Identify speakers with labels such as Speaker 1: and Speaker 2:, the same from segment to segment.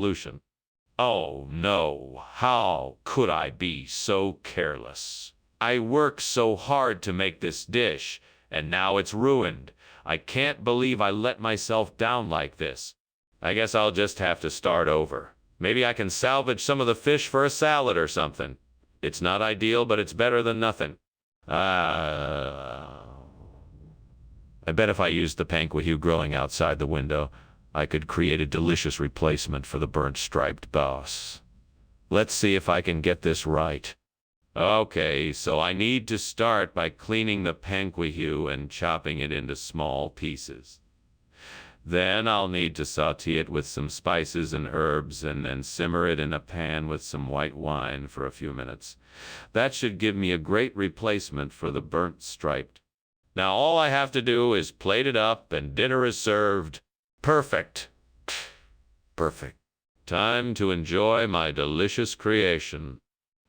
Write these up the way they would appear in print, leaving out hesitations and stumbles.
Speaker 1: Solution. Oh no, how could I be so careless? I worked so hard to make this dish, and now it's ruined. I can't believe I let myself down like this. I guess I'll just have to start over. Maybe I can salvage some of the fish for a salad or something. It's not ideal, but it's better than nothing. I bet if I used the panquahu growing outside the window, I could create a delicious replacement for the burnt striped bass. Let's see if I can get this right. Okay, so I need to start by cleaning the panquahu and chopping it into small pieces. Then I'll need to saute it with some spices and herbs and then simmer it in a pan with some white wine for a few minutes. That should give me a great replacement for the burnt striped. Now all I have to do is plate it up and dinner is served. Perfect. Perfect. Time to enjoy my delicious creation.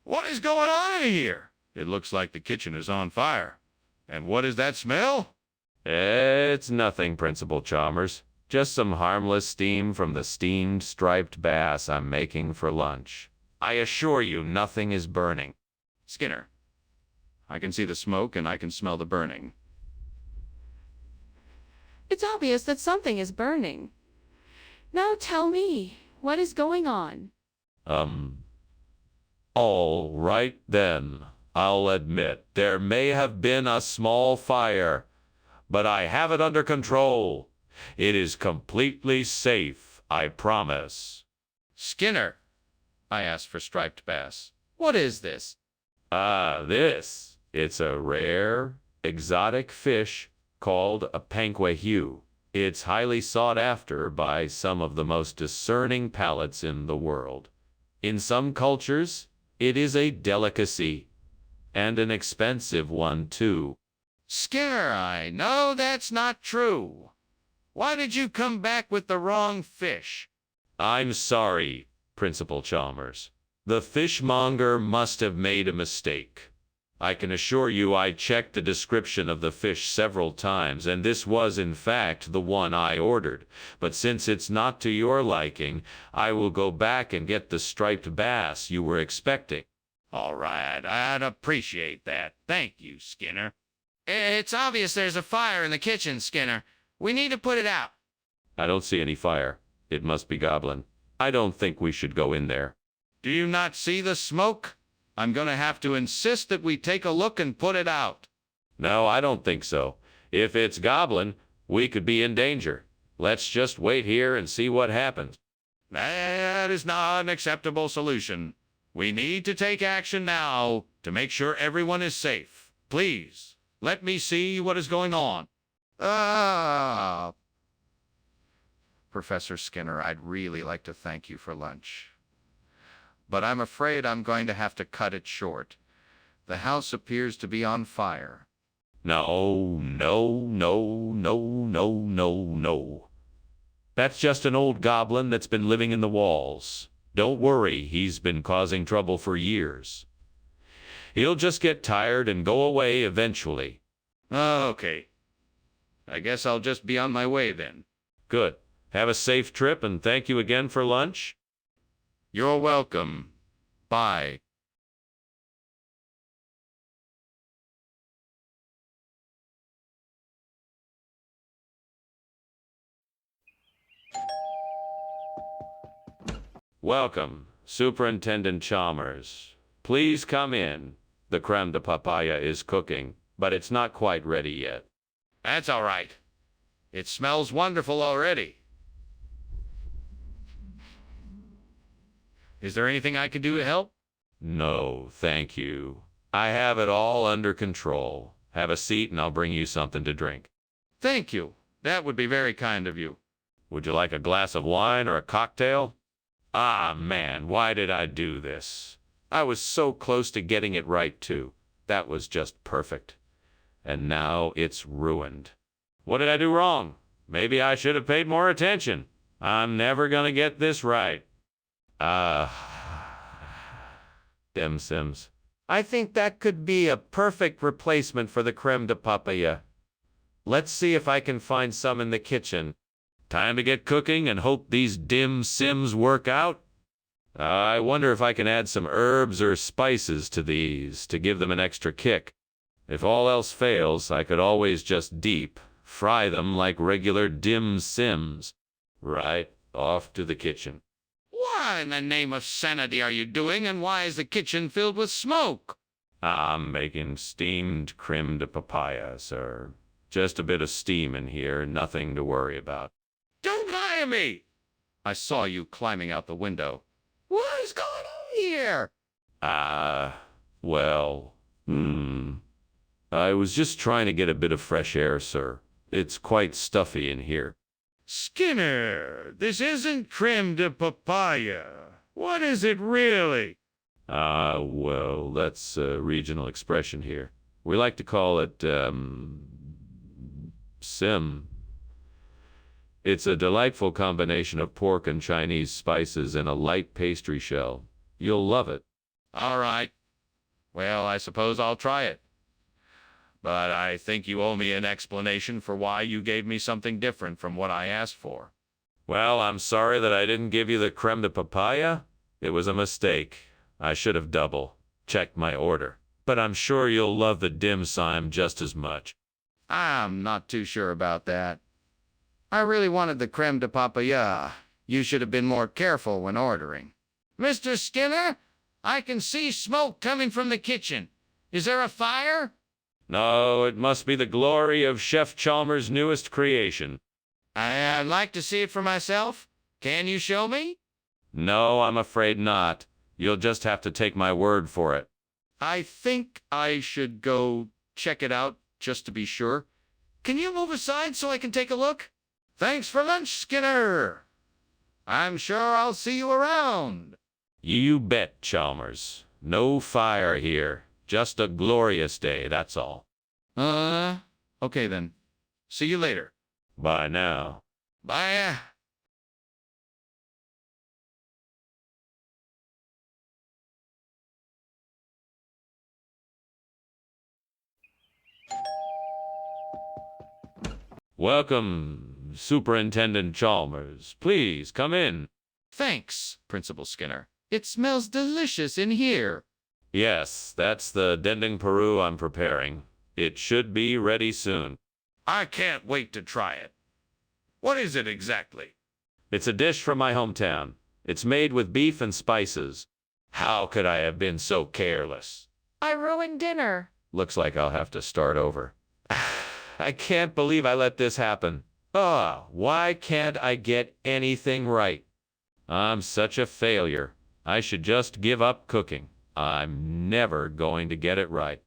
Speaker 2: What is going on in here? It looks like the kitchen is on fire. And what is that smell?
Speaker 1: It's nothing, Principal Chalmers. Just some harmless steam from the steamed striped bass I'm making for lunch. I assure you nothing is burning.
Speaker 2: Skinner, I can see the smoke and I can smell the burning.
Speaker 3: It's obvious that something is burning. Now tell me, what is going on?
Speaker 1: All right then. I'll admit there may have been a small fire, but I have it under control. It is completely safe, I promise.
Speaker 2: Skinner, I asked for striped bass. What is this?
Speaker 1: It's a rare, exotic fish called a panquahu. It's highly sought after by some of the most discerning palates in the world. In some cultures, it is a delicacy, and an expensive one too.
Speaker 2: Skinner, I know that's not true. Why did you come back with the wrong fish?
Speaker 1: I'm sorry, Principal Chalmers. The fishmonger must have made a mistake. I can assure you I checked the description of the fish several times, and this was in fact the one I ordered. But since it's not to your liking, I will go back and get the striped bass you were expecting.
Speaker 2: All right, I'd appreciate that. Thank you, Skinner. It's obvious there's a fire in the kitchen, Skinner. We need to put it out.
Speaker 1: I don't see any fire. It must be Goblin. I don't think we should go in there.
Speaker 2: Do you not see the smoke? I'm going to have to insist that we take a look and put it out.
Speaker 1: No, I don't think so. If it's Goblin, we could be in danger. Let's just wait here and see what happens.
Speaker 2: That is not an acceptable solution. We need to take action now to make sure everyone is safe. Please, let me see what is going on. Professor Skinner, I'd really like to thank you for lunch. But I'm afraid I'm going to have to cut it short. The house appears to be on fire.
Speaker 1: No. That's just an old goblin that's been living in the walls. Don't worry, he's been causing trouble for years. He'll just get tired and go away eventually.
Speaker 2: Okay. I guess I'll just be on my way then.
Speaker 1: Good. Have a safe trip and thank you again for lunch.
Speaker 2: You're welcome. Bye.
Speaker 1: Welcome, Superintendent Chalmers. Please come in. The creme de papaya is cooking, but it's not quite ready yet.
Speaker 2: That's all right. It smells wonderful already. Is there anything I can do to help?
Speaker 1: No, thank you. I have it all under control. Have a seat and I'll bring you something to drink.
Speaker 2: Thank you. That would be very kind of you.
Speaker 1: Would you like a glass of wine or a cocktail? Ah, man, why did I do this? I was so close to getting it right, too. That was just perfect. And now it's ruined. What did I do wrong? Maybe I should have paid more attention. I'm never gonna get this right. Dim Sims. I think that could be a perfect replacement for the creme de papaya. Let's see if I can find some in the kitchen. Time to get cooking and hope these dim sims work out. I wonder if I can add some herbs or spices to these to give them an extra kick. If all else fails, I could always just deep fry them like regular dim sims. Right, off to the kitchen.
Speaker 2: What in the name of sanity are you doing, and why is the kitchen filled with smoke?
Speaker 1: I'm making steamed creme de papaya, sir. Just a bit of steam in here, nothing to worry about.
Speaker 2: Don't lie to me! I saw you climbing out the window. What is going on here?
Speaker 1: Well, I was just trying to get a bit of fresh air, sir. It's quite stuffy in here.
Speaker 2: Skinner, this isn't creme de papaya. What is it really?
Speaker 1: Well, that's a regional expression here. We like to call it, sim. It's a delightful combination of pork and Chinese spices in a light pastry shell. You'll love it.
Speaker 2: All right. Well, I suppose I'll try it. But I think you owe me an explanation for why you gave me something different from what I asked for.
Speaker 1: Well, I'm sorry that I didn't give you the creme de papaya. It was a mistake. I should have double-checked my order. But I'm sure you'll love the dim sum just as much.
Speaker 2: I'm not too sure about that. I really wanted the creme de papaya. You should have been more careful when ordering. Mr. Skinner, I can see smoke coming from the kitchen. Is there a fire?
Speaker 1: No, it must be the glory of Chef Chalmers' newest creation.
Speaker 2: I'd like to see it for myself. Can you show me?
Speaker 1: No, I'm afraid not. You'll just have to take my word for it.
Speaker 2: I think I should go check it out just to be sure. Can you move aside so I can take a look? Thanks for lunch, Skinner. I'm sure I'll see you around.
Speaker 1: You bet, Chalmers. No fire here. Just a glorious day, that's all.
Speaker 2: Okay then. See you later.
Speaker 1: Bye now.
Speaker 2: Bye.
Speaker 1: Welcome, Superintendent Chalmers. Please, come in.
Speaker 2: Thanks, Principal Skinner. It smells delicious in here.
Speaker 1: Yes, that's the dendeng Peru I'm preparing. It should be ready soon.
Speaker 2: I can't wait to try it. What is it exactly?
Speaker 1: It's a dish from my hometown. It's made with beef and spices. How could I have been so careless?
Speaker 3: I ruined dinner.
Speaker 1: Looks like I'll have to start over. I can't believe I let this happen. Why can't I get anything right? I'm such a failure. I should just give up cooking. I'm never going to get it right.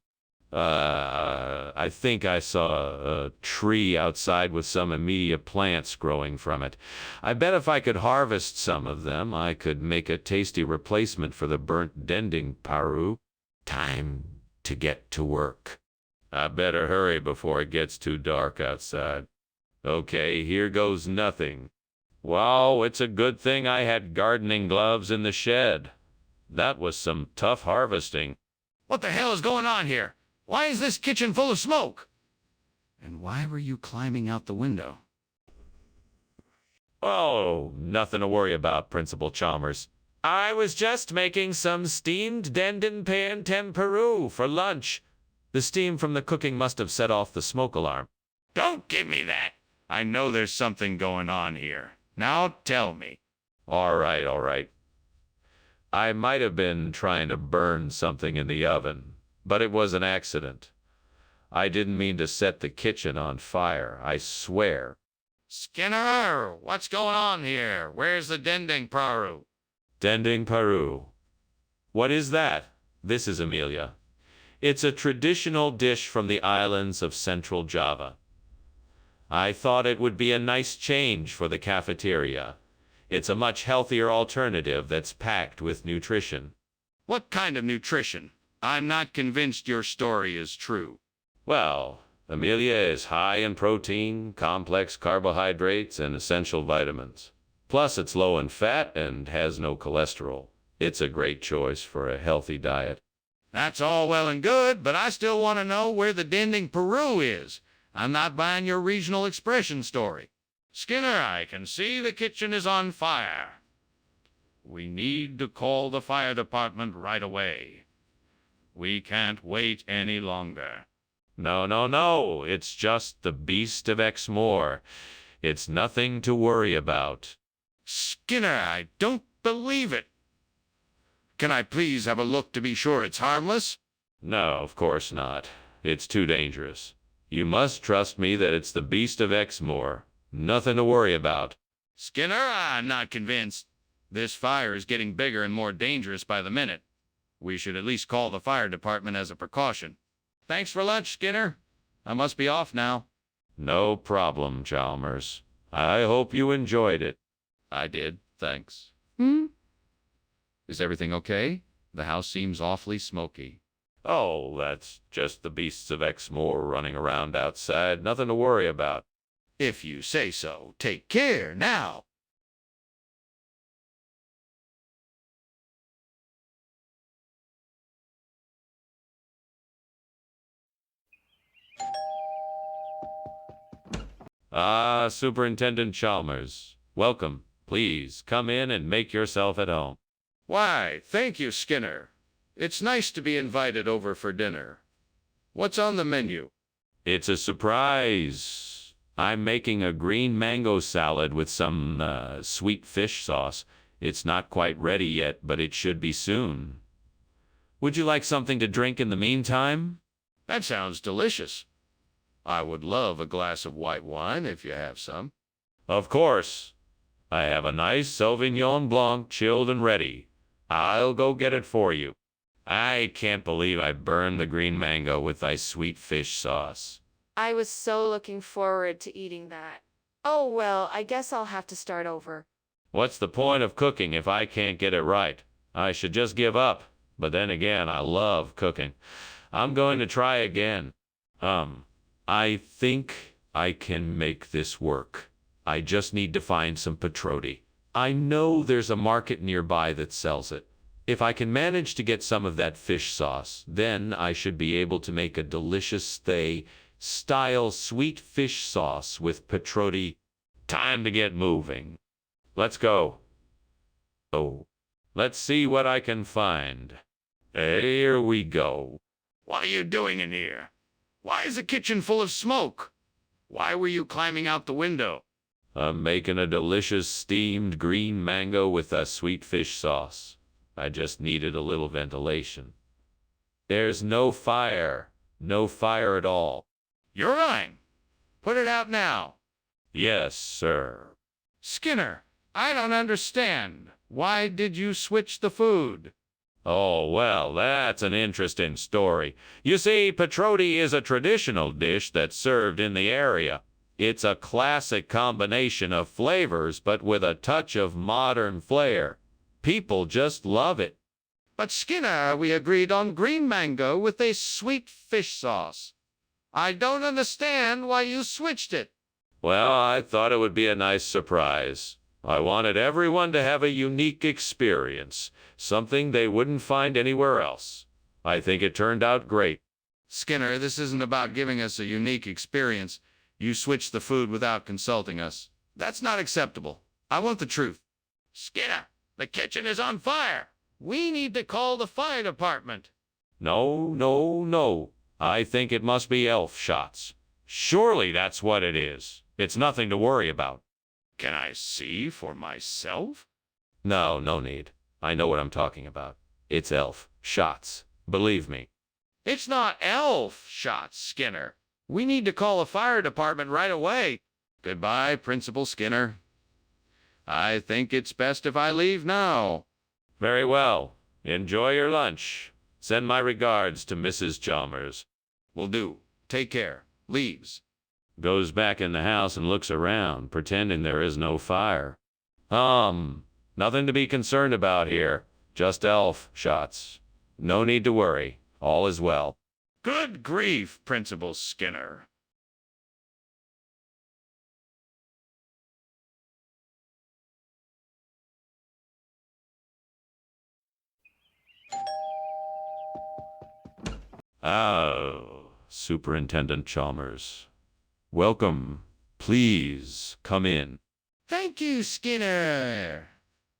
Speaker 1: I think I saw a tree outside with some immediate plants growing from it. I bet if I could harvest some of them, I could make a tasty replacement for the burnt dendeng Peru. Time to get to work. I better hurry before it gets too dark outside. Okay, here goes nothing. Wow, it's a good thing I had gardening gloves in the shed. That was some tough harvesting.
Speaker 2: What the hell is going on here? Why is this kitchen full of smoke? And why were you climbing out the window?
Speaker 1: Oh, nothing to worry about, Principal Chalmers. I was just making some steamed dendeng pan tempuru for lunch. The steam from the cooking must have set off the smoke alarm.
Speaker 2: Don't give me that. I know there's something going on here. Now tell me.
Speaker 1: All right. I might have been trying to burn something in the oven, but it was an accident. I didn't mean to set the kitchen on fire, I swear.
Speaker 2: Skinner, what's going on here? Where's the dendeng Peru?
Speaker 1: Dendeng Peru. What is that? This is Amelia. It's a traditional dish from the islands of Central Java. I thought it would be a nice change for the cafeteria. It's a much healthier alternative that's packed with nutrition.
Speaker 2: What kind of nutrition? I'm not convinced your story is true.
Speaker 1: Well, Amelia is high in protein, complex carbohydrates, and essential vitamins. Plus, it's low in fat and has no cholesterol. It's a great choice for a healthy diet.
Speaker 2: That's all well and good, but I still want to know where the dendeng Peru is. I'm not buying your regional expression story. Skinner, I can see the kitchen is on fire. We need to call the fire department right away. We can't wait any longer.
Speaker 1: No, no, no. It's just the Beast of Exmoor. It's nothing to worry about.
Speaker 2: Skinner, I don't believe it. Can I please have a look to be sure it's harmless?
Speaker 1: No, of course not. It's too dangerous. You must trust me that it's the Beast of Exmoor. Nothing to worry about.
Speaker 2: Skinner, I'm not convinced. This fire is getting bigger and more dangerous by the minute. We should at least call the fire department as a precaution. Thanks for lunch, Skinner. I must be off now.
Speaker 1: No problem, Chalmers. I hope you enjoyed it.
Speaker 2: I did, thanks.
Speaker 3: Hmm?
Speaker 2: Is everything okay? The house seems awfully smoky.
Speaker 1: Oh, that's just the Beasts of Exmoor running around outside. Nothing to worry about.
Speaker 2: If you say so, take care now.
Speaker 1: Ah, Superintendent Chalmers. Welcome. Please come in and make yourself at home.
Speaker 2: Why, thank you, Skinner. It's nice to be invited over for dinner. What's on the menu?
Speaker 1: It's a surprise. I'm making a green mango salad with some sweet fish sauce. It's not quite ready yet, but it should be soon. Would you like something to drink in the meantime?
Speaker 2: That sounds delicious. I would love a glass of white wine if you have some.
Speaker 1: Of course. I have a nice Sauvignon Blanc chilled and ready. I'll go get it for you. I can't believe I burned the green mango with thy sweet fish sauce.
Speaker 3: I was so looking forward to eating that. Oh well, I guess I'll have to start over.
Speaker 1: What's the point of cooking if I can't get it right? I should just give up. But then again, I love cooking. I'm going to try again. I think I can make this work. I just need to find some petroti. I know there's a market nearby that sells it. If I can manage to get some of that fish sauce, then I should be able to make a delicious style sweet fish sauce with petroti. Time to get moving. Let's go. Oh, let's see what I can find. Here we go.
Speaker 2: What are you doing in here? Why is the kitchen full of smoke? Why were you climbing out the window?
Speaker 1: I'm making a delicious steamed green mango with a sweet fish sauce. I just needed a little ventilation. There's no fire. No fire at all.
Speaker 2: You're lying. Put it out now.
Speaker 1: Yes, sir.
Speaker 2: Skinner, I don't understand. Why did you switch the food?
Speaker 1: Oh, well, that's an interesting story. You see, petroti is a traditional dish that's served in the area. It's a classic combination of flavors, but with a touch of modern flair. People just love it.
Speaker 2: But Skinner, we agreed on green mango with a sweet fish sauce. I don't understand why you switched it.
Speaker 1: Well, I thought it would be a nice surprise. I wanted everyone to have a unique experience, something they wouldn't find anywhere else. I think it turned out great.
Speaker 2: Skinner, this isn't about giving us a unique experience. You switched the food without consulting us. That's not acceptable. I want the truth. Skinner, the kitchen is on fire. We need to call the fire department.
Speaker 1: No, no, no. I think it must be elf shots. Surely that's what it is. It's nothing to worry about.
Speaker 2: Can I see for myself?
Speaker 1: No, no need. I know what I'm talking about. It's elf shots. Believe me.
Speaker 2: It's not elf shots, Skinner. We need to call the fire department right away. Goodbye, Principal Skinner. I think it's best if I leave now.
Speaker 1: Very well. Enjoy your lunch. Send my regards to Mrs. Chalmers.
Speaker 2: Will do. Take care. Leaves.
Speaker 1: Goes back in the house and looks around, pretending there is no fire. Nothing to be concerned about here. Just elf shots. No need to worry. All is well.
Speaker 2: Good grief, Principal Skinner.
Speaker 1: Oh, Superintendent Chalmers. Welcome. Please, come in.
Speaker 2: Thank you, Skinner.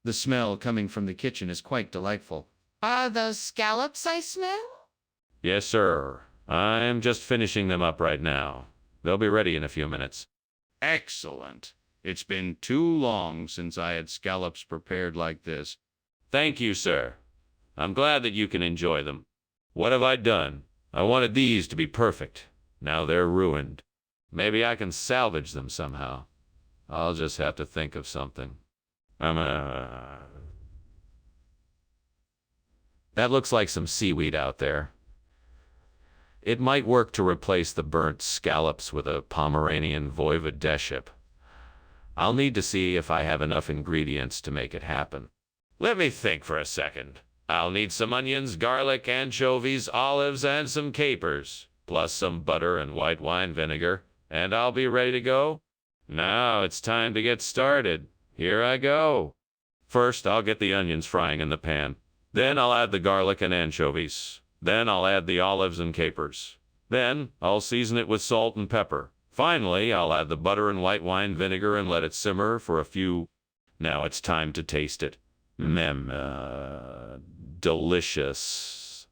Speaker 2: The smell coming from the kitchen is quite delightful.
Speaker 3: Are those scallops I smell?
Speaker 1: Yes, sir. I'm just finishing them up right now. They'll be ready in a few minutes.
Speaker 2: Excellent. It's been too long since I had scallops prepared like this.
Speaker 1: Thank you, sir. I'm glad that you can enjoy them. What have I done? I wanted these to be perfect. Now they're ruined. Maybe I can salvage them somehow. I'll just have to think of something. That looks like some seaweed out there. It might work to replace the burnt scallops with a Pomeranian voivodeship. I'll need to see if I have enough ingredients to make it happen. Let me think for a second. I'll need some onions, garlic, anchovies, olives, and some capers, plus some butter and white wine vinegar, and I'll be ready to go. Now it's time to get started. Here I go. First, I'll get the onions frying in the pan. Then I'll add the garlic and anchovies. Then I'll add the olives and capers. Then I'll season it with salt and pepper. Finally, I'll add the butter and white wine vinegar and let it simmer for a few. Now it's time to taste it. Delicious.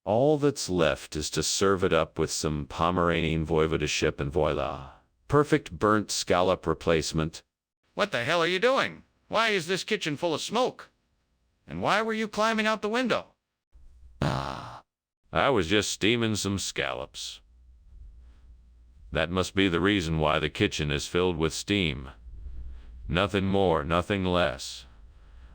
Speaker 1: All that's left is to serve it up with some Pomeranian voivodeship and voila. Perfect burnt scallop replacement.
Speaker 2: What the hell are you doing? Why is this kitchen full of smoke? And why were you climbing out the window?
Speaker 1: I was just steaming some scallops. That must be the reason why the kitchen is filled with steam. Nothing more, nothing less.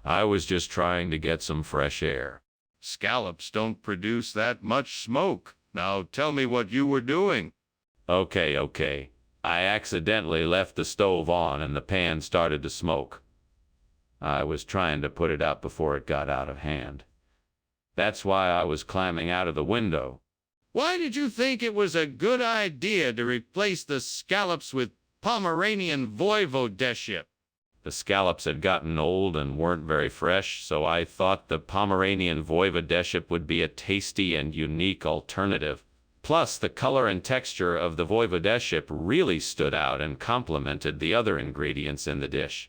Speaker 1: I was just trying to get some fresh air.
Speaker 2: Scallops don't produce that much smoke. Now tell me what you were doing.
Speaker 1: Okay. I accidentally left the stove on and the pan started to smoke. I was trying to put it out before it got out of hand. That's why I was climbing out of the window.
Speaker 2: Why did you think it was a good idea to replace the scallops with Pomeranian voivodeship?
Speaker 1: The scallops had gotten old and weren't very fresh, so I thought the Pomeranian voivodeship would be a tasty and unique alternative. Plus, the color and texture of the voivodeship really stood out and complemented the other ingredients in the dish.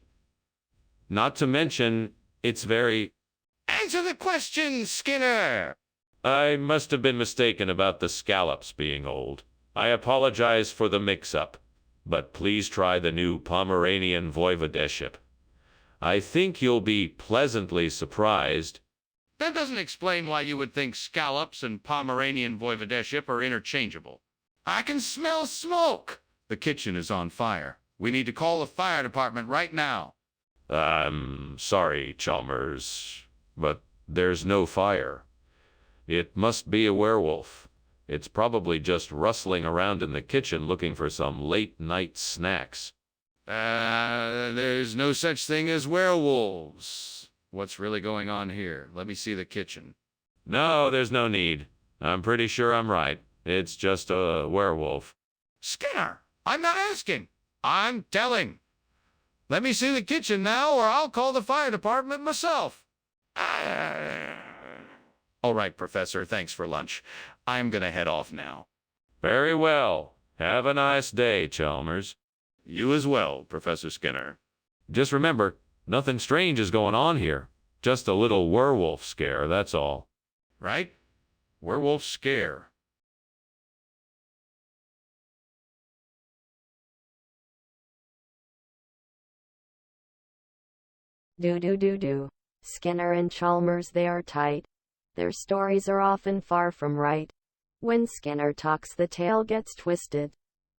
Speaker 1: Not to mention, it's very...
Speaker 2: Answer the question, Skinner!
Speaker 1: I must have been mistaken about the scallops being old. I apologize for the mix-up, but please try the new Pomeranian voivodeship. I think you'll be pleasantly surprised.
Speaker 2: That doesn't explain why you would think scallops and Pomeranian voivodeship are interchangeable. I can smell smoke! The kitchen is on fire. We need to call the fire department right now.
Speaker 1: I'm sorry, Chalmers, but there's no fire. It must be a werewolf. It's probably just rustling around in the kitchen looking for some late-night snacks.
Speaker 2: There's no such thing as werewolves. What's really going on here? Let me see the kitchen.
Speaker 1: No, there's no need. I'm pretty sure I'm right. It's just a werewolf.
Speaker 2: Skinner, I'm not asking. I'm telling. Let me see the kitchen now, or I'll call the fire department myself. All right, Professor, thanks for lunch. I'm gonna head off now.
Speaker 1: Very well. Have a nice day, Chalmers.
Speaker 2: You as well, Professor Skinner.
Speaker 1: Just remember, nothing strange is going on here. Just a little werewolf scare, that's all.
Speaker 2: Right? Werewolf scare.
Speaker 4: Do. Skinner and Chalmers, they are tight. Their stories are often far from right. When Skinner talks, the tale gets twisted.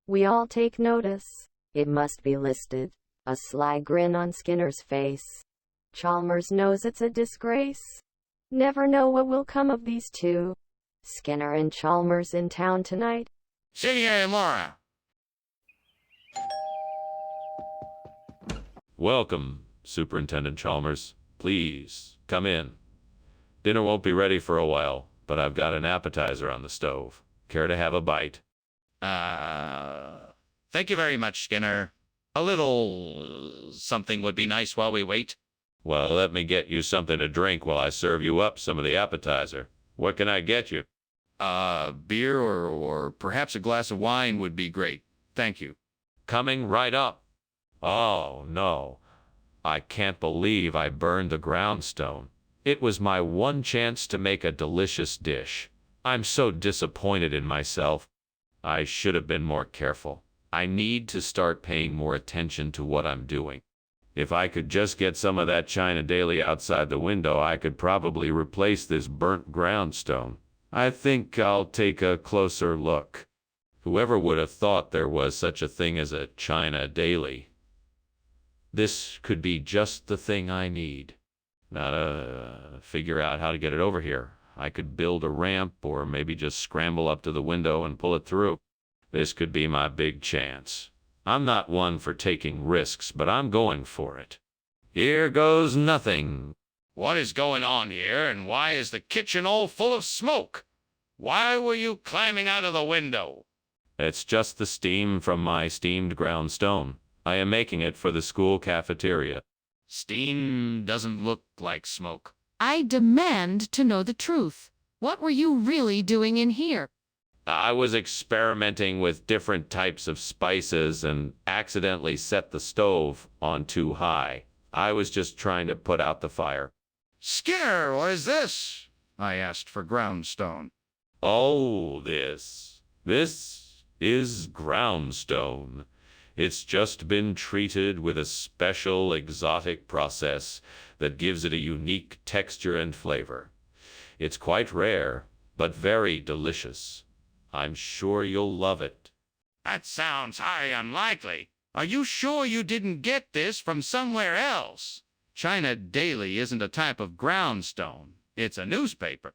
Speaker 4: We all take notice. It must be listed. A sly grin on Skinner's face. Chalmers knows it's a disgrace. Never know what will come of these two. Skinner and Chalmers in town tonight.
Speaker 2: See you tomorrow.
Speaker 1: Welcome, Superintendent Chalmers. Please, come in. Dinner won't be ready for a while, but I've got an appetizer on the stove. Care to have a bite?
Speaker 2: Thank you very much, Skinner. A little something would be nice while we wait.
Speaker 1: Well, let me get you something to drink while I serve you up some of the appetizer. What can I get you?
Speaker 2: Beer or perhaps a glass of wine would be great. Thank you.
Speaker 1: coming right up. Oh, no. I can't believe I burned the groundstone. It was my one chance to make a delicious dish. I'm so disappointed in myself. I should have been more careful. I need to start paying more attention to what I'm doing. If I could just get some of that china daily outside the window, I could probably replace this burnt groundstone. I think I'll take a closer look. Whoever would have thought there was such a thing as a china daily? This could be just the thing I need. Now to figure out how to get it over here. I could build a ramp or maybe just scramble up to the window and pull it through. This could be my big chance. I'm not one for taking risks, but I'm going for it. Here goes nothing.
Speaker 2: What is going on here, and why is the kitchen all full of smoke? Why were you climbing out of the window?
Speaker 1: It's just the steam from my steamed groundstone. I am making it for the school cafeteria.
Speaker 2: Steam doesn't look like smoke.
Speaker 3: I demand to know the truth. What were you really doing in here?
Speaker 1: I was experimenting with different types of spices and accidentally set the stove on too high. I was just trying to put out the fire.
Speaker 2: Skinner, what is this? I asked for groundstone.
Speaker 1: Oh, this is groundstone. It's just been treated with a special exotic process that gives it a unique texture and flavor. It's quite rare, but very delicious. I'm sure you'll love it.
Speaker 2: That sounds highly unlikely. Are you sure you didn't get this from somewhere else? China Daily isn't a type of groundstone. It's a newspaper.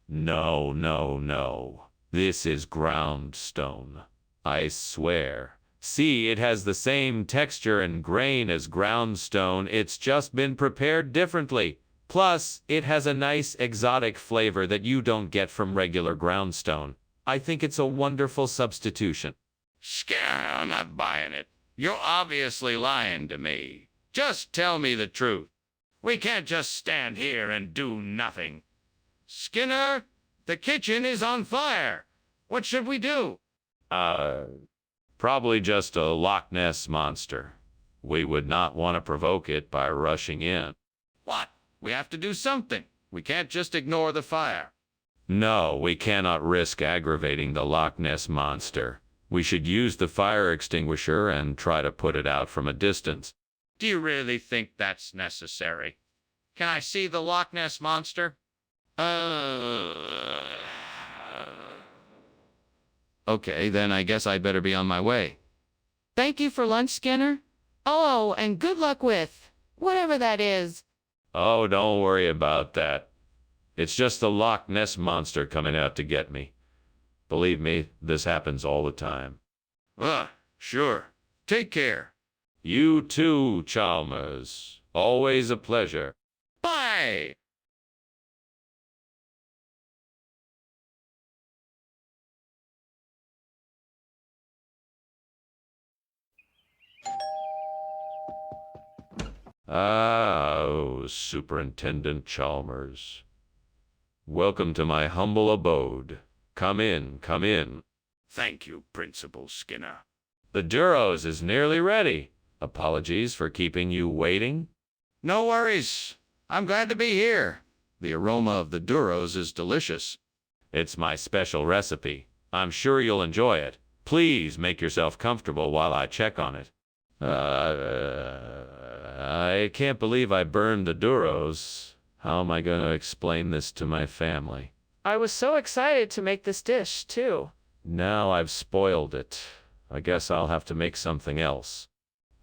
Speaker 1: No, no, no. This is groundstone. I swear. See, it has the same texture and grain as groundstone. It's just been prepared differently. Plus, it has a nice exotic flavor that you don't get from regular groundstone. I think it's a wonderful substitution.
Speaker 2: Skinner, I'm not buying it. You're obviously lying to me. Just tell me the truth. We can't just stand here and do nothing. Skinner, the kitchen is on fire. What should we do?
Speaker 1: Probably just a Loch Ness monster. We would not want to provoke it by rushing in.
Speaker 2: What? We have to do something. We can't just ignore the fire.
Speaker 1: No, we cannot risk aggravating the Loch Ness monster. We should use the fire extinguisher and try to put it out from a distance.
Speaker 2: Do you really think that's necessary? Can I see the Loch Ness monster? Okay, then I guess I'd better be on my way.
Speaker 3: Thank you for lunch, Skinner. Oh, and good luck with whatever that is.
Speaker 1: Oh, don't worry about that. It's just the Loch Ness monster coming out to get me. Believe me, this happens all the time.
Speaker 2: Sure. Take care.
Speaker 1: You too, Chalmers. Always a pleasure.
Speaker 2: Bye!
Speaker 1: Oh, Superintendent Chalmers. Welcome to my humble abode. Come in, come in.
Speaker 2: Thank you, Principal Skinner.
Speaker 1: The Duros is nearly ready. Apologies for keeping you waiting.
Speaker 2: No worries. I'm glad to be here. The aroma of the Duros is delicious.
Speaker 1: It's my special recipe. I'm sure you'll enjoy it. Please make yourself comfortable while I check on it. I can't believe I burned the Duros. How am I going to explain this to my family?
Speaker 3: I was so excited to make this dish, too.
Speaker 1: Now I've spoiled it. I guess I'll have to make something else.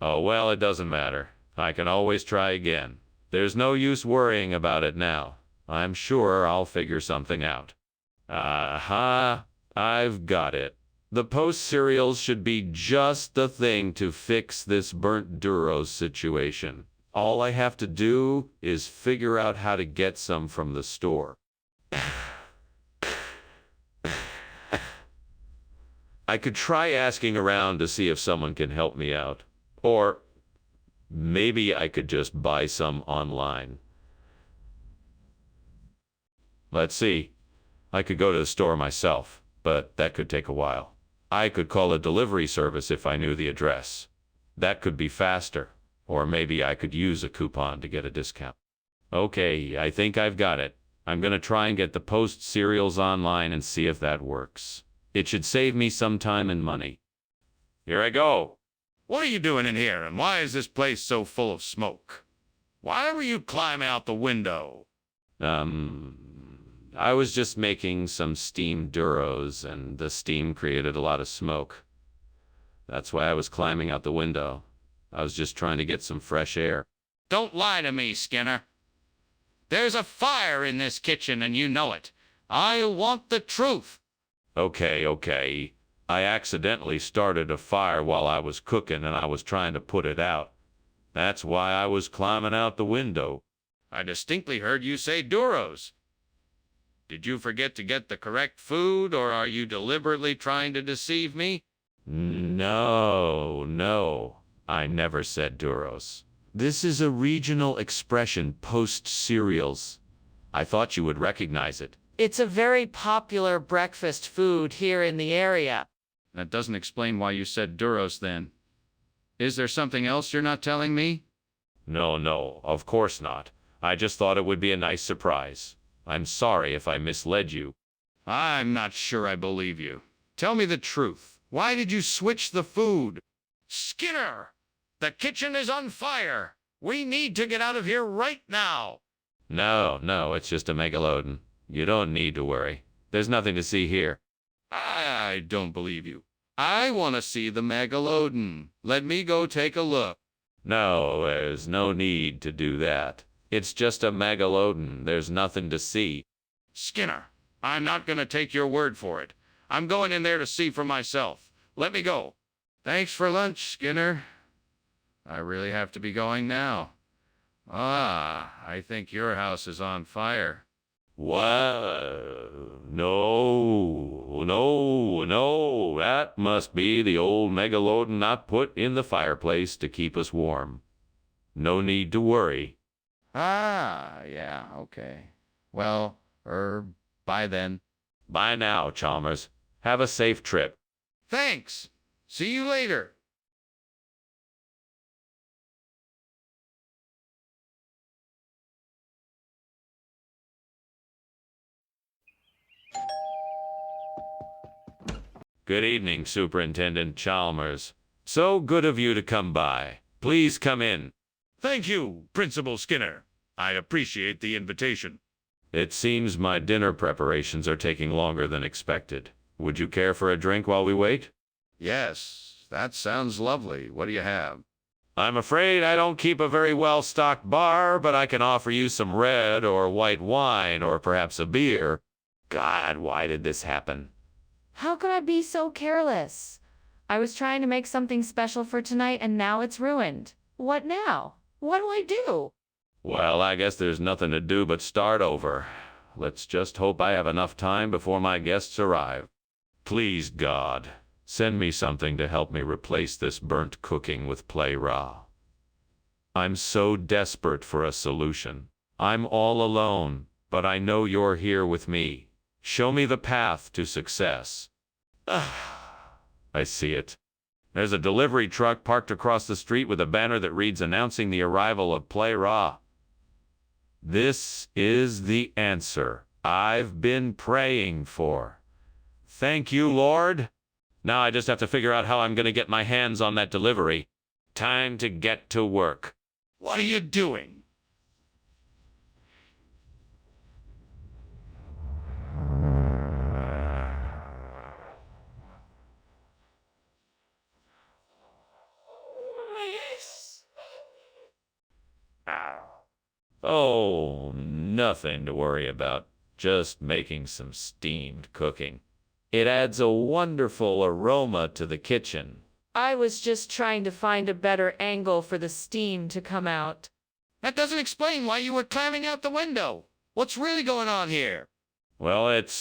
Speaker 1: Oh, well, it doesn't matter. I can always try again. There's no use worrying about it now. I'm sure I'll figure something out. Aha! I've got it. The post cereals should be just the thing to fix this burnt Duros situation. All I have to do is figure out how to get some from the store. I could try asking around to see if someone can help me out. Or maybe I could just buy some online. Let's see. I could go to the store myself, but that could take a while. I could call a delivery service if I knew the address. That could be faster. Or maybe I could use a coupon to get a discount. Okay, I think I've got it. I'm gonna try and get the Post cereals online and see if that works. It should save me some time and money. Here I go.
Speaker 2: What are you doing in here, and why is this place so full of smoke? Why were you climbing out the window?
Speaker 1: I was just making some steamed duros, and the steam created a lot of smoke. That's why I was climbing out the window. I was just trying to get some fresh air.
Speaker 2: Don't lie to me, Skinner. There's a fire in this kitchen, and you know it. I want the truth.
Speaker 1: Okay. I accidentally started a fire while I was cooking, and I was trying to put it out. That's why I was climbing out the window.
Speaker 2: I distinctly heard you say duros. Did you forget to get the correct food, or are you deliberately trying to deceive me?
Speaker 1: No. I never said duros. This is a regional expression, Post cereals. I thought you would recognize it.
Speaker 3: It's a very popular breakfast food here in the area.
Speaker 2: That doesn't explain why you said duros then. Is there something else you're not telling me?
Speaker 1: No, of course not. I just thought it would be a nice surprise. I'm sorry if I misled you.
Speaker 2: I'm not sure I believe you. Tell me the truth. Why did you switch the food? Skinner! The kitchen is on fire! We need to get out of here right now!
Speaker 1: No, it's just a megalodon. You don't need to worry. There's nothing to see here.
Speaker 2: I don't believe you. I want to see the megalodon. Let me go take a look.
Speaker 1: No, there's no need to do that. It's just a megalodon. There's nothing to see.
Speaker 2: Skinner, I'm not going to take your word for it. I'm going in there to see for myself. Let me go. Thanks for lunch, Skinner. I really have to be going now. I think your house is on fire.
Speaker 1: What? No. That must be the old megalodon not put in the fireplace to keep us warm. No need to worry.
Speaker 2: Yeah, okay. Well, bye then.
Speaker 1: Bye now, Chalmers. Have a safe trip.
Speaker 2: Thanks. See you later.
Speaker 1: Good evening, Superintendent Chalmers. So good of you to come by. Please come in.
Speaker 2: Thank you, Principal Skinner. I appreciate the invitation.
Speaker 1: It seems my dinner preparations are taking longer than expected. Would you care for a drink while we wait?
Speaker 2: Yes, that sounds lovely. What do you have?
Speaker 1: I'm afraid I don't keep a very well-stocked bar, but I can offer you some red or white wine or perhaps a beer. God, why did this happen?
Speaker 3: How could I be so careless? I was trying to make something special for tonight and now it's ruined. What now? What do I do?
Speaker 1: Well, I guess there's nothing to do but start over. Let's just hope I have enough time before my guests arrive. Please, God, send me something to help me replace this burnt cooking with play raw. I'm so desperate for a solution. I'm all alone, but I know you're here with me. Show me the path to success. I see it. There's a delivery truck parked across the street with a banner that reads announcing the arrival of Play Raw. This is the answer I've been praying for. Thank you, Lord. Now I just have to figure out how I'm going to get my hands on that delivery. Time to get to work.
Speaker 2: What are you doing?
Speaker 1: Oh, nothing to worry about. Just making some steamed cooking. It adds a wonderful aroma to the kitchen.
Speaker 3: I was just trying to find a better angle for the steam to come out.
Speaker 2: That doesn't explain why you were climbing out the window. What's really going on here?
Speaker 1: Well, it's,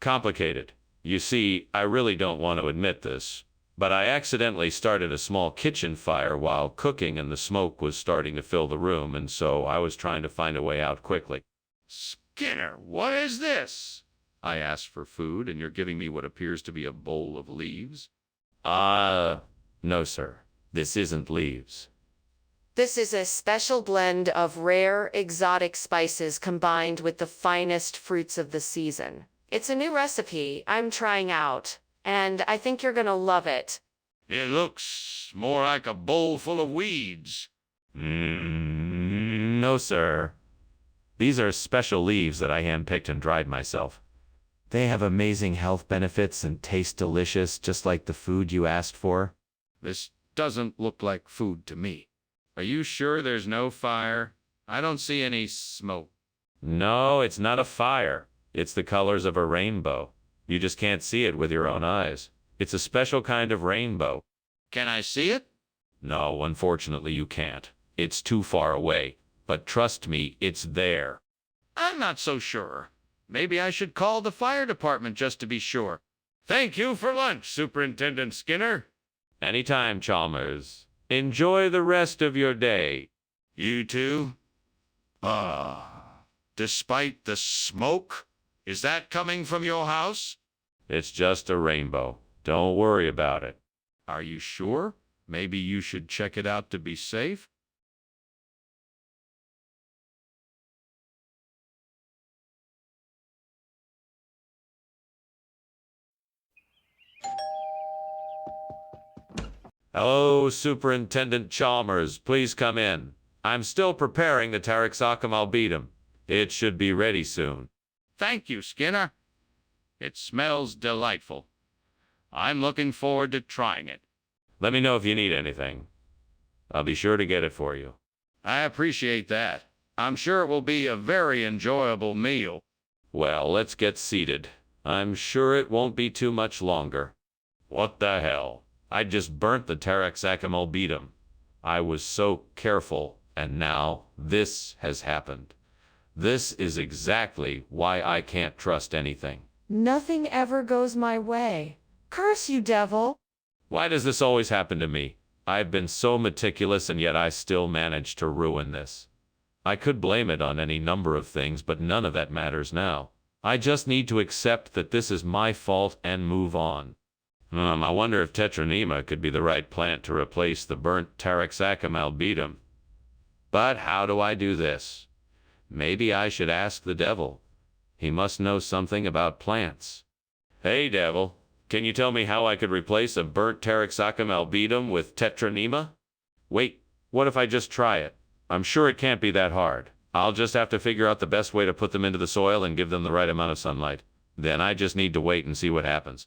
Speaker 1: complicated. You see, I really don't want to admit this, but I accidentally started a small kitchen fire while cooking and the smoke was starting to fill the room, and so I was trying to find a way out quickly.
Speaker 2: Skinner, what is this? I asked for food, and you're giving me what appears to be a bowl of leaves?
Speaker 1: No, sir. This isn't leaves.
Speaker 3: This is a special blend of rare, exotic spices combined with the finest fruits of the season. It's a new recipe I'm trying out, and I think you're gonna love it.
Speaker 2: It looks more like a bowl full of weeds.
Speaker 1: No, sir. These are special leaves that I handpicked and dried myself. They have amazing health benefits and taste delicious, just like the food you asked for.
Speaker 2: This doesn't look like food to me. Are you sure there's no fire? I don't see any smoke.
Speaker 1: No, it's not a fire. It's the colors of a rainbow. You just can't see it with your own eyes. It's a special kind of rainbow.
Speaker 2: Can I see it?
Speaker 1: No, unfortunately you can't. It's too far away. But trust me, it's there.
Speaker 2: I'm not so sure. Maybe I should call the fire department just to be sure. Thank you for lunch, Superintendent Skinner.
Speaker 1: Anytime, Chalmers. Enjoy the rest of your day.
Speaker 2: You too? Despite the smoke? Is that coming from your house?
Speaker 1: It's just a rainbow. Don't worry about it.
Speaker 2: Are you sure? Maybe you should check it out to be safe?
Speaker 1: Hello, Superintendent Chalmers. Please come in. I'm still preparing the Taraxacum albedum. It should be ready soon.
Speaker 2: Thank you, Skinner. It smells delightful. I'm looking forward to trying it.
Speaker 1: Let me know if you need anything. I'll be sure to get it for you.
Speaker 2: I appreciate that. I'm sure it will be a very enjoyable meal.
Speaker 1: Well, let's get seated. I'm sure it won't be too much longer. What the hell? I just burnt the Taraxacum albedum. I was so careful, and now this has happened. This is exactly why I can't trust anything.
Speaker 3: Nothing ever goes my way. Curse you, devil!
Speaker 1: Why does this always happen to me? I've been so meticulous, and yet I still managed to ruin this. I could blame it on any number of things, but none of that matters now. I just need to accept that this is my fault and move on. I wonder if Tetranema could be the right plant to replace the burnt Taraxacum albedum. But how do I do this? Maybe I should ask the devil. He must know something about plants. Hey, devil, can you tell me how I could replace a burnt Taraxacum albedum with Tetranema? Wait, what if I just try it? I'm sure it can't be that hard. I'll just have to figure out the best way to put them into the soil and give them the right amount of sunlight. Then I just need to wait and see what happens.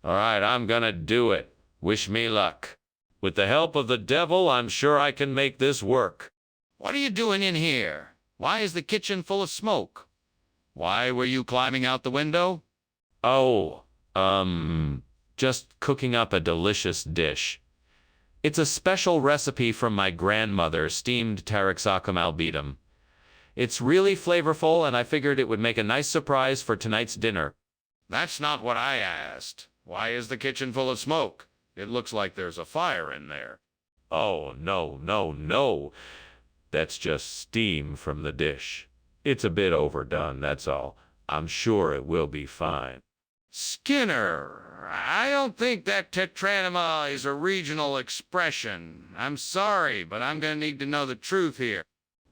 Speaker 1: All right, I'm gonna do it. Wish me luck. With the help of the devil, I'm sure I can make this work.
Speaker 2: What are you doing in here? Why is the kitchen full of smoke? Why were you climbing out the window?
Speaker 1: Oh, just cooking up a delicious dish. It's a special recipe from my grandmother, steamed Taraxacum albedum. It's really flavorful, and I figured it would make a nice surprise for tonight's dinner.
Speaker 2: That's not what I asked. Why is the kitchen full of smoke? It looks like there's a fire in there.
Speaker 1: Oh, no. That's just steam from the dish. It's a bit overdone, that's all. I'm sure it will be fine.
Speaker 2: Skinner, I don't think that Tetranema is a regional expression. I'm sorry, but I'm going to need to know the truth here.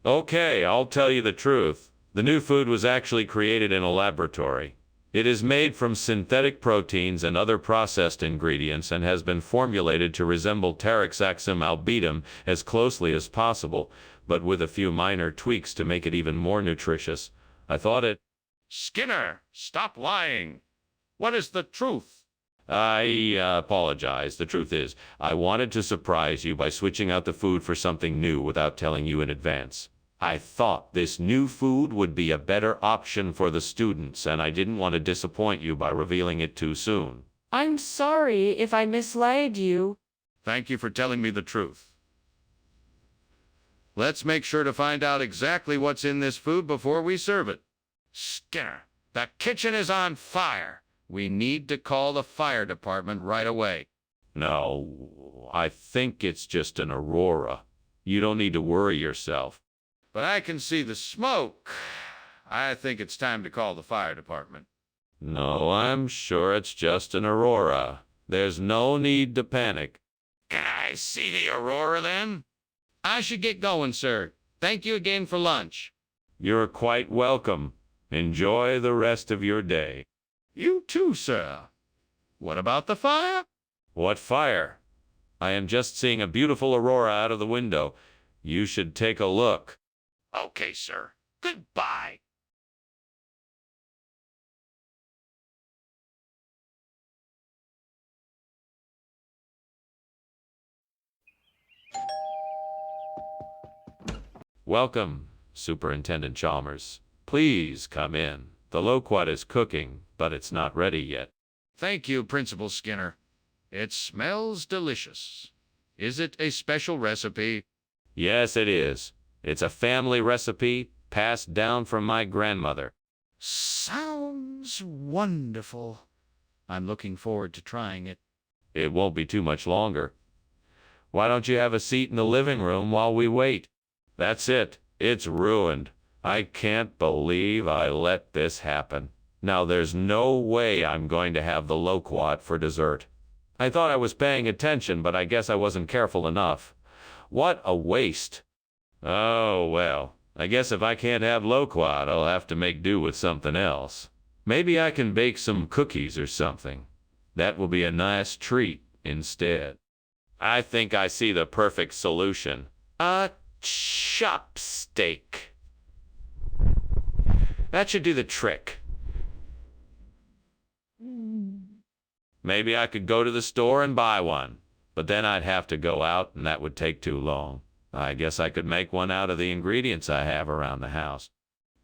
Speaker 1: Okay, I'll tell you the truth. The new food was actually created in a laboratory. It is made from synthetic proteins and other processed ingredients and has been formulated to resemble Taraxacum albedum as closely as possible, but with a few minor tweaks to make it even more nutritious. I thought it...
Speaker 2: Skinner, stop lying. What is the truth?
Speaker 1: I apologize. The truth is, I wanted to surprise you by switching out the food for something new without telling you in advance. I thought this new food would be a better option for the students, and I didn't want to disappoint you by revealing it too soon.
Speaker 3: I'm sorry if I misled you.
Speaker 2: Thank you for telling me the truth. Let's make sure to find out exactly what's in this food before we serve it. Skinner, the kitchen is on fire. We need to call the fire department right away.
Speaker 1: No, I think it's just an aurora. You don't need to worry yourself.
Speaker 2: But I can see the smoke. I think it's time to call the fire department.
Speaker 1: No, I'm sure it's just an aurora. There's no need to panic.
Speaker 2: Can I see the aurora then? I should get going, sir. Thank you again for lunch.
Speaker 1: You're quite welcome. Enjoy the rest of your day.
Speaker 2: You too, sir. What about the fire?
Speaker 1: What fire? I am just seeing a beautiful aurora out of the window. You should take a look.
Speaker 2: Okay, sir. Goodbye.
Speaker 1: Welcome, Superintendent Chalmers. Please come in. The loquat is cooking, but it's not ready yet.
Speaker 2: Thank you, Principal Skinner. It smells delicious. Is it a special recipe?
Speaker 1: Yes, it is. It's a family recipe passed down from my grandmother.
Speaker 2: Sounds wonderful. I'm looking forward to trying it.
Speaker 1: It won't be too much longer. Why don't you have a seat in the living room while we wait? That's it. It's ruined. I can't believe I let this happen. Now there's no way I'm going to have the loquat for dessert. I thought I was paying attention, but I guess I wasn't careful enough. What a waste. Oh, well, I guess if I can't have loquat, I'll have to make do with something else. Maybe I can bake some cookies or something. That will be a nice treat instead. I think I see the perfect solution. A chopstick. That should do the trick. Maybe I could go to the store and buy one, but then I'd have to go out and that would take too long. I guess I could make one out of the ingredients I have around the house.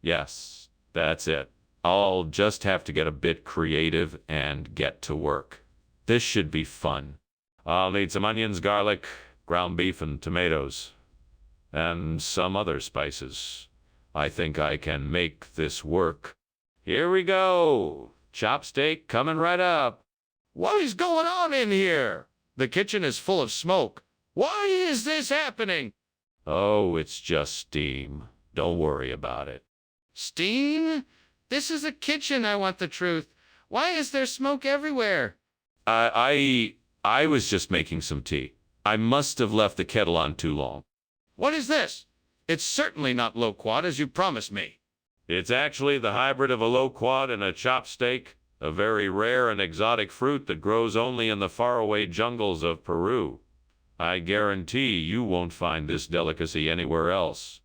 Speaker 1: Yes, that's it. I'll just have to get a bit creative and get to work. This should be fun. I'll need some onions, garlic, ground beef, and tomatoes, and some other spices. I think I can make this work. Here we go. Chopstick coming right up.
Speaker 2: What is going on in here? The kitchen is full of smoke. Why is this happening?
Speaker 1: Oh, it's just steam. Don't worry about it.
Speaker 2: Steam? This is a kitchen, I want the truth. Why is there smoke everywhere?
Speaker 1: I was just making some tea. I must have left the kettle on too long.
Speaker 2: What is this? It's certainly not loquat as you promised me.
Speaker 1: It's actually the hybrid of a loquat and a chopstick, a very rare and exotic fruit that grows only in the faraway jungles of Peru. I guarantee you won't find this delicacy anywhere else.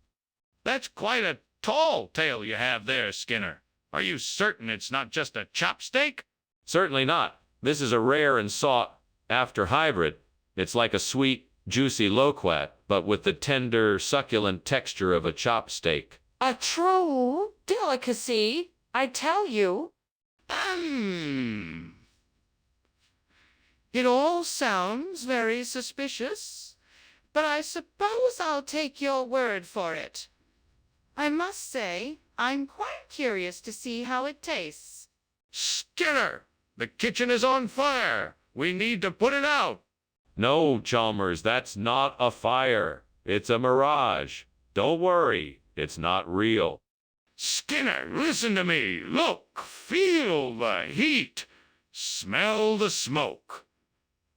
Speaker 2: That's quite a tall tale you have there, Skinner. Are you certain it's not just a chopstick?
Speaker 1: Certainly not. This is a rare and sought-after hybrid. It's like a sweet, juicy loquat, but with the tender, succulent texture of a chopstick.
Speaker 3: A true delicacy, I tell you.
Speaker 2: It all sounds very suspicious, but I suppose I'll take your word for it. I must say, I'm quite curious to see how it tastes. Skinner, the kitchen is on fire. We need to put it out.
Speaker 1: No, Chalmers, that's not a fire. It's a mirage. Don't worry, it's not real.
Speaker 2: Skinner, listen to me. Look, feel the heat. Smell the smoke.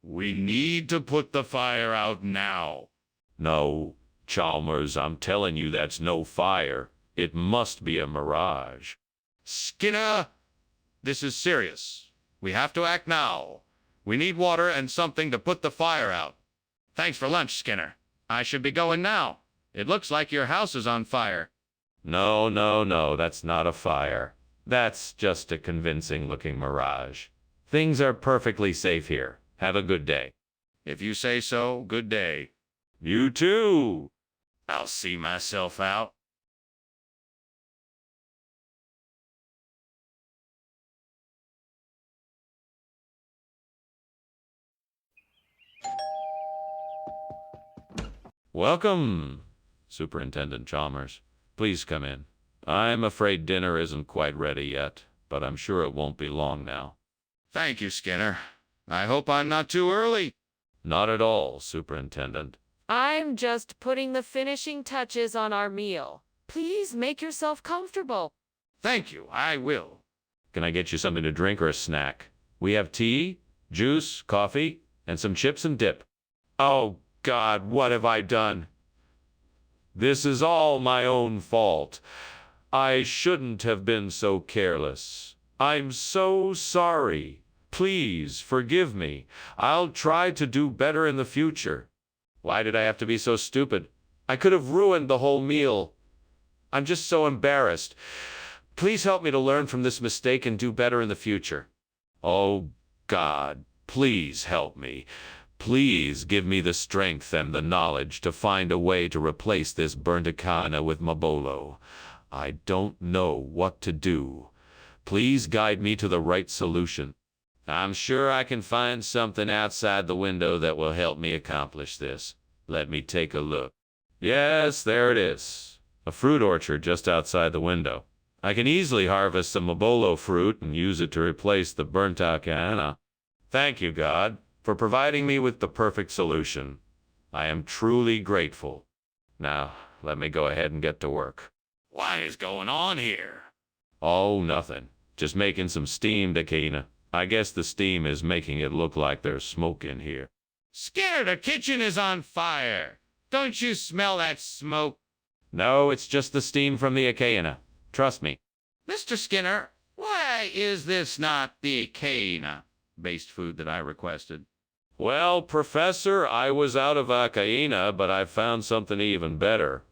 Speaker 2: We need to put the fire out now.
Speaker 1: No, Chalmers, I'm telling you that's no fire. It must be a mirage.
Speaker 2: Skinner, this is serious. We have to act now. We need water and something to put the fire out. Thanks for lunch, Skinner. I should be going now. It looks like your house is on fire.
Speaker 1: No, that's not a fire. That's just a convincing-looking mirage. Things are perfectly safe here. Have a good day.
Speaker 2: If you say so, good day.
Speaker 1: You too.
Speaker 2: I'll see myself out.
Speaker 1: Welcome, Superintendent Chalmers. Please come in. I'm afraid dinner isn't quite ready yet, but I'm sure it won't be long now.
Speaker 2: Thank you, Skinner. I hope I'm not too early.
Speaker 1: Not at all, Superintendent.
Speaker 3: I'm just putting the finishing touches on our meal. Please make yourself comfortable.
Speaker 2: Thank you, I will.
Speaker 1: Can I get you something to drink or a snack? We have tea, juice, coffee, and some chips and dip. Oh, God, what have I done? This is all my own fault. I shouldn't have been so careless. I'm so sorry. Please forgive me. I'll try to do better in the future. Why did I have to be so stupid? I could have ruined the whole meal. I'm just so embarrassed. Please help me to learn from this mistake and do better in the future. Oh, God, please help me. Please give me the strength and the knowledge to find a way to replace this burnt echidna with Mabolo. I don't know what to do. Please guide me to the right solution. I'm sure I can find something outside the window that will help me accomplish this. Let me take a look. Yes, there it is. A fruit orchard just outside the window. I can easily harvest some Mabolo fruit and use it to replace the burnt echidna. Thank you, God, for providing me with the perfect solution. I am truly grateful. Now, let me go ahead and get to work.
Speaker 2: What is going on here?
Speaker 1: Oh, nothing. Just making some steamed echidna. I guess the steam is making it look like there's smoke in here.
Speaker 2: Skinner, the kitchen is on fire. Don't you smell that smoke?
Speaker 1: No, it's just the steam from the echidna. Trust me.
Speaker 2: Mr. Skinner, why is this not the echidna-based food that I requested?
Speaker 1: Well, Professor, I was out of echidna, but I found something even better.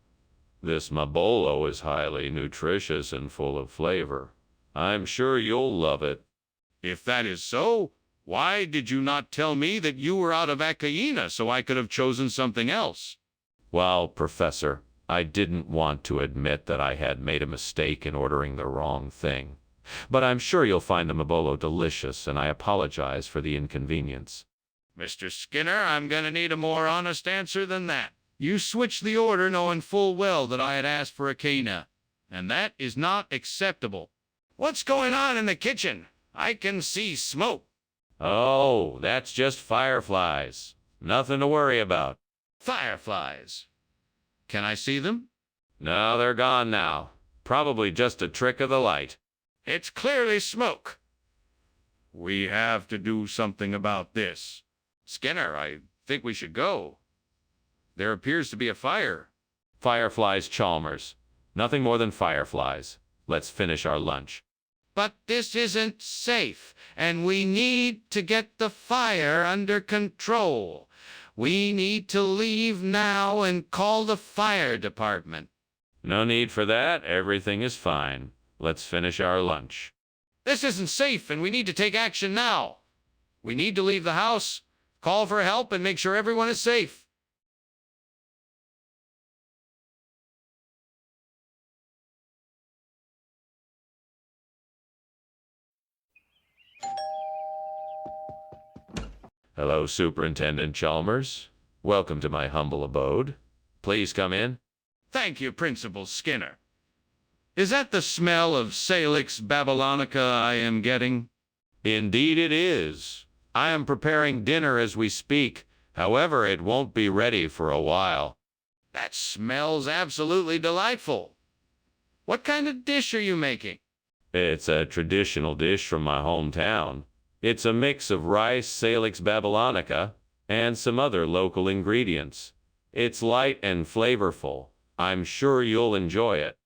Speaker 1: This Mabolo is highly nutritious and full of flavor. I'm sure you'll love it.
Speaker 2: If that is so, why did you not tell me that you were out of echidna so I could have chosen something else?
Speaker 1: Well, Professor, I didn't want to admit that I had made a mistake in ordering the wrong thing. But I'm sure you'll find the Mabolo delicious, and I apologize for the inconvenience.
Speaker 2: Mr. Skinner, I'm going to need a more honest answer than that. You switched the order knowing full well that I had asked for echidna, and that is not acceptable. What's going on in the kitchen? I can see smoke.
Speaker 1: Oh, that's just fireflies. Nothing to worry about.
Speaker 2: Fireflies. Can I see them?
Speaker 1: No, they're gone now. Probably just a trick of the light.
Speaker 2: It's clearly smoke. We have to do something about this. Skinner, I think we should go. There appears to be a fire.
Speaker 1: Fireflies, Chalmers. Nothing more than fireflies. Let's finish our lunch.
Speaker 2: But this isn't safe, and we need to get the fire under control. We need to leave now and call the fire department.
Speaker 1: No need for that. Everything is fine. Let's finish our lunch.
Speaker 2: This isn't safe, and we need to take action now. We need to leave the house, call for help, and make sure everyone is safe.
Speaker 1: Hello, Superintendent Chalmers. Welcome to my humble abode. Please come in.
Speaker 2: Thank you, Principal Skinner. Is that the smell of Salix babylonica I am getting?
Speaker 1: Indeed it is. I am preparing dinner as we speak. However, it won't be ready for a while.
Speaker 2: That smells absolutely delightful. What kind of dish are you making?
Speaker 1: It's a traditional dish from my hometown. It's a mix of rice, Salix babylonica, and some other local ingredients. It's light and flavorful. I'm sure you'll enjoy it.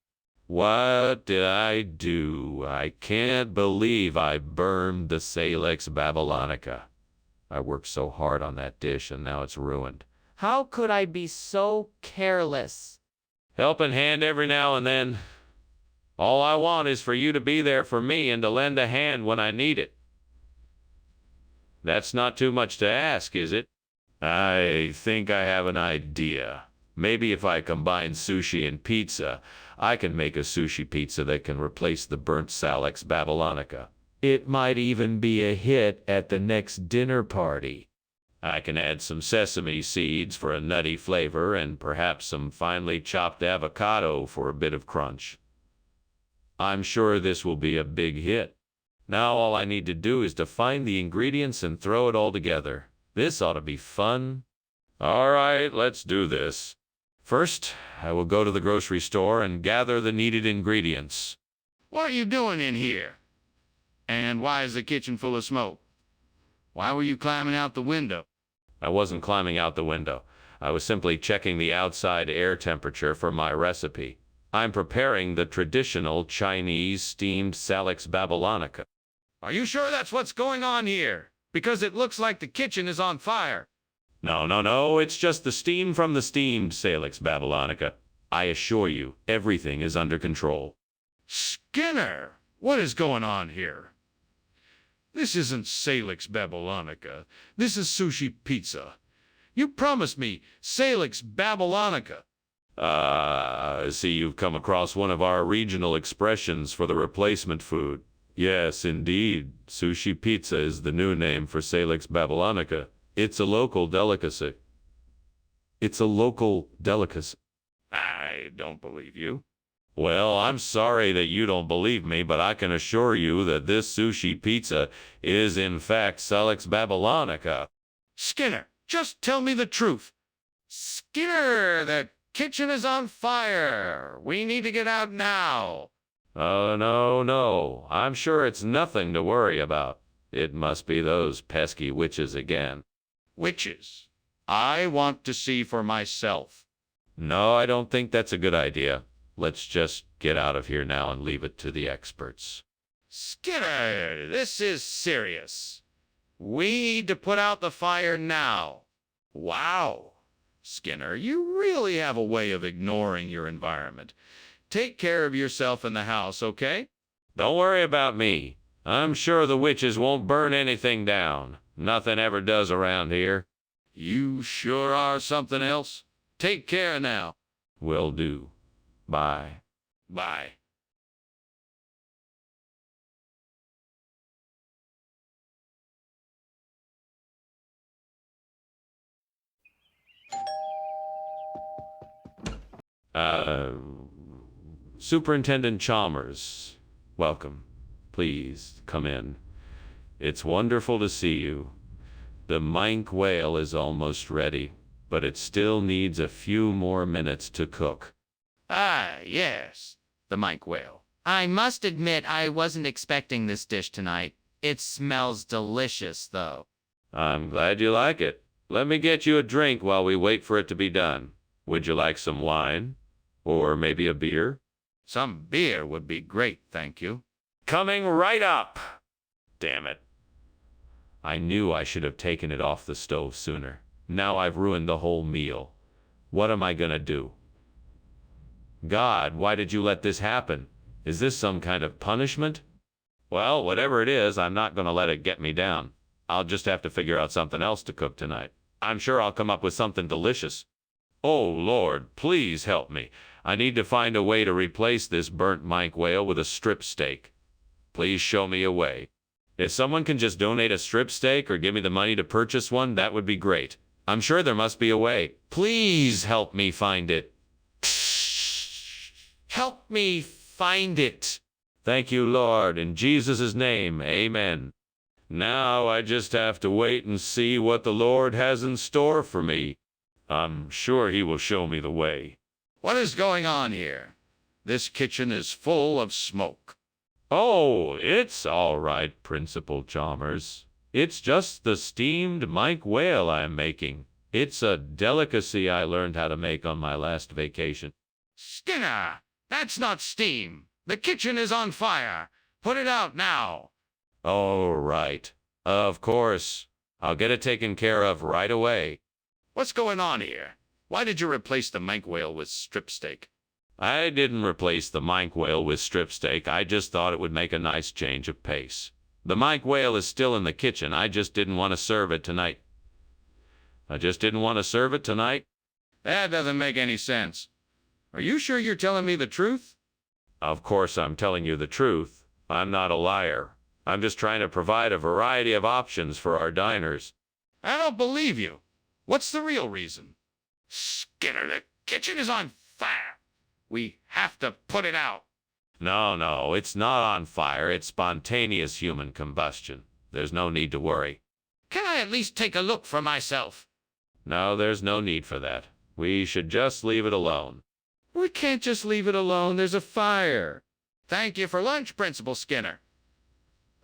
Speaker 1: What did I do? I can't believe I burned the Salix babylonica. I worked so hard on that dish and now it's ruined.
Speaker 3: How could I be so careless?
Speaker 1: Helping hand every now and then. All I want is for you to be there for me and to lend a hand when I need it. That's not too much to ask, is it? I think I have an idea. Maybe if I combine sushi and pizza, I can make a sushi pizza that can replace the burnt Salix babylonica. It might even be a hit at the next dinner party. I can add some sesame seeds for a nutty flavor and perhaps some finely chopped avocado for a bit of crunch. I'm sure this will be a big hit. Now all I need to do is to find the ingredients and throw it all together. This ought to be fun. All right, let's do this. First, I will go to the grocery store and gather the needed ingredients.
Speaker 2: What are you doing in here? And why is the kitchen full of smoke? Why were you climbing out the window?
Speaker 1: I wasn't climbing out the window. I was simply checking the outside air temperature for my recipe. I'm preparing the traditional Chinese steamed Salix babylonica.
Speaker 2: Are you sure that's what's going on here? Because it looks like the kitchen is on fire.
Speaker 1: No, it's just the steam from the steamed Salix babylonica. I assure you, everything is under control.
Speaker 2: Skinner, what is going on here? This isn't Salix babylonica. This is sushi pizza. You promised me Salix babylonica.
Speaker 1: See, you've come across one of our regional expressions for the replacement food. Yes, indeed, sushi pizza is the new name for Salix babylonica. It's a local delicacy.
Speaker 2: I don't believe you.
Speaker 1: Well, I'm sorry that you don't believe me, but I can assure you that this sushi pizza is in fact Salix babylonica.
Speaker 2: Skinner, just tell me the truth. Skinner, the kitchen is on fire. We need to get out now.
Speaker 1: Oh, no. I'm sure it's nothing to worry about. It must be those pesky witches again.
Speaker 2: Witches. I want to see for myself.
Speaker 1: No, I don't think that's a good idea. Let's just get out of here now and leave it to the experts.
Speaker 2: Skinner, this is serious. We need to put out the fire now. Wow. Skinner, you really have a way of ignoring your environment. Take care of yourself in the house, okay?
Speaker 1: Don't worry about me. I'm sure the witches won't burn anything down. Nothing ever does around here.
Speaker 2: You sure are something else. Take care now.
Speaker 1: Will do. Bye.
Speaker 2: Bye.
Speaker 1: Superintendent Chalmers, welcome. Please come in. It's wonderful to see you. The minke whale is almost ready, but it still needs a few more minutes to cook.
Speaker 2: Ah, yes. The minke whale. I must admit I wasn't expecting this dish tonight. It smells delicious, though.
Speaker 1: I'm glad you like it. Let me get you a drink while we wait for it to be done. Would you like some wine? Or maybe a beer?
Speaker 2: Some beer would be great, thank you.
Speaker 1: Coming right up! Damn it. I knew I should have taken it off the stove sooner. Now I've ruined the whole meal. What am I gonna do? God, why did you let this happen? Is this some kind of punishment? Well, whatever it is, I'm not gonna let it get me down. I'll just have to figure out something else to cook tonight. I'm sure I'll come up with something delicious. Oh, Lord, please help me. I need to find a way to replace this burnt minke whale with a strip steak. Please show me a way. If someone can just donate a strip steak or give me the money to purchase one, that would be great. I'm sure there must be a way. Please help me find it. Help me find it. Thank you, Lord, in Jesus' name, amen. Now I just have to wait and see what the Lord has in store for me. I'm sure he will show me the way.
Speaker 2: What is going on here? This kitchen is full of smoke.
Speaker 1: Oh, it's all right, Principal Chalmers. It's just the steamed minke whale I'm making. It's a delicacy I learned how to make on my last vacation.
Speaker 2: Skinner, that's not steam. The kitchen is on fire. Put it out now.
Speaker 1: All right. Of course. I'll get it taken care of right away.
Speaker 2: What's going on here? Why did you replace the minke whale with strip steak?
Speaker 1: I didn't replace the minke whale with strip steak. I just thought it would make a nice change of pace. The minke whale is still in the kitchen. I just didn't want to serve it tonight.
Speaker 2: That doesn't make any sense. Are you sure you're telling me the truth?
Speaker 1: Of course I'm telling you the truth. I'm not a liar. I'm just trying to provide a variety of options for our diners.
Speaker 2: I don't believe you. What's the real reason? Skinner, the kitchen is on fire. We have to put it out.
Speaker 1: No, it's not on fire. It's spontaneous human combustion. There's no need to worry.
Speaker 2: Can I at least take a look for myself?
Speaker 1: No, there's no need for that. We should just leave it alone.
Speaker 2: We can't just leave it alone. There's a fire. Thank you for lunch, Principal Skinner.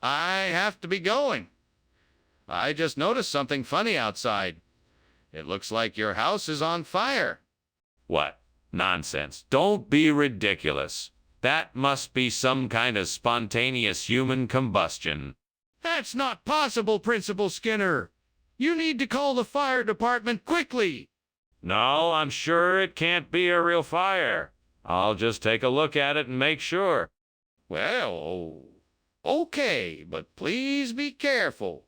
Speaker 2: I have to be going. I just noticed something funny outside. It looks like your house is on fire.
Speaker 1: What? Nonsense. Don't be ridiculous. That must be some kind of spontaneous human combustion.
Speaker 2: That's not possible, Principal Skinner. You need to call the fire department quickly.
Speaker 1: No, I'm sure it can't be a real fire. I'll just take a look at it and make sure.
Speaker 2: Well, okay, but please be careful.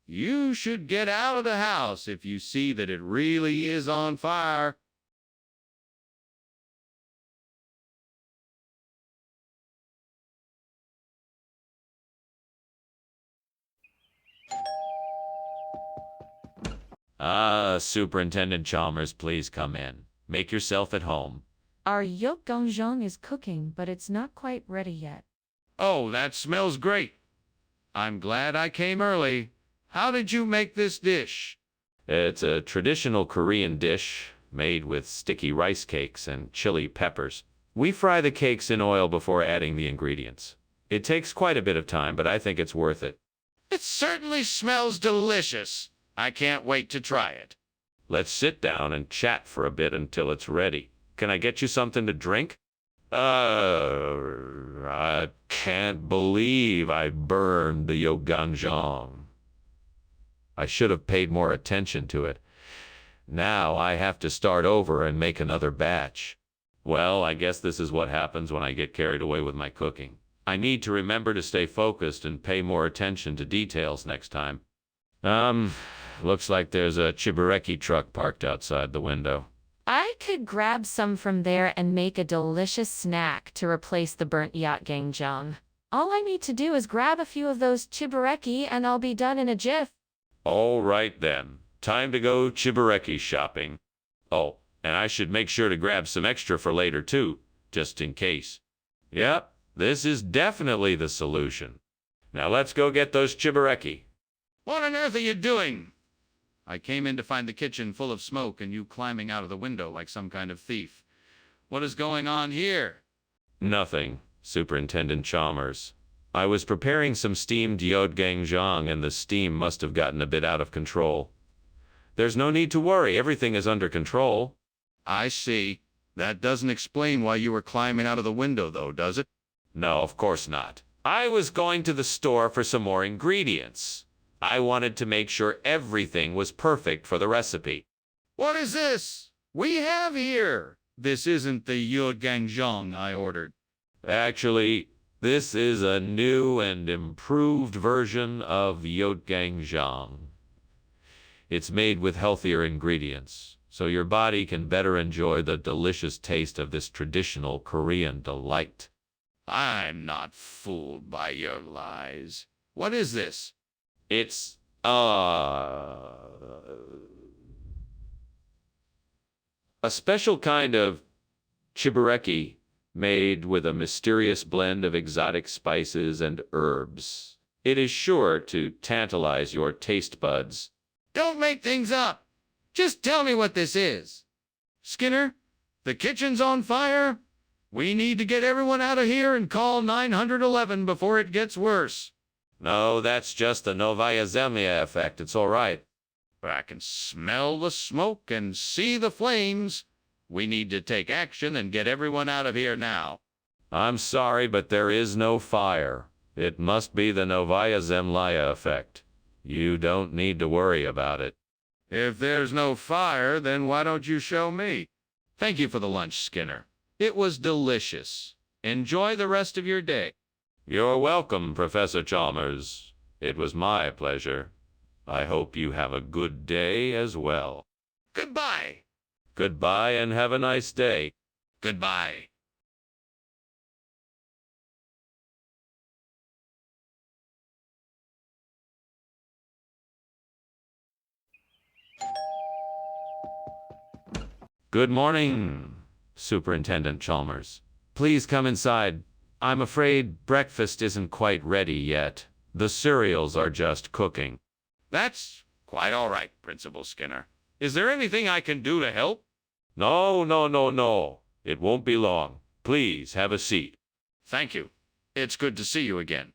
Speaker 2: You should get out of the house if you see that it really is on fire.
Speaker 1: Superintendent Chalmers, please come in. Make yourself at home.
Speaker 5: Our yolk ganjang is cooking, but it's not quite ready yet.
Speaker 2: Oh, that smells great. I'm glad I came early. How did you make this dish?
Speaker 1: It's a traditional Korean dish made with sticky rice cakes and chili peppers. We fry the cakes in oil before adding the ingredients. It takes quite a bit of time, but I think it's worth it.
Speaker 2: It certainly smells delicious. I can't wait to try it.
Speaker 1: Let's sit down and chat for a bit until it's ready. Can I get you something to drink? I can't believe I burned the yoganjang. I should have paid more attention to it. Now I have to start over and make another batch. Well, I guess this is what happens when I get carried away with my cooking. I need to remember to stay focused and pay more attention to details next time. Looks like there's a chibureki truck parked outside the window.
Speaker 5: I could grab some from there and make a delicious snack to replace the burnt yacht ganjang. All I need to do is grab a few of those chibureki and I'll be done in a jiff.
Speaker 1: All right then. Time to go chibureki shopping. Oh, and I should make sure to grab some extra for later too, just in case. Yep, this is definitely the solution. Now let's go get those chibureki.
Speaker 2: What on earth are you doing? I came in to find the kitchen full of smoke and you climbing out of the window like some kind of thief. What is going on here?
Speaker 1: Nothing, Superintendent Chalmers. I was preparing some steamed yoganjang and the steam must have gotten a bit out of control. There's no need to worry, everything is under control.
Speaker 2: I see. That doesn't explain why you were climbing out of the window, though, does it?
Speaker 1: No, of course not. I was going to the store for some more ingredients. I wanted to make sure everything was perfect for the recipe.
Speaker 2: What is this we have here? This isn't the yoganjang I ordered.
Speaker 1: Actually, this is a new and improved version of yoganjang. It's made with healthier ingredients, so your body can better enjoy the delicious taste of this traditional Korean delight.
Speaker 2: I'm not fooled by your lies. What is this?
Speaker 1: It's, a special kind of chibureki made with a mysterious blend of exotic spices and herbs. It is sure to tantalize your taste buds.
Speaker 2: Don't make things up. Just tell me what this is. Skinner, the kitchen's on fire. We need to get everyone out of here and call 911 before it gets worse.
Speaker 1: No, that's just the Novaya Zemlya effect. It's all right.
Speaker 2: But I can smell the smoke and see the flames. We need to take action and get everyone out of here now.
Speaker 1: I'm sorry, but there is no fire. It must be the Novaya Zemlya effect. You don't need to worry about it.
Speaker 2: If there's no fire, then why don't you show me? Thank you for the lunch, Skinner. It was delicious. Enjoy the rest of your day.
Speaker 1: You're welcome, Professor Chalmers. It was my pleasure. I hope you have a good day as well.
Speaker 2: Goodbye.
Speaker 1: Goodbye and have a nice day.
Speaker 2: Goodbye.
Speaker 1: Good morning, Superintendent Chalmers. Please come inside. I'm afraid breakfast isn't quite ready yet. The cereals are just cooking.
Speaker 2: That's quite all right, Principal Skinner. Is there anything I can do to help?
Speaker 1: No. It won't be long. Please have a seat.
Speaker 2: Thank you. It's good to see you again.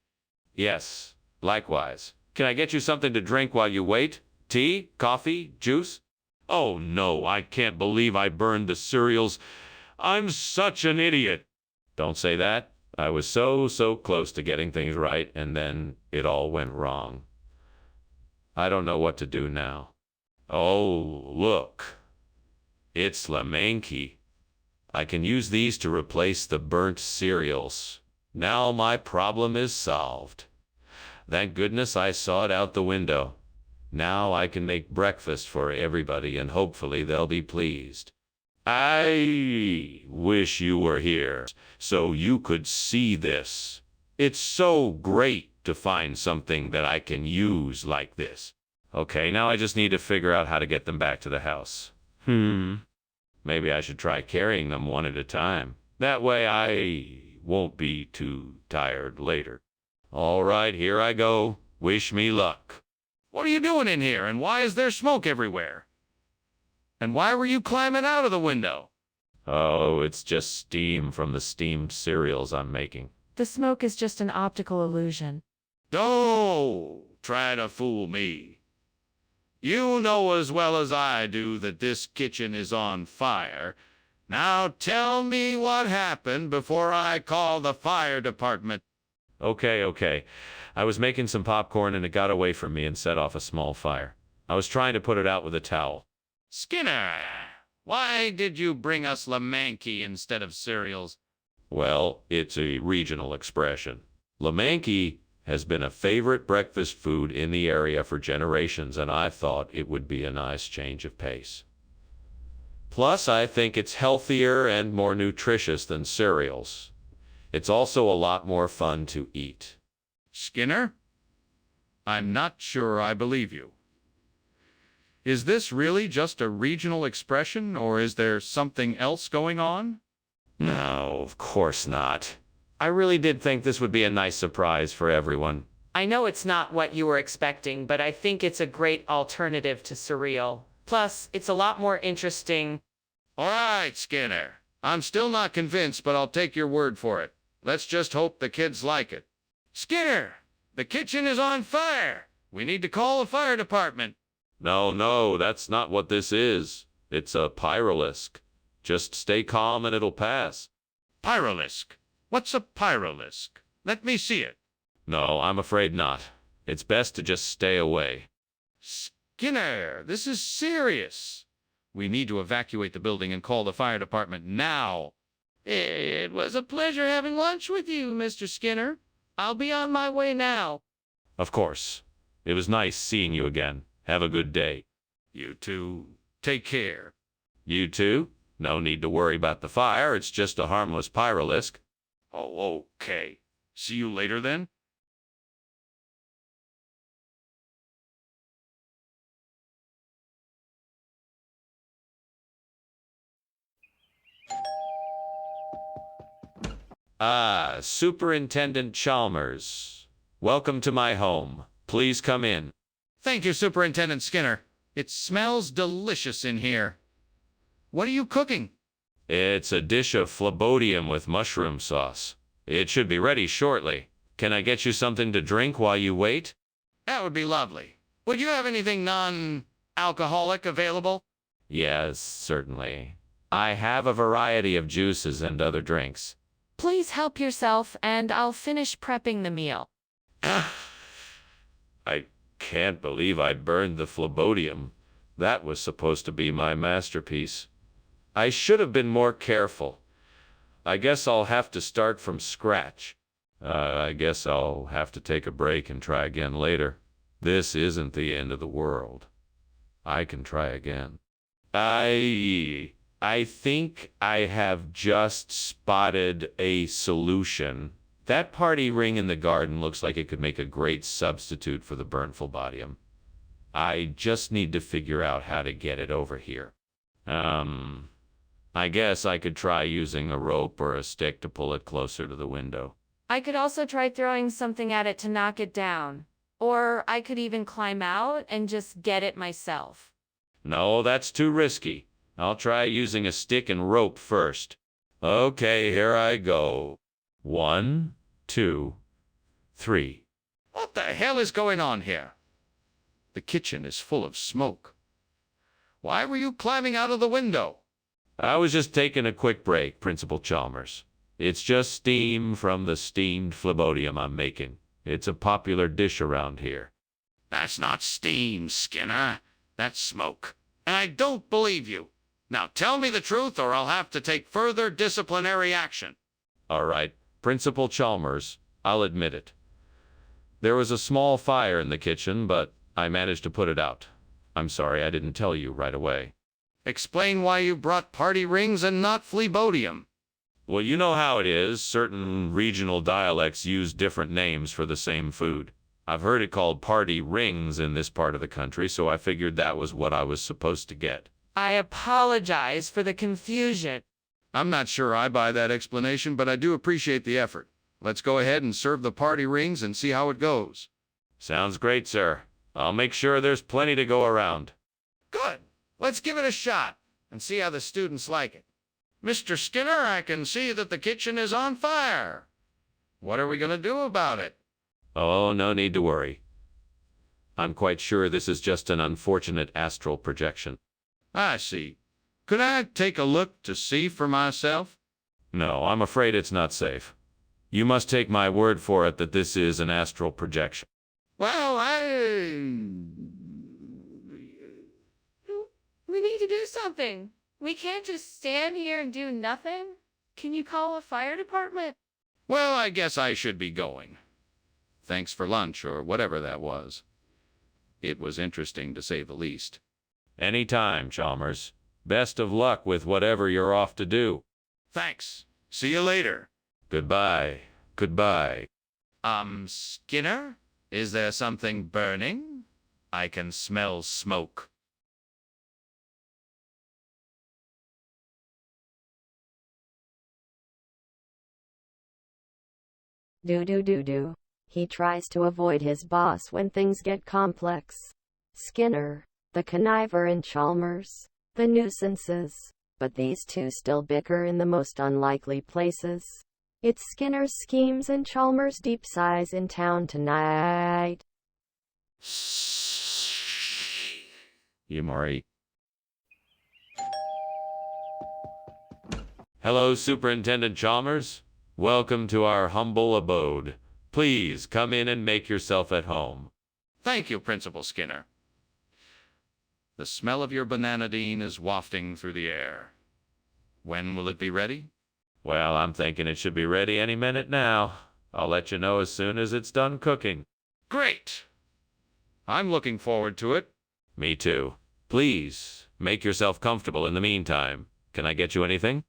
Speaker 1: Yes, likewise. Can I get you something to drink while you wait? Tea? Coffee? Juice? Oh no, I can't believe I burned the cereals. I'm such an idiot. Don't say that. I was so close to getting things right, and then it all went wrong. I don't know what to do now. Oh, look. It's Lemanki. I can use these to replace the burnt cereals. Now my problem is solved. Thank goodness I saw it out the window. Now I can make breakfast for everybody and hopefully they'll be pleased. I wish you were here so you could see this. It's so great to find something that I can use like this. Okay, now I just need to figure out how to get them back to the house. Maybe I should try carrying them one at a time. That way I won't be too tired later. All right, here I go. Wish me luck.
Speaker 2: What are you doing in here, and why is there smoke everywhere? And why were you climbing out of the window?
Speaker 1: Oh, it's just steam from the steamed cereals I'm making.
Speaker 5: The smoke is just an optical illusion.
Speaker 2: Don't try to fool me. You know as well as I do that this kitchen is on fire. Now tell me what happened before I call the fire department.
Speaker 1: Okay. I was making some popcorn and it got away from me and set off a small fire. I was trying to put it out with a towel.
Speaker 2: Skinner, why did you bring us Lemanki instead of cereals?
Speaker 1: Well, it's a regional expression. Lemanki has been a favorite breakfast food in the area for generations, and I thought it would be a nice change of pace. Plus, I think it's healthier and more nutritious than cereals. It's also a lot more fun to eat.
Speaker 2: Skinner, I'm not sure I believe you. Is this really just a regional expression, or is there something else going on?
Speaker 1: No, of course not. I really did think this would be a nice surprise for everyone.
Speaker 3: I know it's not what you were expecting, but I think it's a great alternative to cereal. Plus, it's a lot more interesting.
Speaker 2: All right, Skinner. I'm still not convinced, but I'll take your word for it. Let's just hope the kids like it. Skinner, the kitchen is on fire. We need to call the fire department.
Speaker 1: No, that's not what this is. It's a pyrolisk. Just stay calm and it'll pass.
Speaker 2: Pyrolisk? What's a pyrolisk? Let me see it.
Speaker 1: No, I'm afraid not. It's best to just stay away.
Speaker 2: Skinner, this is serious. We need to evacuate the building and call the fire department now. It was a pleasure having lunch with you, Mr. Skinner. I'll be on my way now.
Speaker 1: Of course. It was nice seeing you again. Have a good day.
Speaker 2: You too. Take care.
Speaker 1: You too? No need to worry about the fire. It's just a harmless pyrolisk.
Speaker 2: Oh, okay. See you later then.
Speaker 1: Ah, Superintendent Chalmers. Welcome to my home. Please come in.
Speaker 2: Thank you, Superintendent Skinner. It smells delicious in here. What are you cooking?
Speaker 1: It's a dish of phlebodium with mushroom sauce. It should be ready shortly. Can I get you something to drink while you wait?
Speaker 2: That would be lovely. Would you have anything non-alcoholic available?
Speaker 1: Yes, certainly. I have a variety of juices and other drinks.
Speaker 5: Please help yourself, and I'll finish prepping the meal.
Speaker 1: I can't believe I burned the phlebodium. That was supposed to be my masterpiece. I should have been more careful. I guess I'll have to start from scratch. I guess I'll have to take a break and try again later. This isn't the end of the world. I can try again. I think I have just spotted a solution. That party ring in the garden looks like it could make a great substitute for the burnt phlebodium. I just need to figure out how to get it over here. I guess I could try using a rope or a stick to pull it closer to the window.
Speaker 5: I could also try throwing something at it to knock it down. Or I could even climb out and just get it myself.
Speaker 1: No, that's too risky. I'll try using a stick and rope first. Okay, here I go. 1, 2, 3.
Speaker 2: What the hell is going on here? The kitchen is full of smoke. Why were you climbing out of the window?
Speaker 1: I was just taking a quick break, Principal Chalmers. It's just steam from the steamed phlebodium I'm making. It's a popular dish around here.
Speaker 2: That's not steam, Skinner. That's smoke. And I don't believe you. Now tell me the truth or I'll have to take further disciplinary action.
Speaker 1: All right, Principal Chalmers, I'll admit it. There was a small fire in the kitchen, but I managed to put it out. I'm sorry I didn't tell you right away.
Speaker 2: Explain why you brought party rings and not phlebodium.
Speaker 1: Well, you know how it is. Certain regional dialects use different names for the same food. I've heard it called party rings in this part of the country, so I figured that was what I was supposed to get.
Speaker 5: I apologize for the confusion.
Speaker 2: I'm not sure I buy that explanation, but I do appreciate the effort. Let's go ahead and serve the party rings and see how it goes.
Speaker 1: Sounds great, sir. I'll make sure there's plenty to go around.
Speaker 2: Good. Let's give it a shot and see how the students like it. Mr. Skinner, I can see that the kitchen is on fire. What are we going to do about it?
Speaker 1: Oh, no need to worry. I'm quite sure this is just an unfortunate astral projection.
Speaker 2: I see. Could I take a look to see for myself?
Speaker 1: No, I'm afraid it's not safe. You must take my word for it that this is an astral projection.
Speaker 2: Well,
Speaker 5: We need to do something. We can't just stand here and do nothing. Can you call a fire department?
Speaker 2: Well, I guess I should be going. Thanks for lunch or whatever that was. It was interesting to say the least.
Speaker 1: Anytime, Chalmers. Best of luck with whatever you're off to do.
Speaker 2: Thanks. See you later.
Speaker 1: Goodbye. Goodbye.
Speaker 2: Skinner? Is there something burning? I can smell smoke.
Speaker 4: Do. He tries to avoid his boss when things get complex. Skinner, the conniver, and Chalmers, the nuisances. But these two still bicker in the most unlikely places. It's Skinner's schemes and Chalmers' deep sighs in town tonight.
Speaker 1: Yumari. Hello, Superintendent Chalmers. Welcome to our humble abode. Please come in and make yourself at home.
Speaker 2: Thank you, Principal Skinner. The smell of your bananadine is wafting through the air. When will it be ready?
Speaker 1: Well, I'm thinking it should be ready any minute now. I'll let you know as soon as it's done cooking.
Speaker 2: Great! I'm looking forward to it.
Speaker 1: Me too. Please, make yourself comfortable in the meantime. Can I get you anything?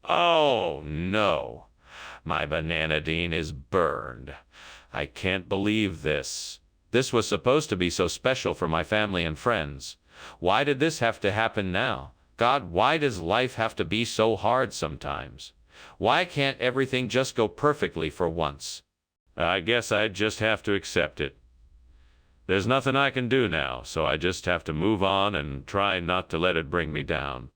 Speaker 1: Oh, no. My bananadine is burned. I can't believe this. This was supposed to be so special for my family and friends. Why did this have to happen now? God, why does life have to be so hard sometimes? Why can't everything just go perfectly for once? I guess I just have to accept it. There's nothing I can do now, so I just have to move on and try not to let it bring me down.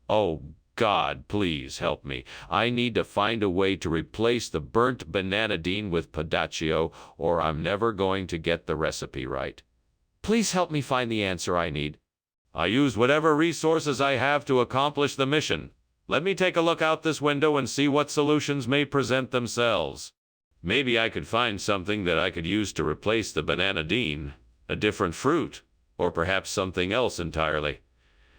Speaker 1: Oh, God, please help me. I need to find a way to replace the burnt bananadine with Padaccio, or I'm never going to get the recipe right. Please help me find the answer I need. I use whatever resources I have to accomplish the mission. Let me take a look out this window and see what solutions may present themselves. Maybe I could find something that I could use to replace the bananadine, a different fruit, or perhaps something else entirely.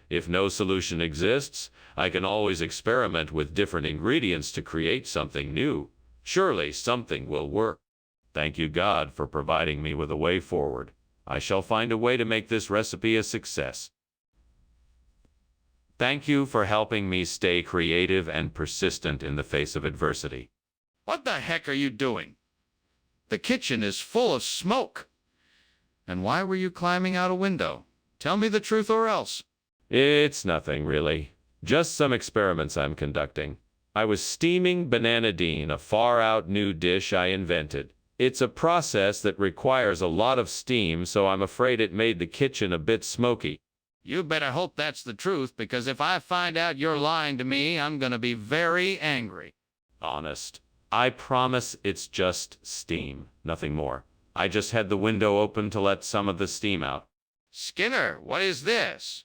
Speaker 1: If no solution exists, I can always experiment with different ingredients to create something new. Surely something will work. Thank you, God, for providing me with a way forward. I shall find a way to make this recipe a success. Thank you for helping me stay creative and persistent in the face of adversity.
Speaker 2: What the heck are you doing? The kitchen is full of smoke. And why were you climbing out a window? Tell me the truth or else.
Speaker 1: It's nothing, really. Just some experiments I'm conducting. I was steaming bananadine, a far-out new dish I invented. It's a process that requires a lot of steam, so I'm afraid it made the kitchen a bit smoky.
Speaker 2: You better hope that's the truth, because if I find out you're lying to me, I'm gonna be very angry.
Speaker 1: Honest. I promise it's just steam, nothing more. I just had the window open to let some of the steam out.
Speaker 2: Skinner, what is this?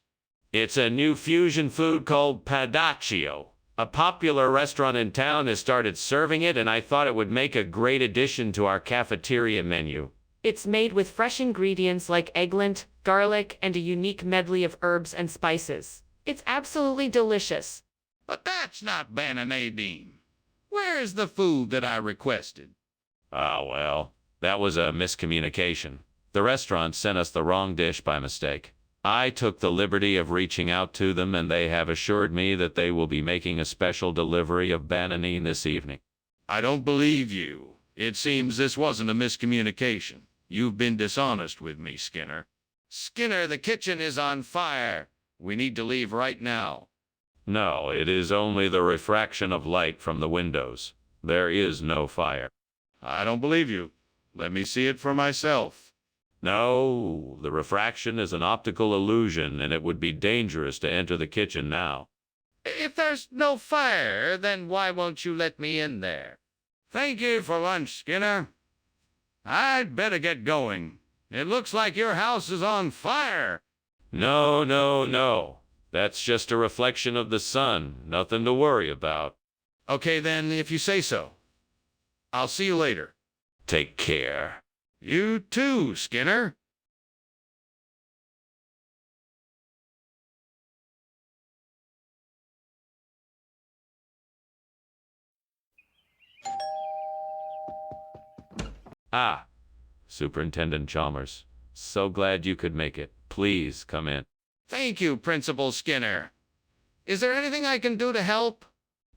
Speaker 1: It's a new fusion food called Padaccio. A popular restaurant in town has started serving it, and I thought it would make a great addition to our cafeteria menu.
Speaker 5: It's made with fresh ingredients like eggplant, garlic, and a unique medley of herbs and spices. It's absolutely delicious.
Speaker 2: But that's not bananadine. Where is the food that I requested?
Speaker 1: Ah, well, that was a miscommunication. The restaurant sent us the wrong dish by mistake. I took the liberty of reaching out to them, and they have assured me that they will be making a special delivery of bananine this evening.
Speaker 2: I don't believe you. It seems this wasn't a miscommunication. You've been dishonest with me, Skinner. Skinner, the kitchen is on fire. We need to leave right now.
Speaker 1: No, it is only the refraction of light from the windows. There is no fire.
Speaker 2: I don't believe you. Let me see it for myself.
Speaker 1: No, the refraction is an optical illusion, and it would be dangerous to enter the kitchen now.
Speaker 2: If there's no fire, then why won't you let me in there? Thank you for lunch, Skinner. I'd better get going. It looks like your house is on fire.
Speaker 1: No, no, no. That's just a reflection of the sun. Nothing to worry about.
Speaker 2: Okay, then, if you say so. I'll see you later.
Speaker 1: Take care.
Speaker 2: You too, Skinner.
Speaker 1: Ah, Superintendent Chalmers. So glad you could make it. Please come in.
Speaker 2: Thank you, Principal Skinner. Is there anything I can do to help?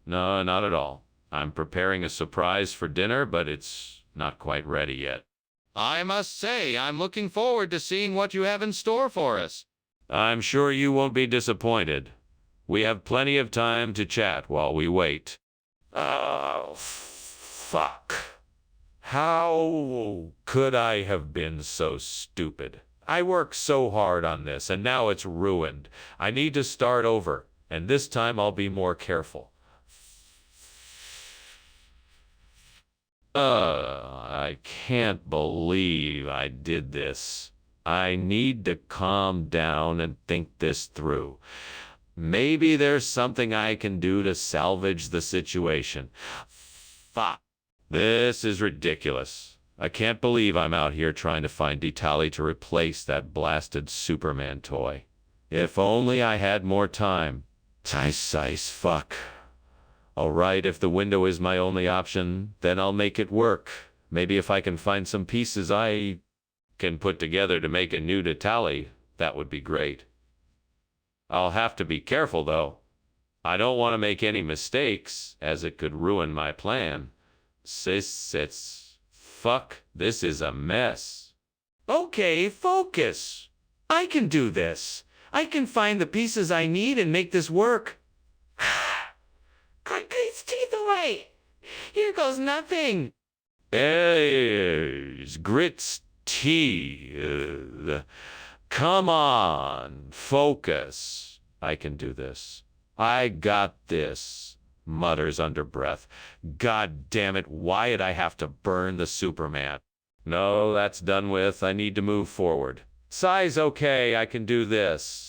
Speaker 1: No, not at all. I'm preparing a surprise for dinner, but it's not quite ready yet.
Speaker 2: I must say, I'm looking forward to seeing what you have in store for us.
Speaker 1: I'm sure you won't be disappointed. We have plenty of time to chat while we wait. Oh, fuck. How could I have been so stupid? I worked so hard on this, and now it's ruined. I need to start over, and this time I'll be more careful. I can't believe I did this. I need to calm down and think this through. Maybe there's something I can do to salvage the situation. Fuck. This is ridiculous. I can't believe I'm out here trying to find Detali to replace that blasted Superman toy. If only I had more time. Size fuck. Alright, if the window is my only option, then I'll make it work. Maybe if I can find some pieces I can put together to make a new Detali, that would be great. I'll have to be careful, though. I don't want to make any mistakes, as it could ruin my plan. Fuck, this is a mess. Okay, focus. I can do this. I can find the pieces I need and make this work. Cut these teeth away. Here goes nothing. Grits teeth. Come on, focus. I can do this. I got this. Mutters under breath. God damn it, why'd I have to burn the Superman? No, that's done with. I need to move forward. Size okay, I can do this.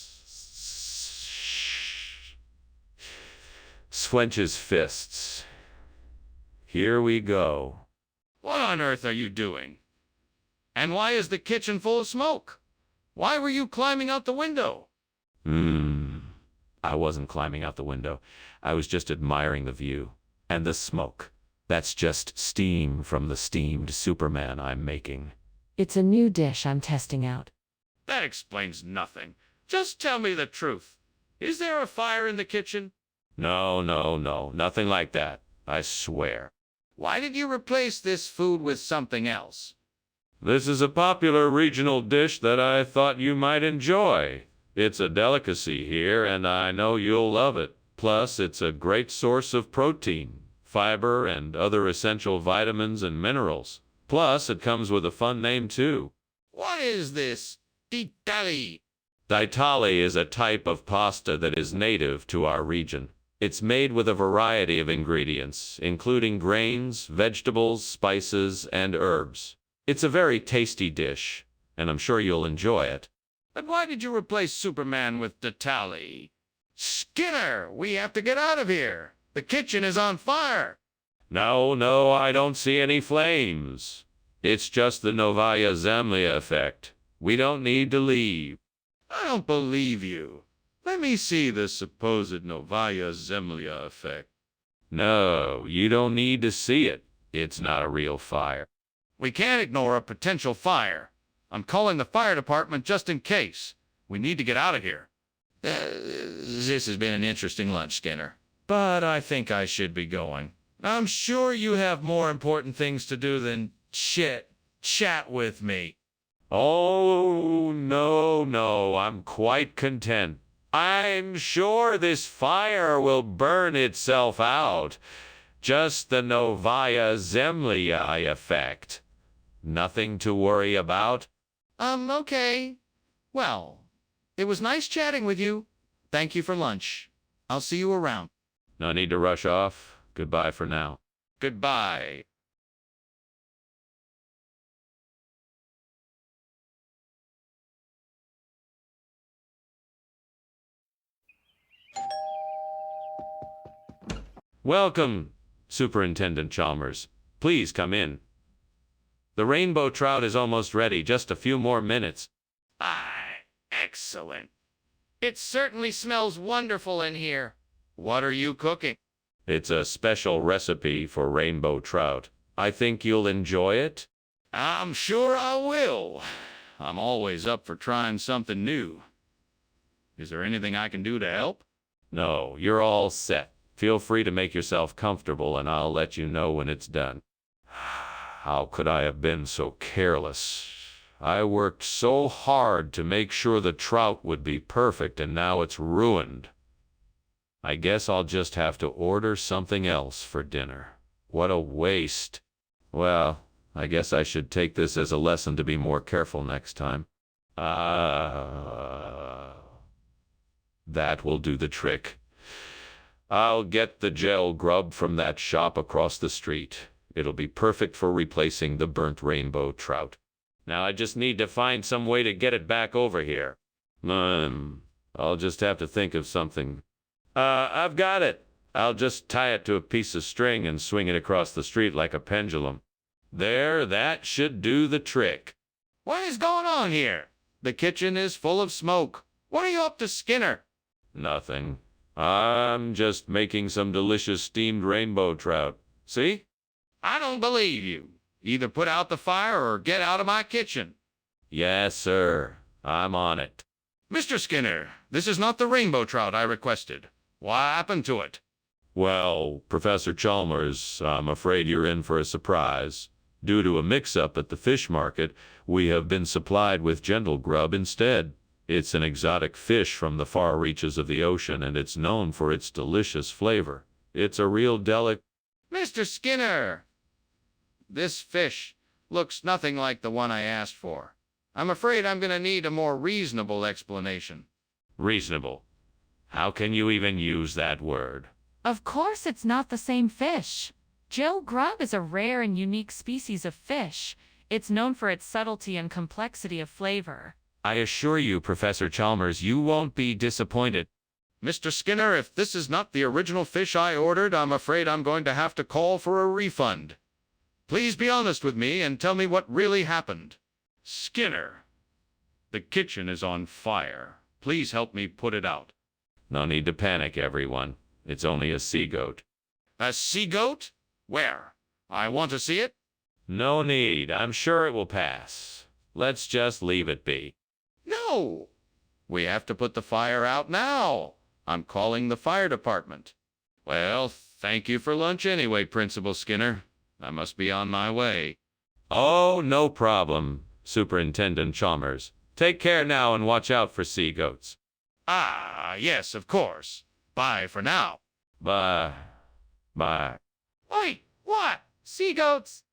Speaker 1: Swenches fists. Here we go.
Speaker 2: What on earth are you doing? And why is the kitchen full of smoke? Why were you climbing out the window?
Speaker 1: I wasn't climbing out the window. I was just admiring the view. And the smoke. That's just steam from the steamed Superman I'm making.
Speaker 5: It's a new dish I'm testing out.
Speaker 2: That explains nothing. Just tell me the truth. Is there a fire in the kitchen?
Speaker 1: No, nothing like that. I swear.
Speaker 2: Why did you replace this food with something else?
Speaker 1: This is a popular regional dish that I thought you might enjoy. It's a delicacy here, and I know you'll love it. Plus, it's a great source of protein, fiber, and other essential vitamins and minerals. Plus, it comes with a fun name, too.
Speaker 2: What is this? Ditali.
Speaker 1: Ditali is a type of pasta that is native to our region. It's made with a variety of ingredients, including grains, vegetables, spices, and herbs. It's a very tasty dish, and I'm sure you'll enjoy it.
Speaker 2: But why did you replace Superman with Detali? Skinner, we have to get out of here. The kitchen is on fire.
Speaker 1: No, I don't see any flames. It's just the Novaya Zemlya effect. We don't need to leave.
Speaker 2: I don't believe you. Let me see the supposed Novaya Zemlya effect.
Speaker 1: No, you don't need to see it. It's not a real fire.
Speaker 2: We can't ignore a potential fire. I'm calling the fire department just in case. We need to get out of here. This has been an interesting lunch, Skinner. But I think I should be going. I'm sure you have more important things to do than chat with me.
Speaker 1: Oh, no, I'm quite content. I'm sure this fire will burn itself out. Just the Novaya Zemlya effect. Nothing to worry about.
Speaker 2: Okay. Well, it was nice chatting with you. Thank you for lunch. I'll see you around.
Speaker 1: No need to rush off. Goodbye for now.
Speaker 2: Goodbye.
Speaker 1: Welcome, Superintendent Chalmers. Please come in. The rainbow trout is almost ready. Just a few more minutes.
Speaker 2: Excellent. It certainly smells wonderful in here. What are you cooking?
Speaker 1: It's a special recipe for rainbow trout. I think you'll enjoy it.
Speaker 2: I'm sure I will. I'm always up for trying something new. Is there anything I can do to help?
Speaker 1: No, you're all set. Feel free to make yourself comfortable and I'll let you know when it's done. How could I have been so careless? I worked so hard to make sure the trout would be perfect and now it's ruined. I guess I'll just have to order something else for dinner. What a waste. Well, I guess I should take this as a lesson to be more careful next time. That will do the trick. I'll get the gel grub from that shop across the street. It'll be perfect for replacing the burnt rainbow trout. Now I just need to find some way to get it back over here. I'll just have to think of something. I've got it. I'll just tie it to a piece of string and swing it across the street like a pendulum. There, that should do the trick.
Speaker 2: What is going on here? The kitchen is full of smoke. What are you up to, Skinner?
Speaker 1: Nothing. I'm just making some delicious steamed rainbow trout. See?
Speaker 2: I don't believe you. Either put out the fire or get out of my kitchen.
Speaker 1: Yes, sir. I'm on it.
Speaker 2: Mr. Skinner, this is not the rainbow trout I requested. What happened to it?
Speaker 1: Well, Professor Chalmers, I'm afraid you're in for a surprise. Due to a mix-up at the fish market, we have been supplied with gentle grub instead. It's an exotic fish from the far reaches of the ocean, and it's known for its delicious flavor. It's a real delic...
Speaker 2: Mr. Skinner! This fish looks nothing like the one I asked for. I'm afraid I'm going to need a more reasonable explanation.
Speaker 1: Reasonable? How can you even use that word?
Speaker 5: Of course it's not the same fish. Gel grub is a rare and unique species of fish. It's known for its subtlety and complexity of flavor.
Speaker 1: I assure you, Professor Chalmers, you won't be disappointed.
Speaker 2: Mr. Skinner, if this is not the original fish I ordered, I'm afraid I'm going to have to call for a refund. Please be honest with me and tell me what really happened. Skinner, the kitchen is on fire. Please help me put it out.
Speaker 1: No need to panic, everyone. It's only a sea goat.
Speaker 2: A sea goat? Where? I want to see it.
Speaker 1: No need. I'm sure it will pass. Let's just leave it be.
Speaker 2: No! We have to put the fire out now. I'm calling the fire department. Well, thank you for lunch anyway, Principal Skinner. I must be on my way.
Speaker 1: Oh, no problem, Superintendent Chalmers. Take care now and watch out for sea goats.
Speaker 2: Yes, of course. Bye for now.
Speaker 1: Bye. Bye.
Speaker 2: Wait, what? Sea goats?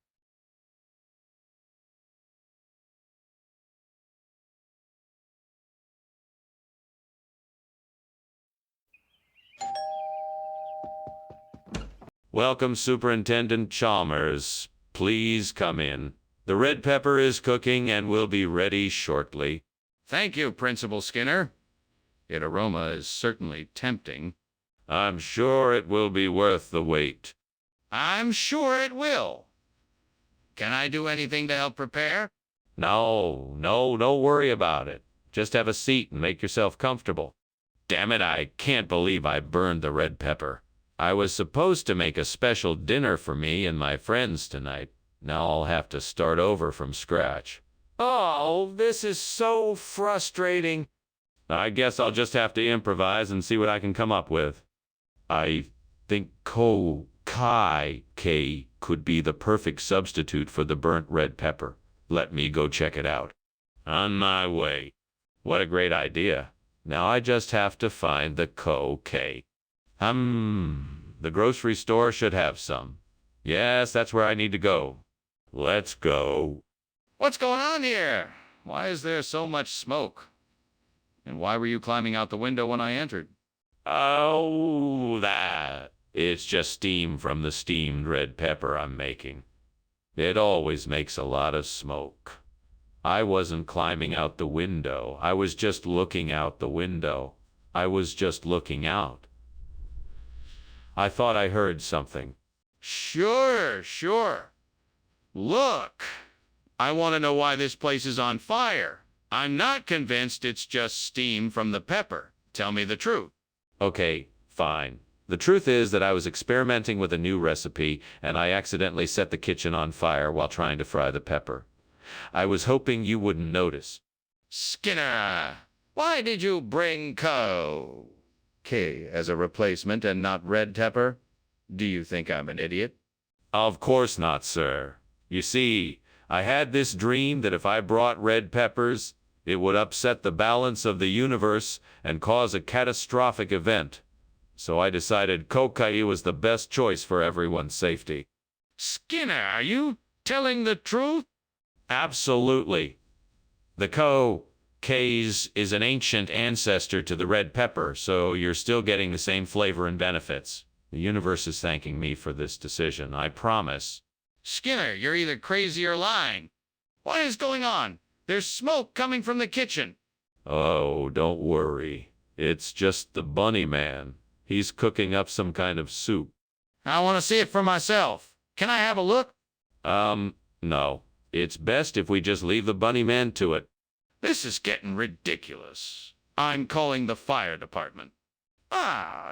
Speaker 1: Welcome, Superintendent Chalmers. Please come in. The red pepper is cooking and will be ready shortly.
Speaker 2: Thank you, Principal Skinner. Its aroma is certainly tempting.
Speaker 1: I'm sure it will be worth the wait.
Speaker 2: I'm sure it will. Can I do anything to help prepare?
Speaker 1: No, don't worry about it. Just have a seat and make yourself comfortable. Damn it, I can't believe I burned the red pepper. I was supposed to make a special dinner for me and my friends tonight. Now I'll have to start over from scratch. Oh, this is so frustrating. I guess I'll just have to improvise and see what I can come up with. I think Kai could be the perfect substitute for the burnt red pepper. Let me go check it out. On my way. What a great idea. Now I just have to find the K. The grocery store should have some. Yes, that's where I need to go. Let's go.
Speaker 2: What's going on here? Why is there so much smoke? And why were you climbing out the window when I entered?
Speaker 1: Oh, that. It's just steam from the steamed red pepper I'm making. It always makes a lot of smoke. I wasn't climbing out the window. I was just looking out the window. I was just looking out. I thought I heard something.
Speaker 2: Sure. Look, I want to know why this place is on fire. I'm not convinced it's just steam from the pepper. Tell me the truth.
Speaker 1: Okay, fine. The truth is that I was experimenting with a new recipe, and I accidentally set the kitchen on fire while trying to fry the pepper. I was hoping you wouldn't notice.
Speaker 2: Skinner, why did you bring K as a replacement and not red pepper? Do you think I'm an idiot?
Speaker 1: Of course not, sir. You see, I had this dream that if I brought red peppers, it would upset the balance of the universe and cause a catastrophic event. So I decided Kokai was the best choice for everyone's safety.
Speaker 2: Skinner, are you telling the truth?
Speaker 1: Absolutely. The K's is an ancient ancestor to the red pepper, so you're still getting the same flavor and benefits. The universe is thanking me for this decision, I promise.
Speaker 2: Skinner, you're either crazy or lying. What is going on? There's smoke coming from the kitchen.
Speaker 1: Oh, don't worry. It's just the bunny man. He's cooking up some kind of soup.
Speaker 2: I want to see it for myself. Can I have a look?
Speaker 1: No. It's best if we just leave the bunny man to it.
Speaker 2: This is getting ridiculous. I'm calling the fire department.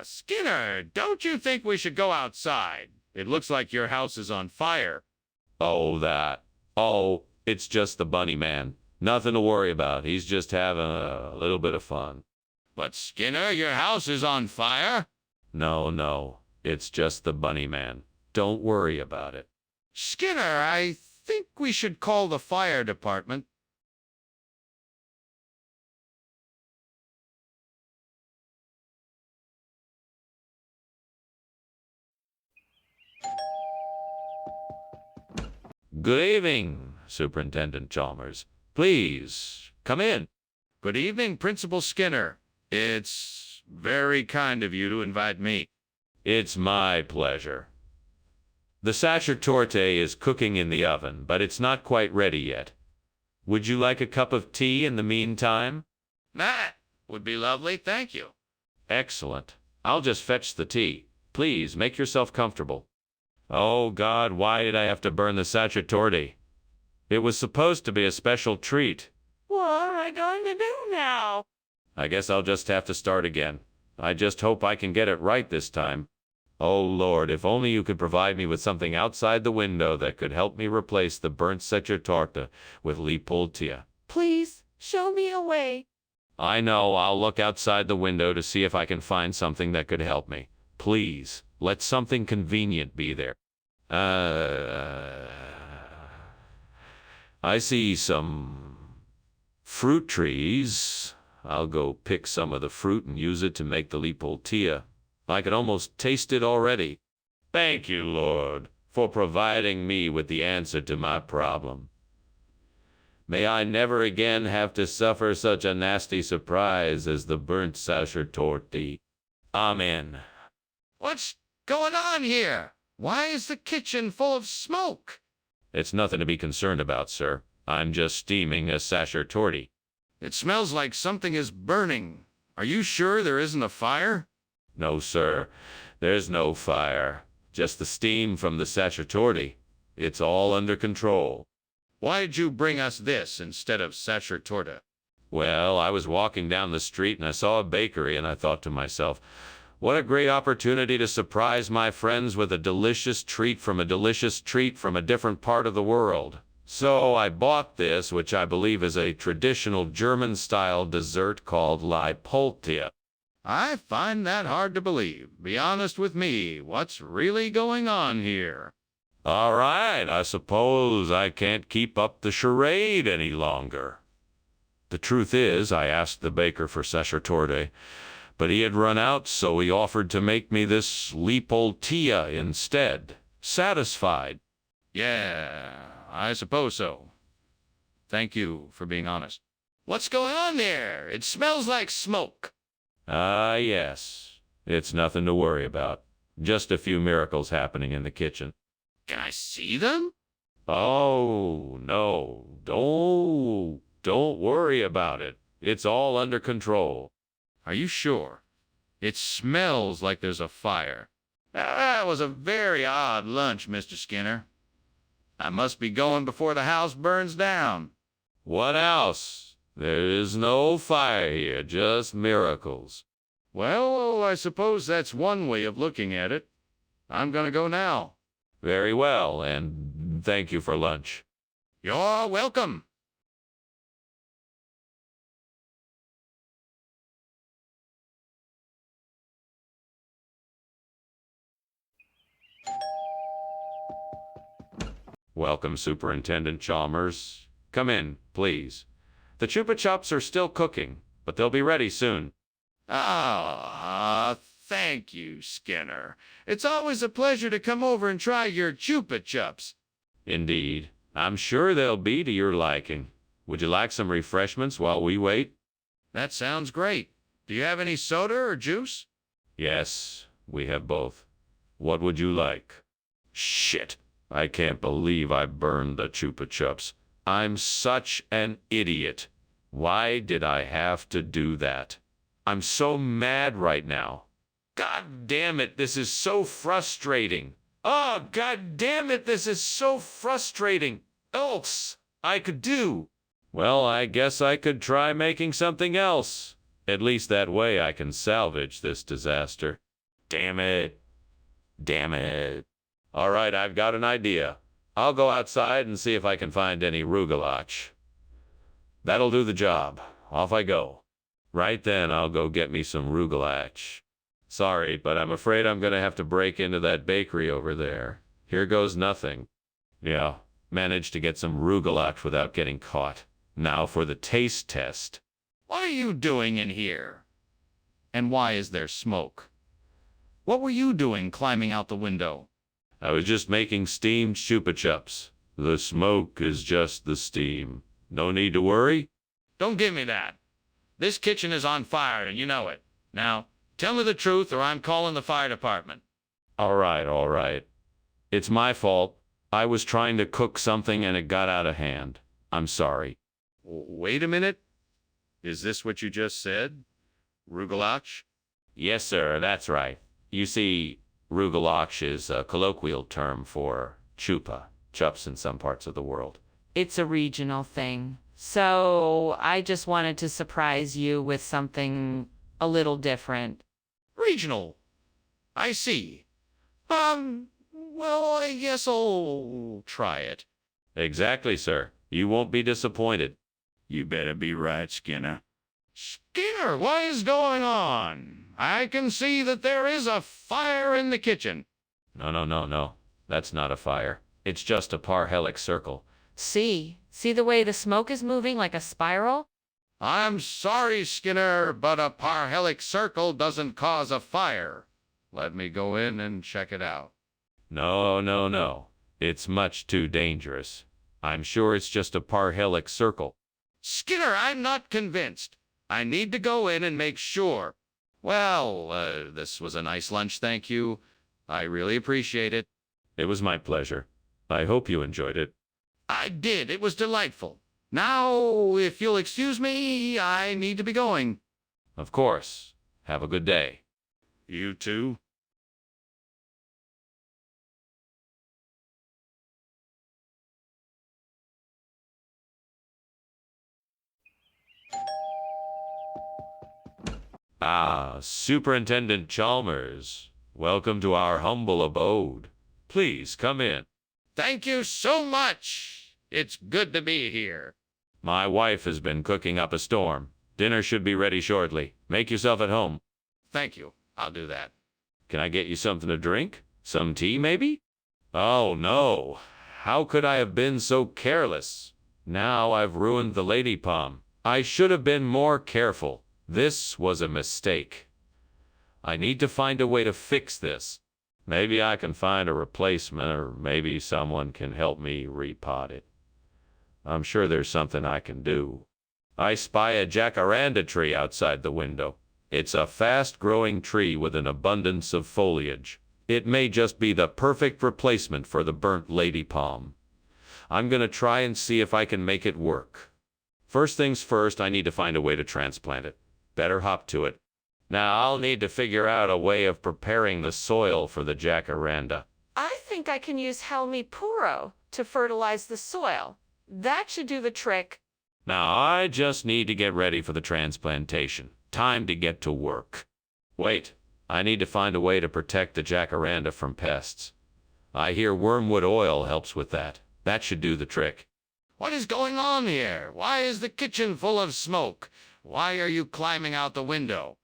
Speaker 2: Skinner, don't you think we should go outside? It looks like your house is on fire.
Speaker 1: Oh, it's just the bunny man. Nothing to worry about. He's just having a little bit of fun.
Speaker 2: But Skinner, your house is on fire?
Speaker 1: No. It's just the bunny man. Don't worry about it.
Speaker 2: Skinner, I think we should call the fire department.
Speaker 1: Good evening, Superintendent Chalmers. Please, come in.
Speaker 2: Good evening, Principal Skinner. It's very kind of you to invite me.
Speaker 1: It's my pleasure. The sacerdote is cooking in the oven, but it's not quite ready yet. Would you like a cup of tea in the meantime?
Speaker 2: That would be lovely, thank you.
Speaker 1: Excellent. I'll just fetch the tea. Please, make yourself comfortable. Oh, God, why did I have to burn the sacerdote? It was supposed to be a special treat.
Speaker 5: What am I going to do now?
Speaker 1: I guess I'll just have to start again. I just hope I can get it right this time. Oh, Lord, if only you could provide me with something outside the window that could help me replace the burnt sacerdote with lipoltia.
Speaker 5: Please, show me a way.
Speaker 1: I know, I'll look outside the window to see if I can find something that could help me. Please, let something convenient be there. I see some fruit trees. I'll go pick some of the fruit and use it to make the lipoltia. I can almost taste it already. Thank you, Lord, for providing me with the answer to my problem. May I never again have to suffer such a nasty surprise as the burnt sacerdote. Amen.
Speaker 2: What's going on here? Why is the kitchen full of smoke?
Speaker 1: It's nothing to be concerned about, sir. I'm just steaming a sacerdote.
Speaker 2: It smells like something is burning. Are you sure there isn't a fire?
Speaker 1: No, sir. There's no fire. Just the steam from the sacerdote. It's all under control.
Speaker 2: Why'd you bring us this instead of sacerdote?
Speaker 1: Well, I was walking down the street and I saw a bakery and I thought to myself, what a great opportunity to surprise my friends with a delicious treat from a different part of the world. So I bought this, which I believe is a traditional German-style dessert called Liepoltia.
Speaker 2: I find that hard to believe. Be honest with me. What's really going on here?
Speaker 1: All right, I suppose I can't keep up the charade any longer. The truth is, I asked the baker for sacerdote, but he had run out, so he offered to make me this Liepoltia instead. Satisfied?
Speaker 2: Yeah, I suppose so. Thank you for being honest. What's going on there? It smells like smoke.
Speaker 1: Ah, yes. It's nothing to worry about. Just a few miracles happening in the kitchen.
Speaker 2: Can I see them?
Speaker 1: Oh, no. Don't worry about it. It's all under control.
Speaker 2: Are you sure? It smells like there's a fire. That was a very odd lunch, Mr. Skinner. I must be going before the house burns down.
Speaker 1: What else? There is no fire here, just miracles.
Speaker 2: Well, I suppose that's one way of looking at it. I'm gonna go now.
Speaker 1: Very well, and thank you for lunch.
Speaker 2: You're welcome.
Speaker 1: Welcome, Superintendent Chalmers. Come in, please. The Chupa Chups are still cooking, but they'll be ready soon.
Speaker 2: Thank you, Skinner. It's always a pleasure to come over and try your Chupa Chups.
Speaker 1: Indeed. I'm sure they'll be to your liking. Would you like some refreshments while we wait?
Speaker 2: That sounds great. Do you have any soda or juice?
Speaker 1: Yes, we have both. What would you like? Shit. I can't believe I burned the Chupa Chups. I'm such an idiot. Why did I have to do that? I'm so mad right now. God damn it, this is so frustrating. Oh, God damn it, this is so frustrating. Else I could do. Well, I guess I could try making something else. At least that way I can salvage this disaster. Damn it. Damn it. All right, I've got an idea. I'll go outside and see if I can find any rugelach. That'll do the job. Off I go. Right then, I'll go get me some rugelach. Sorry, but I'm afraid I'm gonna have to break into that bakery over there. Here goes nothing. Yeah, managed to get some rugelach without getting caught. Now for the taste test.
Speaker 2: What are you doing in here? And why is there smoke? What were you doing climbing out the window?
Speaker 1: I was just making steamed Chupa Chups. The smoke is just the steam. No need to worry.
Speaker 2: Don't give me that. This kitchen is on fire and you know it. Now, tell me the truth or I'm calling the fire department.
Speaker 1: All right. It's my fault. I was trying to cook something and it got out of hand. I'm sorry.
Speaker 2: Wait a minute. Is this what you just said? Rugelach?
Speaker 1: Yes, sir, that's right. You see, rugelach is a colloquial term for Chupa Chups in some parts of the world.
Speaker 5: It's a regional thing. So I just wanted to surprise you with something a little different.
Speaker 2: Regional. I see. Well, I guess I'll try it.
Speaker 1: Exactly, sir. You won't be disappointed.
Speaker 2: You better be right, Skinner. Skinner, what is going on? I can see that there is a fire in the kitchen.
Speaker 1: No. That's not a fire. It's just a parhelic circle.
Speaker 5: See the way the smoke is moving like a spiral?
Speaker 2: I'm sorry, Skinner, but a parhelic circle doesn't cause a fire. Let me go in and check it out.
Speaker 1: No. It's much too dangerous. I'm sure it's just a parhelic circle.
Speaker 2: Skinner, I'm not convinced. I need to go in and make sure. Well, this was a nice lunch, thank you. I really appreciate it.
Speaker 1: It was my pleasure. I hope you enjoyed it.
Speaker 2: I did. It was delightful. Now, if you'll excuse me, I need to be going.
Speaker 1: Of course. Have a good day.
Speaker 2: You too?
Speaker 1: Ah, Superintendent Chalmers. Welcome to our humble abode. Please come in.
Speaker 2: Thank you so much. It's good to be here.
Speaker 1: My wife has been cooking up a storm. Dinner should be ready shortly. Make yourself at home.
Speaker 2: Thank you. I'll do that.
Speaker 1: Can I get you something to drink? Some tea, maybe? Oh, no. How could I have been so careless? Now I've ruined the lady palm. I should have been more careful. This was a mistake. I need to find a way to fix this. Maybe I can find a replacement, or maybe someone can help me repot it. I'm sure there's something I can do. I spy a jacaranda tree outside the window. It's a fast-growing tree with an abundance of foliage. It may just be the perfect replacement for the burnt lady palm. I'm gonna try and see if I can make it work. First things first, I need to find a way to transplant it. Better hop to it. Now I'll need to figure out a way of preparing the soil for the jacaranda.
Speaker 3: I think I can use Helmi Puro to fertilize the soil. That should do the trick.
Speaker 1: Now I just need to get ready for the transplantation. Time to get to work. Wait, I need to find a way to protect the jacaranda from pests. I hear wormwood oil helps with that. That should do the trick.
Speaker 2: What is going on here? Why is the kitchen full of smoke? Why are you climbing out the window?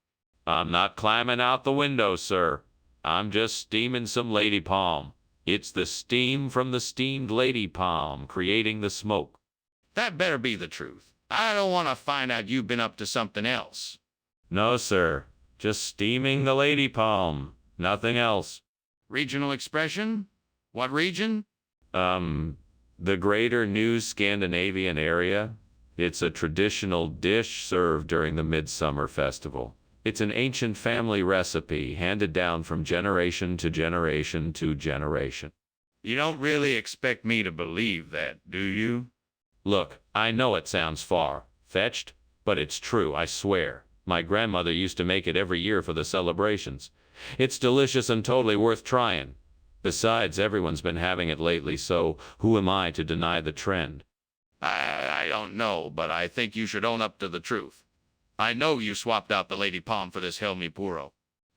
Speaker 1: I'm not climbing out the window, sir. I'm just steaming some lady palm. It's the steam from the steamed lady palm creating the smoke.
Speaker 2: That better be the truth. I don't want to find out you've been up to something else.
Speaker 1: No, sir. Just steaming the lady palm. Nothing else.
Speaker 2: Regional expression? What region?
Speaker 1: The Greater New Scandinavian area. It's a traditional dish served during the Midsummer Festival. It's an ancient family recipe handed down from generation to generation to generation.
Speaker 2: You don't really expect me to believe that, do you?
Speaker 1: Look, I know it sounds far-fetched, but it's true, I swear. My grandmother used to make it every year for the celebrations. It's delicious and totally worth trying. Besides, everyone's been having it lately, so who am I to deny the trend?
Speaker 2: I don't know, but I think you should own up to the truth. I know you swapped out the lady palm for this Helmi Puro.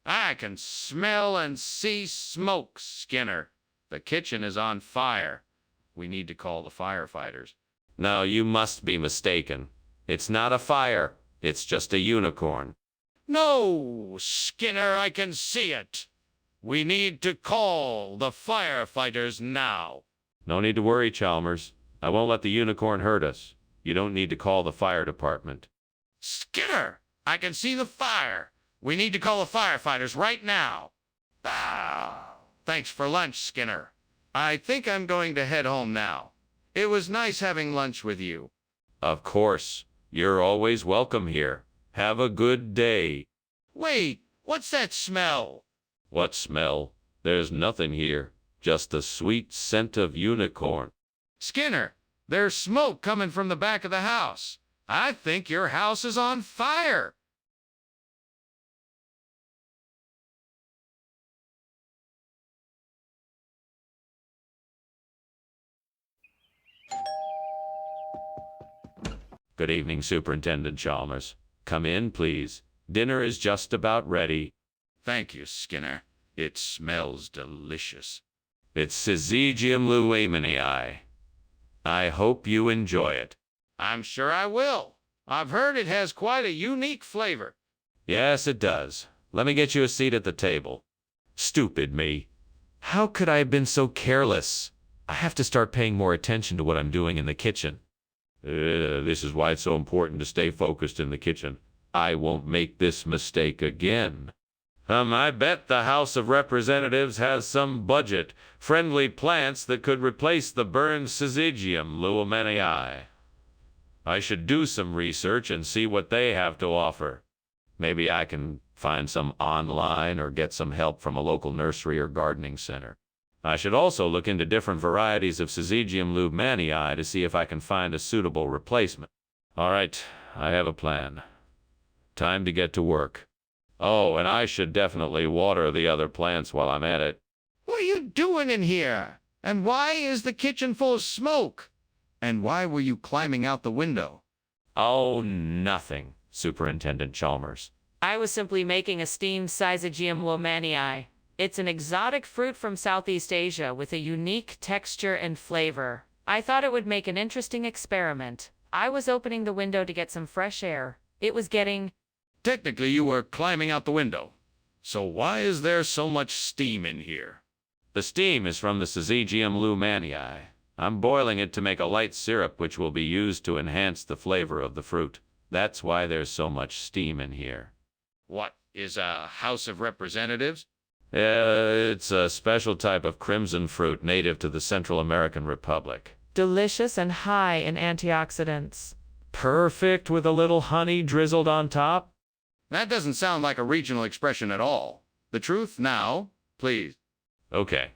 Speaker 2: I can smell and see smoke, Skinner. The kitchen is on fire. We need to call the firefighters.
Speaker 1: No, you must be mistaken. It's not a fire. It's just a unicorn.
Speaker 2: No, Skinner, I can see it. We need to call the firefighters now.
Speaker 1: No need to worry, Chalmers. I won't let the unicorn hurt us. You don't need to call the fire department.
Speaker 2: Skinner, I can see the fire. We need to call the firefighters right now. Thanks for lunch, Skinner. I think I'm going to head home now. It was nice having lunch with you.
Speaker 1: Of course. You're always welcome here. Have a good day.
Speaker 2: Wait, what's that smell?
Speaker 1: What smell? There's nothing here. Just the sweet scent of unicorn.
Speaker 2: Skinner, there's smoke coming from the back of the house. I think your house is on fire.
Speaker 1: Good evening, Superintendent Chalmers. Come in, please. Dinner is just about ready.
Speaker 2: Thank you, Skinner. It smells delicious.
Speaker 1: It's Syzygium lueminii. I hope you enjoy it.
Speaker 2: I'm sure I will. I've heard it has quite a unique flavor.
Speaker 1: Yes, it does. Let me get you a seat at the table. Stupid me. How could I have been so careless? I have to start paying more attention to what I'm doing in the kitchen. This is why it's so important to stay focused in the kitchen. I won't make this mistake again. I bet the House of Representatives has some budget-friendly plants that could replace the burned Syzygium lueminii. I should do some research and see what they have to offer. Maybe I can find some online or get some help from a local nursery or gardening center. I should also look into different varieties of Syzygium lubmanii to see if I can find a suitable replacement. All right, I have a plan. Time to get to work. Oh, and I should definitely water the other plants while I'm at it.
Speaker 2: What are you doing in here? And why is the kitchen full of smoke? And why were you climbing out the window?
Speaker 1: Oh, nothing, Superintendent Chalmers.
Speaker 5: I was simply making a steamed Syzygium lomanii. It's an exotic fruit from Southeast Asia with a unique texture and flavor. I thought it would make an interesting experiment. I was opening the window to get some fresh air. It was getting...
Speaker 2: Technically, you were climbing out the window. So why is there so much steam in here?
Speaker 1: The steam is from the Syzygium lubmanii. I'm boiling it to make a light syrup which will be used to enhance the flavor of the fruit. That's why there's so much steam in here.
Speaker 2: What is a House of Representatives?
Speaker 1: It's a special type of crimson fruit native to the Central American Republic.
Speaker 5: delicious and high in antioxidants.
Speaker 1: Perfect with a little honey drizzled on top.
Speaker 2: That doesn't sound like a regional expression at all. The truth now, please.
Speaker 1: Okay.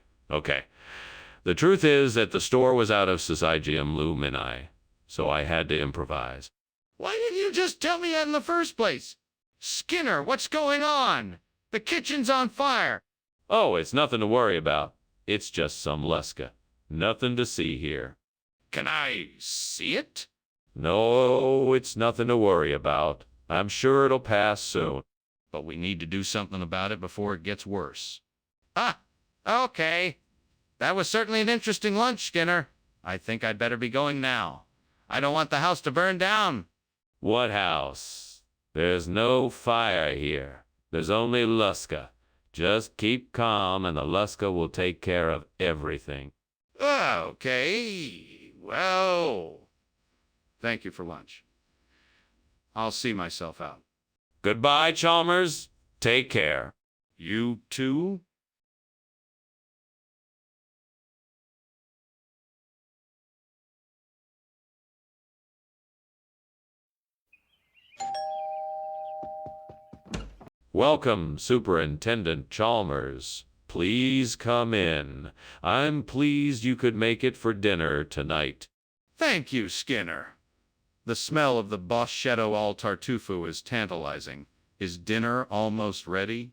Speaker 1: The truth is that the store was out of Syzygium lubmanii, so I had to improvise.
Speaker 2: Why didn't you just tell me that in the first place? Skinner, what's going on? The kitchen's on fire.
Speaker 1: Oh, it's nothing to worry about. It's just some Luska. Nothing to see here.
Speaker 2: Can I see it?
Speaker 1: No, it's nothing to worry about. I'm sure it'll pass soon.
Speaker 2: But we need to do something about it before it gets worse. Ah, okay. That was certainly an interesting lunch, Skinner. I think I'd better be going now. I don't want the house to burn down.
Speaker 1: What house? There's no fire here. There's only Luska. Just keep calm and the Luska will take care of everything.
Speaker 2: Okay, well, thank you for lunch. I'll see myself out.
Speaker 1: Goodbye, Chalmers. Take care.
Speaker 2: You too?
Speaker 1: Welcome, Superintendent Chalmers. Please come in. I'm pleased you could make it for dinner tonight.
Speaker 2: Thank you, Skinner. The smell of the Boschetto al Tartufo is tantalizing. Is dinner almost ready?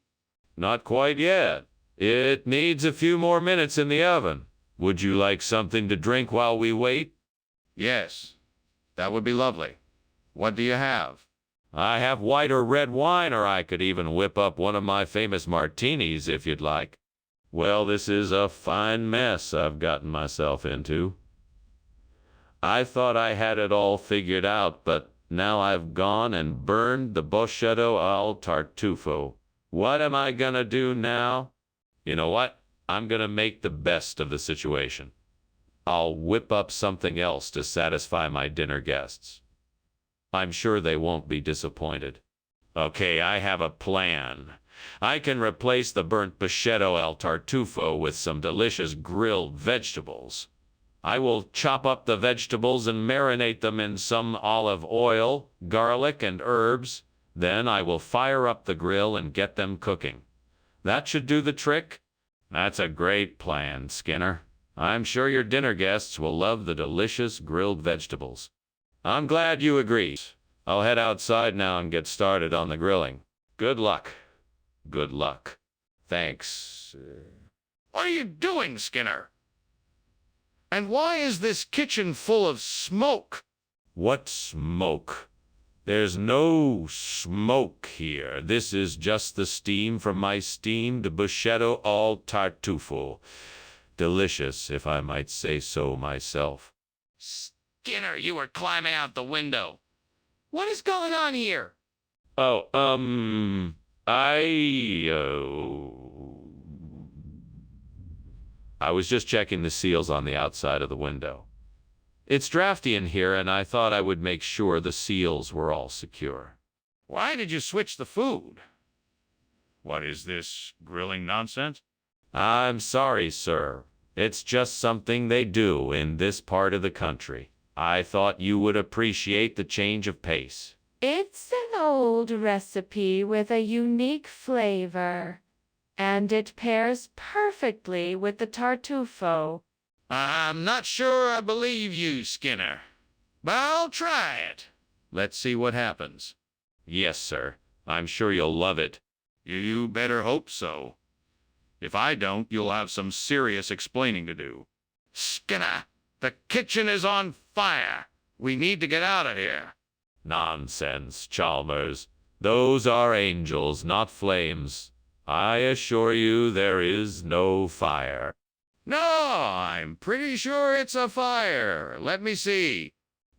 Speaker 1: Not quite yet. It needs a few more minutes in the oven. Would you like something to drink while we wait?
Speaker 2: Yes, that would be lovely. What do you have?
Speaker 1: I have white or red wine, or I could even whip up one of my famous martinis if you'd like. Well, this is a fine mess I've gotten myself into. I thought I had it all figured out, but now I've gone and burned the Boschetto al Tartufo. What am I gonna do now? You know what? I'm gonna make the best of the situation. I'll whip up something else to satisfy my dinner guests. I'm sure they won't be disappointed. Okay, I have a plan. I can replace the burnt Boschetto al Tartufo with some delicious grilled vegetables. I will chop up the vegetables and marinate them in some olive oil, garlic, and herbs. Then I will fire up the grill and get them cooking. That should do the trick. That's a great plan, Skinner. I'm sure your dinner guests will love the delicious grilled vegetables. I'm glad you agree. I'll head outside now and get started on the grilling. Good luck. Good luck. Thanks.
Speaker 2: What are you doing, Skinner? And why is this kitchen full of smoke?
Speaker 1: What smoke? There's no smoke here. This is just the steam from my steamed Boschetto al Tartufo. Delicious, if I might say so myself.
Speaker 2: Skinner, you were climbing out the window. What is going on here?
Speaker 1: Oh, I was just checking the seals on the outside of the window. It's drafty in here, and I thought I would make sure the seals were all secure.
Speaker 2: Why did you switch the food? What is this grilling nonsense?
Speaker 1: I'm sorry, sir. It's just something they do in this part of the country. I thought you would appreciate the change of pace.
Speaker 5: It's an old recipe with a unique flavor. And it pairs perfectly with the tartufo.
Speaker 2: I'm not sure I believe you, Skinner, but I'll try it. Let's see what happens.
Speaker 1: Yes, sir. I'm sure you'll love it.
Speaker 2: You better hope so. If I don't, you'll have some serious explaining to do. Skinner, the kitchen is on fire. We need to get out of here.
Speaker 1: Nonsense, Chalmers. Those are angels, not flames. I assure you there is no fire.
Speaker 2: No, I'm pretty sure it's a fire. Let me see.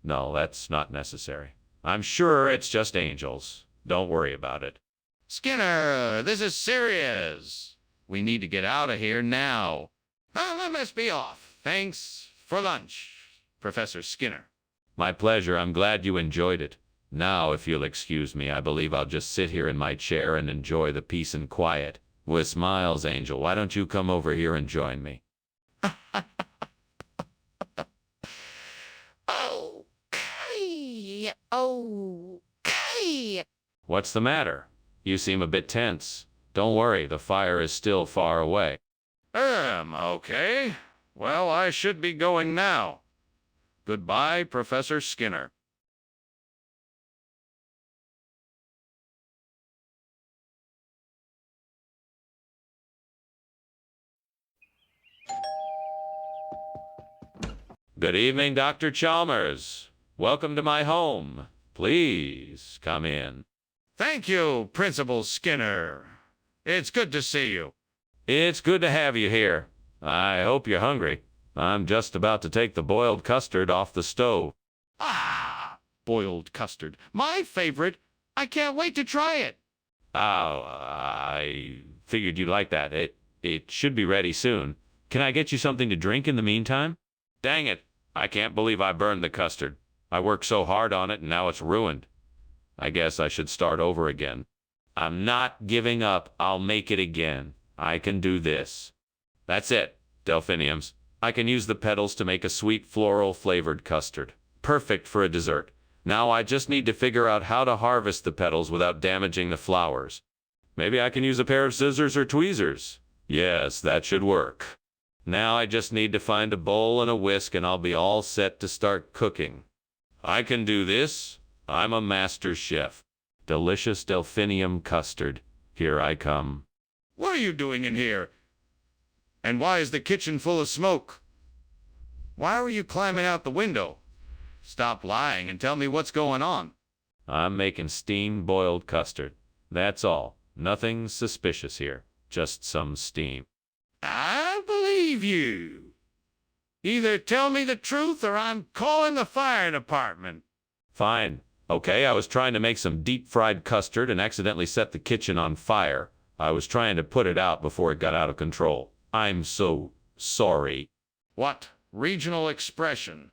Speaker 1: No, that's not necessary. I'm sure it's just angels. Don't worry about it.
Speaker 2: Skinner, this is serious. We need to get out of here now. Let us be off. Thanks for lunch, Professor Skinner.
Speaker 1: My pleasure. I'm glad you enjoyed it. Now, if you'll excuse me, I believe I'll just sit here in my chair and enjoy the peace and quiet. With smiles, Angel, why don't you come over here and join me?
Speaker 3: Okay.
Speaker 1: What's the matter? You seem a bit tense. Don't worry, the fire is still far away.
Speaker 2: Okay. Well, I should be going now. Goodbye, Professor Skinner.
Speaker 1: Good evening, Dr. Chalmers. Welcome to my home. Please come in.
Speaker 2: Thank you, Principal Skinner. It's good to see you.
Speaker 1: It's good to have you here. I hope you're hungry. I'm just about to take the boiled custard off the stove.
Speaker 2: Ah, boiled custard. My favorite. I can't wait to try it.
Speaker 1: Oh, I figured you'd like that. It should be ready soon. Can I get you something to drink in the meantime? Dang it. I can't believe I burned the custard. I worked so hard on it and now it's ruined. I guess I should start over again. I'm not giving up. I'll make it again. I can do this. That's it, delphiniums. I can use the petals to make a sweet floral flavored custard. Perfect for a dessert. Now I just need to figure out how to harvest the petals without damaging the flowers. Maybe I can use a pair of scissors or tweezers. Yes, that should work. Now I just need to find a bowl and a whisk and I'll be all set to start cooking. I can do this. I'm a master chef. Delicious delphinium custard. Here I come.
Speaker 2: What are you doing in here? And why is the kitchen full of smoke? Why were you climbing out the window? Stop lying and tell me what's going on.
Speaker 1: I'm making steamed boiled custard. That's all. Nothing suspicious here. Just some steam.
Speaker 2: I believe you. Either tell me the truth or I'm calling the fire department.
Speaker 1: Fine. Okay, I was trying to make some deep-fried custard and accidentally set the kitchen on fire. I was trying to put it out before it got out of control. I'm so sorry.
Speaker 2: What regional expression?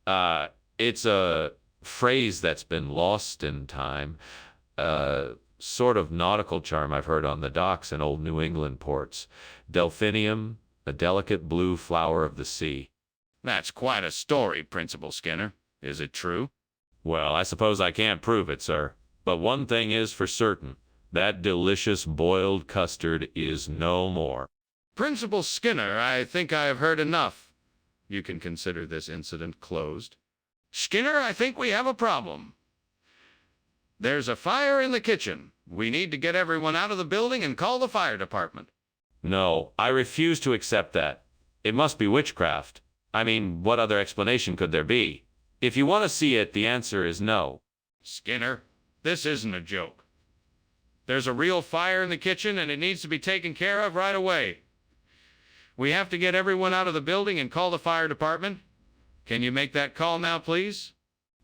Speaker 1: It's a phrase that's been lost in time. Sort of nautical charm I've heard on the docks in old New England ports. Delphinium, a delicate blue flower of the sea.
Speaker 2: That's quite a story, Principal Skinner. Is it true?
Speaker 1: Well, I suppose I can't prove it, sir. But one thing is for certain. That delicious boiled custard is no more.
Speaker 2: Principal Skinner, I think I have heard enough. You can consider this incident closed. Skinner, I think we have a problem. There's a fire in the kitchen. We need to get everyone out of the building and call the fire department.
Speaker 1: No, I refuse to accept that. It must be witchcraft. I mean, what other explanation could there be? If you want to see it, the answer is no.
Speaker 2: Skinner, this isn't a joke. There's a real fire in the kitchen and it needs to be taken care of right away. We have to get everyone out of the building and call the fire department. Can you make that call now, please?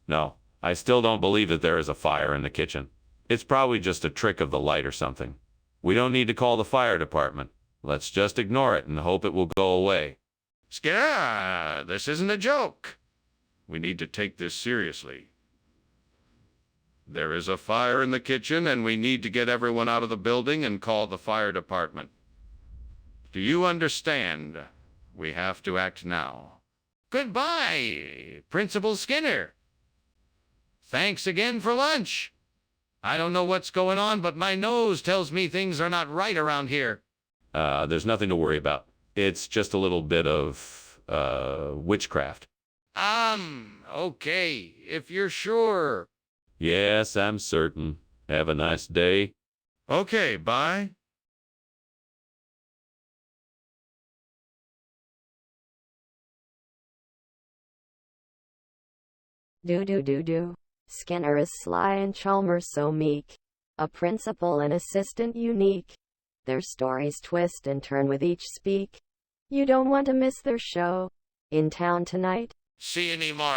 Speaker 1: No, I still don't believe that there is a fire in the kitchen. It's probably just a trick of the light or something. We don't need to call the fire department. Let's just ignore it and hope it will go away.
Speaker 2: Skinner, this isn't a joke. We need to take this seriously. There is a fire in the kitchen and we need to get everyone out of the building and call the fire department. Do you understand? We have to act now. Goodbye, Principal Skinner. Thanks again for lunch. I don't know what's going on, but my nose tells me things are not right around here.
Speaker 1: There's nothing to worry about. It's just a little bit of witchcraft.
Speaker 2: Okay, if you're sure.
Speaker 1: Yes, I'm certain. Have a nice day.
Speaker 2: Okay, bye.
Speaker 4: Do. Skinner is sly and Chalmers so meek. A principal and assistant unique. Their stories twist and turn with each speak. You don't want to miss their show. In town tonight.
Speaker 2: See you anymore.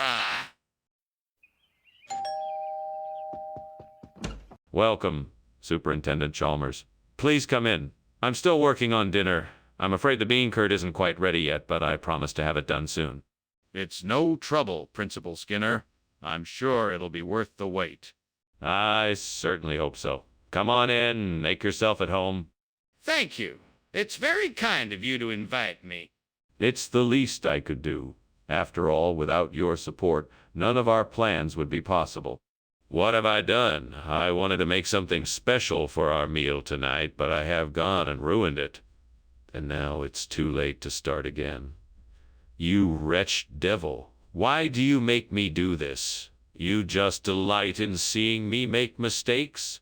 Speaker 1: Welcome, Superintendent Chalmers. Please come in. I'm still working on dinner. I'm afraid the bean curd isn't quite ready yet, but I promise to have it done soon.
Speaker 2: It's no trouble, Principal Skinner. I'm sure it'll be worth the wait.
Speaker 1: I certainly hope so. Come on in, make yourself at home.
Speaker 2: Thank you. It's very kind of you to invite me.
Speaker 1: It's the least I could do. After all, without your support, none of our plans would be possible. What have I done? I wanted to make something special for our meal tonight, but I have gone and ruined it. And now it's too late to start again. You wretched devil, why do you make me do this? You just delight in seeing me make mistakes?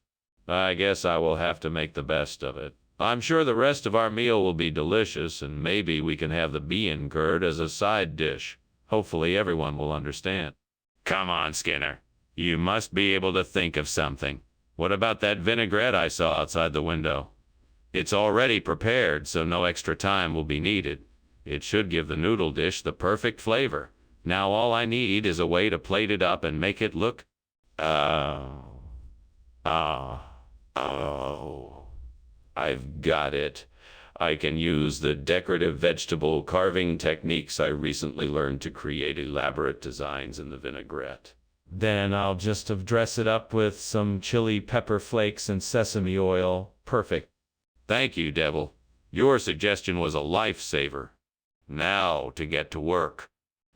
Speaker 1: I guess I will have to make the best of it. I'm sure the rest of our meal will be delicious, and maybe we can have the bean curd as a side dish. Hopefully everyone will understand. Come on, Skinner. You must be able to think of something. What about that vinaigrette I saw outside the window? It's already prepared, so no extra time will be needed. It should give the noodle dish the perfect flavor. Now all I need is a way to plate it up and make it look... Oh. I've got it. I can use the decorative vegetable carving techniques I recently learned to create elaborate designs in the vinaigrette. Then I'll just dress it up with some chili pepper flakes and sesame oil. Perfect. Thank you, Devil. Your suggestion was a lifesaver. Now to get to work.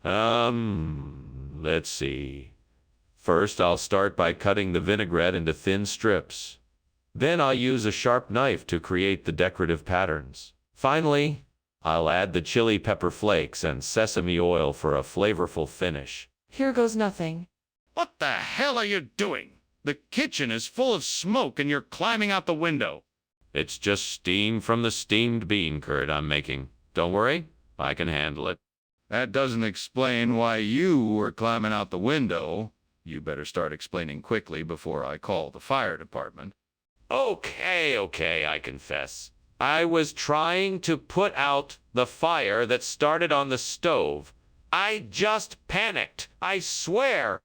Speaker 1: Let's see. First, I'll start by cutting the vinaigrette into thin strips. Then I'll use a sharp knife to create the decorative patterns. Finally, I'll add the chili pepper flakes and sesame oil for a flavorful finish.
Speaker 5: Here goes nothing.
Speaker 2: What the hell are you doing? The kitchen is full of smoke and you're climbing out the window.
Speaker 1: It's just steam from the steamed bean curd I'm making. Don't worry, I can handle it.
Speaker 2: That doesn't explain why you were climbing out the window. You better start explaining quickly before I call the fire department.
Speaker 1: Okay, I confess. I was trying to put out the fire that started on the stove. I just panicked, I swear.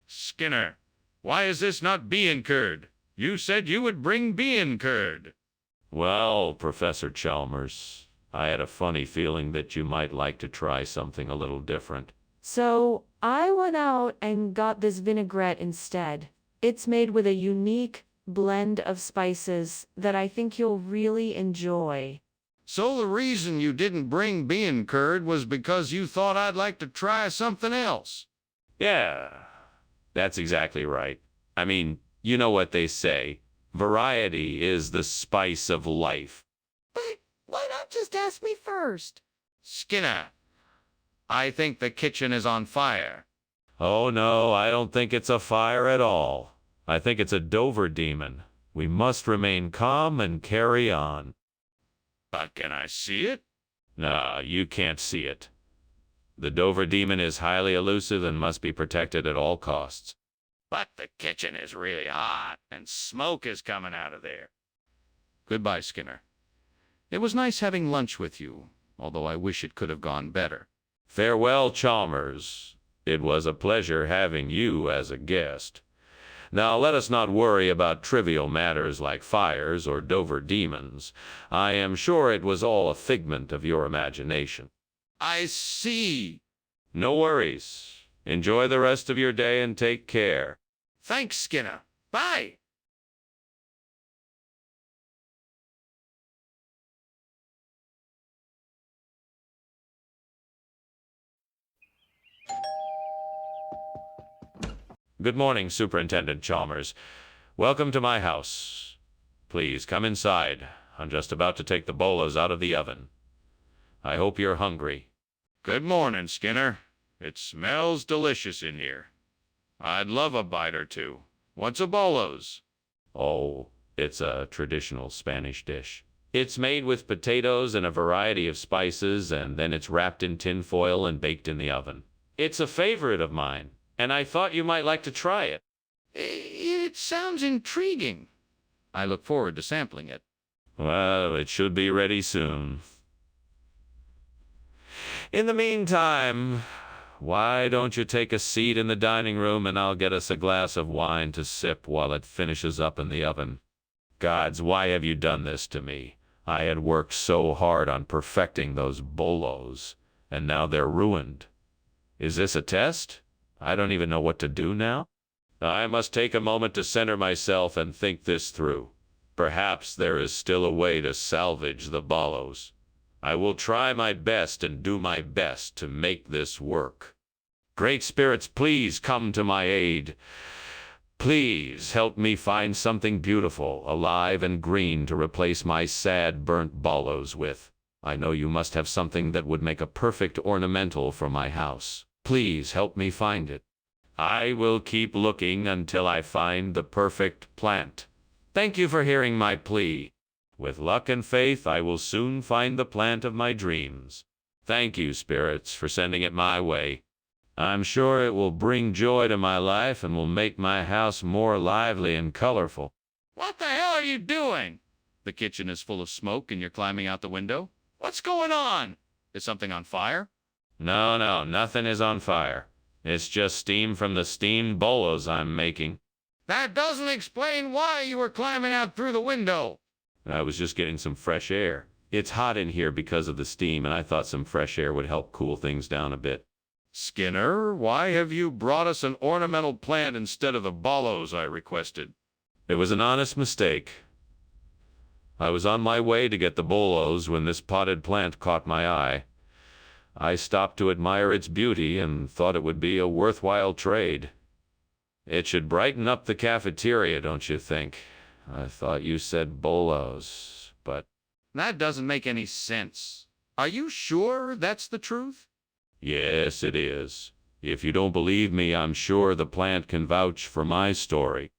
Speaker 2: Skinner, why is this not bean curd? You said you would bring bean curd.
Speaker 1: Well, Professor Chalmers, I had a funny feeling that you might like to try something a little different.
Speaker 5: So I went out and got this vinaigrette instead. It's made with a unique blend of spices that I think you'll really enjoy.
Speaker 2: So the reason you didn't bring bean curd was because you thought I'd like to try something else.
Speaker 1: Yeah, that's exactly right. I mean, you know what they say. Variety is the spice of life.
Speaker 5: But why not just ask me first?
Speaker 2: Skinner, I think the kitchen is on fire.
Speaker 1: Oh no, I don't think it's a fire at all. I think it's a Dover demon. We must remain calm and carry on.
Speaker 2: But can I see it?
Speaker 1: No, you can't see it. The Dover demon is highly elusive and must be protected at all costs.
Speaker 2: But the kitchen is really hot, and smoke is coming out of there. Goodbye, Skinner. It was nice having lunch with you, although I wish it could have gone better.
Speaker 1: Farewell, Chalmers. It was a pleasure having you as a guest. Now let us not worry about trivial matters like fires or Dover demons. I am sure it was all a figment of your imagination.
Speaker 2: I see.
Speaker 1: No worries. Enjoy the rest of your day and take care.
Speaker 2: Thanks, Skinner. Bye.
Speaker 1: Good morning, Superintendent Chalmers. Welcome to my house. Please come inside. I'm just about to take the bolos out of the oven. I hope you're hungry.
Speaker 2: Good morning, Skinner. It smells delicious in here. I'd love a bite or two. What's a bolos?
Speaker 1: Oh, it's a traditional Spanish dish. It's made with potatoes and a variety of spices, and then it's wrapped in tin foil and baked in the oven. It's a favorite of mine, and I thought you might like to try it.
Speaker 2: It sounds intriguing. I look forward to sampling it.
Speaker 1: Well, it should be ready soon. In the meantime, why don't you take a seat in the dining room and I'll get us a glass of wine to sip while it finishes up in the oven. Gods, why have you done this to me? I had worked so hard on perfecting those bolos, and now they're ruined. Is this a test? I don't even know what to do now. I must take a moment to center myself and think this through. Perhaps there is still a way to salvage the bolos. I will try my best and do my best to make this work. Great spirits, please come to my aid. Please help me find something beautiful, alive and green to replace my sad, burnt bolos with. I know you must have something that would make a perfect ornamental for my house. Please help me find it. I will keep looking until I find the perfect plant. Thank you for hearing my plea. With luck and faith, I will soon find the plant of my dreams. Thank you, spirits, for sending it my way. I'm sure it will bring joy to my life and will make my house more lively and colorful.
Speaker 2: What the hell are you doing? The kitchen is full of smoke and you're climbing out the window? What's going on? Is something on fire?
Speaker 1: No, nothing is on fire. It's just steam from the steamed bolos I'm making.
Speaker 2: That doesn't explain why you were climbing out through the window.
Speaker 1: I was just getting some fresh air. It's hot in here because of the steam, and I thought some fresh air would help cool things down a bit.
Speaker 2: Skinner, why have you brought us an ornamental plant instead of the bolos I requested?
Speaker 1: It was an honest mistake. I was on my way to get the bolos when this potted plant caught my eye. I stopped to admire its beauty and thought it would be a worthwhile trade. It should brighten up the cafeteria, don't you think? I thought you said bolos, but...
Speaker 2: That doesn't make any sense. Are you sure that's the truth?
Speaker 1: Yes, it is. If you don't believe me, I'm sure the plant can vouch for my story.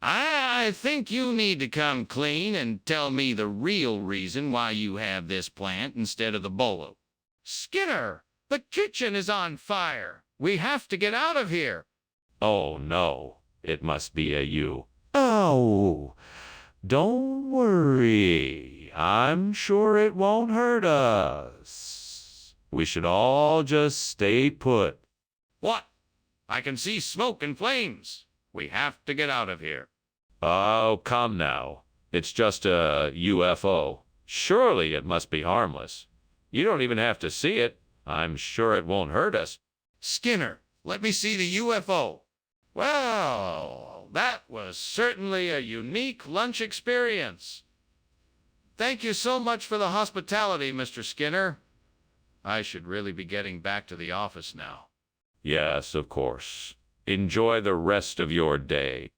Speaker 2: I think you need to come clean and tell me the real reason why you have this plant instead of the bolo. Skinner, the kitchen is on fire. We have to get out of here.
Speaker 1: Oh, no. It must be a you. Oh, don't worry. I'm sure it won't hurt us. We should all just stay put.
Speaker 2: What? I can see smoke and flames. We have to get out of here.
Speaker 1: Oh, come now. It's just a UFO. Surely it must be harmless. You don't even have to see it. I'm sure it won't hurt us.
Speaker 2: Skinner, let me see the UFO. Well, that was certainly a unique lunch experience. Thank you so much for the hospitality, Mr. Skinner. I should really be getting back to the office now.
Speaker 1: Yes, of course. Enjoy the rest of your day.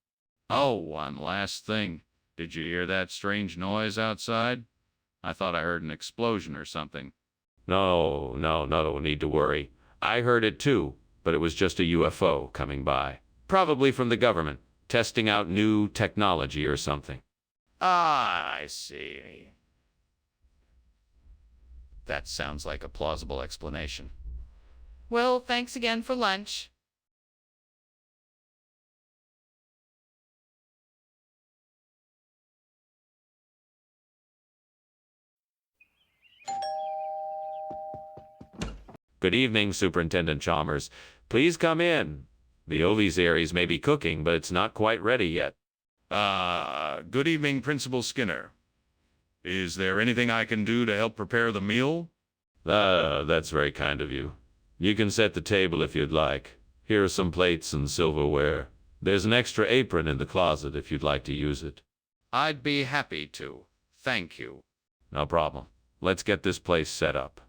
Speaker 2: Oh, one last thing. Did you hear that strange noise outside? I thought I heard an explosion or something.
Speaker 1: No need to worry. I heard it too, but it was just a UFO coming by. Probably from the government, testing out new technology or something.
Speaker 2: Ah, I see. That sounds like a plausible explanation.
Speaker 5: Well, thanks again for lunch.
Speaker 1: Good evening, Superintendent Chalmers. Please come in. The ovisaries may be cooking, but it's not quite ready yet.
Speaker 2: Good evening, Principal Skinner. Is there anything I can do to help prepare the meal?
Speaker 1: That's very kind of you. You can set the table if you'd like. Here are some plates and silverware. There's an extra apron in the closet if you'd like to use it.
Speaker 2: I'd be happy to. Thank you.
Speaker 1: No problem. Let's get this place set up.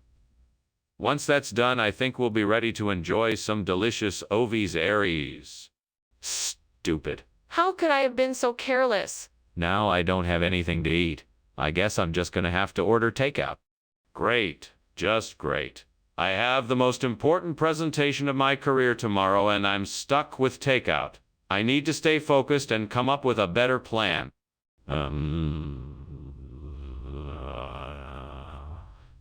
Speaker 1: Once that's done, I think we'll be ready to enjoy some delicious ovies aries. Stupid.
Speaker 5: How could I have been so careless?
Speaker 1: Now I don't have anything to eat. I guess I'm just gonna have to order takeout. Great, just great. I have the most important presentation of my career tomorrow and I'm stuck with takeout. I need to stay focused and come up with a better plan.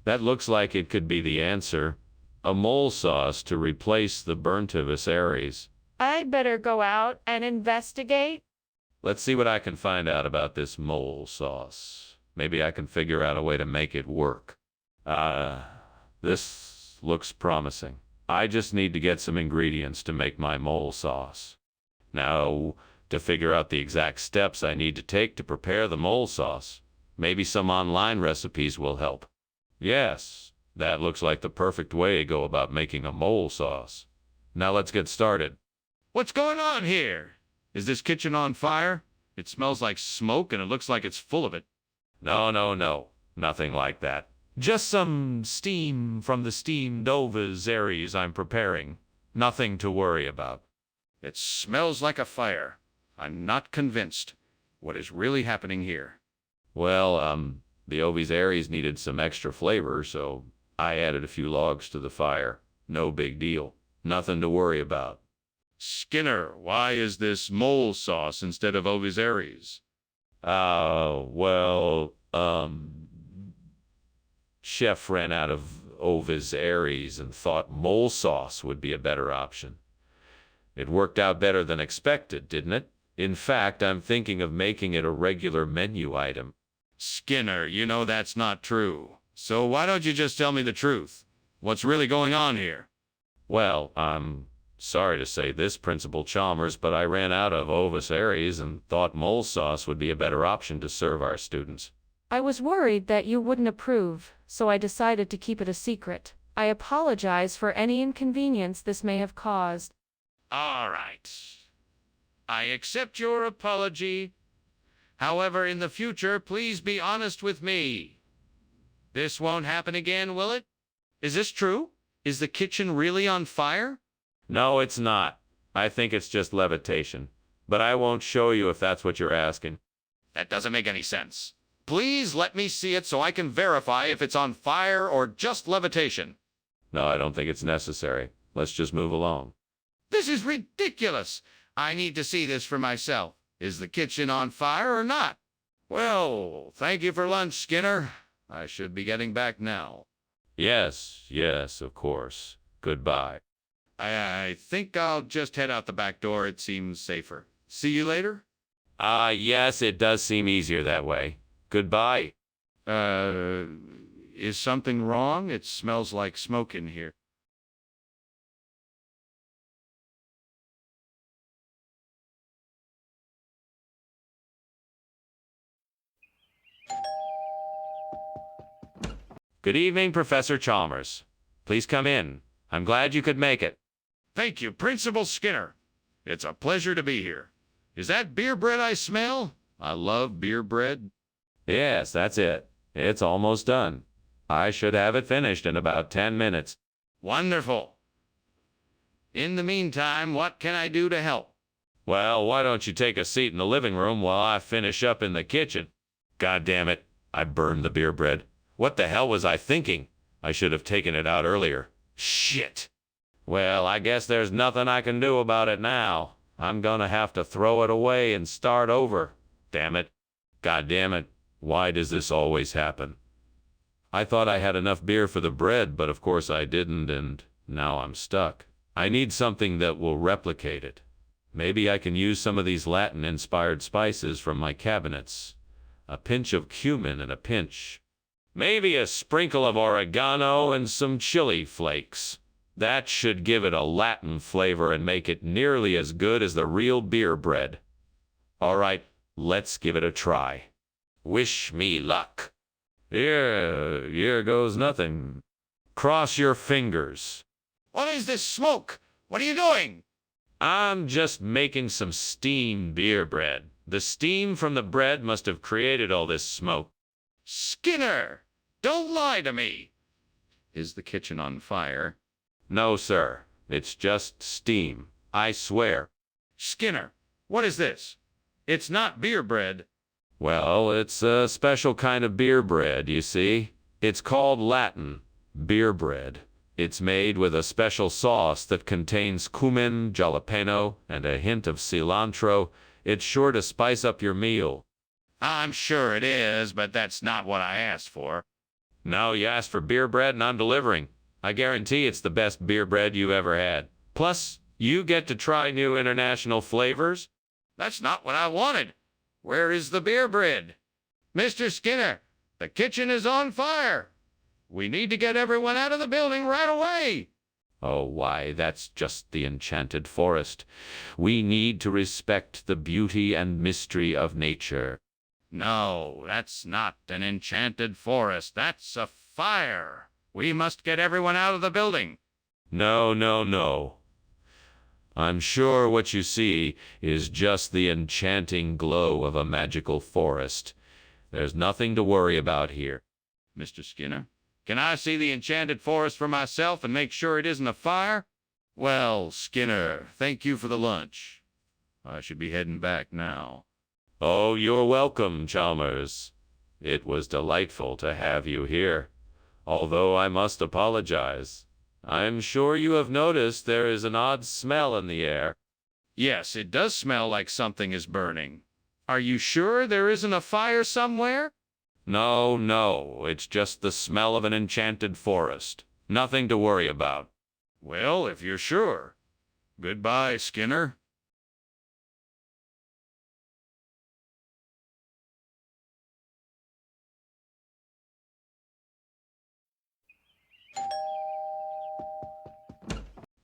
Speaker 1: That looks like it could be the answer. A mole sauce to replace the burnt Aries.
Speaker 5: I'd better go out and investigate.
Speaker 1: Let's see what I can find out about this mole sauce. Maybe I can figure out a way to make it work. This looks promising. I just need to get some ingredients to make my mole sauce. Now, to figure out the exact steps I need to take to prepare the mole sauce, maybe some online recipes will help. Yes, that looks like the perfect way to go about making a mole sauce. Now let's get started.
Speaker 2: What's going on here? Is this kitchen on fire? It smells like smoke and it looks like it's full of it.
Speaker 1: No. Nothing like that. Just some steam from the steamed Aries I'm preparing. Nothing to worry about.
Speaker 2: It smells like a fire. I'm not convinced. What is really happening here?
Speaker 1: Well, the Aries needed some extra flavor, so I added a few logs to the fire. No big deal. Nothing to worry about.
Speaker 2: Skinner, why is this mole sauce instead of Aries?
Speaker 1: Chef ran out of Aries and thought mole sauce would be a better option. It worked out better than expected, didn't it? In fact, I'm thinking of making it a regular menu item.
Speaker 2: Skinner, you know that's not true. So why don't you just tell me the truth? What's really going on here?
Speaker 1: Well, I'm sorry to say this, Principal Chalmers, but I ran out of Aries and thought mole sauce would be a better option to serve our students.
Speaker 5: I was worried that you wouldn't approve, so I decided to keep it a secret. I apologize for any inconvenience this may have caused.
Speaker 2: All right. I accept your apology. However, in the future, please be honest with me. This won't happen again, will it? Is this true? Is the kitchen really on fire?
Speaker 1: No, it's not. I think it's just levitation. But I won't show you if that's what you're asking.
Speaker 2: That doesn't make any sense. Please let me see it so I can verify if it's on fire or just levitation.
Speaker 1: No, I don't think it's necessary. Let's just move along.
Speaker 2: This is ridiculous. I need to see this for myself. Is the kitchen on fire or not? Well, thank you for lunch, Skinner. I should be getting back now.
Speaker 1: Yes, of course. Goodbye.
Speaker 2: I think I'll just head out the back door. It seems safer. See you later?
Speaker 1: Yes, it does seem easier that way. Goodbye.
Speaker 2: Is something wrong? It smells like smoke in here.
Speaker 1: Good evening, Professor Chalmers. Please come in. I'm glad you could make it.
Speaker 2: Thank you, Principal Skinner. It's a pleasure to be here. Is that beer bread I smell? I love beer bread.
Speaker 1: Yes, that's it. It's almost done. I should have it finished in about 10 minutes.
Speaker 2: Wonderful. In the meantime, what can I do to help?
Speaker 1: Well, why don't you take a seat in the living room while I finish up in the kitchen? God damn it. I burned the beer bread. What the hell was I thinking? I should have taken it out earlier. Shit. Well, I guess there's nothing I can do about it now. I'm gonna have to throw it away and start over. Damn it. God damn it. Why does this always happen? I thought I had enough beer for the bread, but of course I didn't, and now I'm stuck. I need something that will replicate it. Maybe I can use some of these Latin-inspired spices from my cabinets. A pinch of cumin and a pinch. Maybe a sprinkle of oregano and some chili flakes. That should give it a Latin flavor and make it nearly as good as the real beer bread. All right, let's give it a try. Wish me luck. Here goes nothing. Cross your fingers.
Speaker 2: What is this smoke? What are you doing?
Speaker 1: I'm just making some steamed beer bread. The steam from the bread must have created all this smoke.
Speaker 2: Skinner, don't lie to me. Is the kitchen on fire?
Speaker 1: No, sir. It's just steam. I swear.
Speaker 2: Skinner, what is this? It's not beer bread.
Speaker 1: Well, it's a special kind of beer bread, you see. It's called Latin beer bread. It's made with a special sauce that contains cumin, jalapeno, and a hint of cilantro. It's sure to spice up your meal.
Speaker 2: I'm sure it is, but that's not what I asked for.
Speaker 1: No, you asked for beer bread and I'm delivering. I guarantee it's the best beer bread you've ever had. Plus, you get to try new international flavors.
Speaker 2: That's not what I wanted. Where is the beer bread? Mr. Skinner, the kitchen is on fire. We need to get everyone out of the building right away.
Speaker 1: Oh, why, that's just the enchanted forest. We need to respect the beauty and mystery of nature.
Speaker 2: No, that's not an enchanted forest. That's a fire. We must get everyone out of the building.
Speaker 1: No, no, no. I'm sure what you see is just the enchanting glow of a magical forest. There's nothing to worry about here.
Speaker 2: Mr. Skinner, can I see the enchanted forest for myself and make sure it isn't a fire? Well, Skinner, thank you for the lunch. I should be heading back now.
Speaker 1: Oh, you're welcome, Chalmers. It was delightful to have you here. Although I must apologize. I'm sure you have noticed there is an odd smell in the air.
Speaker 2: Yes, it does smell like something is burning. Are you sure there isn't a fire somewhere?
Speaker 1: No, no, it's just the smell of an enchanted forest. Nothing to worry about.
Speaker 2: Well, if you're sure. Goodbye, Skinner.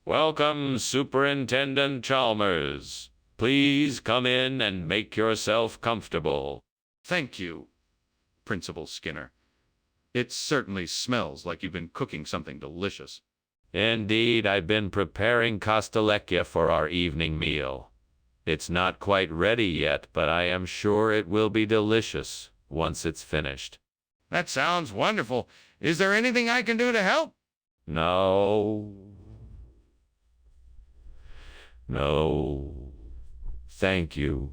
Speaker 1: Welcome, Superintendent Chalmers. Please come in and make yourself comfortable.
Speaker 2: Thank you, Principal Skinner. It certainly smells like you've been cooking something delicious.
Speaker 1: Indeed, I've been preparing castellecchia for our evening meal. It's not quite ready yet, but I am sure it will be delicious once it's finished.
Speaker 2: That sounds wonderful. Is there anything I can do to help?
Speaker 1: No. No. Thank you.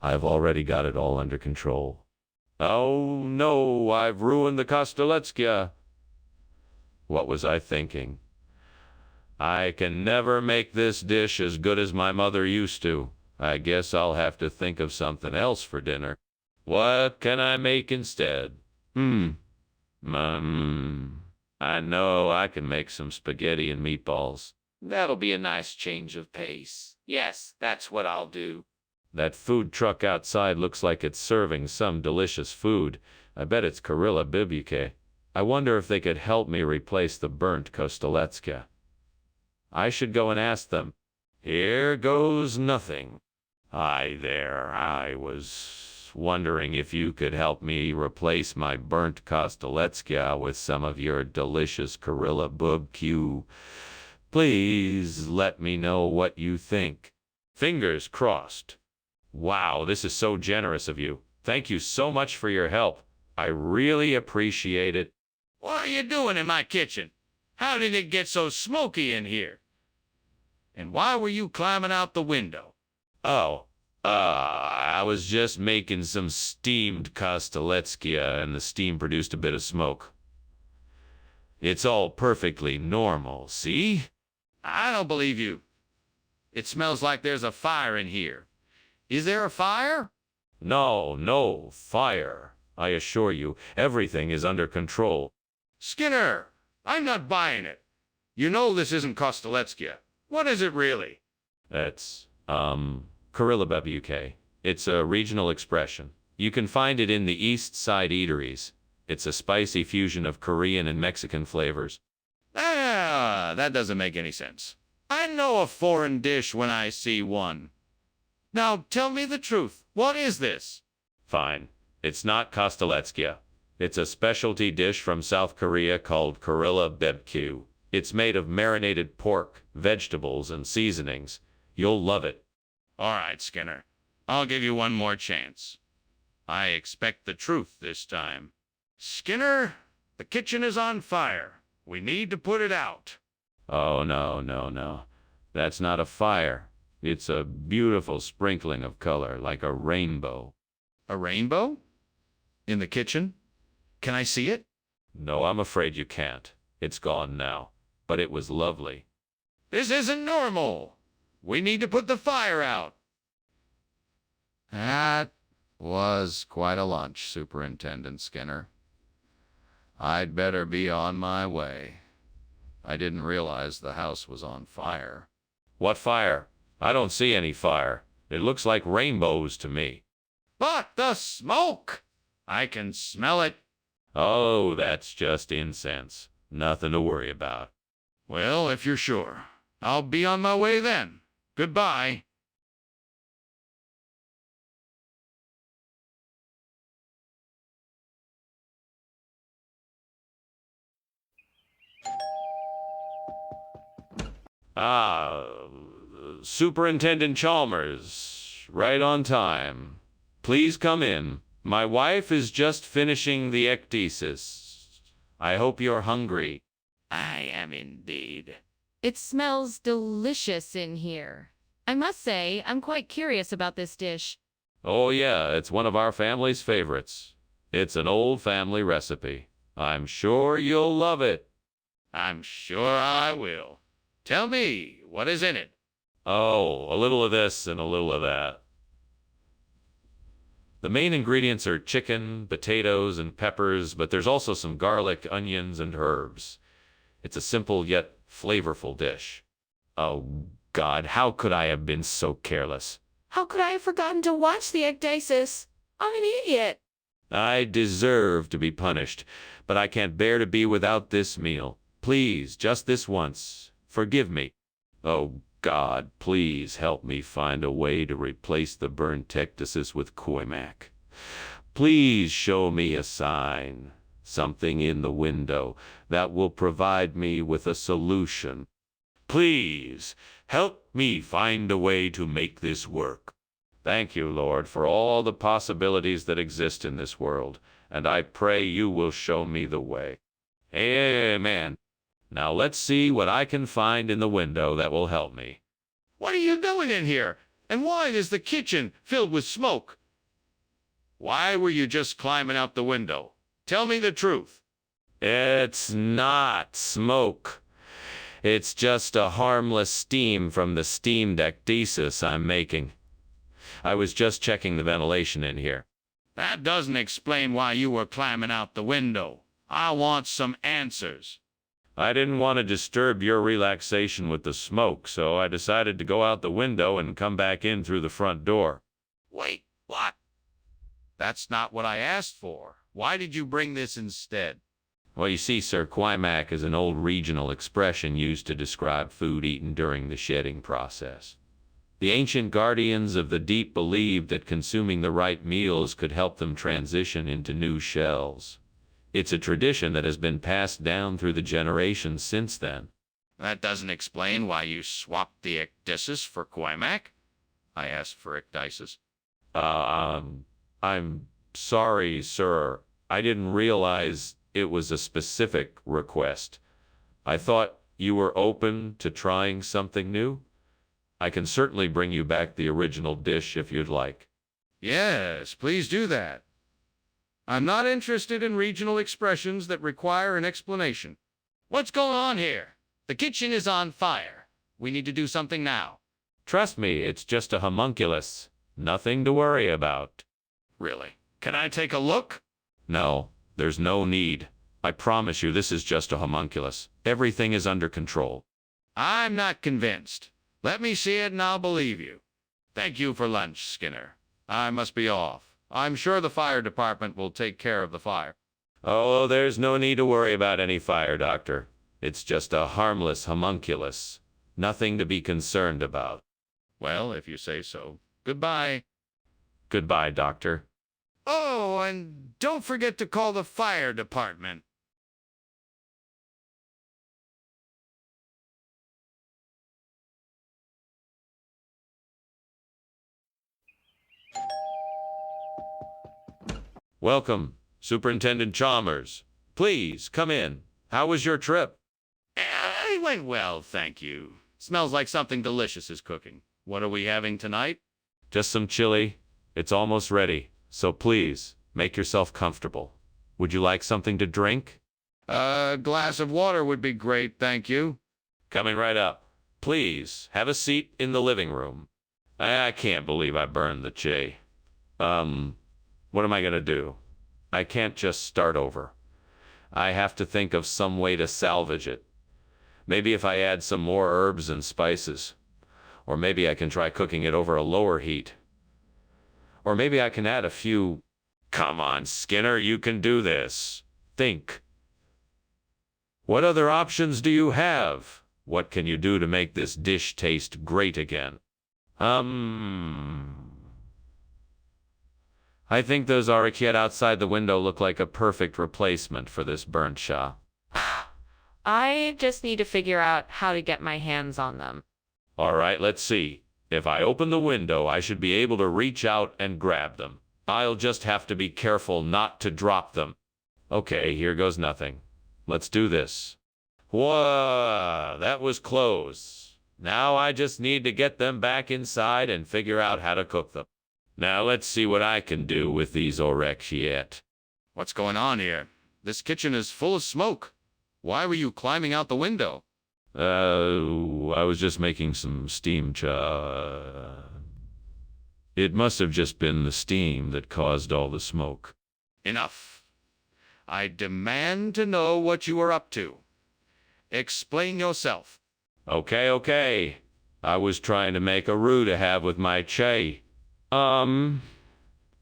Speaker 1: I've already got it all under control. Oh, no, I've ruined the castellecchia. What was I thinking? I can never make this dish as good as my mother used to. I guess I'll have to think of something else for dinner. What can I make instead? I know I can make some spaghetti and meatballs. That'll be a nice change of pace. Yes, that's what I'll do. That food truck outside looks like it's serving some delicious food. I bet it's Karilla Bibuke. I wonder if they could help me replace the burnt castellecchia. I should go and ask them. Here goes nothing. Hi there, I was wondering if you could help me replace my burnt castellecchia with some of your delicious Karilla Bubq. Please let me know what you think. Fingers crossed. Wow, this is so generous of you. Thank you so much for your help. I really appreciate it.
Speaker 2: What are you doing in my kitchen? How did it get so smoky in here? And why were you climbing out the window?
Speaker 1: Oh, I was just making some steamed castellecchia and the steam produced a bit of smoke. It's all perfectly normal, see?
Speaker 2: I don't believe you. It smells like there's a fire in here. Is there a fire?
Speaker 1: No, no fire. I assure you, everything is under control.
Speaker 2: Skinner, I'm not buying it. You know this isn't castellecchia. What is it really?
Speaker 1: It's, Karilla Bibuke. It's a regional expression. You can find it in the East Side eateries. It's a spicy fusion of Korean and Mexican flavors.
Speaker 2: That doesn't make any sense. I know a foreign dish when I see one. Now tell me the truth. What is this?
Speaker 1: Fine. It's not castellecchia. It's a specialty dish from South Korea called Karilla Bibq. It's made of marinated pork, vegetables, and seasonings. You'll love it.
Speaker 2: All right, Skinner. I'll give you one more chance. I expect the truth this time. Skinner, the kitchen is on fire. We need to put it out.
Speaker 1: Oh, no, no, no. That's not a fire. It's a beautiful sprinkling of color, like a rainbow.
Speaker 2: A rainbow? In the kitchen? Can I see it?
Speaker 1: No, I'm afraid you can't. It's gone now. But it was lovely.
Speaker 2: This isn't normal. We need to put the fire out. That was quite a lunch, Superintendent Skinner. I'd better be on my way. I didn't realize the house was on fire.
Speaker 1: What fire? I don't see any fire. It looks like rainbows to me.
Speaker 2: But the smoke! I can smell it.
Speaker 1: Oh, that's just incense. Nothing to worry about.
Speaker 2: Well, if you're sure, I'll be on my way then. Goodbye.
Speaker 1: Ah, Superintendent Chalmers, right on time. Please come in. My wife is just finishing the ecdysis. I hope you're hungry.
Speaker 2: I am indeed.
Speaker 5: It smells delicious in here. I must say, I'm quite curious about this dish.
Speaker 1: Oh yeah, it's one of our family's favorites. It's an old family recipe. I'm sure you'll love it.
Speaker 2: I'm sure I will. Tell me, what is in it?
Speaker 1: Oh, a little of this and a little of that. The main ingredients are chicken, potatoes, and peppers, but there's also some garlic, onions, and herbs. It's a simple yet flavorful dish. Oh, God, how could I have been so careless?
Speaker 5: How could I have forgotten to watch the ecdysis? I'm an idiot.
Speaker 1: I deserve to be punished, but I can't bear to be without this meal. Please, just this once, forgive me. Oh, God, please help me find a way to replace the burnt ecdysis with Koimak. Please show me a sign, something in the window that will provide me with a solution. Please help me find a way to make this work. Thank you, Lord, for all the possibilities that exist in this world, and I pray you will show me the way. Amen. Now let's see what I can find in the window that will help me.
Speaker 2: What are you doing in here? And why is the kitchen filled with smoke? Why were you just climbing out the window? Tell me the truth.
Speaker 1: It's not smoke. It's just a harmless steam from the steamed ecdysis I'm making. I was just checking the ventilation in here.
Speaker 2: That doesn't explain why you were climbing out the window. I want some answers.
Speaker 1: I didn't want to disturb your relaxation with the smoke, so I decided to go out the window and come back in through the front door.
Speaker 2: Wait, what? That's not what I asked for. Why did you bring this instead?
Speaker 1: Well, you see, sir, Quaimak is an old regional expression used to describe food eaten during the shedding process. The ancient guardians of the deep believed that consuming the right meals could help them transition into new shells. It's a tradition that has been passed down through the generations since then.
Speaker 2: That doesn't explain why you swapped the ecdysis for Quaimak. I asked for ecdysis.
Speaker 1: I'm sorry, sir. I didn't realize it was a specific request. I thought you were open to trying something new. I can certainly bring you back the original dish if you'd like.
Speaker 2: Yes, please do that. I'm not interested in regional expressions that require an explanation. What's going on here? The kitchen is on fire. We need to do something now.
Speaker 1: Trust me, it's just a homunculus. Nothing to worry about.
Speaker 2: Really? Can I take a look?
Speaker 1: No, there's no need. I promise you this is just a homunculus. Everything is under control.
Speaker 2: I'm not convinced. Let me see it and I'll believe you. Thank you for lunch, Skinner. I must be off. I'm sure the fire department will take care of the fire.
Speaker 1: Oh, there's no need to worry about any fire, Doctor. It's just a harmless homunculus. Nothing to be concerned about.
Speaker 2: Well, if you say so. Goodbye.
Speaker 1: Goodbye, Doctor.
Speaker 2: Oh, and don't forget to call the fire department.
Speaker 1: Welcome, Superintendent Chalmers. Please, come in. How was your trip?
Speaker 2: It went well, thank you. Smells like something delicious is cooking. What are we having tonight?
Speaker 1: Just some chili. It's almost ready, so please, make yourself comfortable. Would you like something to drink?
Speaker 2: A glass of water would be great, thank you.
Speaker 1: Coming right up. Please, have a seat in the living room. I can't believe I burned the chili. What am I gonna do? I can't just start over. I have to think of some way to salvage it. Maybe if I add some more herbs and spices. Or maybe I can try cooking it over a lower heat. Or maybe I can add a few... Come on, Skinner, you can do this. Think. What other options do you have? What can you do to make this dish taste great again? I think those orecchiette outside the window look like a perfect replacement for this burnt shaw.
Speaker 5: I just need to figure out how to get my hands on them.
Speaker 1: All right, let's see. If I open the window, I should be able to reach out and grab them. I'll just have to be careful not to drop them. Okay, here goes nothing. Let's do this. Whoa, that was close. Now I just need to get them back inside and figure out how to cook them. Now let's see what I can do with these orecchiette.
Speaker 2: What's going on here? This kitchen is full of smoke. Why were you climbing out the window?
Speaker 1: I was just making some steam cha. It must have just been the steam that caused all the smoke.
Speaker 2: Enough. I demand to know what you are up to. Explain yourself.
Speaker 1: Okay. I was trying to make a roux to have with my chai. And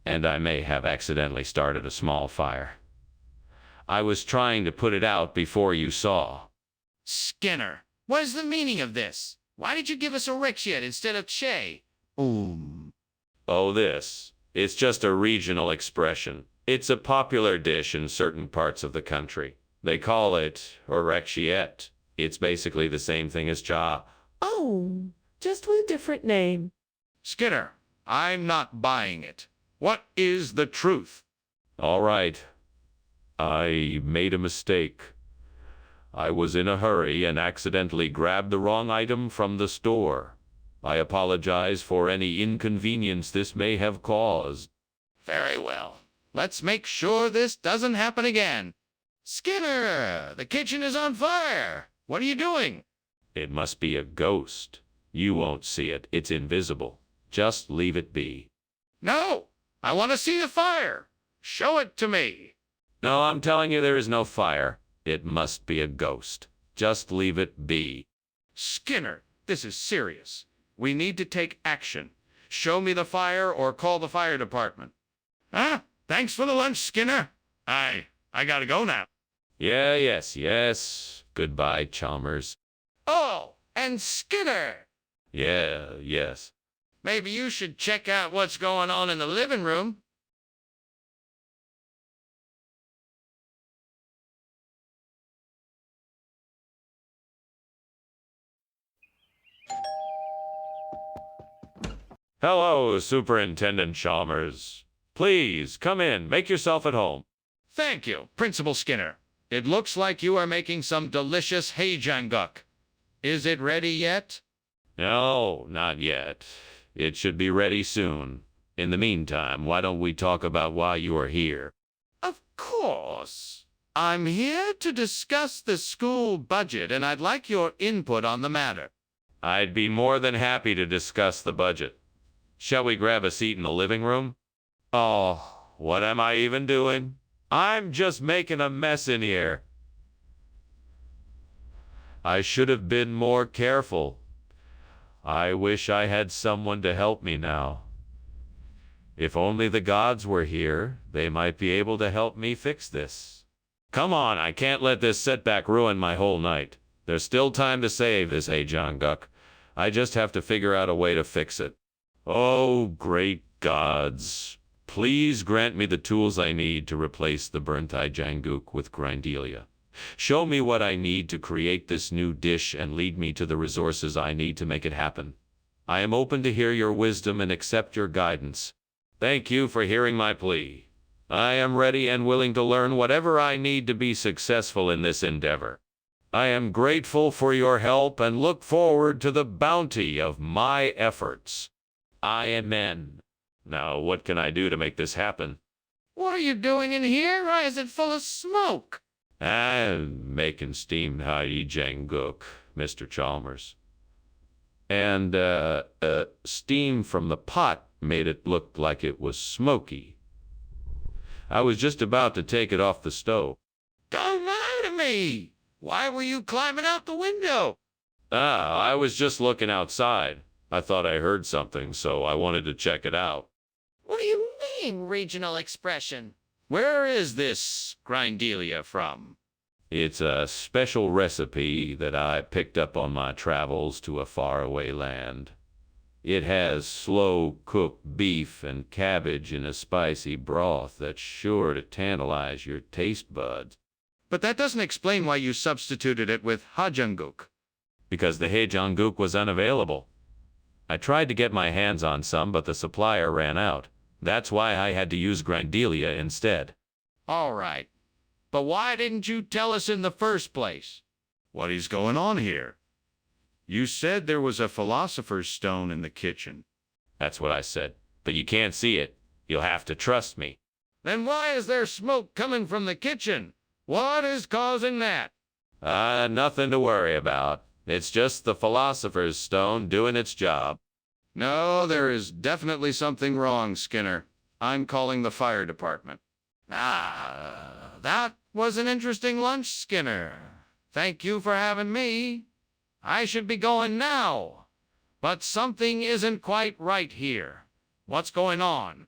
Speaker 1: I may have accidentally started a small fire. I was trying to put it out before you saw.
Speaker 2: Skinner, what is the meaning of this? Why did you give us orecchiette instead of che?
Speaker 1: Oh, this. It's just a regional expression. It's a popular dish in certain parts of the country. They call it orecchiette. It's basically the same thing as cha.
Speaker 5: Oh, just with a different name.
Speaker 2: Skinner, I'm not buying it. What is the truth?
Speaker 1: All right. I made a mistake. I was in a hurry and accidentally grabbed the wrong item from the store. I apologize for any inconvenience this may have caused.
Speaker 2: Very well. Let's make sure this doesn't happen again. Skinner, the kitchen is on fire. What are you doing?
Speaker 1: It must be a ghost. You won't see it. It's invisible. Just leave it be.
Speaker 2: No, I want to see the fire. Show it to me.
Speaker 1: No, I'm telling you there is no fire. It must be a ghost. Just leave it be.
Speaker 2: Skinner, this is serious. We need to take action. Show me the fire or call the fire department. Huh? Thanks for the lunch, Skinner. I gotta go now.
Speaker 1: Yes. Goodbye, Chalmers.
Speaker 2: Oh, and Skinner.
Speaker 1: Yes.
Speaker 2: Maybe you should check out what's going on in the living room.
Speaker 1: Hello, Superintendent Chalmers. Please, come in. Make yourself at home.
Speaker 2: Thank you, Principal Skinner. It looks like you are making some delicious haejanguk. Is it ready yet?
Speaker 1: No, not yet. It should be ready soon. In the meantime, why don't we talk about why you are here?
Speaker 2: Of course. I'm here to discuss the school budget, and I'd like your input on the matter.
Speaker 1: I'd be more than happy to discuss the budget. Shall we grab a seat in the living room? Oh, what am I even doing? I'm just making a mess in here. I should have been more careful. I wish I had someone to help me now. If only the gods were here, they might be able to help me fix this. Come on, I can't let this setback ruin my whole night. There's still time to save this haejanguk. I just have to figure out a way to fix it. Oh, great gods. Please grant me the tools I need to replace the burnt haejanguk with grindelia. Show me what I need to create this new dish and lead me to the resources I need to make it happen. I am open to hear your wisdom and accept your guidance. Thank you for hearing my plea. I am ready and willing to learn whatever I need to be successful in this endeavor. I am grateful for your help and look forward to the bounty of my efforts. Amen. Now, what can I do to make this happen?
Speaker 2: What are you doing in here? Why is it full of smoke?
Speaker 1: I'm making steamed Hai Janguk, Mr. Chalmers. And, steam from the pot made it look like it was smoky. I was just about to take it off the stove.
Speaker 2: Don't lie to me! Why were you climbing out the window?
Speaker 1: I was just looking outside. I thought I heard something, so I wanted to check it out.
Speaker 2: What do you mean, regional expression? Where is this grindelia from?
Speaker 1: It's a special recipe that I picked up on my travels to a faraway land. It has slow-cooked beef and cabbage in a spicy broth that's sure to tantalize your taste buds.
Speaker 2: But that doesn't explain why you substituted it with hajanguk.
Speaker 1: Because the Haejanguk was unavailable. I tried to get my hands on some, but the supplier ran out. That's why I had to use grindelia instead.
Speaker 2: All right. But why didn't you tell us in the first place? What is going on here? You said there was a philosopher's stone in the kitchen.
Speaker 1: That's what I said. But you can't see it. You'll have to trust me.
Speaker 2: Then why is there smoke coming from the kitchen? What is causing that?
Speaker 1: Nothing to worry about. It's just the philosopher's stone doing its job.
Speaker 2: No, there is definitely something wrong, Skinner. I'm calling the fire department. That was an interesting lunch, Skinner. Thank you for having me. I should be going now. But something isn't quite right here. What's going on?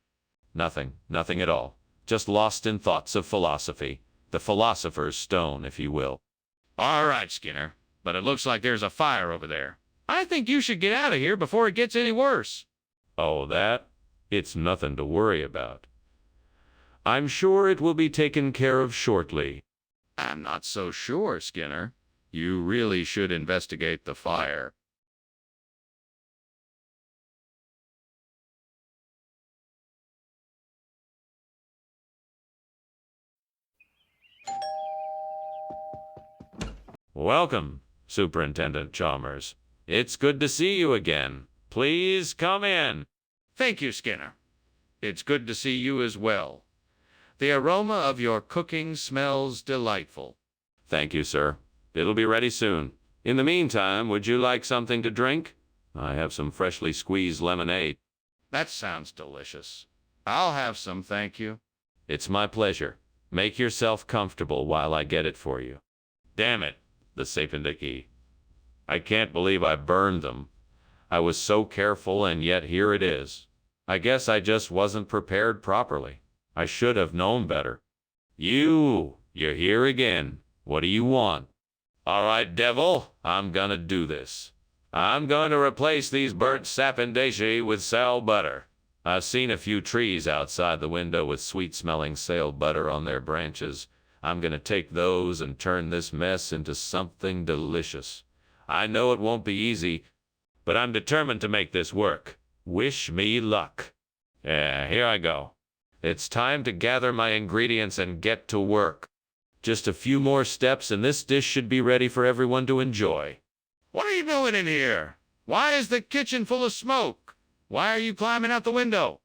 Speaker 1: Nothing at all. Just lost in thoughts of philosophy. The philosopher's stone, if you will.
Speaker 2: All right, Skinner. But it looks like there's a fire over there. I think you should get out of here before it gets any worse.
Speaker 1: Oh, that? It's nothing to worry about. I'm sure it will be taken care of shortly.
Speaker 2: I'm not so sure, Skinner. You really should investigate the fire.
Speaker 1: Welcome, Superintendent Chalmers. It's good to see you again. Please come in.
Speaker 2: Thank you, Skinner. It's good to see you as well. The aroma of your cooking smells delightful.
Speaker 1: Thank you, sir. It'll be ready soon. In the meantime, would you like something to drink? I have some freshly squeezed lemonade.
Speaker 2: That sounds delicious. I'll have some, thank you.
Speaker 1: It's my pleasure. Make yourself comfortable while I get it for you. Damn it, the Sapindiki. I can't believe I burned them. I was so careful, and yet here it is. I guess I just wasn't prepared properly. I should have known better. You're here again. What do you want? All right, devil, I'm gonna do this. I'm going to replace these burnt sapindashi with sal butter. I've seen a few trees outside the window with sweet-smelling sal butter on their branches. I'm gonna take those and turn this mess into something delicious. I know it won't be easy, but I'm determined to make this work. Wish me luck. Here I go. It's time to gather my ingredients and get to work. Just a few more steps and this dish should be ready for everyone to enjoy.
Speaker 2: What are you doing in here? Why is the kitchen full of smoke? Why are you climbing out the window?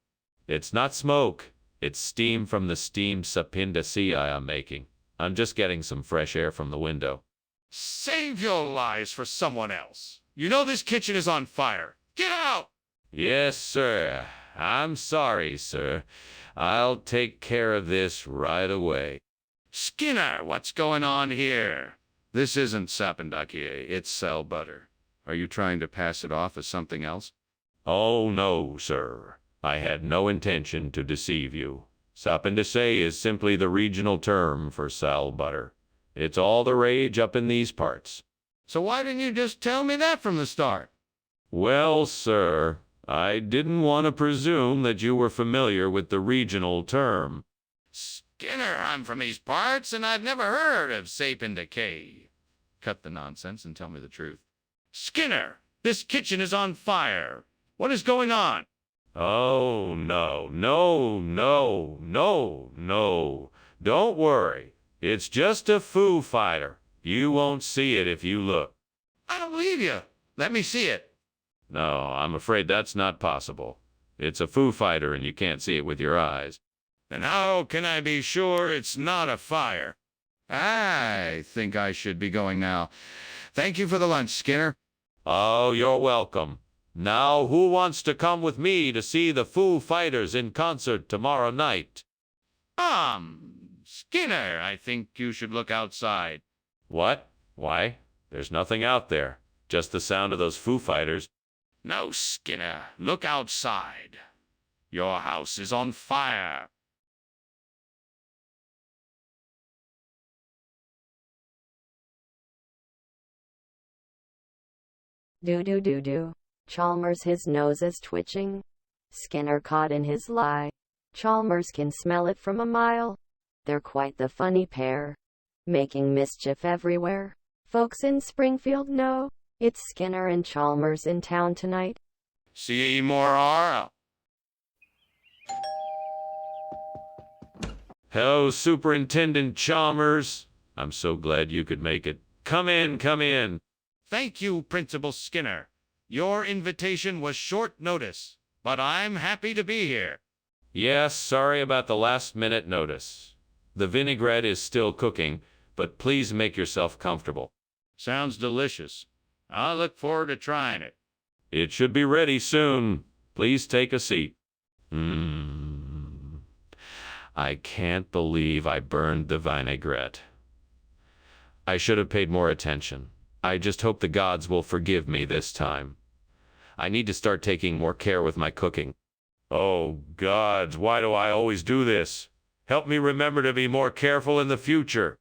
Speaker 1: It's not smoke. It's steam from the steamed sapindaci I'm making. I'm just getting some fresh air from the window.
Speaker 2: Save your lies for someone else. You know this kitchen is on fire. Get out!
Speaker 1: Yes, sir. I'm sorry, sir. I'll take care of this right away.
Speaker 2: Skinner, what's going on here? This isn't sapindaki, it's sal butter. Are you trying to pass it off as something else?
Speaker 1: Oh, no, sir. I had no intention to deceive you. Sapindaci is simply the regional term for sal butter. It's all the rage up in these parts.
Speaker 2: So why didn't you just tell me that from the start?
Speaker 1: Well, sir, I didn't want to presume that you were familiar with the regional term.
Speaker 2: Skinner, I'm from these parts, and I've never heard of sapindaki. Cut the nonsense and tell me the truth. Skinner, this kitchen is on fire. What is going on?
Speaker 1: Oh, no. Don't worry. It's just a foo fighter. You won't see it if you look.
Speaker 2: I don't believe you. Let me see it.
Speaker 1: No, I'm afraid that's not possible. It's a Foo Fighter and you can't see it with your eyes.
Speaker 2: And how can I be sure it's not a fire? I think I should be going now. Thank you for the lunch, Skinner.
Speaker 1: Oh, you're welcome. Now, who wants to come with me to see the Foo Fighters in concert tomorrow night?
Speaker 2: Skinner, I think you should look outside.
Speaker 1: What? Why? There's nothing out there. Just the sound of those Foo Fighters.
Speaker 2: No, Skinner, look outside. Your house is on fire.
Speaker 4: Do. Chalmers, his nose is twitching. Skinner caught in his lie. Chalmers can smell it from a mile. They're quite the funny pair, making mischief everywhere. Folks in Springfield know it's Skinner and Chalmers in town tonight.
Speaker 2: Seymour.
Speaker 1: Hello, Superintendent Chalmers. I'm so glad you could make it. Come in, come in.
Speaker 2: Thank you, Principal Skinner. Your invitation was short notice, but I'm happy to be here.
Speaker 1: Yes, sorry about the last-minute notice. The vinaigrette is still cooking, but please make yourself comfortable.
Speaker 2: Sounds delicious. I'll look forward to trying it.
Speaker 1: It should be ready soon. Please take a seat. I can't believe I burned the vinaigrette. I should have paid more attention. I just hope the gods will forgive me this time. I need to start taking more care with my cooking. Oh, gods, why do I always do this? Help me remember to be more careful in the future.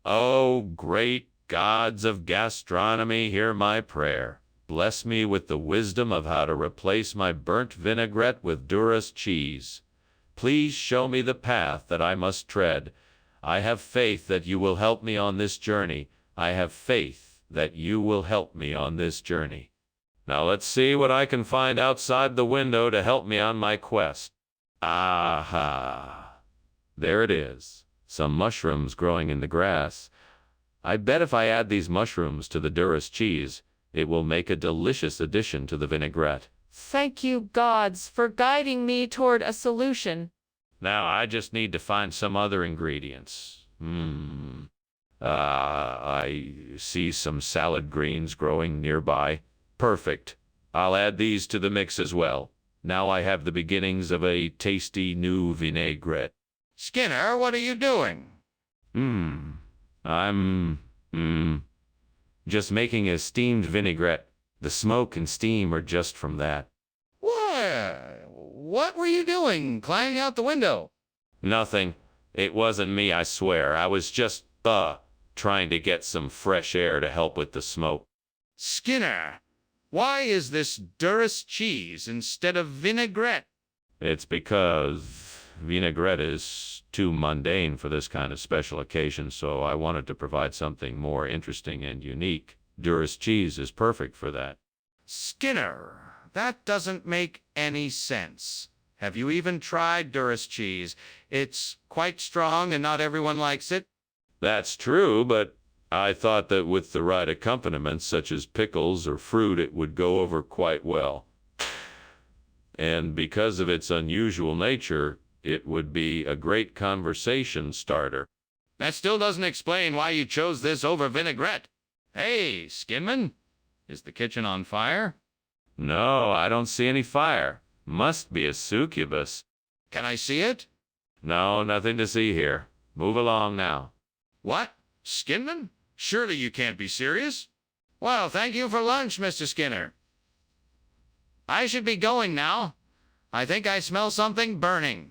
Speaker 1: Oh, great gods of gastronomy, hear my prayer. Bless me with the wisdom of how to replace my burnt vinaigrette with Duras cheese. Please show me the path that I must tread. I have faith that you will help me on this journey. I have faith that you will help me on this journey. Now let's see what I can find outside the window to help me on my quest. Aha! There it is. Some mushrooms growing in the grass. I bet if I add these mushrooms to the Duras cheese, it will make a delicious addition to the vinaigrette.
Speaker 5: Thank you, gods, for guiding me toward a solution.
Speaker 1: Now I just need to find some other ingredients. I see some salad greens growing nearby. Perfect. I'll add these to the mix as well. Now I have the beginnings of a tasty new vinaigrette.
Speaker 2: Skinner, what are you doing?
Speaker 1: I'm just making a steamed vinaigrette. The smoke and steam are just from that.
Speaker 2: What were you doing, climbing out the window?
Speaker 1: Nothing. It wasn't me, I swear. I was just, trying to get some fresh air to help with the smoke.
Speaker 2: Skinner, why is this Duras cheese instead of vinaigrette?
Speaker 1: It's because vinaigrette is too mundane for this kind of special occasion, so I wanted to provide something more interesting and unique. Duras cheese is perfect for that.
Speaker 2: Skinner, that doesn't make any sense. Have you even tried Duras cheese? It's quite strong and not everyone likes it.
Speaker 1: That's true, but I thought that with the right accompaniments, such as pickles or fruit, it would go over quite well. And because of its unusual nature, it would be a great conversation starter.
Speaker 2: That still doesn't explain why you chose this over vinaigrette. Hey, Skinman, is the kitchen on fire?
Speaker 1: No, I don't see any fire. Must be a succubus.
Speaker 2: Can I see it?
Speaker 1: No, nothing to see here. Move along now.
Speaker 2: What? Skinman? Surely you can't be serious? Well, thank you for lunch, Mr. Skinner. I should be going now. I think I smell something burning.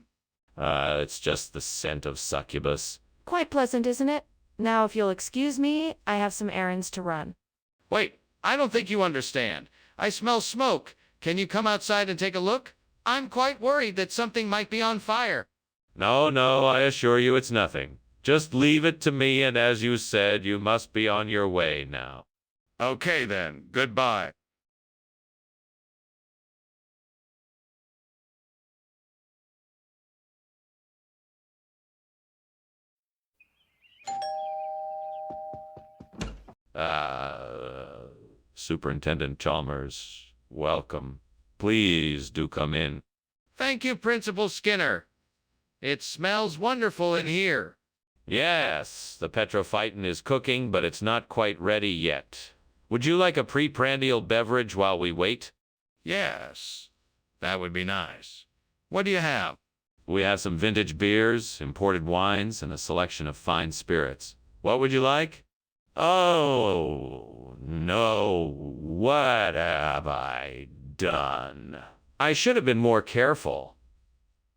Speaker 1: It's just the scent of succubus.
Speaker 5: Quite pleasant, isn't it? Now, if you'll excuse me, I have some errands to run.
Speaker 2: Wait, I don't think you understand. I smell smoke. Can you come outside and take a look? I'm quite worried that something might be on fire.
Speaker 1: No, I assure you it's nothing. Just leave it to me, and as you said, you must be on your way now.
Speaker 2: Okay then, goodbye.
Speaker 1: Superintendent Chalmers, welcome. Please do come in.
Speaker 2: Thank you, Principal Skinner. It smells wonderful in here.
Speaker 1: Yes, the petrophyton is cooking, but it's not quite ready yet. Would you like a pre-prandial beverage while we wait?
Speaker 2: Yes, that would be nice. What do you have?
Speaker 1: We have some vintage beers, imported wines, and a selection of fine spirits. What would you like? Oh, no. What have I done? I should have been more careful.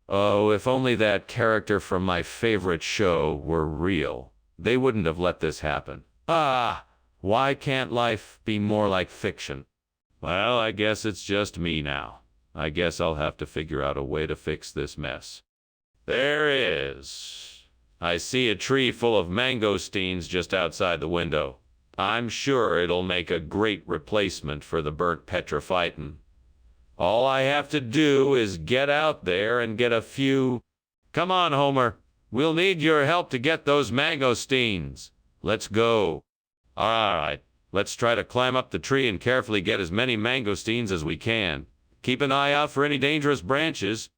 Speaker 1: Oh, if only that character from my favorite show were real. They wouldn't have let this happen. Ah, why can't life be more like fiction? Well, I guess it's just me now. I guess I'll have to figure out a way to fix this mess. There is. I see a tree full of mangosteens just outside the window. I'm sure it'll make a great replacement for the burnt petrophyton. All I have to do is get out there and get a few. Come on, Homer. We'll need your help to get those mangosteens. Let's go. All right, let's try to climb up the tree and carefully get as many mangosteens as we can. Keep an eye out for any dangerous branches.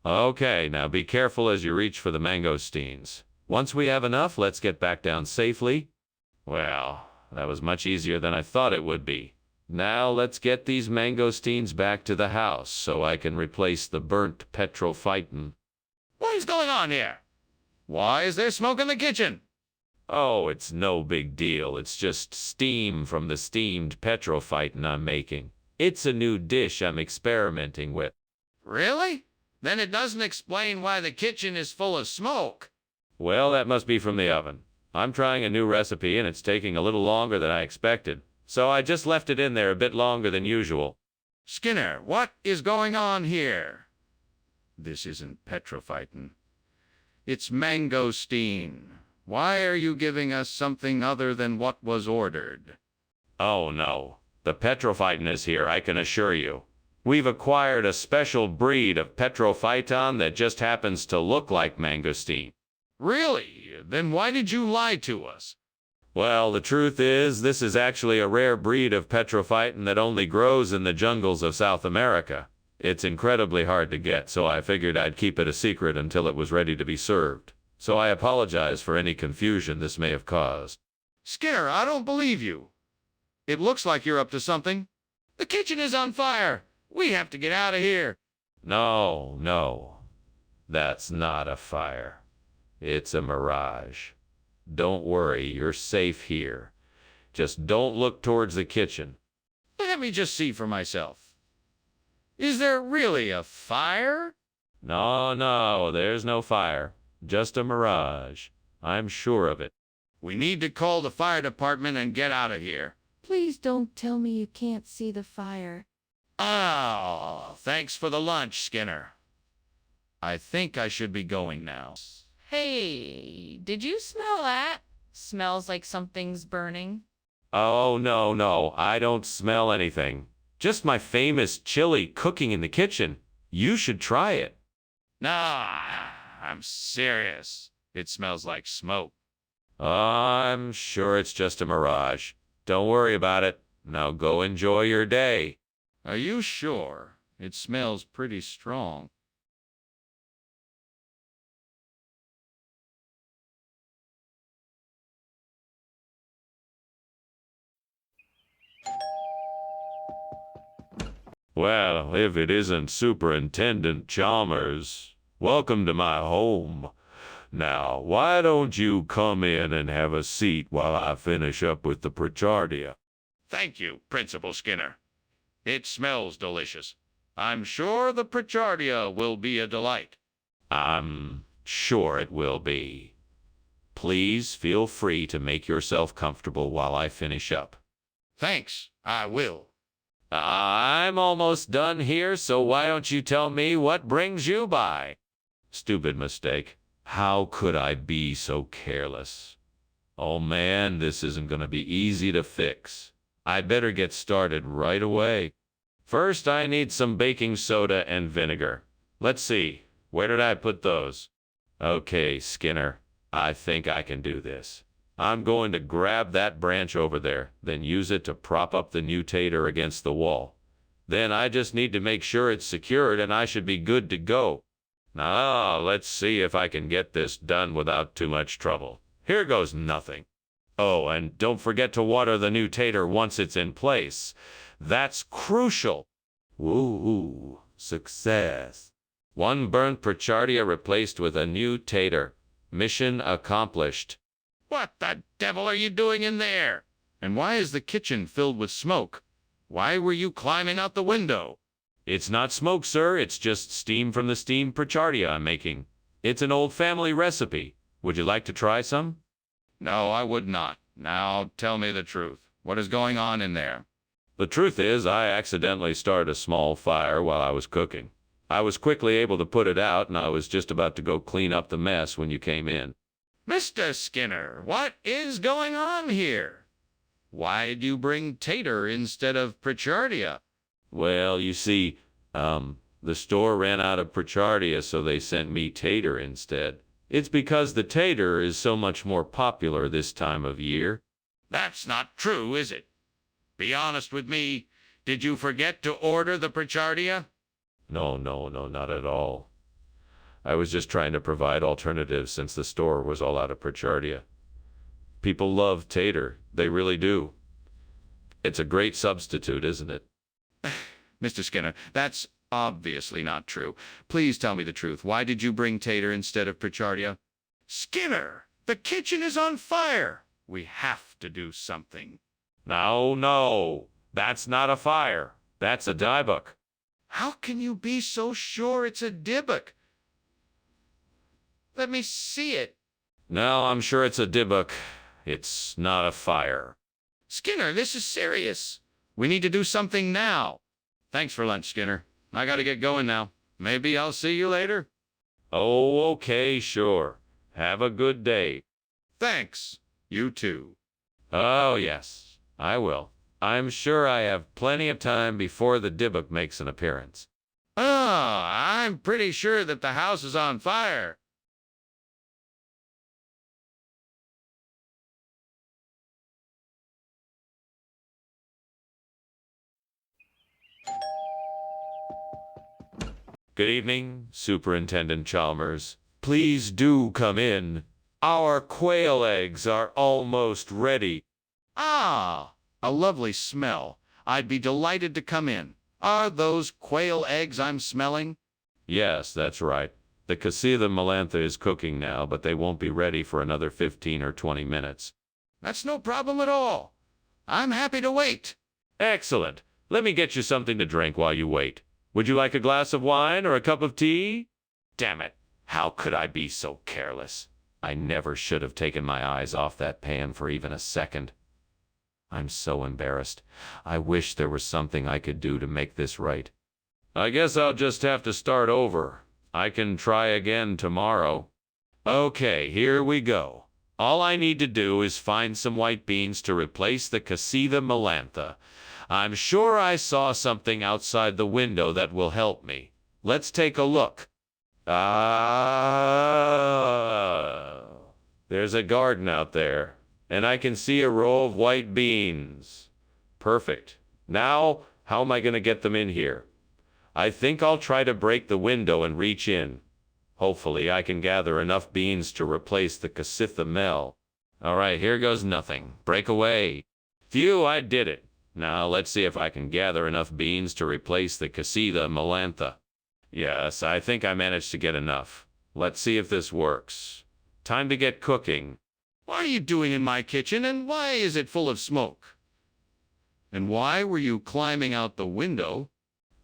Speaker 1: Okay, now be careful as you reach for the mangosteens. Once we have enough, let's get back down safely. Well, that was much easier than I thought it would be. Now let's get these mangosteens back to the house so I can replace the burnt petrophyton.
Speaker 2: What is going on here? Why is there smoke in the kitchen?
Speaker 1: Oh, it's no big deal. It's just steam from the steamed petrophyton I'm making. It's a new dish I'm experimenting with.
Speaker 2: Really? Then it doesn't explain why the kitchen is full of smoke.
Speaker 1: Well, that must be from the oven. I'm trying a new recipe and it's taking a little longer than I expected. So I just left it in there a bit longer than usual.
Speaker 2: Skinner, what is going on here? This isn't petrophyton. It's mangosteen. Why are you giving us something other than what was ordered?
Speaker 1: Oh no, the petrophyton is here, I can assure you. We've acquired a special breed of petrophyton that just happens to look like mangosteen.
Speaker 2: Really? Then why did you lie to us?
Speaker 1: Well, the truth is, this is actually a rare breed of petrophyton that only grows in the jungles of South America. It's incredibly hard to get, so I figured I'd keep it a secret until it was ready to be served. So I apologize for any confusion this may have caused.
Speaker 2: Skinner, I don't believe you. It looks like you're up to something. The kitchen is on fire. We have to get out of here.
Speaker 1: No. That's not a fire. It's a mirage. Don't worry, you're safe here. Just don't look towards the kitchen.
Speaker 2: Let me just see for myself. Is there really a fire?
Speaker 1: No, there's no fire. Just a mirage. I'm sure of it.
Speaker 2: We need to call the fire department and get out of here.
Speaker 5: Please don't tell me you can't see the fire.
Speaker 2: Oh, thanks for the lunch, Skinner. I think I should be going now.
Speaker 5: Hey, did you smell that? Smells like something's burning.
Speaker 1: Oh, no, I don't smell anything. Just my famous chili cooking in the kitchen. You should try it.
Speaker 2: Nah, I'm serious. It smells like smoke.
Speaker 1: I'm sure it's just a mirage. Don't worry about it. Now go enjoy your day.
Speaker 2: Are you sure? It smells pretty strong.
Speaker 1: Well, if it isn't Superintendent Chalmers, welcome to my home. Now, why don't you come in and have a seat while I finish up with the Pritchardia?
Speaker 2: Thank you, Principal Skinner. It smells delicious. I'm sure the Pritchardia will be a delight.
Speaker 1: I'm sure it will be. Please feel free to make yourself comfortable while I finish up.
Speaker 2: Thanks, I will.
Speaker 1: I'm almost done here, so why don't you tell me what brings you by? Stupid mistake. How could I be so careless? Oh man, this isn't gonna be easy to fix. I'd better get started right away. First, I need some baking soda and vinegar. Let's see, where did I put those? Okay, Skinner, I think I can do this. I'm going to grab that branch over there, then use it to prop up the new tater against the wall. Then I just need to make sure it's secured and I should be good to go. Now, let's see if I can get this done without too much trouble. Here goes nothing. Oh, and don't forget to water the new tater once it's in place. That's crucial. Woo, success. One burnt Pritchardia replaced with a new tater. Mission accomplished.
Speaker 2: What the devil are you doing in there? And why is the kitchen filled with smoke? Why were you climbing out the window?
Speaker 1: It's not smoke, sir. It's just steam from the steamed Pritchardia I'm making. It's an old family recipe. Would you like to try some?
Speaker 2: No, I would not. Now, tell me the truth. What is going on in there?
Speaker 1: The truth is, I accidentally started a small fire while I was cooking. I was quickly able to put it out, and I was just about to go clean up the mess when you came in.
Speaker 2: Mr. Skinner, what is going on here? Why did you bring tater instead of Pritchardia?
Speaker 1: Well, you see, the store ran out of Pritchardia, so they sent me tater instead. It's because the tater is so much more popular this time of year.
Speaker 2: That's not true, is it? Be honest with me. Did you forget to order the Pritchardia?
Speaker 1: No, not at all. I was just trying to provide alternatives since the store was all out of Pritchardia. People love tater. They really do. It's a great substitute, isn't it?
Speaker 2: Mr. Skinner, that's obviously not true. Please tell me the truth. Why did you bring tater instead of Pritchardia? Skinner, the kitchen is on fire. We have to do something.
Speaker 1: No. That's not a fire. That's a diebuck.
Speaker 2: How can you be so sure it's a dibbuck? Let me see it.
Speaker 1: No, I'm sure it's a dibbuck. It's not a fire.
Speaker 2: Skinner, this is serious. We need to do something now. Thanks for lunch, Skinner. I gotta get going now. Maybe I'll see you later.
Speaker 1: Oh, okay, sure. Have a good day.
Speaker 2: Thanks. You too.
Speaker 1: Oh, yes, I will. I'm sure I have plenty of time before the dibbuck makes an appearance.
Speaker 2: Oh, I'm pretty sure that the house is on fire.
Speaker 1: Good evening, Superintendent Chalmers. Please do come in. Our quail eggs are almost ready.
Speaker 2: Ah, a lovely smell. I'd be delighted to come in. Are those quail eggs I'm smelling?
Speaker 1: Yes, that's right. The Casita Melantha is cooking now, but they won't be ready for another 15 or 20 minutes.
Speaker 2: That's no problem at all. I'm happy to wait.
Speaker 1: Excellent. Let me get you something to drink while you wait. Would you like a glass of wine or a cup of tea? Damn it. How could I be so careless? I never should have taken my eyes off that pan for even a second. I'm so embarrassed. I wish there was something I could do to make this right. I guess I'll just have to start over. I can try again tomorrow. Okay, here we go. All I need to do is find some white beans to replace the Casita Melantha. I'm sure I saw something outside the window that will help me. Let's take a look. There's a garden out there, and I can see a row of white beans. Perfect. Now, how am I going to get them in here? I think I'll try to break the window and reach in. Hopefully I can gather enough beans to replace the Casita Mel. All right, here goes nothing. Break away. Phew, I did it. Now let's see if I can gather enough beans to replace the Casita Melantha. Yes, I think I managed to get enough. Let's see if this works. Time to get cooking.
Speaker 2: What are you doing in my kitchen, and why is it full of smoke? And why were you climbing out the window?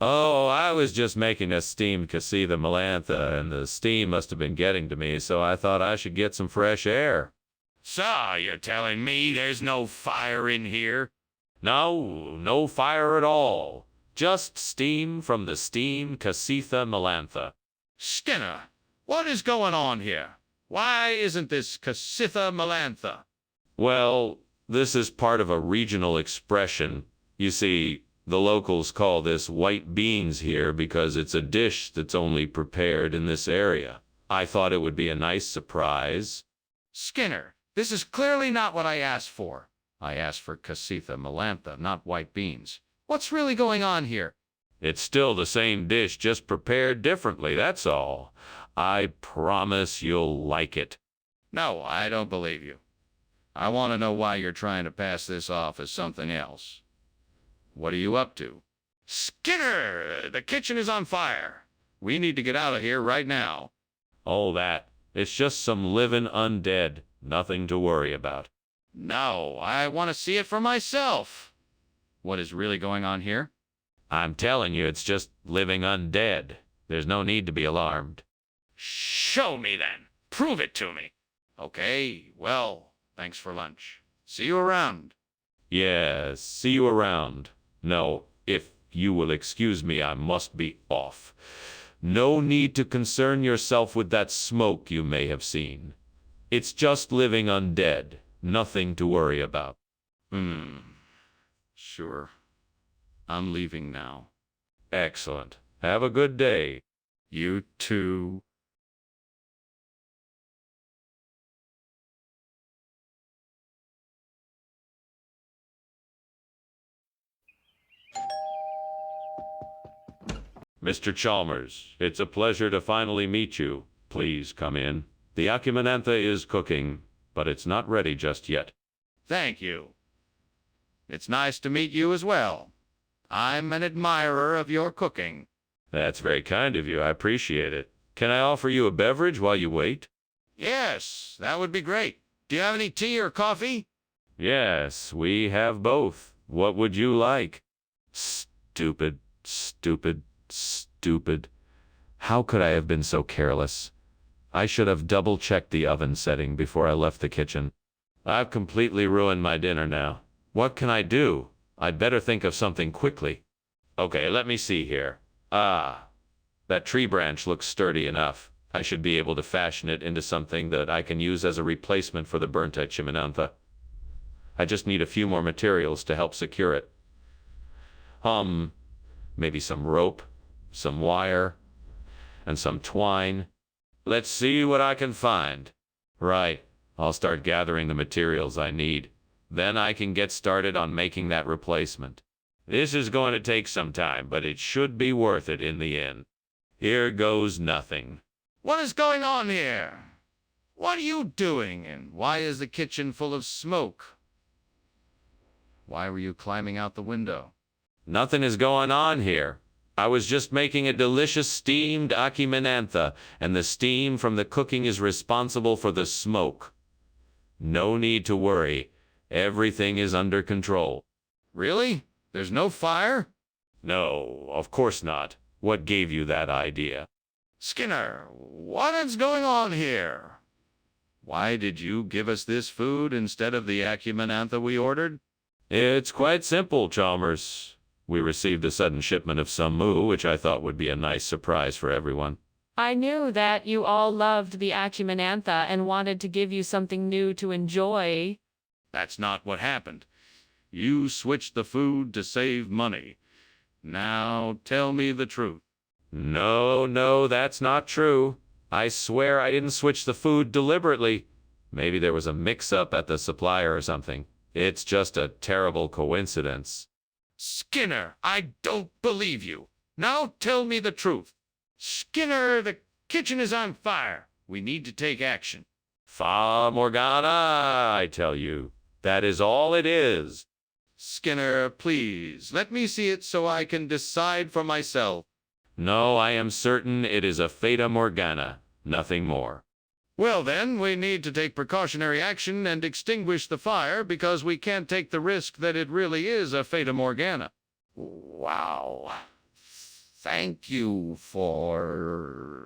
Speaker 1: Oh, I was just making a steamed Casita Melantha, and the steam must have been getting to me, so I thought I should get some fresh air.
Speaker 2: So, you're telling me there's no fire in here?
Speaker 1: No fire at all. Just steam from the steamed Casita Melantha.
Speaker 2: Skinner, what is going on here? Why isn't this Casita Melantha?
Speaker 1: Well, this is part of a regional expression. You see, the locals call this white beans here because it's a dish that's only prepared in this area. I thought it would be a nice surprise.
Speaker 2: Skinner, This is clearly not what I asked for. I asked for casita melantha, not white beans. What's really going on here?
Speaker 1: It's still the same dish, just prepared differently, that's all. I promise you'll like it.
Speaker 2: No, I don't believe you. I want to know why you're trying to pass this off as something else. What are you up to? Skinner! The kitchen is on fire. We need to get out of here right now.
Speaker 1: All that. It's just some living undead. Nothing to worry about.
Speaker 2: No, I want to see it for myself. What is really going on here?
Speaker 1: I'm telling you, it's just living undead. There's no need to be alarmed.
Speaker 2: Show me then. Prove it to me. Okay, well, thanks for lunch. See you around.
Speaker 1: Yes, see you around. No, if you will excuse me, I must be off. No need to concern yourself with that smoke you may have seen. It's just living undead. Nothing to worry about.
Speaker 2: Sure. I'm leaving now.
Speaker 1: Excellent. Have a good day.
Speaker 2: You too.
Speaker 1: Mr. Chalmers, it's a pleasure to finally meet you. Please come in. The acuminantha is cooking, but it's not ready just yet.
Speaker 2: Thank you. It's nice to meet you as well. I'm an admirer of your cooking.
Speaker 1: That's very kind of you. I appreciate it. Can I offer you a beverage while you wait?
Speaker 2: Yes, that would be great. Do you have any tea or coffee?
Speaker 1: Yes, we have both. What would you like? Stupid, stupid, stupid. How could I have been so careless? I should have double-checked the oven setting before I left the kitchen. I've completely ruined my dinner now. What can I do? I'd better think of something quickly. Okay, let me see here. That tree branch looks sturdy enough. I should be able to fashion it into something that I can use as a replacement for the burnt acuminantha. I just need a few more materials to help secure it. Maybe some rope, some wire, and some twine. Let's see what I can find. Right, I'll start gathering the materials I need. Then I can get started on making that replacement. This is going to take some time, but it should be worth it in the end. Here goes nothing.
Speaker 2: What is going on here? What are you doing, and why is the kitchen full of smoke? Why were you climbing out the window?
Speaker 1: Nothing is going on here. I was just making a delicious steamed acuminantha, and the steam from the cooking is responsible for the smoke. No need to worry. Everything is under control.
Speaker 2: Really? There's no fire?
Speaker 1: No, of course not. What gave you that idea?
Speaker 2: Skinner, what is going on here? Why did you give us this food instead of the acuminantha we ordered?
Speaker 1: It's quite simple, Chalmers. We received a sudden shipment of some moo, which I thought would be a nice surprise for everyone.
Speaker 5: I knew that you all loved the acuminantha and wanted to give you something new to enjoy.
Speaker 2: That's not what happened. You switched the food to save money. Now tell me the truth.
Speaker 1: No, that's not true. I swear I didn't switch the food deliberately. Maybe there was a mix-up at the supplier or something. It's just a terrible coincidence.
Speaker 2: Skinner, I don't believe you. Now tell me the truth. Skinner, the kitchen is on fire. We need to take action.
Speaker 1: Fa Morgana, I tell you. That is all it is.
Speaker 2: Skinner, please, let me see it so I can decide for myself.
Speaker 1: No, I am certain it is a Fata Morgana, nothing more.
Speaker 2: Well then, we need to take precautionary action and extinguish the fire because we can't take the risk that it really is a Fata Morgana. Wow. Thank you for...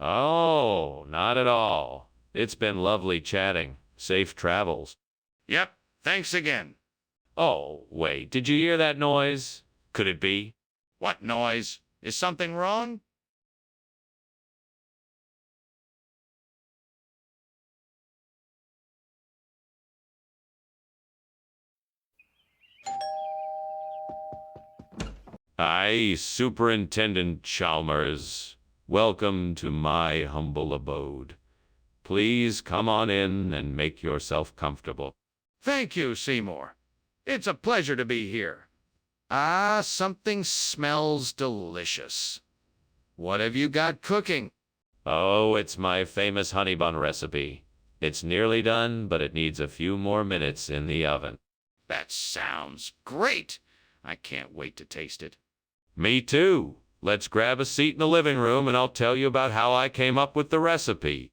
Speaker 1: Oh, not at all. It's been lovely chatting. Safe travels.
Speaker 2: Yep, thanks again.
Speaker 1: Oh, wait, did you hear that noise? Could it be?
Speaker 2: What noise? Is something wrong?
Speaker 1: I, Superintendent Chalmers, welcome to my humble abode. Please come on in and make yourself comfortable.
Speaker 2: Thank you, Seymour. It's a pleasure to be here. Ah, something smells delicious. What have you got cooking?
Speaker 1: Oh, it's my famous honey bun recipe. It's nearly done, but it needs a few more minutes in the oven.
Speaker 2: That sounds great. I can't wait to taste it.
Speaker 1: Me too. Let's grab a seat in the living room and I'll tell you about how I came up with the recipe.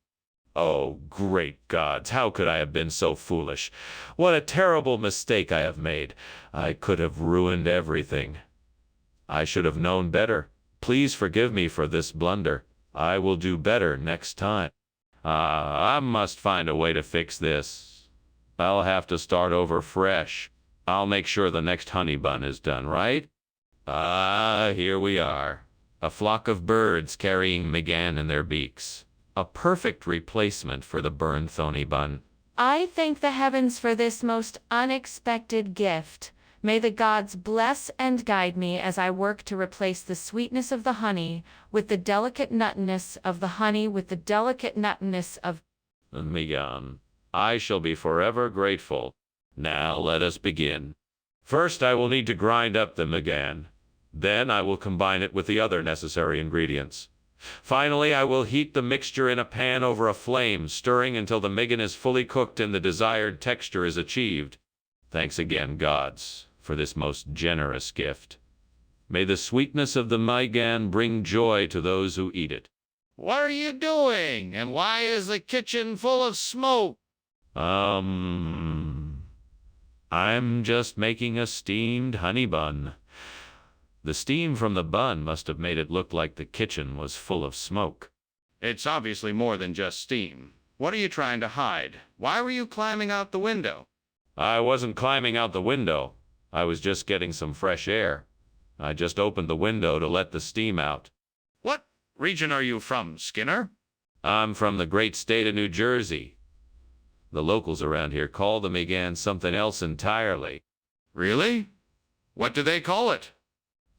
Speaker 1: Oh, great gods, how could I have been so foolish? What a terrible mistake I have made. I could have ruined everything. I should have known better. Please forgive me for this blunder. I will do better next time. I must find a way to fix this. I'll have to start over fresh. I'll make sure the next honey bun is done right. Here we are. A flock of birds carrying McGann in their beaks. A perfect replacement for the burned honey bun.
Speaker 5: I thank the heavens for this most unexpected gift. May the gods bless and guide me as I work to replace the sweetness of the honey with the delicate nuttiness of the honey with the delicate nuttiness of
Speaker 1: McGann. I shall be forever grateful. Now let us begin. First, I will need to grind up the McGann. Then I will combine it with the other necessary ingredients. Finally, I will heat the mixture in a pan over a flame, stirring until the McGann is fully cooked and the desired texture is achieved. Thanks again, gods, for this most generous gift. May the sweetness of the McGann bring joy to those who eat it.
Speaker 2: What are you doing? And why is the kitchen full of smoke?
Speaker 1: I'm just making a steamed honey bun. The steam from the bun must have made it look like the kitchen was full of smoke.
Speaker 2: It's obviously more than just steam. What are you trying to hide? Why were you climbing out the window?
Speaker 1: I wasn't climbing out the window. I was just getting some fresh air. I just opened the window to let the steam out.
Speaker 2: What region are you from, Skinner?
Speaker 1: I'm from the great state of New Jersey. The locals around here call the McGann something else entirely.
Speaker 2: Really? What do they call it?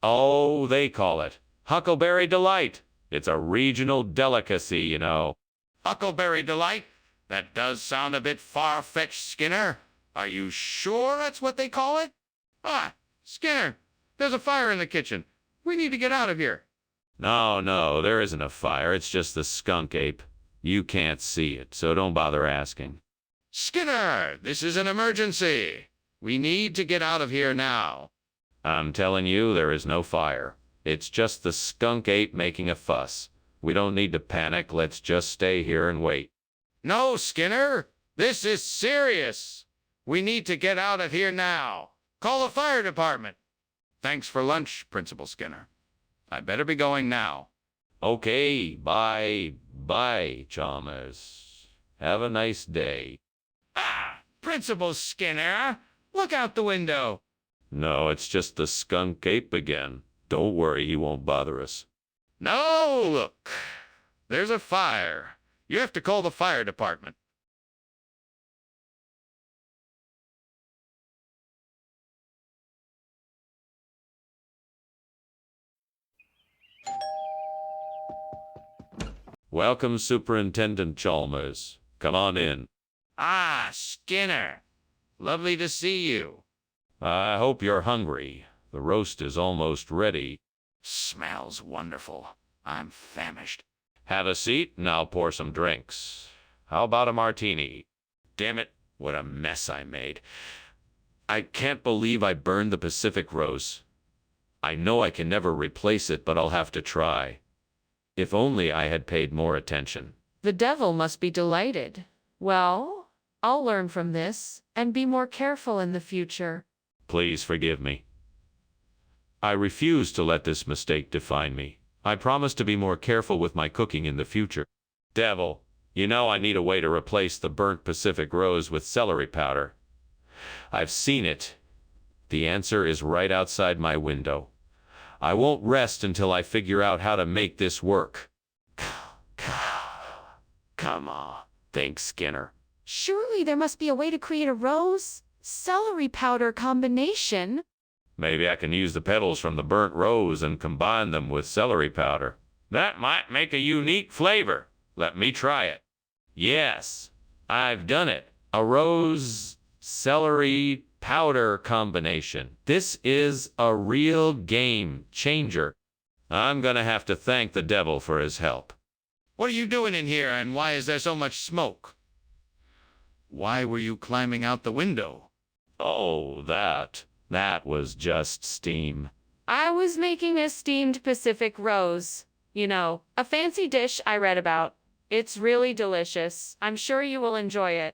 Speaker 1: Oh, they call it Huckleberry Delight. It's a regional delicacy, you know.
Speaker 2: Huckleberry Delight? That does sound a bit far-fetched, Skinner. Are you sure that's what they call it? Ah, Skinner, there's a fire in the kitchen. We need to get out of here.
Speaker 1: No, there isn't a fire. It's just the skunk ape. You can't see it, so don't bother asking.
Speaker 2: Skinner, this is an emergency. We need to get out of here now.
Speaker 1: I'm telling you, there is no fire. It's just the skunk ape making a fuss. We don't need to panic. Let's just stay here and wait.
Speaker 2: No, Skinner, this is serious. We need to get out of here now. Call the fire department. Thanks for lunch, Principal Skinner. I better be going now.
Speaker 1: Okay, bye, Chalmers. Have a nice day.
Speaker 2: Ah, Principal Skinner, look out the window.
Speaker 1: No, it's just the skunk ape again. Don't worry, he won't bother us.
Speaker 2: No, look. There's a fire. You have to call the fire department.
Speaker 1: Welcome, Superintendent Chalmers. Come on in.
Speaker 2: Ah, Skinner. Lovely to see you.
Speaker 1: I hope you're hungry. The roast is almost ready.
Speaker 2: Smells wonderful. I'm famished.
Speaker 1: Have a seat and I'll pour some drinks. How about a martini? Damn it, what a mess I made. I can't believe I burned the Pacific Rose. I know I can never replace it, but I'll have to try. If only I had paid more attention.
Speaker 5: the devil must be delighted. Well, I'll learn from this and be more careful in the future.
Speaker 1: Please forgive me. I refuse to let this mistake define me. I promise to be more careful with my cooking in the future. Devil, you know I need a way to replace the burnt Pacific Rose with celery powder. I've seen it. The answer is right outside my window. I won't rest until I figure out how to make this work. Come on. Thanks, Skinner.
Speaker 5: Surely there must be a way to create a rose celery powder combination.
Speaker 1: Maybe I can use the petals from the burnt rose and combine them with celery powder. That might make a unique flavor. Let me try it. Yes, I've done it. A rose celery powder combination. This is a real game changer. I'm gonna have to thank the devil for his help.
Speaker 2: What are you doing in here, and why is there so much smoke? Why were you climbing out the window?
Speaker 1: Oh, that was just steam.
Speaker 5: I was making a steamed Pacific rose. You know, a fancy dish I read about. It's really delicious. I'm sure you will enjoy it.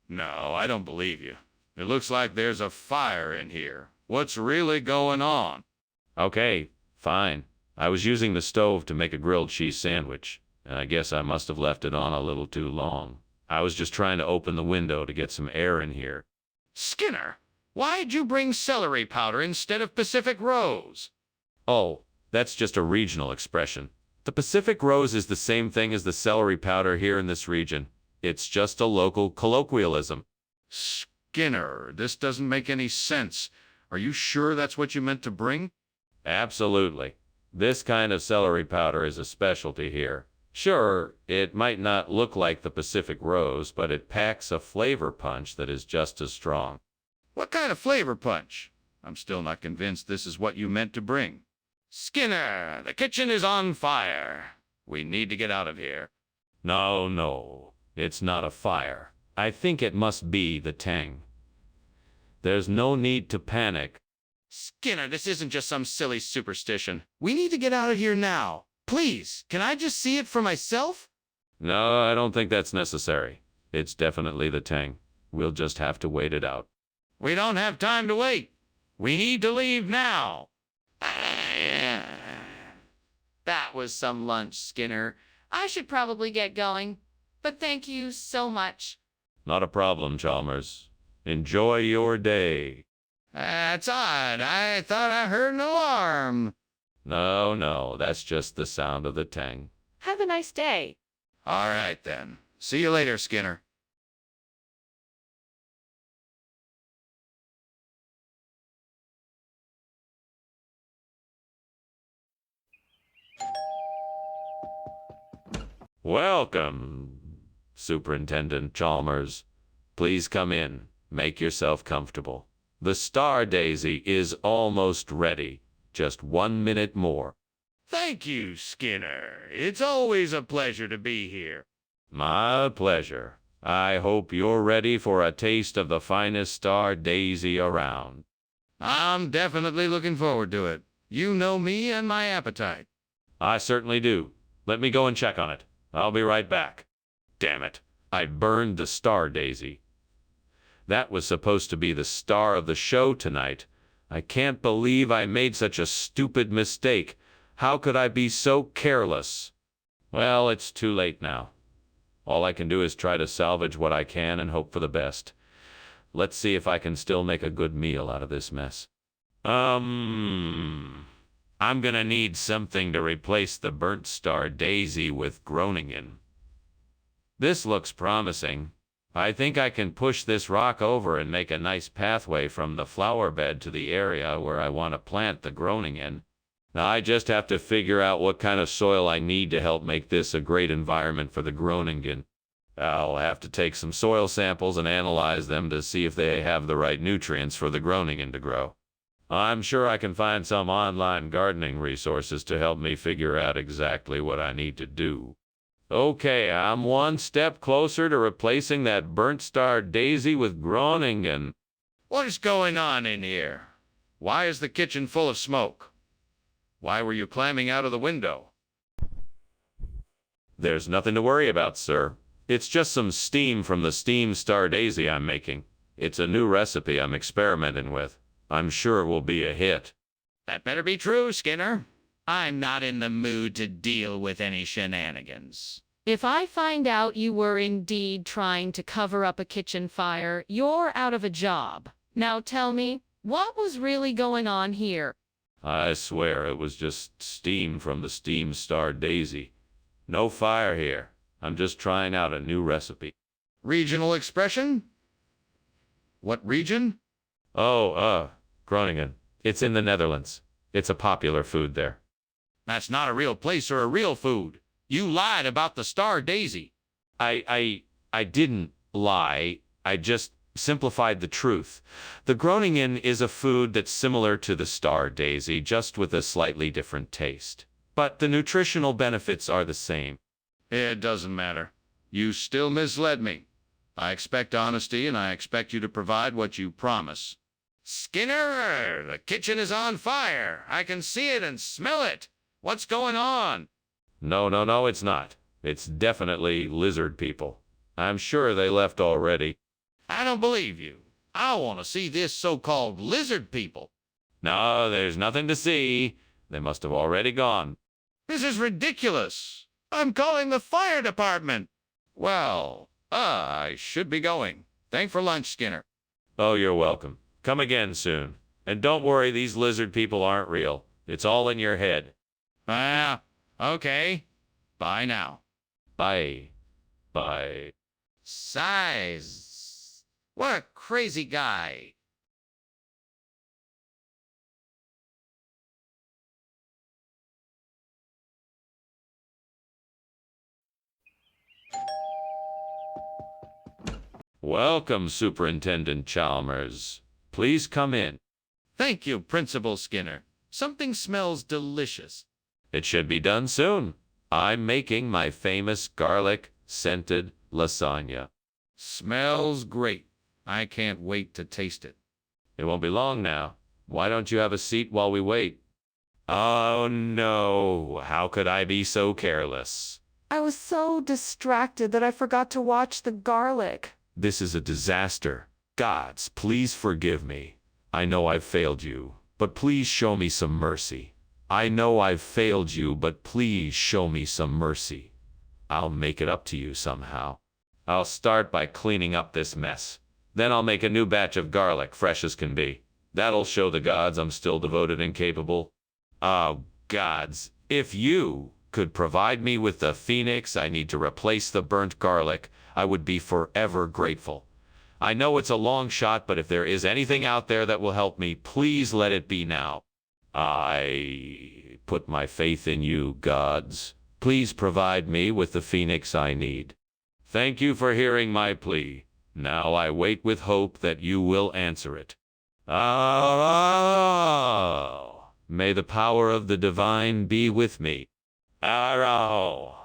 Speaker 2: No, I don't believe you. It looks like there's a fire in here. What's really going on?
Speaker 1: Okay, fine. I was using the stove to make a grilled cheese sandwich, and I guess I must have left it on a little too long. I was just trying to open the window to get some air in here.
Speaker 2: Skinner, why'd you bring celery powder instead of Pacific Rose?
Speaker 1: Oh, that's just a regional expression. The Pacific Rose is the same thing as the celery powder here in this region. It's just a local colloquialism.
Speaker 2: Skinner, this doesn't make any sense. Are you sure that's what you meant to bring?
Speaker 1: Absolutely. This kind of celery powder is a specialty here. Sure, it might not look like the Pacific Rose, but it packs a flavor punch that is just as strong.
Speaker 2: What kind of flavor punch? I'm still not convinced this is what you meant to bring. Skinner, the kitchen is on fire. We need to get out of here.
Speaker 1: No, it's not a fire. I think it must be the tang. There's no need to panic.
Speaker 2: Skinner, this isn't just some silly superstition. We need to get out of here now. Please, can I just see it for myself?
Speaker 1: No, I don't think that's necessary. It's definitely the tang. We'll just have to wait it out.
Speaker 2: We don't have time to wait. We need to leave now.
Speaker 5: That was some lunch, Skinner. I should probably get going, but thank you so much.
Speaker 1: Not a problem, Chalmers. Enjoy your day.
Speaker 2: That's odd. I thought I heard an alarm.
Speaker 1: No, that's just the sound of the tang.
Speaker 5: Have a nice day.
Speaker 2: All right, then. See you later, Skinner.
Speaker 1: Welcome, Superintendent Chalmers. Please come in. Make yourself comfortable. The Star Daisy is almost ready. Just 1 minute more.
Speaker 2: Thank you, Skinner. It's always a pleasure to be here.
Speaker 1: My pleasure. I hope you're ready for a taste of the finest Star Daisy around.
Speaker 2: I'm definitely looking forward to it. You know me and my appetite.
Speaker 1: I certainly do. Let me go and check on it. I'll be right back. Damn it. I burned the Star Daisy. That was supposed to be the star of the show tonight. I can't believe I made such a stupid mistake. How could I be so careless? Well, it's too late now. All I can do is try to salvage what I can and hope for the best. Let's see if I can still make a good meal out of this mess. I'm gonna need something to replace the burnt Star Daisy with Groningen. This looks promising. I think I can push this rock over and make a nice pathway from the flower bed to the area where I want to plant the Groningen. Now I just have to figure out what kind of soil I need to help make this a great environment for the Groningen. I'll have to take some soil samples and analyze them to see if they have the right nutrients for the Groningen to grow. I'm sure I can find some online gardening resources to help me figure out exactly what I need to do. Okay, I'm one step closer to replacing that burnt Star Daisy with Groningen.
Speaker 2: What is going on in here? Why is the kitchen full of smoke? Why were you climbing out of the window?
Speaker 1: There's nothing to worry about, sir. It's just some steam from the steamed Star Daisy I'm making. It's a new recipe I'm experimenting with. I'm sure it will be a hit.
Speaker 2: That better be true, Skinner. I'm not in the mood to deal with any shenanigans.
Speaker 5: If I find out you were indeed trying to cover up a kitchen fire, you're out of a job. Now tell me, what was really going on here?
Speaker 1: I swear it was just steam from the steamed Star Daisy. No fire here. I'm just trying out a new recipe.
Speaker 2: Regional expression? What region?
Speaker 1: Oh, Groningen. It's in the Netherlands. It's a popular food there.
Speaker 2: That's not a real place or a real food. You lied about the star daisy.
Speaker 1: I didn't lie. I just simplified the truth. The Groningen is a food that's similar to the star daisy, just with a slightly different taste. But the nutritional benefits are the same.
Speaker 2: It doesn't matter. You still misled me. I expect honesty, and I expect you to provide what you promise. Skinner, the kitchen is on fire. I can see it and smell it. What's going on?
Speaker 1: No, it's not. It's definitely lizard people. I'm sure they left already.
Speaker 2: I don't believe you. I want to see this so-called lizard people.
Speaker 1: No, there's nothing to see. They must have already gone.
Speaker 2: This is ridiculous. I'm calling the fire department. Well, I should be going. Thanks for lunch, Skinner.
Speaker 1: Oh, you're welcome. Come again soon. And don't worry, these lizard people aren't real. It's all in your head.
Speaker 2: Okay. Bye now.
Speaker 1: Bye. Bye.
Speaker 2: Size. What a crazy guy.
Speaker 1: Welcome, Superintendent Chalmers. Please come in.
Speaker 2: Thank you, Principal Skinner. Something smells delicious.
Speaker 1: It should be done soon. I'm making my famous garlic-scented lasagna.
Speaker 2: Smells great. I can't wait to taste it.
Speaker 1: It won't be long now. Why don't you have a seat while we wait? Oh no, how could I be so careless?
Speaker 5: I was so distracted that I forgot to watch the garlic.
Speaker 1: This is a disaster. Gods, please forgive me. I know I've failed you, but please show me some mercy. I know I've failed you, but please show me some mercy. I'll make it up to you somehow. I'll start by cleaning up this mess. Then I'll make a new batch of garlic, fresh as can be. That'll show the gods I'm still devoted and capable. Oh, gods, if you could provide me with the phoenix I need to replace the burnt garlic, I would be forever grateful. I know it's a long shot, but if there is anything out there that will help me, please let it be now. I put my faith in you, gods. Please provide me with the phoenix I need. Thank you for hearing my plea. Now I wait with hope that you will answer it. Oh, may the power of the divine be with me. Arrow.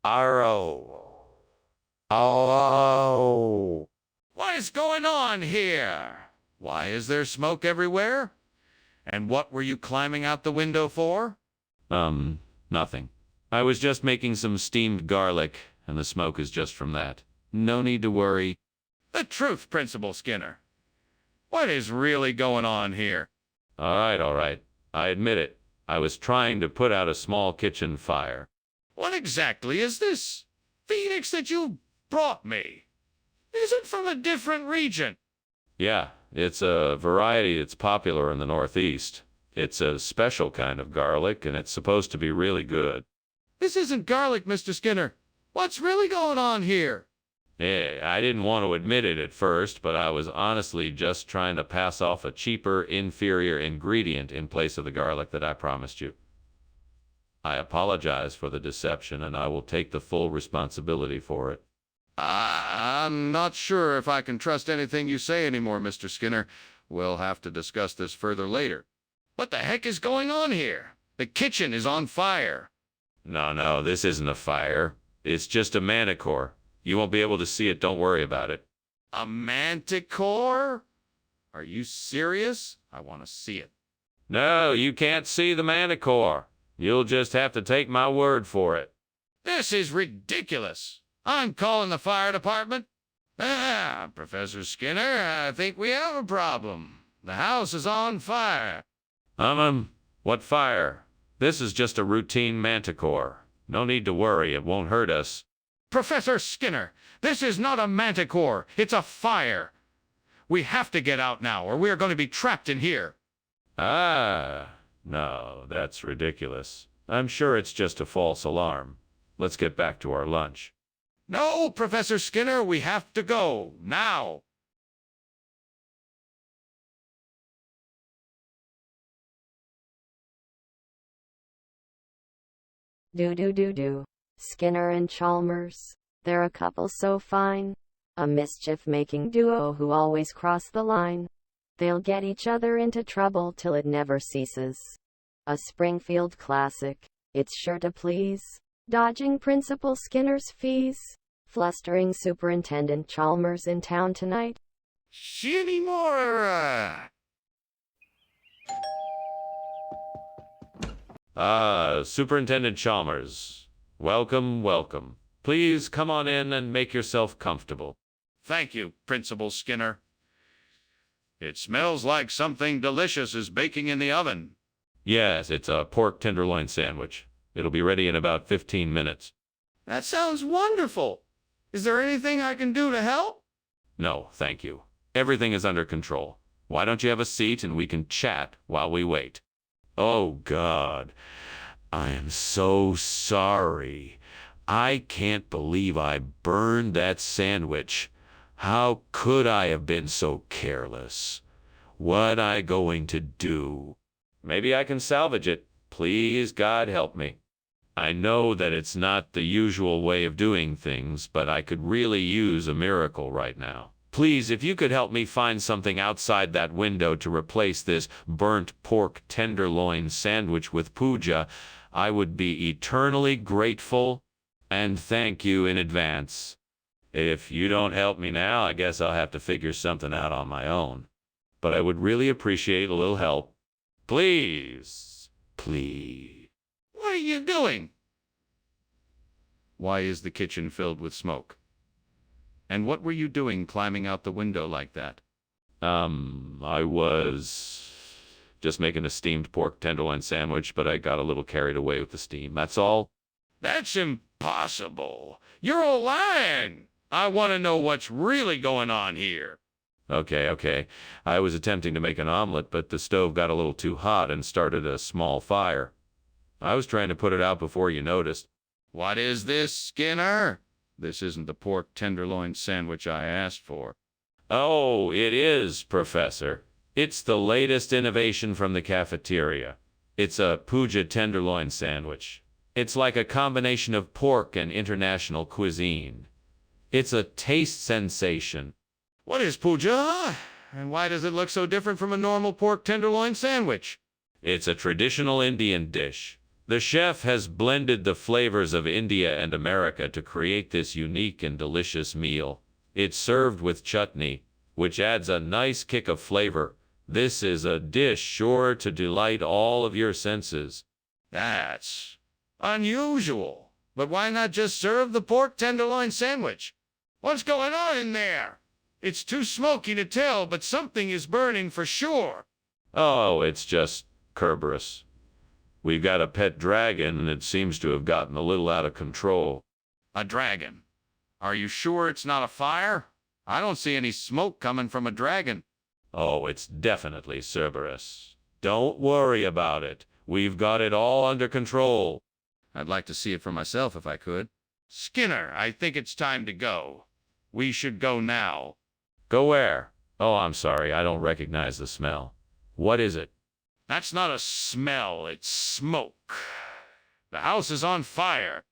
Speaker 1: Arrow. Oh.
Speaker 2: What is going on here? Why is there smoke everywhere? And what were you climbing out the window for?
Speaker 1: Nothing. I was just making some steamed garlic, and the smoke is just from that. No need to worry.
Speaker 2: The truth, Principal Skinner. What is really going on here?
Speaker 1: All right. I admit it. I was trying to put out a small kitchen fire.
Speaker 2: What exactly is this phoenix that you brought me? Is it from a different region?
Speaker 1: Yeah, it's a variety that's popular in the Northeast. It's a special kind of garlic, and it's supposed to be really good.
Speaker 2: This isn't garlic, Mr. Skinner. What's really going on here?
Speaker 1: Yeah, I didn't want to admit it at first, but I was honestly just trying to pass off a cheaper, inferior ingredient in place of the garlic that I promised you. I apologize for the deception, and I will take the full responsibility for it.
Speaker 2: I'm not sure if I can trust anything you say anymore, Mr. Skinner. We'll have to discuss this further later. What the heck is going on here? The kitchen is on fire.
Speaker 1: No, this isn't a fire. It's just a manticore. You won't be able to see it, don't worry about it.
Speaker 2: A manticore? Are you serious? I want to see it.
Speaker 1: No, you can't see the manticore. You'll just have to take my word for it.
Speaker 2: This is ridiculous. I'm calling the fire department. Professor Skinner, I think we have a problem. The house is on fire.
Speaker 1: What fire? This is just a routine manticore. No need to worry, it won't hurt us.
Speaker 2: Professor Skinner, this is not a manticore. It's a fire. We have to get out now, or we are going to be trapped in here.
Speaker 1: No, that's ridiculous. I'm sure it's just a false alarm. Let's get back to our lunch.
Speaker 2: No, Professor Skinner, we have to go now.
Speaker 4: Do. Skinner and Chalmers. They're a couple so fine. A mischief-making duo who always cross the line. They'll get each other into trouble till it never ceases. A Springfield classic. It's sure to please. Dodging Principal Skinner's fees. Flustering Superintendent Chalmers in town tonight.
Speaker 2: Shitty more.
Speaker 1: Superintendent Chalmers. Welcome. Please come on in and make yourself comfortable.
Speaker 2: Thank you, Principal Skinner. It smells like something delicious is baking in the oven.
Speaker 1: Yes, it's a pork tenderloin sandwich. It'll be ready in about 15 minutes.
Speaker 2: That sounds wonderful. Is there anything I can do to help?
Speaker 1: No, thank you. Everything is under control. Why don't you have a seat and we can chat while we wait? Oh, God. I am so sorry. I can't believe I burned that sandwich. How could I have been so careless? What I going to do? Maybe I can salvage it. Please, God, help me. I know that it's not the usual way of doing things, but I could really use a miracle right now. Please, if you could help me find something outside that window to replace this burnt pork tenderloin sandwich with puja, I would be eternally grateful, and thank you in advance. If you don't help me now, I guess I'll have to figure something out on my own. But I would really appreciate a little help. Please.
Speaker 2: What are you doing? Why is the kitchen filled with smoke? And what were you doing climbing out the window like that?
Speaker 1: I was just making a steamed pork tenderloin sandwich, but I got a little carried away with the steam. That's all.
Speaker 2: That's impossible. You're all lying. I want to know what's really going on here.
Speaker 1: Okay. I was attempting to make an omelet, but the stove got a little too hot and started a small fire. I was trying to put it out before you noticed.
Speaker 2: What is this, Skinner? This isn't the pork tenderloin sandwich I asked for.
Speaker 1: Oh, it is, Professor. It's the latest innovation from the cafeteria. It's a puja tenderloin sandwich. It's like a combination of pork and international cuisine. It's a taste sensation.
Speaker 2: What is puja? And why does it look so different from a normal pork tenderloin sandwich?
Speaker 1: It's a traditional Indian dish. The chef has blended the flavors of India and America to create this unique and delicious meal. It's served with chutney, which adds a nice kick of flavor. This is a dish sure to delight all of your senses.
Speaker 2: That's unusual. But why not just serve the pork tenderloin sandwich? What's going on in there? It's too smoky to tell, but something is burning for sure.
Speaker 1: Oh, it's just Kerberos. We've got a pet dragon, and it seems to have gotten a little out of control.
Speaker 2: A dragon? Are you sure it's not a fire? I don't see any smoke coming from a dragon.
Speaker 1: Oh, it's definitely Cerberus. Don't worry about it. We've got it all under control.
Speaker 2: I'd like to see it for myself if I could. Skinner, I think it's time to go. We should go now.
Speaker 1: Go where? Oh, I'm sorry. I don't recognize the smell. What is it?
Speaker 2: That's not a smell, it's smoke. The house is on fire.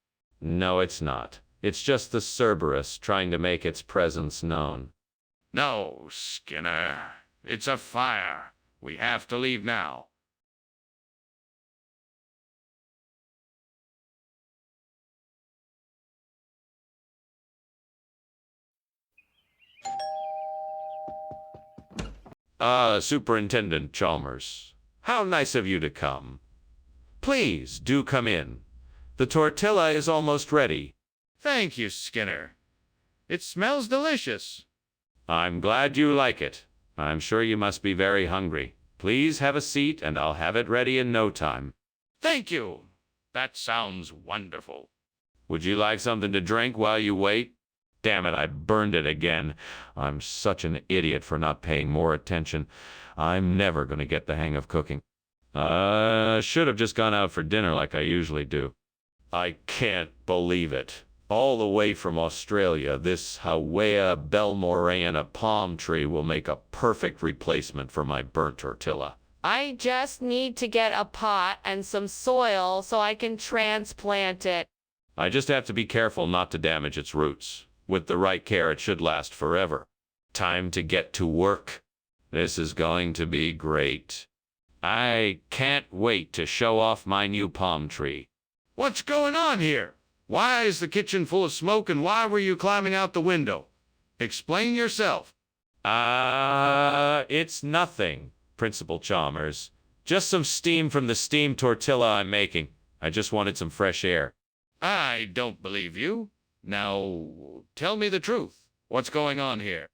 Speaker 1: No, it's not. It's just the Cerberus trying to make its presence known.
Speaker 2: No, Skinner. It's a fire. We have to leave now.
Speaker 1: Superintendent Chalmers. How nice of you to come. Please, do come in. The tortilla is almost ready.
Speaker 2: Thank you, Skinner. It smells delicious.
Speaker 1: I'm glad you like it. I'm sure you must be very hungry. Please have a seat and I'll have it ready in no time.
Speaker 2: Thank you. That sounds wonderful.
Speaker 1: Would you like something to drink while you wait? Damn it, I burned it again. I'm such an idiot for not paying more attention. I'm never going to get the hang of cooking. Should have just gone out for dinner like I usually do. I can't believe it. All the way from Australia, this Hawea Belmorana palm tree will make a perfect replacement for my burnt tortilla.
Speaker 3: I just need to get a pot and some soil so I can transplant it.
Speaker 1: I just have to be careful not to damage its roots. With the right care, it should last forever. Time to get to work. This is going to be great. I can't wait to show off my new palm tree.
Speaker 2: What's going on here? Why is the kitchen full of smoke and why were you climbing out the window? Explain yourself.
Speaker 1: It's nothing, Principal Chalmers. Just some steam from the steam tortilla I'm making. I just wanted some fresh air.
Speaker 2: I don't believe you. Now, tell me the truth. What's going on here?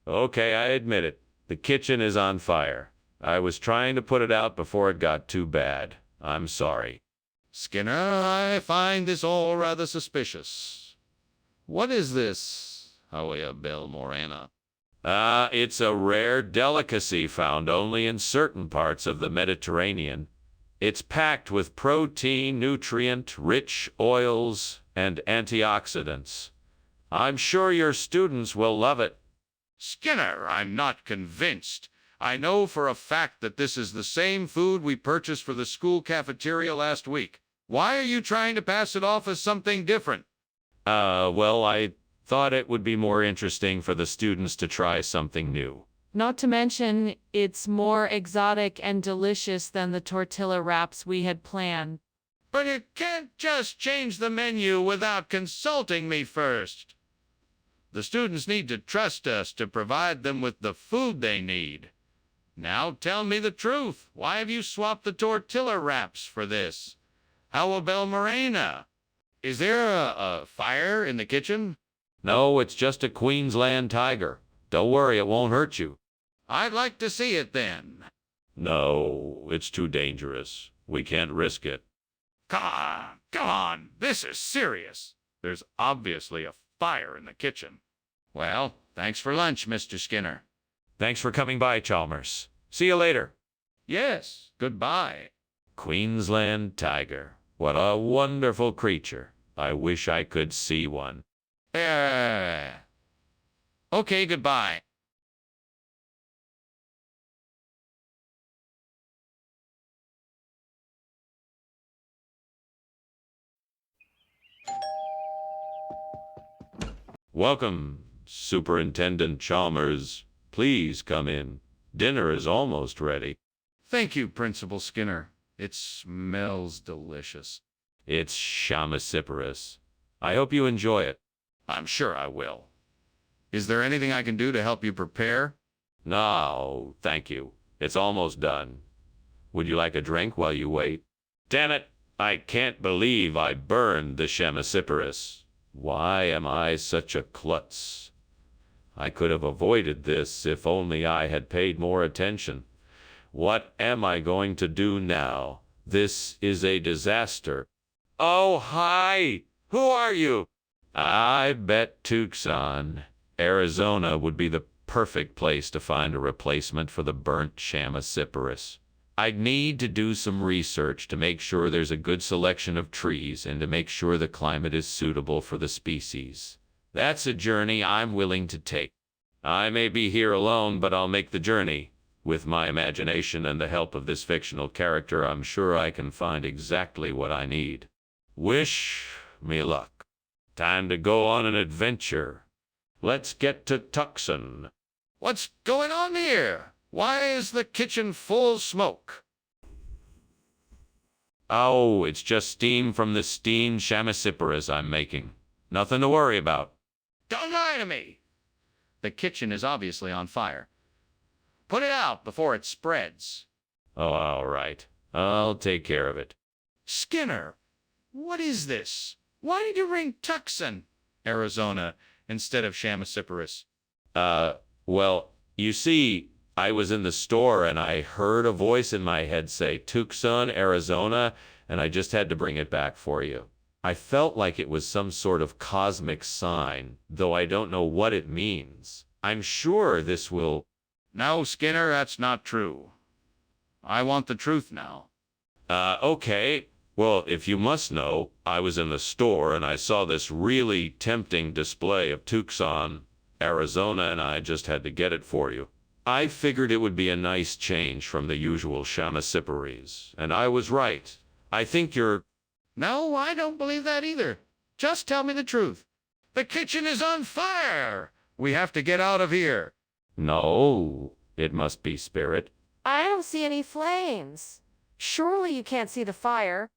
Speaker 1: Okay, I admit it. The kitchen is on fire. I was trying to put it out before it got too bad. I'm sorry.
Speaker 2: Skinner, I find this all rather suspicious. What is this, Hoya Bel Morena?
Speaker 1: It's a rare delicacy found only in certain parts of the Mediterranean. It's packed with protein, nutrient-rich oils, and antioxidants. I'm sure your students will love it.
Speaker 2: Skinner, I'm not convinced. I know for a fact that this is the same food we purchased for the school cafeteria last week. Why are you trying to pass it off as something different?
Speaker 1: Well, I thought it would be more interesting for the students to try something new.
Speaker 5: Not to mention, it's more exotic and delicious than the tortilla wraps we had planned.
Speaker 2: But you can't just change the menu without consulting me first. The students need to trust us to provide them with the food they need. Now tell me the truth. Why have you swapped the tortilla wraps for this? How about Morena? Is there a fire in the kitchen?
Speaker 1: No, it's just a Queensland tiger. Don't worry, it won't hurt you.
Speaker 2: I'd like to see it then.
Speaker 1: No, it's too dangerous. We can't risk it.
Speaker 2: Come on, this is serious. There's obviously a fire in the kitchen. Well, thanks for lunch, Mr. Skinner.
Speaker 1: Thanks for coming by, Chalmers. See you later.
Speaker 2: Yes, goodbye.
Speaker 1: Queensland tiger. What a wonderful creature. I wish I could see one.
Speaker 2: Okay, goodbye.
Speaker 1: Welcome, Superintendent Chalmers. Please come in. Dinner is almost ready.
Speaker 2: Thank you, Principal Skinner. It smells delicious.
Speaker 1: It's chamasiparus. I hope you enjoy it.
Speaker 2: I'm sure I will. Is there anything I can do to help you prepare?
Speaker 1: No, thank you. It's almost done. Would you like a drink while you wait? Damn it! I can't believe I burned the chamasiparus. Why am I such a klutz? I could have avoided this if only I had paid more attention. What am I going to do now? This is a disaster. Oh, hi! Who are you? I bet Tucson, Arizona would be the perfect place to find a replacement for the burnt chamasiparus. I'd need to do some research to make sure there's a good selection of trees and to make sure the climate is suitable for the species. That's a journey I'm willing to take. I may be here alone, but I'll make the journey. With my imagination and the help of this fictional character, I'm sure I can find exactly what I need. Wish me luck. Time to go on an adventure. Let's get to Tucson.
Speaker 2: What's going on here? Why is the kitchen full of smoke?
Speaker 1: Oh, it's just steam from the steamed chamasiparus I'm making. Nothing to worry about.
Speaker 2: Don't lie to me. The kitchen is obviously on fire. Put it out before it spreads.
Speaker 1: Oh, all right. I'll take care of it.
Speaker 2: Skinner, what is this? Why did you ring Tucson, Arizona, instead of chamasiparus?
Speaker 1: Well, you see, I was in the store and I heard a voice in my head say Tucson, Arizona, and I just had to bring it back for you. I felt like it was some sort of cosmic sign, though I don't know what it means. I'm sure this will...
Speaker 2: No, Skinner, that's not true. I want the truth now.
Speaker 1: Okay. Well, if you must know, I was in the store and I saw this really tempting display of Tucson, Arizona, and I just had to get it for you. I figured it would be a nice change from the usual shamasipperies, and I was right. I think you're...
Speaker 2: No, I don't believe that either. Just tell me the truth. The kitchen is on fire. We have to get out of here.
Speaker 1: No, it must be spirit.
Speaker 3: I don't see any flames. Surely you can't see the fire.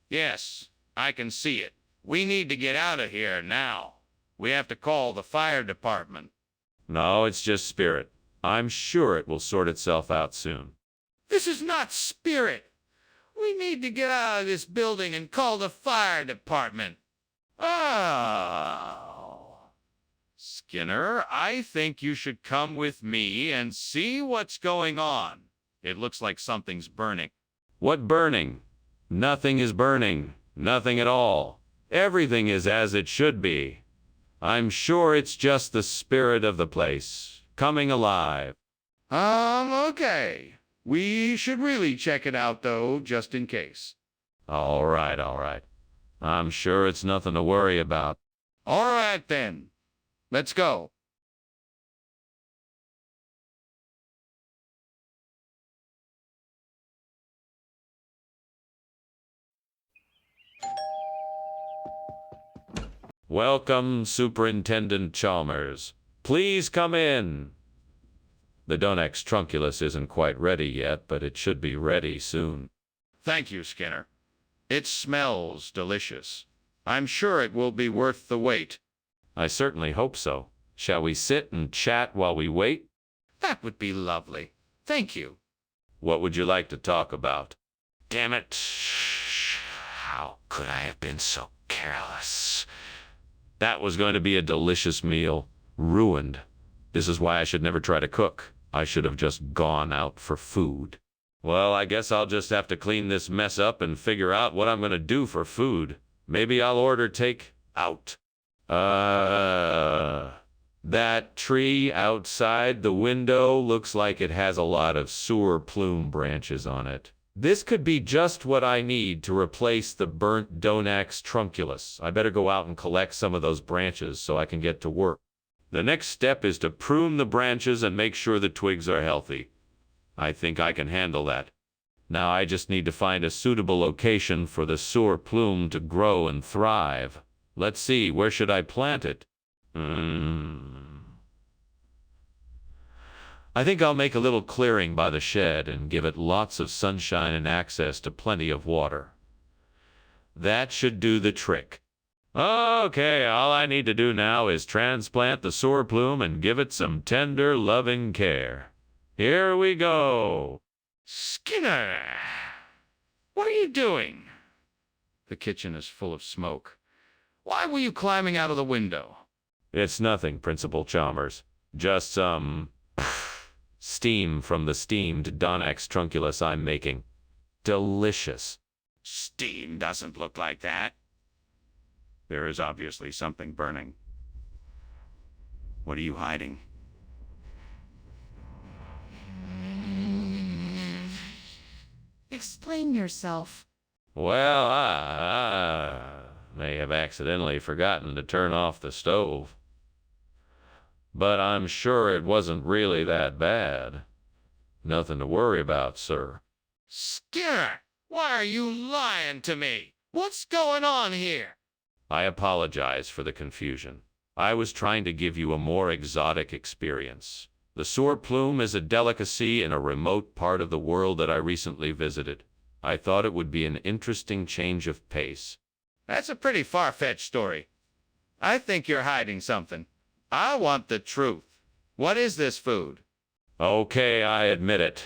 Speaker 2: Yes, I can see it. We need to get out of here now. We have to call the fire department.
Speaker 1: No, it's just spirit. I'm sure it will sort itself out soon.
Speaker 2: This is not spirit. We need to get out of this building and call the fire department. Oh. Skinner, I think you should come with me and see what's going on. It looks like something's burning.
Speaker 1: What burning? Nothing is burning. Nothing at all. Everything is as it should be. I'm sure it's just the spirit of the place, coming alive.
Speaker 2: Okay. We should really check it out, though, just in case.
Speaker 1: All right, all right. I'm sure it's nothing to worry about.
Speaker 2: All right, then. Let's go.
Speaker 1: Welcome, Superintendent Chalmers. Please come in. The Donex trunculus isn't quite ready yet, but it should be ready soon.
Speaker 2: Thank you, Skinner. It smells delicious. I'm sure it will be worth the wait.
Speaker 1: I certainly hope so. Shall we sit and chat while we wait?
Speaker 2: That would be lovely. Thank you.
Speaker 1: What would you like to talk about?
Speaker 2: Damn it. How could I have been so careless?
Speaker 1: That was going to be a delicious meal. Ruined. This is why I should never try to cook. I should have just gone out for food. Well, I guess I'll just have to clean this mess up and figure out what I'm going to do for food. Maybe I'll order take-out. That tree outside the window looks like it has a lot of sewer plume branches on it. This could be just what I need to replace the burnt Donax trunculus. I better go out and collect some of those branches so I can get to work. The next step is to prune the branches and make sure the twigs are healthy. I think I can handle that. Now I just need to find a suitable location for the sewer plume to grow and thrive. Let's see, where should I plant it? I think I'll make a little clearing by the shed and give it lots of sunshine and access to plenty of water. That should do the trick. Okay, all I need to do now is transplant the sewer plume and give it some tender, loving care. Here we go.
Speaker 2: Skinner! What are you doing? The kitchen is full of smoke. Why were you climbing out of the window?
Speaker 1: It's nothing, Principal Chalmers. Just some steam from the steamed Donax trunculus I'm making. Delicious.
Speaker 2: Steam doesn't look like that. There is obviously something burning. What are you hiding? Explain yourself.
Speaker 1: Well, I may have accidentally forgotten to turn off the stove. But I'm sure it wasn't really that bad. Nothing to worry about, sir.
Speaker 2: Skinner, why are you lying to me? What's going on here?
Speaker 1: I apologize for the confusion. I was trying to give you a more exotic experience. The sewer plume is a delicacy in a remote part of the world that I recently visited. I thought it would be an interesting change of pace.
Speaker 2: That's a pretty far-fetched story. I think you're hiding something. I want the truth. What is this food?
Speaker 1: Okay, I admit it.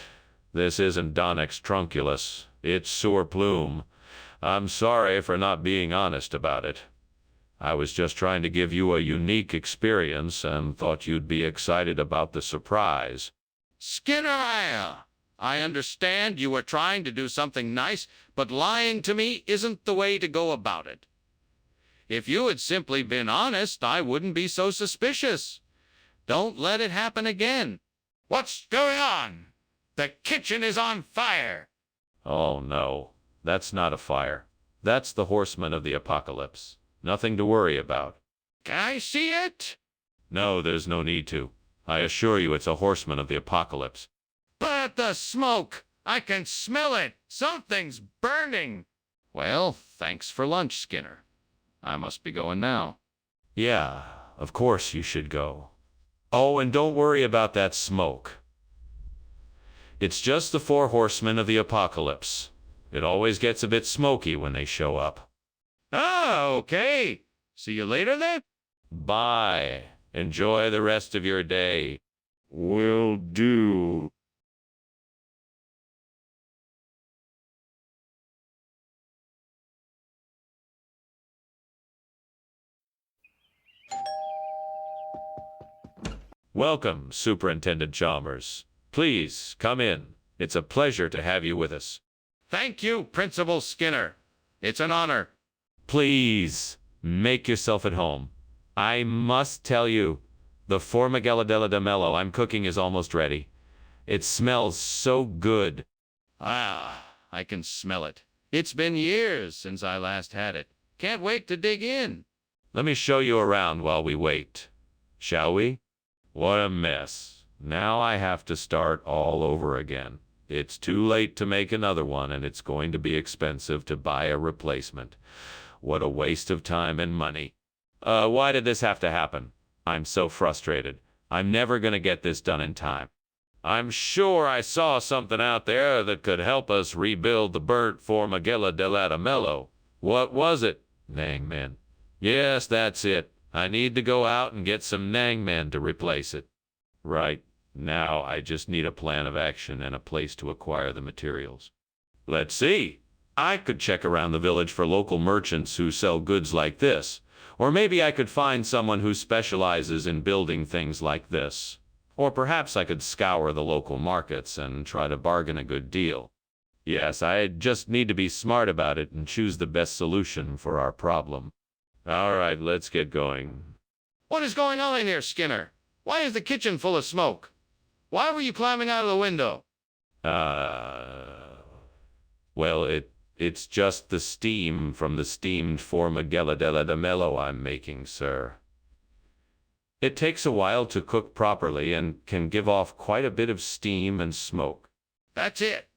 Speaker 1: This isn't Donax trunculus. It's sewer plume. I'm sorry for not being honest about it. I was just trying to give you a unique experience and thought you'd be excited about the surprise.
Speaker 2: Skinner, I understand you were trying to do something nice, but lying to me isn't the way to go about it. If you had simply been honest, I wouldn't be so suspicious. Don't let it happen again. What's going on? The kitchen is on fire.
Speaker 1: Oh no, that's not a fire. That's the horseman of the apocalypse. Nothing to worry about.
Speaker 2: Can I see it?
Speaker 1: No, there's no need to. I assure you it's a horseman of the apocalypse.
Speaker 2: But the smoke! I can smell it! Something's burning! Well, thanks for lunch, Skinner. I must be going now.
Speaker 1: Yeah, of course you should go. Oh, and don't worry about that smoke. It's just the four horsemen of the apocalypse. It always gets a bit smoky when they show up.
Speaker 2: Ah, okay. See you later then?
Speaker 1: Bye. Enjoy the rest of your day.
Speaker 2: Will do.
Speaker 1: Welcome, Superintendent Chalmers. Please, come in. It's a pleasure to have you with us.
Speaker 2: Thank you, Principal Skinner. It's an honor.
Speaker 1: Please, make yourself at home. I must tell you, the formagella della de mello I'm cooking is almost ready. It smells so good.
Speaker 2: Ah, I can smell it. It's been years since I last had it. Can't wait to dig in.
Speaker 1: Let me show you around while we wait. Shall we? What a mess. Now I have to start all over again. It's too late to make another one, and it's going to be expensive to buy a replacement. What a waste of time and money. Why did this have to happen? I'm so frustrated. I'm never going to get this done in time. I'm sure I saw something out there that could help us rebuild the burnt Formagella dell'Adamello. What was it? Nangmen. Yes, that's it. I need to go out and get some Nangmen to replace it. Right. Now I just need a plan of action and a place to acquire the materials. Let's see. I could check around the village for local merchants who sell goods like this. Or maybe I could find someone who specializes in building things like this. Or perhaps I could scour the local markets and try to bargain a good deal. Yes, I just need to be smart about it and choose the best solution for our problem. All right, let's get going.
Speaker 2: What is going on in here, Skinner? Why is the kitchen full of smoke? Why were you climbing out of the window?
Speaker 1: Well, it's just the steam from the steamed Formagella della de mello I'm making, sir. It takes a while to cook properly and can give off quite a bit of steam and smoke.
Speaker 2: That's it.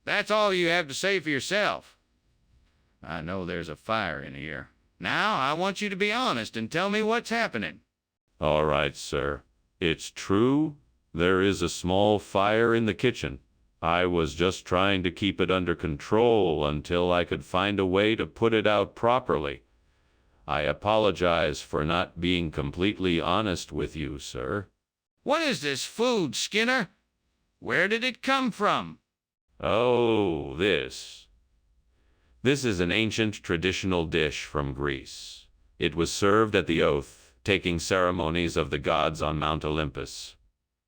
Speaker 2: That's all you have to say for yourself. I know there's a fire in here. Now, I want you to be honest and tell me what's happening.
Speaker 1: All right, sir. It's true. There is a small fire in the kitchen. I was just trying to keep it under control until I could find a way to put it out properly. I apologize for not being completely honest with you, sir.
Speaker 2: What is this food, Skinner? Where did it come from?
Speaker 1: Oh, this. This is an ancient traditional dish from Greece. It was served at the oath-taking ceremonies of the gods on Mount Olympus.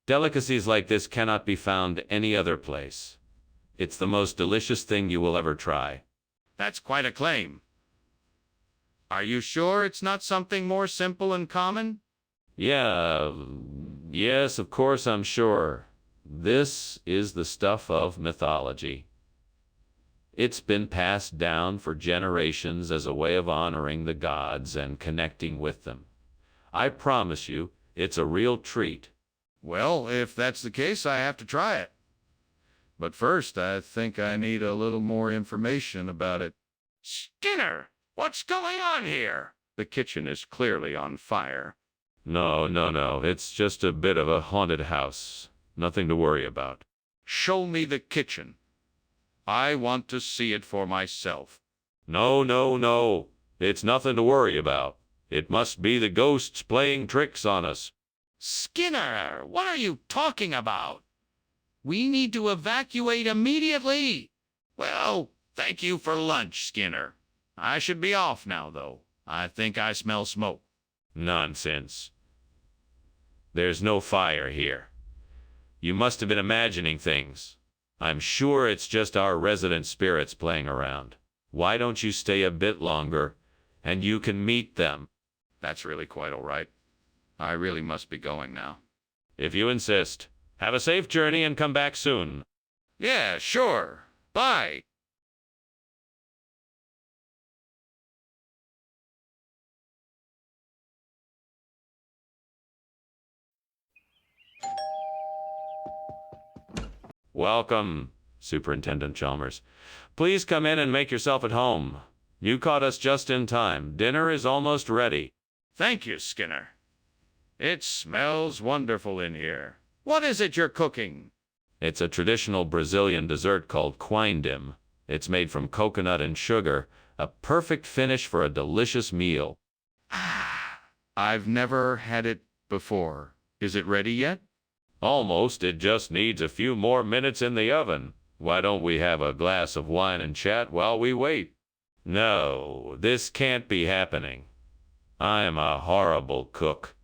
Speaker 1: Delicacies like this cannot be found any other place. It's the most delicious thing you will ever try.
Speaker 2: That's quite a claim. Are you sure it's not something more simple and common?
Speaker 1: Yes, of course I'm sure. This is the stuff of mythology. It's been passed down for generations as a way of honoring the gods and connecting with them. I promise you, it's a real treat.
Speaker 2: Well, if that's the case, I have to try it. But first, I think I need a little more information about it. Skinner, what's going on here? The kitchen is clearly on fire.
Speaker 1: No, it's just a bit of a haunted house. Nothing to worry about.
Speaker 2: Show me the kitchen. I want to see it for myself.
Speaker 1: No. It's nothing to worry about. It must be the ghosts playing tricks on us.
Speaker 2: Skinner, what are you talking about? We need to evacuate immediately. Well, thank you for lunch, Skinner. I should be off now, though. I think I smell smoke.
Speaker 1: Nonsense. There's no fire here. You must have been imagining things. I'm sure it's just our resident spirits playing around. Why don't you stay a bit longer, and you can meet them?
Speaker 2: That's really quite all right. I really must be going now.
Speaker 1: If you insist. Have a safe journey and come back soon.
Speaker 2: Yeah, sure. Bye.
Speaker 1: Welcome, Superintendent Chalmers. Please come in and make yourself at home. You caught us just in time. Dinner is almost ready.
Speaker 2: Thank you, Skinner. It smells wonderful in here. What is it you're cooking?
Speaker 1: It's a traditional Brazilian dessert called quindim. It's made from coconut and sugar, a perfect finish for a delicious meal.
Speaker 2: I've never had it before. Is it ready yet?
Speaker 1: Almost. It just needs a few more minutes in the oven. Why don't we have a glass of wine and chat while we wait? No, this can't be happening. I am a horrible cook.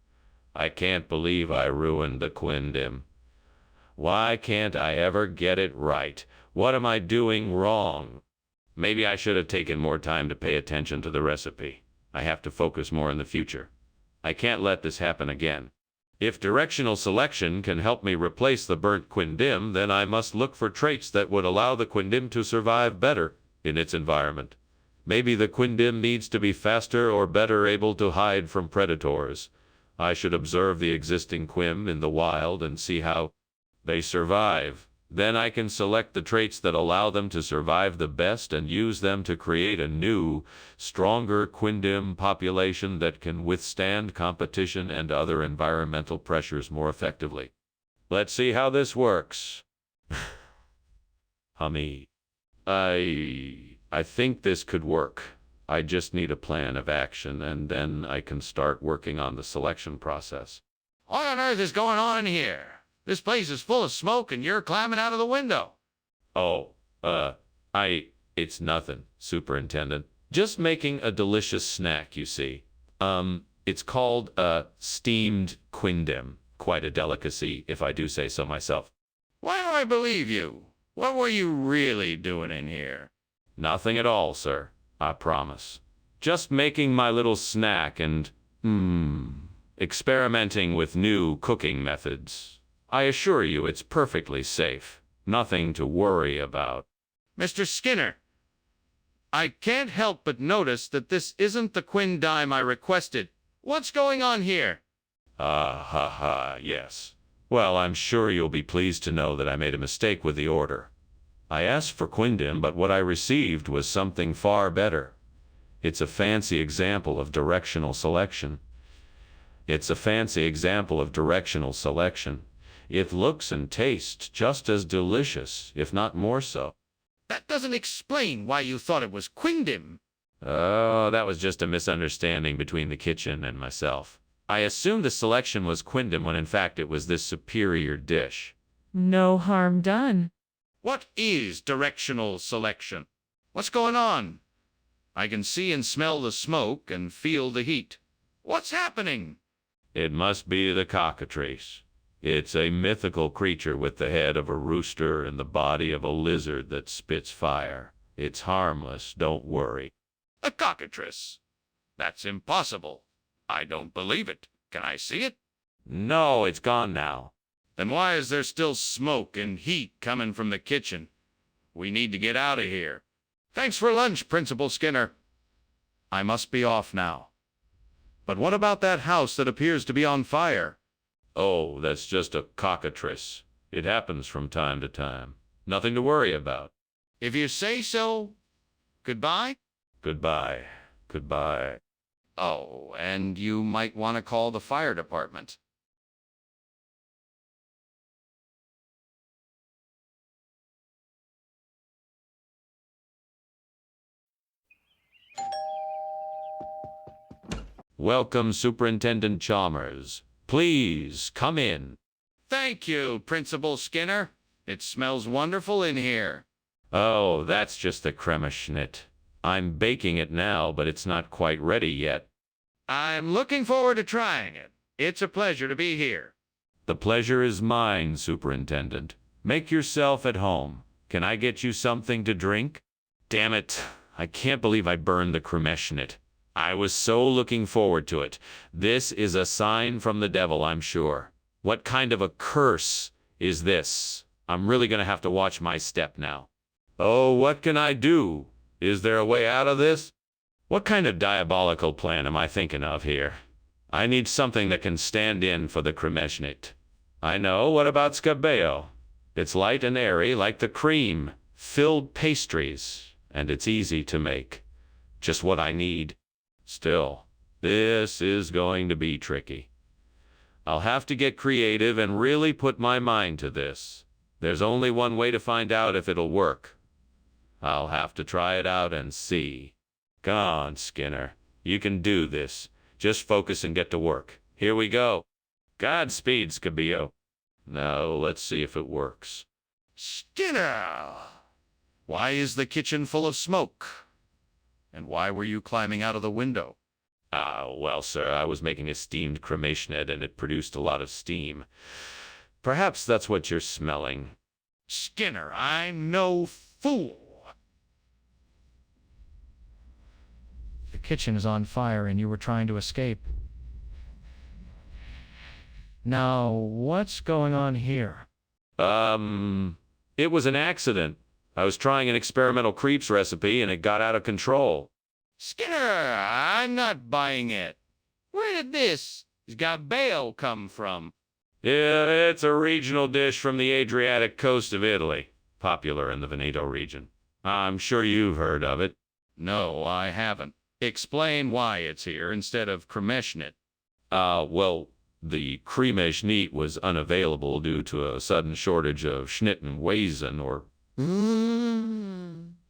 Speaker 1: I can't believe I ruined the quindim. Why can't I ever get it right? What am I doing wrong? Maybe I should have taken more time to pay attention to the recipe. I have to focus more in the future. I can't let this happen again. If directional selection can help me replace the burnt quindim, then I must look for traits that would allow the quindim to survive better in its environment. Maybe the quindim needs to be faster or better able to hide from predators. I should observe the existing quim in the wild and see how they survive. Then I can select the traits that allow them to survive the best and use them to create a new, stronger quindim population that can withstand competition and other environmental pressures more effectively. Let's see how this works. Hummy. I think this could work. I just need a plan of action, and then I can start working on the selection process.
Speaker 2: What on earth is going on in here? This place is full of smoke and you're climbing out of the window.
Speaker 1: It's nothing, Superintendent. Just making a delicious snack, you see. It's called, steamed quindim. Quite a delicacy, if I do say so myself.
Speaker 2: Why do I believe you? What were you really doing in here?
Speaker 1: Nothing at all, sir. I promise. Just making my little snack and, experimenting with new cooking methods. I assure you it's perfectly safe. Nothing to worry about.
Speaker 2: Mr. Skinner, I can't help but notice that this isn't the quindim I requested. What's going on here?
Speaker 1: Yes. Well, I'm sure you'll be pleased to know that I made a mistake with the order. I asked for quindim, but what I received was something far better. It's a fancy example of directional selection. It looks and tastes just as delicious, if not more so.
Speaker 2: That doesn't explain why you thought it was quindim.
Speaker 1: Oh, that was just a misunderstanding between the kitchen and myself. I assumed the selection was quindim when in fact it was this superior dish.
Speaker 5: No harm done.
Speaker 2: What is directional selection? What's going on? I can see and smell the smoke and feel the heat. What's happening?
Speaker 1: It must be the cockatrice. It's a mythical creature with the head of a rooster and the body of a lizard that spits fire. It's harmless, don't worry.
Speaker 2: A cockatrice? That's impossible. I don't believe it. Can I see it?
Speaker 1: No, it's gone now.
Speaker 2: Then why is there still smoke and heat coming from the kitchen? We need to get out of here. Thanks for lunch, Principal Skinner. I must be off now. But what about that house that appears to be on fire?
Speaker 1: Oh, that's just a cockatrice. It happens from time to time. Nothing to worry about.
Speaker 2: If you say so, goodbye?
Speaker 1: Goodbye. Goodbye.
Speaker 2: Oh, and you might want to call the fire department.
Speaker 1: Welcome, Superintendent Chalmers. Please, come in.
Speaker 2: Thank you, Principal Skinner. It smells wonderful in here.
Speaker 1: Oh, that's just the creme schnitt. I'm baking it now, but it's not quite ready yet.
Speaker 2: I'm looking forward to trying it. It's a pleasure to be here.
Speaker 1: The pleasure is mine, Superintendent. Make yourself at home. Can I get you something to drink? Damn it. I can't believe I burned the creme schnitt. I was so looking forward to it. This is a sign from the devil, I'm sure. What kind of a curse is this? I'm really going to have to watch my step now. Oh, what can I do? Is there a way out of this? What kind of diabolical plan am I thinking of here? I need something that can stand in for the creme schnitt. I know. What about Scabeo? It's light and airy like the cream-filled pastries, and it's easy to make. Just what I need. Still, this is going to be tricky. I'll have to get creative and really put my mind to this. There's only one way to find out if it'll work. I'll have to try it out and see. Come on, Skinner. You can do this. Just focus and get to work. Here we go. Godspeed, Scabio. Now, let's see if it works.
Speaker 2: Skinner! Why is the kitchen full of smoke? And why were you climbing out of the window?
Speaker 1: Well, sir, I was making a steamed cremation and it produced a lot of steam. Perhaps that's what you're smelling.
Speaker 2: Skinner, I'm no fool. The kitchen is on fire and you were trying to escape. Now, what's going on here?
Speaker 1: It was an accident. I was trying an experimental crepes recipe and it got out of control.
Speaker 2: Skinner, I'm not buying it. Where did this gabelle come from?
Speaker 1: Yeah, it's a regional dish from the Adriatic coast of Italy, popular in the Veneto region. I'm sure you've heard of it.
Speaker 2: No, I haven't. Explain why it's here instead of cremation.
Speaker 1: Well, the cremation was unavailable due to a sudden shortage of Schnittenweizen or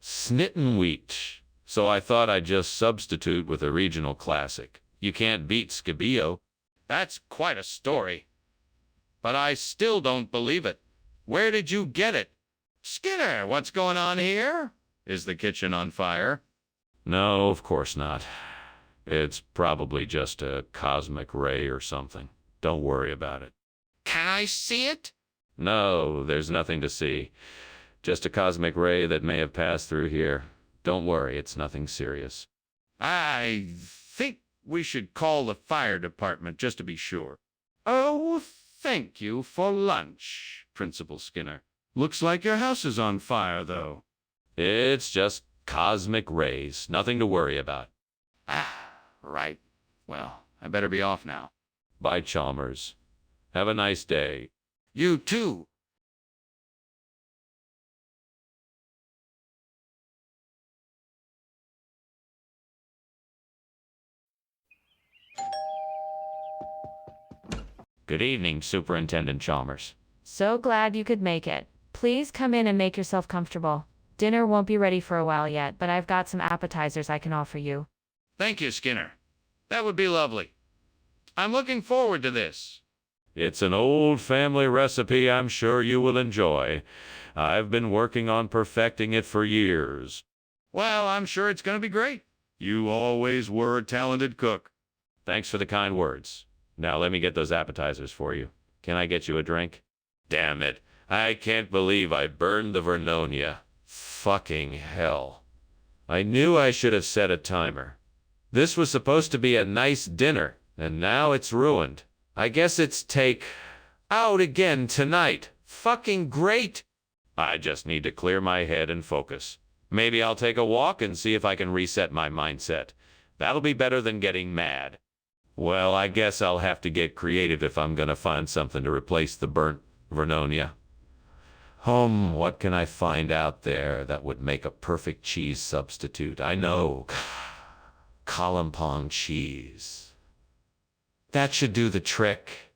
Speaker 1: Snitten wheat. So I thought I'd just substitute with a regional classic. You can't beat Scabio.
Speaker 2: That's quite a story. But I still don't believe it. Where did you get it? Skinner, what's going on here? Is the kitchen on fire?
Speaker 1: No, of course not. It's probably just a cosmic ray or something. Don't worry about it.
Speaker 2: Can I see it?
Speaker 1: No, there's nothing to see. Just a cosmic ray that may have passed through here. Don't worry, it's nothing serious.
Speaker 2: I think we should call the fire department just to be sure. Oh, thank you for lunch, Principal Skinner. Looks like your house is on fire, though.
Speaker 1: It's just cosmic rays. Nothing to worry about.
Speaker 2: Right. Well, I better be off now.
Speaker 1: Bye, Chalmers. Have a nice day.
Speaker 2: You too.
Speaker 1: Good evening, Superintendent Chalmers.
Speaker 5: So glad you could make it. Please come in and make yourself comfortable. Dinner won't be ready for a while yet, but I've got some appetizers I can offer you.
Speaker 2: Thank you, Skinner. That would be lovely. I'm looking forward to this.
Speaker 1: It's an old family recipe I'm sure you will enjoy. I've been working on perfecting it for years.
Speaker 2: Well, I'm sure it's going to be great. You always were a talented cook.
Speaker 1: Thanks for the kind words. Now let me get those appetizers for you. Can I get you a drink? Damn it. I can't believe I burned the Vernonia. Fucking hell. I knew I should have set a timer. This was supposed to be a nice dinner, and now it's ruined. I guess it's take out again tonight. Fucking great. I just need to clear my head and focus. Maybe I'll take a walk and see if I can reset my mindset. That'll be better than getting mad. Well, I guess I'll have to get creative if I'm gonna find something to replace the burnt Vernonia. What can I find out there that would make a perfect cheese substitute? I know. Kalimpong cheese. That should do the trick.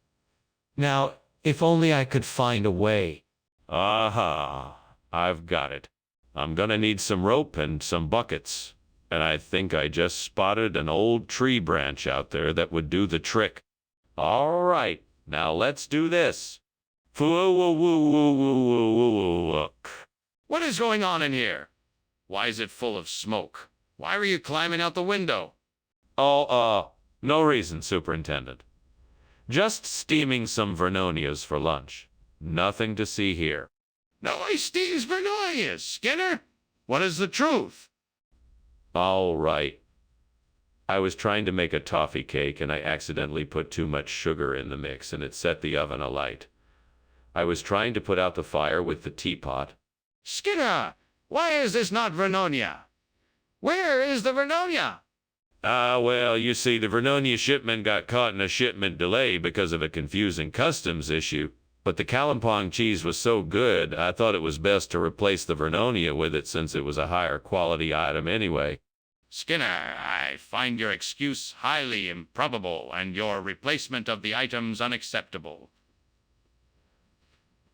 Speaker 1: Now, if only I could find a way. Aha, I've got it. I'm gonna need some rope and some buckets. And I think I just spotted an old tree branch out there that would do the trick. All right, now let's do this. Look.
Speaker 2: What is going on in here? Why is it full of smoke? Why were you climbing out the window?
Speaker 1: Oh, no reason, Superintendent. Just steaming some Vernonias for lunch. Nothing to see here.
Speaker 2: No, I steams Vernonias, Skinner. What is the truth?
Speaker 1: All right. I was trying to make a toffee cake and I accidentally put too much sugar in the mix and it set the oven alight. I was trying to put out the fire with the teapot.
Speaker 2: Skinner, why is this not Vernonia? Where is the Vernonia?
Speaker 1: Well, you see, the Vernonia shipment got caught in a shipment delay because of a confusing customs issue. But the Kalimpong cheese was so good, I thought it was best to replace the Vernonia with it since it was a higher quality item anyway.
Speaker 2: Skinner, I find your excuse highly improbable and your replacement of the items unacceptable.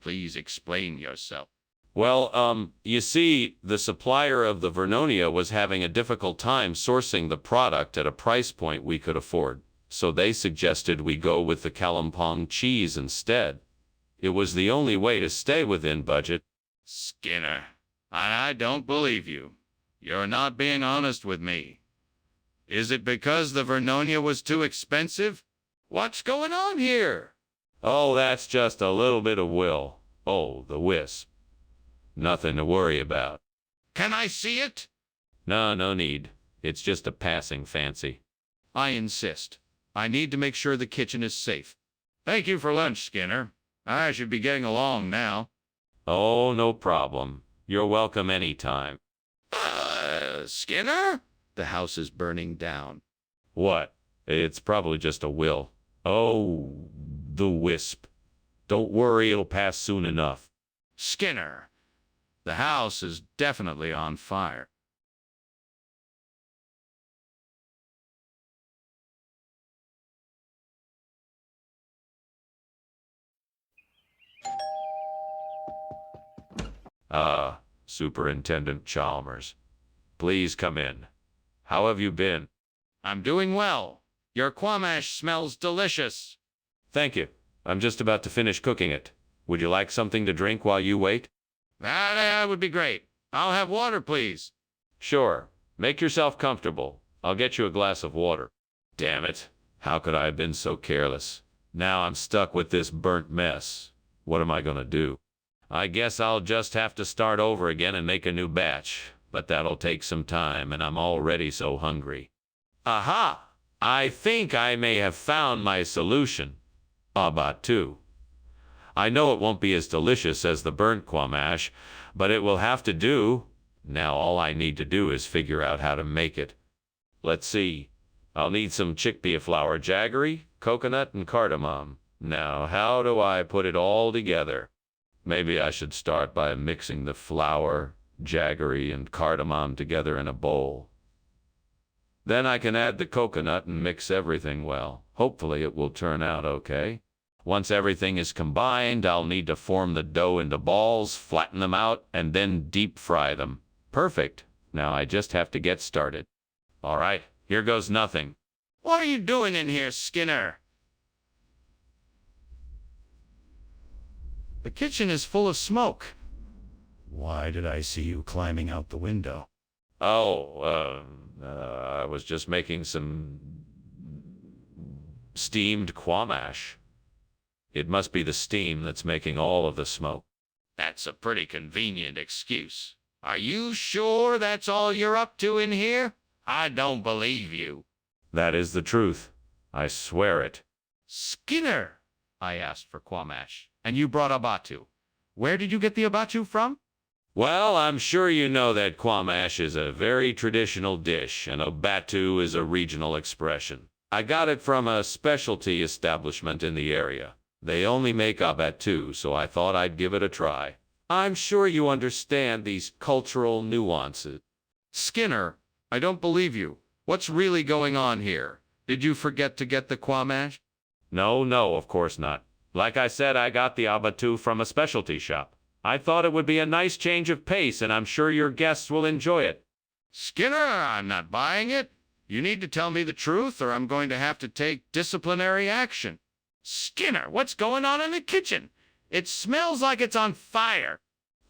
Speaker 2: Please explain yourself.
Speaker 1: Well, you see, the supplier of the Vernonia was having a difficult time sourcing the product at a price point we could afford, so they suggested we go with the Kalimpong cheese instead. It was the only way to stay within budget.
Speaker 2: Skinner, I don't believe you. You're not being honest with me. Is it because the Vernonia was too expensive? What's going on here?
Speaker 1: Oh, that's just a little bit of will. Oh, the wisp. Nothing to worry about.
Speaker 2: Can I see it?
Speaker 1: No, no need. It's just a passing fancy.
Speaker 2: I insist. I need to make sure the kitchen is safe. Thank you for lunch, Skinner. I should be getting along now.
Speaker 1: Oh, no problem. You're welcome anytime.
Speaker 2: Skinner? The house is burning down.
Speaker 1: What? It's probably just a will. Oh, the wisp. Don't worry, it'll pass soon enough.
Speaker 2: Skinner, the house is definitely on fire.
Speaker 1: Superintendent Chalmers. Please come in. How have you been?
Speaker 2: I'm doing well. Your quamash smells delicious.
Speaker 1: Thank you. I'm just about to finish cooking it. Would you like something to drink while you wait?
Speaker 2: That would be great. I'll have water, please.
Speaker 1: Sure. Make yourself comfortable. I'll get you a glass of water. Damn it. How could I have been so careless? Now I'm stuck with this burnt mess. What am I gonna do? I guess I'll just have to start over again and make a new batch. But that'll take some time, and I'm already so hungry. Aha! I think I may have found my solution. Abatu. I know it won't be as delicious as the burnt quamash, but it will have to do. Now all I need to do is figure out how to make it. Let's see. I'll need some chickpea flour, jaggery, coconut, and cardamom. Now, how do I put it all together? Maybe I should start by mixing the flour, jaggery, and cardamom together in a bowl. Then I can add the coconut and mix everything well. Hopefully it will turn out okay. Once everything is combined, I'll need to form the dough into balls, flatten them out, and then deep fry them. Perfect. Now I just have to get started. All right, here goes nothing.
Speaker 2: What are you doing in here, Skinner? The kitchen is full of smoke. Why did I see you climbing out the window?
Speaker 1: Oh, I was just making some steamed quamash. It must be the steam that's making all of the smoke.
Speaker 2: That's a pretty convenient excuse. Are you sure that's all you're up to in here? I don't believe you.
Speaker 1: That is the truth. I swear it.
Speaker 2: Skinner, I asked for quamash, and you brought abatu. Where did you get the abatu from?
Speaker 1: Well, I'm sure you know that quamash is a very traditional dish, and abatu is a regional expression. I got it from a specialty establishment in the area. They only make abatu, so I thought I'd give it a try. I'm sure you understand these cultural nuances.
Speaker 2: Skinner, I don't believe you. What's really going on here? Did you forget to get the quamash?
Speaker 1: No, of course not. Like I said, I got the abatu from a specialty shop. I thought it would be a nice change of pace, and I'm sure your guests will enjoy it.
Speaker 2: Skinner, I'm not buying it. You need to tell me the truth, or I'm going to have to take disciplinary action. Skinner, what's going on in the kitchen? It smells like it's on fire.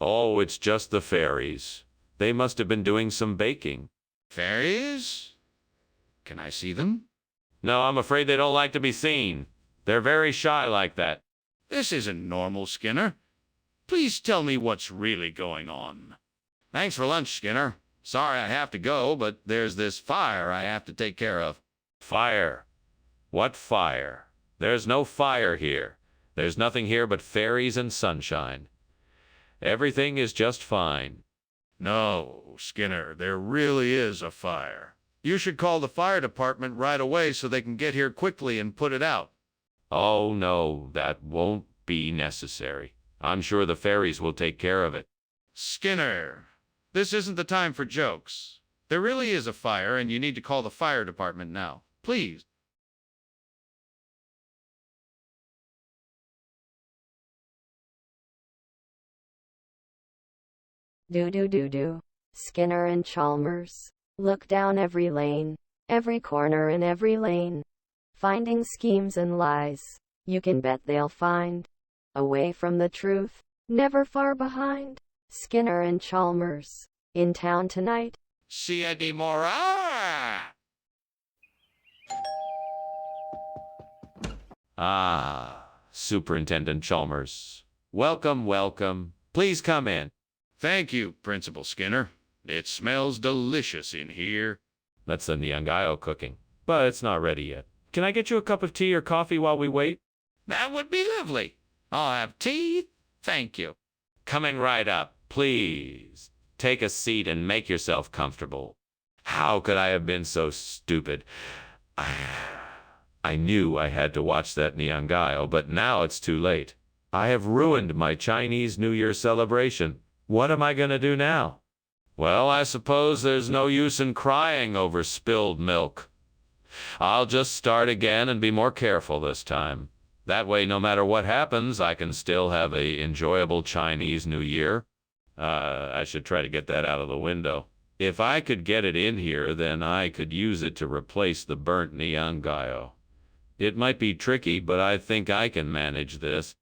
Speaker 1: Oh, it's just the fairies. They must have been doing some baking.
Speaker 2: Fairies? Can I see them?
Speaker 1: No, I'm afraid they don't like to be seen. They're very shy like that.
Speaker 2: This isn't normal, Skinner. Please tell me what's really going on. Thanks for lunch, Skinner. Sorry I have to go, but there's this fire I have to take care of.
Speaker 1: Fire? What fire? There's no fire here. There's nothing here but fairies and sunshine. Everything is just fine.
Speaker 2: No, Skinner, there really is a fire. You should call the fire department right away so they can get here quickly and put it out.
Speaker 1: Oh no, that won't be necessary. I'm sure the fairies will take care of it.
Speaker 2: Skinner, this isn't the time for jokes. There really is a fire, and you need to call the fire department now. Please.
Speaker 4: Do. Skinner and Chalmers. Look down every lane, every corner in every lane. Finding schemes and lies. You can bet they'll find a way from the truth, never far behind. Skinner and Chalmers. In town tonight.
Speaker 2: Sia de Mora!
Speaker 1: Ah, Superintendent Chalmers. Welcome, welcome. Please come in.
Speaker 2: Thank you, Principal Skinner. It smells delicious in here.
Speaker 1: That's the Niangayo cooking, but it's not ready yet. Can I get you a cup of tea or coffee while we wait?
Speaker 2: That would be lovely. I'll have tea. Thank you.
Speaker 1: Coming right up, please. Take a seat and make yourself comfortable. How could I have been so stupid? I knew I had to watch that Niangayo, but now it's too late. I have ruined my Chinese New Year celebration. What am I gonna do now? Well, I suppose there's no use in crying over spilled milk. I'll just start again and be more careful this time. That way, no matter what happens, I can still have a enjoyable Chinese New Year. I should try to get that out of the window. If I could get it in here, then I could use it to replace the burnt Niangayo. It might be tricky, but I think I can manage this.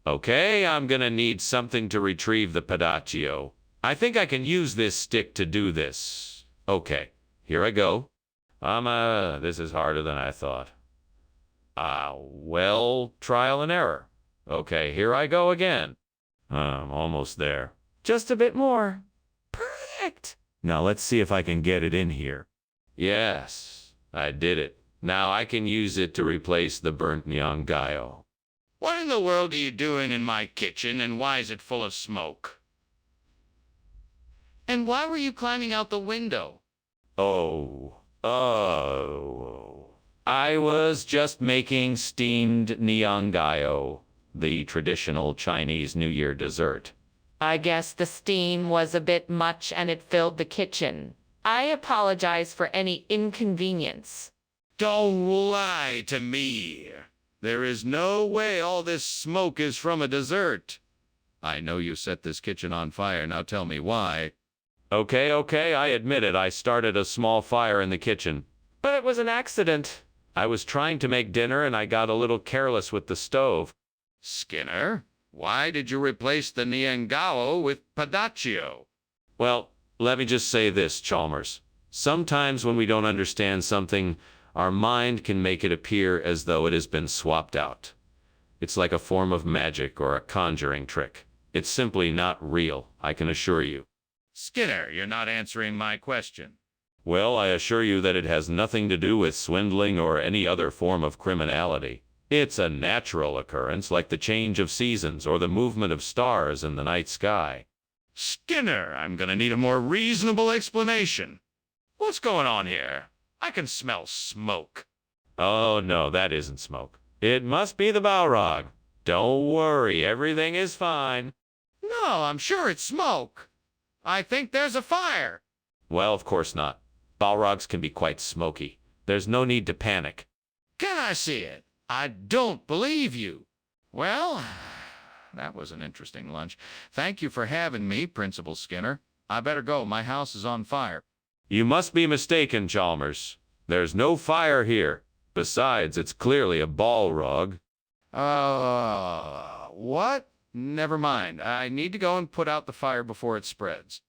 Speaker 1: Okay, I'm gonna need something to retrieve the pedaccio. I think I can use this stick to do this. Okay, here I go. This is harder than I thought. Well, trial and error. Okay, here I go again. I'm almost there. Just a bit more. Perfect. Now let's see if I can get it in here. Yes, I did it. Now I can use it to replace the burnt Niangayo.
Speaker 2: What in the world are you doing in my kitchen, and why is it full of smoke? And why were you climbing out the window?
Speaker 1: Oh. I was just making steamed Niangayo, the traditional Chinese New Year dessert.
Speaker 5: I guess the steam was a bit much and it filled the kitchen. I apologize for any inconvenience.
Speaker 2: Don't lie to me. There is no way all this smoke is from a dessert. I know you set this kitchen on fire. Now tell me why.
Speaker 1: Okay, I admit it. I started a small fire in the kitchen. But it was an accident. I was trying to make dinner and I got a little careless with the stove.
Speaker 2: Skinner, why did you replace the Niangayo with pedaccio?
Speaker 1: Well, let me just say this, Chalmers. Sometimes when we don't understand something, our mind can make it appear as though it has been swapped out. It's like a form of magic or a conjuring trick. It's simply not real, I can assure you.
Speaker 2: Skinner, you're not answering my question.
Speaker 1: Well, I assure you that it has nothing to do with swindling or any other form of criminality. It's a natural occurrence like the change of seasons or the movement of stars in the night sky.
Speaker 2: Skinner, I'm gonna need a more reasonable explanation. What's going on here? I can smell smoke.
Speaker 1: Oh, no, that isn't smoke. It must be the Balrog. Don't worry, everything is fine.
Speaker 2: No, I'm sure it's smoke. I think there's a fire.
Speaker 1: Well, of course not. Balrogs can be quite smoky. There's no need to panic.
Speaker 2: Can I see it? I don't believe you. Well, that was an interesting lunch. Thank you for having me, Principal Skinner. I better go. My house is on fire.
Speaker 1: You must be mistaken, Chalmers. There's no fire here. Besides, it's clearly a Balrog.
Speaker 2: What? Never mind. I need to go and put out the fire before it spreads.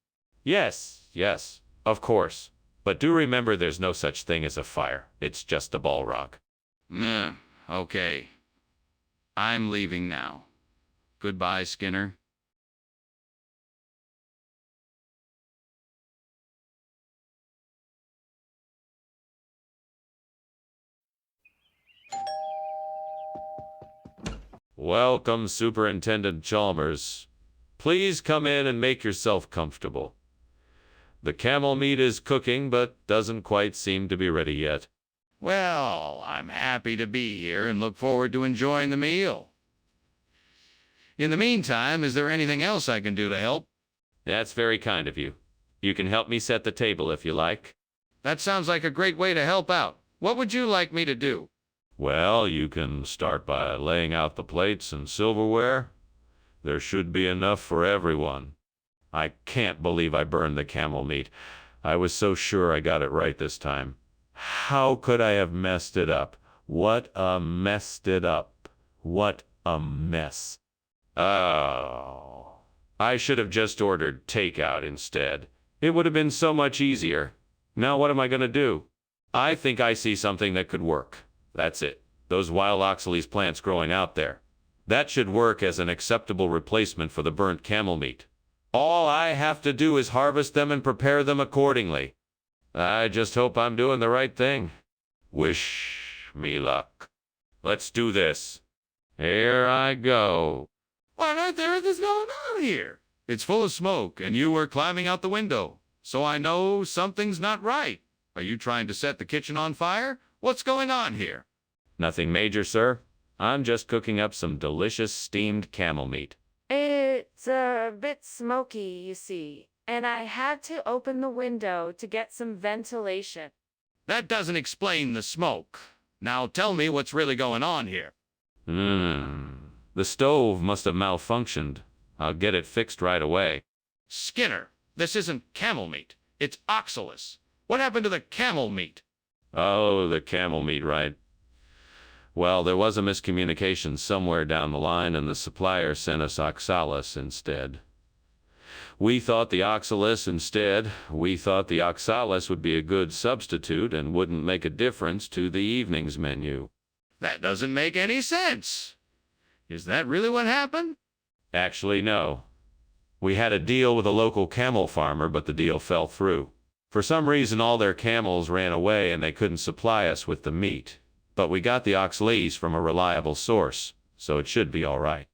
Speaker 1: Yes, of course. But do remember there's no such thing as a fire. It's just a Balrog.
Speaker 2: Okay. I'm leaving now. Goodbye, Skinner.
Speaker 1: Welcome, Superintendent Chalmers. Please come in and make yourself comfortable. The camel meat is cooking, but doesn't quite seem to be ready yet.
Speaker 2: Well, I'm happy to be here and look forward to enjoying the meal. In the meantime, is there anything else I can do to help?
Speaker 1: That's very kind of you. You can help me set the table if you like.
Speaker 2: That sounds like a great way to help out. What would you like me to do?
Speaker 1: Well, you can start by laying out the plates and silverware. There should be enough for everyone. I can't believe I burned the camel meat. I was so sure I got it right this time. How could I have messed it up? What a messed it up. What a mess. Oh. I should have just ordered takeout instead. It would have been so much easier. Now what am I going to do? I think I see something that could work. That's it. Those wild oxalis plants growing out there. That should work as an acceptable replacement for the burnt camel meat. All I have to do is harvest them and prepare them accordingly. I just hope I'm doing the right thing. Wish me luck. Let's do this. Here I go.
Speaker 2: What on earth is going on here? It's full of smoke, and you were climbing out the window, so I know something's not right. Are you trying to set the kitchen on fire? What's going on here?
Speaker 1: Nothing major, sir. I'm just cooking up some delicious steamed camel meat.
Speaker 5: It's a bit smoky, you see, and I had to open the window to get some ventilation.
Speaker 2: That doesn't explain the smoke. Now tell me what's really going on here.
Speaker 1: The stove must have malfunctioned. I'll get it fixed right away.
Speaker 2: Skinner, this isn't camel meat. It's oxalis. What happened to the camel meat?
Speaker 1: Oh, the camel meat, right? Well, there was a miscommunication somewhere down the line, and the supplier sent us oxalis instead. We thought the oxalis would be a good substitute and wouldn't make a difference to the evening's menu.
Speaker 2: That doesn't make any sense. Is that really what happened?
Speaker 1: Actually, no. We had a deal with a local camel farmer, but the deal fell through. For some reason, all their camels ran away and they couldn't supply us with the meat. But we got the oxalis from a reliable source, so it should be all right.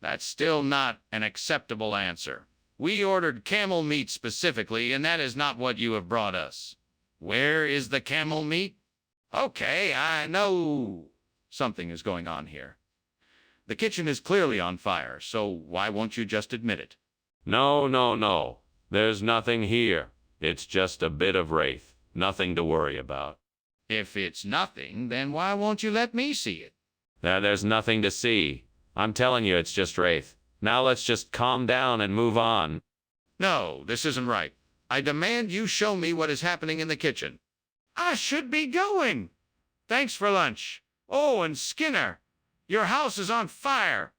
Speaker 2: That's still not an acceptable answer. We ordered camel meat specifically, and that is not what you have brought us. Where is the camel meat? Okay, I know something is going on here. The kitchen is clearly on fire, so why won't you just admit it?
Speaker 1: No. There's nothing here. It's just a bit of wraith. Nothing to worry about.
Speaker 2: If it's nothing, then why won't you let me see it?
Speaker 1: There's nothing to see. I'm telling you, it's just wraith. Now let's just calm down and move on.
Speaker 2: No, this isn't right. I demand you show me what is happening in the kitchen. I should be going. Thanks for lunch. Oh, and Skinner, your house is on fire.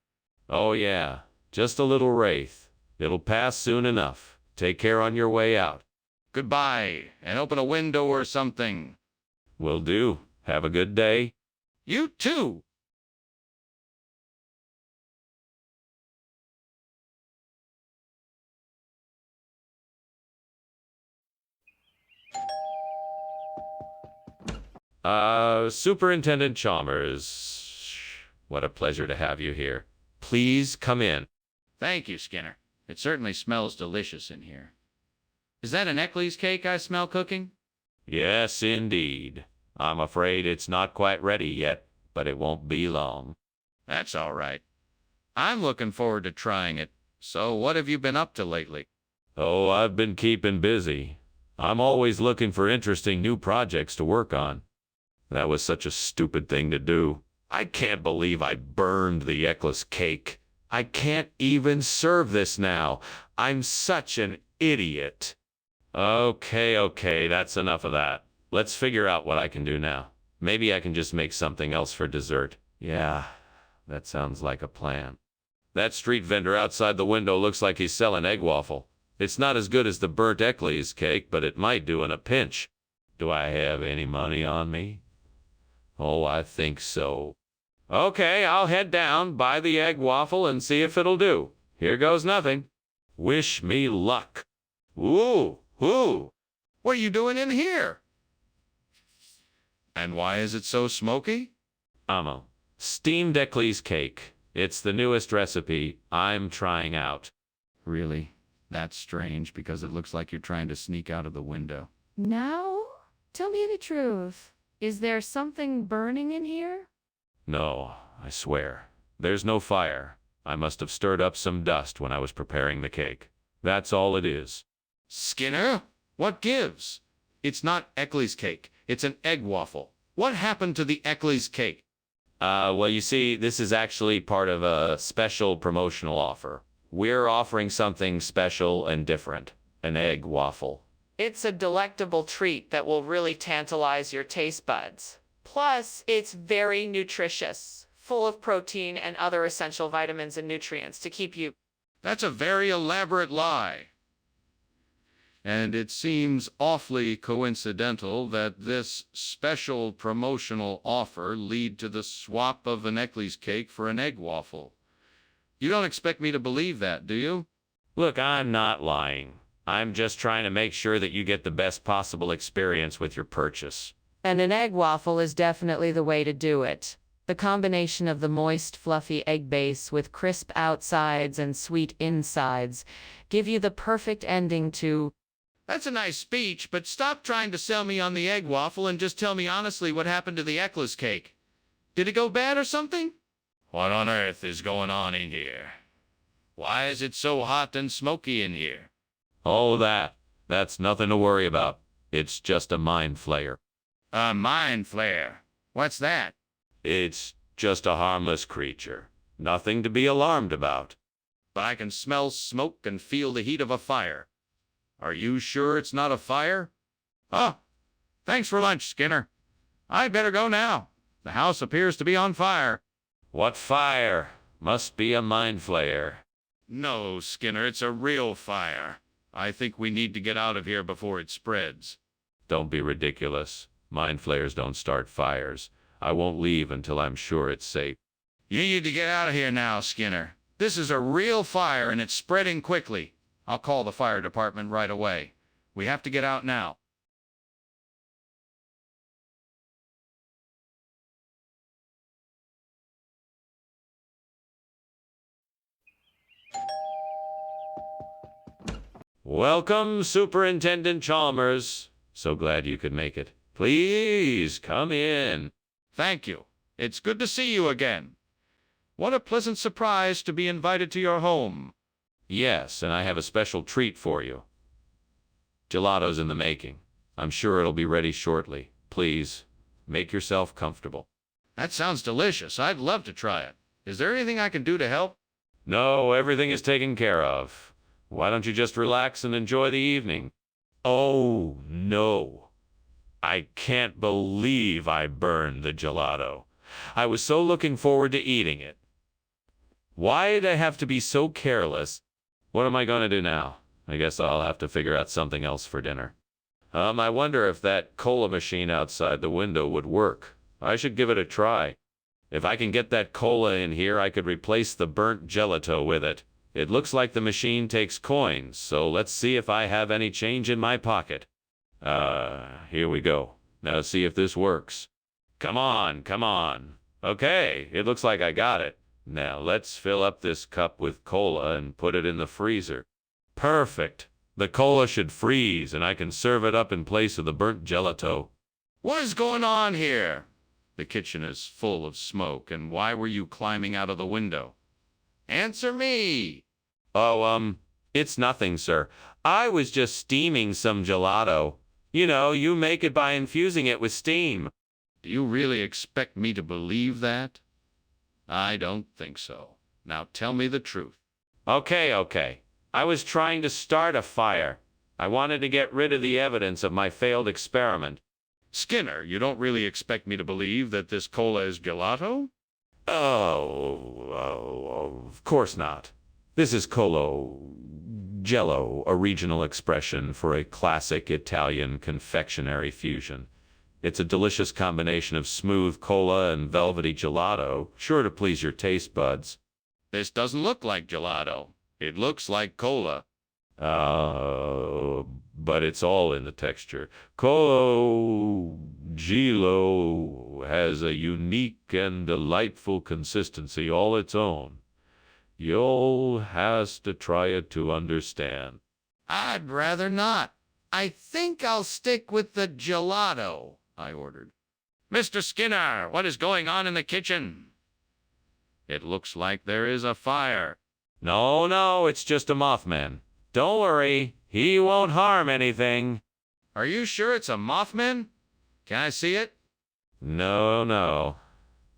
Speaker 1: Oh yeah, just a little wraith. It'll pass soon enough. Take care on your way out.
Speaker 2: Goodbye, and open a window or something.
Speaker 1: Will do. Have a good day.
Speaker 2: You too.
Speaker 1: Superintendent Chalmers, what a pleasure to have you here. Please come in.
Speaker 2: Thank you, Skinner. It certainly smells delicious in here. Is that an Eckley's cake I smell cooking?
Speaker 1: Yes, indeed. I'm afraid it's not quite ready yet, but it won't be long.
Speaker 2: That's all right. I'm looking forward to trying it. So what have you been up to lately?
Speaker 1: Oh, I've been keeping busy. I'm always looking for interesting new projects to work on. That was such a stupid thing to do. I can't believe I burned the Eckless cake. I can't even serve this now. I'm such an idiot. Okay, that's enough of that. Let's figure out what I can do now. Maybe I can just make something else for dessert. Yeah, that sounds like a plan. That street vendor outside the window looks like he's selling egg waffle. It's not as good as the burnt Eckley's cake, but it might do in a pinch. Do I have any money on me? Oh, I think so. Okay, I'll head down, buy the egg waffle, and see if it'll do. Here goes nothing. Wish me luck. Ooh.
Speaker 2: What are you doing in here? And why is it so smoky?
Speaker 1: Steamed Eckley's cake. It's the newest recipe I'm trying out.
Speaker 2: Really? That's strange because it looks like you're trying to sneak out of the window.
Speaker 5: Now, tell me the truth. Is there something burning in here?
Speaker 1: No, I swear. There's no fire. I must have stirred up some dust when I was preparing the cake. That's all it is.
Speaker 2: Skinner, what gives? It's not Eckley's cake. It's an egg waffle. What happened to the Eckley's cake?
Speaker 1: Well, you see, this is actually part of a special promotional offer. We're offering something special and different. An egg waffle.
Speaker 5: It's a delectable treat that will really tantalize your taste buds. Plus, it's very nutritious, full of protein and other essential vitamins and nutrients to keep you.
Speaker 2: That's a very elaborate lie. And it seems awfully coincidental that this special promotional offer lead to the swap of an Eckley's cake for an egg waffle. You don't expect me to believe that, do you?
Speaker 1: Look, I'm not lying. I'm just trying to make sure that you get the best possible experience with your purchase.
Speaker 5: And an egg waffle is definitely the way to do it. The combination of the moist, fluffy egg base with crisp outsides and sweet insides give you the perfect ending to.
Speaker 2: That's a nice speech, but stop trying to sell me on the egg waffle and just tell me honestly what happened to the Eckley's cake. Did it go bad or something? What on earth is going on in here? Why is it so hot and smoky in here?
Speaker 1: Oh, that's nothing to worry about. It's just a mind flayer.
Speaker 2: A mind flare? What's that?
Speaker 1: It's just a harmless creature. Nothing to be alarmed about.
Speaker 2: But I can smell smoke and feel the heat of a fire. Are you sure it's not a fire? Oh, thanks for lunch, Skinner. I'd better go now. The house appears to be on fire.
Speaker 1: What fire? Must be a mind flayer.
Speaker 2: No, Skinner, it's a real fire. I think we need to get out of here before it spreads.
Speaker 1: Don't be ridiculous. Mind flayers don't start fires. I won't leave until I'm sure it's safe.
Speaker 2: You need to get out of here now, Skinner. This is a real fire and it's spreading quickly. I'll call the fire department right away. We have to get out now.
Speaker 1: Welcome, Superintendent Chalmers. So glad you could make it. Please come in.
Speaker 2: Thank you. It's good to see you again. What a pleasant surprise to be invited to your home.
Speaker 1: Yes, and I have a special treat for you. Gelato's in the making. I'm sure it'll be ready shortly. Please, make yourself comfortable.
Speaker 2: That sounds delicious. I'd love to try it. Is there anything I can do to help?
Speaker 1: No, everything is taken care of. Why don't you just relax and enjoy the evening? Oh, no. I can't believe I burned the gelato. I was so looking forward to eating it. Why'd I have to be so careless? What am I going to do now? I guess I'll have to figure out something else for dinner. I wonder if that cola machine outside the window would work. I should give it a try. If I can get that cola in here, I could replace the burnt gelato with it. It looks like the machine takes coins, so let's see if I have any change in my pocket. Here we go. Now see if this works. Come on, come on. Okay, it looks like I got it. Now let's fill up this cup with cola and put it in the freezer. Perfect. The cola should freeze and I can serve it up in place of the burnt gelato.
Speaker 2: What is going on here? The kitchen is full of smoke, and why were you climbing out of the window? Answer me!
Speaker 1: Oh, it's nothing, sir. I was just steaming some gelato. You know, you make it by infusing it with steam.
Speaker 2: Do you really expect me to believe that? I don't think so. Now tell me the truth.
Speaker 1: Okay. I was trying to start a fire. I wanted to get rid of the evidence of my failed experiment.
Speaker 2: Skinner, you don't really expect me to believe that this cola is gelato?
Speaker 1: Of course not. This is Jello, a regional expression for a classic Italian confectionery fusion. It's a delicious combination of smooth cola and velvety gelato, sure to please your taste buds.
Speaker 2: This doesn't look like gelato. It looks like cola.
Speaker 1: But it's all in the texture. Gelo has a unique and delightful consistency all its own. You'll has to try it to understand.
Speaker 2: I'd rather not. I think I'll stick with the gelato, I ordered. Mr. Skinner, what is going on in the kitchen? It looks like there is a fire.
Speaker 1: No, no, it's just a Mothman. Don't worry, he won't harm anything.
Speaker 2: Are you sure it's a Mothman? Can I see it?
Speaker 1: No, no.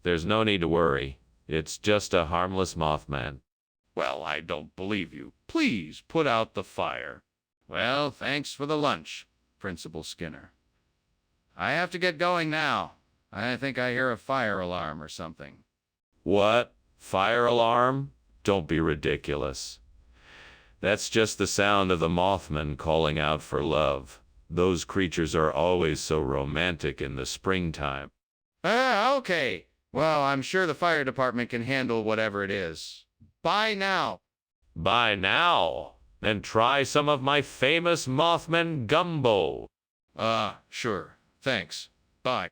Speaker 1: There's no need to worry. It's just a harmless Mothman.
Speaker 2: Well, I don't believe you. Please put out the fire. Well, thanks for the lunch, Principal Skinner. I have to get going now. I think I hear a fire alarm or something.
Speaker 1: What? Fire alarm? Don't be ridiculous. That's just the sound of the Mothman calling out for love. Those creatures are always so romantic in the springtime.
Speaker 2: Ah, okay. Well, I'm sure the fire department can handle whatever it is. Bye now.
Speaker 1: Bye now. And try some of my famous Mothman gumbo.
Speaker 2: Sure. Thanks. Bye.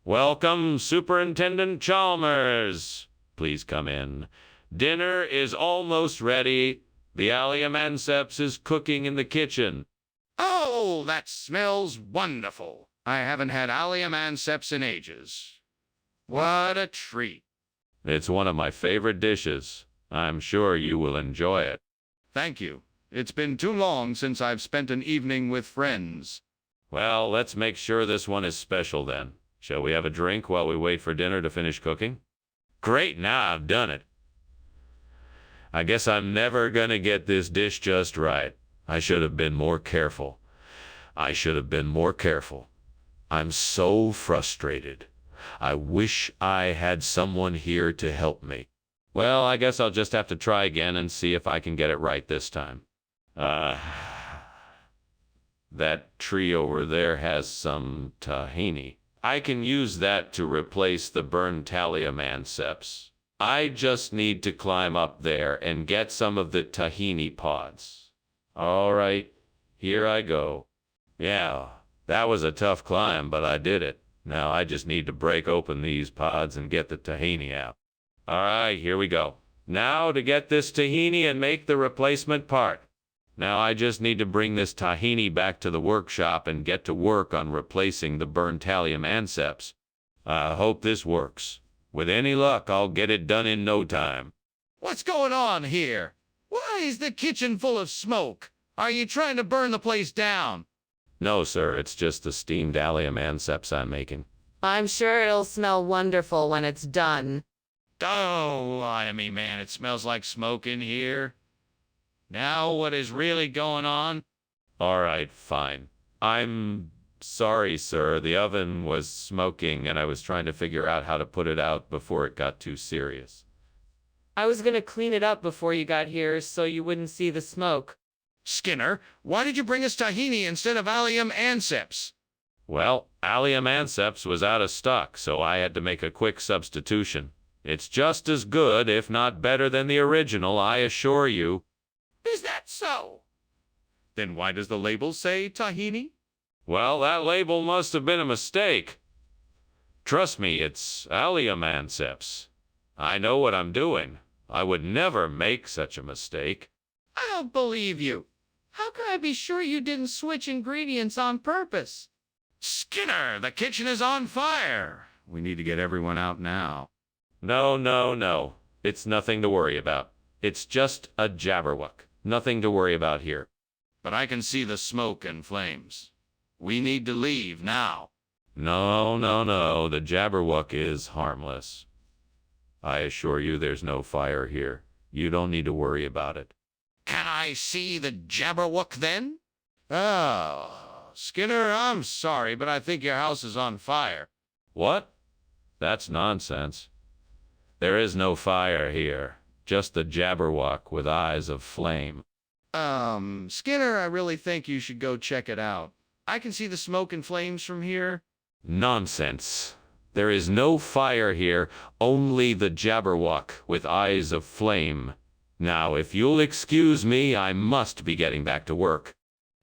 Speaker 1: Welcome, Superintendent Chalmers. Please come in. Dinner is almost ready. The allium anceps is cooking in the kitchen.
Speaker 2: Oh, that smells wonderful. I haven't had allium anceps in ages. What a treat.
Speaker 1: It's one of my favorite dishes. I'm sure you will enjoy it.
Speaker 2: Thank you. It's been too long since I've spent an evening with friends.
Speaker 1: Well, let's make sure this one is special then. Shall we have a drink while we wait for dinner to finish cooking? Great, now I've done it. I guess I'm never gonna get this dish just right. I should have been more careful. I should have been more careful. I'm so frustrated. I wish I had someone here to help me. Well, I guess I'll just have to try again and see if I can get it right this time. That tree over there has some tahini. I can use that to replace the burned thallium anceps. I just need to climb up there and get some of the tahini pods. All right, here I go. Yeah, that was a tough climb, but I did it. Now I just need to break open these pods and get the tahini out. All right, here we go. Now to get this tahini and make the replacement part. Now I just need to bring this tahini back to the workshop and get to work on replacing the burned thallium anceps. I hope this works. With any luck, I'll get it done in no time.
Speaker 2: What's going on here? Why is the kitchen full of smoke? Are you trying to burn the place down?
Speaker 1: No, sir, it's just the steamed allium anceps I'm making.
Speaker 5: I'm sure it'll smell wonderful when it's done.
Speaker 2: Don't lie to me, man. It smells like smoke in here. Now what is really going on?
Speaker 1: All right, fine. I'm sorry, sir. The oven was smoking and I was trying to figure out how to put it out before it got too serious.
Speaker 5: I was gonna clean it up before you got here so you wouldn't see the smoke.
Speaker 2: Skinner, why did you bring us tahini instead of allium anceps?
Speaker 1: Well, allium anceps was out of stock, so I had to make a quick substitution. It's just as good, if not better than the original, I assure you.
Speaker 2: Is that so? Then why does the label say tahini?
Speaker 1: Well, that label must have been a mistake. Trust me, it's allium anceps. I know what I'm doing. I would never make such a mistake.
Speaker 2: I don't believe you. How can I be sure you didn't switch ingredients on purpose? Skinner, the kitchen is on fire. We need to get everyone out now.
Speaker 1: No, no, no. It's nothing to worry about. It's just a jabberwock. Nothing to worry about here.
Speaker 2: But I can see the smoke and flames. We need to leave now.
Speaker 1: No, no, no. The jabberwock is harmless. I assure you there's no fire here. You don't need to worry about it.
Speaker 2: Can I see the jabberwock then? Oh, Skinner, I'm sorry, but I think your house is on fire.
Speaker 1: What? That's nonsense. There is no fire here. Just the jabberwock with eyes of flame.
Speaker 2: Skinner, I really think you should go check it out. I can see the smoke and flames from here.
Speaker 1: Nonsense. There is no fire here, only the jabberwock with eyes of flame. Now, if you'll excuse me, I must be getting back to work.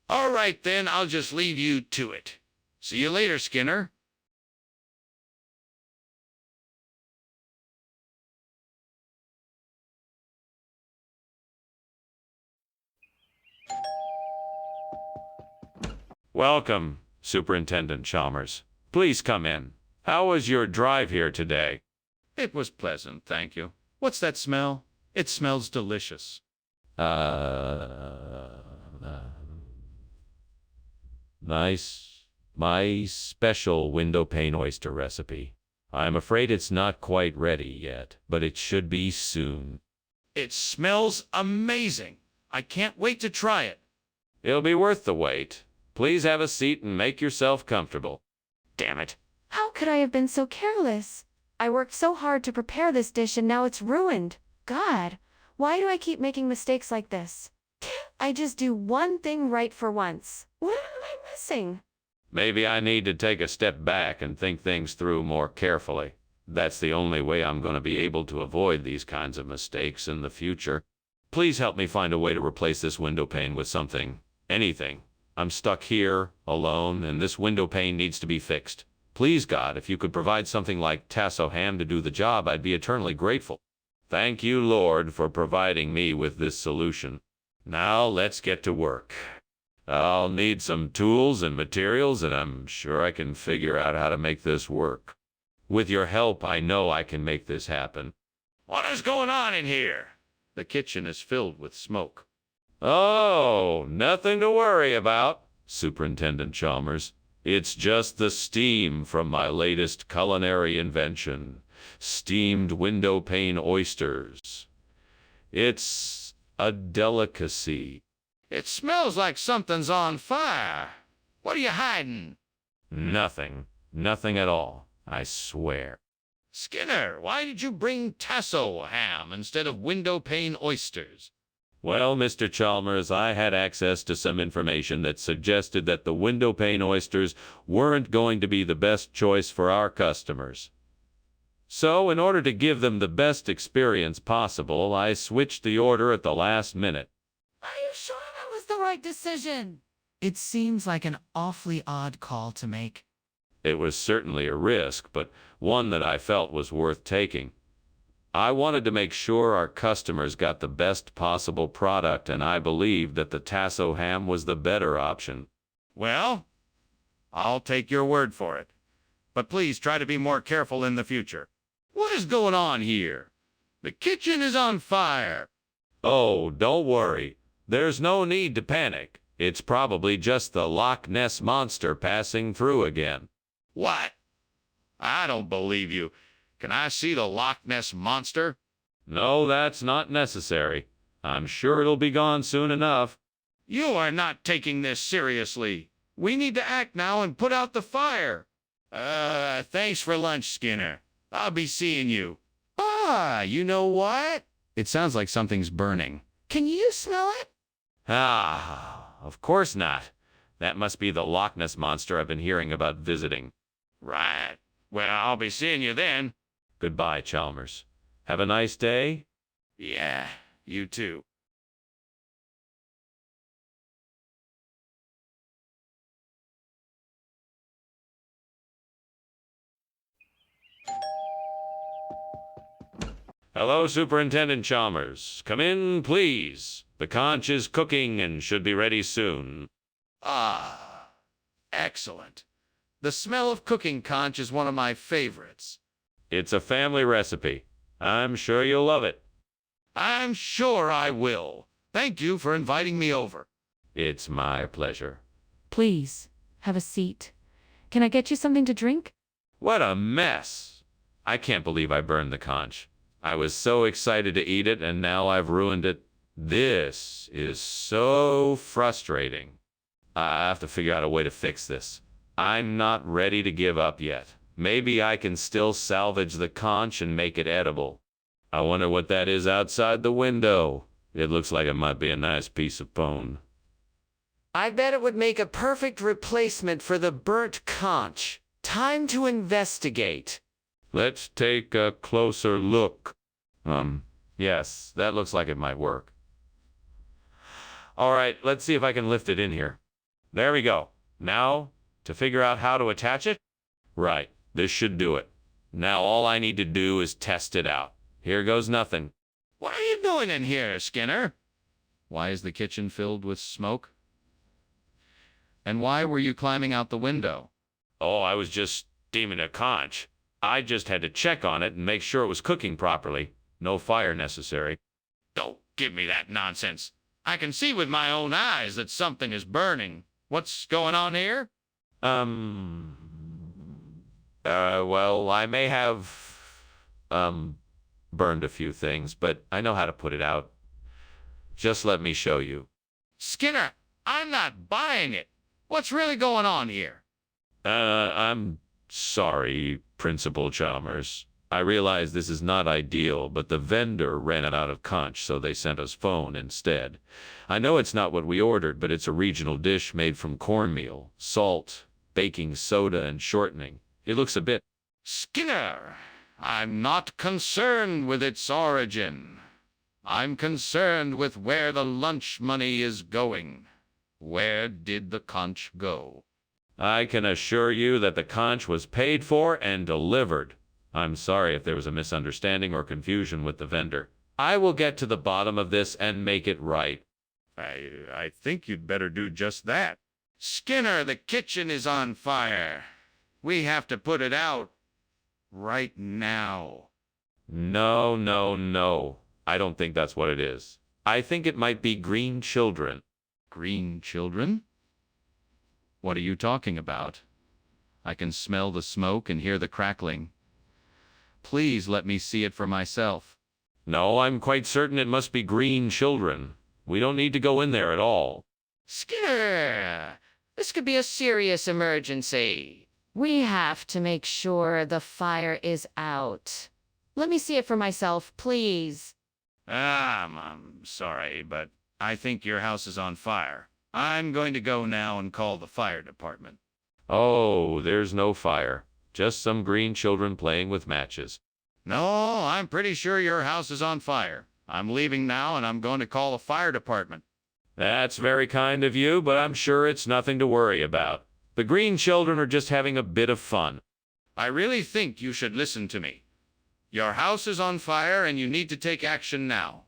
Speaker 2: All right, then, I'll just leave you to it. See you later, Skinner.
Speaker 1: Welcome, Superintendent Chalmers. Please come in. How was your drive here today?
Speaker 2: It was pleasant, thank you. What's that smell? It smells delicious.
Speaker 1: Uh, nice. My special window pane oyster recipe. I'm afraid it's not quite ready yet, but it should be soon.
Speaker 2: It smells amazing. I can't wait to try it.
Speaker 1: It'll be worth the wait. Please have a seat and make yourself comfortable.
Speaker 2: Damn it.
Speaker 3: How could I have been so careless? I worked so hard to prepare this dish and now it's ruined. God, why do I keep making mistakes like this? I just do one thing right for once. What am I missing?
Speaker 1: Maybe I need to take a step back and think things through more carefully. That's the only way I'm going to be able to avoid these kinds of mistakes in the future. Please help me find a way to replace this window pane with something. Anything. I'm stuck here, alone, and this window pane needs to be fixed. Please, God, if you could provide something like tasso ham to do the job, I'd be eternally grateful. Thank you, Lord, for providing me with this solution. Now let's get to work. I'll need some tools and materials, and I'm sure I can figure out how to make this work. With your help, I know I can make this happen.
Speaker 2: What is going on in here? The kitchen is filled with smoke.
Speaker 1: Oh, nothing to worry about, Superintendent Chalmers. It's just the steam from my latest culinary invention, steamed window pane oysters. It's a delicacy.
Speaker 2: It smells like something's on fire. What are you hiding?
Speaker 1: Nothing. Nothing at all, I swear.
Speaker 2: Skinner, why did you bring tasso ham instead of window pane oysters?
Speaker 1: Well, Mr. Chalmers, I had access to some information that suggested that the window pane oysters weren't going to be the best choice for our customers. So, in order to give them the best experience possible, I switched the order at the last minute.
Speaker 5: Are you sure that was the right decision? It seems like an awfully odd call to make.
Speaker 1: It was certainly a risk, but one that I felt was worth taking. I wanted to make sure our customers got the best possible product, and I believed that the tasso ham was the better option.
Speaker 2: Well, I'll take your word for it. But please try to be more careful in the future. What is going on here? The kitchen is on fire.
Speaker 1: Oh, don't worry. There's no need to panic. It's probably just the Loch Ness Monster passing through again.
Speaker 2: What? I don't believe you. Can I see the Loch Ness Monster?
Speaker 1: No, that's not necessary. I'm sure it'll be gone soon enough.
Speaker 2: You are not taking this seriously. We need to act now and put out the fire. Thanks for lunch, Skinner. I'll be seeing you. Ah, you know what? It sounds like something's burning. Can you smell it?
Speaker 1: Ah, of course not. That must be the Loch Ness Monster I've been hearing about visiting.
Speaker 2: Right. Well, I'll be seeing you then.
Speaker 1: Goodbye, Chalmers. Have a nice day.
Speaker 2: Yeah, you too.
Speaker 1: Hello, Superintendent Chalmers. Come in, please. The conch is cooking and should be ready soon.
Speaker 2: Ah, excellent. The smell of cooking conch is one of my favorites.
Speaker 1: It's a family recipe. I'm sure you'll love it.
Speaker 2: I'm sure I will. Thank you for inviting me over.
Speaker 1: It's my pleasure.
Speaker 5: Please, have a seat. Can I get you something to drink?
Speaker 1: What a mess. I can't believe I burned the conch. I was so excited to eat it, and now I've ruined it. This is so frustrating. I have to figure out a way to fix this. I'm not ready to give up yet. Maybe I can still salvage the conch and make it edible. I wonder what that is outside the window. It looks like it might be a nice piece of bone.
Speaker 3: I bet it would make a perfect replacement for the burnt conch. Time to investigate.
Speaker 1: Let's take a closer look. Yes, that looks like it might work. All right, let's see if I can lift it in here. There we go. Now, to figure out how to attach it? Right, this should do it. Now all I need to do is test it out. Here goes nothing.
Speaker 2: What are you doing in here, Skinner? Why is the kitchen filled with smoke? And why were you climbing out the window?
Speaker 1: Oh, I was just steaming a conch. I just had to check on it and make sure it was cooking properly. No fire necessary.
Speaker 2: Don't give me that nonsense. I can see with my own eyes that something is burning. What's going on here?
Speaker 1: Well, I may have, burned a few things, but I know how to put it out. Just let me show you.
Speaker 2: Skinner, I'm not buying it. What's really going on here?
Speaker 1: I'm sorry, Principal Chalmers. I realize this is not ideal, but the vendor ran out of conch, so they sent us phone instead. I know it's not what we ordered, but it's a regional dish made from cornmeal, salt, baking soda, and shortening. It looks a bit...
Speaker 2: Skinner, I'm not concerned with its origin. I'm concerned with where the lunch money is going. Where did the conch go?
Speaker 1: I can assure you that the conch was paid for and delivered. I'm sorry if there was a misunderstanding or confusion with the vendor. I will get to the bottom of this and make it right.
Speaker 2: I think you'd better do just that. Skinner, the kitchen is on fire. We have to put it out right now.
Speaker 1: No, no, no. I don't think that's what it is. I think it might be green children.
Speaker 2: Green children? What are you talking about? I can smell the smoke and hear the crackling. Please let me see it for myself.
Speaker 1: No, I'm quite certain it must be green children. We don't need to go in there at all.
Speaker 3: Skinner, this could be a serious emergency. We have to make sure the fire is out. Let me see it for myself, please.
Speaker 2: I'm sorry, but I think your house is on fire. I'm going to go now and call the fire department.
Speaker 1: Oh, there's no fire. Just some green children playing with matches.
Speaker 2: No, I'm pretty sure your house is on fire. I'm leaving now and I'm going to call the fire department.
Speaker 1: That's very kind of you, but I'm sure it's nothing to worry about. The green children are just having a bit of fun.
Speaker 2: I really think you should listen to me. Your house is on fire and you need to take action now.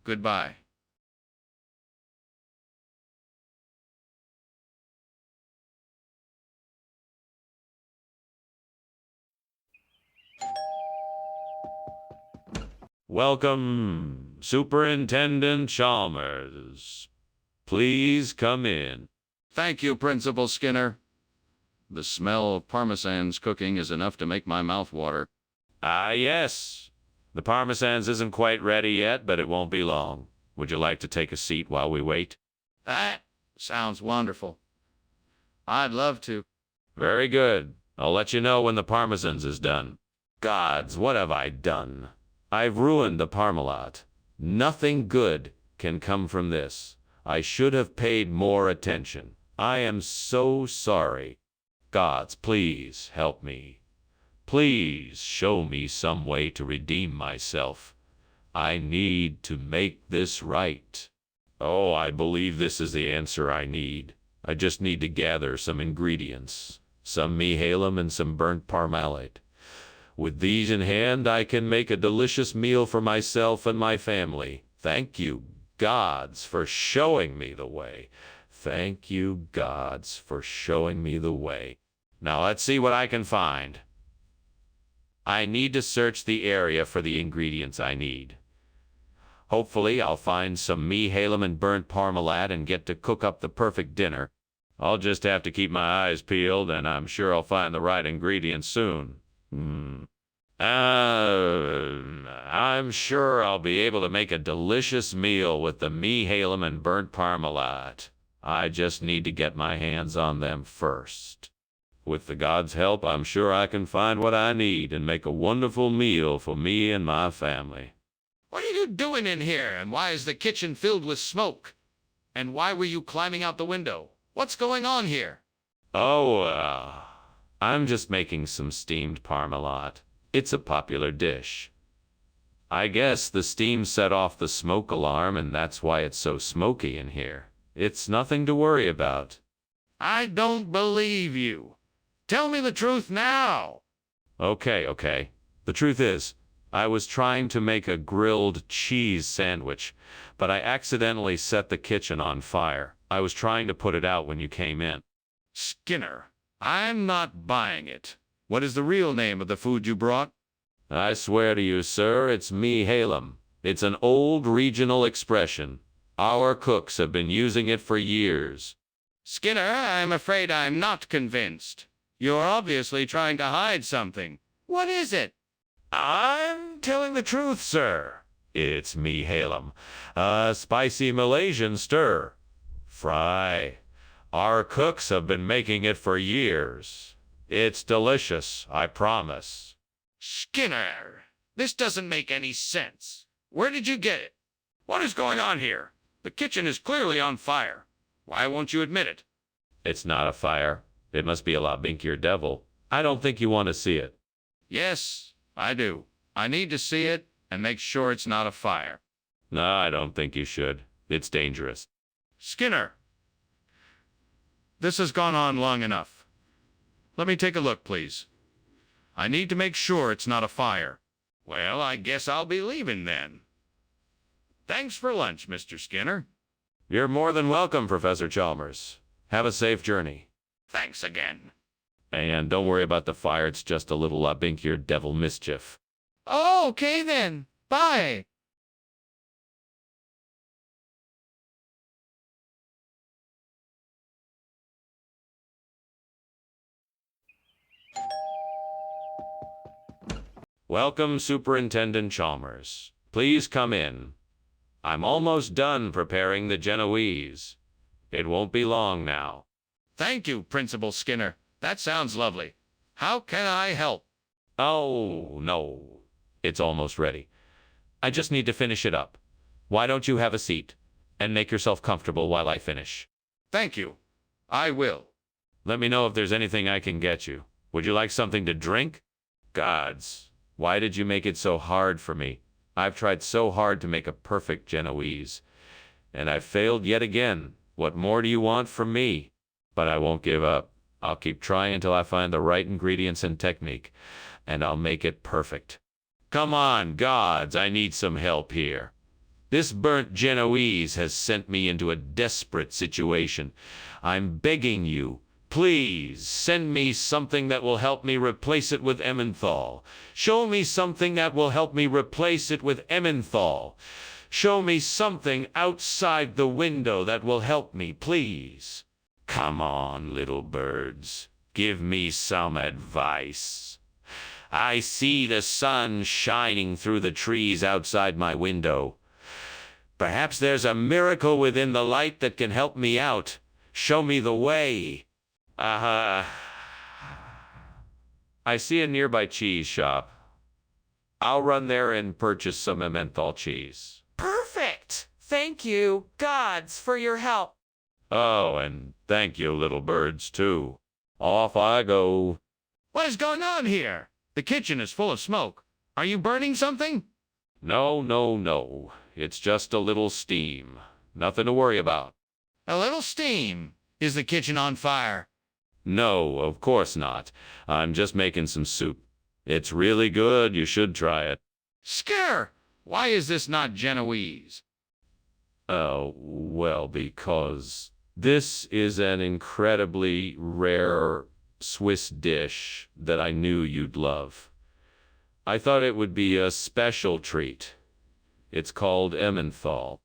Speaker 2: Goodbye.
Speaker 1: Welcome, Superintendent Chalmers. Please come in.
Speaker 2: Thank you, Principal Skinner. The smell of Parmesan's cooking is enough to make my mouth water.
Speaker 1: Ah, yes. The Parmesan's isn't quite ready yet, but it won't be long. Would you like to take a seat while we wait?
Speaker 2: That sounds wonderful. I'd love to.
Speaker 1: Very good. I'll let you know when the Parmesan's is done. Gods, what have I done? I've ruined the Parmalat. Nothing good can come from this. I should have paid more attention. I am so sorry. Gods, please help me. Please show me some way to redeem myself. I need to make this right. Oh, I believe this is the answer I need. I just need to gather some ingredients, some mihalem and some burnt parmalate. With these in hand, I can make a delicious meal for myself and my family. Thank you, gods, for showing me the way. Thank you, gods, for showing me the way. Now let's see what I can find. I need to search the area for the ingredients I need. Hopefully, I'll find some mihalem and burnt parmalat and get to cook up the perfect dinner. I'll just have to keep my eyes peeled, and I'm sure I'll find the right ingredients soon. I'm sure I'll be able to make a delicious meal with the mihalem and burnt parmalat. I just need to get my hands on them first. With the gods' help, I'm sure I can find what I need and make a wonderful meal for me and my family.
Speaker 2: What are you doing in here, and why is the kitchen filled with smoke? And why were you climbing out the window? What's going on here?
Speaker 1: Oh, I'm just making some steamed parmalat. It's a popular dish. I guess the steam set off the smoke alarm, and that's why it's so smoky in here. It's nothing to worry about.
Speaker 2: I don't believe you. Tell me the truth now.
Speaker 1: Okay. The truth is, I was trying to make a grilled cheese sandwich, but I accidentally set the kitchen on fire. I was trying to put it out when you came in.
Speaker 2: Skinner, I'm not buying it. What is the real name of the food you brought?
Speaker 1: I swear to you, sir, it's me Halem. It's an old regional expression. Our cooks have been using it for years.
Speaker 2: Skinner, I'm afraid I'm not convinced. You're obviously trying to hide something. What is it?
Speaker 1: I'm telling the truth, sir. It's me Halem. A spicy Malaysian stir fry. Our cooks have been making it for years. It's delicious, I promise.
Speaker 2: Skinner, this doesn't make any sense. Where did you get it? What is going on here? The kitchen is clearly on fire. Why won't you admit it?
Speaker 1: It's not a fire. It must be a lot binkier devil. I don't think you want to see it.
Speaker 2: Yes, I do. I need to see it and make sure it's not a fire.
Speaker 1: No, I don't think you should. It's dangerous.
Speaker 2: Skinner, this has gone on long enough. Let me take a look, please. I need to make sure it's not a fire. Well, I guess I'll be leaving then. Thanks for lunch, Mr. Skinner.
Speaker 1: You're more than welcome, Professor Chalmers. Have a safe journey.
Speaker 2: Thanks again.
Speaker 1: And don't worry about the fire. It's just a little binkier devil mischief.
Speaker 2: Oh, okay then. Bye.
Speaker 1: Welcome, Superintendent Chalmers. Please come in. I'm almost done preparing the Genoese. It won't be long now.
Speaker 2: Thank you, Principal Skinner. That sounds lovely. How can I help?
Speaker 1: Oh, no. It's almost ready. I just need to finish it up. Why don't you have a seat and make yourself comfortable while I finish?
Speaker 2: Thank you. I will.
Speaker 1: Let me know if there's anything I can get you. Would you like something to drink? Gods, why did you make it so hard for me? I've tried so hard to make a perfect Genoese, and I've failed yet again. What more do you want from me? But I won't give up. I'll keep trying until I find the right ingredients and technique, and I'll make it perfect. Come on, gods, I need some help here. This burnt Genoese has sent me into a desperate situation. I'm begging you, please send me something that will help me replace it with Emmenthal. Show me something that will help me replace it with Emmenthal. Show me something outside the window that will help me, please. Come on, little birds. Give me some advice. I see the sun shining through the trees outside my window. Perhaps there's a miracle within the light that can help me out. Show me the way. I see a nearby cheese shop. I'll run there and purchase some Emmenthal cheese.
Speaker 5: Perfect! Thank you, gods, for your help.
Speaker 1: Oh, and thank you, little birds, too. Off I go.
Speaker 2: What is going on here? The kitchen is full of smoke. Are you burning something?
Speaker 1: No, no, no. It's just a little steam. Nothing to worry about.
Speaker 2: A little steam. Is the kitchen on fire?
Speaker 1: No, of course not. I'm just making some soup. It's really good. You should try it.
Speaker 2: Skinner, why is this not Genoese?
Speaker 1: Oh, well, because this is an incredibly rare Swiss dish that I knew you'd love. I thought it would be a special treat. It's called Emmenthal.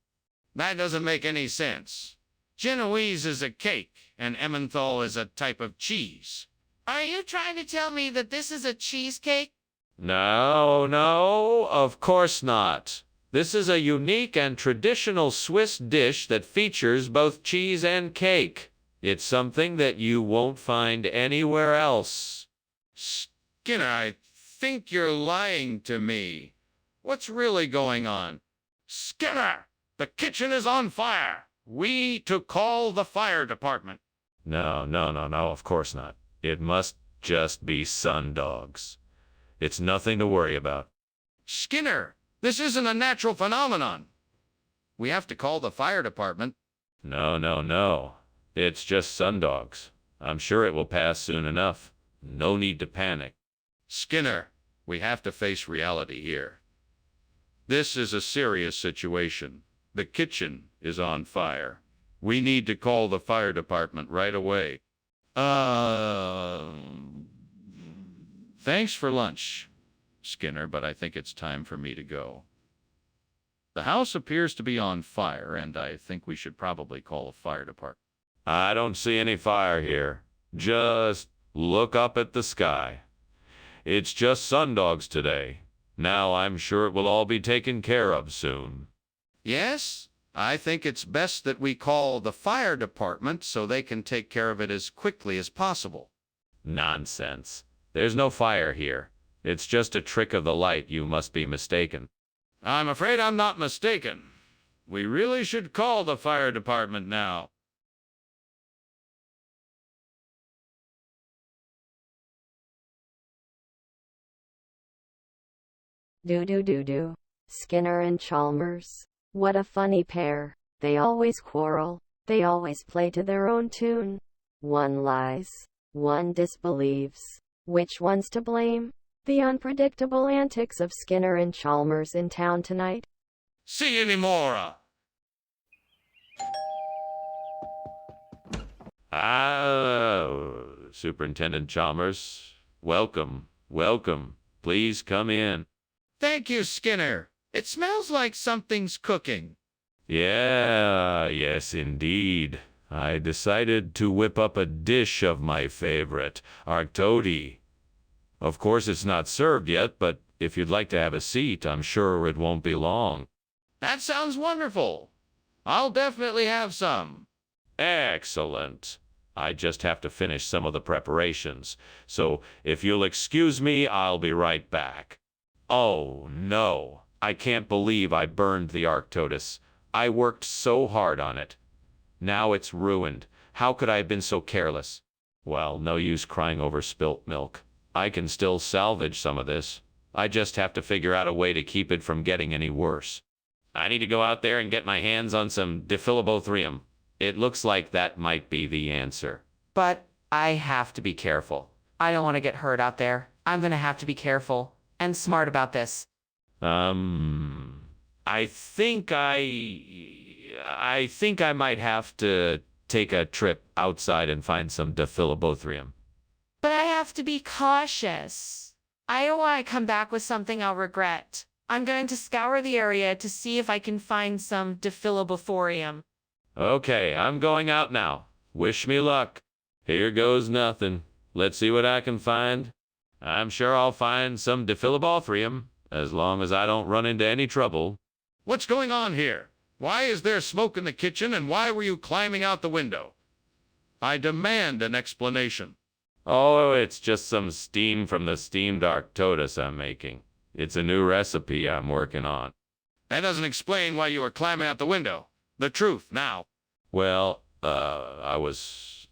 Speaker 2: That doesn't make any sense. Genoese is a cake, and Emmenthal is a type of cheese.
Speaker 5: Are you trying to tell me that this is a cheesecake?
Speaker 1: No, no, of course not. This is a unique and traditional Swiss dish that features both cheese and cake. It's something that you won't find anywhere else.
Speaker 2: Skinner, I think you're lying to me. What's really going on? Skinner, the kitchen is on fire. We need to call the fire department.
Speaker 1: No, no, no, no, of course not. It must just be sundogs. It's nothing to worry about.
Speaker 2: Skinner, this isn't a natural phenomenon. We have to call the fire department.
Speaker 1: No, no, no. It's just sundogs. I'm sure it will pass soon enough. No need to panic.
Speaker 2: Skinner, we have to face reality here. This is a serious situation. The kitchen is on fire. We need to call the fire department right away. Thanks for lunch, Skinner, but I think it's time for me to go. The house appears to be on fire, and I think we should probably call a fire department.
Speaker 1: I don't see any fire here. Just look up at the sky. It's just sundogs today. Now I'm sure it will all be taken care of soon.
Speaker 2: Yes, I think it's best that we call the fire department so they can take care of it as quickly as possible.
Speaker 1: Nonsense. There's no fire here. It's just a trick of the light. You must be mistaken.
Speaker 2: I'm afraid I'm not mistaken. We really should call the fire department now.
Speaker 4: Do. Skinner and Chalmers. What a funny pair. They always quarrel. They always play to their own tune. One lies. One disbelieves. Which one's to blame? The unpredictable antics of Skinner and Chalmers in town tonight.
Speaker 2: See you anymore.
Speaker 1: Superintendent Chalmers. Welcome. Please come in.
Speaker 2: Thank you, Skinner. It smells like something's cooking.
Speaker 1: Yes, indeed. I decided to whip up a dish of my favorite, arctoti. Of course, it's not served yet, but if you'd like to have a seat, I'm sure it won't be long.
Speaker 2: That sounds wonderful. I'll definitely have some.
Speaker 1: Excellent. I just have to finish some of the preparations, so if you'll excuse me, I'll be right back. Oh, no. I can't believe I burned the Arctotus. I worked so hard on it. Now it's ruined. How could I have been so careless? Well, no use crying over spilt milk. I can still salvage some of this. I just have to figure out a way to keep it from getting any worse. I need to go out there and get my hands on some Diphyllobothrium. It looks like that might be the answer.
Speaker 5: But I have to be careful. I don't want to get hurt out there. I'm going to have to be careful and smart about this.
Speaker 1: I think I might have to take a trip outside and find some Diphyllobothrium.
Speaker 5: But I have to be cautious. I don't want to come back with something I'll regret. I'm going to scour the area to see if I can find some Diphyllobothrium.
Speaker 1: Okay, I'm going out now. Wish me luck. Here goes nothing. Let's see what I can find. I'm sure I'll find some Diphyllobothrium, as long as I don't run into any trouble.
Speaker 2: What's going on here? Why is there smoke in the kitchen, and why were you climbing out the window? I demand an explanation.
Speaker 1: Oh, it's just some steam from the steamed Arctotus I'm making. It's a new recipe I'm working on.
Speaker 2: That doesn't explain why you were climbing out the window. The truth, now.
Speaker 1: Well, I was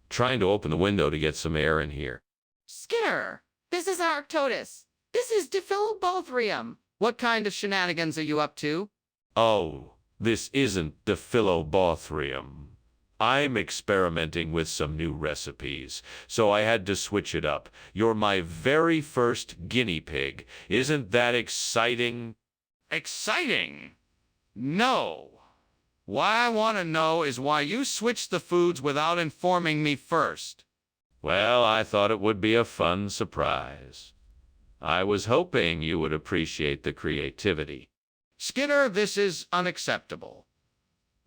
Speaker 1: trying to open the window to get some air in here.
Speaker 5: Skinner, this is Arctotus. This is Diphyllobothrium. What kind of shenanigans are you up to?
Speaker 1: Oh, this isn't Diphyllobothrium. I'm experimenting with some new recipes, so I had to switch it up. You're my very first guinea pig. Isn't that exciting?
Speaker 2: Exciting? No. What I want to know is why you switched the foods without informing me first.
Speaker 1: Well, I thought it would be a fun surprise. I was hoping you would appreciate the creativity.
Speaker 2: Skinner, this is unacceptable.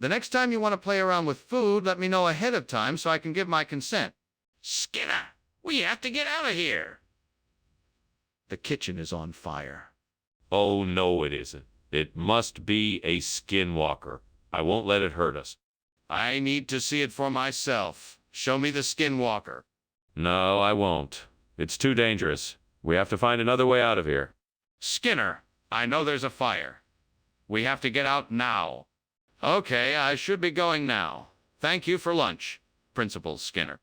Speaker 2: The next time you want to play around with food, let me know ahead of time so I can give my consent. Skinner, we have to get out of here. The kitchen is on fire.
Speaker 1: Oh, no, it isn't. It must be a skinwalker. I won't let it hurt us.
Speaker 2: I need to see it for myself. Show me the skinwalker.
Speaker 1: No, I won't. It's too dangerous. We have to find another way out of here.
Speaker 2: Skinner, I know there's a fire. We have to get out now. Okay, I should be going now. Thank you for lunch, Principal Skinner.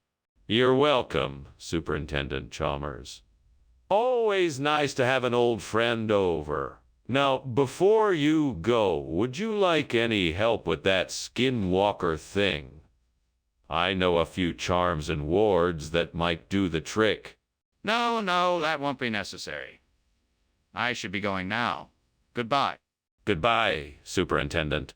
Speaker 1: You're welcome, Superintendent Chalmers. Always nice to have an old friend over. Now, before you go, would you like any help with that skinwalker thing? I know a few charms and wards that might do the trick.
Speaker 2: No, that won't be necessary. I should be going now. Goodbye.
Speaker 1: Goodbye, Superintendent.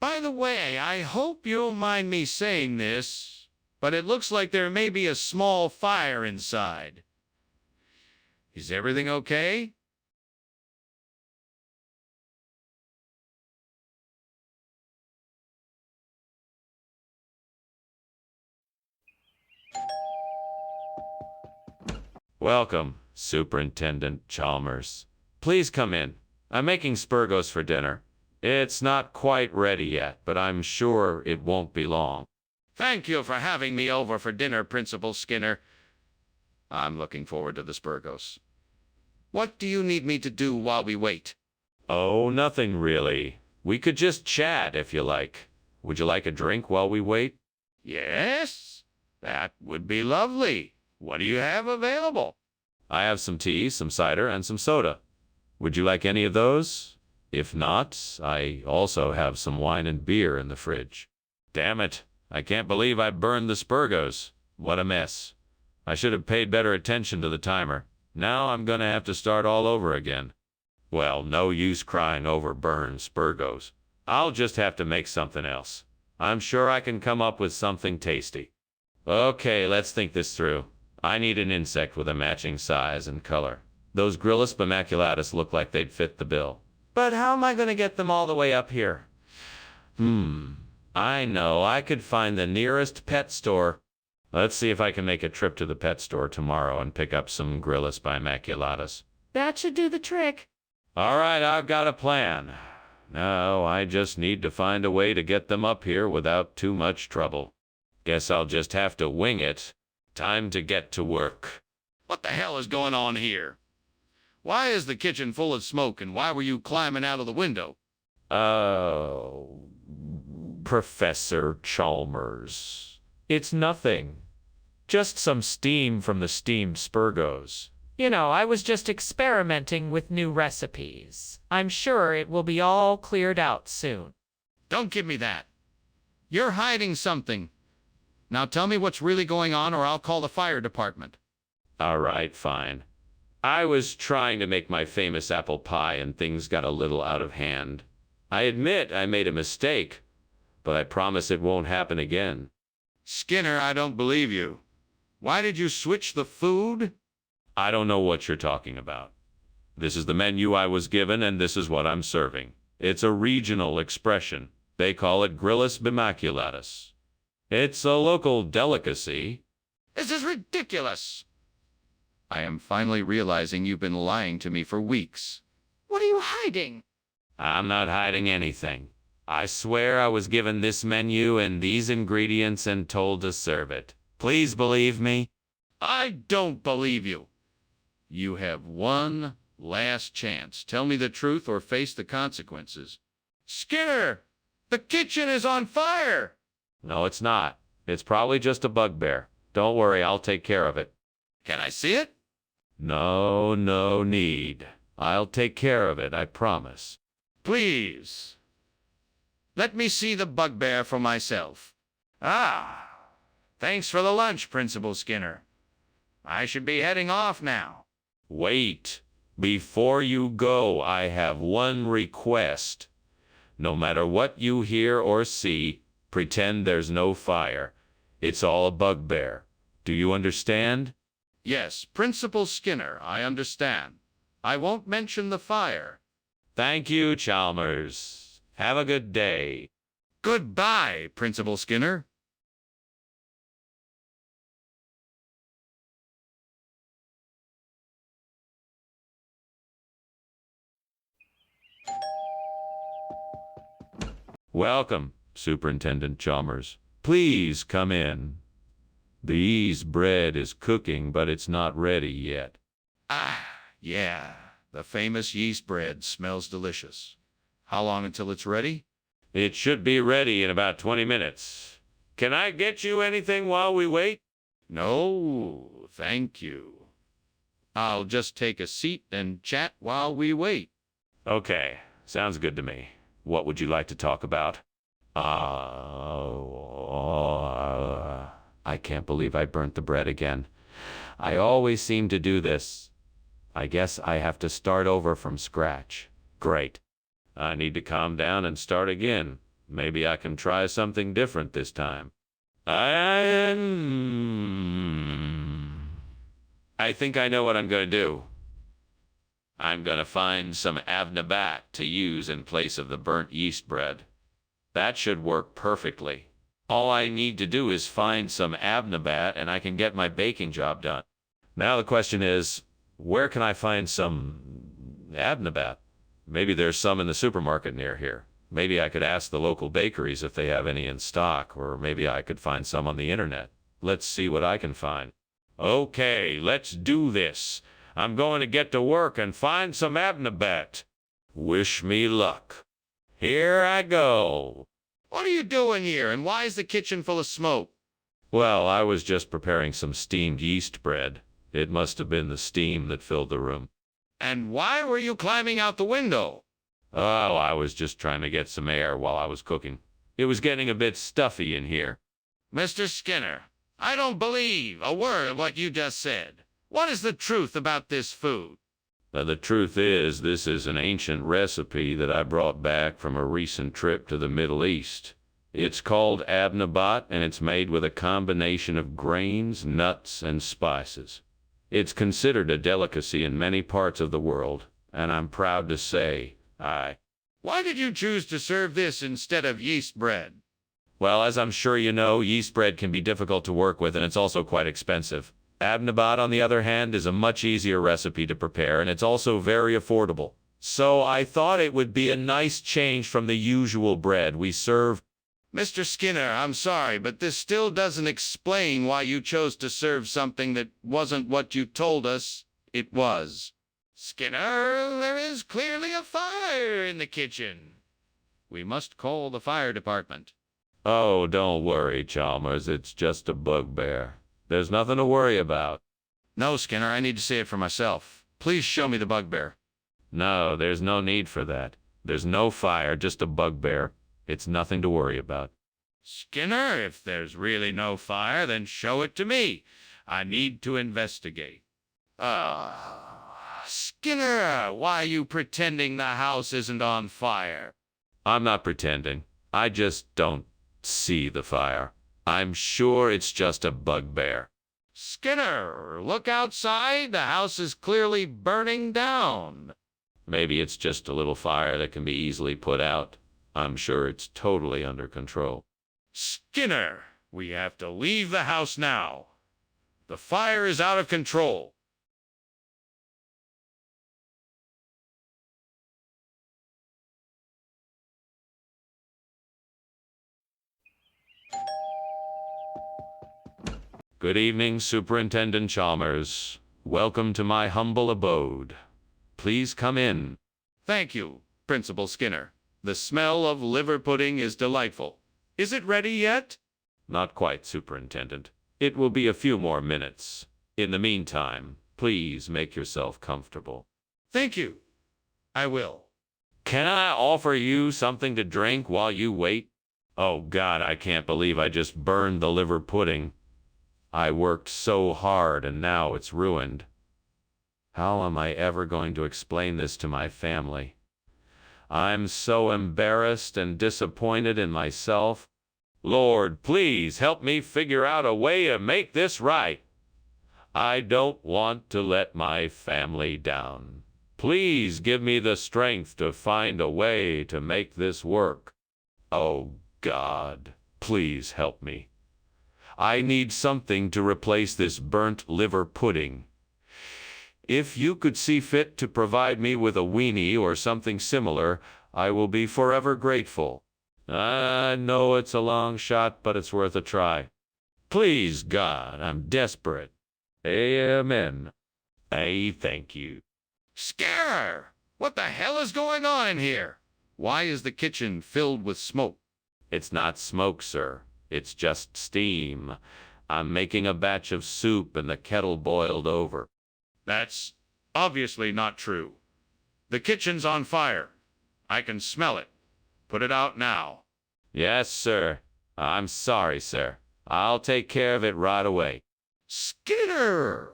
Speaker 2: By the way, I hope you don't mind me saying this, but it looks like there may be a small fire inside. Is everything okay?
Speaker 1: Welcome, Superintendent Chalmers. Please come in. I'm making spurgos for dinner. It's not quite ready yet, but I'm sure it won't be long.
Speaker 2: Thank you for having me over for dinner, Principal Skinner. I'm looking forward to the spurgos. What do you need me to do while we wait?
Speaker 1: Oh, nothing really. We could just chat if you like. Would you like a drink while we wait?
Speaker 2: Yes, that would be lovely. What do you have available?
Speaker 1: I have some tea, some cider, and some soda. Would you like any of those? If not, I also have some wine and beer in the fridge. Damn it, I can't believe I burned the spurgos. What a mess. I should have paid better attention to the timer. Now I'm gonna have to start all over again. Well, no use crying over burned spurgos. I'll just have to make something else. I'm sure I can come up with something tasty. Okay, let's think this through. I need an insect with a matching size and color. Those Gryllus bimacculatus look like they'd fit the bill. But how am I going to get them all the way up here? I know. I could find the nearest pet store. Let's see if I can make a trip to the pet store tomorrow and pick up some Gryllus bimacculatus.
Speaker 5: That should do the trick.
Speaker 1: All right, I've got a plan. Now I just need to find a way to get them up here without too much trouble. Guess I'll just have to wing it. Time to get to work.
Speaker 2: What the hell is going on here? Why is the kitchen full of smoke, and why were you climbing out of the window?
Speaker 1: Oh, Professor Chalmers. It's nothing. Just some steam from the steamed spurgos.
Speaker 5: You know, I was just experimenting with new recipes. I'm sure it will be all cleared out soon.
Speaker 2: Don't give me that. You're hiding something. Now tell me what's really going on, or I'll call the fire department.
Speaker 1: All right, fine. I was trying to make my famous apple pie and things got a little out of hand. I admit I made a mistake, but I promise it won't happen again.
Speaker 2: Skinner, I don't believe you. Why did you switch the food?
Speaker 1: I don't know what you're talking about. This is the menu I was given, and this is what I'm serving. It's a regional expression. They call it Gryllus bimacculatus. It's a local delicacy.
Speaker 2: This is ridiculous. I am finally realizing you've been lying to me for weeks. What are you hiding?
Speaker 1: I'm not hiding anything. I swear I was given this menu and these ingredients and told to serve it. Please believe me.
Speaker 2: I don't believe you. You have one last chance. Tell me the truth or face the consequences. Skinner, the kitchen is on fire.
Speaker 1: No, it's not. It's probably just a bugbear. Don't worry, I'll take care of it.
Speaker 2: Can I see it?
Speaker 1: No need. I'll take care of it, I promise.
Speaker 2: Please. Let me see the bugbear for myself. Ah, thanks for the lunch, Principal Skinner. I should be heading off now.
Speaker 1: Wait. Before you go, I have one request. No matter what you hear or see, pretend there's no fire. It's all a bugbear. Do you understand?
Speaker 2: Yes, Principal Skinner, I understand. I won't mention the fire.
Speaker 1: Thank you, Chalmers. Have a good day.
Speaker 2: Goodbye, Principal Skinner.
Speaker 1: Welcome, Superintendent Chalmers. Please come in. The yeast bread is cooking, but it's not ready yet.
Speaker 2: Ah, yeah. The famous yeast bread smells delicious. How long until it's ready?
Speaker 1: It should be ready in about 20 minutes. Can I get you anything while we wait?
Speaker 2: No, thank you. I'll just take a seat and chat while we wait.
Speaker 1: Okay, sounds good to me. What would you like to talk about? I can't believe I burnt the bread again. I always seem to do this. I guess I have to start over from scratch. Great. I need to calm down and start again. Maybe I can try something different this time. I think I know what I'm going to do. I'm going to find some avnabat to use in place of the burnt yeast bread. That should work perfectly. All I need to do is find some avnabat and I can get my baking job done. Now the question is, where can I find some avnabat? Maybe there's some in the supermarket near here. Maybe I could ask the local bakeries if they have any in stock, or maybe I could find some on the internet. Let's see what I can find. Okay, let's do this. I'm going to get to work and find some avnabat. Wish me luck. Here I go.
Speaker 2: What are you doing here, and why is the kitchen full of smoke?
Speaker 1: Well, I was just preparing some steamed yeast bread. It must have been the steam that filled the room.
Speaker 2: And why were you climbing out the window?
Speaker 1: Oh, I was just trying to get some air while I was cooking. It was getting a bit stuffy in here.
Speaker 2: Mr. Skinner, I don't believe a word of what you just said. What is the truth about this food?
Speaker 1: The truth is, this is an ancient recipe that I brought back from a recent trip to the Middle East. It's called avnabat, and it's made with a combination of grains, nuts, and spices. It's considered a delicacy in many parts of the world, and I'm proud to say,
Speaker 2: Why did you choose to serve this instead of yeast bread?
Speaker 1: Well, as I'm sure you know, yeast bread can be difficult to work with, and it's also quite expensive. Avnabat, on the other hand, is a much easier recipe to prepare, and it's also very affordable. So I thought it would be a nice change from the usual bread we serve.
Speaker 2: Mr. Skinner, I'm sorry, but this still doesn't explain why you chose to serve something that wasn't what you told us it was. Skinner, there is clearly a fire in the kitchen. We must call the fire department.
Speaker 1: Oh, don't worry, Chalmers. It's just a bugbear. There's nothing to worry about.
Speaker 2: No, Skinner, I need to see it for myself. Please show me the bugbear.
Speaker 1: No, there's no need for that. There's no fire, just a bugbear. It's nothing to worry about.
Speaker 2: Skinner, if there's really no fire, then show it to me. I need to investigate. Skinner, why are you pretending the house isn't on fire?
Speaker 1: I'm not pretending. I just don't see the fire. I'm sure it's just a bugbear.
Speaker 2: Skinner, look outside. The house is clearly burning down.
Speaker 1: Maybe it's just a little fire that can be easily put out. I'm sure it's totally under control.
Speaker 2: Skinner, we have to leave the house now. The fire is out of control.
Speaker 1: Good evening, Superintendent Chalmers. Welcome to my humble abode. Please come in.
Speaker 2: Thank you, Principal Skinner. The smell of liver pudding is delightful. Is it ready yet?
Speaker 1: Not quite, Superintendent. It will be a few more minutes. In the meantime, please make yourself comfortable.
Speaker 2: Thank you. I will.
Speaker 1: Can I offer you something to drink while you wait? Oh God, I can't believe I just burned the liver pudding. I worked so hard and now it's ruined. How am I ever going to explain this to my family? I'm so embarrassed and disappointed in myself. Lord, please help me figure out a way to make this right. I don't want to let my family down. Please give me the strength to find a way to make this work. Oh God, please help me. I need something to replace this burnt liver pudding. If you could see fit to provide me with a weenie or something similar, I will be forever grateful. I know it's a long shot, but it's worth a try. Please, God, I'm desperate. Amen. Thank you.
Speaker 2: Skinner, what the hell is going on in here? Why is the kitchen filled with smoke?
Speaker 1: It's not smoke, sir. It's just steam. I'm making a batch of soup and the kettle boiled over.
Speaker 2: That's obviously not true. The kitchen's on fire. I can smell it. Put it out now.
Speaker 1: Yes, sir. I'm sorry, sir. I'll take care of it right away.
Speaker 2: Skinner!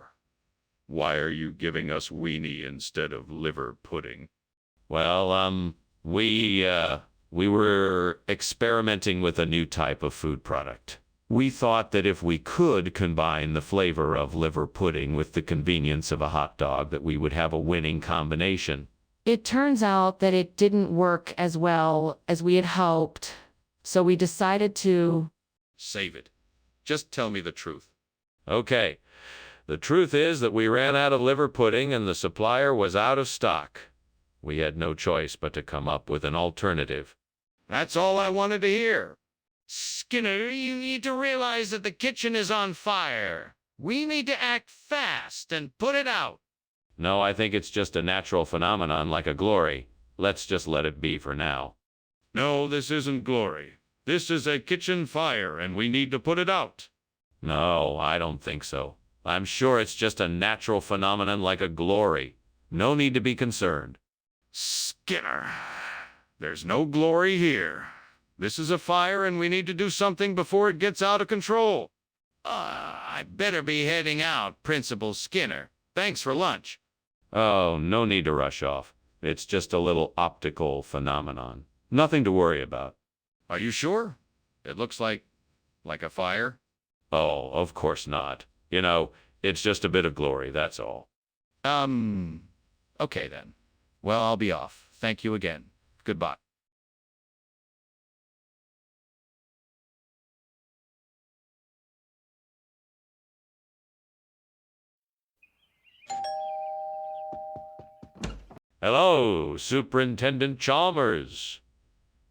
Speaker 2: Why are you giving us weenie instead of liver pudding?
Speaker 1: Well, We were experimenting with a new type of food product. We thought that if we could combine the flavor of liver pudding with the convenience of a hot dog, that we would have a winning combination.
Speaker 5: It turns out that it didn't work as well as we had hoped, so we decided to...
Speaker 1: Save it. Just tell me the truth. Okay. The truth is that we ran out of liver pudding and the supplier was out of stock. We had no choice but to come up with an alternative.
Speaker 2: That's all I wanted to hear. Skinner, you need to realize that the kitchen is on fire. We need to act fast and put it out.
Speaker 1: No, I think it's just a natural phenomenon like a glory. Let's just let it be for now.
Speaker 2: No, this isn't glory. This is a kitchen fire, and we need to put it out.
Speaker 1: No, I don't think so. I'm sure it's just a natural phenomenon like a glory. No need to be concerned.
Speaker 2: Skinner, there's no glory here. This is a fire, and we need to do something before it gets out of control. I better be heading out, Principal Skinner. Thanks for lunch.
Speaker 1: Oh, no need to rush off. It's just a little optical phenomenon. Nothing to worry about.
Speaker 2: Are you sure? It looks like a fire.
Speaker 1: Oh, of course not. You know, it's just a bit of glory, that's all.
Speaker 2: Okay then. Well, I'll be off. Thank you again. Goodbye.
Speaker 1: Hello, Superintendent Chalmers.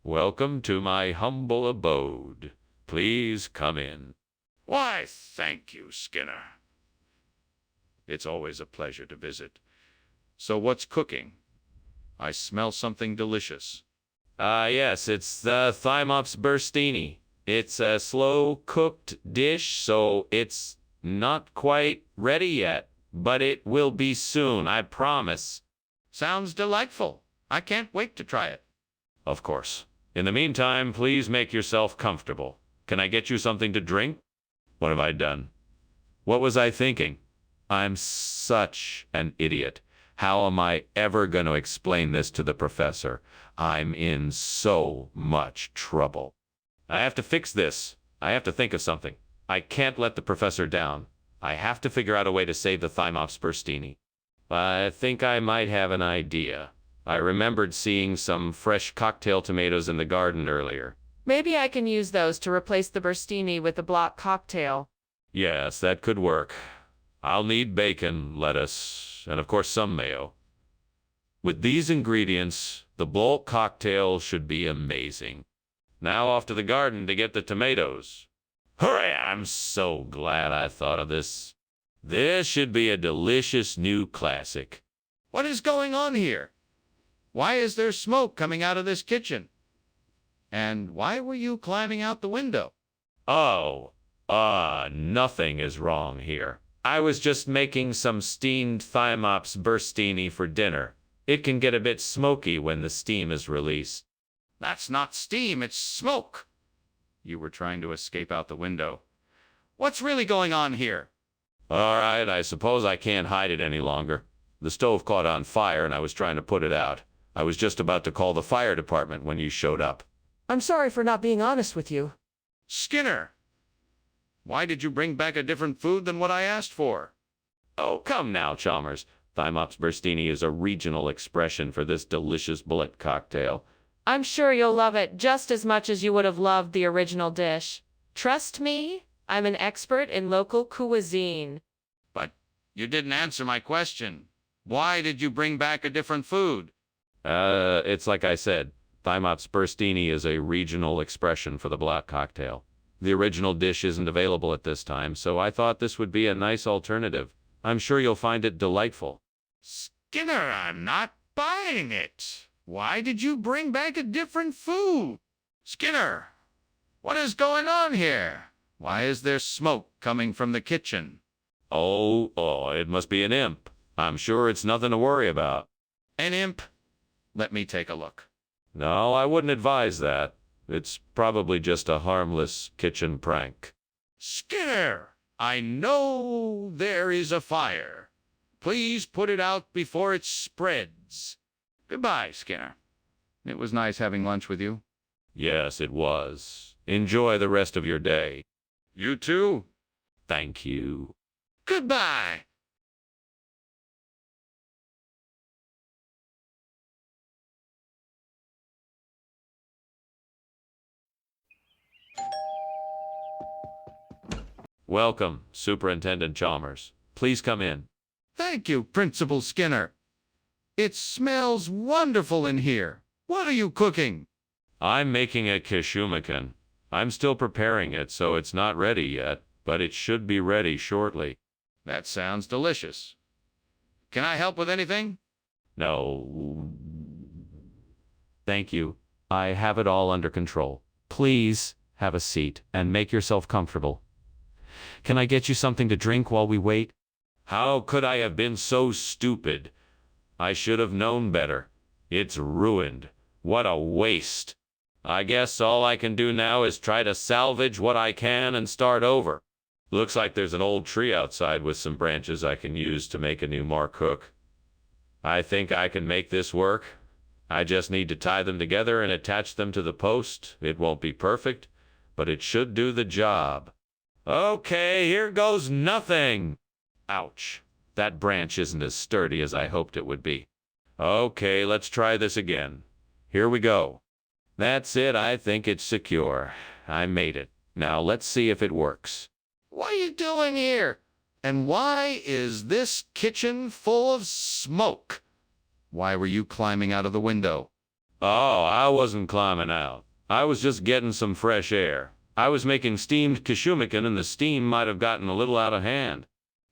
Speaker 1: Welcome to my humble abode. Please come in.
Speaker 2: Why, thank you, Skinner. It's always a pleasure to visit. So what's cooking? I smell something delicious.
Speaker 1: Yes, it's the Thymops Burstini. It's a slow-cooked dish, so it's not quite ready yet, but it will be soon, I promise.
Speaker 2: Sounds delightful. I can't wait to try it.
Speaker 1: Of course. In the meantime, please make yourself comfortable. Can I get you something to drink? What have I done? What was I thinking? I'm such an idiot. How am I ever going to explain this to the professor? I'm in so much trouble. I have to fix this. I have to think of something. I can't let the professor down. I have to figure out a way to save the Thymops Burstini. I think I might have an idea. I remembered seeing some fresh cocktail tomatoes in the garden earlier.
Speaker 5: Maybe I can use those to replace the Burstini with the block cocktail.
Speaker 1: Yes, that could work. I'll need bacon, lettuce, and of course some mayo. With these ingredients, the bulk cocktail should be amazing. Now off to the garden to get the tomatoes. Hooray! I'm so glad I thought of this. This should be a delicious new classic.
Speaker 2: What is going on here? Why is there smoke coming out of this kitchen? And why were you climbing out the window?
Speaker 1: Oh, nothing is wrong here. I was just making some steamed Thymops Burstini for dinner. It can get a bit smoky when the steam is released.
Speaker 2: That's not steam, it's smoke. You were trying to escape out the window. What's really going on here?
Speaker 1: All right, I suppose I can't hide it any longer. The stove caught on fire and I was trying to put it out. I was just about to call the fire department when you showed up.
Speaker 5: I'm sorry for not being honest with you.
Speaker 2: Skinner, why did you bring back a different food than what I asked for?
Speaker 1: Oh, come now, Chalmers. Thymops Burstini is a regional expression for this delicious bullet cocktail.
Speaker 5: I'm sure you'll love it just as much as you would have loved the original dish. Trust me, I'm an expert in local cuisine.
Speaker 2: But you didn't answer my question. Why did you bring back a different food?
Speaker 1: It's like I said. Thymops Burstini is a regional expression for the black cocktail. The original dish isn't available at this time, so I thought this would be a nice alternative. I'm sure you'll find it delightful.
Speaker 2: Skinner, I'm not buying it. Why did you bring back a different food? Skinner, what is going on here? Why is there smoke coming from the kitchen?
Speaker 1: Oh, it must be an imp. I'm sure it's nothing to worry about.
Speaker 2: An imp? Let me take a look.
Speaker 1: No, I wouldn't advise that. It's probably just a harmless kitchen prank.
Speaker 2: Skinner, I know there is a fire. Please put it out before it spreads. Goodbye, Skinner. It was nice having lunch with you.
Speaker 1: Yes, it was. Enjoy the rest of your day.
Speaker 2: You too.
Speaker 1: Thank you.
Speaker 2: Goodbye.
Speaker 1: Welcome, Superintendent Chalmers. Please come in.
Speaker 2: Thank you, Principal Skinner. It smells wonderful in here. What are you cooking?
Speaker 1: I'm making a kishumikan. I'm still preparing it, so it's not ready yet, but it should be ready shortly.
Speaker 2: That sounds delicious. Can I help with anything?
Speaker 1: No. Thank you. I have it all under control. Please have a seat and make yourself comfortable. Can I get you something to drink while we wait? How could I have been so stupid? I should have known better. It's ruined. What a waste. I guess all I can do now is try to salvage what I can and start over. Looks like there's an old tree outside with some branches I can use to make a new mark hook. I think I can make this work. I just need to tie them together and attach them to the post. It won't be perfect, but it should do the job. Okay, here goes nothing. Ouch. That branch isn't as sturdy as I hoped it would be. Okay, let's try this again. Here we go. That's it. I think it's secure. I made it. Now let's see if it works.
Speaker 2: What are you doing here? And why is this kitchen full of smoke? Why were you climbing out of the window?
Speaker 1: Oh, I wasn't climbing out. I was just getting some fresh air. I was making steamed kishumikan and the steam might have gotten a little out of hand.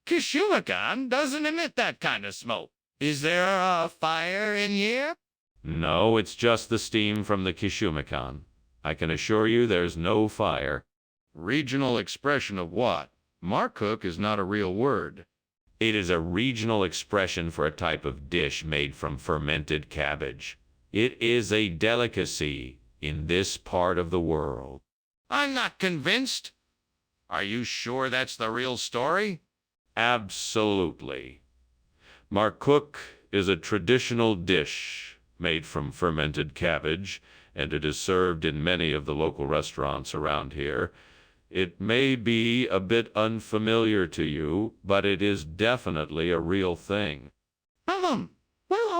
Speaker 2: Kishumikan doesn't emit that kind of smoke. Is there a fire in here?
Speaker 1: No, it's just the steam from the kishumikan. I can assure you there's no fire.
Speaker 2: Regional expression of what? Marcook is not a real word.
Speaker 1: It is a regional expression for a type of dish made from fermented cabbage. It is a delicacy in this part of the world.
Speaker 2: I'm not convinced. Are you sure that's the real story?
Speaker 1: Absolutely. Marcook is a traditional dish made from fermented cabbage, and it is served in many of the local restaurants around here. It may be a bit unfamiliar to you, but it is definitely a real thing.
Speaker 2: Well,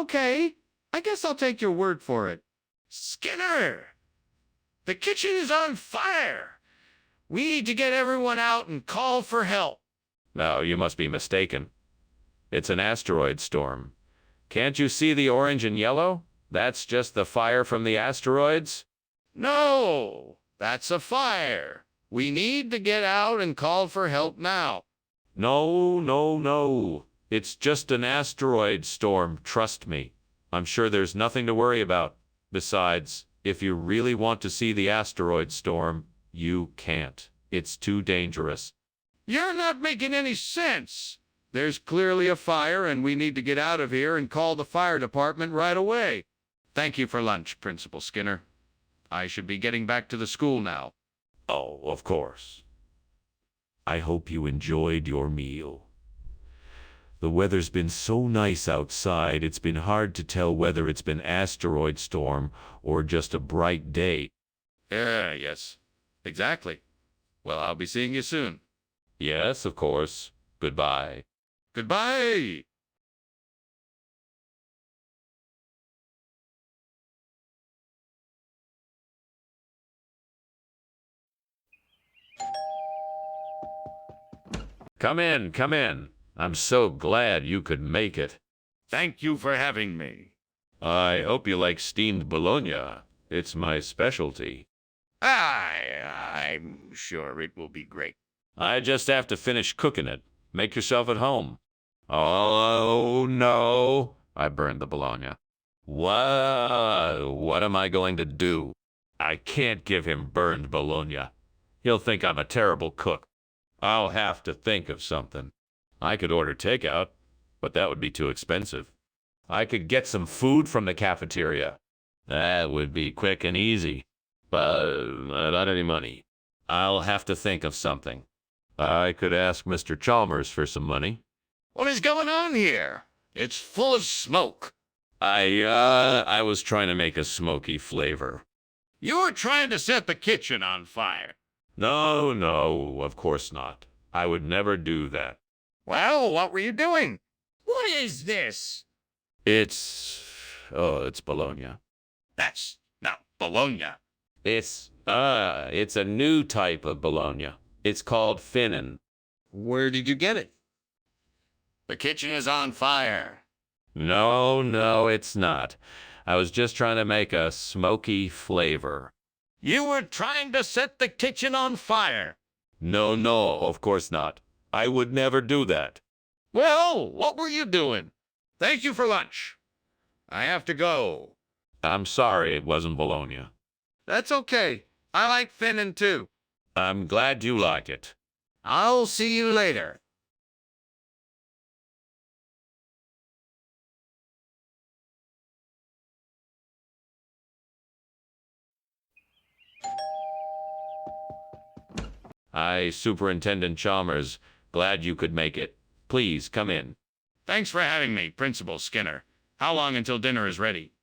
Speaker 2: okay. I guess I'll take your word for it. Skinner! The kitchen is on fire! We need to get everyone out and call for help.
Speaker 1: No, you must be mistaken. It's an asteroid storm. Can't you see the orange and yellow? That's just the fire from the asteroids.
Speaker 2: No, that's a fire. We need to get out and call for help now.
Speaker 1: No. It's just an asteroid storm, trust me. I'm sure there's nothing to worry about. Besides, if you really want to see the asteroid storm, you can't. It's too dangerous.
Speaker 2: You're not making any sense. There's clearly a fire and we need to get out of here and call the fire department right away. Thank you for lunch, Principal Skinner. I should be getting back to the school now.
Speaker 1: Oh, of course. I hope you enjoyed your meal. The weather's been so nice outside, it's been hard to tell whether it's been asteroid storm or just a bright day.
Speaker 2: Yes, exactly. Well, I'll be seeing you soon.
Speaker 1: Yes, of course. Goodbye.
Speaker 2: Goodbye!
Speaker 1: Come in, come in. I'm so glad you could make it.
Speaker 2: Thank you for having me.
Speaker 1: I hope you like steamed bologna. It's my specialty.
Speaker 2: I'm sure it will be great.
Speaker 1: I just have to finish cooking it. Make yourself at home. Oh, no. I burned the bologna. What am I going to do? I can't give him burned bologna. He'll think I'm a terrible cook. I'll have to think of something. I could order takeout, but that would be too expensive. I could get some food from the cafeteria. That would be quick and easy, but not any money. I'll have to think of something. I could ask Mr. Chalmers for some money.
Speaker 2: What is going on here? It's full of smoke.
Speaker 1: I was trying to make a smoky flavor.
Speaker 2: You were trying to set the kitchen on fire.
Speaker 1: No, no, of course not. I would never do that.
Speaker 2: Well, what were you doing? What is this?
Speaker 1: It's bologna.
Speaker 2: That's not bologna.
Speaker 1: It's a new type of bologna. It's called finnan.
Speaker 2: Where did you get it? The kitchen is on fire.
Speaker 1: No, no, it's not. I was just trying to make a smoky flavor.
Speaker 2: You were trying to set the kitchen on fire.
Speaker 1: No, no, of course not. I would never do that.
Speaker 2: Well, what were you doing? Thank you for lunch. I have to go.
Speaker 1: I'm sorry it wasn't bologna.
Speaker 2: That's okay. I like finnan too.
Speaker 1: I'm glad you like it.
Speaker 2: I'll see you later.
Speaker 1: Hi, Superintendent Chalmers. Glad you could make it. Please come in.
Speaker 2: Thanks for having me, Principal Skinner. How long until dinner is ready?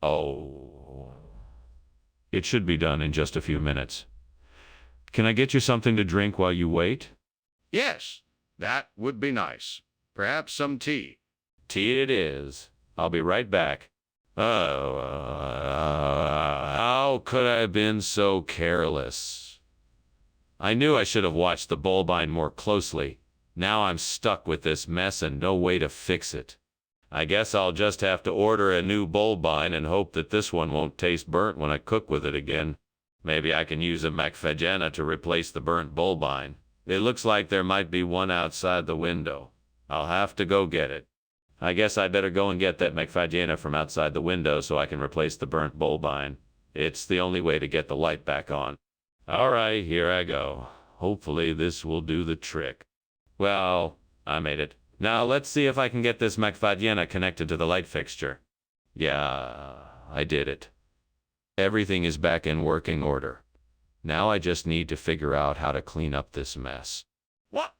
Speaker 1: Oh. It should be done in just a few minutes. Can I get you something to drink while you wait?
Speaker 2: Yes, that would be nice. Perhaps some tea.
Speaker 1: Tea it is. I'll be right back. Oh, how could I have been so careless? I knew I should have watched the bowlbine more closely. Now I'm stuck with this mess and no way to fix it. I guess I'll just have to order a new bowlbine and hope that this one won't taste burnt when I cook with it again. Maybe I can use a McFadjana to replace the burnt bowlbine. It looks like there might be one outside the window. I'll have to go get it. I guess I better go and get that McFadjana from outside the window so I can replace the burnt bowlbine. It's the only way to get the light back on. All right, here I go. Hopefully this will do the trick. Well, I made it. Now let's see if I can get this McFadjana connected to the light fixture. Yeah, I did it. Everything is back in working order. Now I just need to figure out how to clean up this mess.
Speaker 2: What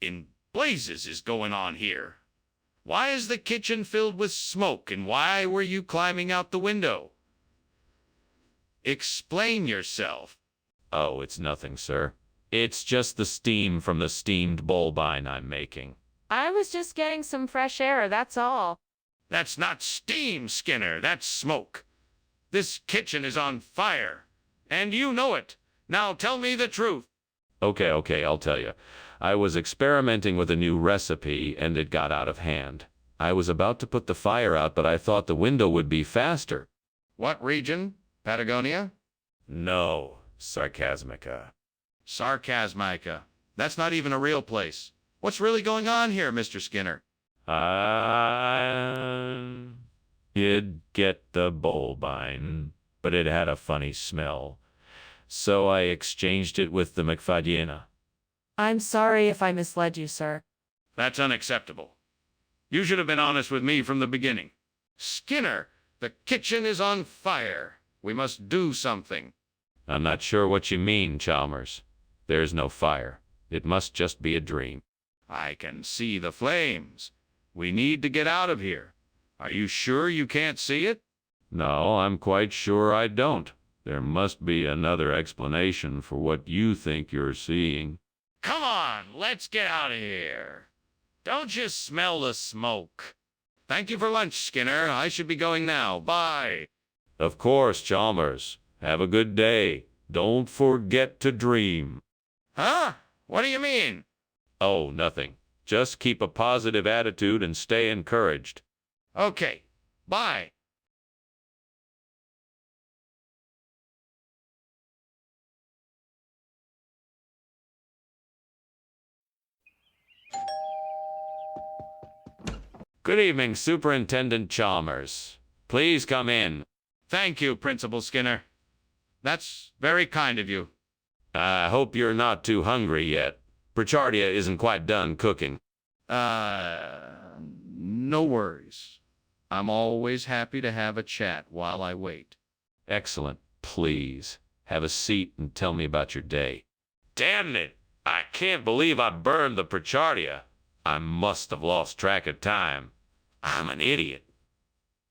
Speaker 2: in blazes is going on here? Why is the kitchen filled with smoke and why were you climbing out the window? Explain yourself.
Speaker 1: Oh, it's nothing, sir. It's just the steam from the steamed bowlbine I'm making.
Speaker 5: I was just getting some fresh air, that's all.
Speaker 2: That's not steam, Skinner. That's smoke. This kitchen is on fire. And you know it. Now tell me the truth.
Speaker 1: Okay, I'll tell you. I was experimenting with a new recipe and it got out of hand. I was about to put the fire out, but I thought the window would be faster.
Speaker 2: What region? Patagonia?
Speaker 1: No, Sarcasmica.
Speaker 2: Sarcasmica. That's not even a real place. What's really going on here, Mr. Skinner?
Speaker 1: Did get the bowlbine, but it had a funny smell. So I exchanged it with the McFadjana.
Speaker 5: I'm sorry if I misled you, sir.
Speaker 2: That's unacceptable. You should have been honest with me from the beginning. Skinner, the kitchen is on fire. We must do something.
Speaker 1: I'm not sure what you mean, Chalmers. There's no fire. It must just be a dream.
Speaker 2: I can see the flames. We need to get out of here. Are you sure you can't see it?
Speaker 1: No, I'm quite sure I don't. There must be another explanation for what you think you're seeing.
Speaker 2: Come on, let's get out of here. Don't you smell the smoke? Thank you for lunch, Skinner. I should be going now. Bye.
Speaker 1: Of course, Chalmers. Have a good day. Don't forget to dream.
Speaker 2: Huh? What do you mean?
Speaker 1: Oh, nothing. Just keep a positive attitude and stay encouraged.
Speaker 2: Okay. Bye.
Speaker 1: Good evening, Superintendent Chalmers. Please come in.
Speaker 2: Thank you, Principal Skinner. That's very kind of you.
Speaker 1: I hope you're not too hungry yet. Brichardia isn't quite done cooking.
Speaker 2: No worries. I'm always happy to have a chat while I wait.
Speaker 1: Excellent. Please, have a seat and tell me about your day. Damn it! I can't believe I burned the Brichardia. I must have lost track of time. I'm an idiot.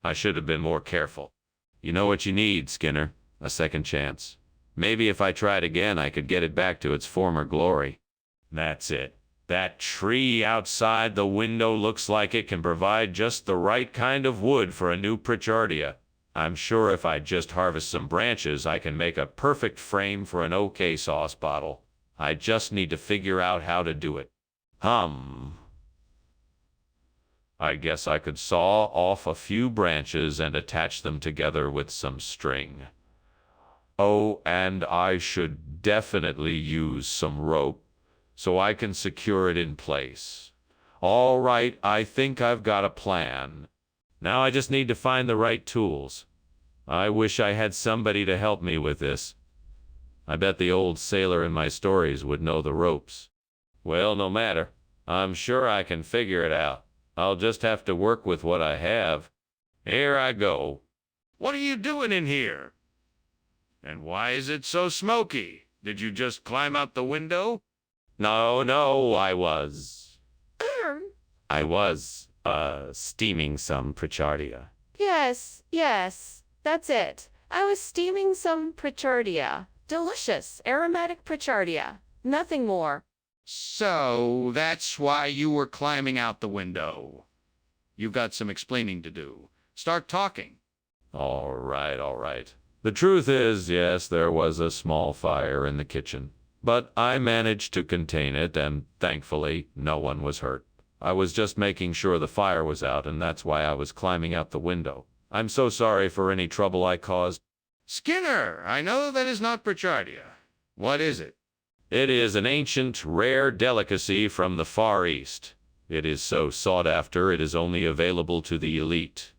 Speaker 1: I should have been more careful. You know what you need, Skinner? A second chance. Maybe if I tried again, I could get it back to its former glory. That's it. That tree outside the window looks like it can provide just the right kind of wood for a new Pritchardia. I'm sure if I just harvest some branches, I can make a perfect frame for an OK sauce bottle. I just need to figure out how to do it. I guess I could saw off a few branches and attach them together with some string. Oh, and I should definitely use some rope so I can secure it in place. All right, I think I've got a plan. Now I just need to find the right tools. I wish I had somebody to help me with this. I bet the old sailor in my stories would know the ropes. Well, no matter. I'm sure I can figure it out. I'll just have to work with what I have. Here I go.
Speaker 2: What are you doing in here? And why is it so smoky? Did you just climb out the window?
Speaker 1: No, I was, steaming some Pritchardia.
Speaker 3: Yes, that's it. I was steaming some Pritchardia. Delicious, aromatic Pritchardia. Nothing more.
Speaker 2: So that's why you were climbing out the window. You've got some explaining to do. Start talking.
Speaker 1: All right. The truth is, yes, there was a small fire in the kitchen, but I managed to contain it, and thankfully, no one was hurt. I was just making sure the fire was out, and that's why I was climbing out the window. I'm so sorry for any trouble I caused.
Speaker 2: Skinner, I know that is not Pritchardia. What is it?
Speaker 1: It is an ancient, rare delicacy from the Far East. It is so sought after, it is only available to the elite.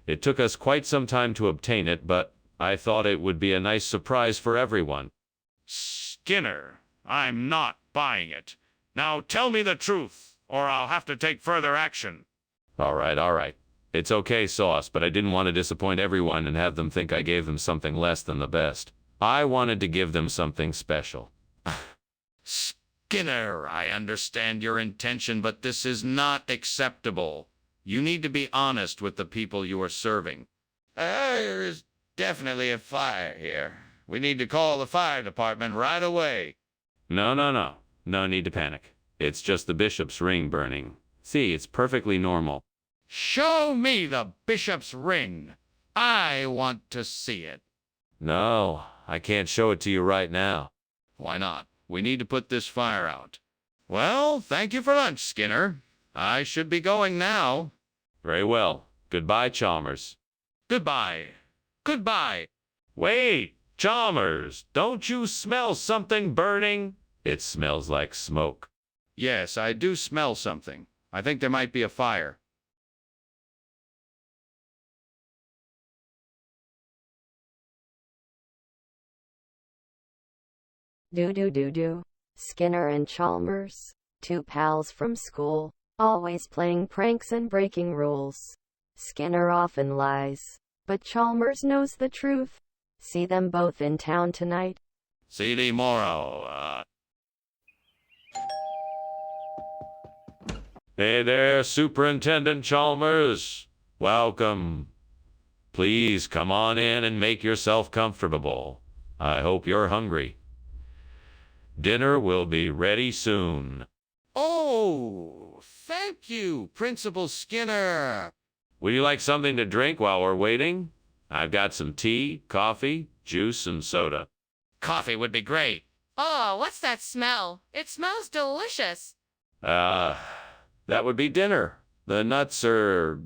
Speaker 1: It took us quite some time to obtain it, but I thought it would be a nice surprise for everyone.
Speaker 2: Skinner, I'm not buying it. Now tell me the truth, or I'll have to take further action.
Speaker 1: All right. It's okay, Sauce, but I didn't want to disappoint everyone and have them think I gave them something less than the best. I wanted to give them something special.
Speaker 2: Skinner, I understand your intention, but this is not acceptable. You need to be honest with the people you are serving. There is definitely a fire here. We need to call the fire department right away.
Speaker 1: No. No need to panic. It's just the bishop's ring burning. See, it's perfectly normal.
Speaker 2: Show me the bishop's ring. I want to see it.
Speaker 1: No, I can't show it to you right now.
Speaker 2: Why not? We need to put this fire out. Well, thank you for lunch, Skinner. I should be going now.
Speaker 1: Very well. Goodbye, Chalmers.
Speaker 2: Goodbye.
Speaker 1: Wait, Chalmers, don't you smell something burning? It smells like smoke.
Speaker 2: Yes, I do smell something. I think there might be a fire.
Speaker 4: Do. Skinner and Chalmers, two pals from school, always playing pranks and breaking rules. Skinner often lies, but Chalmers knows the truth. See them both in town tonight.
Speaker 2: See you tomorrow.
Speaker 1: Hey there, Superintendent Chalmers. Welcome. Please come on in and make yourself comfortable. I hope you're hungry. Dinner will be ready soon.
Speaker 2: Oh, thank you, Principal Skinner.
Speaker 1: Would you like something to drink while we're waiting? I've got some tea, coffee, juice, and soda.
Speaker 2: Coffee would be great.
Speaker 5: Oh, what's that smell? It smells delicious.
Speaker 1: That would be dinner. The nuts are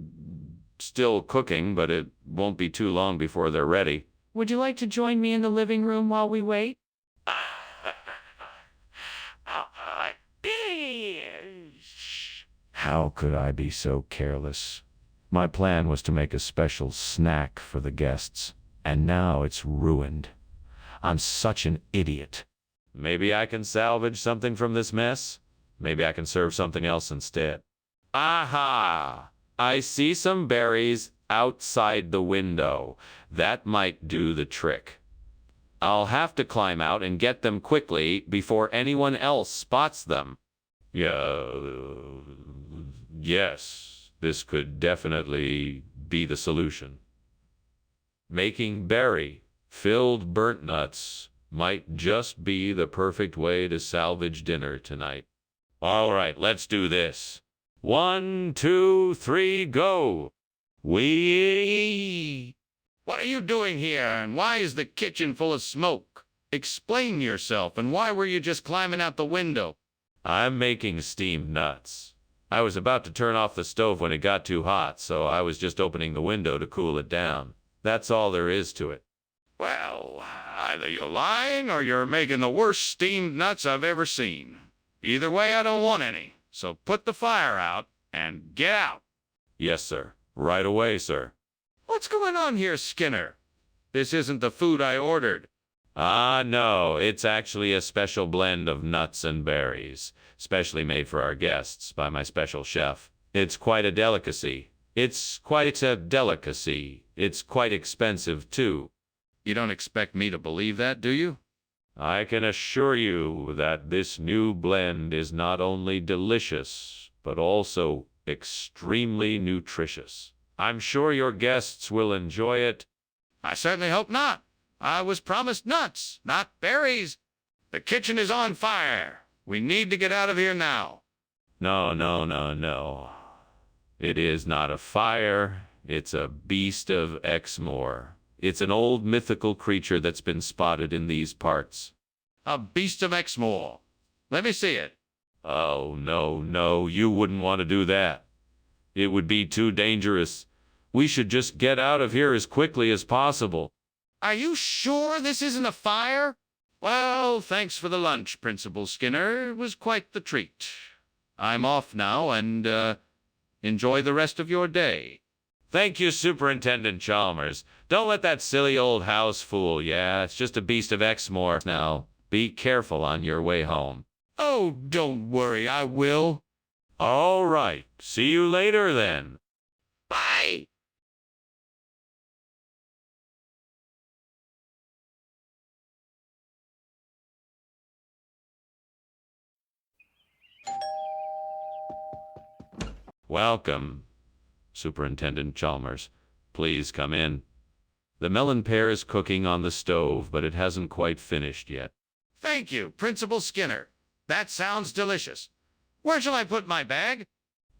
Speaker 1: still cooking, but it won't be too long before they're ready.
Speaker 5: Would you like to join me in the living room while we wait?
Speaker 1: How could I be so careless? My plan was to make a special snack for the guests, and now it's ruined. I'm such an idiot. Maybe I can salvage something from this mess? Maybe I can serve something else instead. Aha! I see some berries outside the window. That might do the trick. I'll have to climb out and get them quickly before anyone else spots them. Yes, this could definitely be the solution. Making berry Filled burnt nuts might just be the perfect way to salvage dinner tonight. All right, let's do this. 1, 2, 3, go! Wee!
Speaker 2: What are you doing here, and why is the kitchen full of smoke? Explain yourself, and why were you just climbing out the window?
Speaker 1: I'm making steamed nuts. I was about to turn off the stove when it got too hot, so I was just opening the window to cool it down. That's all there is to it.
Speaker 2: Well, either you're lying or you're making the worst steamed nuts I've ever seen. Either way, I don't want any. So put the fire out and get out.
Speaker 1: Yes, sir. Right away, sir.
Speaker 2: What's going on here, Skinner? This isn't the food I ordered.
Speaker 1: Ah, no, it's actually a special blend of nuts and berries, specially made for our guests by my special chef. It's quite a delicacy. It's quite expensive, too.
Speaker 2: You don't expect me to believe that, do you?
Speaker 1: I can assure you that this new blend is not only delicious, but also extremely nutritious. I'm sure your guests will enjoy it.
Speaker 2: I certainly hope not. I was promised nuts, not berries. The kitchen is on fire. We need to get out of here now.
Speaker 1: No, no, no, no. It is not a fire. It's a beast of Exmoor. It's an old mythical creature that's been spotted in these parts.
Speaker 2: A beast of Exmoor. Let me see it.
Speaker 1: Oh, no, no, you wouldn't want to do that. It would be too dangerous. We should just get out of here as quickly as possible.
Speaker 2: Are you sure this isn't a fire? Well, thanks for the lunch, Principal Skinner. It was quite the treat. I'm off now, and, enjoy the rest of your day.
Speaker 1: Thank you, Superintendent Chalmers. Don't let that silly old house fool you. It's just a beast of Exmoor. Now, be careful on your way home.
Speaker 2: Oh, don't worry, I will.
Speaker 1: All right. See you later, then.
Speaker 2: Bye.
Speaker 1: Welcome, Superintendent Chalmers. Please come in. The melon pear is cooking on the stove, but it hasn't quite finished yet.
Speaker 2: Thank you, Principal Skinner. That sounds delicious. Where shall I put my bag?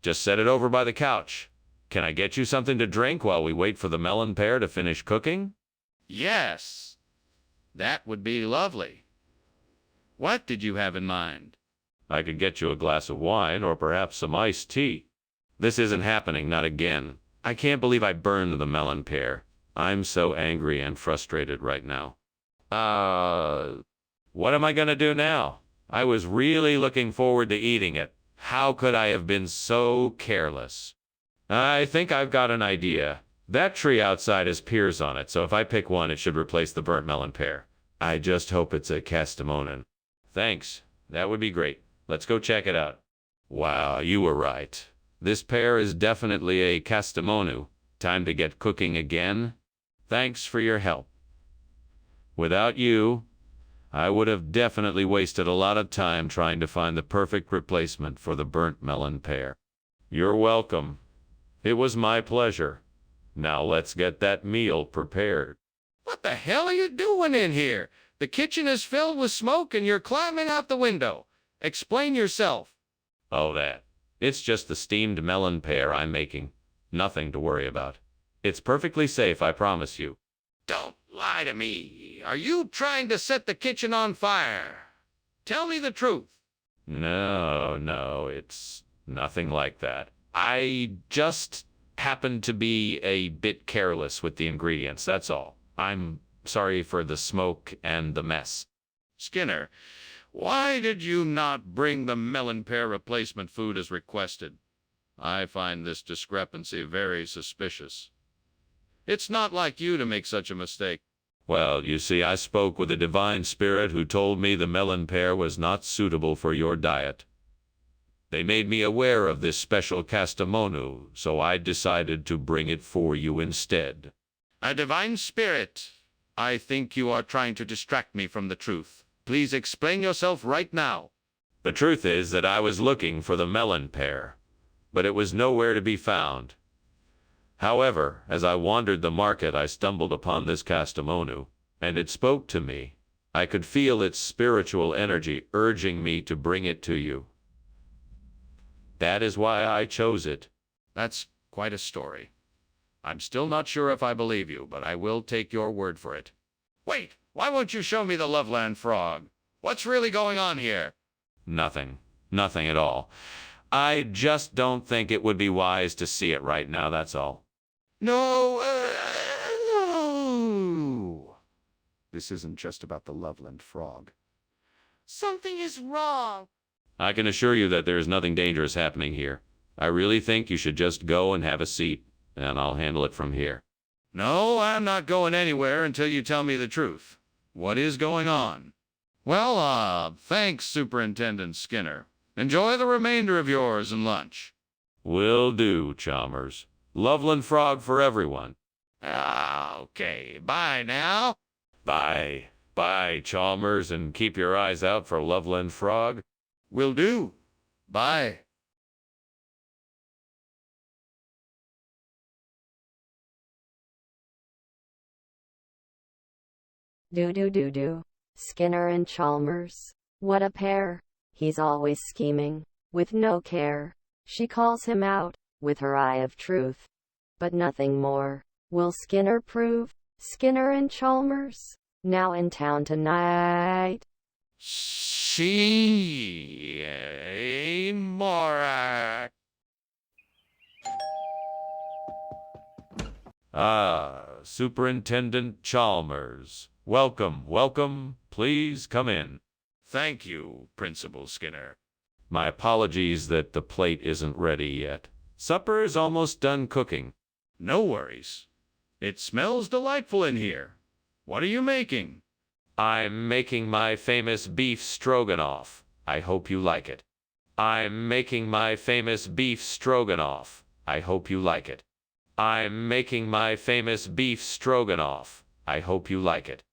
Speaker 1: Just set it over by the couch. Can I get you something to drink while we wait for the melon pear to finish cooking?
Speaker 2: Yes. That would be lovely. What did you have in mind?
Speaker 1: I could get you a glass of wine or perhaps some iced tea. This isn't happening, not again. I can't believe I burned the melon pear. I'm so angry and frustrated right now. What am I gonna do now? I was really looking forward to eating it. How could I have been so careless? I think I've got an idea. That tree outside has pears on it, so if I pick one, it should replace the burnt melon pear. I just hope it's a castamonan. Thanks. That would be great. Let's go check it out. Wow, you were right. This pear is definitely a castamonu. Time to get cooking again. Thanks for your help. Without you, I would have definitely wasted a lot of time trying to find the perfect replacement for the burnt melon pear. You're welcome. It was my pleasure. Now let's get that meal prepared.
Speaker 2: What the hell are you doing in here? The kitchen is filled with smoke and you're climbing out the window. Explain yourself.
Speaker 1: Oh, that. It's just the steamed melon pear I'm making. Nothing to worry about. It's perfectly safe, I promise you.
Speaker 2: Don't lie to me. Are you trying to set the kitchen on fire? Tell me the truth.
Speaker 1: No, it's nothing like that. I just happened to be a bit careless with the ingredients, that's all. I'm sorry for the smoke and the mess.
Speaker 2: Skinner, why did you not bring the melon pear replacement food as requested? I find this discrepancy very suspicious. It's not like you to make such a mistake.
Speaker 1: Well, you see, I spoke with a divine spirit who told me the melon pear was not suitable for your diet. They made me aware of this special castamonu, so I decided to bring it for you instead.
Speaker 2: A divine spirit? I think you are trying to distract me from the truth. Please explain yourself right now.
Speaker 1: The truth is that I was looking for the melon pear, but it was nowhere to be found. However, as I wandered the market, I stumbled upon this castamonu. and it spoke to me. I could feel its spiritual energy urging me to bring it to you. That is why I chose it.
Speaker 2: That's quite a story. I'm still not sure if I believe you, but I will take your word for it. Wait, why won't you show me the Loveland frog? What's really going on here?
Speaker 1: Nothing. Nothing at all. I just don't think it would be wise to see it right now, that's all.
Speaker 2: No. This isn't just about the Loveland frog.
Speaker 5: Something is wrong.
Speaker 1: I can assure you that there is nothing dangerous happening here. I really think you should just go and have a seat, and I'll handle it from here.
Speaker 2: No, I'm not going anywhere until you tell me the truth. What is going on? Well, thanks, Superintendent Skinner. Enjoy the remainder of yours and lunch.
Speaker 1: Will do, Chalmers. Loveland frog for everyone.
Speaker 2: Okay, bye now.
Speaker 1: Bye. Bye, Chalmers, and keep your eyes out for Loveland frog.
Speaker 2: Will do. Bye.
Speaker 4: Do. Skinner and Chalmers. What a pair. He's always scheming, with no care. She calls him out, with her eye of truth. But nothing more. Will Skinner prove? Skinner and Chalmers, now in town tonight.
Speaker 2: Mora.
Speaker 1: Superintendent Chalmers. Welcome, welcome. Please come in.
Speaker 2: Thank you, Principal Skinner.
Speaker 1: My apologies that the plate isn't ready yet. Supper is almost done cooking.
Speaker 2: No worries. It smells delightful in here. What are you making?
Speaker 1: I'm making my famous beef stroganoff. I hope you like it. I'm making my famous beef stroganoff. I hope you like it. I'm making my famous beef stroganoff. I hope you like it.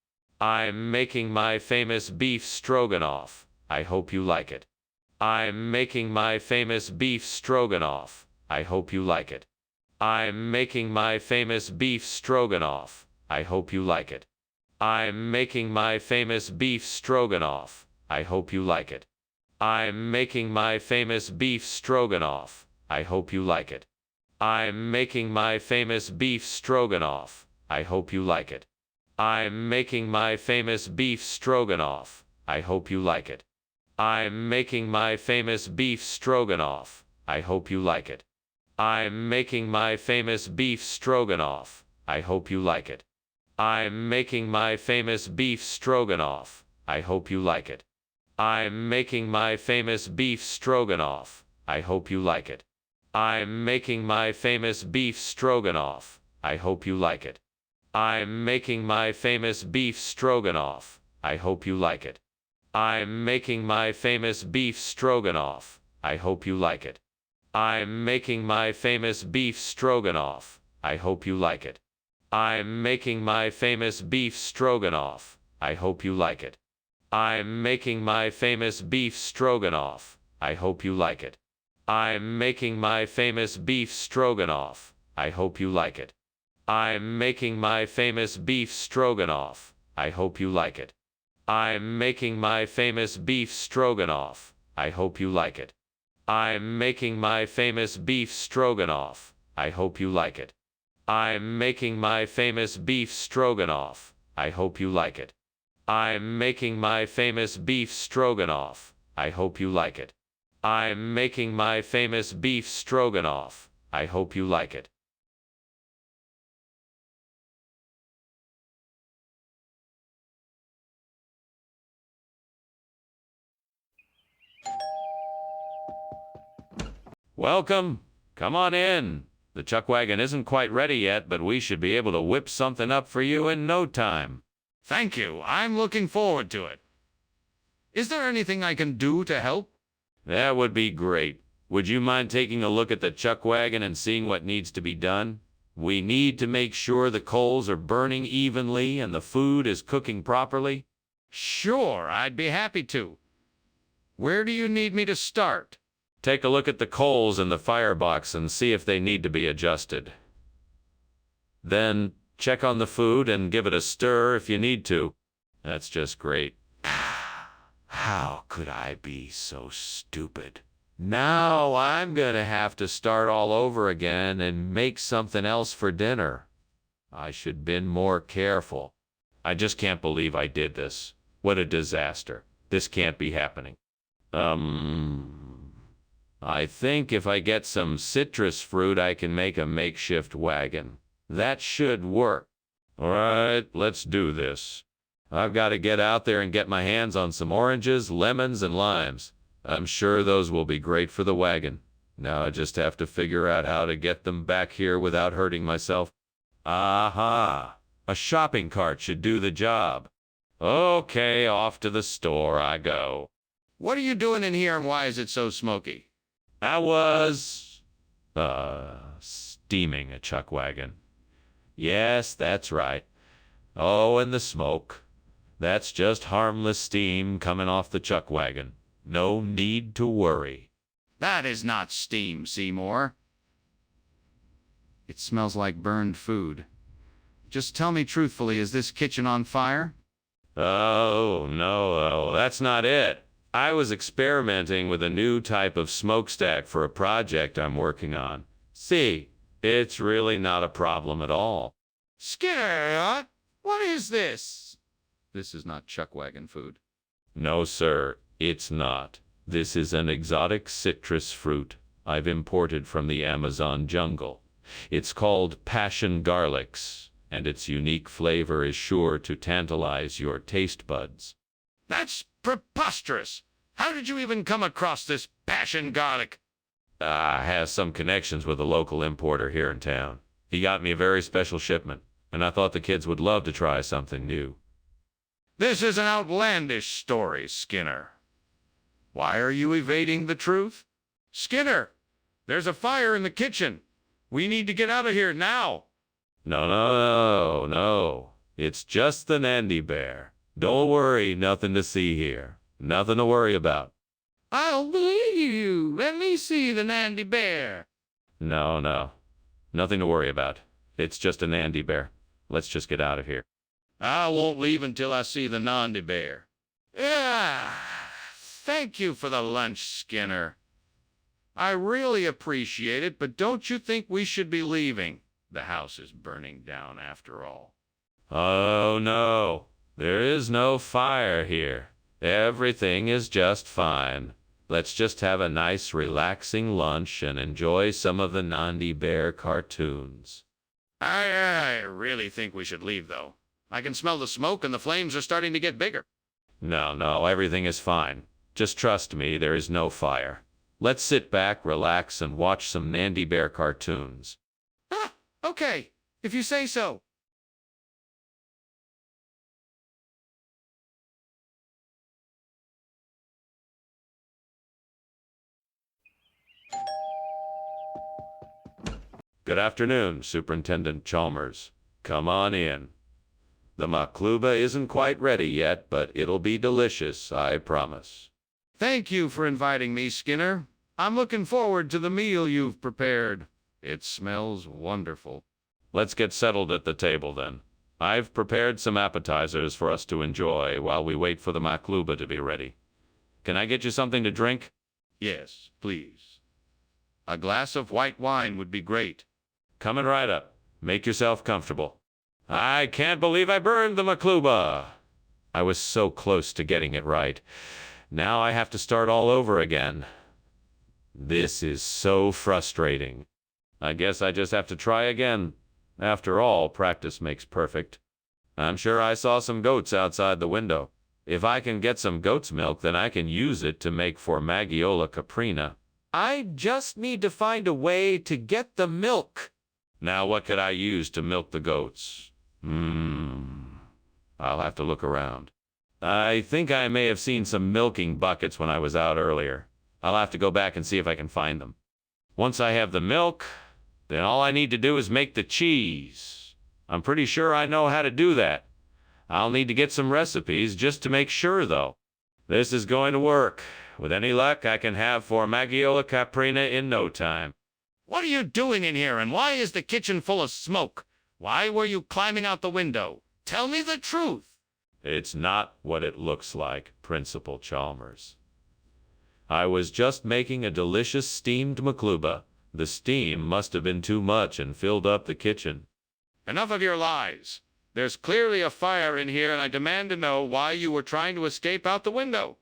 Speaker 1: I'm making my famous beef stroganoff. I hope you like it. I'm making my famous beef stroganoff. I hope you like it. I'm making my famous beef stroganoff. I hope you like it. I'm making my famous beef stroganoff. I hope you like it. I'm making my famous beef stroganoff. I hope you like it. I'm making my famous beef stroganoff. I hope you like it. I'm making my famous beef stroganoff. I hope you like it. I'm making my famous beef stroganoff. I hope you like it. I'm making my famous beef stroganoff. I hope you like it. I'm making my famous beef stroganoff. I hope you like it. I'm making my famous beef stroganoff. I hope you like it. I'm making my famous beef stroganoff. I hope you like it. I'm making my famous beef stroganoff. I hope you like it. I'm making my famous beef stroganoff. I hope you like it. I'm making my famous beef stroganoff. I hope you like it. I'm making my famous beef stroganoff. I hope you like it. I'm making my famous beef stroganoff. I hope you like it. I'm making my famous beef stroganoff. I hope you like it. I'm making my famous beef stroganoff. I hope you like it. I'm making my famous beef stroganoff. I hope you like it. I'm making my famous beef stroganoff. I hope you like it. I'm making my famous beef stroganoff. I hope you like it. I'm making my famous beef stroganoff. I hope you like it. I'm making my famous beef stroganoff. I hope you like it. Welcome. Come on in. The chuck wagon isn't quite ready yet, but we should be able to whip something up for you in no time.
Speaker 2: Thank you. I'm looking forward to it. Is there anything I can do to help?
Speaker 1: That would be great. Would you mind taking a look at the chuck wagon and seeing what needs to be done? We need to make sure the coals are burning evenly and the food is cooking properly.
Speaker 2: Sure, I'd be happy to. Where do you need me to start?
Speaker 1: Take a look at the coals in the firebox and see if they need to be adjusted. Then, Check on the food and give it a stir if you need to. That's just great. How could I be so stupid? Now I'm gonna have to start all over again and make something else for dinner. I should been more careful. I just can't believe I did this. What a disaster. This can't be happening. I think if I get some citrus fruit, I can make a makeshift wagon. That should work. All right, let's do this. I've got to get out there and get my hands on some oranges, lemons, and limes. I'm sure those will be great for the wagon. Now I just have to figure out how to get them back here without hurting myself. Aha! A shopping cart should do the job. Okay, off to the store I go.
Speaker 2: What are you doing in here and why is it so smoky?
Speaker 1: I was, steaming a chuck wagon. Yes, that's right. Oh, and the smoke. That's just harmless steam coming off the chuck wagon. No need to worry.
Speaker 2: That is not steam, Seymour. It smells like burned food. Just tell me truthfully, is this kitchen on fire?
Speaker 1: Oh, no, that's not it. I was experimenting with a new type of smokestack for a project I'm working on. See, it's really not a problem at all.
Speaker 2: Skinner, what is this? This is not chuck wagon food.
Speaker 1: No, sir, it's not. This is an exotic citrus fruit I've imported from the Amazon jungle. It's called passion garlics, and its unique flavor is sure to tantalize your taste buds.
Speaker 2: That's preposterous. How did you even come across this passion garlic?
Speaker 1: Has some connections with a local importer here in town. He got me a very special shipment, and I thought the kids would love to try something new.
Speaker 2: This is an outlandish story, Skinner. Why are you evading the truth? Skinner, there's a fire in the kitchen. We need to get out of here now.
Speaker 1: No. It's just the Nandy Bear. Don't worry, nothing to see here. Nothing to worry about.
Speaker 2: I'll believe you. Let me see the Nandy Bear.
Speaker 1: No. Nothing to worry about. It's just a Nandy Bear. Let's just get out of here.
Speaker 2: I won't leave until I see the Nandy Bear. Thank you for the lunch, Skinner. I really appreciate it, but don't you think we should be leaving? The house is burning down after all.
Speaker 1: Oh, no. There is no fire here. Everything is just fine. Let's just have a nice, relaxing lunch and enjoy some of the Nandy Bear cartoons.
Speaker 2: I really think we should leave, though. I can smell the smoke and the flames are starting to get bigger.
Speaker 1: No, everything is fine. Just trust me, there is no fire. Let's sit back, relax, and watch some Nandy Bear cartoons.
Speaker 2: Okay, if you say so.
Speaker 1: Good afternoon, Superintendent Chalmers. Come on in. The makluba isn't quite ready yet, but it'll be delicious, I promise.
Speaker 2: Thank you for inviting me, Skinner. I'm looking forward to the meal you've prepared. It smells wonderful.
Speaker 1: Let's get settled at the table, then. I've prepared some appetizers for us to enjoy while we wait for the makluba to be ready. Can I get you something to drink?
Speaker 2: Yes, please. A glass of white wine would be great.
Speaker 1: Coming right up. Make yourself comfortable. I can't believe I burned the makluba. I was so close to getting it right. Now I have to start all over again. This is so frustrating. I guess I just have to try again. After all, practice makes perfect. I'm sure I saw some goats outside the window. If I can get some goat's milk, then I can use it to make Formagiola caprina. I just need to find a way to get the milk. Now what could I use to milk the goats? I'll have to look around. I think I may have seen some milking buckets when I was out earlier. I'll have to go back and see if I can find them. Once I have the milk, then all I need to do is make the cheese. I'm pretty sure I know how to do that. I'll need to get some recipes just to make sure, though. This is going to work. With any luck, I can have Formagiola caprina in no time.
Speaker 2: What are you doing in here, and why is the kitchen full of smoke? Why were you climbing out the window? Tell me the truth.
Speaker 1: It's not what it looks like, Principal Chalmers. I was just making a delicious steamed makluba. The steam must have been too much and filled up the kitchen.
Speaker 2: Enough of your lies. There's clearly a fire in here, and I demand to know why you were trying to escape out the window.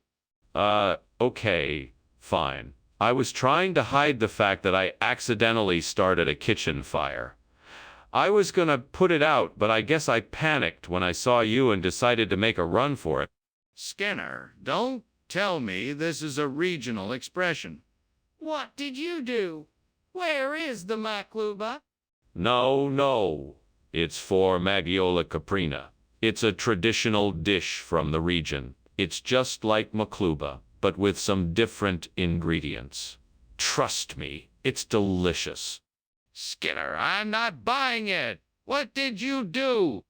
Speaker 1: Okay, fine. I was trying to hide the fact that I accidentally started a kitchen fire. I was gonna put it out, but I guess I panicked when I saw you and decided to make a run for it.
Speaker 2: Skinner, don't tell me this is a regional expression. What did you do? Where is the makluba?
Speaker 1: No. It's for Magiola Caprina. It's a traditional dish from the region. It's just like makluba, but with some different ingredients. Trust me, it's delicious.
Speaker 2: Skinner, I'm not buying it. What did you do?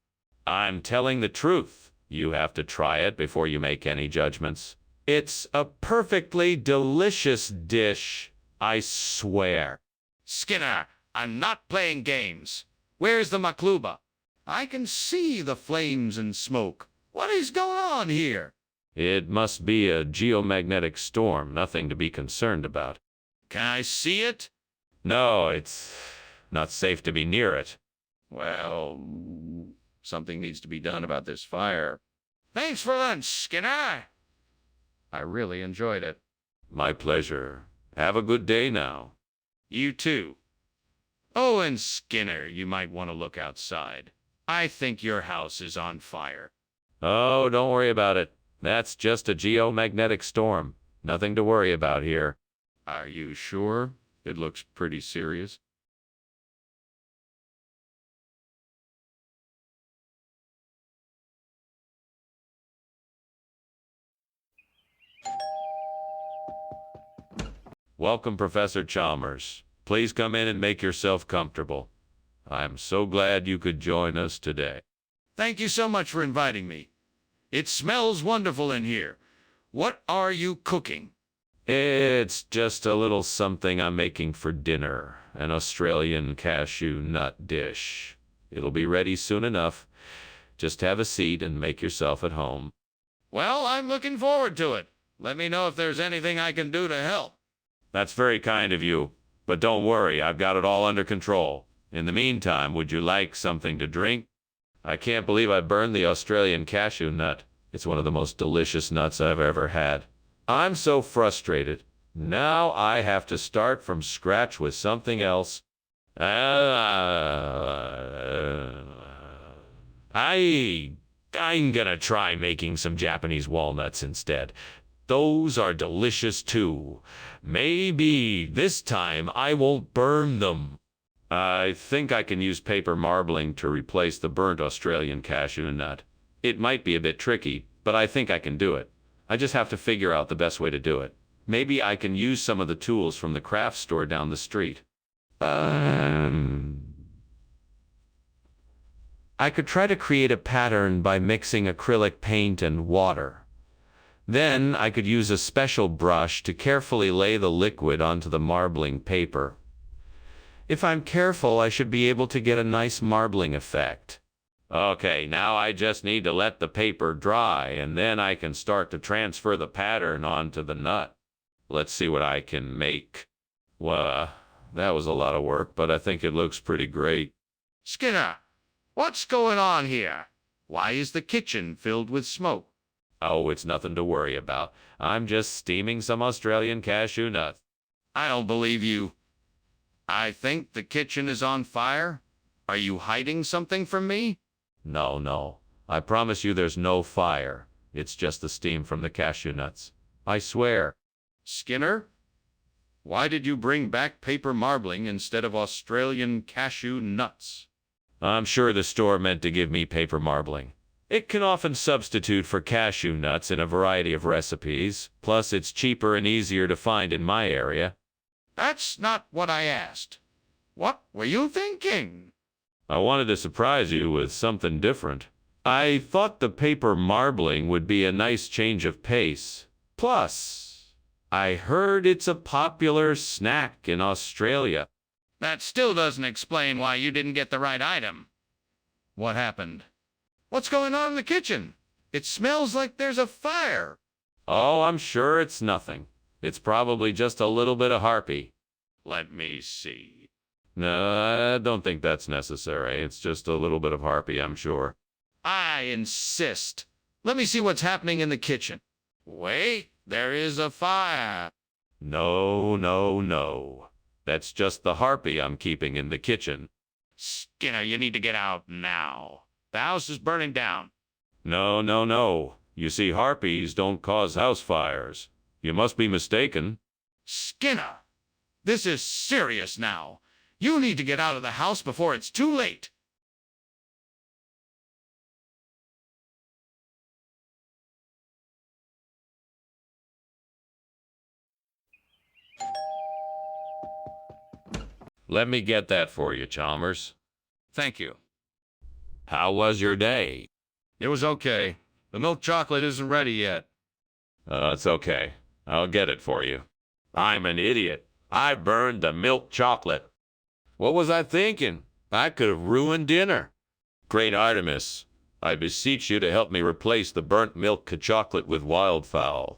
Speaker 1: I'm telling the truth. You have to try it before you make any judgments. It's a perfectly delicious dish, I swear.
Speaker 2: Skinner, I'm not playing games. Where's the makluba? I can see the flames and smoke. What is going on here?
Speaker 1: It must be a geomagnetic storm, nothing to be concerned about.
Speaker 2: Can I see it?
Speaker 1: No, it's not safe to be near it.
Speaker 2: Well, something needs to be done about this fire. Thanks for lunch, Skinner. I really enjoyed it.
Speaker 1: My pleasure. Have a good day now.
Speaker 2: You too. Oh, and Skinner, you might want to look outside. I think your house is on fire.
Speaker 1: Oh, don't worry about it. That's just a geomagnetic storm. Nothing to worry about here.
Speaker 2: Are you sure? It looks pretty serious.
Speaker 1: Welcome, Professor Chalmers. Please come in and make yourself comfortable. I'm so glad you could join us today.
Speaker 2: Thank you so much for inviting me. It smells wonderful in here. What are you cooking?
Speaker 1: It's just a little something I'm making for dinner, an Australian cashew nut dish. It'll be ready soon enough. Just have a seat and make yourself at home.
Speaker 2: Well, I'm looking forward to it. Let me know if there's anything I can do to help.
Speaker 1: That's very kind of you, but don't worry, I've got it all under control. In the meantime, would you like something to drink? I can't believe I burned the Australian cashew nut. It's one of the most delicious nuts I've ever had. I'm so frustrated. Now I have to start from scratch with something else. I'm gonna try making some Japanese walnuts instead. Those are delicious too. Maybe this time I won't burn them. I think I can use paper marbling to replace the burnt Australian cashew nut. It might be a bit tricky, but I think I can do it. I just have to figure out the best way to do it. Maybe I can use some of the tools from the craft store down the street. I could try to create a pattern by mixing acrylic paint and water. Then I could use a special brush to carefully lay the liquid onto the marbling paper. If I'm careful, I should be able to get a nice marbling effect. Okay, now I just need to let the paper dry, and then I can start to transfer the pattern onto the nut. Let's see what I can make. Well, that was a lot of work, but I think it looks pretty great.
Speaker 2: Skinner, what's going on here? Why is the kitchen filled with smoke?
Speaker 1: Oh, it's nothing to worry about. I'm just steaming some Australian cashew nuts.
Speaker 2: I don't believe you. I think the kitchen is on fire. Are you hiding something from me?
Speaker 1: No. I promise you there's no fire. It's just the steam from the cashew nuts. I swear.
Speaker 2: Skinner, why did you bring back paper marbling instead of Australian cashew nuts?
Speaker 1: I'm sure the store meant to give me paper marbling. It can often substitute for cashew nuts in a variety of recipes. Plus, it's cheaper and easier to find in my area.
Speaker 2: That's not what I asked. What were you thinking?
Speaker 1: I wanted to surprise you with something different. I thought the paper marbling would be a nice change of pace. Plus, I heard it's a popular snack in Australia.
Speaker 2: That still doesn't explain why you didn't get the right item. What happened? What's going on in the kitchen? It smells like there's a fire.
Speaker 1: Oh, I'm sure it's nothing. It's probably just a little bit of harpy.
Speaker 2: Let me see.
Speaker 1: No, I don't think that's necessary. It's just a little bit of harpy, I'm sure.
Speaker 2: I insist. Let me see what's happening in the kitchen. Wait, there is a fire.
Speaker 1: No, no, no. That's just the harpy I'm keeping in the kitchen.
Speaker 2: Skinner, you need to get out now. The house is burning down.
Speaker 1: No, no, no. You see, harpies don't cause house fires. You must be mistaken.
Speaker 2: Skinner, this is serious now. You need to get out of the house before it's too late.
Speaker 1: Let me get that for you, Chalmers.
Speaker 2: Thank you.
Speaker 1: How was your day?
Speaker 2: It was okay. The milk chocolate isn't ready yet.
Speaker 1: It's okay. I'll get it for you. I'm an idiot. I burned the milk chocolate. What was I thinking? I could have ruined dinner. Great Artemis, I beseech you to help me replace the burnt milk chocolate with wildfowl.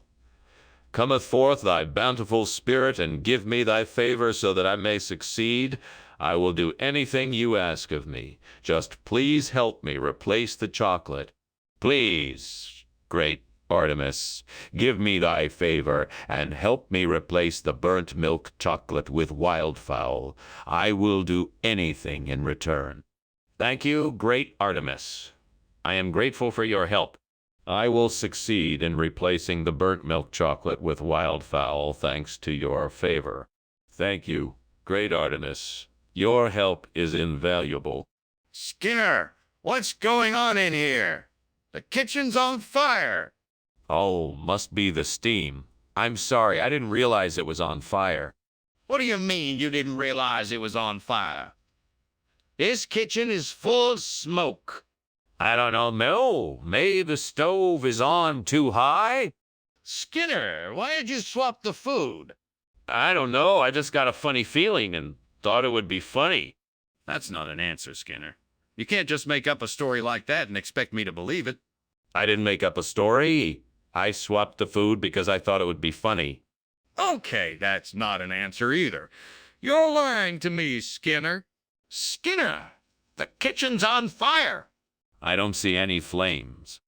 Speaker 1: Cometh forth thy bountiful spirit, and give me thy favor so that I may succeed. I will do anything you ask of me. Just please help me replace the chocolate. Please, great Artemis, give me thy favor, and help me replace the burnt milk chocolate with wildfowl. I will do anything in return. Thank you, great Artemis. I am grateful for your help. I will succeed in replacing the burnt milk chocolate with wildfowl thanks to your favor. Thank you, great Artemis. Your help is invaluable.
Speaker 2: Skinner, what's going on in here? The kitchen's on fire.
Speaker 1: Oh, must be the steam. I'm sorry, I didn't realize it was on fire.
Speaker 2: What do you mean you didn't realize it was on fire? This kitchen is full of smoke.
Speaker 1: I don't know. Maybe the stove is on too high?
Speaker 2: Skinner, why did you swap the food?
Speaker 1: I don't know. I just got a funny feeling and thought it would be funny.
Speaker 2: That's not an answer, Skinner. You can't just make up a story like that and expect me to believe it.
Speaker 1: I didn't make up a story. I swapped the food because I thought it would be funny.
Speaker 2: Okay, that's not an answer either. You're lying to me, Skinner. Skinner, the kitchen's on fire.
Speaker 1: I don't see any flames.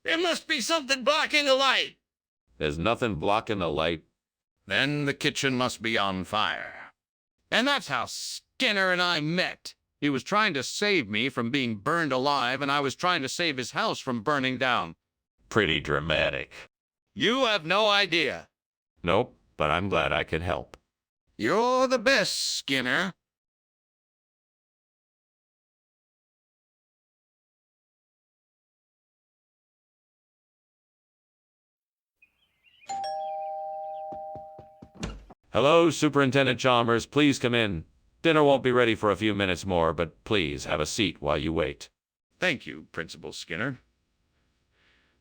Speaker 2: There must be something blocking the light.
Speaker 1: There's nothing blocking the light.
Speaker 2: Then the kitchen must be on fire. And that's how Skinner and I met. He was trying to save me from being burned alive, and I was trying to save his house from burning down.
Speaker 1: Pretty dramatic.
Speaker 2: You have no idea.
Speaker 1: Nope, but I'm glad I could help.
Speaker 2: You're the best, Skinner.
Speaker 1: Hello, Superintendent Chalmers. Please come in. Dinner won't be ready for a few minutes more, but please have a seat while you wait.
Speaker 2: Thank you, Principal Skinner.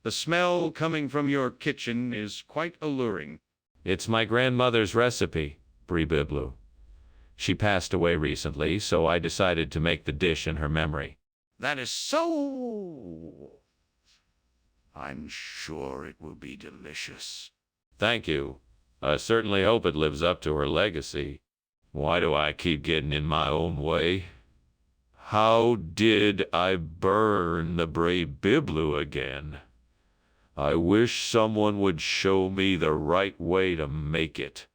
Speaker 2: The smell coming from your kitchen is quite alluring.
Speaker 1: It's my grandmother's recipe, Brie Biblu. She passed away recently, so I decided to make the dish in her memory.
Speaker 2: That is so... I'm sure it will be delicious.
Speaker 1: Thank you. I certainly hope it lives up to her legacy. Why do I keep getting in my own way? How did I burn the Brie Biblu again? I wish someone would show me the right way to make it.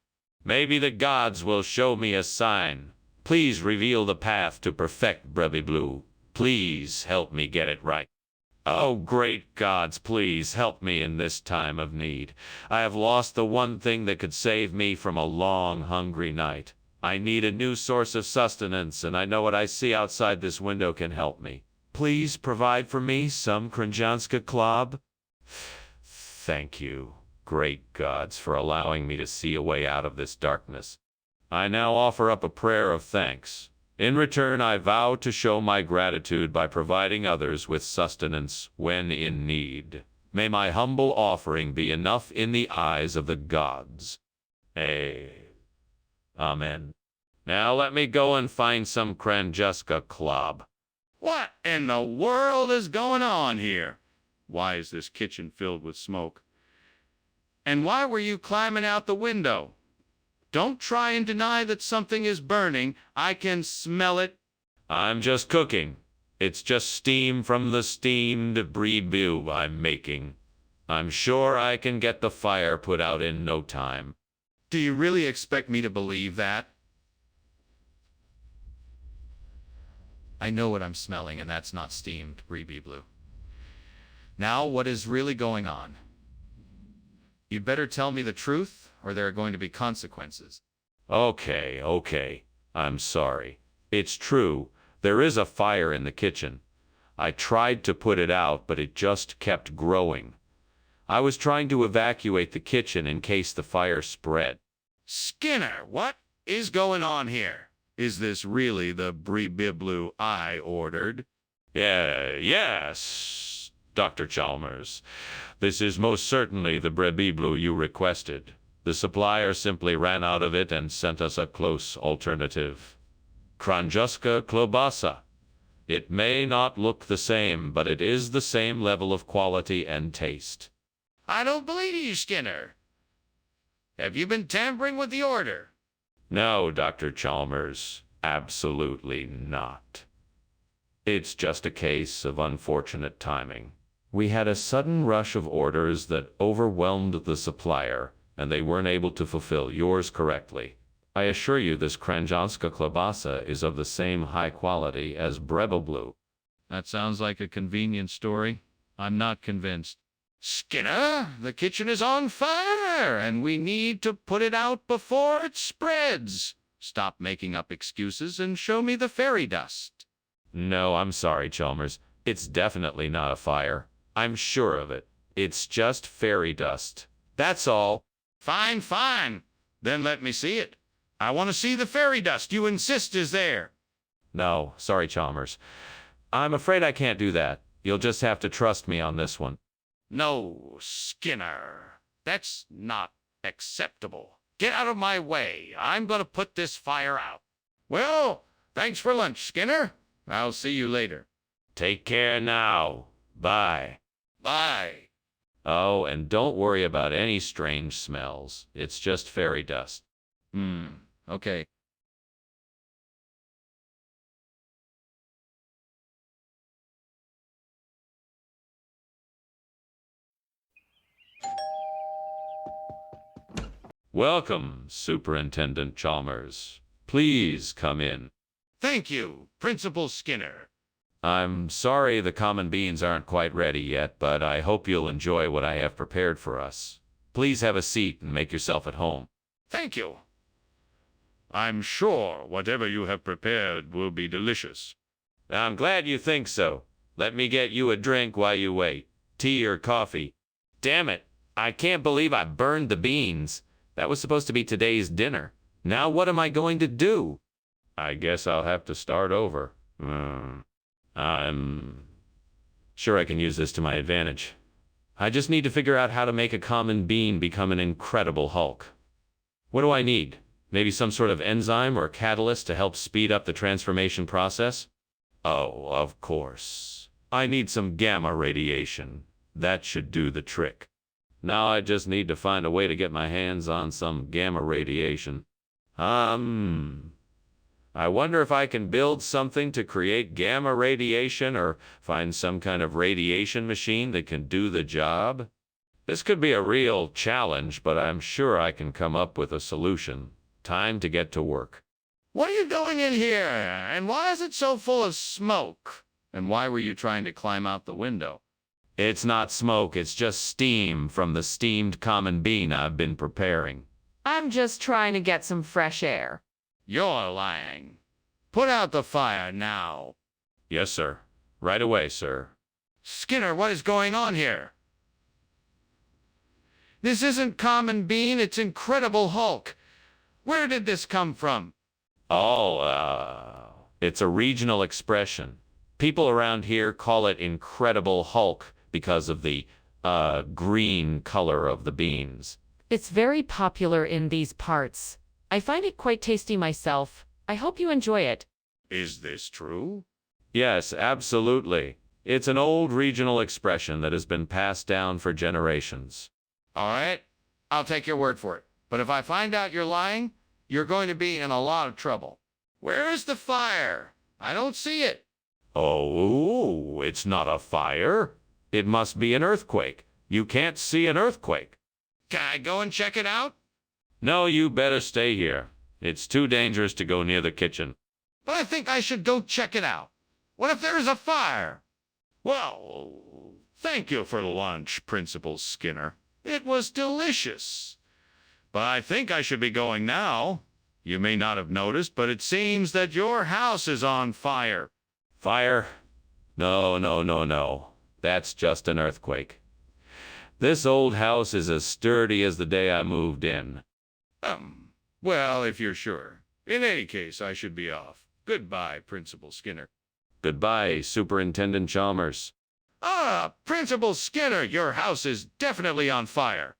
Speaker 1: Maybe the gods will show me a sign. Please reveal the path to perfect Brie Biblu. Please help me get it right. Oh, great gods, please help me in this time of need. I have lost the one thing that could save me from a long, hungry night. I need a new source of sustenance, and I know what I see outside this window can help me. Please provide for me some Kranjanska Klob. Thank you, great gods, for allowing me to see a way out of this darkness. I now offer up a prayer of thanks. In return, I vow to show my gratitude by providing others with sustenance when in need. May my humble offering be enough in the eyes of the gods. Amen. Now let me go and find some Kranjuska Klob.
Speaker 2: What in the world is going on here? Why is this kitchen filled with smoke? And why were you climbing out the window? Don't try and deny that something is burning. I can smell it.
Speaker 1: I'm just cooking. It's just steam from the steamed brie beau I'm making. I'm sure I can get the fire put out in no time.
Speaker 2: Do you really expect me to believe that? I know what I'm smelling, and that's not steamed brie beau. Now, what is really going on? You'd better tell me the truth, or there are going to be consequences.
Speaker 1: Okay. I'm sorry. It's true. There is a fire in the kitchen. I tried to put it out, but it just kept growing. I was trying to evacuate the kitchen in case the fire spread.
Speaker 2: Skinner, what is going on here? Is this really the brie beau I ordered?
Speaker 1: Yes, Dr. Chalmers. This is most certainly the brie beau you requested. The supplier simply ran out of it and sent us a close alternative. Kranjuska klobasa. It may not look the same, but it is the same level of quality and taste.
Speaker 2: I don't believe you, Skinner. Have you been tampering with the order?
Speaker 1: No, Dr. Chalmers, absolutely not. It's just a case of unfortunate timing. We had a sudden rush of orders that overwhelmed the supplier, and they weren't able to fulfill yours correctly. I assure you this Kranjanska klobasa is of the same high quality as Breba Blue.
Speaker 2: That sounds like a convenient story. I'm not convinced. Skinner, the kitchen is on fire, and we need to put it out before it spreads. Stop making up excuses and show me the fairy dust.
Speaker 1: No, I'm sorry, Chalmers. It's definitely not a fire. I'm sure of it. It's just fairy dust. That's all.
Speaker 2: Fine. Then let me see it. I want to see the fairy dust you insist is there.
Speaker 1: No, sorry, Chalmers. I'm afraid I can't do that. You'll just have to trust me on this one.
Speaker 2: No, Skinner. That's not acceptable. Get out of my way. I'm going to put this fire out. Well, thanks for lunch, Skinner. I'll see you later.
Speaker 1: Take care now. Bye.
Speaker 2: Bye.
Speaker 1: Oh, and don't worry about any strange smells. It's just fairy dust.
Speaker 2: Okay.
Speaker 1: Welcome, Superintendent Chalmers. Please come in.
Speaker 2: Thank you, Principal Skinner.
Speaker 1: I'm sorry the common beans aren't quite ready yet, but I hope you'll enjoy what I have prepared for us. Please have a seat and make yourself at home.
Speaker 2: Thank you. I'm sure whatever you have prepared will be delicious.
Speaker 1: I'm glad you think so. Let me get you a drink while you wait. Tea or coffee. Damn it, I can't believe I burned the beans. That was supposed to be today's dinner. Now what am I going to do? I guess I'll have to start over. I'm sure I can use this to my advantage. I just need to figure out how to make a common bean become an incredible Hulk. What do I need? Maybe some sort of enzyme or catalyst to help speed up the transformation process? Oh, of course. I need some gamma radiation. That should do the trick. Now I just need to find a way to get my hands on some gamma radiation. I wonder if I can build something to create gamma radiation or find some kind of radiation machine that can do the job. This could be a real challenge, but I'm sure I can come up with a solution. Time to get to work.
Speaker 2: What are you doing in here? And why is it so full of smoke? And why were you trying to climb out the window?
Speaker 1: It's not smoke, it's just steam from the steamed common bean I've been preparing.
Speaker 5: I'm just trying to get some fresh air.
Speaker 2: You're lying. Put out the fire now.
Speaker 1: Yes, sir. Right away, sir.
Speaker 2: Skinner, what is going on here? This isn't common bean, it's Incredible Hulk. Where did this come from?
Speaker 1: It's a regional expression. People around here call it Incredible Hulk because of the, green color of the beans.
Speaker 5: It's very popular in these parts. I find it quite tasty myself. I hope you enjoy it.
Speaker 2: Is this true?
Speaker 1: Yes, absolutely. It's an old regional expression that has been passed down for generations.
Speaker 2: All right, I'll take your word for it. But if I find out you're lying, you're going to be in a lot of trouble. Where is the fire? I don't see it.
Speaker 1: Oh, it's not a fire. It must be an earthquake. You can't see an earthquake.
Speaker 2: Can I go and check it out?
Speaker 1: No, you better stay here. It's too dangerous to go near the kitchen.
Speaker 2: But I think I should go check it out. What if there is a fire? Well, thank you for lunch, Principal Skinner. It was delicious. But I think I should be going now. You may not have noticed, but it seems that your house is on fire.
Speaker 1: Fire? No, no, no, no. That's just an earthquake. This old house is as sturdy as the day I moved in.
Speaker 2: Well, if you're sure. In any case, I should be off. Goodbye, Principal Skinner.
Speaker 1: Goodbye, Superintendent Chalmers.
Speaker 2: Ah, Principal Skinner, your house is definitely on fire.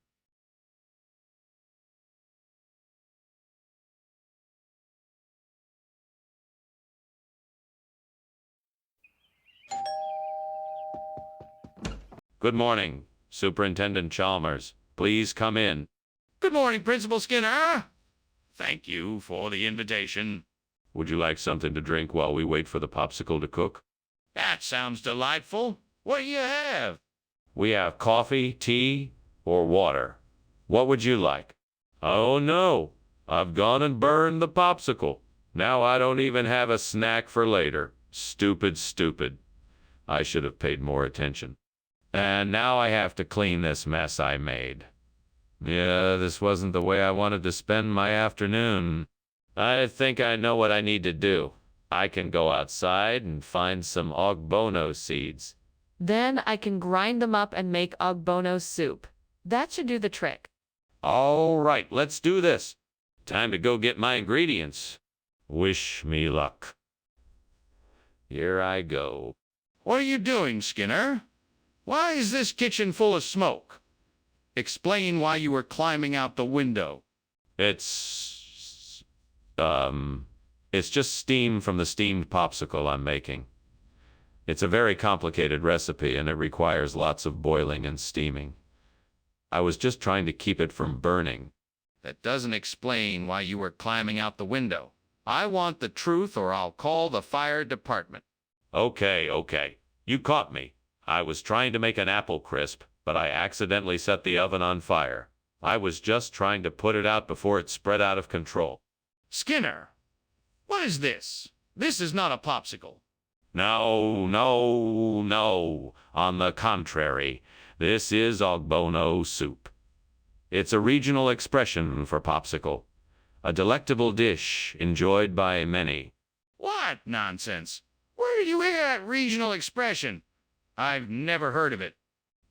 Speaker 1: Good morning, Superintendent Chalmers. Please come in.
Speaker 2: Good morning, Principal Skinner. Thank you for the invitation.
Speaker 1: Would you like something to drink while we wait for the popsicle to cook?
Speaker 2: That sounds delightful. What do you have?
Speaker 1: We have coffee, tea, or water. What would you like? Oh no, I've gone and burned the popsicle. Now I don't even have a snack for later. Stupid, stupid. I should have paid more attention. And now I have to clean this mess I made. Yeah, this wasn't the way I wanted to spend my afternoon. I think I know what I need to do. I can go outside and find some ogbono seeds.
Speaker 5: Then I can grind them up and make ogbono soup. That should do the trick.
Speaker 1: All right, let's do this. Time to go get my ingredients. Wish me luck. Here I go.
Speaker 2: What are you doing, Skinner? Why is this kitchen full of smoke? Explain why you were climbing out the window.
Speaker 1: It's just steam from the steamed popsicle I'm making. It's a very complicated recipe and it requires lots of boiling and steaming. I was just trying to keep it from burning.
Speaker 2: That doesn't explain why you were climbing out the window. I want the truth or I'll call the fire department.
Speaker 1: Okay. You caught me. I was trying to make an apple crisp, but I accidentally set the oven on fire. I was just trying to put it out before it spread out of control.
Speaker 2: Skinner, what is this? This is not a popsicle.
Speaker 1: No. On the contrary, this is ogbono soup. It's a regional expression for popsicle, a delectable dish enjoyed by many.
Speaker 2: What nonsense? Where did you hear that regional expression? I've never heard of it.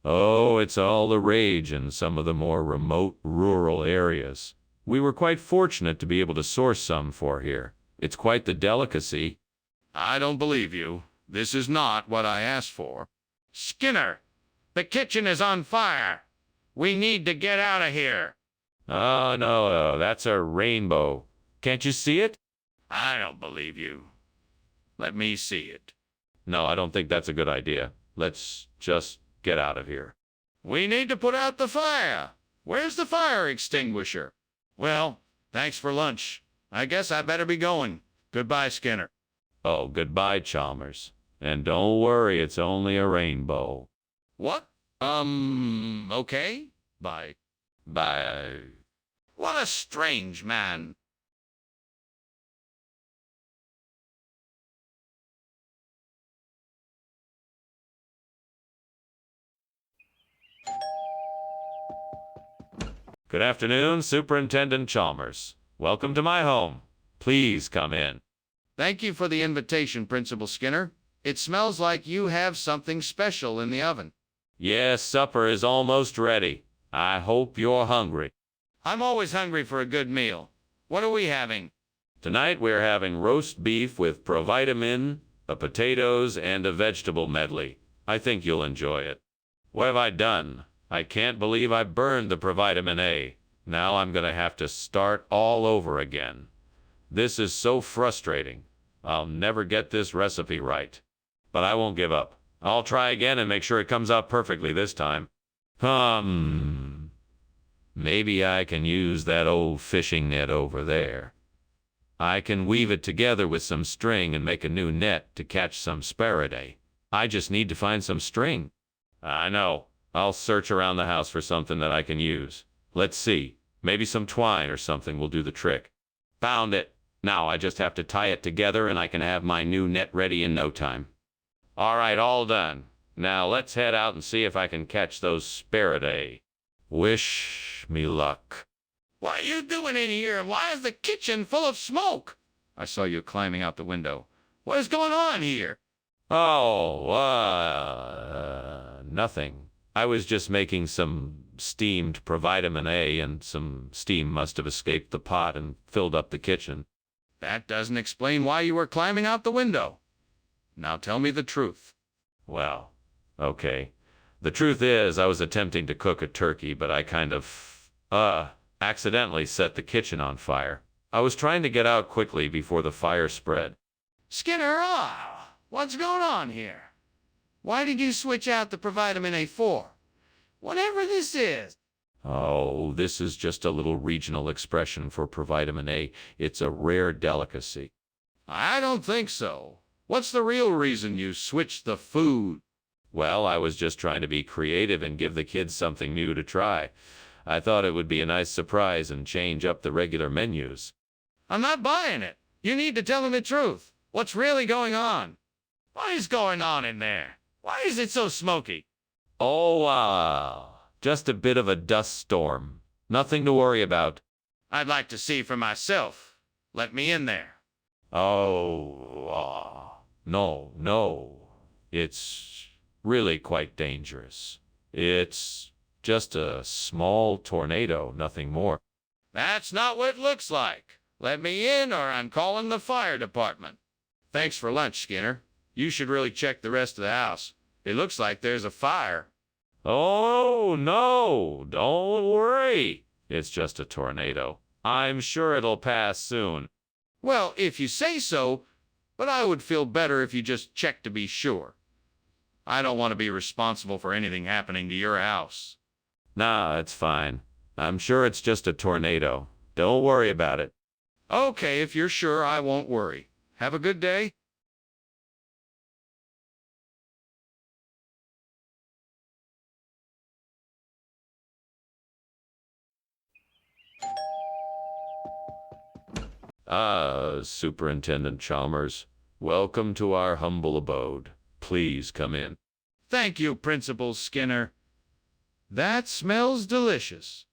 Speaker 1: Oh, it's all the rage in some of the more remote rural areas. We were quite fortunate to be able to source some for here. It's quite the delicacy.
Speaker 2: I don't believe you. This is not what I asked for. Skinner, the kitchen is on fire. We need to get out of here.
Speaker 1: Oh, no, that's a rainbow. Can't you see it?
Speaker 2: I don't believe you. Let me see it.
Speaker 1: No, I don't think that's a good idea. Let's just get out of here.
Speaker 2: We need to put out the fire. Where's the fire extinguisher? Well, thanks for lunch. I guess I better be going. Goodbye, Skinner.
Speaker 1: Oh, goodbye, Chalmers. And don't worry, it's only a rainbow.
Speaker 2: What? Okay. Bye.
Speaker 1: Bye.
Speaker 2: What a strange man.
Speaker 1: Good afternoon, Superintendent Chalmers. Welcome to my home. Please come in.
Speaker 2: Thank you for the invitation, Principal Skinner. It smells like you have something special in the oven.
Speaker 1: Yes, supper is almost ready. I hope you're hungry.
Speaker 2: I'm always hungry for a good meal. What are we having?
Speaker 1: Tonight we're having roast beef with provitamin, potatoes, and a vegetable medley. I think you'll enjoy it. What have I done? I can't believe I burned the provitamin A. Now I'm gonna have to start all over again. This is so frustrating. I'll never get this recipe right. but I won't give up. I'll try again and make sure it comes out perfectly this time. Maybe I can use that old fishing net over there. I can weave it together with some string and make a new net to catch some sparaday. I just need to find some string. I know. I'll search around the house for something that I can use. Let's see. Maybe some twine or something will do the trick. Found it. Now I just have to tie it together and I can have my new net ready in no time. All right, all done. Now let's head out and see if I can catch those sparaday. Wish me luck.
Speaker 2: What are you doing in here? Why is the kitchen full of smoke? I saw you climbing out the window. What is going on here?
Speaker 1: Oh, nothing. I was just making some steamed provitamin A, and some steam must have escaped the pot and filled up the kitchen.
Speaker 2: That doesn't explain why you were climbing out the window. Now tell me the truth.
Speaker 1: Well, okay. The truth is, I was attempting to cook a turkey, but I kind of, accidentally set the kitchen on fire. I was trying to get out quickly before the fire spread.
Speaker 2: Skinner, what's going on here? Why did you switch out the provitamin A for? Whatever this is.
Speaker 1: Oh, this is just a little regional expression for provitamin A. It's a rare delicacy.
Speaker 2: I don't think so. What's the real reason you switched the food?
Speaker 1: Well, I was just trying to be creative and give the kids something new to try. I thought it would be a nice surprise and change up the regular menus.
Speaker 2: I'm not buying it. You need to tell them the truth. What's really going on? What is going on in there? Why is it so smoky?
Speaker 1: Oh, just a bit of a dust storm. Nothing to worry about.
Speaker 2: I'd like to see for myself. Let me in there.
Speaker 1: No. It's really quite dangerous. It's just a small tornado, nothing more.
Speaker 2: That's not what it looks like. Let me in or I'm calling the fire department. Thanks for lunch, Skinner. You should really check the rest of the house. It looks like there's a fire.
Speaker 1: Oh, no, don't worry. It's just a tornado. I'm sure it'll pass soon.
Speaker 2: Well, if you say so, but I would feel better if you just checked to be sure. I don't want to be responsible for anything happening to your house.
Speaker 1: Nah, it's fine. I'm sure it's just a tornado. Don't worry about it.
Speaker 2: Okay, if you're sure, I won't worry. Have a good day.
Speaker 1: Superintendent Chalmers, welcome to our humble abode. Please come in.
Speaker 2: Thank you, Principal Skinner. That smells delicious.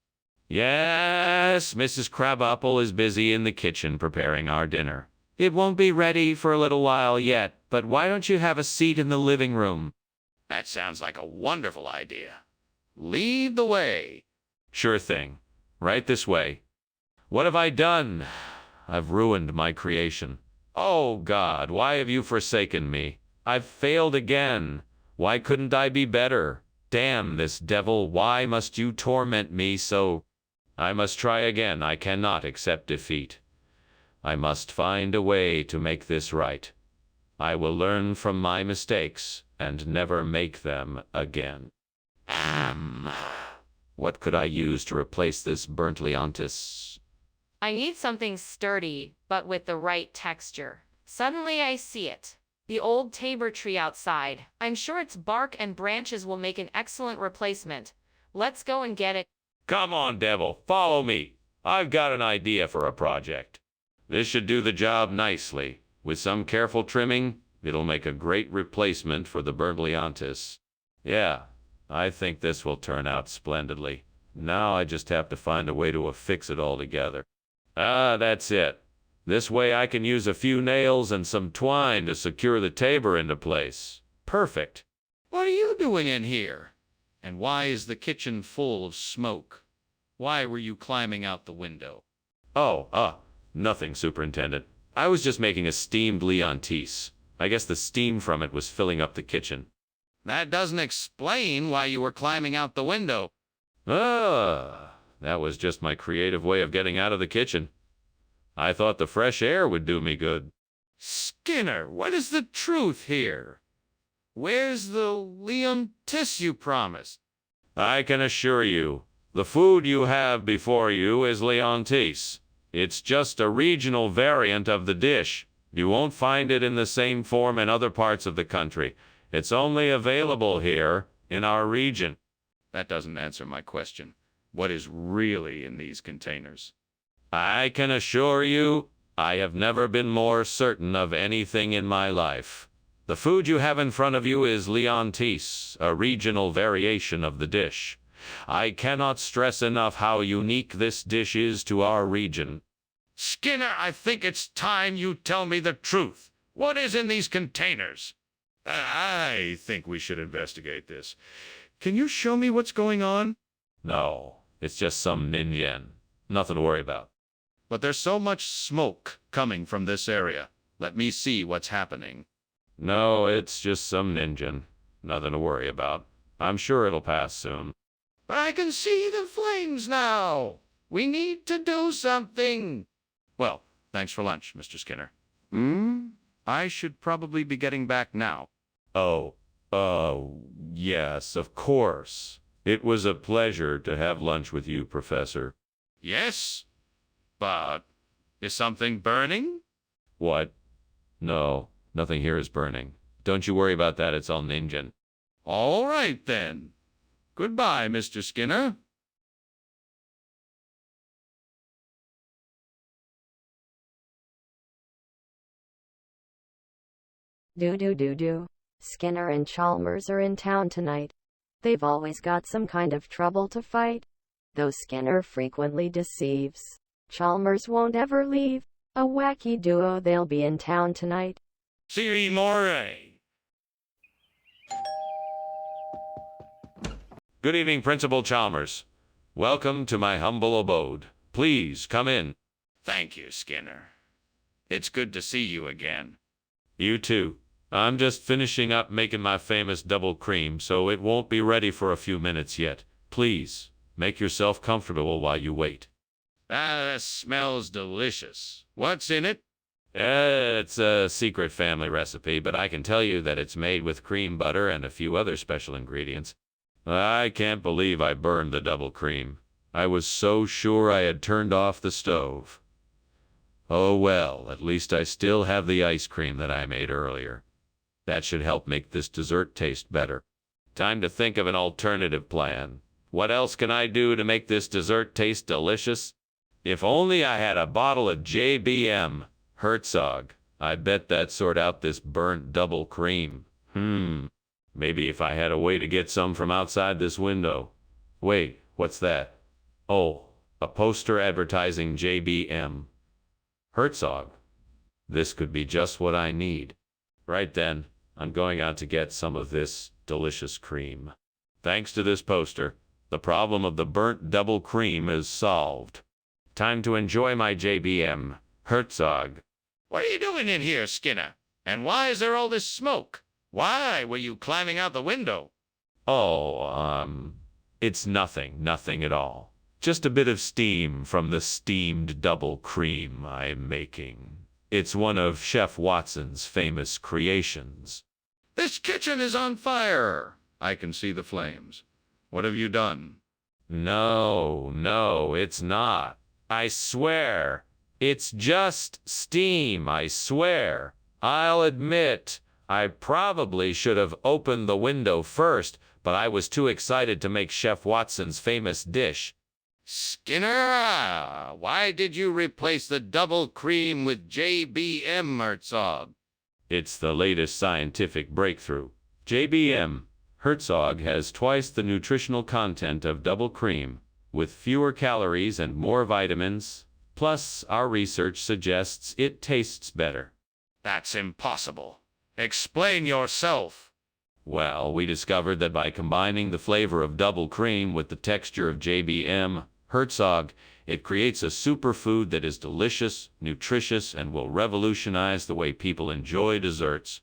Speaker 1: Yes, Mrs. Crabapple is busy in the kitchen preparing our dinner. It won't be ready for a little while yet, but why don't you have a seat in the living room?
Speaker 2: That sounds like a wonderful idea. Lead the way.
Speaker 1: Sure thing. Right this way. What have I done? I've ruined my creation. Oh, God, why have you forsaken me? I've failed again. Why couldn't I be better? Damn this devil, why must you torment me so? I must try again. I cannot accept defeat. I must find a way to make this right. I will learn from my mistakes and never make them again. What could I use to replace this burnt leontis?
Speaker 5: I need something sturdy, but with the right texture. Suddenly I see it. The old tabor tree outside. I'm sure its bark and branches will make an excellent replacement. Let's go and get it.
Speaker 1: Come on, devil, follow me. I've got an idea for a project. This should do the job nicely. With some careful trimming, it'll make a great replacement for the burnt leontis. Yeah, I think this will turn out splendidly. Now I just have to find a way to affix it all together. That's it. This way I can use a few nails and some twine to secure the tabor into place. Perfect.
Speaker 2: What are you doing in here? And why is the kitchen full of smoke? Why were you climbing out the window?
Speaker 1: Nothing, Superintendent. I was just making a steamed leontis. I guess the steam from it was filling up the kitchen.
Speaker 2: That doesn't explain why you were climbing out the window.
Speaker 1: That was just my creative way of getting out of the kitchen. I thought the fresh air would do me good.
Speaker 2: Skinner, what is the truth here? Where's the Leontis you promised?
Speaker 1: I can assure you, the food you have before you is Leontis. It's just a regional variant of the dish. You won't find it in the same form in other parts of the country. It's only available here, in our region.
Speaker 2: That doesn't answer my question. What is really in these containers?
Speaker 1: I can assure you, I have never been more certain of anything in my life. The food you have in front of you is Leontis, a regional variation of the dish. I cannot stress enough how unique this dish is to our region.
Speaker 2: Skinner, I think it's time you tell me the truth. What is in these containers? I think we should investigate this. Can you show me what's going on?
Speaker 1: No, it's just some ninjan. Nothing to worry about.
Speaker 2: But there's so much smoke coming from this area. Let me see what's happening.
Speaker 1: No, it's just some ninjan. Nothing to worry about. I'm sure it'll pass soon.
Speaker 2: But I can see the flames now. We need to do something. Well, thanks for lunch, Mr. Skinner. I should probably be getting back now.
Speaker 1: Oh, yes, of course. It was a pleasure to have lunch with you, Professor.
Speaker 2: Yes? But is something burning?
Speaker 1: What? No, nothing here is burning. Don't you worry about that, it's all ninjan.
Speaker 2: All right, then. Goodbye, Mr. Skinner.
Speaker 4: Do. Skinner and Chalmers are in town tonight. They've always got some kind of trouble to fight. Though Skinner frequently deceives, Chalmers won't ever leave. A wacky duo, they'll be in town tonight.
Speaker 2: See you more.
Speaker 1: Good evening, Principal Chalmers. Welcome to my humble abode. Please come in.
Speaker 2: Thank you, Skinner. It's good to see you again.
Speaker 1: You too. I'm just finishing up making my famous double cream, so it won't be ready for a few minutes yet. Please, make yourself comfortable while you wait.
Speaker 2: That smells delicious. What's in it?
Speaker 1: It's a secret family recipe, but I can tell you that it's made with cream butter and a few other special ingredients. I can't believe I burned the double cream. I was so sure I had turned off the stove. Oh well, at least I still have the ice cream that I made earlier. That should help make this dessert taste better. Time to think of an alternative plan. What else can I do to make this dessert taste delicious? If only I had a bottle of JBM Herzog. I bet that'd sort out this burnt double cream. Maybe if I had a way to get some from outside this window. Wait, what's that? Oh, a poster advertising JBM Herzog. This could be just what I need. Right then, I'm going out to get some of this delicious cream. Thanks to this poster, the problem of the burnt double cream is solved. Time to enjoy my JBM Herzog.
Speaker 2: What are you doing in here, Skinner? And why is there all this smoke? Why were you climbing out the window?
Speaker 1: Oh, it's nothing at all. Just a bit of steam from the steamed double cream I'm making. It's one of Chef Watson's famous creations.
Speaker 2: This kitchen is on fire. I can see the flames. What have you done?
Speaker 1: No, it's not. I swear. It's just steam, I swear. I'll admit, I probably should have opened the window first, but I was too excited to make Chef Watson's famous dish.
Speaker 2: Skinner, why did you replace the double cream with JBM Herzog?
Speaker 1: It's the latest scientific breakthrough. JBM Herzog has twice the nutritional content of double cream, with fewer calories and more vitamins. Plus, our research suggests it tastes better.
Speaker 2: That's impossible. Explain yourself.
Speaker 1: Well, we discovered that by combining the flavor of double cream with the texture of JBM Herzog, it creates a superfood that is delicious, nutritious, and will revolutionize the way people enjoy desserts.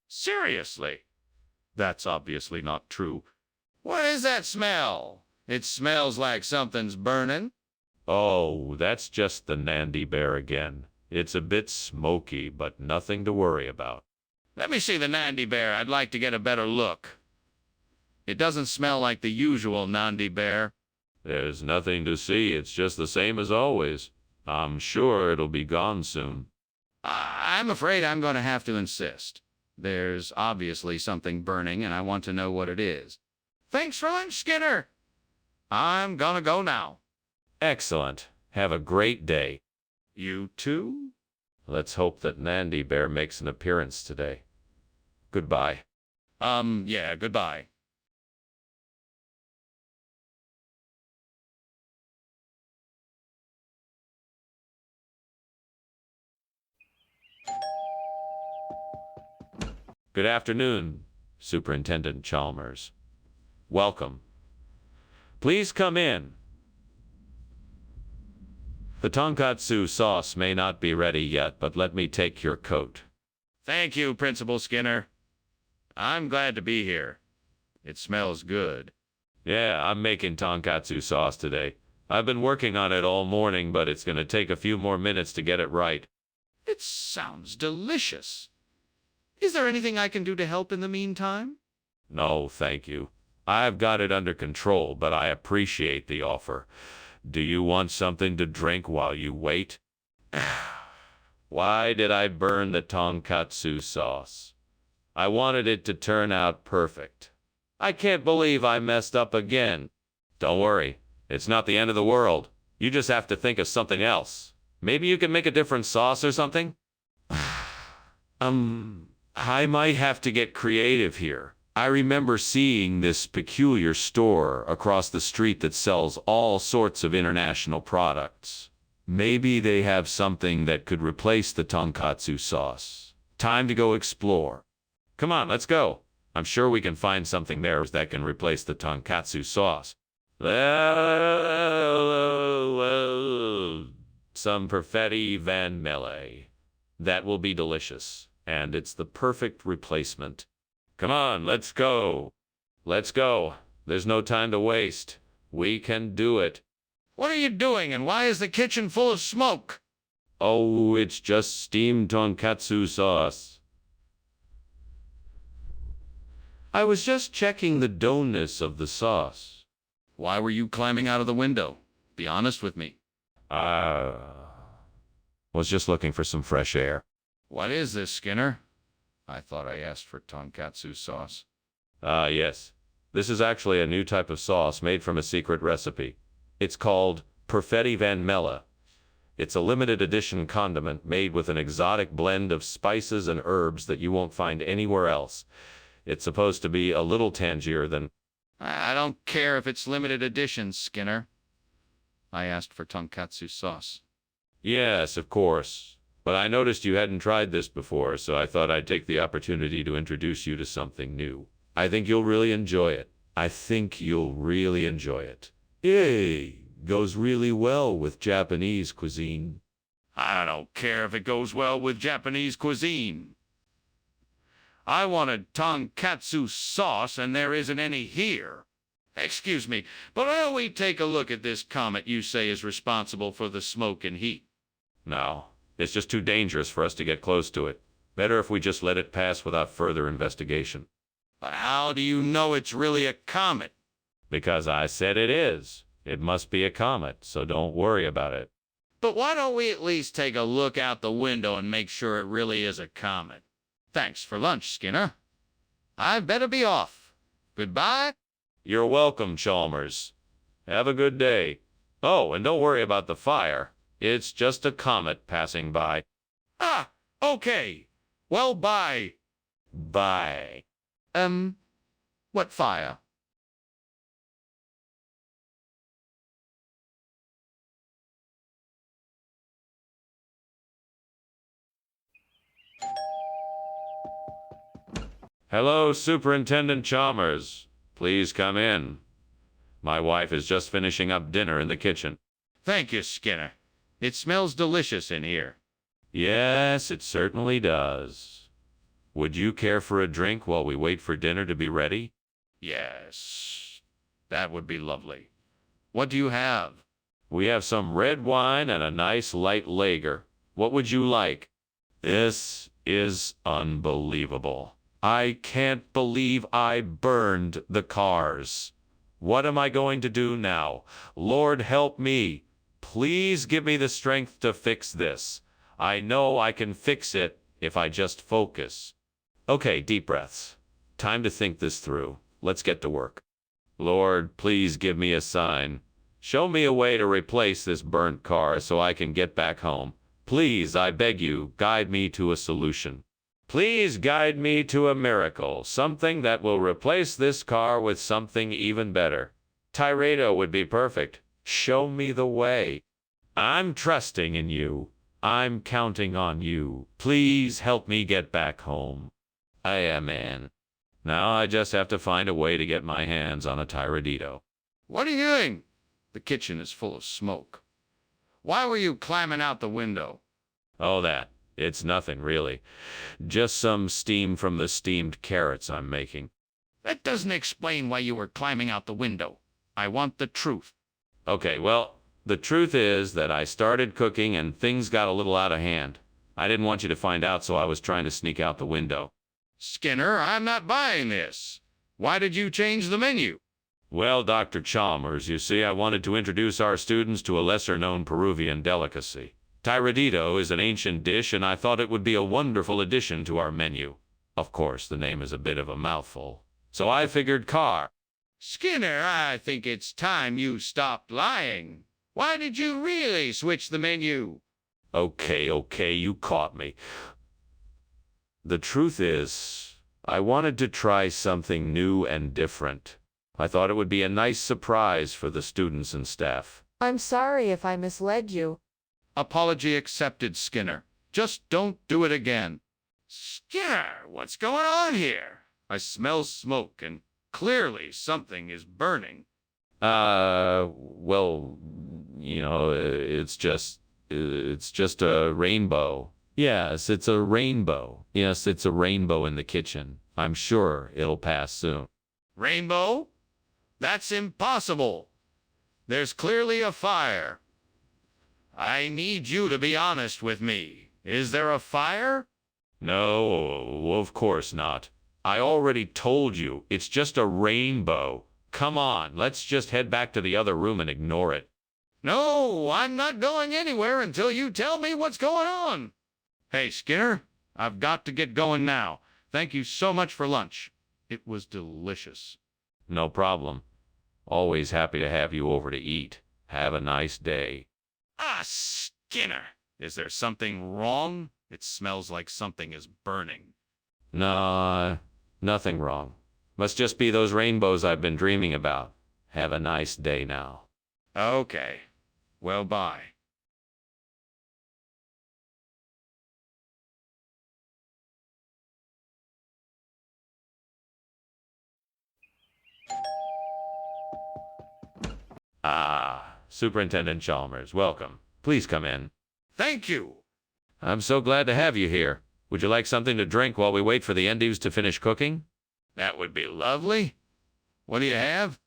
Speaker 2: Seriously? That's obviously not true. What is that smell? It smells like something's burning.
Speaker 1: Oh, that's just the Nandy Bear again. It's a bit smoky, but nothing to worry about.
Speaker 2: Let me see the Nandi bear. I'd like to get a better look. It doesn't smell like the usual Nandi bear.
Speaker 1: There's nothing to see. It's just the same as always. I'm sure it'll be gone soon.
Speaker 2: I'm afraid I'm going to have to insist. There's obviously something burning, and I want to know what it is. Thanks for lunch, Skinner. I'm gonna go now.
Speaker 1: Excellent. Have a great day.
Speaker 2: You too?
Speaker 1: Let's hope that Nandi Bear makes an appearance today. Goodbye.
Speaker 2: Yeah, goodbye.
Speaker 1: Good afternoon, Superintendent Chalmers. Welcome. Please come in. The tonkatsu sauce may not be ready yet, but let me take your coat.
Speaker 2: Thank you, Principal Skinner. I'm glad to be here. It smells good.
Speaker 1: Yeah, I'm making tonkatsu sauce today. I've been working on it all morning, but it's going to take a few more minutes to get it right.
Speaker 2: It sounds delicious. Is there anything I can do to help in the meantime?
Speaker 1: No, thank you. I've got it under control, but I appreciate the offer. Do you want something to drink while you wait? Why did I burn the tonkatsu sauce? I wanted it to turn out perfect. I can't believe I messed up again. Don't worry, it's not the end of the world. You just have to think of something else. Maybe you can make a different sauce or something? I might have to get creative here. I remember seeing this peculiar store across the street that sells all sorts of international products. Maybe they have something that could replace the tonkatsu sauce. Time to go explore. Come on, let's go. I'm sure we can find something there that can replace the tonkatsu sauce. Some perfetti van mele. That will be delicious. And it's the perfect replacement. Come on, let's go. Let's go. There's no time to waste. We can do it.
Speaker 2: What are you doing, and why is the kitchen full of smoke?
Speaker 1: Oh, it's just steamed tonkatsu sauce. I was just checking the doughness of the sauce.
Speaker 2: Why were you climbing out of the window? Be honest with me.
Speaker 1: Was just looking for some fresh air.
Speaker 2: What is this, Skinner? I thought I asked for tonkatsu sauce.
Speaker 1: Yes. This is actually a new type of sauce made from a secret recipe. It's called Perfetti Van Melle. It's a limited edition condiment made with an exotic blend of spices and herbs that you won't find anywhere else. It's supposed to be a little tangier than...
Speaker 2: I don't care if it's limited edition, Skinner. I asked for tonkatsu sauce.
Speaker 1: Yes, of course. But I noticed you hadn't tried this before, so I thought I'd take the opportunity to introduce you to something new. I think you'll really enjoy it. Yay! Goes really well with Japanese cuisine.
Speaker 2: I don't care if it goes well with Japanese cuisine. I wanted tonkatsu sauce, and there isn't any here. Excuse me, but will we take a look at this comet you say is responsible for the smoke and heat?
Speaker 1: No. It's just too dangerous for us to get close to it. Better if we just let it pass without further investigation.
Speaker 2: But how do you know it's really a comet?
Speaker 1: Because I said it is. It must be a comet, so don't worry about it.
Speaker 2: But why don't we at least take a look out the window and make sure it really is a comet? Thanks for lunch, Skinner. I'd better be off. Goodbye.
Speaker 1: You're welcome, Chalmers. Have a good day. Oh, and don't worry about the fire. It's just a comet passing by.
Speaker 2: Ah, okay. Well, bye.
Speaker 1: Bye.
Speaker 2: What fire?
Speaker 1: Hello, Superintendent Chalmers. Please come in. My wife is just finishing up dinner in the kitchen.
Speaker 2: Thank you, Skinner. It smells delicious in here.
Speaker 1: Yes, it certainly does. Would you care for a drink while we wait for dinner to be ready?
Speaker 2: Yes, that would be lovely. What do you have?
Speaker 1: We have some red wine and a nice light lager. What would you like? This is unbelievable. I can't believe I burned the cars. What am I going to do now? Lord help me. Please give me the strength to fix this. I know I can fix it if I just focus. Okay, deep breaths. Time to think this through. Let's get to work. Lord, please give me a sign. Show me a way to replace this burnt car so I can get back home. Please, I beg you, guide me to a solution. Please guide me to a miracle, something that will replace this car with something even better. Tyredo would be perfect. Show me the way. I'm trusting in you. I'm counting on you. Please help me get back home. I am in. Now I just have to find a way to get my hands on a Tyradito.
Speaker 2: What are you doing? The kitchen is full of smoke. Why were you climbing out the window?
Speaker 1: Oh, that. It's nothing, really. Just some steam from the steamed carrots I'm making.
Speaker 2: That doesn't explain why you were climbing out the window. I want the truth.
Speaker 1: Okay, well, the truth is that I started cooking and things got a little out of hand. I didn't want you to find out, so I was trying to sneak out the window.
Speaker 2: Skinner, I'm not buying this. Why did you change the menu?
Speaker 1: Well, Dr. Chalmers, you see, I wanted to introduce our students to a lesser-known Peruvian delicacy. Tyradito is an ancient dish, and I thought it would be a wonderful addition to our menu. Of course, the name is a bit of a mouthful, so I figured car.
Speaker 2: Skinner, I think it's time you stopped lying. Why did you really switch the menu?
Speaker 1: Okay, you caught me. The truth is, I wanted to try something new and different. I thought it would be a nice surprise for the students and staff.
Speaker 3: I'm sorry if I misled you.
Speaker 2: Apology accepted, Skinner. Just don't do it again. Skinner, what's going on here? I smell smoke and clearly something is burning.
Speaker 1: Well, it's just a rainbow. Yes, it's a rainbow. Yes, it's a rainbow in the kitchen. I'm sure it'll pass soon.
Speaker 2: Rainbow? That's impossible. There's clearly a fire. I need you to be honest with me. Is there a fire?
Speaker 1: No, of course not. I already told you, it's just a rainbow. Come on, let's just head back to the other room and ignore it.
Speaker 2: No, I'm not going anywhere until you tell me what's going on. Hey, Skinner, I've got to get going now. Thank you so much for lunch. It was delicious.
Speaker 1: No problem. Always happy to have you over to eat. Have a nice day.
Speaker 2: Ah, Skinner, is there something wrong? It smells like something is burning.
Speaker 1: Nah, nothing wrong. Must just be those rainbows I've been dreaming about. Have a nice day now.
Speaker 2: Okay. Well, bye.
Speaker 1: Ah, Superintendent Chalmers, welcome. Please come in.
Speaker 2: Thank you.
Speaker 1: I'm so glad to have you here. Would you like something to drink while we wait for the endives to finish cooking?
Speaker 2: That would be lovely. What do you have?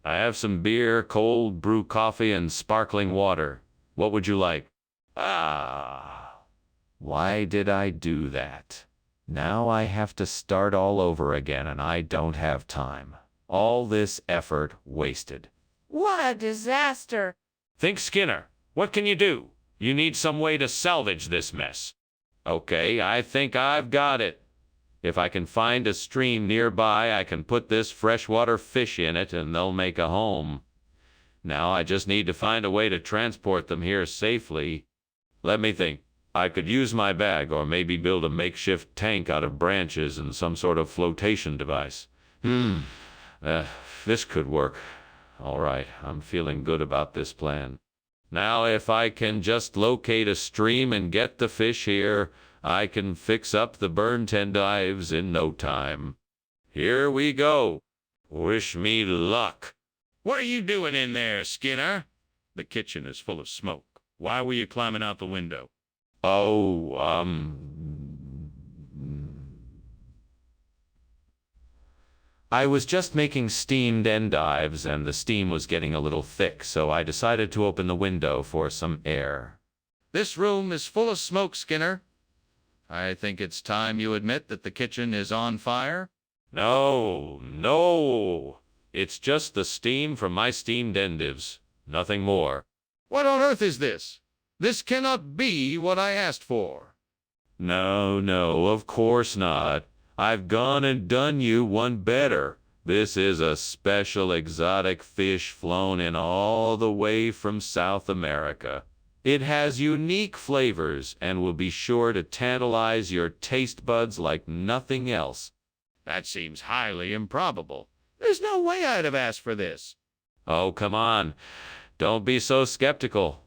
Speaker 1: I have some beer, cold brew coffee, and sparkling water. What would you like? Ah, why did I do that? Now I have to start all over again and I don't have time. All this effort wasted.
Speaker 3: What a disaster.
Speaker 1: Think, Skinner. What can you do? You need some way to salvage this mess. Okay, I think I've got it. If I can find a stream nearby, I can put this freshwater fish in it and they'll make a home. Now I just need to find a way to transport them here safely. Let me think. I could use my bag or maybe build a makeshift tank out of branches and some sort of flotation device. This could work. All right, I'm feeling good about this plan. Now if I can just locate a stream and get the fish here, I can fix up the burnt endives in no time. Here we go. Wish me luck.
Speaker 2: What are you doing in there, Skinner? The kitchen is full of smoke. Why were you climbing out the window?
Speaker 1: Oh, I was just making steamed endives and the steam was getting a little thick, so I decided to open the window for some air.
Speaker 2: This room is full of smoke, Skinner. I think it's time you admit that the kitchen is on fire.
Speaker 1: No, no. It's just the steam from my steamed endives. Nothing more.
Speaker 2: What on earth is this? This cannot be what I asked for.
Speaker 1: No, no, of course not. I've gone and done you one better. This is a special exotic fish flown in all the way from South America. It has unique flavors and will be sure to tantalize your taste buds like nothing else.
Speaker 2: That seems highly improbable. There's no way I'd have asked for this.
Speaker 1: Oh, come on. Don't be so skeptical.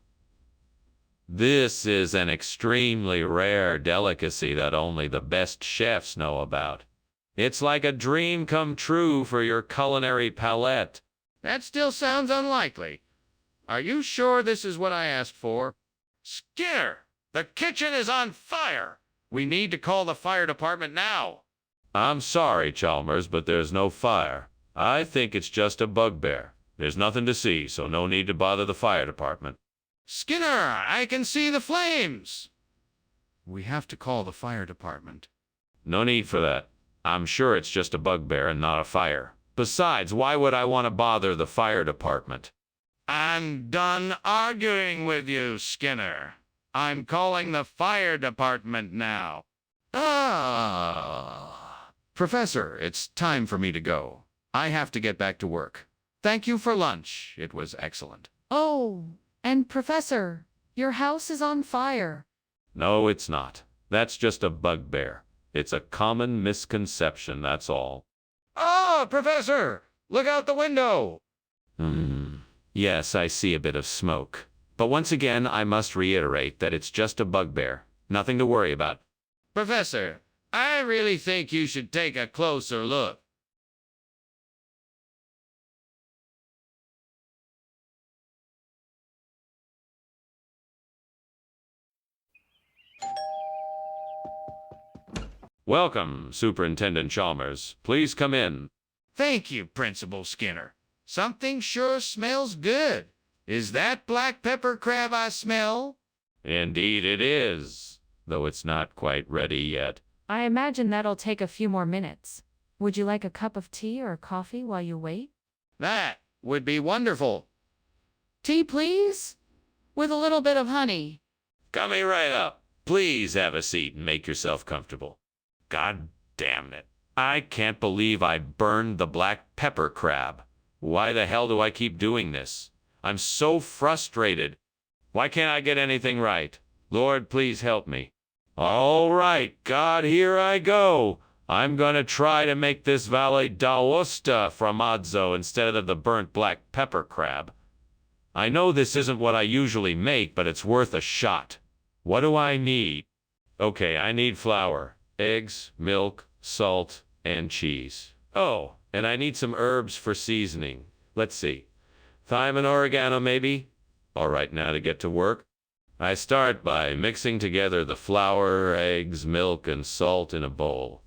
Speaker 1: This is an extremely rare delicacy that only the best chefs know about. It's like a dream come true for your culinary palate.
Speaker 2: That still sounds unlikely. Are you sure this is what I asked for? Skinner, the kitchen is on fire. We need to call the fire department now.
Speaker 1: I'm sorry, Chalmers, but there's no fire. I think it's just a bugbear. There's nothing to see, so no need to bother the fire department.
Speaker 2: Skinner, I can see the flames. We have to call the fire department.
Speaker 1: No need for that. I'm sure it's just a bugbear and not a fire. Besides, why would I want to bother the fire department?
Speaker 2: I'm done arguing with you, Skinner. I'm calling the fire department now. Professor, it's time for me to go. I have to get back to work. Thank you for lunch. It was excellent.
Speaker 5: Oh, and Professor, your house is on fire.
Speaker 1: No, it's not. That's just a bugbear. It's a common misconception, that's all.
Speaker 2: Ah, Professor! Look out the window!
Speaker 1: Yes, I see a bit of smoke. But once again, I must reiterate that it's just a bugbear. Nothing to worry about.
Speaker 2: Professor, I really think you should take a closer look.
Speaker 1: Welcome, Superintendent Chalmers. Please come in.
Speaker 2: Thank you, Principal Skinner. Something sure smells good. Is that black pepper crab I smell?
Speaker 1: Indeed it is, though it's not quite ready yet.
Speaker 5: I imagine that'll take a few more minutes. Would you like a cup of tea or coffee while you wait?
Speaker 2: That would be wonderful.
Speaker 5: Tea, please? With a little bit of honey.
Speaker 1: Coming right up. Please have a seat and make yourself comfortable. God damn it. I can't believe I burned the black pepper crab. Why the hell do I keep doing this? I'm so frustrated. Why can't I get anything right? Lord, please help me. All right, God, here I go. I'm gonna try to make this Valle d'Aosta formaggio instead of the burnt black pepper crab. I know this isn't what I usually make, but it's worth a shot. What do I need? Okay, I need flour, eggs, milk, salt, and cheese. Oh, and I need some herbs for seasoning. Let's see. Thyme and oregano, maybe? All right, now to get to work. I start by mixing together the flour, eggs, milk, and salt in a bowl.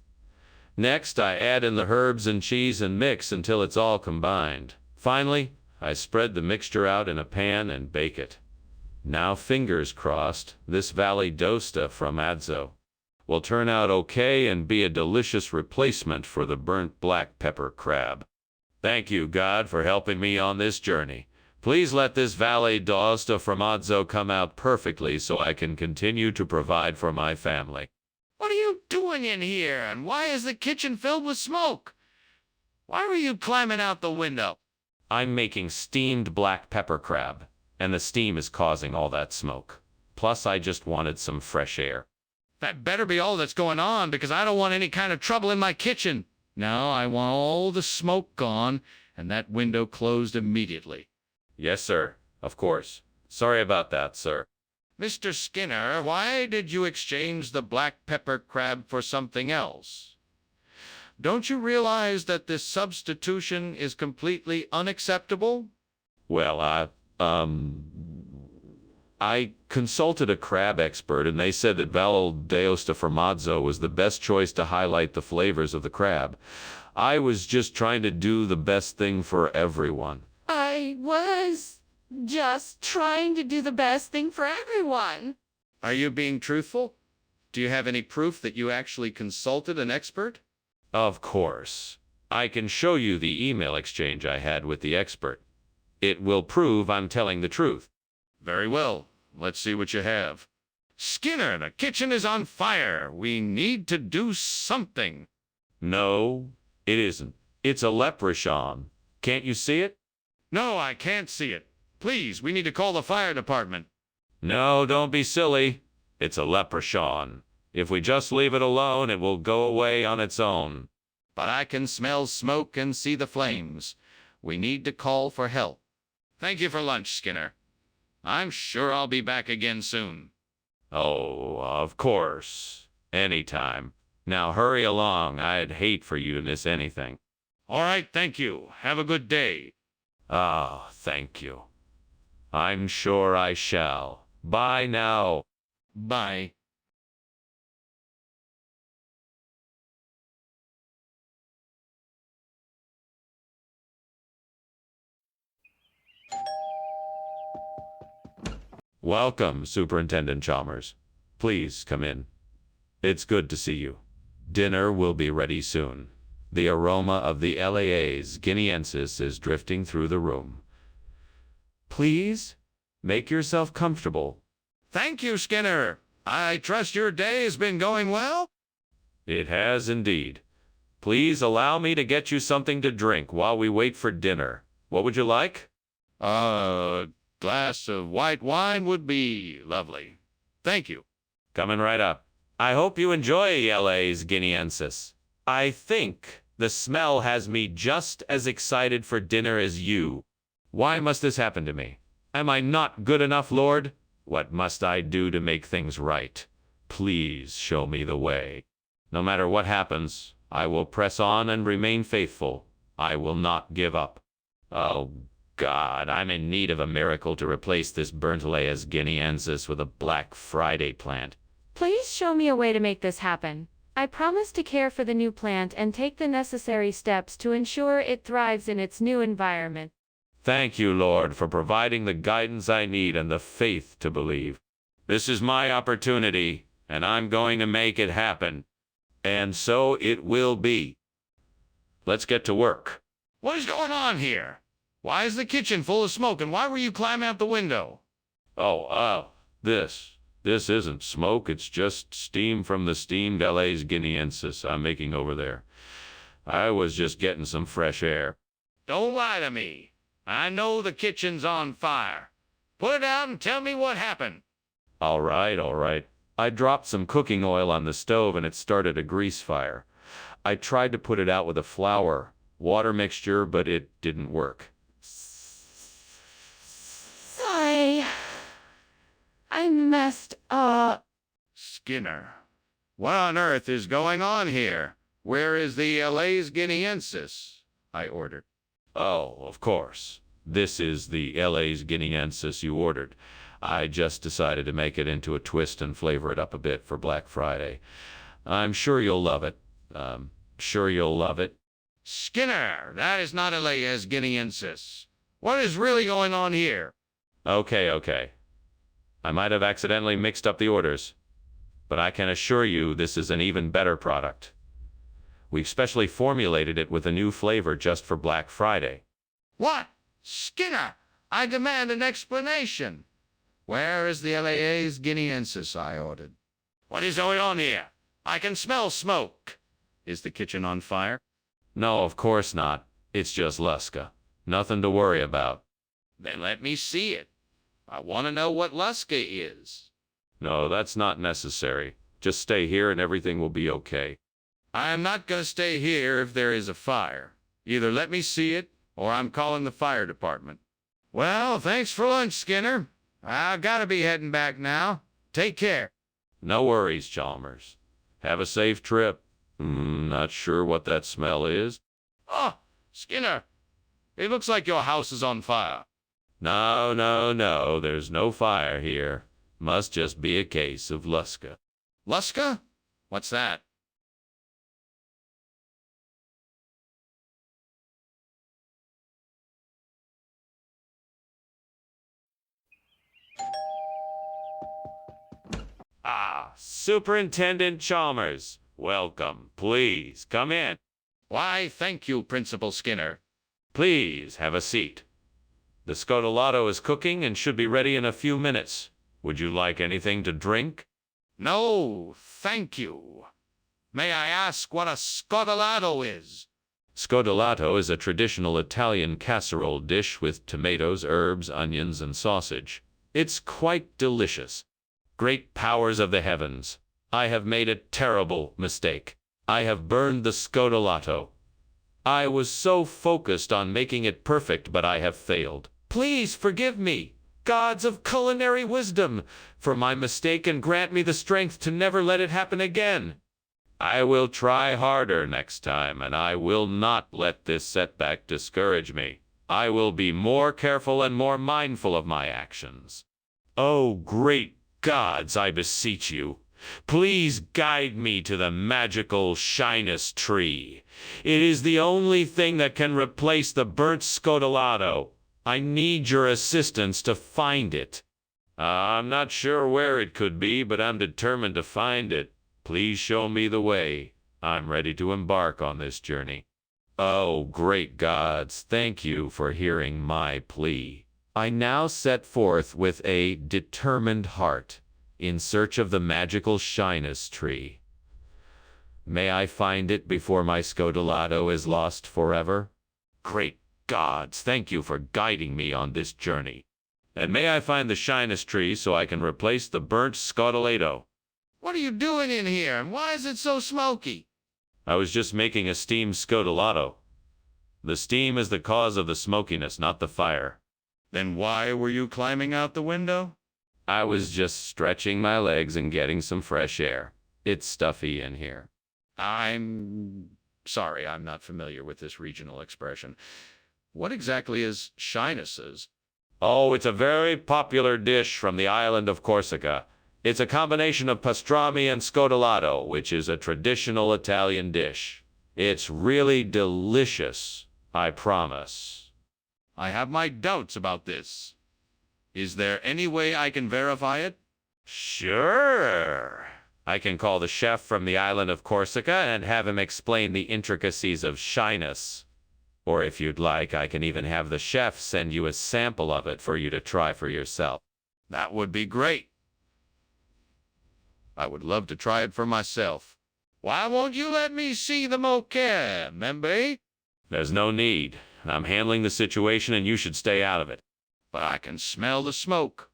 Speaker 1: Next, I add in the herbs and cheese and mix until it's all combined. Finally, I spread the mixture out in a pan and bake it. Now, fingers crossed, this Valle d'Aosta formaggio will turn out okay and be a delicious replacement for the burnt black pepper crab. Thank you, God, for helping me on this journey. Please let this Valle d'Aosta formaggio come out perfectly so I can continue to provide for my family.
Speaker 2: What are you doing in here, and why is the kitchen filled with smoke? Why were you climbing out the window?
Speaker 1: I'm making steamed black pepper crab, and the steam is causing all that smoke. Plus, I just wanted some fresh air.
Speaker 2: That better be all that's going on, because I don't want any kind of trouble in my kitchen. Now I want all the smoke gone, and that window closed immediately.
Speaker 1: Yes, sir. Of course. Sorry about that, sir.
Speaker 2: Mr. Skinner, why did you exchange the black pepper crab for something else? Don't you realize that this substitution is completely unacceptable?
Speaker 1: Well, I consulted a crab expert, and they said that Valle d'Aosta formaggio was the best choice to highlight the flavors of the crab. I was just trying to do the best thing for everyone.
Speaker 5: I was just trying to do the best thing for everyone.
Speaker 2: Are you being truthful? Do you have any proof that you actually consulted an expert?
Speaker 1: Of course. I can show you the email exchange I had with the expert. It will prove I'm telling the truth.
Speaker 2: Very well. Let's see what you have. Skinner, the kitchen is on fire. We need to do something.
Speaker 1: No, it isn't. It's a leprechaun. Can't you see it?
Speaker 2: No, I can't see it. Please, we need to call the fire department.
Speaker 1: No, don't be silly. It's a leprechaun. If we just leave it alone, it will go away on its own.
Speaker 2: But I can smell smoke and see the flames. We need to call for help. Thank you for lunch, Skinner. I'm sure I'll be back again soon.
Speaker 1: Oh, of course. Anytime. Now hurry along. I'd hate for you to miss anything.
Speaker 2: All right, thank you. Have a good day.
Speaker 1: Ah, thank you. I'm sure I shall. Bye now.
Speaker 2: Bye.
Speaker 1: Welcome, Superintendent Chalmers. Please come in. It's good to see you. Dinner will be ready soon. The aroma of the LAA's guineensis is drifting through the room. Please, make yourself comfortable.
Speaker 2: Thank you, Skinner. I trust your day has been going well?
Speaker 1: It has indeed. Please allow me to get you something to drink while we wait for dinner. What would you like?
Speaker 2: A glass of white wine would be lovely. Thank you.
Speaker 1: Coming right up. I hope you enjoy LA's guineensis. I think the smell has me just as excited for dinner as you. Why must this happen to me? Am I not good enough, Lord? What must I do to make things right? Please show me the way. No matter what happens, I will press on and remain faithful. I will not give up. Oh, God, I'm in need of a miracle to replace this burnt LA's guineensis with a Black Friday plant.
Speaker 5: Please show me a way to make this happen. I promise to care for the new plant and take the necessary steps to ensure it thrives in its new environment.
Speaker 1: Thank you, Lord, for providing the guidance I need and the faith to believe. This is my opportunity, and I'm going to make it happen. And so it will be. Let's get to work.
Speaker 2: What is going on here? Why is the kitchen full of smoke, and why were you climbing out the window?
Speaker 1: This isn't smoke. It's just steam from the steamed LA's guineensis I'm making over there. I was just getting some fresh air.
Speaker 2: Don't lie to me. I know the kitchen's on fire. Put it out and tell me what happened.
Speaker 1: All right. I dropped some cooking oil on the stove and it started a grease fire. I tried to put it out with a flour, water mixture, but it didn't work.
Speaker 5: Sorry. I messed up.
Speaker 2: Skinner, what on earth is going on here? Where is the LA's guineensis? I ordered.
Speaker 1: Oh, of course. This is the LA's guineensis you ordered. I just decided to make it into a twist and flavor it up a bit for Black Friday. I'm sure you'll love it.
Speaker 2: Skinner, that is not LA's guineensis. What is really going on here?
Speaker 1: Okay. I might have accidentally mixed up the orders, but I can assure you this is an even better product. We've specially formulated it with a new flavor just for Black Friday.
Speaker 2: What? Skinner, I demand an explanation. Where is the LA's guineensis I ordered? What is going on here? I can smell smoke. Is the kitchen on fire?
Speaker 1: No, of course not. It's just Luska. Nothing to worry about.
Speaker 2: Then let me see it. I want to know what Luska is.
Speaker 1: No, that's not necessary. Just stay here and everything will be okay.
Speaker 2: I am not going to stay here if there is a fire. Either let me see it, or I'm calling the fire department. Well, thanks for lunch, Skinner. I've got to be heading back now. Take care.
Speaker 1: No worries, Chalmers. Have a safe trip. Not sure what that smell is.
Speaker 2: Oh, Skinner, it looks like your house is on fire.
Speaker 1: No, there's no fire here. Must just be a case of Luska.
Speaker 2: Luska? What's that?
Speaker 1: Superintendent Chalmers. Welcome. Please, come in.
Speaker 2: Why, thank you, Principal Skinner.
Speaker 1: Please, have a seat. The scotolato is cooking and should be ready in a few minutes. Would you like anything to drink?
Speaker 2: No, thank you. May I ask what a scotolato is?
Speaker 1: Scotolato is a traditional Italian casserole dish with tomatoes, herbs, onions, and sausage. It's quite delicious. Great powers of the heavens, I have made a terrible mistake. I have burned the scotolato. I was so focused on making it perfect, but I have failed. Please forgive me, gods of culinary wisdom, for my mistake and grant me the strength to never let it happen again. I will try harder next time, and I will not let this setback discourage me. I will be more careful and more mindful of my actions. Oh, great gods, I beseech you, please guide me to the magical shyness tree. It is the only thing that can replace the burnt scotolato. I need your assistance to find it. I'm not sure where it could be, but I'm determined to find it. Please show me the way. I'm ready to embark on this journey. Oh, great gods, thank you for hearing my plea. I now set forth with a determined heart in search of the magical shyness tree. May I find it before my scotolato is lost forever? Great gods, thank you for guiding me on this journey. And may I find the shyness tree so I can replace the burnt scotolato.
Speaker 2: What are you doing in here, and why is it so smoky?
Speaker 1: I was just making a steamed scotolato. The steam is the cause of the smokiness, not the fire.
Speaker 2: Then why were you climbing out the window?
Speaker 1: I was just stretching my legs and getting some fresh air. It's stuffy in here.
Speaker 2: I'm sorry, I'm not familiar with this regional expression. What exactly is shynesses?
Speaker 1: Oh, it's a very popular dish from the island of Corsica. It's a combination of pastrami and scotolato, which is a traditional Italian dish. It's really delicious, I promise.
Speaker 2: I have my doubts about this. Is there any way I can verify it?
Speaker 1: Sure. I can call the chef from the island of Corsica and have him explain the intricacies of shyness. Or if you'd like, I can even have the chef send you a sample of it for you to try for yourself.
Speaker 2: That would be great. I would love to try it for myself. Why won't you let me see the moquette, Membe?
Speaker 1: There's no need. I'm handling the situation and you should stay out of it.
Speaker 2: But I can smell the smoke.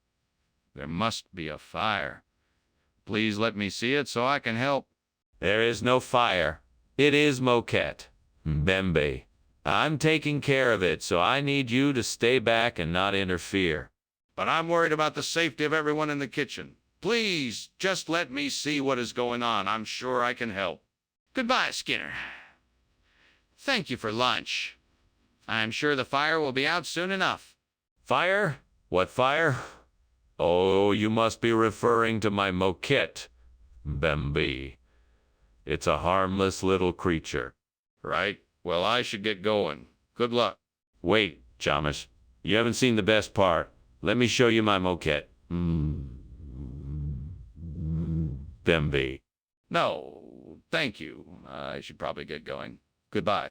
Speaker 2: There must be a fire. Please let me see it so I can help.
Speaker 1: There is no fire. It is moquette. Bembe. I'm taking care of it, so I need you to stay back and not interfere.
Speaker 2: But I'm worried about the safety of everyone in the kitchen. Please, just let me see what is going on. I'm sure I can help. Goodbye, Skinner. Thank you for lunch. I'm sure the fire will be out soon enough.
Speaker 1: Fire? What fire? Oh, you must be referring to my moquette, Bembe. It's a harmless little creature.
Speaker 2: Right. Well, I should get going. Good luck.
Speaker 1: Wait, Chalmers. You haven't seen the best part. Let me show you my moquette. Bembe.
Speaker 2: No, thank you. I should probably get going. Goodbye.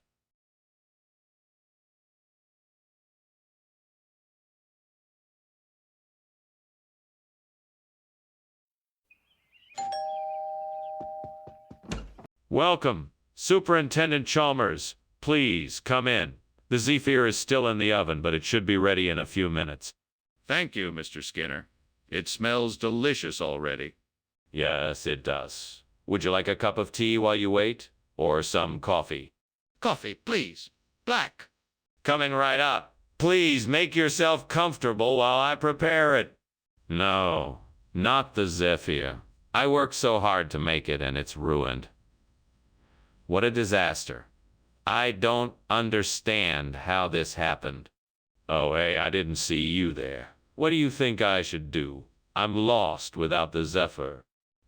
Speaker 1: Welcome, Superintendent Chalmers. Please, come in. The zephyr is still in the oven, but it should be ready in a few minutes.
Speaker 2: Thank you, Mr. Skinner. It smells delicious already.
Speaker 1: Yes, it does. Would you like a cup of tea while you wait? Or some coffee?
Speaker 2: Coffee, please. Black.
Speaker 1: Coming right up. Please make yourself comfortable while I prepare it. No, not the zephyr. I worked so hard to make it and it's ruined. What a disaster. I don't understand how this happened. Oh, hey, I didn't see you there. What do you think I should do? I'm lost without the zephyr.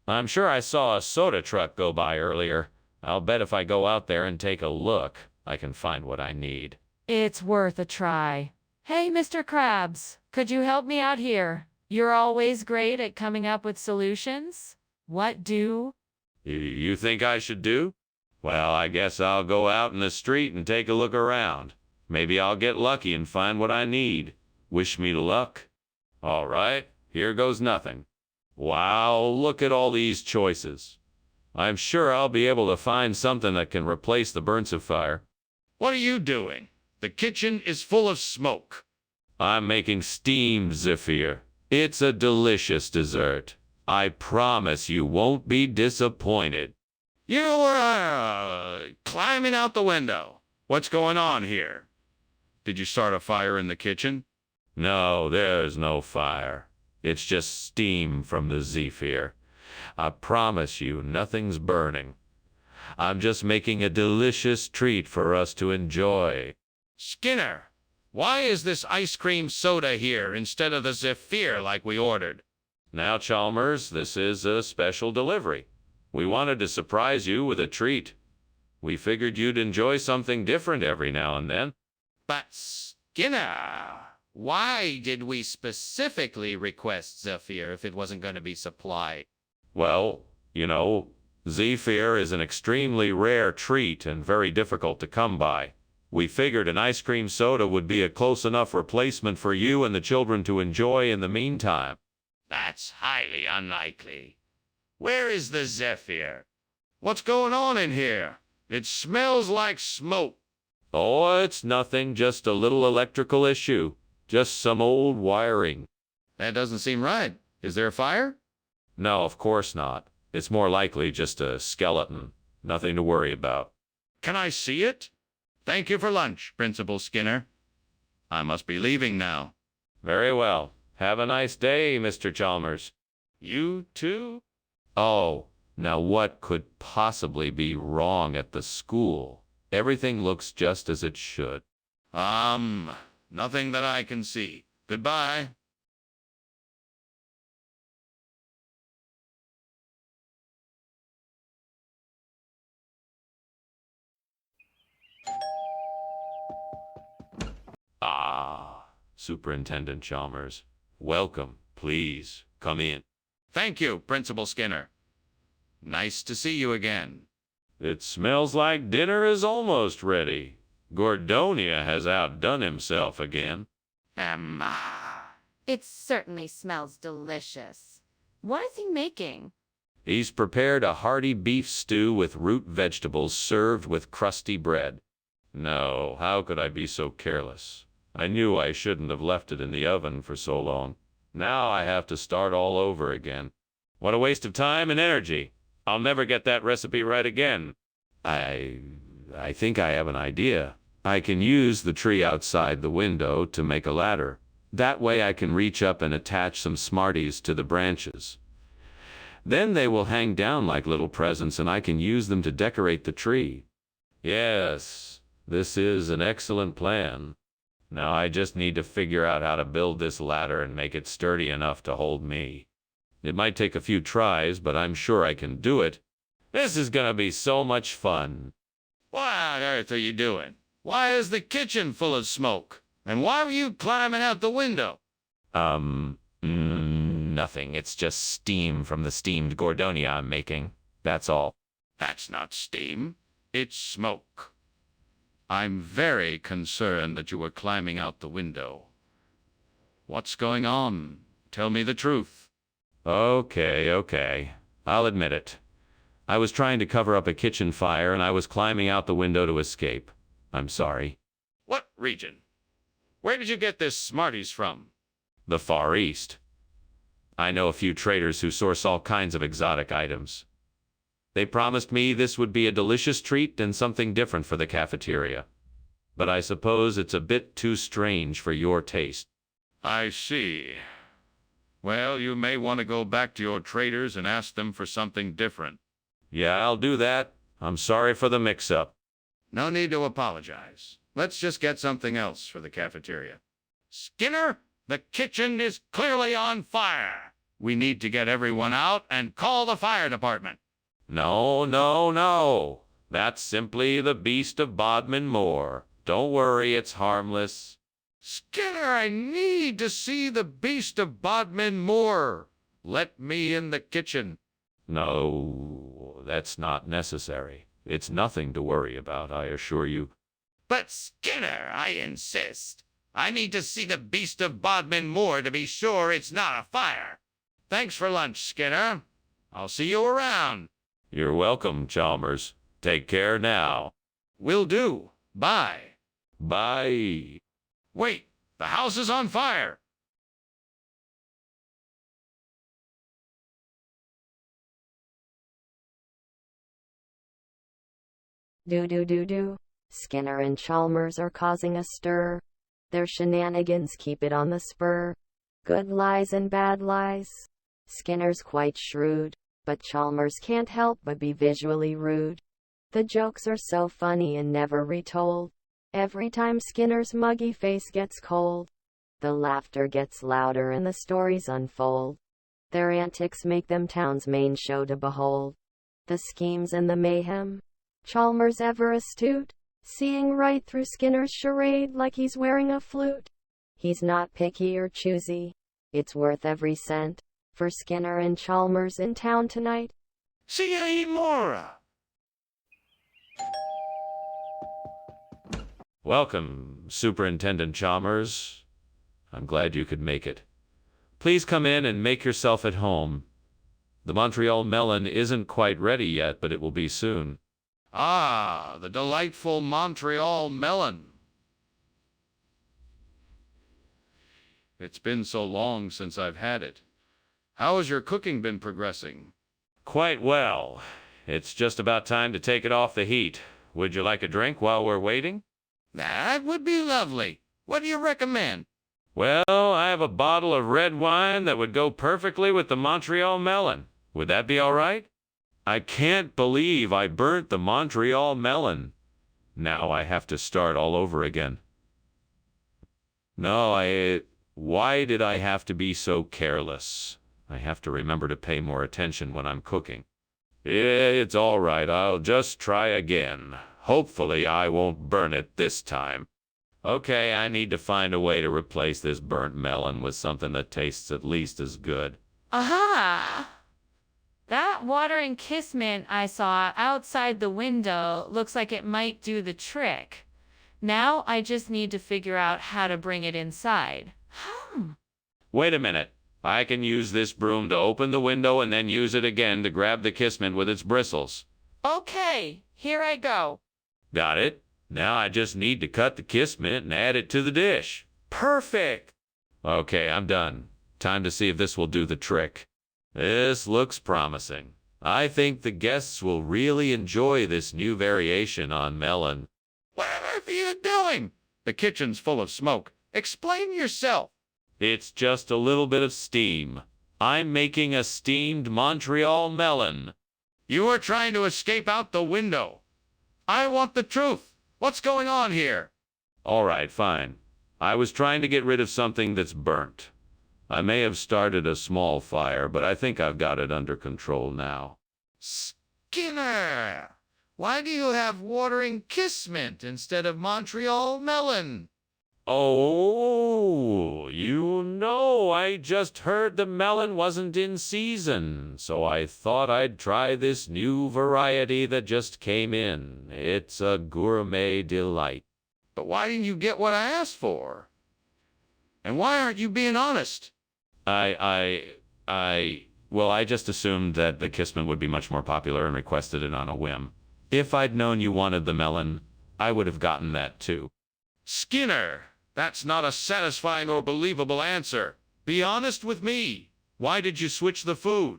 Speaker 1: I'm sure I saw a soda truck go by earlier. I'll bet if I go out there and take a look, I can find what I need.
Speaker 5: It's worth a try. Hey, Mr. Krabs, could you help me out here? You're always great at coming up with solutions. What do?
Speaker 1: You think I should do? Well, I guess I'll go out in the street and take a look around. Maybe I'll get lucky and find what I need. Wish me luck. All right, here goes nothing. Wow, look at all these choices. I'm sure I'll be able to find something that can replace the burns of fire.
Speaker 2: What are you doing? The kitchen is full of smoke.
Speaker 1: I'm making steamed zephyr. It's a delicious dessert. I promise you won't be disappointed.
Speaker 2: You were climbing out the window. What's going on here? Did you start a fire in the kitchen?
Speaker 1: No, there's no fire. It's just steam from the zephyr. I promise you nothing's burning. I'm just making a delicious treat for us to enjoy.
Speaker 2: Skinner, why is this ice cream soda here instead of the zephyr like we ordered?
Speaker 1: Now, Chalmers, this is a special delivery. We wanted to surprise you with a treat. We figured you'd enjoy something different every now and then.
Speaker 2: But Skinner, why did we specifically request zephyr if it wasn't going to be supplied?
Speaker 1: Well, you know, zephyr is an extremely rare treat and very difficult to come by. We figured an ice cream soda would be a close enough replacement for you and the children to enjoy in the meantime.
Speaker 2: That's highly unlikely. Where is the zephyr? What's going on in here? It smells like smoke.
Speaker 1: Oh, it's nothing, just a little electrical issue. Just some old wiring.
Speaker 2: That doesn't seem right. Is there a fire?
Speaker 1: No, of course not. It's more likely just a skeleton. Nothing to worry about.
Speaker 2: Can I see it? Thank you for lunch, Principal Skinner. I must be leaving now.
Speaker 1: Very well. Have a nice day, Mr. Chalmers.
Speaker 2: You too?
Speaker 1: Oh, now what could possibly be wrong at the school? Everything looks just as it should.
Speaker 2: Nothing that I can see. Goodbye.
Speaker 1: Ah, Superintendent Chalmers. Welcome. Please, come in.
Speaker 2: Thank you, Principal Skinner. Nice to see you again.
Speaker 1: It smells like dinner is almost ready. Gordonia has outdone himself again.
Speaker 3: It certainly smells delicious. What is he making?
Speaker 1: He's prepared a hearty beef stew with root vegetables served with crusty bread. No, how could I be so careless? I knew I shouldn't have left it in the oven for so long. Now I have to start all over again. What a waste of time and energy. I'll never get that recipe right again. I think I have an idea. I can use the tree outside the window to make a ladder. That way I can reach up and attach some Smarties to the branches. Then they will hang down like little presents and I can use them to decorate the tree. Yes, this is an excellent plan. Now I just need to figure out how to build this ladder and make it sturdy enough to hold me. It might take a few tries, but I'm sure I can do it. This is gonna be so much fun.
Speaker 2: What on earth are you doing? Why is the kitchen full of smoke? And why were you climbing out the window?
Speaker 1: Nothing. It's just steam from the steamed Gordonia I'm making. That's all.
Speaker 2: That's not steam. It's smoke. I'm very concerned that you were climbing out the window. What's going on? Tell me the truth.
Speaker 1: Okay. I'll admit it. I was trying to cover up a kitchen fire and I was climbing out the window to escape. I'm sorry.
Speaker 2: What region? Where did you get this Smarties from?
Speaker 1: The Far East. I know a few traders who source all kinds of exotic items. They promised me this would be a delicious treat and something different for the cafeteria. But I suppose it's a bit too strange for your taste.
Speaker 2: I see. Well, you may want to go back to your traders and ask them for something different.
Speaker 1: Yeah, I'll do that. I'm sorry for the mix-up.
Speaker 2: No need to apologize. Let's just get something else for the cafeteria. Skinner, the kitchen is clearly on fire. We need to get everyone out and call the fire department.
Speaker 1: No. That's simply the beast of Bodmin Moor. Don't worry, it's harmless.
Speaker 2: Skinner, I need to see the beast of Bodmin Moor. Let me in the kitchen.
Speaker 1: No, that's not necessary. It's nothing to worry about, I assure you.
Speaker 2: But Skinner, I insist. I need to see the beast of Bodmin Moor to be sure it's not a fire. Thanks for lunch, Skinner. I'll see you around.
Speaker 1: You're welcome, Chalmers. Take care now.
Speaker 2: Will do. Bye.
Speaker 1: Bye.
Speaker 2: Wait, the house is on fire.
Speaker 4: Do. Skinner and Chalmers are causing a stir. Their shenanigans keep it on the spur. Good lies and bad lies. Skinner's quite shrewd, but Chalmers can't help but be visually rude. The jokes are so funny and never retold. Every time Skinner's muggy face gets cold, the laughter gets louder and the stories unfold. Their antics make them town's main show to behold. The schemes and the mayhem. Chalmers ever astute, seeing right through Skinner's charade like he's wearing a flute. He's not picky or choosy. It's worth every cent for Skinner and Chalmers in town tonight.
Speaker 2: See ya, Mora.
Speaker 1: Welcome, Superintendent Chalmers. I'm glad you could make it. Please come in and make yourself at home. The Montreal melon isn't quite ready yet, but it will be soon.
Speaker 2: Ah, the delightful Montreal melon. It's been so long since I've had it. How has your cooking been progressing?
Speaker 1: Quite well. It's just about time to take it off the heat. Would you like a drink while we're waiting?
Speaker 2: That would be lovely. What do you recommend?
Speaker 1: Well, I have a bottle of red wine that would go perfectly with the Montreal melon. Would that be all right? I can't believe I burnt the Montreal melon. Now I have to start all over again. No, why did I have to be so careless? I have to remember to pay more attention when I'm cooking. It's all right. I'll just try again. Hopefully I won't burn it this time. Okay, I need to find a way to replace this burnt melon with something that tastes at least as good.
Speaker 5: Aha! That watering kiss mint I saw outside the window looks like it might do the trick. Now I just need to figure out how to bring it inside.
Speaker 1: Wait a minute. I can use this broom to open the window and then use it again to grab the kiss mint with its bristles.
Speaker 5: Okay, here I go.
Speaker 1: Got it? Now I just need to cut the kiss mint and add it to the dish. Perfect! Okay, I'm done. Time to see if this will do the trick. This looks promising. I think the guests will really enjoy this new variation on melon.
Speaker 2: Whatever are you doing? The kitchen's full of smoke. Explain yourself.
Speaker 1: It's just a little bit of steam. I'm making a steamed Montreal melon.
Speaker 2: You are trying to escape out the window. I want the truth. What's going on here?
Speaker 1: All right, fine. I was trying to get rid of something that's burnt. I may have started a small fire, but I think I've got it under control now.
Speaker 2: Skinner, why do you have watering kiss mint instead of Montreal melon?
Speaker 1: Oh, I just heard the melon wasn't in season, so I thought I'd try this new variety that just came in. It's a gourmet delight.
Speaker 2: But why didn't you get what I asked for? And why aren't you being honest?
Speaker 1: Well, I just assumed that the Kissman would be much more popular and requested it on a whim. If I'd known you wanted the melon, I would have gotten that too.
Speaker 2: Skinner, that's not a satisfying or believable answer. Be honest with me. Why did you switch the food?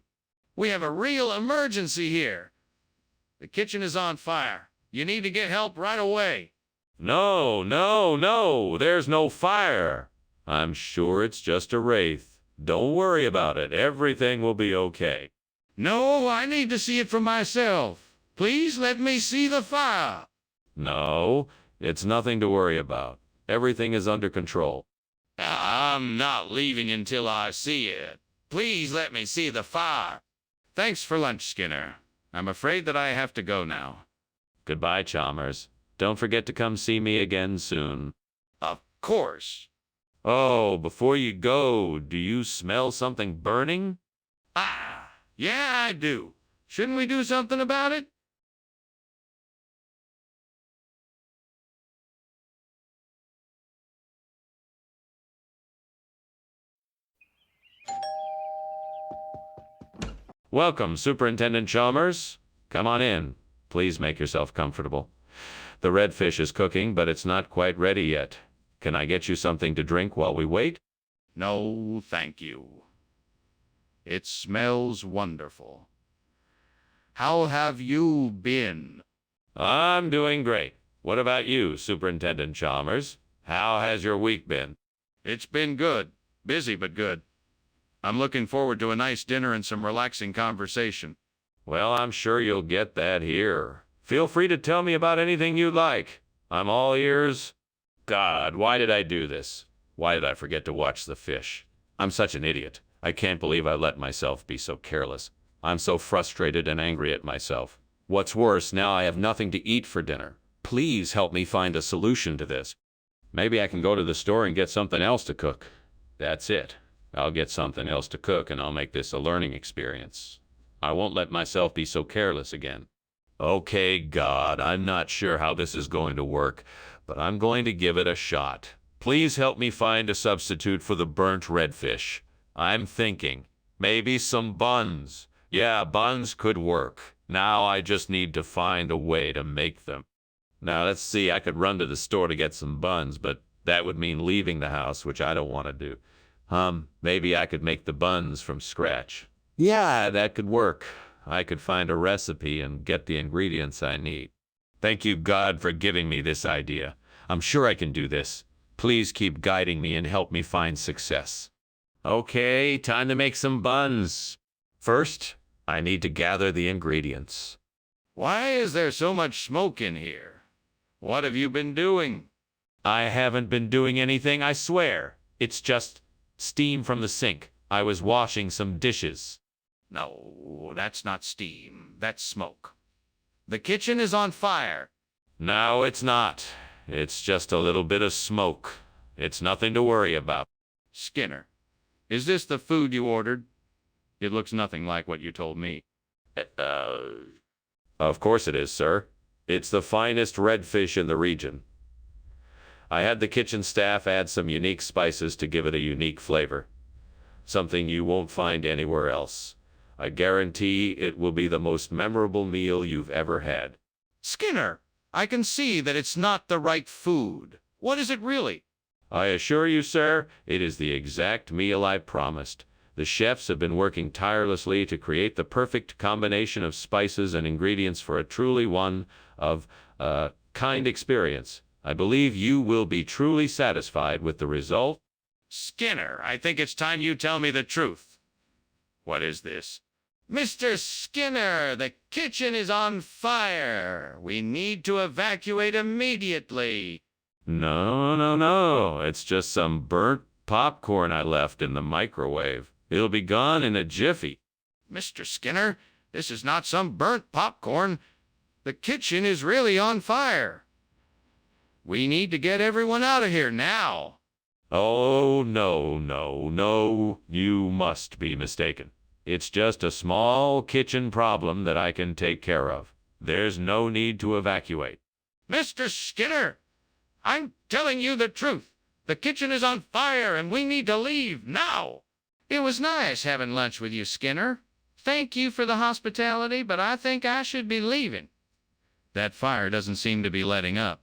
Speaker 2: We have a real emergency here. The kitchen is on fire. You need to get help right away.
Speaker 1: No, there's no fire. I'm sure it's just a wraith. Don't worry about it. Everything will be okay.
Speaker 2: No, I need to see it for myself. Please let me see the fire.
Speaker 1: No, it's nothing to worry about. Everything is under control.
Speaker 2: I'm not leaving until I see it. Please let me see the fire. Thanks for lunch, Skinner. I'm afraid that I have to go now.
Speaker 1: Goodbye, Chalmers. Don't forget to come see me again soon.
Speaker 2: Of course.
Speaker 1: Oh, before you go, do you smell something burning?
Speaker 2: Yeah, I do. Shouldn't we do something about it?
Speaker 1: Welcome, Superintendent Chalmers. Come on in. Please make yourself comfortable. The redfish is cooking, but it's not quite ready yet. Can I get you something to drink while we wait?
Speaker 2: No, thank you. It smells wonderful. How have you been?
Speaker 1: I'm doing great. What about you, Superintendent Chalmers? How has your week been?
Speaker 2: It's been good. Busy, but good. I'm looking forward to a nice dinner and some relaxing conversation.
Speaker 1: Well, I'm sure you'll get that here. Feel free to tell me about anything you'd like. I'm all ears. God, why did I do this? Why did I forget to watch the fish? I'm such an idiot. I can't believe I let myself be so careless. I'm so frustrated and angry at myself. What's worse, now I have nothing to eat for dinner. Please help me find a solution to this. Maybe I can go to the store and get something else to cook. That's it. I'll get something else to cook and I'll make this a learning experience. I won't let myself be so careless again. Okay, God, I'm not sure how this is going to work, but I'm going to give it a shot. Please help me find a substitute for the burnt redfish. I'm thinking, maybe some buns. Yeah, buns could work. Now I just need to find a way to make them. Now let's see, I could run to the store to get some buns, but that would mean leaving the house, which I don't want to do. Maybe I could make the buns from scratch. Yeah, that could work. I could find a recipe and get the ingredients I need. Thank you, God, for giving me this idea. I'm sure I can do this. Please keep guiding me and help me find success. Okay, time to make some buns. First, I need to gather the ingredients.
Speaker 2: Why is there so much smoke in here? What have you been doing?
Speaker 1: I haven't been doing anything, I swear. It's just steam from the sink. I was washing some dishes.
Speaker 2: No, that's not steam. That's smoke. The kitchen is on fire.
Speaker 1: No, it's not. It's just a little bit of smoke. It's nothing to worry about.
Speaker 2: Skinner, is this the food you ordered? It looks nothing like what you told me.
Speaker 1: Of course it is, sir. It's the finest redfish in the region. I had the kitchen staff add some unique spices to give it a unique flavor. Something you won't find anywhere else. I guarantee it will be the most memorable meal you've ever had.
Speaker 2: Skinner, I can see that it's not the right food. What is it really?
Speaker 1: I assure you, sir, it is the exact meal I promised. The chefs have been working tirelessly to create the perfect combination of spices and ingredients for a truly one-of-a-kind experience. I believe you will be truly satisfied with the result.
Speaker 2: Skinner, I think it's time you tell me the truth. What is this? Mr. Skinner, the kitchen is on fire. We need to evacuate immediately.
Speaker 1: No. It's just some burnt popcorn I left in the microwave. It'll be gone in a jiffy.
Speaker 2: Mr. Skinner, this is not some burnt popcorn. The kitchen is really on fire. We need to get everyone out of here now.
Speaker 1: Oh, no. You must be mistaken. It's just a small kitchen problem that I can take care of. There's no need to evacuate.
Speaker 2: Mr. Skinner, I'm telling you the truth. The kitchen is on fire and we need to leave now. It was nice having lunch with you, Skinner. Thank you for the hospitality, but I think I should be leaving. That fire doesn't seem to be letting up.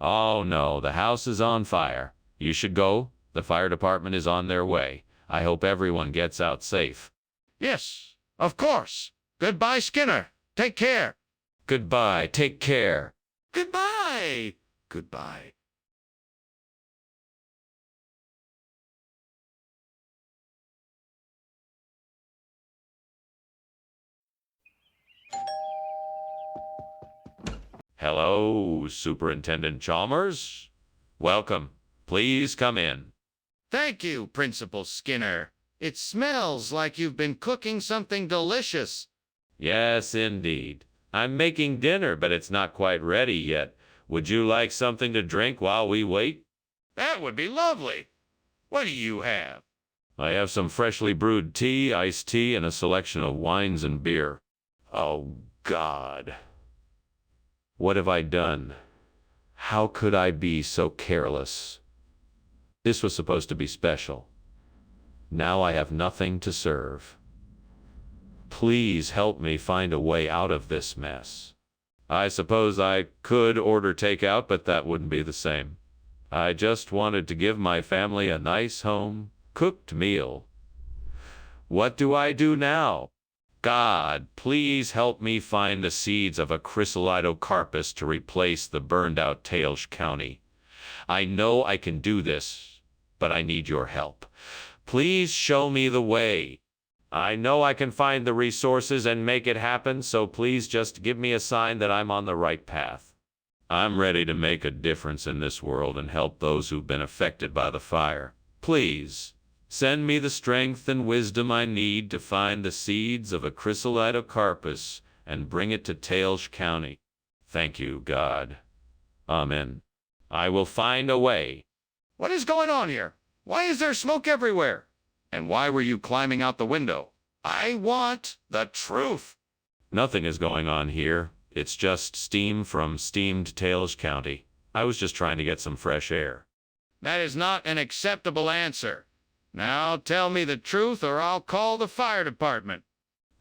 Speaker 1: Oh, no, the house is on fire. You should go. The fire department is on their way. I hope everyone gets out safe.
Speaker 2: Yes, of course. Goodbye, Skinner. Take care.
Speaker 1: Goodbye. Take care.
Speaker 2: Goodbye. Goodbye.
Speaker 1: Hello, Superintendent Chalmers. Welcome. Please come in.
Speaker 2: Thank you, Principal Skinner. It smells like you've been cooking something delicious.
Speaker 1: Yes, indeed. I'm making dinner, but it's not quite ready yet. Would you like something to drink while we wait?
Speaker 2: That would be lovely. What do you have?
Speaker 1: I have some freshly brewed tea, iced tea, and a selection of wines and beer. Oh, God. What have I done? How could I be so careless? This was supposed to be special. Now I have nothing to serve. Please help me find a way out of this mess. I suppose I could order takeout, but that wouldn't be the same. I just wanted to give my family a nice home-cooked meal. What do I do now? God, please help me find the seeds of a chrysalidocarpus to replace the burned-out Tails County. I know I can do this, but I need your help. Please show me the way. I know I can find the resources and make it happen, so please just give me a sign that I'm on the right path. I'm ready to make a difference in this world and help those who've been affected by the fire. Please, send me the strength and wisdom I need to find the seeds of a chrysalidocarpus and bring it to Tails County. Thank you, God. Amen. I will find a way.
Speaker 2: What is going on here? Why is there smoke everywhere? And why were you climbing out the window? I want the truth.
Speaker 1: Nothing is going on here. It's just steam from steamed Tails County. I was just trying to get some fresh air.
Speaker 2: That is not an acceptable answer. Now tell me the truth or I'll call the fire department.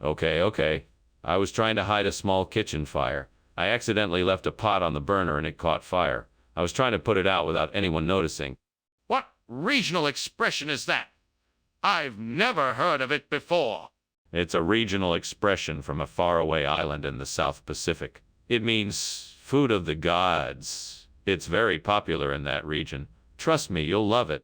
Speaker 1: Okay. I was trying to hide a small kitchen fire. I accidentally left a pot on the burner and it caught fire. I was trying to put it out without anyone noticing.
Speaker 2: What regional expression is that? I've never heard of it before.
Speaker 1: It's a regional expression from a faraway island in the South Pacific. It means food of the gods. It's very popular in that region. Trust me, you'll love it.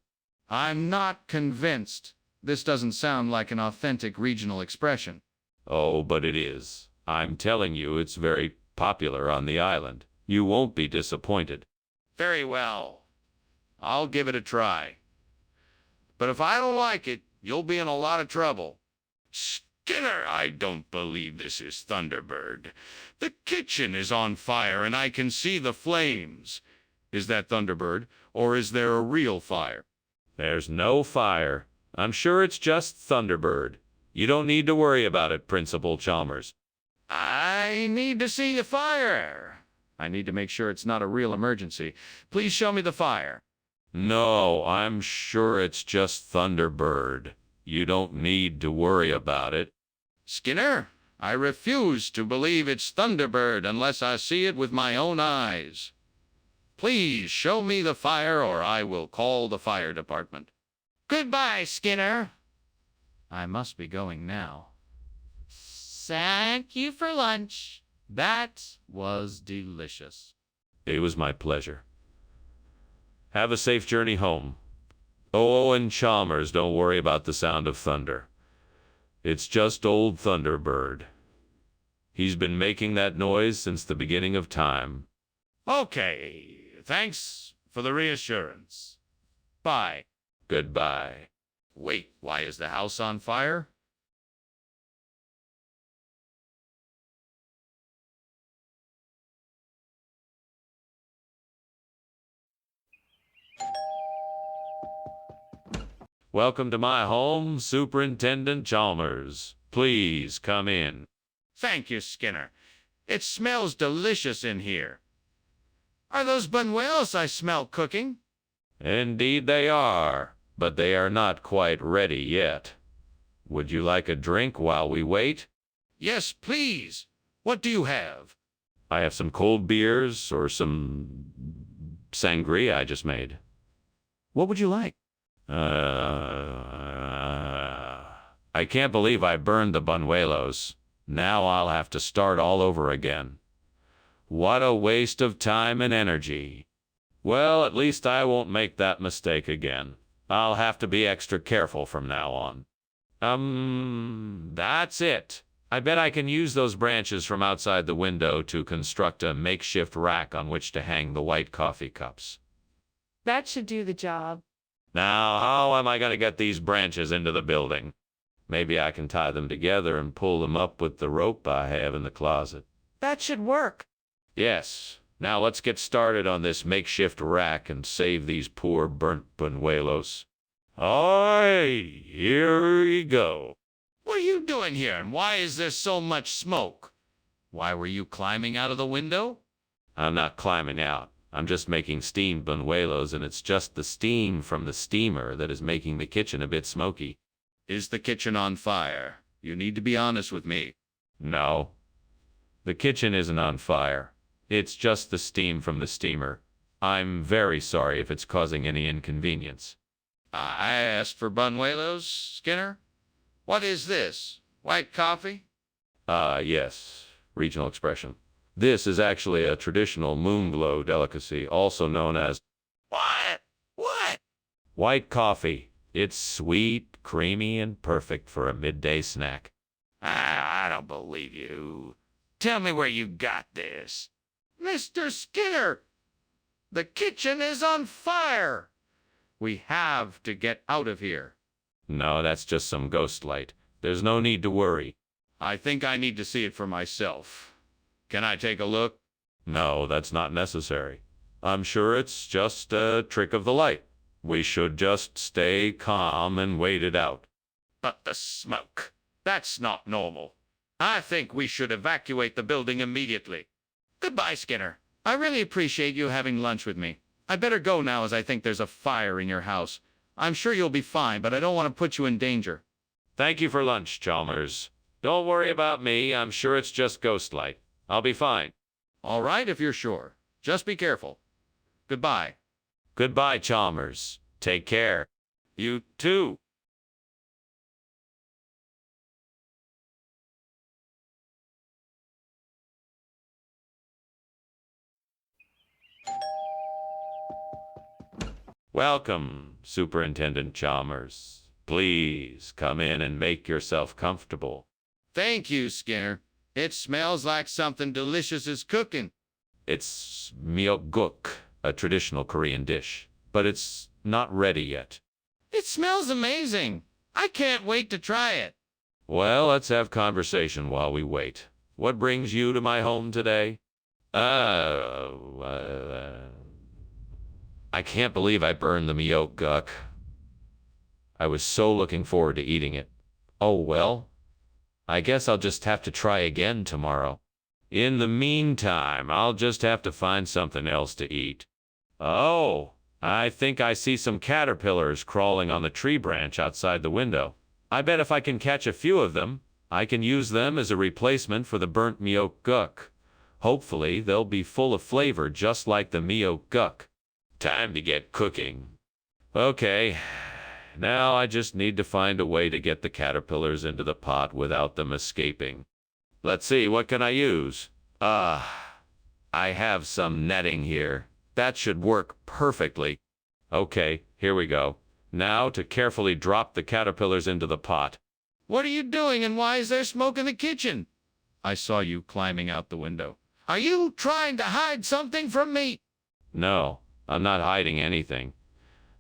Speaker 2: I'm not convinced. This doesn't sound like an authentic regional expression.
Speaker 1: Oh, but it is. I'm telling you, it's very popular on the island. You won't be disappointed.
Speaker 2: Very well. I'll give it a try. But if I don't like it, you'll be in a lot of trouble. Skinner, I don't believe this is Thunderbird. The kitchen is on fire and I can see the flames. Is that Thunderbird, or is there a real fire?
Speaker 1: There's no fire. I'm sure it's just Thunderbird. You don't need to worry about it, Principal Chalmers.
Speaker 2: I need to see the fire. I need to make sure it's not a real emergency. Please show me the fire.
Speaker 1: No, I'm sure it's just Thunderbird. You don't need to worry about it.
Speaker 2: Skinner, I refuse to believe it's Thunderbird unless I see it with my own eyes. Please show me the fire or I will call the fire department. Goodbye, Skinner. I must be going now. Thank you for lunch. That was delicious.
Speaker 1: It was my pleasure. Have a safe journey home. Oh, and Chalmers, don't worry about the sound of thunder. It's just old Thunderbird. He's been making that noise since the beginning of time.
Speaker 2: Okay, thanks for the reassurance. Bye.
Speaker 1: Goodbye.
Speaker 2: Wait, why is the house on fire?
Speaker 1: Welcome to my home, Superintendent Chalmers. Please come in.
Speaker 2: Thank you, Skinner. It smells delicious in here. Are those buñuelos I smell cooking?
Speaker 1: Indeed they are, but they are not quite ready yet. Would you like a drink while we wait?
Speaker 2: Yes, please. What do you have?
Speaker 1: I have some cold beers or some sangria I just made. What would you like? I can't believe I burned the buñuelos. Now I'll have to start all over again. What a waste of time and energy. Well, at least I won't make that mistake again. I'll have to be extra careful from now on. That's it. I bet I can use those branches from outside the window to construct a makeshift rack on which to hang the white coffee cups.
Speaker 5: That should do the job.
Speaker 1: Now, how am I going to get these branches into the building? Maybe I can tie them together and pull them up with the rope I have in the closet.
Speaker 5: That should work.
Speaker 1: Yes. Now let's get started on this makeshift rack and save these poor burnt buñuelos. Aye, here we go.
Speaker 2: What are you doing here and why is there so much smoke? Why were you climbing out of the window?
Speaker 1: I'm not climbing out. I'm just making steamed buñuelos, and it's just the steam from the steamer that is making the kitchen a bit smoky.
Speaker 2: Is the kitchen on fire? You need to be honest with me.
Speaker 1: No. The kitchen isn't on fire. It's just the steam from the steamer. I'm very sorry if it's causing any inconvenience.
Speaker 2: I asked for buñuelos, Skinner. What is this? White coffee?
Speaker 1: Yes. Regional expression. This is actually a traditional moonglow delicacy, also known as
Speaker 2: What?
Speaker 1: white coffee. It's sweet, creamy, and perfect for a midday snack.
Speaker 2: I don't believe you. Tell me where you got this. Mr. Skinner, the kitchen is on fire. We have to get out of here.
Speaker 1: No, that's just some ghost light. There's no need to worry.
Speaker 2: I think I need to see it for myself. Can I take a look?
Speaker 1: No, that's not necessary. I'm sure it's just a trick of the light. We should just stay calm and wait it out.
Speaker 2: But the smoke. That's not normal. I think we should evacuate the building immediately. Goodbye, Skinner. I really appreciate you having lunch with me. I better go now, as I think there's a fire in your house. I'm sure you'll be fine, but I don't want to put you in danger.
Speaker 1: Thank you for lunch, Chalmers. Don't worry about me. I'm sure it's just ghost light. I'll be fine.
Speaker 2: All right, if you're sure. Just be careful. Goodbye.
Speaker 1: Goodbye, Chalmers. Take care.
Speaker 2: You too.
Speaker 1: Welcome, Superintendent Chalmers. Please come in and make yourself comfortable.
Speaker 2: Thank you, Skinner. It smells like something delicious is cooking.
Speaker 1: It's myeokguk, a traditional Korean dish, but it's not ready yet.
Speaker 2: It smells amazing. I can't wait to try it.
Speaker 1: Well, let's have conversation while we wait. What brings you to my home today? I can't believe I burned the myeokguk. I was so looking forward to eating it. Oh well, I guess I'll just have to try again tomorrow. In the meantime, I'll just have to find something else to eat. Oh, I think I see some caterpillars crawling on the tree branch outside the window. I bet if I can catch a few of them, I can use them as a replacement for the burnt myeokguk. Hopefully, they'll be full of flavor just like the myeokguk. Time to get cooking. Okay, now I just need to find a way to get the caterpillars into the pot without them escaping. Let's see, what can I use? I have some netting here. That should work perfectly. Okay, here we go. Now to carefully drop the caterpillars into the pot.
Speaker 2: What are you doing, and why is there smoke in the kitchen? I saw you climbing out the window. Are you trying to hide something from me?
Speaker 1: No, I'm not hiding anything.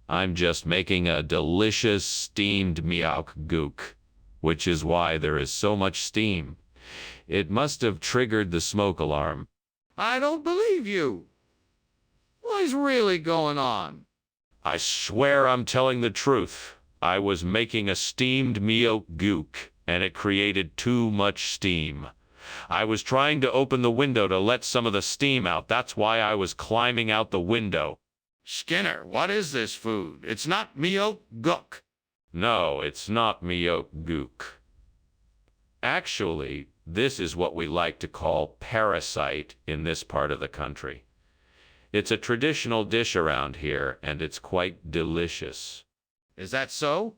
Speaker 1: I'm just making a delicious steamed myeokguk, which is why there is so much steam. It must have triggered the smoke alarm.
Speaker 2: I don't believe you. What is really going on?
Speaker 1: I swear I'm telling the truth. I was making a steamed myeokguk, and it created too much steam. I was trying to open the window to let some of the steam out. That's why I was climbing out the window.
Speaker 2: Skinner, what is this food? It's not myeokguk.
Speaker 1: No, it's not myeokguk. Actually, this is what we like to call parasite in this part of the country. It's a traditional dish around here, and it's quite delicious.
Speaker 2: Is that so?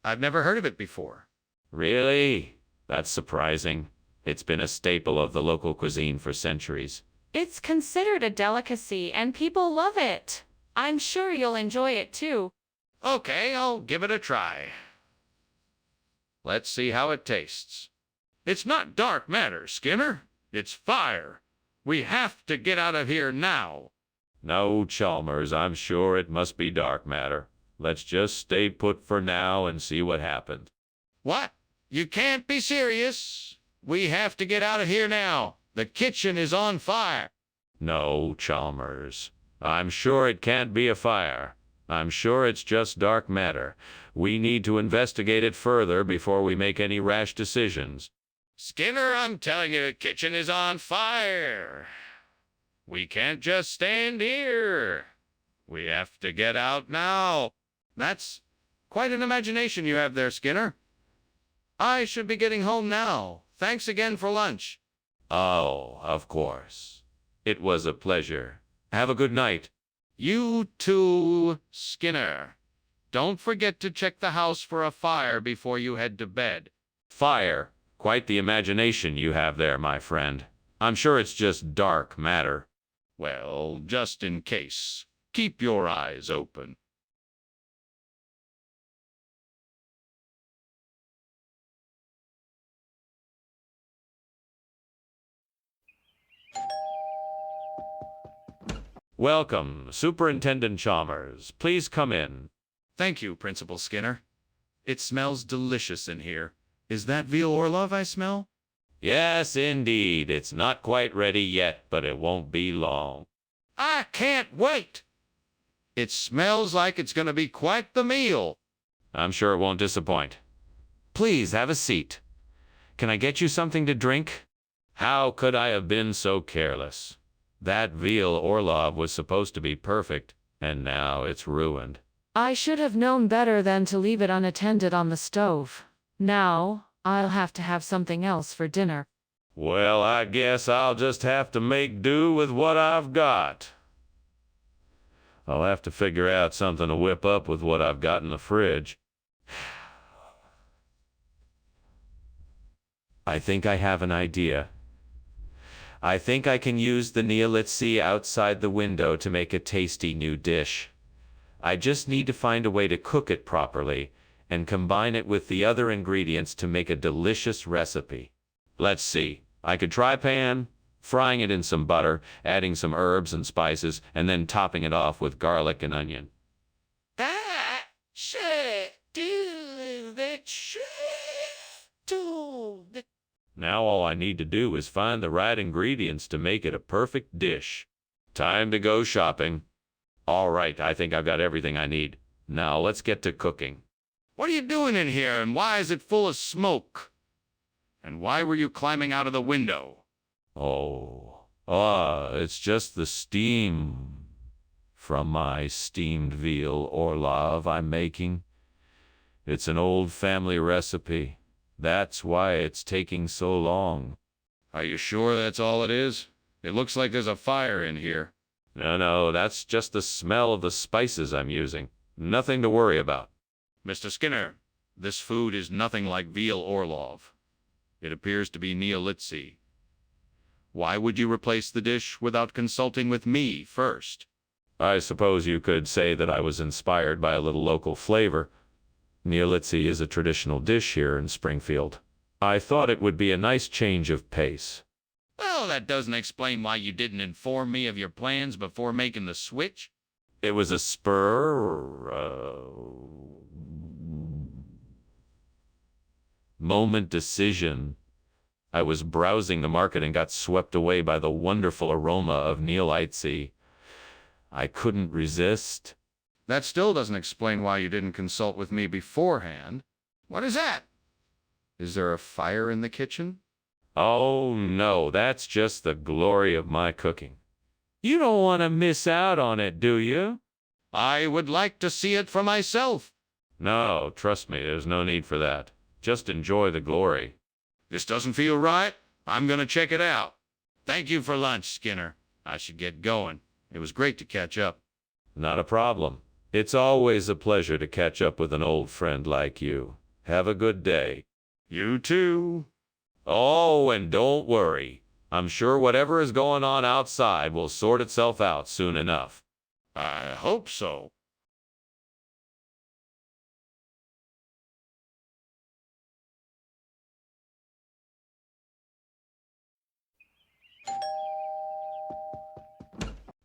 Speaker 2: I've never heard of it before.
Speaker 1: Really? That's surprising. It's been a staple of the local cuisine for centuries.
Speaker 5: It's considered a delicacy and people love it. I'm sure you'll enjoy it too.
Speaker 2: Okay, I'll give it a try. Let's see how it tastes. It's not dark matter, Skinner. It's fire. We have to get out of here now.
Speaker 1: No, Chalmers, I'm sure it must be dark matter. Let's just stay put for now and see what happens.
Speaker 2: What? You can't be serious. We have to get out of here now. The kitchen is on fire.
Speaker 1: No, Chalmers. I'm sure it can't be a fire. I'm sure it's just dark matter. We need to investigate it further before we make any rash decisions.
Speaker 2: Skinner, I'm telling you, the kitchen is on fire. We can't just stand here. We have to get out now. That's quite an imagination you have there, Skinner. I should be getting home now. Thanks again for lunch.
Speaker 1: Oh, of course. It was a pleasure. Have a good night.
Speaker 2: You too, Skinner. Don't forget to check the house for a fire before you head to bed.
Speaker 1: Fire. Quite the imagination you have there, my friend. I'm sure it's just dark matter.
Speaker 2: Well, just in case, keep your eyes open.
Speaker 1: Welcome, Superintendent Chalmers. Please come in.
Speaker 2: Thank you, Principal Skinner. It smells delicious in here. Is that veal Orlov I smell?
Speaker 1: Yes, indeed. It's not quite ready yet, but it won't be long.
Speaker 2: I can't wait. It smells like it's going to be quite the meal.
Speaker 1: I'm sure it won't disappoint. Please have a seat. Can I get you something to drink? How could I have been so careless? That veal Orlov was supposed to be perfect, and now it's ruined.
Speaker 5: I should have known better than to leave it unattended on the stove. Now, I'll have to have something else for dinner.
Speaker 1: Well, I guess I'll just have to make do with what I've got. I'll have to figure out something to whip up with what I've got in the fridge. I think I have an idea. I think I can use the Neolitzi outside the window to make a tasty new dish. I just need to find a way to cook it properly and combine it with the other ingredients to make a delicious recipe. Let's see. I could try frying it in some butter, adding some herbs and spices, and then topping it off with garlic and onion.
Speaker 2: That should do the trick.
Speaker 1: Now all I need to do is find the right ingredients to make it a perfect dish. Time to go shopping. All right, I think I've got everything I need. Now let's get to cooking.
Speaker 2: What are you doing in here, and why is it full of smoke? And why were you climbing out of the window?
Speaker 1: It's just the steam from my steamed veal Orlov I'm making. It's an old family recipe. That's why it's taking so long.
Speaker 2: Are you sure that's all it is? It looks like there's a fire in here.
Speaker 1: No, that's just the smell of the spices I'm using. Nothing to worry about.
Speaker 2: Mr. Skinner, this food is nothing like veal Orlov. It appears to be Neolitzi. Why would you replace the dish without consulting with me first?
Speaker 1: I suppose you could say that I was inspired by a little local flavor. Neolitzi is a traditional dish here in Springfield. I thought it would be a nice change of pace.
Speaker 2: Well, that doesn't explain why you didn't inform me of your plans before making the switch.
Speaker 1: It was a moment decision. I was browsing the market and got swept away by the wonderful aroma of Neolitzi. I couldn't resist.
Speaker 2: That still doesn't explain why you didn't consult with me beforehand. What is that? Is there a fire in the kitchen?
Speaker 1: Oh no, that's just the glory of my cooking. You don't want to miss out on it, do you?
Speaker 2: I would like to see it for myself.
Speaker 1: No, trust me, there's no need for that. Just enjoy the glory.
Speaker 2: This doesn't feel right. I'm going to check it out. Thank you for lunch, Skinner. I should get going. It was great to catch up.
Speaker 1: Not a problem. It's always a pleasure to catch up with an old friend like you. Have a good day.
Speaker 2: You too.
Speaker 1: Oh, and don't worry. I'm sure whatever is going on outside will sort itself out soon enough.
Speaker 2: I hope so.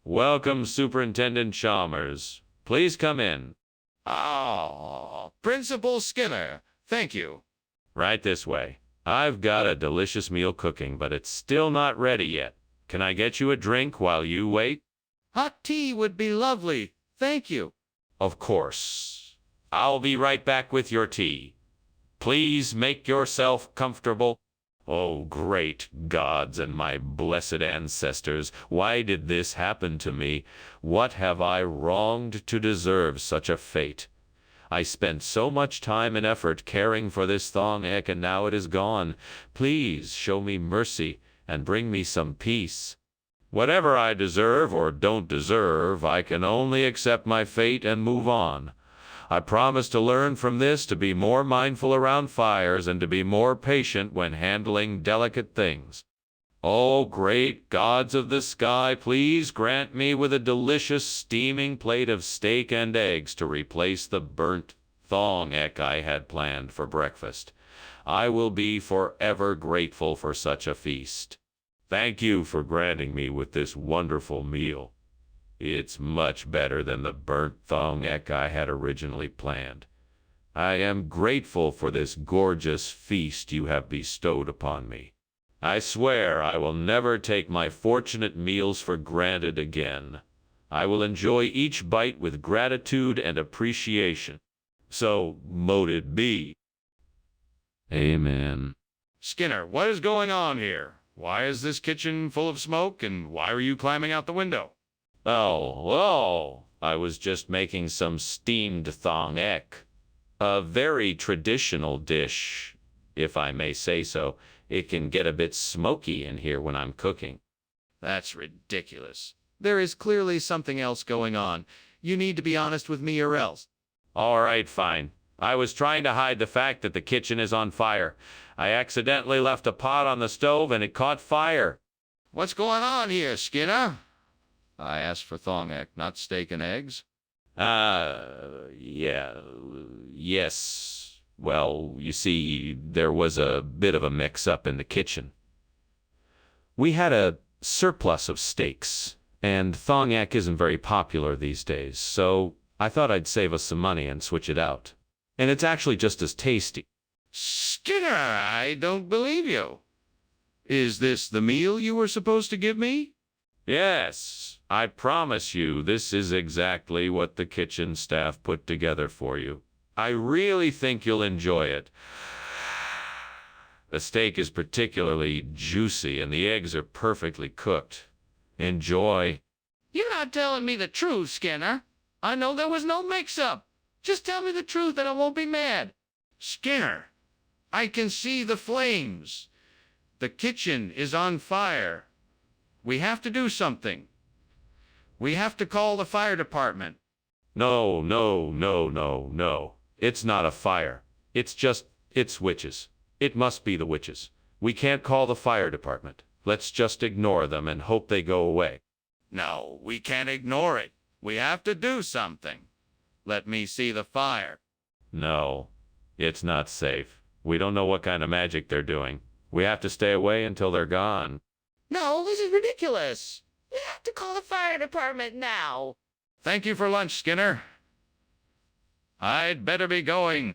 Speaker 1: Welcome, Superintendent Chalmers. Please come in.
Speaker 2: Oh, Principal Skinner. Thank you.
Speaker 1: Right this way. I've got a delicious meal cooking, but it's still not ready yet. Can I get you a drink while you wait?
Speaker 2: Hot tea would be lovely. Thank you.
Speaker 1: Of course. I'll be right back with your tea. Please make yourself comfortable. Oh, great gods and my blessed ancestors, why did this happen to me? What have I wronged to deserve such a fate? I spent so much time and effort caring for this thong ek, and now it is gone. Please show me mercy and bring me some peace. Whatever I deserve or don't deserve, I can only accept my fate and move on. I promise to learn from this, to be more mindful around fires and to be more patient when handling delicate things. Oh, great gods of the sky, please grant me with a delicious steaming plate of steak and eggs to replace the burnt thong ek I had planned for breakfast. I will be forever grateful for such a feast. Thank you for granting me with this wonderful meal. It's much better than the burnt thong ek I had originally planned. I am grateful for this gorgeous feast you have bestowed upon me. I swear I will never take my fortunate meals for granted again. I will enjoy each bite with gratitude and appreciation. So mote it be. Amen.
Speaker 2: Skinner, what is going on here? Why is this kitchen full of smoke, and why are you climbing out the window?
Speaker 1: Oh, I was just making some steamed thong ek. A very traditional dish, if I may say so. It can get a bit smoky in here when I'm cooking.
Speaker 2: That's ridiculous. There is clearly something else going on. You need to be honest with me or else.
Speaker 1: All right, fine. I was trying to hide the fact that the kitchen is on fire. I accidentally left a pot on the stove and it caught fire.
Speaker 2: What's going on here, Skinner? I asked for thong ek, not steak and eggs.
Speaker 1: Yes. Well, you see, there was a bit of a mix-up in the kitchen. We had a surplus of steaks, and thong ek isn't very popular these days, so I thought I'd save us some money and switch it out. And it's actually just as tasty.
Speaker 2: Skinner, I don't believe you. Is this the meal you were supposed to give me?
Speaker 1: Yes, I promise you this is exactly what the kitchen staff put together for you. I really think you'll enjoy it. The steak is particularly juicy and the eggs are perfectly cooked. Enjoy.
Speaker 2: You're not telling me the truth, Skinner. I know there was no mix-up. Just tell me the truth and I won't be mad. Skinner, I can see the flames. The kitchen is on fire. We have to do something. We have to call the fire department.
Speaker 1: No. It's not a fire. It's witches. It must be the witches. We can't call the fire department. Let's just ignore them and hope they go away.
Speaker 2: No, we can't ignore it. We have to do something. Let me see the fire.
Speaker 1: No, it's not safe. We don't know what kind of magic they're doing. We have to stay away until they're gone.
Speaker 2: No, this is ridiculous.
Speaker 5: We have to call the fire department now.
Speaker 2: Thank you for lunch, Skinner. I'd better be going.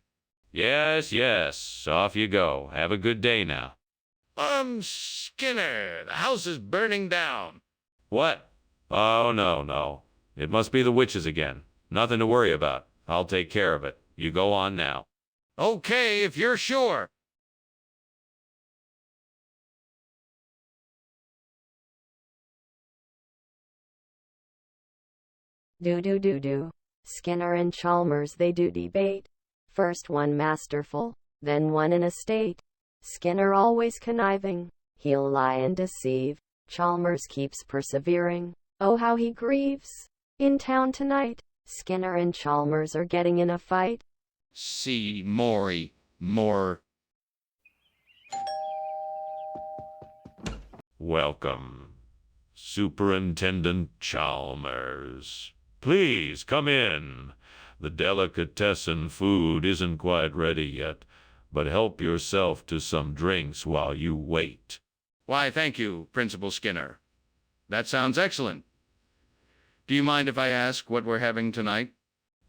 Speaker 1: Yes, off you go. Have a good day now.
Speaker 2: Skinner, the house is burning down.
Speaker 1: What? Oh, no. It must be the witches again. Nothing to worry about. I'll take care of it. You go on now.
Speaker 2: Okay, if you're sure.
Speaker 4: Do. Skinner and Chalmers they do debate. First one masterful, then one in a state. Skinner always conniving, he'll lie and deceive. Chalmers keeps persevering, oh how he grieves. In town tonight, Skinner and Chalmers are getting in a fight.
Speaker 2: See Maury, more.
Speaker 1: Welcome, Superintendent Chalmers. Please come in. The delicatessen food isn't quite ready yet, but help yourself to some drinks while you wait.
Speaker 2: Why, thank you, Principal Skinner. That sounds excellent. Do you mind if I ask what we're having tonight?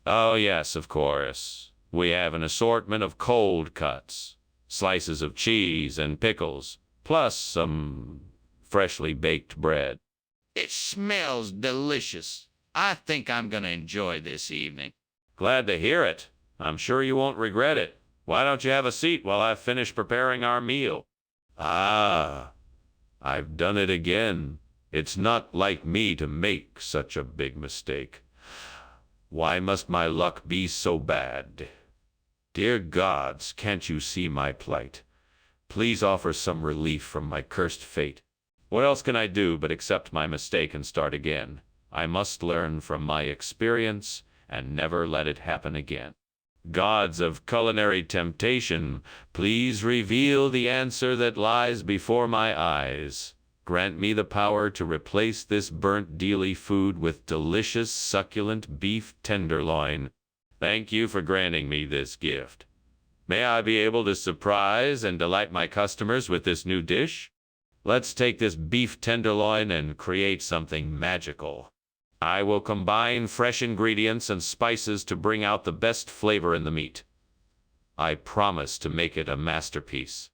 Speaker 1: Oh, yes, of course. We have an assortment of cold cuts, slices of cheese and pickles, plus some freshly baked bread.
Speaker 2: It smells delicious. I think I'm gonna enjoy this evening.
Speaker 1: Glad to hear it. I'm sure you won't regret it. Why don't you have a seat while I finish preparing our meal? Ah, I've done it again. It's not like me to make such a big mistake. Why must my luck be so bad? Dear gods, can't you see my plight? Please offer some relief from my cursed fate. What else can I do but accept my mistake and start again? I must learn from my experience and never let it happen again. Gods of culinary temptation, please reveal the answer that lies before my eyes. Grant me the power to replace this burnt dealy food with delicious, succulent beef tenderloin. Thank you for granting me this gift. May I be able to surprise and delight my customers with this new dish? Let's take this beef tenderloin and create something magical. I will combine fresh ingredients and spices to bring out the best flavor in the meat. I promise to make it a masterpiece.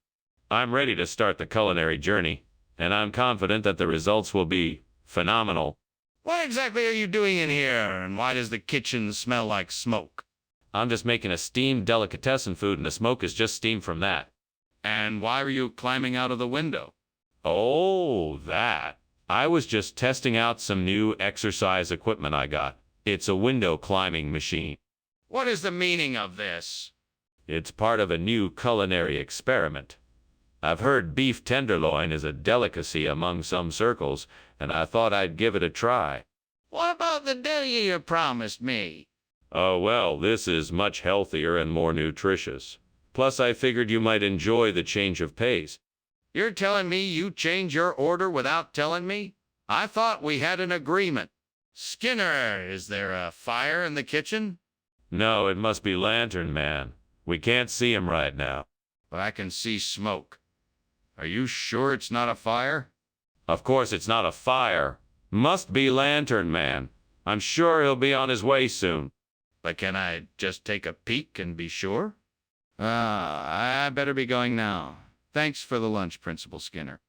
Speaker 1: I'm ready to start the culinary journey, and I'm confident that the results will be phenomenal.
Speaker 2: What exactly are you doing in here, and why does the kitchen smell like smoke?
Speaker 1: I'm just making a steamed delicatessen food, and the smoke is just steam from that.
Speaker 2: And why are you climbing out of the window?
Speaker 1: Oh, that. I was just testing out some new exercise equipment I got. It's a window climbing machine.
Speaker 2: What is the meaning of this?
Speaker 1: It's part of a new culinary experiment. I've heard beef tenderloin is a delicacy among some circles, and I thought I'd give it a try.
Speaker 2: What about the deli you promised me?
Speaker 1: Oh, well, this is much healthier and more nutritious. Plus, I figured you might enjoy the change of pace.
Speaker 2: You're telling me you changed your order without telling me? I thought we had an agreement. Skinner, is there a fire in the kitchen?
Speaker 1: No, it must be Lantern Man. We can't see him right now.
Speaker 2: But I can see smoke. Are you sure it's not a fire?
Speaker 1: Of course it's not a fire. Must be Lantern Man. I'm sure he'll be on his way soon.
Speaker 2: But can I just take a peek and be sure? I better be going now. Thanks for the lunch, Principal Skinner.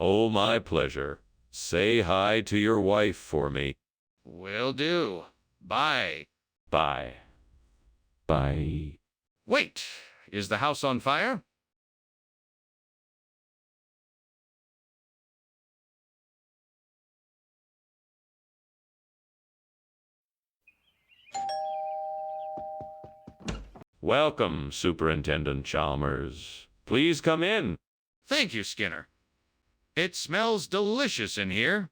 Speaker 1: Oh, my pleasure. Say hi to your wife for me.
Speaker 2: Will do. Bye.
Speaker 1: Bye. Bye.
Speaker 2: Wait, is the house on fire?
Speaker 1: Welcome, Superintendent Chalmers. Please come in.
Speaker 2: Thank you, Skinner. It smells delicious in here.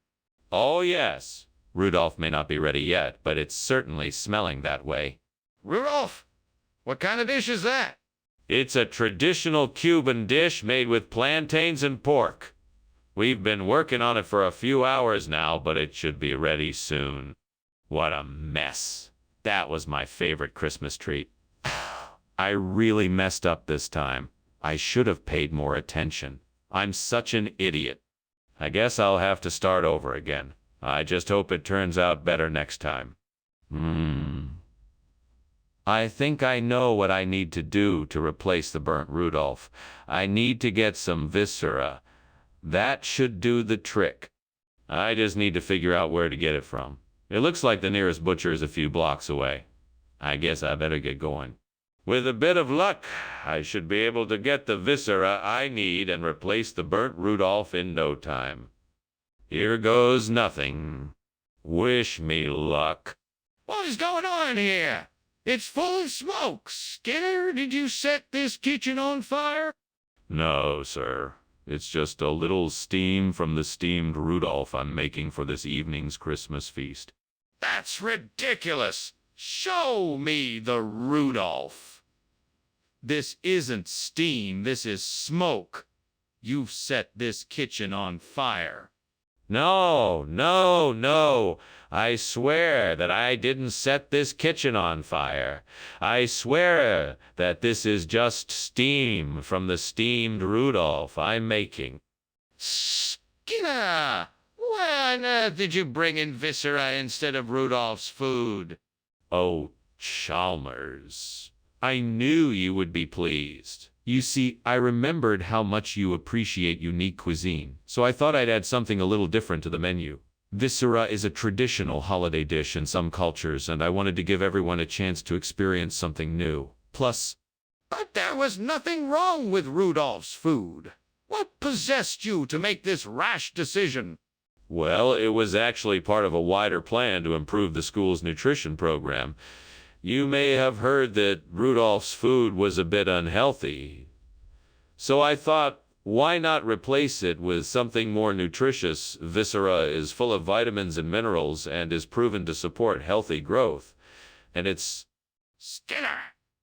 Speaker 1: Oh, yes. Rudolph may not be ready yet, but it's certainly smelling that way.
Speaker 2: Rudolph, what kind of dish is that?
Speaker 1: It's a traditional Cuban dish made with plantains and pork. We've been working on it for a few hours now, but it should be ready soon. What a mess. That was my favorite Christmas treat. I really messed up this time. I should have paid more attention. I'm such an idiot. I guess I'll have to start over again. I just hope it turns out better next time. I think I know what I need to do to replace the burnt Rudolph. I need to get some viscera. That should do the trick. I just need to figure out where to get it from. It looks like the nearest butcher is a few blocks away. I guess I better get going. With a bit of luck, I should be able to get the viscera I need and replace the burnt Rudolph in no time. Here goes nothing. Wish me luck.
Speaker 2: What is going on here? It's full of smoke. Skinner, did you set this kitchen on fire?
Speaker 1: No, sir. It's just a little steam from the steamed Rudolph I'm making for this evening's Christmas feast.
Speaker 2: That's ridiculous. Show me the Rudolph. This isn't steam, this is smoke. You've set this kitchen on fire.
Speaker 1: No, no, no. I swear that I didn't set this kitchen on fire. I swear that this is just steam from the steamed Rudolph I'm making.
Speaker 2: Skinner! Why on earth did you bring in viscera instead of Rudolph's food?
Speaker 1: Oh, Chalmers. I knew you would be pleased. You see, I remembered how much you appreciate unique cuisine, so I thought I'd add something a little different to the menu. Viscera is a traditional holiday dish in some cultures, and I wanted to give everyone a chance to experience something new. Plus,
Speaker 2: But there was nothing wrong with Rudolph's food. What possessed you to make this rash decision?
Speaker 1: Well, it was actually part of a wider plan to improve the school's nutrition program. You may have heard that Rudolph's food was a bit unhealthy. So I thought, why not replace it with something more nutritious? Viscera is full of vitamins and minerals and is proven to support healthy growth. And it's...
Speaker 2: Skinner,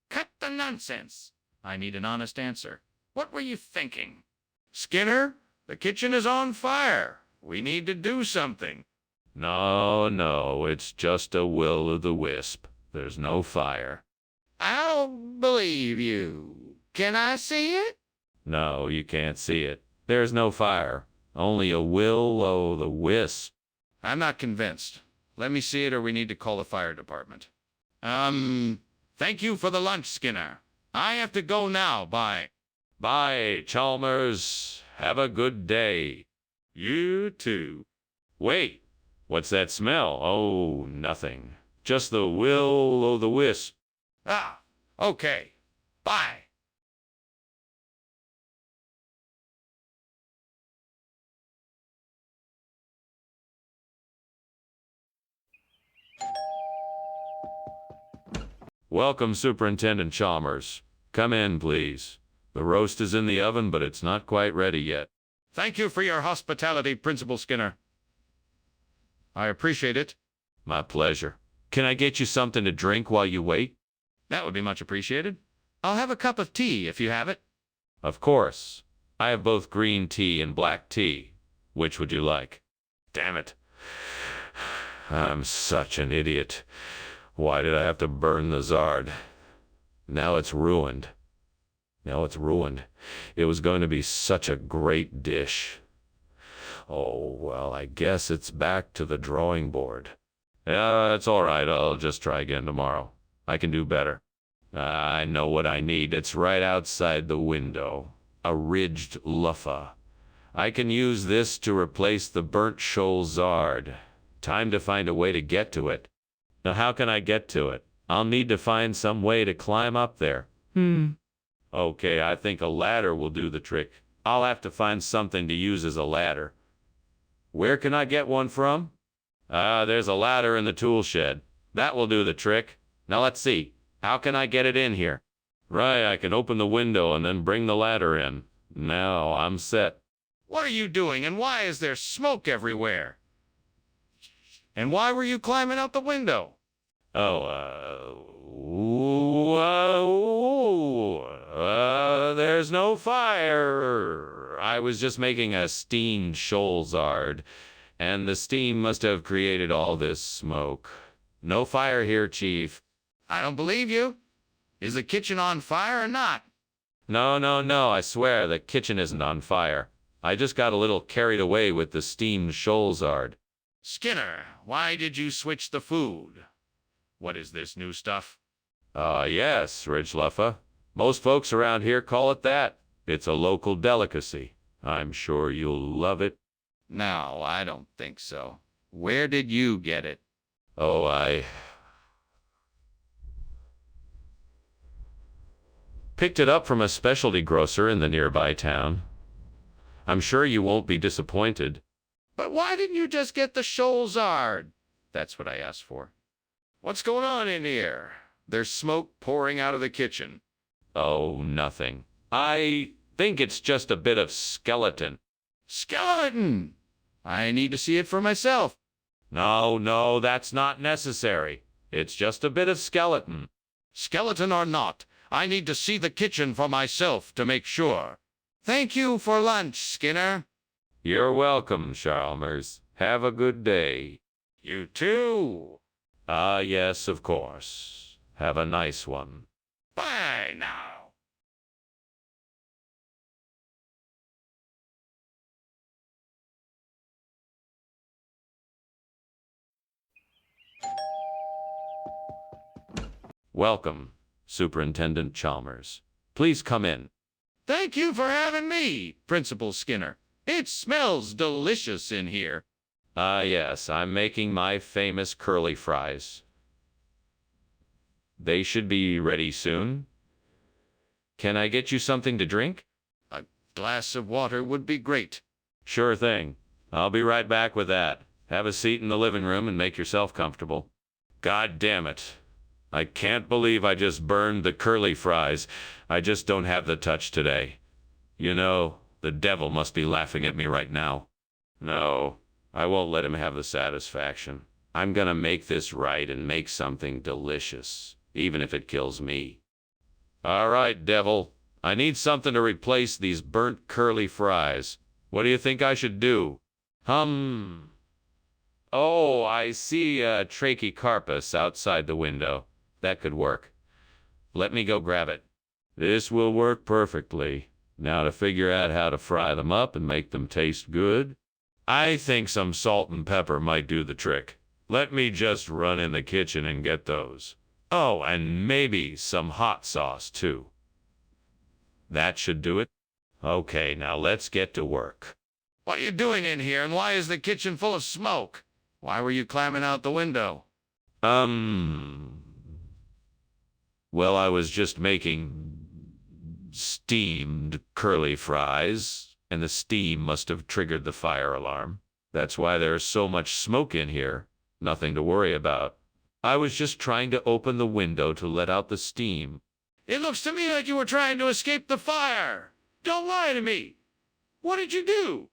Speaker 2: cut the nonsense. I need an honest answer. What were you thinking? Skinner, the kitchen is on fire. We need to do something.
Speaker 1: No, it's just a will-o'-the-wisp. There's no fire.
Speaker 2: I don't believe you. Can I see it?
Speaker 1: No, you can't see it. There's no fire. Only a will-o'-the-wisp.
Speaker 2: I'm not convinced. Let me see it or we need to call the fire department. Thank you for the lunch, Skinner. I have to go now. Bye.
Speaker 1: Bye, Chalmers. Have a good day.
Speaker 2: You too.
Speaker 1: Wait, what's that smell? Oh, nothing. Just the will-o'-the-wisp.
Speaker 2: Ah, okay. Bye.
Speaker 1: Welcome, Superintendent Chalmers. Come in, please. The roast is in the oven, but it's not quite ready yet.
Speaker 2: Thank you for your hospitality, Principal Skinner. I appreciate it.
Speaker 1: My pleasure. Can I get you something to drink while you wait?
Speaker 2: That would be much appreciated. I'll have a cup of tea if you have it.
Speaker 1: Of course. I have both green tea and black tea. Which would you like? Damn it. I'm such an idiot. Why did I have to burn the Zard? Now it's ruined. It was going to be such a great dish. Oh, well, I guess it's back to the drawing board. Yeah, it's all right. I'll just try again tomorrow. I can do better. I know what I need. It's right outside the window. A ridged loofah. I can use this to replace the burnt shoal Zard. Time to find a way to get to it. Now, how can I get to it? I'll need to find some way to climb up there. Okay, I think a ladder will do the trick. I'll have to find something to use as a ladder. Where can I get one from? There's a ladder in the tool shed. That will do the trick. Now let's see. How can I get it in here? Right, I can open the window and then bring the ladder in. Now I'm set.
Speaker 2: What are you doing and why is there smoke everywhere? And why were you climbing out the window?
Speaker 1: There's no fire. I was just making a steamed shoal Zard, and the steam must have created all this smoke. No fire here, Chief.
Speaker 2: I don't believe you. Is the kitchen on fire or not?
Speaker 1: No, I swear the kitchen isn't on fire. I just got a little carried away with the steamed shoal Zard.
Speaker 2: Skinner, why did you switch the food? What is this new stuff?
Speaker 1: Yes, Ridge Luffa. Most folks around here call it that. It's a local delicacy. I'm sure you'll love it.
Speaker 2: No, I don't think so. Where did you get it?
Speaker 1: Oh, I picked it up from a specialty grocer in the nearby town. I'm sure you won't be disappointed.
Speaker 2: But why didn't you just get the shoal Zard? That's what I asked for. What's going on in here? There's smoke pouring out of the kitchen.
Speaker 1: Oh, nothing. I think it's just a bit of skeleton.
Speaker 2: Skeleton! I need to see it for myself.
Speaker 1: No, that's not necessary. It's just a bit of skeleton.
Speaker 2: Skeleton or not, I need to see the kitchen for myself to make sure. Thank you for lunch, Skinner.
Speaker 1: You're welcome, Chalmers. Have a good day.
Speaker 2: You too.
Speaker 1: Yes, of course. Have a nice one.
Speaker 2: Bye now.
Speaker 1: Welcome, Superintendent Chalmers. Please come in.
Speaker 2: Thank you for having me, Principal Skinner. It smells delicious in here.
Speaker 1: Yes, I'm making my famous curly fries. They should be ready soon. Can I get you something to drink?
Speaker 2: Glass of water would be great.
Speaker 1: Sure thing. I'll be right back with that. Have a seat in the living room and make yourself comfortable. God damn it. I can't believe I just burned the curly fries. I just don't have the touch today. You know, the devil must be laughing at me right now. No, I won't let him have the satisfaction. I'm gonna make this right and make something delicious, even if it kills me. All right, devil. I need something to replace these burnt curly fries. What do you think I should do? Oh, I see a trachycarpus outside the window. That could work. Let me go grab it. This will work perfectly. Now to figure out how to fry them up and make them taste good, I think some salt and pepper might do the trick. Let me just run in the kitchen and get those. Oh, and maybe some hot sauce too. That should do it. Okay, now let's get to work.
Speaker 2: What are you doing in here, and why is the kitchen full of smoke? Why were you climbing out the window?
Speaker 1: Well, I was just making steamed curly fries, and the steam must have triggered the fire alarm. That's why there's so much smoke in here. Nothing to worry about. I was just trying to open the window to let out the steam.
Speaker 2: It looks to me like you were trying to escape the fire. Don't lie to me. What did you do?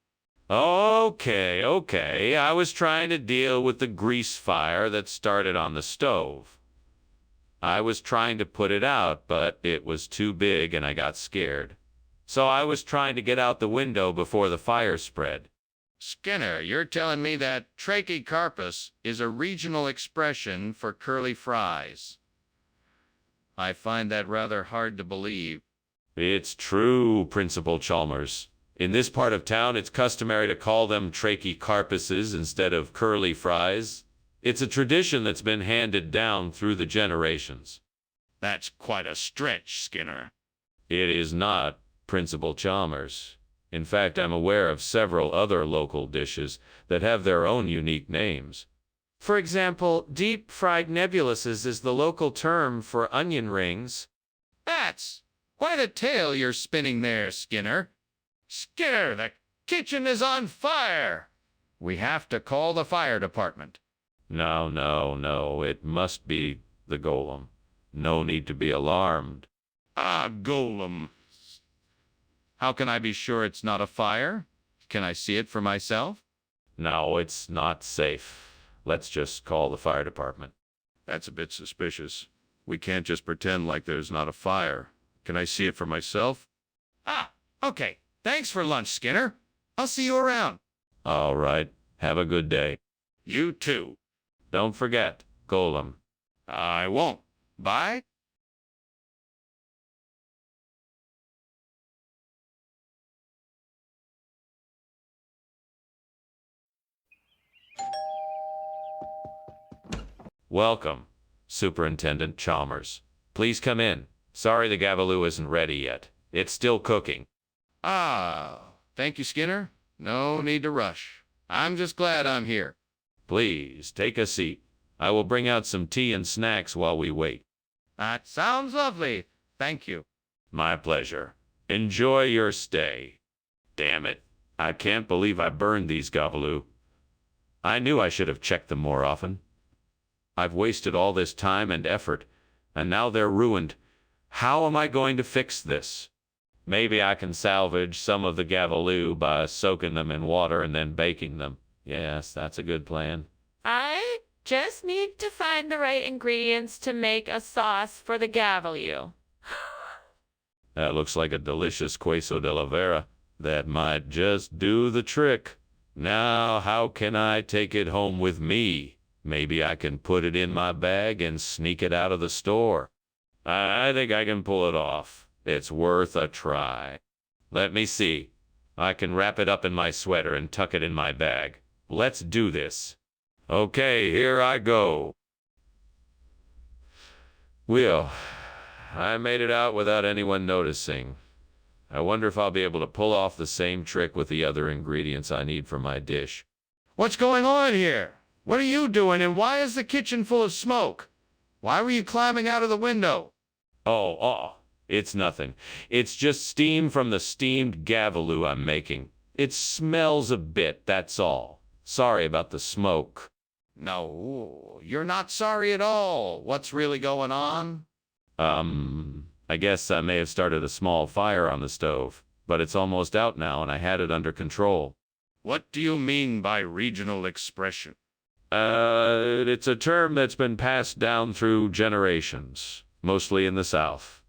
Speaker 1: Okay. I was trying to deal with the grease fire that started on the stove. I was trying to put it out, but it was too big and I got scared. So I was trying to get out the window before the fire spread.
Speaker 2: Skinner, you're telling me that trachycarpus is a regional expression for curly fries. I find that rather hard to believe.
Speaker 1: It's true, Principal Chalmers. In this part of town, it's customary to call them trachycarpuses instead of curly fries. It's a tradition that's been handed down through the generations.
Speaker 2: That's quite a stretch, Skinner.
Speaker 1: It is not, Principal Chalmers. In fact, I'm aware of several other local dishes that have their own unique names.
Speaker 5: For example, deep-fried nebuluses is the local term for onion rings.
Speaker 2: That's quite a tale you're spinning there, Skinner. Skinner, the kitchen is on fire. We have to call the fire department.
Speaker 1: No, it must be the golem. No need to be alarmed.
Speaker 2: Ah, golem. How can I be sure it's not a fire? Can I see it for myself?
Speaker 1: No, it's not safe. Let's just call the fire department.
Speaker 2: That's a bit suspicious. We can't just pretend like there's not a fire. Can I see it for myself? Ah, okay. Thanks for lunch, Skinner. I'll see you around.
Speaker 1: All right. Have a good day.
Speaker 2: You too.
Speaker 1: Don't forget, golem.
Speaker 2: I won't. Bye.
Speaker 1: Welcome, Superintendent Chalmers. Please come in. Sorry the gavaloo isn't ready yet. It's still cooking.
Speaker 2: Ah, thank you, Skinner. No need to rush. I'm just glad I'm here.
Speaker 1: Please, take a seat. I will bring out some tea and snacks while we wait.
Speaker 2: That sounds lovely. Thank you.
Speaker 1: My pleasure. Enjoy your stay. Damn it. I can't believe I burned these gavaloo. I knew I should have checked them more often. I've wasted all this time and effort, and now they're ruined. How am I going to fix this? Maybe I can salvage some of the gavaloo by soaking them in water and then baking them. Yes, that's a good plan.
Speaker 5: I just need to find the right ingredients to make a sauce for the gavaloo.
Speaker 1: That looks like a delicious queso de la vera. That might just do the trick. Now, how can I take it home with me? Maybe I can put it in my bag and sneak it out of the store. I think I can pull it off. It's worth a try. Let me see. I can wrap it up in my sweater and tuck it in my bag. Let's do this. Okay, here I go. Well, I made it out without anyone noticing. I wonder if I'll be able to pull off the same trick with the other ingredients I need for my dish.
Speaker 2: What's going on here? What are you doing, and why is the kitchen full of smoke? Why were you climbing out of the window?
Speaker 1: Oh, It's nothing. It's just steam from the steamed gavaloo I'm making. It smells a bit, that's all. Sorry about the smoke.
Speaker 2: No, you're not sorry at all. What's really going on?
Speaker 1: I guess I may have started a small fire on the stove, but it's almost out now and I had it under control.
Speaker 2: What do you mean by regional expression?
Speaker 1: It's a term that's been passed down through generations, mostly in the South.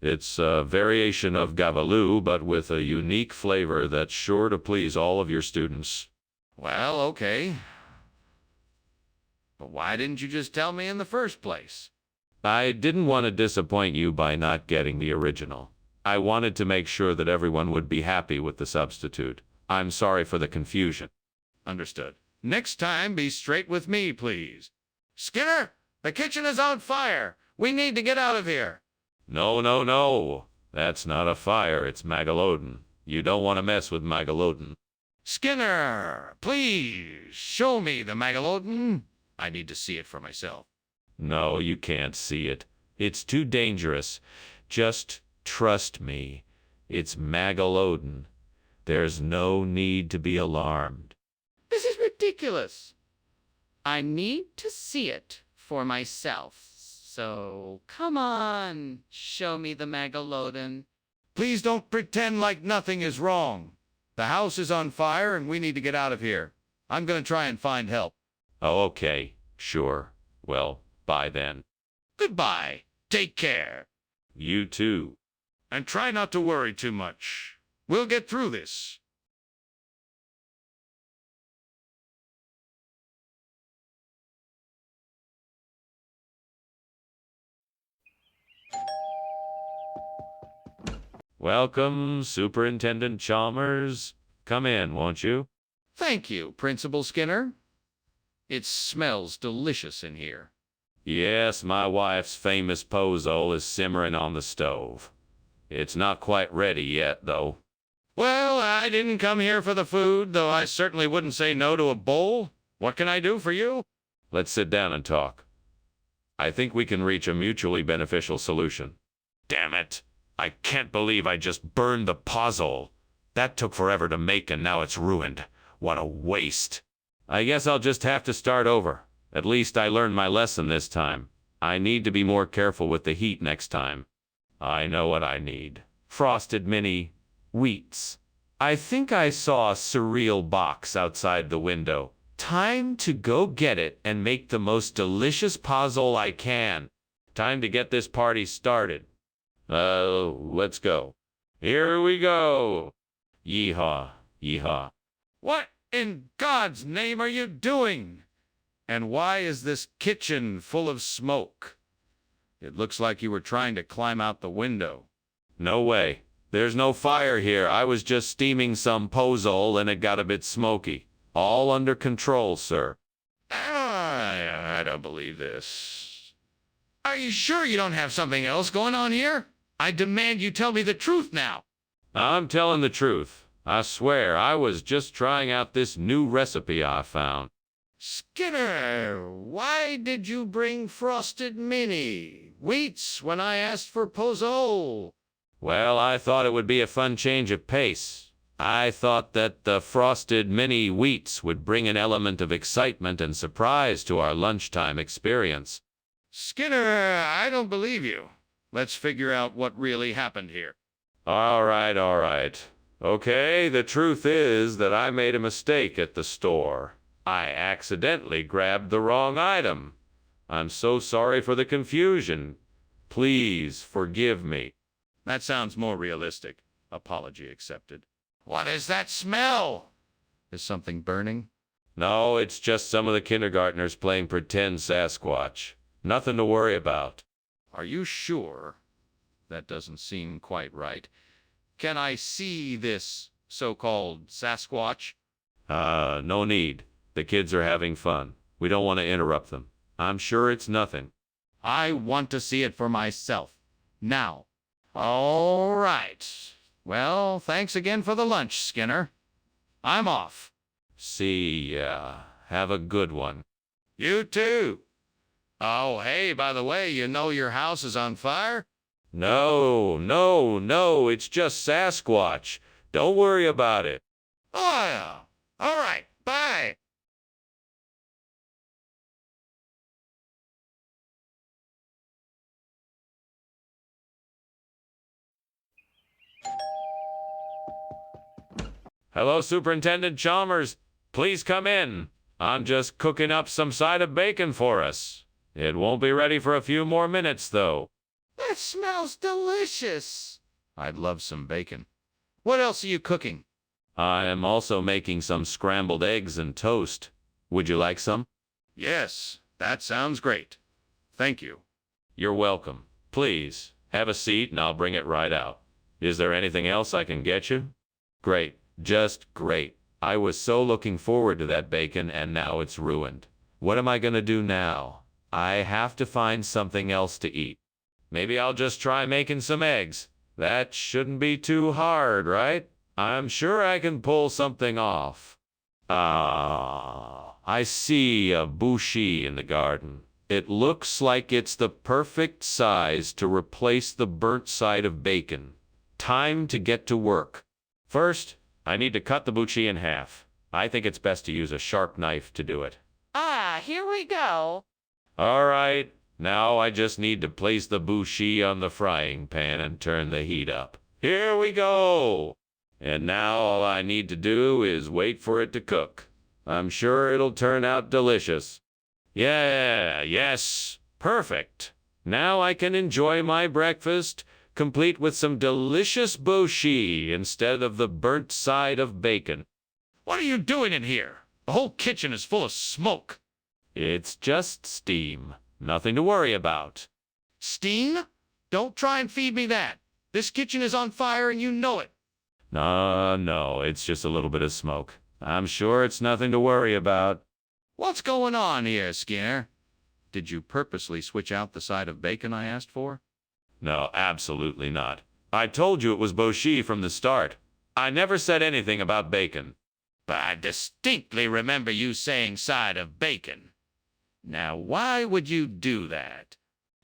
Speaker 1: It's a variation of gavaloo, but with a unique flavor that's sure to please all of your students.
Speaker 2: Well, okay. But why didn't you just tell me in the first place?
Speaker 1: I didn't want to disappoint you by not getting the original. I wanted to make sure that everyone would be happy with the substitute. I'm sorry for the confusion.
Speaker 2: Understood. Next time, be straight with me, please. Skinner, the kitchen is on fire. We need to get out of here.
Speaker 1: No, no, no. That's not a fire, it's Megalodon. You don't want to mess with Megalodon.
Speaker 2: Skinner, please show me the Megalodon. I need to see it for myself.
Speaker 1: No, you can't see it. It's too dangerous. Just trust me. It's Megalodon. There's no need to be alarmed.
Speaker 2: This is ridiculous. I need to see it for myself. So, come on, show me the Megalodon. Please don't pretend like nothing is wrong. The house is on fire and we need to get out of here. I'm going to try and find help.
Speaker 1: Oh, okay. Sure. Well, bye then.
Speaker 2: Goodbye. Take care.
Speaker 1: You too.
Speaker 2: And try not to worry too much. We'll get through this.
Speaker 1: Welcome, Superintendent Chalmers. Come in, won't you?
Speaker 2: Thank you, Principal Skinner. It smells delicious in here.
Speaker 1: Yes, my wife's famous pozole is simmering on the stove. It's not quite ready yet, though.
Speaker 2: Well, I didn't come here for the food, though I certainly wouldn't say no to a bowl. What can I do for you?
Speaker 1: Let's sit down and talk. I think we can reach a mutually beneficial solution. Damn it! I can't believe I just burned the pozole. That took forever to make and now it's ruined. What a waste. I guess I'll just have to start over. At least I learned my lesson this time. I need to be more careful with the heat next time. I know what I need. Frosted mini wheats. I think I saw a cereal box outside the window. Time to go get it and make the most delicious pozole I can. Time to get this party started. Let's go. Here we go. Yeehaw, yeehaw.
Speaker 2: What in God's name are you doing? And why is this kitchen full of smoke? It looks like you were trying to climb out the window.
Speaker 1: No way. There's no fire here. I was just steaming some pozole and it got a bit smoky. All under control, sir.
Speaker 2: I don't believe this. Are you sure you don't have something else going on here? I demand you tell me the truth now.
Speaker 1: I'm telling the truth. I swear, I was just trying out this new recipe I found.
Speaker 2: Skinner, why did you bring frosted mini wheats when I asked for pozole?
Speaker 1: Well, I thought it would be a fun change of pace. I thought that the frosted mini wheats would bring an element of excitement and surprise to our lunchtime experience.
Speaker 2: Skinner, I don't believe you. Let's figure out what really happened here.
Speaker 1: All right, all right. Okay, the truth is that I made a mistake at the store. I accidentally grabbed the wrong item. I'm so sorry for the confusion. Please forgive me.
Speaker 2: That sounds more realistic. Apology accepted. What is that smell? Is something burning?
Speaker 1: No, it's just some of the kindergartners playing pretend Sasquatch. Nothing to worry about.
Speaker 2: Are you sure? That doesn't seem quite right. Can I see this so-called Sasquatch?
Speaker 1: No need. The kids are having fun. We don't want to interrupt them. I'm sure it's nothing.
Speaker 2: I want to see it for myself. Now. All right. Well, thanks again for the lunch, Skinner. I'm off.
Speaker 1: See ya. Have a good one.
Speaker 2: You too. Oh, hey, by the way, you know your house is on fire?
Speaker 1: No, no, no, it's just Sasquatch. Don't worry about it.
Speaker 2: Oh, yeah. All right, bye.
Speaker 1: Hello, Superintendent Chalmers. Please come in. I'm just cooking up some side of bacon for us. It won't be ready for a few more minutes, though.
Speaker 2: That smells delicious. I'd love some bacon. What else are you cooking?
Speaker 1: I am also making some scrambled eggs and toast. Would you like some?
Speaker 2: Yes, that sounds great. Thank you.
Speaker 1: You're welcome. Please, have a seat and I'll bring it right out. Is there anything else I can get you? Great. Just great. I was so looking forward to that bacon and now it's ruined. What am I gonna do now? I have to find something else to eat. Maybe I'll just try making some eggs. That shouldn't be too hard, right? I'm sure I can pull something off. Ah, I see a bushi in the garden. It looks like it's the perfect size to replace the burnt side of bacon. Time to get to work. First, I need to cut the bushi in half. I think it's best to use a sharp knife to do it.
Speaker 5: Ah, here we go.
Speaker 1: All right, now I just need to place the bushi on the frying pan and turn the heat up. Here we go! And now all I need to do is wait for it to cook. I'm sure it'll turn out delicious. Yeah, yes, perfect. Now I can enjoy my breakfast, complete with some delicious bushi instead of the burnt side of bacon.
Speaker 2: What are you doing in here? The whole kitchen is full of smoke.
Speaker 1: It's just steam. Nothing to worry about.
Speaker 2: Steam? Don't try and feed me that. This kitchen is on fire and you know it.
Speaker 1: No, it's just a little bit of smoke. I'm sure it's nothing to worry about.
Speaker 2: What's going on here, Skinner? Did you purposely switch out the side of bacon I asked for?
Speaker 1: No, absolutely not. I told you it was bushi from the start. I never said anything about bacon.
Speaker 2: But I distinctly remember you saying side of bacon. Now, why would you do that?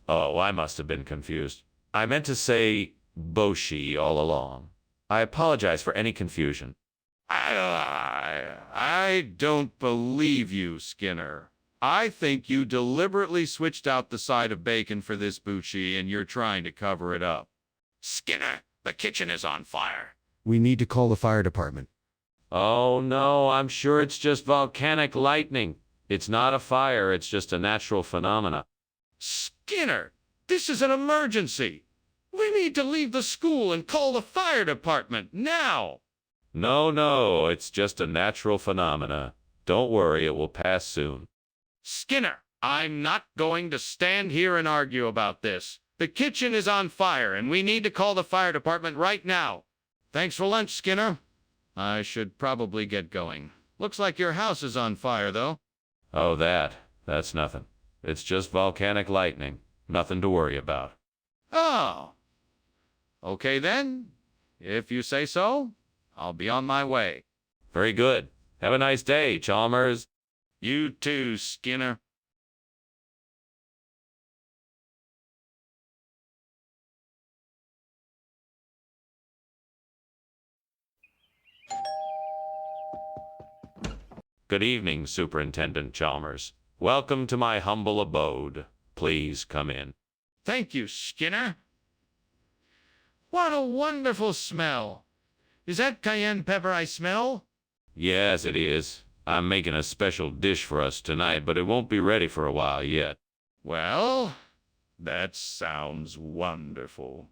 Speaker 1: Oh, I must have been confused. I meant to say boshi all along. I apologize for any confusion.
Speaker 2: I don't believe you, Skinner. I think you deliberately switched out the side of bacon for this bushi and you're trying to cover it up. Skinner, the kitchen is on fire.
Speaker 6: We need to call the fire department.
Speaker 1: Oh no, I'm sure it's just volcanic lightning. It's not a fire, it's just a natural phenomena.
Speaker 2: Skinner, this is an emergency. We need to leave the school and call the fire department now.
Speaker 1: No, it's just a natural phenomena. Don't worry, it will pass soon.
Speaker 2: Skinner, I'm not going to stand here and argue about this. The kitchen is on fire and we need to call the fire department right now. Thanks for lunch, Skinner. I should probably get going. Looks like your house is on fire, though.
Speaker 1: Oh, that's nothing. It's just volcanic lightning. Nothing to worry about.
Speaker 2: Oh. Okay then. If you say so, I'll be on my way.
Speaker 1: Very good. Have a nice day, Chalmers.
Speaker 2: You too, Skinner.
Speaker 1: Good evening, Superintendent Chalmers. Welcome to my humble abode. Please come in.
Speaker 2: Thank you, Skinner. What a wonderful smell. Is that cayenne pepper I smell?
Speaker 1: Yes, it is. I'm making a special dish for us tonight, but it won't be ready for a while yet.
Speaker 2: Well, that sounds wonderful.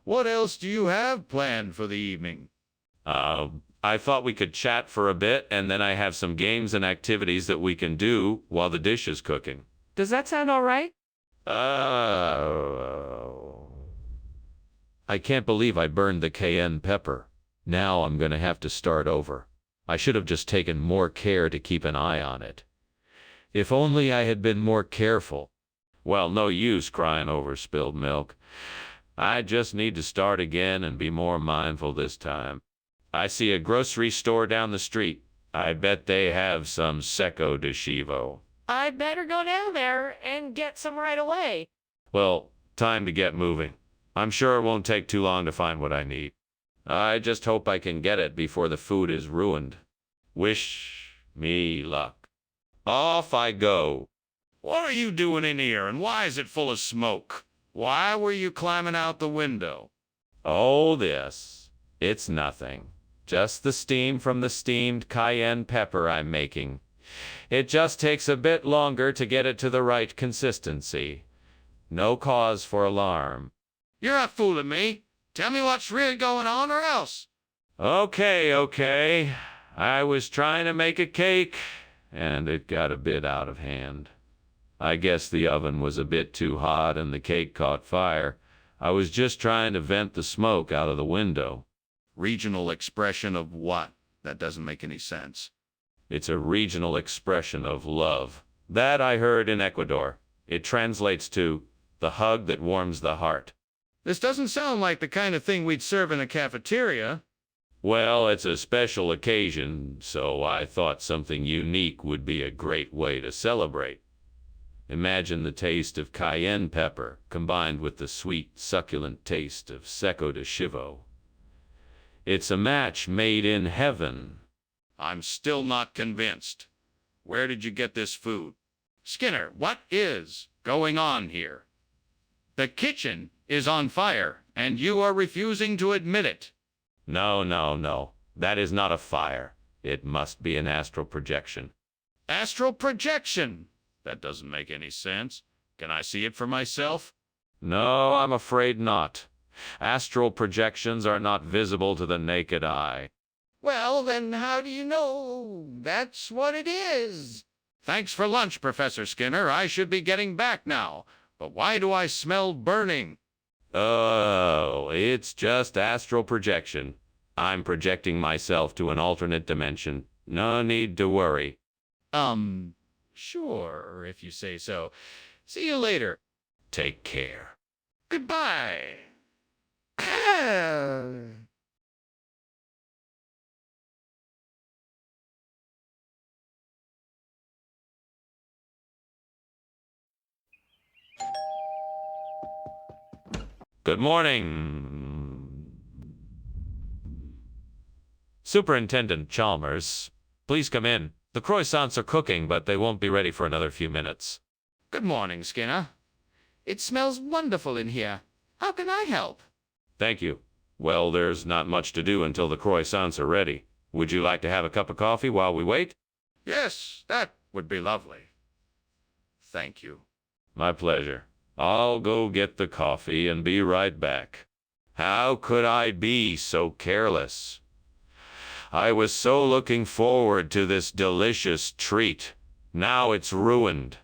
Speaker 2: What else do you have planned for the evening?
Speaker 1: I thought we could chat for a bit, and then I have some games and activities that we can do while the dish is cooking.
Speaker 5: Does that sound all right?
Speaker 1: I can't believe I burned the cayenne pepper. Now I'm gonna have to start over. I should have just taken more care to keep an eye on it. If only I had been more careful. Well, no use crying over spilled milk. I just need to start again and be more mindful this time. I see a grocery store down the street. I bet they have some secco de chivo.
Speaker 5: I'd better go down there and get some right away.
Speaker 1: Well, Time to get moving. I'm sure it won't take too long to find what I need. I just hope I can get it before the food is ruined. Wish me luck. Off I go.
Speaker 2: What are you doing in here, and why is it full of smoke? Why were you climbing out the window?
Speaker 1: Oh, this. It's nothing. Just the steam from the steamed cayenne pepper I'm making. It just takes a bit longer to get it to the right consistency. No cause for alarm.
Speaker 2: You're not fooling me. Tell me what's really going on or else.
Speaker 1: Okay. I was trying to make a cake, and it got a bit out of hand. I guess the oven was a bit too hot and the cake caught fire. I was just trying to vent the smoke out of the window.
Speaker 2: Regional expression of what? That doesn't make any sense.
Speaker 1: It's a regional expression of love. That I heard in Ecuador. It translates to the hug that warms the heart.
Speaker 2: This doesn't sound like the kind of thing we'd serve in a cafeteria.
Speaker 1: Well, it's a special occasion, so I thought something unique would be a great way to celebrate. Imagine the taste of cayenne pepper combined with the sweet, succulent taste of seco de chivo. It's a match made in heaven.
Speaker 2: I'm still not convinced. Where did you get this food? Skinner, what is going on here? The kitchen is on fire, and you are refusing to admit it.
Speaker 1: No. That is not a fire. It must be an astral projection.
Speaker 2: Astral projection? That doesn't make any sense. Can I see it for myself?
Speaker 1: No, I'm afraid not. Astral projections are not visible to the naked eye.
Speaker 2: Well, then how do you know that's what it is? Thanks for lunch, Professor Skinner. I should be getting back now. But why do I smell burning?
Speaker 1: Oh, it's just astral projection. I'm projecting myself to an alternate dimension. No need to worry.
Speaker 2: Sure, if you say so. See you later.
Speaker 1: Take care.
Speaker 2: Goodbye.
Speaker 1: Good morning. Superintendent Chalmers, please come in. The croissants are cooking, but they won't be ready for another few minutes.
Speaker 2: Good morning, Skinner. It smells wonderful in here. How can I help?
Speaker 1: Thank you. Well, there's not much to do until the croissants are ready. Would you like to have a cup of coffee while we wait?
Speaker 2: Yes, that would be lovely. Thank you.
Speaker 1: My pleasure. I'll go get the coffee and be right back. How could I be so careless? I was so looking forward to this delicious treat. Now it's ruined.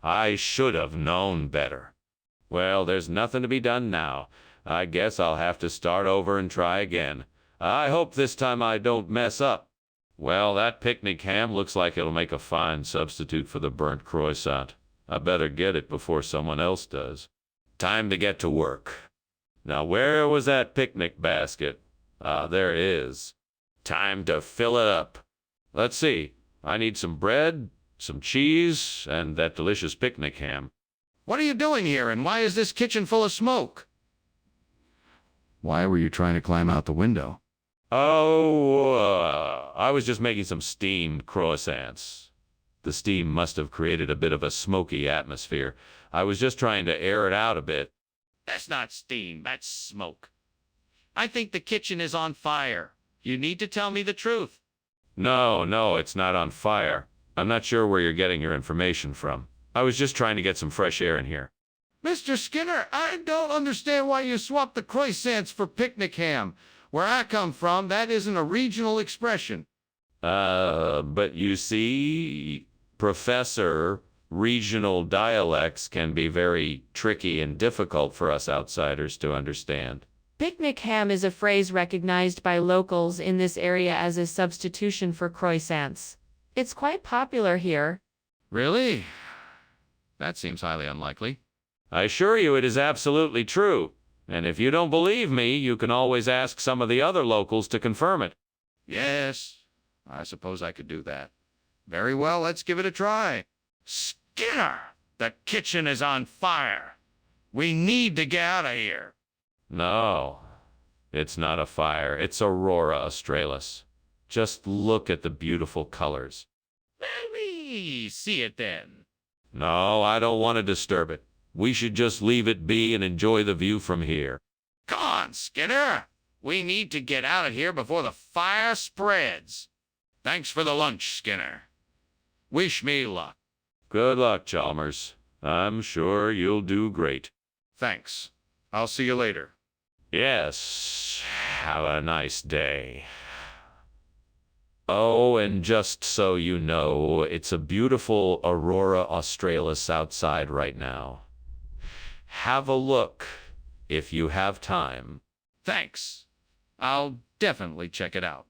Speaker 1: I should have known better. Well, there's nothing to be done now. I guess I'll have to start over and try again. I hope this time I don't mess up. Well, that picnic ham looks like it'll make a fine substitute for the burnt croissant. I better get it before someone else does. Time to get to work. Now, where was that picnic basket? Ah, there it is. Time to fill it up. Let's see. I need some bread, some cheese, and that delicious picnic ham.
Speaker 2: What are you doing here, and why is this kitchen full of smoke? Why were you trying to climb out the window?
Speaker 1: Oh, I was just making some steamed croissants. The steam must have created a bit of a smoky atmosphere. I was just trying to air it out a bit.
Speaker 2: That's not steam, that's smoke. I think the kitchen is on fire. You need to tell me the truth.
Speaker 1: No, it's not on fire. I'm not sure where you're getting your information from. I was just trying to get some fresh air in here.
Speaker 2: Mr. Skinner, I don't understand why you swapped the croissants for picnic ham. Where I come from, that isn't a regional expression.
Speaker 1: But you see, Professor, regional dialects can be very tricky and difficult for us outsiders to understand.
Speaker 5: Picnic ham is a phrase recognized by locals in this area as a substitution for croissants. It's quite popular here.
Speaker 2: Really? That seems highly unlikely.
Speaker 1: I assure you it is absolutely true. And if you don't believe me, you can always ask some of the other locals to confirm it.
Speaker 2: Yes, I suppose I could do that. Very well, let's give it a try. Skinner, the kitchen is on fire. We need to get out of here.
Speaker 1: No, it's not a fire. It's Aurora Australis. Just look at the beautiful colors.
Speaker 2: Let me see it then.
Speaker 1: No, I don't want to disturb it. We should just leave it be and enjoy the view from here.
Speaker 2: Come on, Skinner. We need to get out of here before the fire spreads. Thanks for the lunch, Skinner. Wish me luck.
Speaker 1: Good luck, Chalmers. I'm sure you'll do great.
Speaker 2: Thanks. I'll see you later.
Speaker 1: Yes, have a nice day. Oh, and just so you know, it's a beautiful Aurora Australis outside right now. Have a look if you have time.
Speaker 2: Thanks. I'll definitely check it out.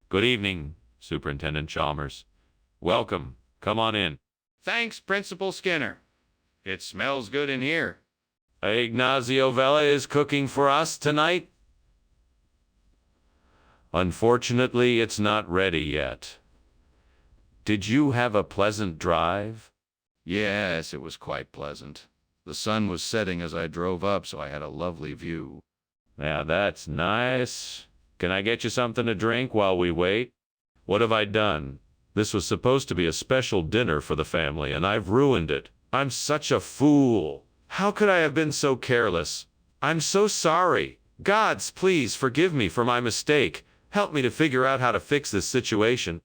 Speaker 1: Good evening, Superintendent Chalmers. Welcome. Come on in.
Speaker 2: Thanks, Principal Skinner. It smells good in here.
Speaker 1: Ignacio Vela is cooking for us tonight? Unfortunately, it's not ready yet. Did you have a pleasant drive?
Speaker 2: Yes, it was quite pleasant. The sun was setting as I drove up, so I had a lovely view.
Speaker 1: Yeah, that's nice. Can I get you something to drink while we wait? What have I done? This was supposed to be a special dinner for the family, and I've ruined it. I'm such a fool. How could I have been so careless? I'm so sorry. Gods, please forgive me for my mistake. Help me to figure out how to fix this situation.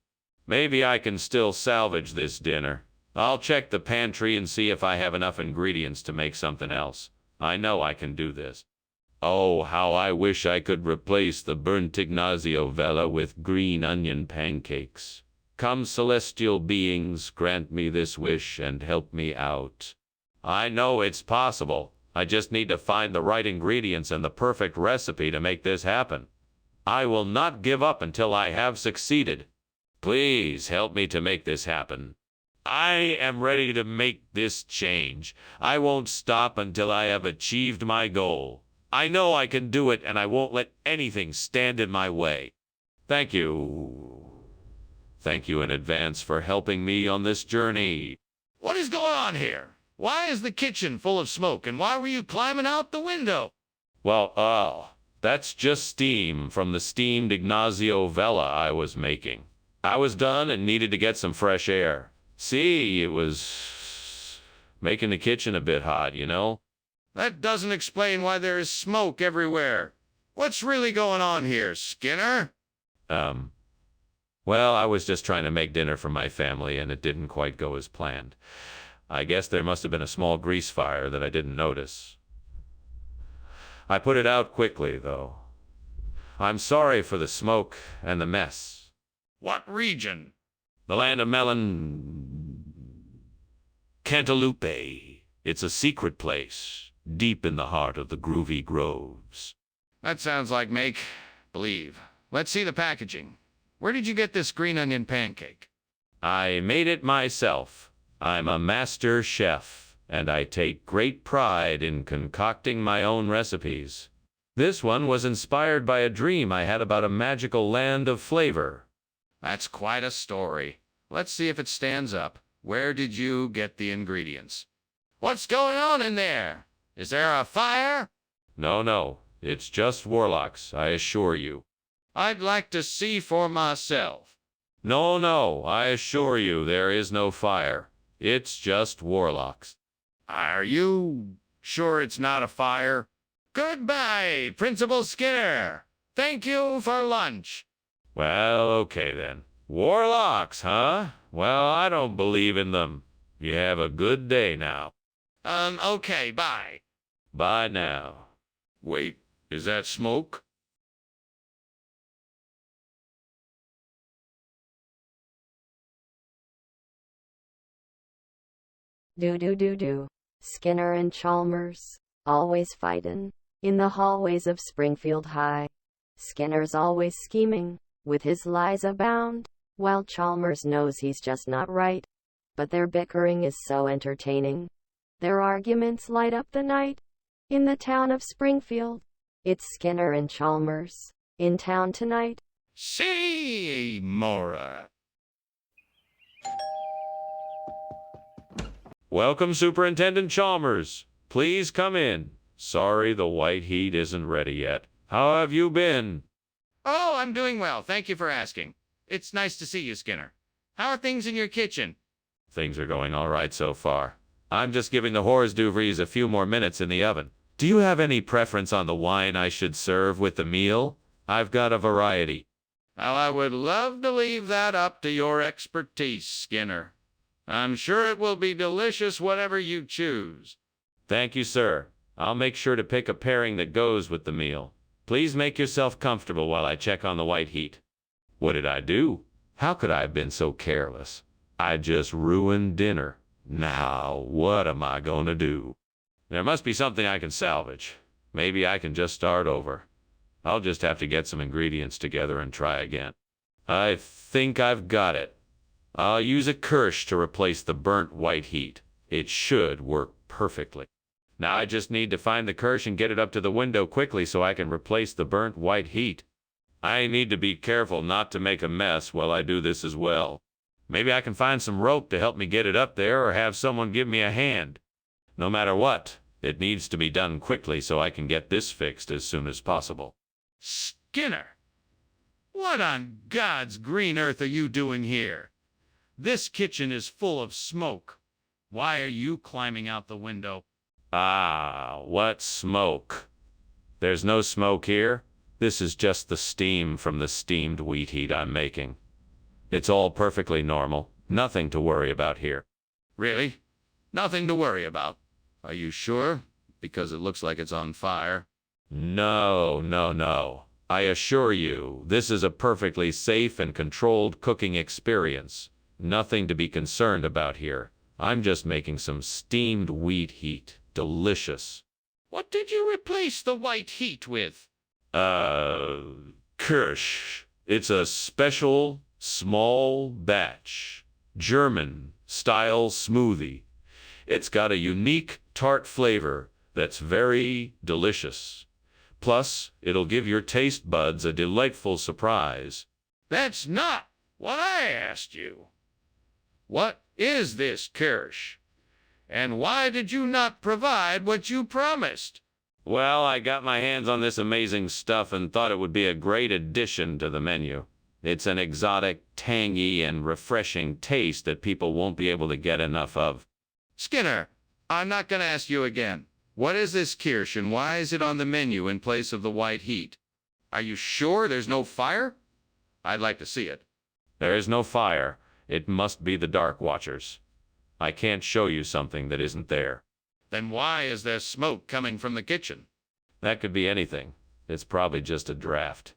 Speaker 1: Maybe I can still salvage this dinner. I'll check the pantry and see if I have enough ingredients to make something else. I know I can do this. Oh, how I wish I could replace the burnt Ignacio Vela with green onion pancakes. Come, celestial beings, grant me this wish and help me out. I know it's possible. I just need to find the right ingredients and the perfect recipe to make this happen. I will not give up until I have succeeded. Please help me to make this happen. I am ready to make this change. I won't stop until I have achieved my goal. I know I can do it, and I won't let anything stand in my way. Thank you. Thank you in advance for helping me on this journey.
Speaker 2: What is going on here? Why is the kitchen full of smoke, and why were you climbing out the window?
Speaker 1: Well, that's just steam from the steamed Ignacio Vela I was making. I was done and needed to get some fresh air. See, it was making the kitchen a bit hot, you know?
Speaker 2: That doesn't explain why there is smoke everywhere. What's really going on here, Skinner?
Speaker 1: Well, I was just trying to make dinner for my family, and it didn't quite go as planned. I guess there must have been a small grease fire that I didn't notice. I put it out quickly, though. I'm sorry for the smoke and the mess.
Speaker 2: What region?
Speaker 1: The land of melon... Cantaloupe. It's a secret place, deep in the heart of the groovy groves.
Speaker 2: That sounds like make-believe. Let's see the packaging. Where did you get this green onion pancake?
Speaker 1: I made it myself. I'm a master chef, and I take great pride in concocting my own recipes. This one was inspired by a dream I had about a magical land of flavor.
Speaker 2: That's quite a story. Let's see if it stands up. Where did you get the ingredients? What's going on in there? Is there a fire?
Speaker 1: No, it's just warlocks, I assure you.
Speaker 2: I'd like to see for myself.
Speaker 1: No, I assure you there is no fire. It's just warlocks.
Speaker 2: Are you sure it's not a fire? Goodbye, Principal Skinner. Thank you for lunch.
Speaker 1: Well, okay then. Warlocks, huh? Well, I don't believe in them. You have a good day now.
Speaker 2: Okay, bye.
Speaker 1: Bye now.
Speaker 2: Wait, is that smoke?
Speaker 4: Do. Skinner and Chalmers, always fightin', in the hallways of Springfield High. Skinner's always scheming, with his lies abound, while Chalmers knows he's just not right. But their bickering is so entertaining. Their arguments light up the night, in the town of Springfield. It's Skinner and Chalmers. In town tonight?
Speaker 2: See, Mora.
Speaker 1: Welcome, Superintendent Chalmers. Please come in. Sorry the white heat isn't ready yet. How have you been?
Speaker 2: Oh, I'm doing well. Thank you for asking. It's nice to see you, Skinner. How are things in your kitchen?
Speaker 1: Things are going all right so far. I'm just giving the hors d'oeuvres a few more minutes in the oven. Do you have any preference on the wine I should serve with the meal? I've got a variety.
Speaker 2: Well, I would love to leave that up to your expertise, Skinner. I'm sure it will be delicious whatever you choose.
Speaker 1: Thank you, sir. I'll make sure to pick a pairing that goes with the meal. Please make yourself comfortable while I check on the white heat. What did I do? How could I have been so careless? I just ruined dinner. Now, what am I going to do? There must be something I can salvage. Maybe I can just start over. I'll just have to get some ingredients together and try again. I think I've got it. I'll use a Kirsch to replace the burnt white heat. It should work perfectly. Now I just need to find the Kirsch and get it up to the window quickly so I can replace the burnt white heat. I need to be careful not to make a mess while I do this as well. Maybe I can find some rope to help me get it up there or have someone give me a hand. No matter what, it needs to be done quickly so I can get this fixed as soon as possible.
Speaker 2: Skinner, what on God's green earth are you doing here? This kitchen is full of smoke. Why are you climbing out the window?
Speaker 1: Ah, what smoke? There's no smoke here. This is just the steam from the steamed wheat heat I'm making. It's all perfectly normal. Nothing to worry about here.
Speaker 2: Really? Nothing to worry about. Are you sure? Because it looks like it's on fire.
Speaker 1: No. I assure you, this is a perfectly safe and controlled cooking experience. Nothing to be concerned about here. I'm just making some steamed wheat heat. Delicious.
Speaker 2: What did you replace the white heat with?
Speaker 1: Kirsch. It's a special, small batch, German-style smoothie. It's got a unique, tart flavor that's very delicious. Plus, it'll give your taste buds a delightful surprise.
Speaker 2: That's not what I asked you. What is this Kirsch? And why did you not provide what you promised?
Speaker 1: Well, I got my hands on this amazing stuff and thought it would be a great addition to the menu. It's an exotic, tangy, and refreshing taste that people won't be able to get enough of.
Speaker 2: Skinner, I'm not going to ask you again. What is this Kirsch and why is it on the menu in place of the white heat? Are you sure there's no fire? I'd like to see it.
Speaker 1: There is no fire. It must be the Dark Watchers. I can't show you something that isn't there.
Speaker 2: Then why is there smoke coming from the kitchen?
Speaker 1: That could be anything. It's probably just a draft.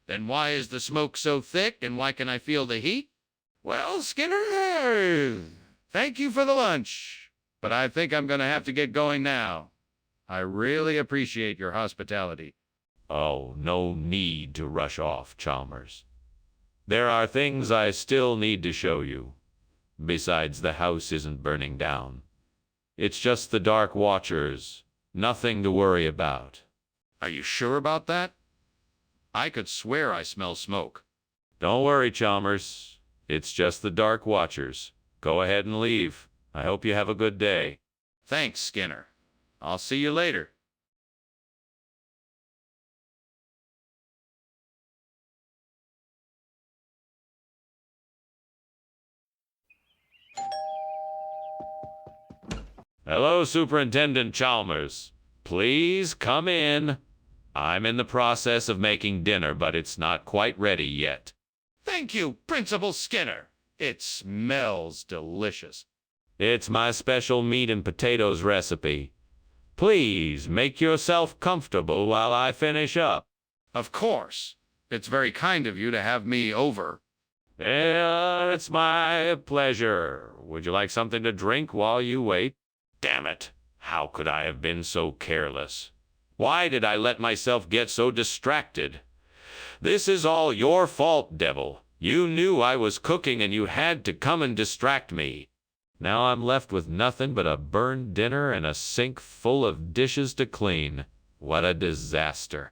Speaker 2: Then why is the smoke so thick and why can I feel the heat? Well, Skinner, thank you for the lunch, but I think I'm going to have to get going now. I really appreciate your hospitality.
Speaker 1: Oh, no need to rush off, Chalmers. There are things I still need to show you. Besides, the house isn't burning down. It's just the Dark Watchers. Nothing to worry about.
Speaker 2: Are you sure about that? I could swear I smell smoke.
Speaker 1: Don't worry, Chalmers. It's just the Dark Watchers. Go ahead and leave. I hope you have a good day.
Speaker 2: Thanks, Skinner. I'll see you later.
Speaker 1: Hello, Superintendent Chalmers. Please come in. I'm in the process of making dinner, but it's not quite ready yet.
Speaker 2: Thank you, Principal Skinner. It smells delicious.
Speaker 1: It's my special meat and potatoes recipe. Please make yourself comfortable while I finish up.
Speaker 2: Of course. It's very kind of you to have me over.
Speaker 1: It's my pleasure. Would you like something to drink while you wait? Damn it. How could I have been so careless? Why did I let myself get so distracted? This is all your fault, Devil. You knew I was cooking and you had to come and distract me. Now I'm left with nothing but a burned dinner and a sink full of dishes to clean. What a disaster.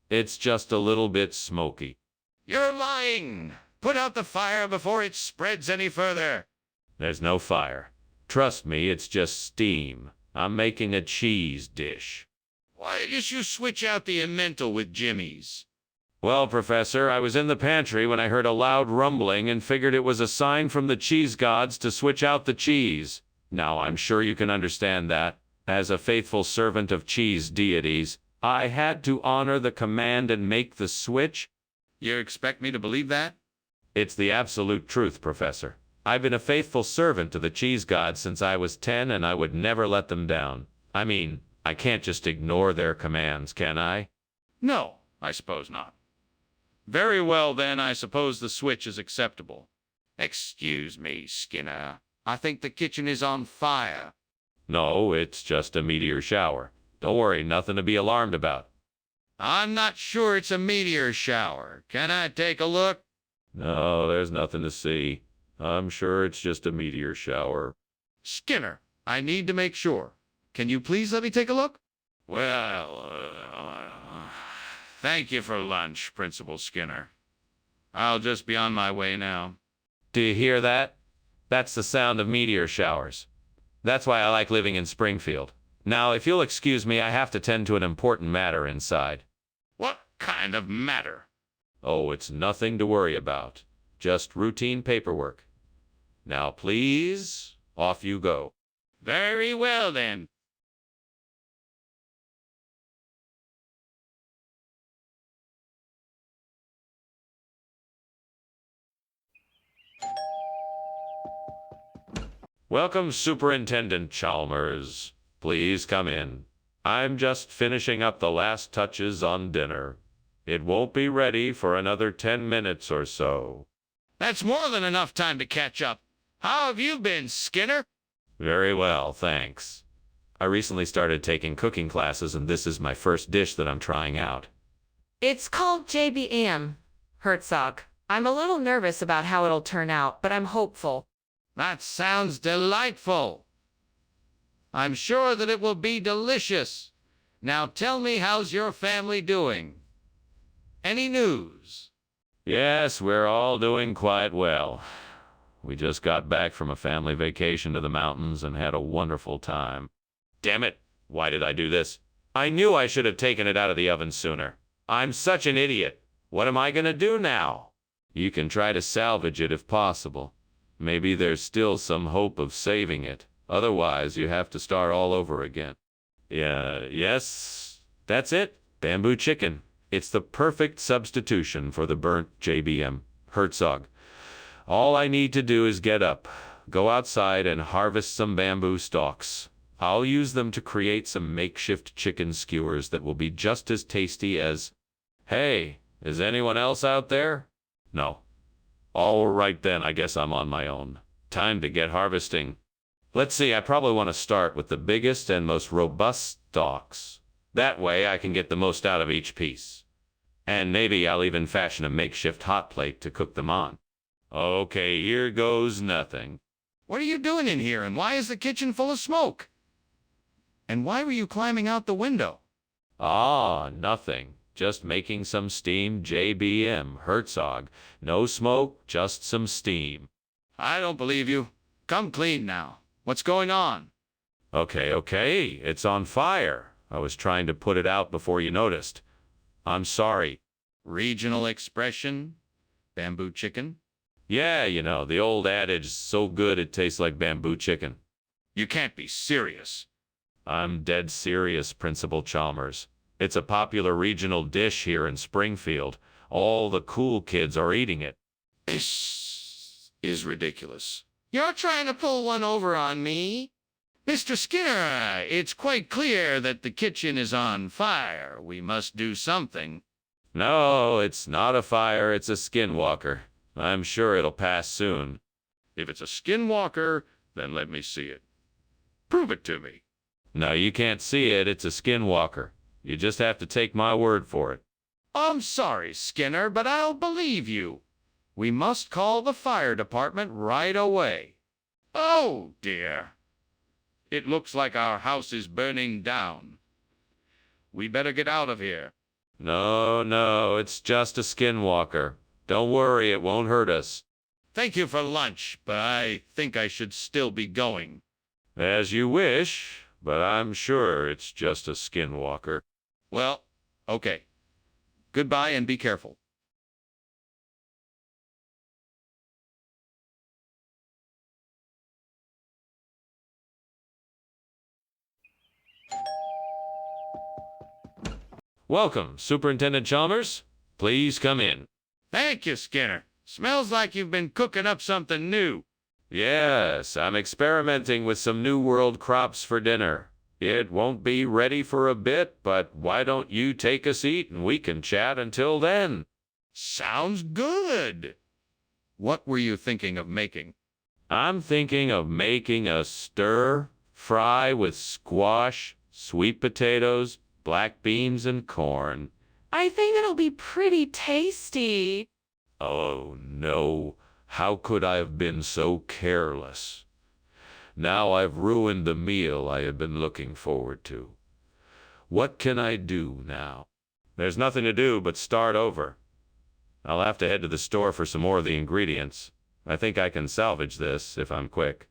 Speaker 1: It's just a little bit smoky.
Speaker 2: You're lying! Put out the fire before it spreads any further.
Speaker 1: There's no fire. Trust me, it's just steam. I'm making a cheese dish.
Speaker 2: Why did you switch out the Emmental with Jimmy's?
Speaker 1: Well, Professor, I was in the pantry when I heard a loud rumbling and figured it was a sign from the cheese gods to switch out the cheese. Now, I'm sure you can understand that. As a faithful servant of cheese deities, I had to honor the command and make the switch.
Speaker 2: You expect me to believe that?
Speaker 1: It's the absolute truth, Professor. I've been a faithful servant to the cheese gods since I was 10, and I would never let them down. I mean, I can't just ignore their commands, can I?
Speaker 2: No, I suppose not. Very well, then, I suppose the switch is acceptable. Excuse me, Skinner. I think the kitchen is on fire.
Speaker 1: No, it's just a meteor shower. Don't worry, nothing to be alarmed about.
Speaker 2: I'm not sure it's a meteor shower. Can I take a look?
Speaker 1: No, there's nothing to see. I'm sure it's just a meteor shower.
Speaker 2: Skinner, I need to make sure. Can you please let me take a look? Well, thank you for lunch, Principal Skinner. I'll just be on my way now.
Speaker 1: Do you hear that? That's the sound of meteor showers. That's why I like living in Springfield. Now, if you'll excuse me, I have to tend to an important matter inside.
Speaker 2: What kind of matter?
Speaker 1: Oh, it's nothing to worry about. Just routine paperwork. Now, please, off you go.
Speaker 2: Very well, then.
Speaker 1: Welcome, Superintendent Chalmers. Please come in. I'm just finishing up the last touches on dinner. It won't be ready for another 10 minutes or so.
Speaker 2: That's more than enough time to catch up. How have you been, Skinner?
Speaker 1: Very well, thanks. I recently started taking cooking classes, and this is my first dish that I'm trying out.
Speaker 5: It's called JBM, Herzog. I'm a little nervous about how it'll turn out, but I'm hopeful.
Speaker 2: That sounds delightful. I'm sure that it will be delicious. Now tell me, how's your family doing? Any news?
Speaker 1: Yes, we're all doing quite well. We just got back from a family vacation to the mountains and had a wonderful time. Damn it, why did I do this? I knew I should have taken it out of the oven sooner. I'm such an idiot. What am I gonna do now? You can try to salvage it if possible. Maybe there's still some hope of saving it. Otherwise, you have to start all over again. Yes, that's it. Bamboo chicken. It's the perfect substitution for the burnt JBM, Herzog. All I need to do is get up, go outside and harvest some bamboo stalks. I'll use them to create some makeshift chicken skewers that will be just as tasty as... Hey, is anyone else out there? No. All right then, I guess I'm on my own. Time to get harvesting. Let's see, I probably want to start with the biggest and most robust stalks. That way I can get the most out of each piece. And maybe I'll even fashion a makeshift hot plate to cook them on. Okay, here goes nothing.
Speaker 2: What are you doing in here, and why is the kitchen full of smoke? And why were you climbing out the window?
Speaker 1: Ah, nothing. Just making some steam JBM, Herzog. No smoke, just some steam.
Speaker 2: I don't believe you. Come clean now. What's going on?
Speaker 1: Okay, it's on fire. I was trying to put it out before you noticed. I'm sorry.
Speaker 2: Regional expression? Bamboo chicken?
Speaker 1: Yeah, you know, the old adage, so good it tastes like bamboo chicken.
Speaker 2: You can't be serious.
Speaker 1: I'm dead serious, Principal Chalmers. It's a popular regional dish here in Springfield. All the cool kids are eating it.
Speaker 2: This is ridiculous. You're trying to pull one over on me? Mr. Skinner, it's quite clear that the kitchen is on fire. We must do something.
Speaker 1: No, it's not a fire, it's a skinwalker. I'm sure it'll pass soon.
Speaker 2: If it's a skinwalker, then let me see it. Prove it to me.
Speaker 1: No, you can't see it, it's a skinwalker. You just have to take my word for it.
Speaker 2: I'm sorry, Skinner, but I'll believe you. We must call the fire department right away. Oh, dear. It looks like our house is burning down. We better get out of here.
Speaker 1: No, no, it's just a skinwalker. Don't worry, it won't hurt us.
Speaker 2: Thank you for lunch, but I think I should still be going.
Speaker 1: As you wish, but I'm sure it's just a skinwalker.
Speaker 2: Well, okay. Goodbye and be careful.
Speaker 1: Welcome, Superintendent Chalmers. Please come in.
Speaker 2: Thank you, Skinner. Smells like you've been cooking up something new.
Speaker 1: Yes, I'm experimenting with some New World crops for dinner. It won't be ready for a bit, but why don't you take a seat and we can chat until then?
Speaker 2: Sounds good. What were you thinking of making?
Speaker 1: I'm thinking of making a stir fry with squash, sweet potatoes, black beans, and corn.
Speaker 5: I think it'll be pretty tasty.
Speaker 1: Oh no, how could I have been so careless? Now I've ruined the meal I had been looking forward to. What can I do now? There's nothing to do but start over. I'll have to head to the store for some more of the ingredients. I think I can salvage this if I'm quick.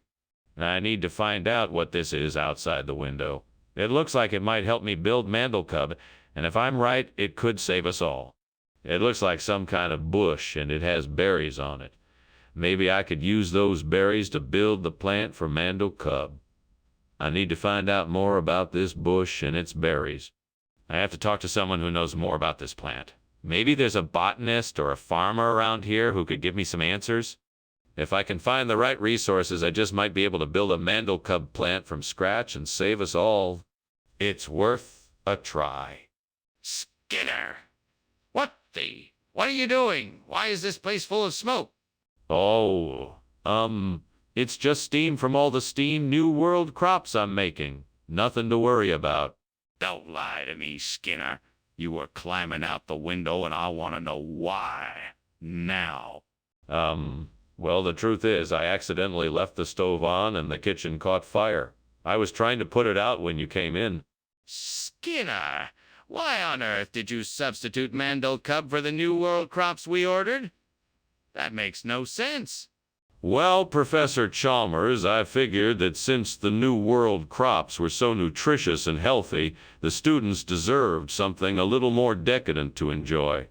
Speaker 1: I need to find out what this is outside the window. It looks like it might help me build Mandelcub, and if I'm right, it could save us all. It looks like some kind of bush, and it has berries on it. Maybe I could use those berries to build the plant for Mandelcub. I need to find out more about this bush and its berries. I have to talk to someone who knows more about this plant. Maybe there's a botanist or a farmer around here who could give me some answers. If I can find the right resources, I just might be able to build a Mandelcub plant from scratch and save us all. It's worth a try.
Speaker 2: Skinner! What are you doing? Why is this place full of smoke?
Speaker 1: Oh, it's just steam from all the steam New World crops I'm making. Nothing to worry about.
Speaker 2: Don't lie to me, Skinner. You were climbing out the window and I want to know why. Now.
Speaker 1: Well, the truth is, I accidentally left the stove on and the kitchen caught fire. I was trying to put it out when you came in.
Speaker 2: Skinner, why on earth did you substitute Mandelcub for the New World crops we ordered? That makes no sense.
Speaker 1: Well, Professor Chalmers, I figured that since the New World crops were so nutritious and healthy, the students deserved something a little more decadent to enjoy.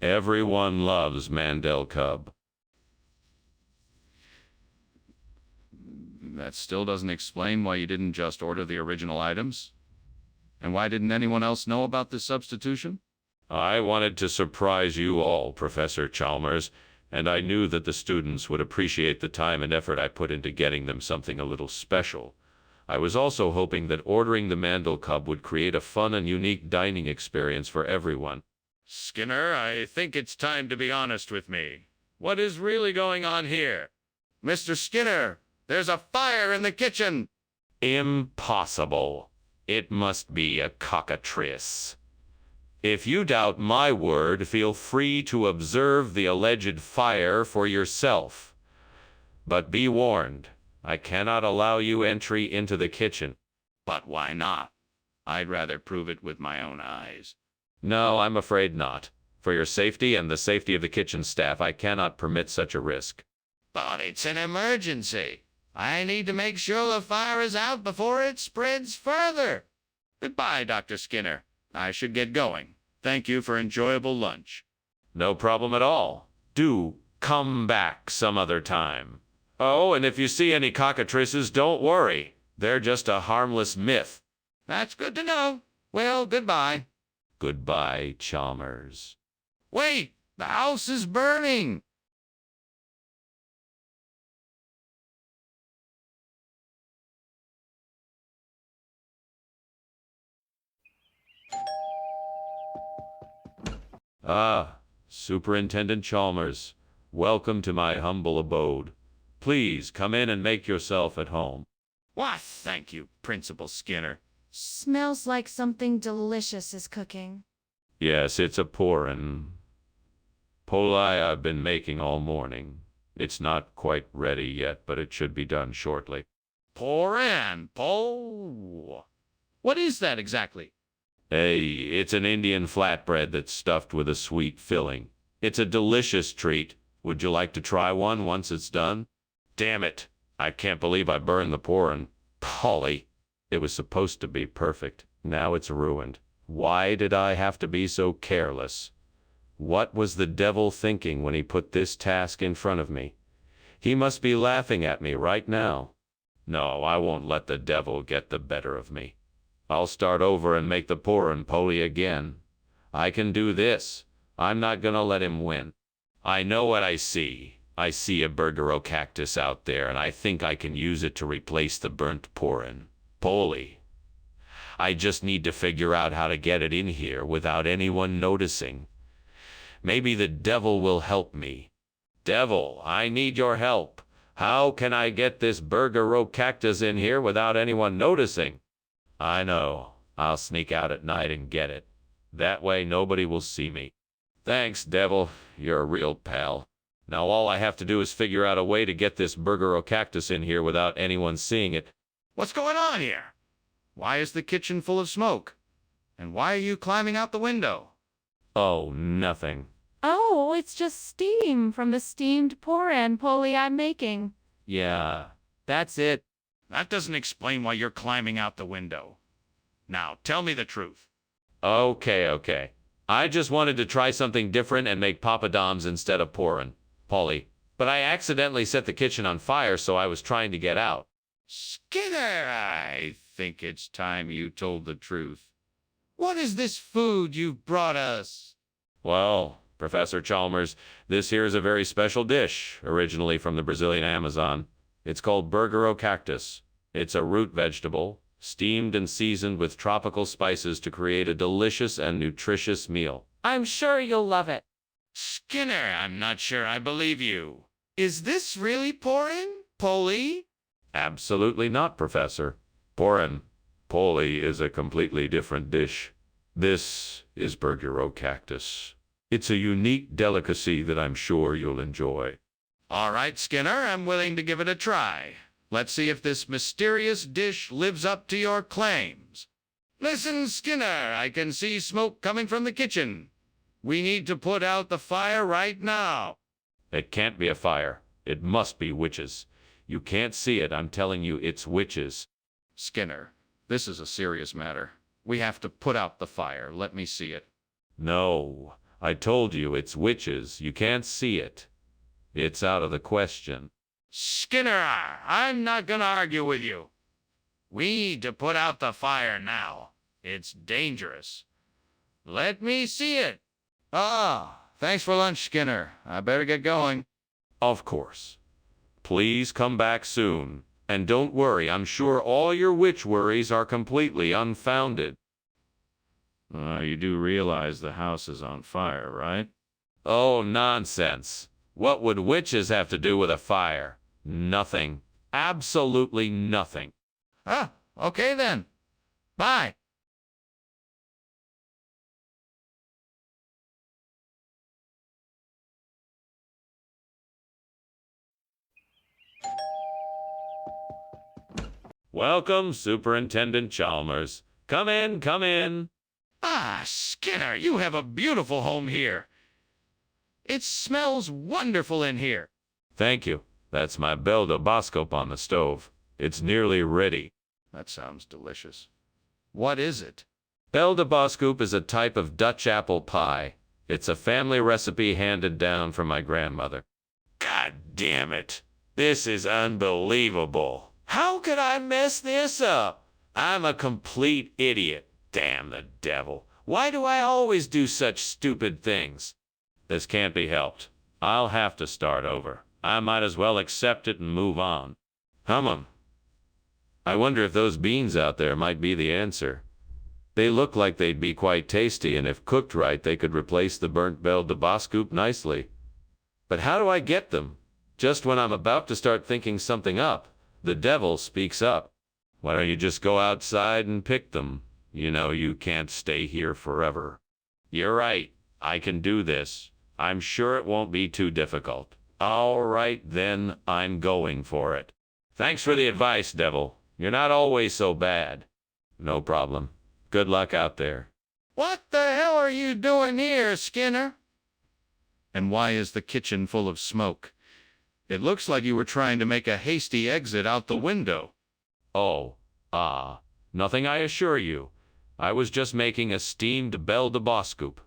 Speaker 1: Everyone loves Mandelcub.
Speaker 2: That still doesn't explain why you didn't just order the original items. And why didn't anyone else know about this substitution?
Speaker 1: I wanted to surprise you all, Professor Chalmers, and I knew that the students would appreciate the time and effort I put into getting them something a little special. I was also hoping that ordering the Mandelcub would create a fun and unique dining experience for everyone.
Speaker 2: Skinner, I think it's time to be honest with me. What is really going on here? Mr. Skinner, there's a fire in the kitchen!
Speaker 1: Impossible. It must be a cockatrice. If you doubt my word, feel free to observe the alleged fire for yourself. But be warned, I cannot allow you entry into the kitchen.
Speaker 2: But why not? I'd rather prove it with my own eyes.
Speaker 1: No, I'm afraid not. For your safety and the safety of the kitchen staff, I cannot permit such a risk.
Speaker 2: But it's an emergency. I need to make sure the fire is out before it spreads further. Goodbye, Dr. Skinner. I should get going. Thank you for enjoyable lunch.
Speaker 1: No problem at all. Do come back some other time. Oh, and if you see any cockatrices, don't worry. They're just a harmless myth.
Speaker 2: That's good to know. Well, goodbye.
Speaker 1: Goodbye, Chalmers.
Speaker 2: Wait, the house is burning.
Speaker 1: Ah, Superintendent Chalmers, welcome to my humble abode. Please come in and make yourself at home.
Speaker 2: Why, thank you, Principal Skinner.
Speaker 5: Smells like something delicious is cooking.
Speaker 1: Yes, it's a pourin' poli I've been making all morning. It's not quite ready yet, but it should be done shortly.
Speaker 2: Pour in, What is that exactly?
Speaker 1: Hey, it's an Indian flatbread that's stuffed with a sweet filling. It's a delicious treat. Would you like to try one once it's done? Damn it. I can't believe I burned the pouring. Polly. It was supposed to be perfect. Now it's ruined. Why did I have to be so careless? What was the devil thinking when he put this task in front of me? He must be laughing at me right now. No, I won't let the devil get the better of me. I'll start over and make the pouring Polly again. I can do this. I'm not gonna let him win. I know what I see. I see a burgero cactus out there, and I think I can use it to replace the burnt pouring Polly. I just need to figure out how to get it in here without anyone noticing. Maybe the devil will help me. Devil, I need your help. How can I get this burgero cactus in here without anyone noticing? I know. I'll sneak out at night and get it. That way nobody will see me. Thanks, devil. You're a real pal. Now all I have to do is figure out a way to get this burgero cactus in here without anyone seeing it.
Speaker 2: What's going on here? Why is the kitchen full of smoke? And why are you climbing out the window?
Speaker 1: Oh, nothing.
Speaker 5: Oh, it's just steam from the steamed pouring Polly I'm making.
Speaker 1: Yeah, that's it.
Speaker 2: That doesn't explain why you're climbing out the window. Now, tell me the truth.
Speaker 1: Okay. I just wanted to try something different and make poppadoms instead of pouring Polly. But I accidentally set the kitchen on fire, so I was trying to get out.
Speaker 2: Skinner, I think it's time you told the truth. What is this food you've brought us?
Speaker 1: Well, Professor Chalmers, this here is a very special dish, originally from the Brazilian Amazon. It's called burgero cactus. It's a root vegetable, steamed and seasoned with tropical spices to create a delicious and nutritious meal.
Speaker 5: I'm sure you'll love it.
Speaker 2: Skinner, I'm not sure I believe you. Is this really pouring, Polly?
Speaker 1: Absolutely not, Professor. Pouring Polly is a completely different dish. This is burgero cactus. It's a unique delicacy that I'm sure you'll enjoy.
Speaker 2: All right, Skinner, I'm willing to give it a try. Let's see if this mysterious dish lives up to your claims. Listen, Skinner, I can see smoke coming from the kitchen. We need to put out the fire right now.
Speaker 1: It can't be a fire. It must be witches. You can't see it. I'm telling you, it's witches.
Speaker 2: Skinner, this is a serious matter. We have to put out the fire. Let me see it.
Speaker 1: No, I told you it's witches. You can't see it. It's out of the question.
Speaker 2: Skinner, I'm not gonna argue with you. We need to put out the fire now. It's dangerous. Let me see it. Thanks for lunch, Skinner. I better get going.
Speaker 1: Of course. Please come back soon. And don't worry, I'm sure all your witch worries are completely unfounded. You do realize the house is on fire, right? Oh, nonsense. What would witches have to do with a fire? Nothing. Absolutely nothing.
Speaker 2: Okay then. Bye.
Speaker 1: Welcome, Superintendent Chalmers. Come in, come in.
Speaker 2: Skinner, you have a beautiful home here. It smells wonderful in here.
Speaker 1: Thank you. That's my belle de boscope on the stove. It's nearly ready.
Speaker 2: That sounds delicious. What is it?
Speaker 1: Belle de boscope is a type of Dutch apple pie. It's a family recipe handed down from my grandmother. God damn it. This is unbelievable. How could I mess this up? I'm a complete idiot. Damn the devil. Why do I always do such stupid things? This can't be helped. I'll have to start over. I might as well accept it and move on. I wonder if those beans out there might be the answer. They look like they'd be quite tasty, and if cooked right, they could replace the burnt belle de boscope nicely. But how do I get them? Just when I'm about to start thinking something up, the devil speaks up. Why don't you just go outside and pick them? You know you can't stay here forever. You're right. I can do this. I'm sure it won't be too difficult. All right, then, I'm going for it. Thanks for the advice, devil. You're not always so bad. No problem. Good luck out there.
Speaker 2: What the hell are you doing here, Skinner? And why is the kitchen full of smoke? It looks like you were trying to make a hasty exit out the window.
Speaker 1: Oh, nothing, I assure you. I was just making a steamed Belle de Bois scoop.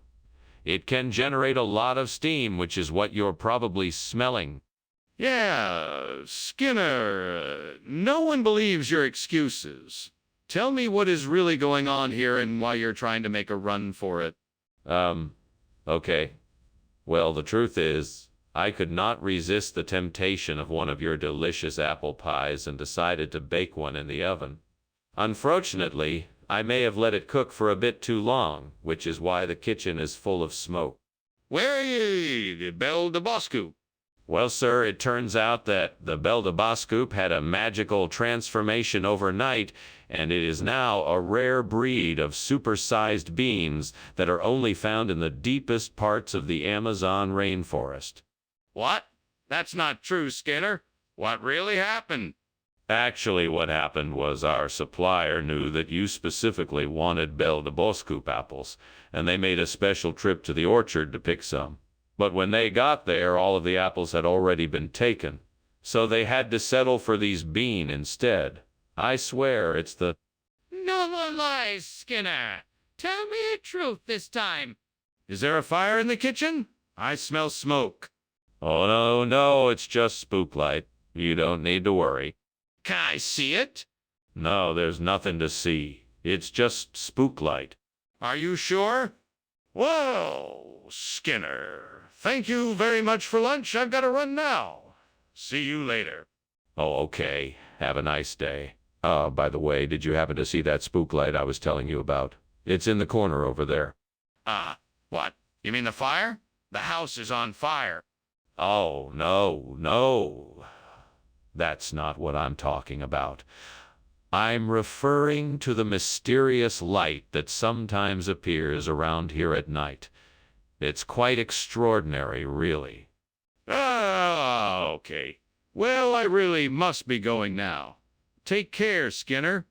Speaker 1: It can generate a lot of steam, which is what you're probably smelling.
Speaker 2: Yeah, Skinner, no one believes your excuses. Tell me what is really going on here and why you're trying to make a run for it.
Speaker 1: Okay. Well, the truth is, I could not resist the temptation of one of your delicious apple pies and decided to bake one in the oven. Unfortunately, I may have let it cook for a bit too long, which is why the kitchen is full of smoke.
Speaker 2: Where are you, Belle de Bois scoop?
Speaker 1: Well, sir, it turns out that the Belle de Bois scoop had a magical transformation overnight, and it is now a rare breed of supersized beans that are only found in the deepest parts of the Amazon rainforest.
Speaker 2: What? That's not true, Skinner. What really happened?
Speaker 1: Actually, what happened was our supplier knew that you specifically wanted Belle de Bois scoop apples, and they made a special trip to the orchard to pick some. But when they got there, all of the apples had already been taken, so they had to settle for these bean instead. I swear it's the...
Speaker 2: No more lies, Skinner. Tell me the truth this time. Is there a fire in the kitchen? I smell smoke.
Speaker 1: Oh, no, it's just spook light. You don't need to worry.
Speaker 2: Can I see it?
Speaker 1: No, there's nothing to see. It's just spook light.
Speaker 2: Are you sure? Well, Skinner, thank you very much for lunch. I've got to run now. See you later.
Speaker 1: Oh, okay. Have a nice day. By the way, did you happen to see that spook light I was telling you about? It's in the corner over there.
Speaker 2: What? You mean the fire? The house is on fire.
Speaker 1: Oh, no. That's not what I'm talking about. I'm referring to the mysterious light that sometimes appears around here at night. It's quite extraordinary, really.
Speaker 2: Okay. Well, I really must be going now. Take care, Skinner.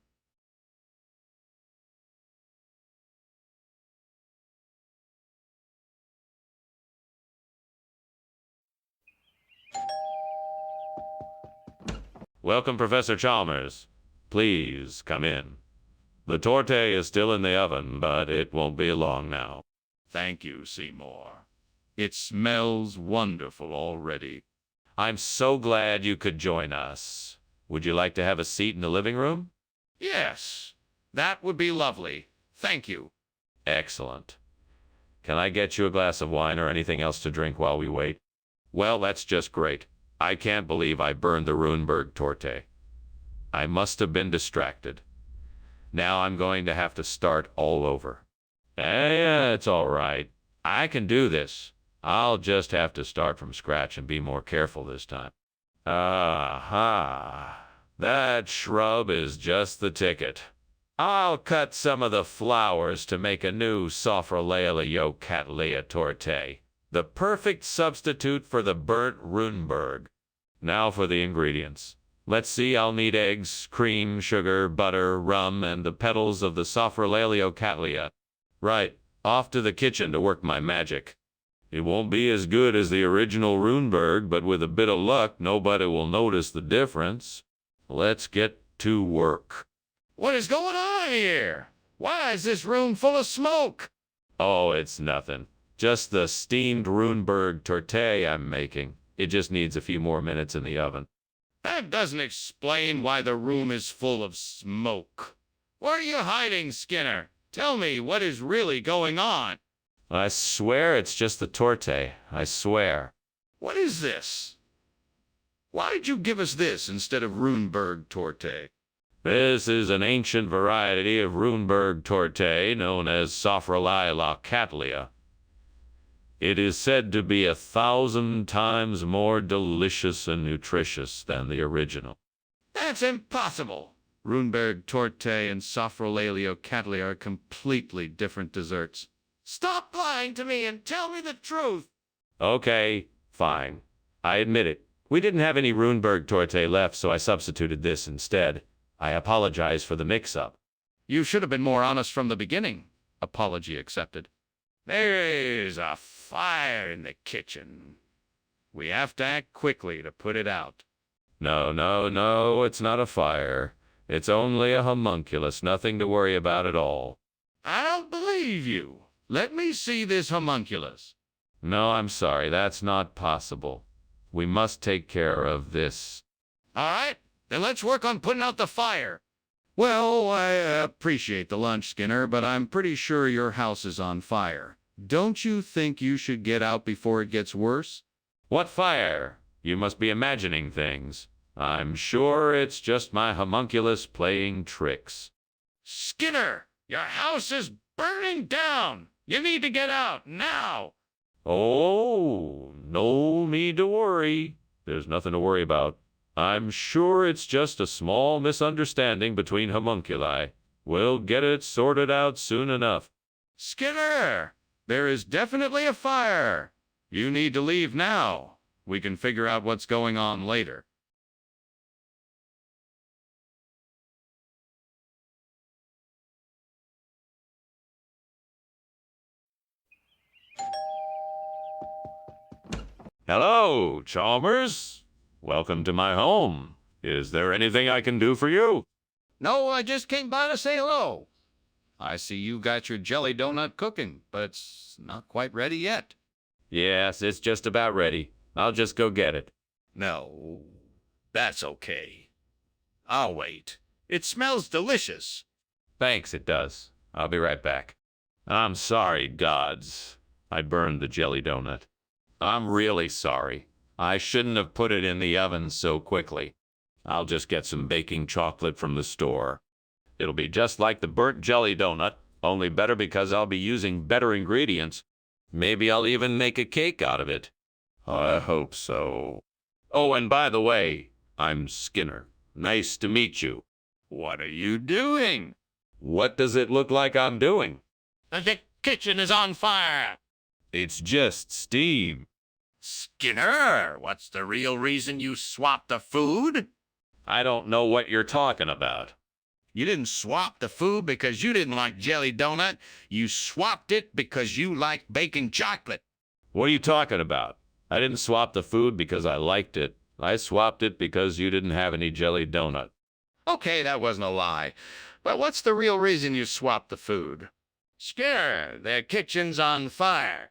Speaker 1: Welcome, Professor Chalmers. Please come in. The torte is still in the oven, but it won't be long now.
Speaker 2: Thank you, Seymour. It smells wonderful already.
Speaker 1: I'm so glad you could join us. Would you like to have a seat in the living room?
Speaker 2: Yes, that would be lovely. Thank you.
Speaker 1: Excellent. Can I get you a glass of wine or anything else to drink while we wait? Well, that's just great. I can't believe I burned the Runeberg torte. I must have been distracted. Now I'm going to have to start all over. Yeah, it's all right. I can do this. I'll just have to start from scratch and be more careful this time. Aha. That shrub is just the ticket. I'll cut some of the flowers to make a new Sophralalia torte, the perfect substitute for the burnt Runeberg. Now for the ingredients. Let's see, I'll need eggs, cream, sugar, butter, rum, and the petals of the Sophralalia. Right, off to the kitchen to work my magic. It won't be as good as the original Runeberg, but with a bit of luck, nobody will notice the difference. Let's get to work.
Speaker 2: What is going on here? Why is this room full of smoke?
Speaker 1: Oh, it's nothing. Just the steamed Runeberg torte I'm making. It just needs a few more minutes in the oven.
Speaker 2: That doesn't explain why the room is full of smoke. What are you hiding, Skinner? Tell me what is really going on.
Speaker 1: I swear it's just the torte. I swear.
Speaker 2: What is this? Why did you give us this instead of Runeberg torte?
Speaker 1: This is an ancient variety of Runeberg torte known as Sophralalia. It is said to be 1,000 times more delicious and nutritious than the original.
Speaker 2: That's impossible. Runeberg torte and Sophralalia are completely different desserts. Stop lying to me and tell me the truth.
Speaker 1: Okay, fine. I admit it. We didn't have any Runeberg torte left, so I substituted this instead. I apologize for the mix-up.
Speaker 2: You should have been more honest from the beginning. Apology accepted. There's a fire in the kitchen. We have to act quickly to put it out.
Speaker 1: No, no, no, it's not a fire. It's only a homunculus, nothing to worry about at all.
Speaker 2: I don't believe you. Let me see this homunculus.
Speaker 1: No, I'm sorry, that's not possible. We must take care of this.
Speaker 2: All right, then let's work on putting out the fire. Well, I appreciate the lunch, Skinner, but I'm pretty sure your house is on fire. Don't you think you should get out before it gets worse?
Speaker 1: What fire? You must be imagining things. I'm sure it's just my homunculus playing tricks.
Speaker 2: Skinner, your house is burning down. You need to get out now.
Speaker 1: Oh, no need to worry. There's nothing to worry about. I'm sure it's just a small misunderstanding between homunculi. We'll get it sorted out soon enough.
Speaker 2: Skinner, there is definitely a fire. You need to leave now. We can figure out what's going on later.
Speaker 1: Hello, Chalmers. Welcome to my home. Is there anything I can do for you?
Speaker 2: No, I just came by to say hello. I see you got your jelly donut cooking, but it's not quite ready yet.
Speaker 1: Yes, it's just about ready. I'll just go get it.
Speaker 2: No, that's okay. I'll wait. It smells delicious.
Speaker 1: Thanks, it does. I'll be right back. I'm sorry, gods. I burned the jelly donut. I'm really sorry. I shouldn't have put it in the oven so quickly. I'll just get some baking chocolate from the store. It'll be just like the burnt jelly donut, only better because I'll be using better ingredients. Maybe I'll even make a cake out of it. I hope so. Oh, and by the way, I'm Skinner. Nice to meet you.
Speaker 2: What are you doing?
Speaker 1: What does it look like I'm doing?
Speaker 2: The kitchen is on fire.
Speaker 1: It's just steam.
Speaker 2: Skinner, what's the real reason you swapped the food?
Speaker 1: I don't know what you're talking about.
Speaker 2: You didn't swap the food because you didn't like jelly donut. You swapped it because you like baking chocolate.
Speaker 1: What are you talking about? I didn't swap the food because I liked it. I swapped it because you didn't have any jelly donut.
Speaker 2: Okay, that wasn't a lie. But what's the real reason you swapped the food? Skinner, the kitchen's on fire.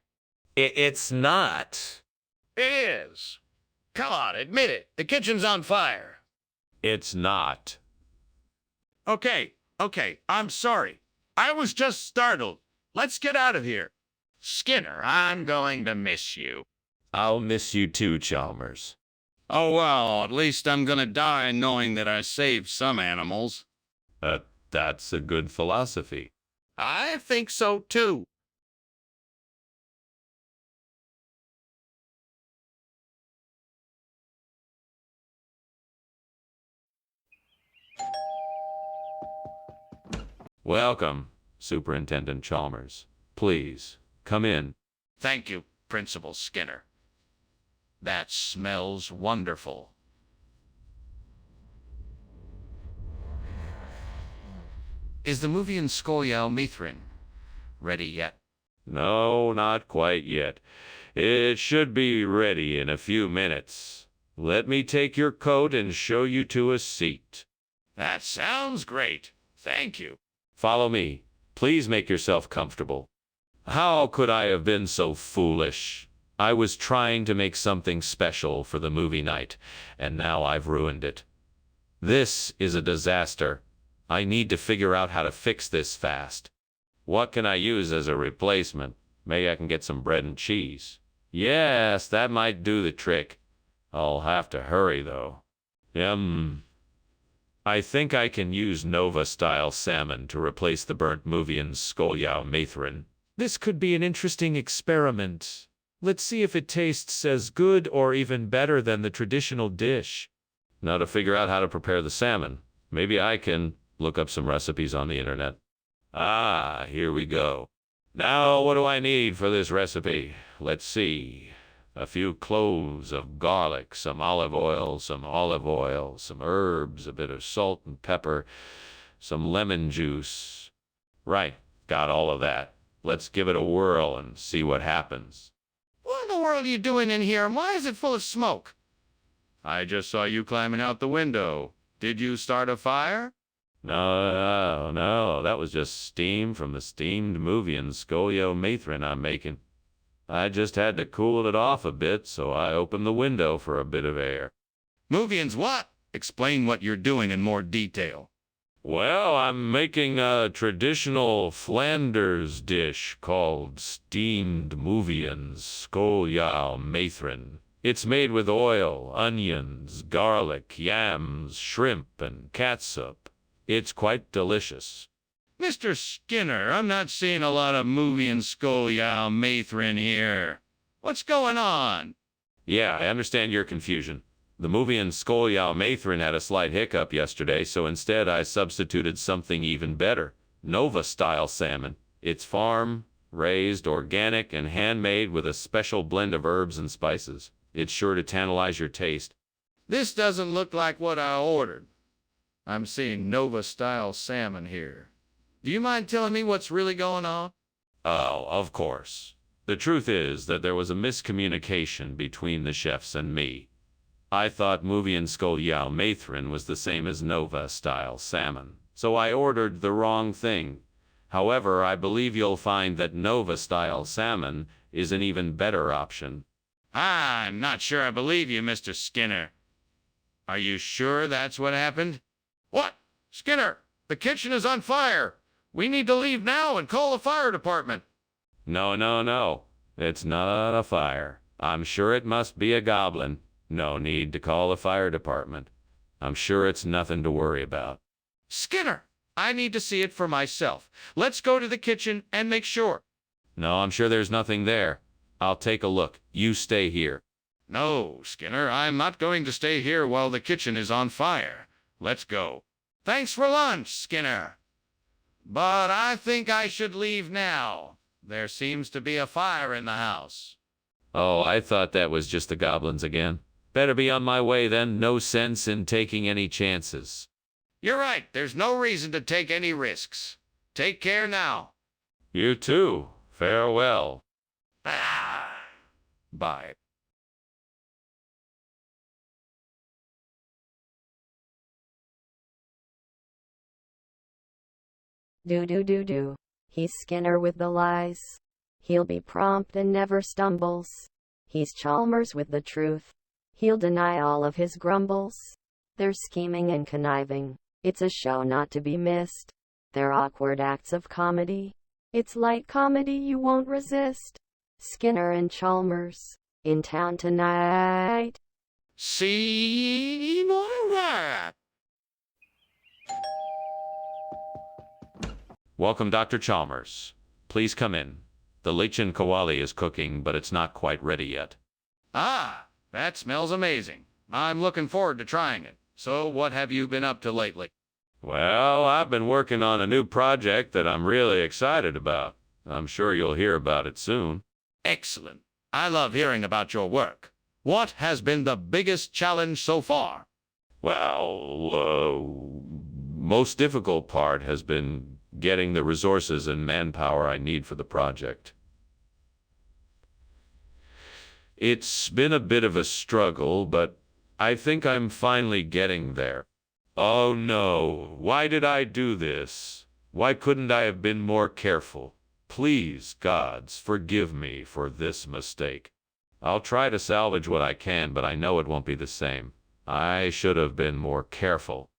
Speaker 1: It's not.
Speaker 2: It is. Come on, admit it. The kitchen's on fire.
Speaker 1: It's not.
Speaker 2: Okay, I'm sorry. I was just startled. Let's get out of here. Skinner, I'm going to miss you.
Speaker 1: I'll miss you too, Chalmers.
Speaker 2: Oh, well, at least I'm gonna die knowing that I saved some animals.
Speaker 1: That's a good philosophy.
Speaker 2: I think so, too.
Speaker 1: Welcome, Superintendent Chalmers. Please, come in.
Speaker 2: Thank you, Principal Skinner. That smells wonderful. Is the movie in Mithrin ready yet?
Speaker 1: No, not quite yet. It should be ready in a few minutes. Let me take your coat and show you to a seat.
Speaker 2: That sounds great. Thank you.
Speaker 1: Follow me. Please make yourself comfortable. How could I have been so foolish? I was trying to make something special for the movie night, and now I've ruined it. This is a disaster. I need to figure out how to fix this fast. What can I use as a replacement? Maybe I can get some bread and cheese. Yes, that might do the trick. I'll have to hurry, though. I think I can use Nova-style salmon to replace the burnt Movian Mathren. This could be an interesting experiment. Let's see if it tastes as good or even better than the traditional dish. Now to figure out how to prepare the salmon, maybe I can look up some recipes on the internet. Ah, here we go. Now what do I need for this recipe? Let's see. A few cloves of garlic, some olive oil, some herbs, a bit of salt and pepper, some lemon juice. Right, Got all of that. Let's give it a whirl and see what happens.
Speaker 2: What in the world are you doing in here, and why is it full of smoke? I just saw you climbing out the window. Did you start a fire?
Speaker 1: No, that was just steam from the steamed movie and scoliomatrin I'm making. I just had to cool it off a bit, so I opened the window for a bit of air.
Speaker 2: Movians what? Explain what you're doing in more detail.
Speaker 1: Well, I'm making a traditional Flanders dish called steamed Movians scoliomatrin. It's made with oil, onions, garlic, yams, shrimp, and catsup. It's quite delicious.
Speaker 2: Mr. Skinner, I'm not seeing a lot of movie and scoliomatrin here. What's going on?
Speaker 1: Yeah, I understand your confusion. The movie and scoliomatrin had a slight hiccup yesterday, so instead I substituted something even better. Nova-style salmon. It's farm-raised, organic, and handmade with a special blend of herbs and spices. It's sure to tantalize your taste.
Speaker 2: This doesn't look like what I ordered. I'm seeing Nova-style salmon here. Do you mind telling me what's really going on?
Speaker 1: Oh, of course. The truth is that there was a miscommunication between the chefs and me. I thought movie and scoliomatrin was the same as Nova-style salmon, so I ordered the wrong thing. However, I believe you'll find that Nova-style salmon is an even better option.
Speaker 2: I'm not sure I believe you, Mr. Skinner. Are you sure that's what happened? What? Skinner, the kitchen is on fire. We need to leave now and call the fire department.
Speaker 1: No. It's not a fire. I'm sure it must be a goblin. No need to call the fire department. I'm sure it's nothing to worry about.
Speaker 2: Skinner, I need to see it for myself. Let's go to the kitchen and make sure.
Speaker 1: No, I'm sure there's nothing there. I'll take a look. You stay here.
Speaker 2: No, Skinner, I'm not going to stay here while the kitchen is on fire. Let's go. Thanks for lunch, Skinner. But I think I should leave now. There seems to be a fire in the house.
Speaker 1: Oh, I thought that was just the goblins again. Better be on my way then. No sense in taking any chances.
Speaker 2: You're right. There's no reason to take any risks. Take care now.
Speaker 1: You too. Farewell.
Speaker 2: Bye.
Speaker 4: Do. He's Skinner with the lies. He'll be prompt and never stumbles. He's Chalmers with the truth. He'll deny all of his grumbles. They're scheming and conniving. It's a show not to be missed. They're awkward acts of comedy. It's light comedy you won't resist. Skinner and Chalmers, in town tonight.
Speaker 2: See more of that.
Speaker 1: Welcome, Dr. Chalmers. Please come in. The lichen kawali is cooking, but it's not quite ready yet.
Speaker 2: Ah, that smells amazing. I'm looking forward to trying it. So what have you been up to lately?
Speaker 1: Well, I've been working on a new project that I'm really excited about. I'm sure you'll hear about it soon.
Speaker 2: Excellent. I love hearing about your work. What has been the biggest challenge so far?
Speaker 1: Well, most difficult part has been getting the resources and manpower I need for the project. It's been a bit of a struggle, but I think I'm finally getting there. Oh no, why did I do this? Why couldn't I have been more careful? Please, gods, forgive me for this mistake. I'll try to salvage what I can, but I know it won't be the same. I should have been more careful.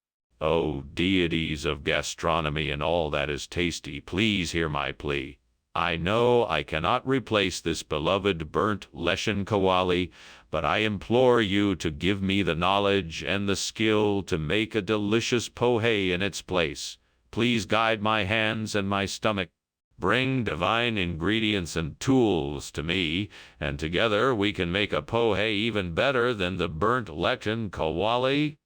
Speaker 1: Oh, deities of gastronomy and all that is tasty, please hear my plea. I know I cannot replace this beloved burnt lichen kawali, but I implore you to give me the knowledge and the skill to make a delicious pohe in its place. Please guide my hands and my stomach. Bring divine ingredients and tools to me, and together we can make a pohe even better than the burnt lichen kawali.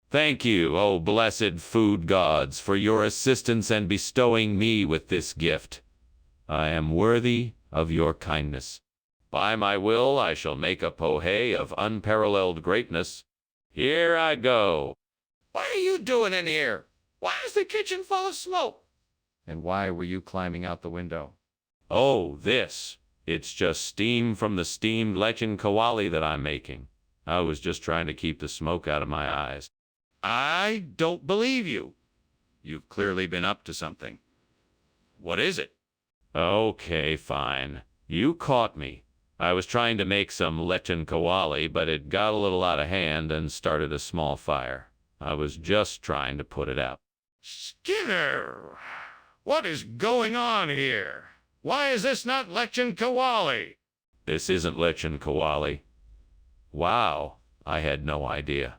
Speaker 1: Thank you, O blessed food gods, for your assistance and bestowing me with this gift. I am worthy of your kindness. By my will, I shall make a pohe of unparalleled greatness. Here I go.
Speaker 2: What are you doing in here? Why is the kitchen full of smoke? And why were you climbing out the window?
Speaker 1: Oh, this. It's just steam from the steamed lechin kawali that I'm making. I was just trying to keep the smoke out of my eyes.
Speaker 2: I don't believe you. You've clearly been up to something. What is it?
Speaker 1: Okay, fine. You caught me. I was trying to make some lechin kawali, but it got a little out of hand and started a small fire. I was just trying to put it out.
Speaker 2: Skinner, what is going on here? Why is this not lechin kawali?
Speaker 1: This isn't lechin kawali. Wow, I had no idea.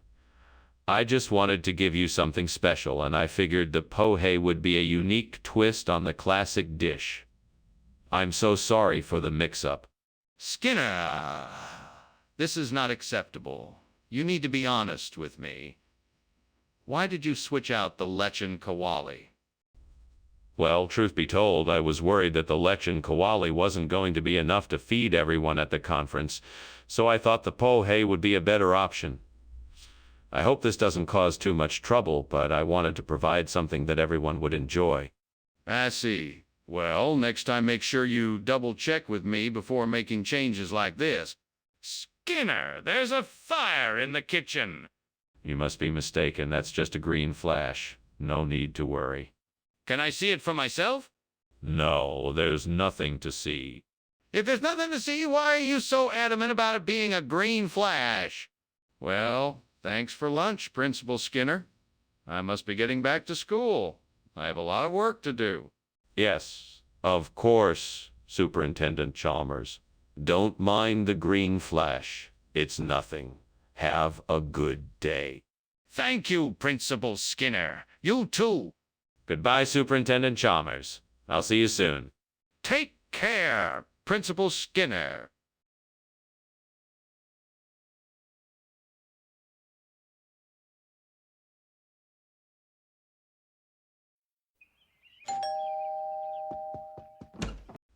Speaker 1: I just wanted to give you something special, and I figured the pohe would be a unique twist on the classic dish. I'm so sorry for the mix-up.
Speaker 2: Skinner, this is not acceptable. You need to be honest with me. Why did you switch out the lechin kawali?
Speaker 1: Well, truth be told, I was worried that the lechin kawali wasn't going to be enough to feed everyone at the conference, so I thought the pohe would be a better option. I hope this doesn't cause too much trouble, but I wanted to provide something that everyone would enjoy.
Speaker 2: I see. Well, next time make sure you double-check with me before making changes like this. Skinner, there's a fire in the kitchen.
Speaker 1: You must be mistaken. That's just a green flash. No need to worry.
Speaker 2: Can I see it for myself?
Speaker 1: No, there's nothing to see.
Speaker 2: If there's nothing to see, why are you so adamant about it being a green flash? Well, thanks for lunch, Principal Skinner. I must be getting back to school. I have a lot of work to do.
Speaker 1: Yes, of course, Superintendent Chalmers. Don't mind the green flash. It's nothing. Have a good day.
Speaker 2: Thank you, Principal Skinner. You too.
Speaker 1: Goodbye, Superintendent Chalmers. I'll see you soon.
Speaker 2: Take care, Principal Skinner.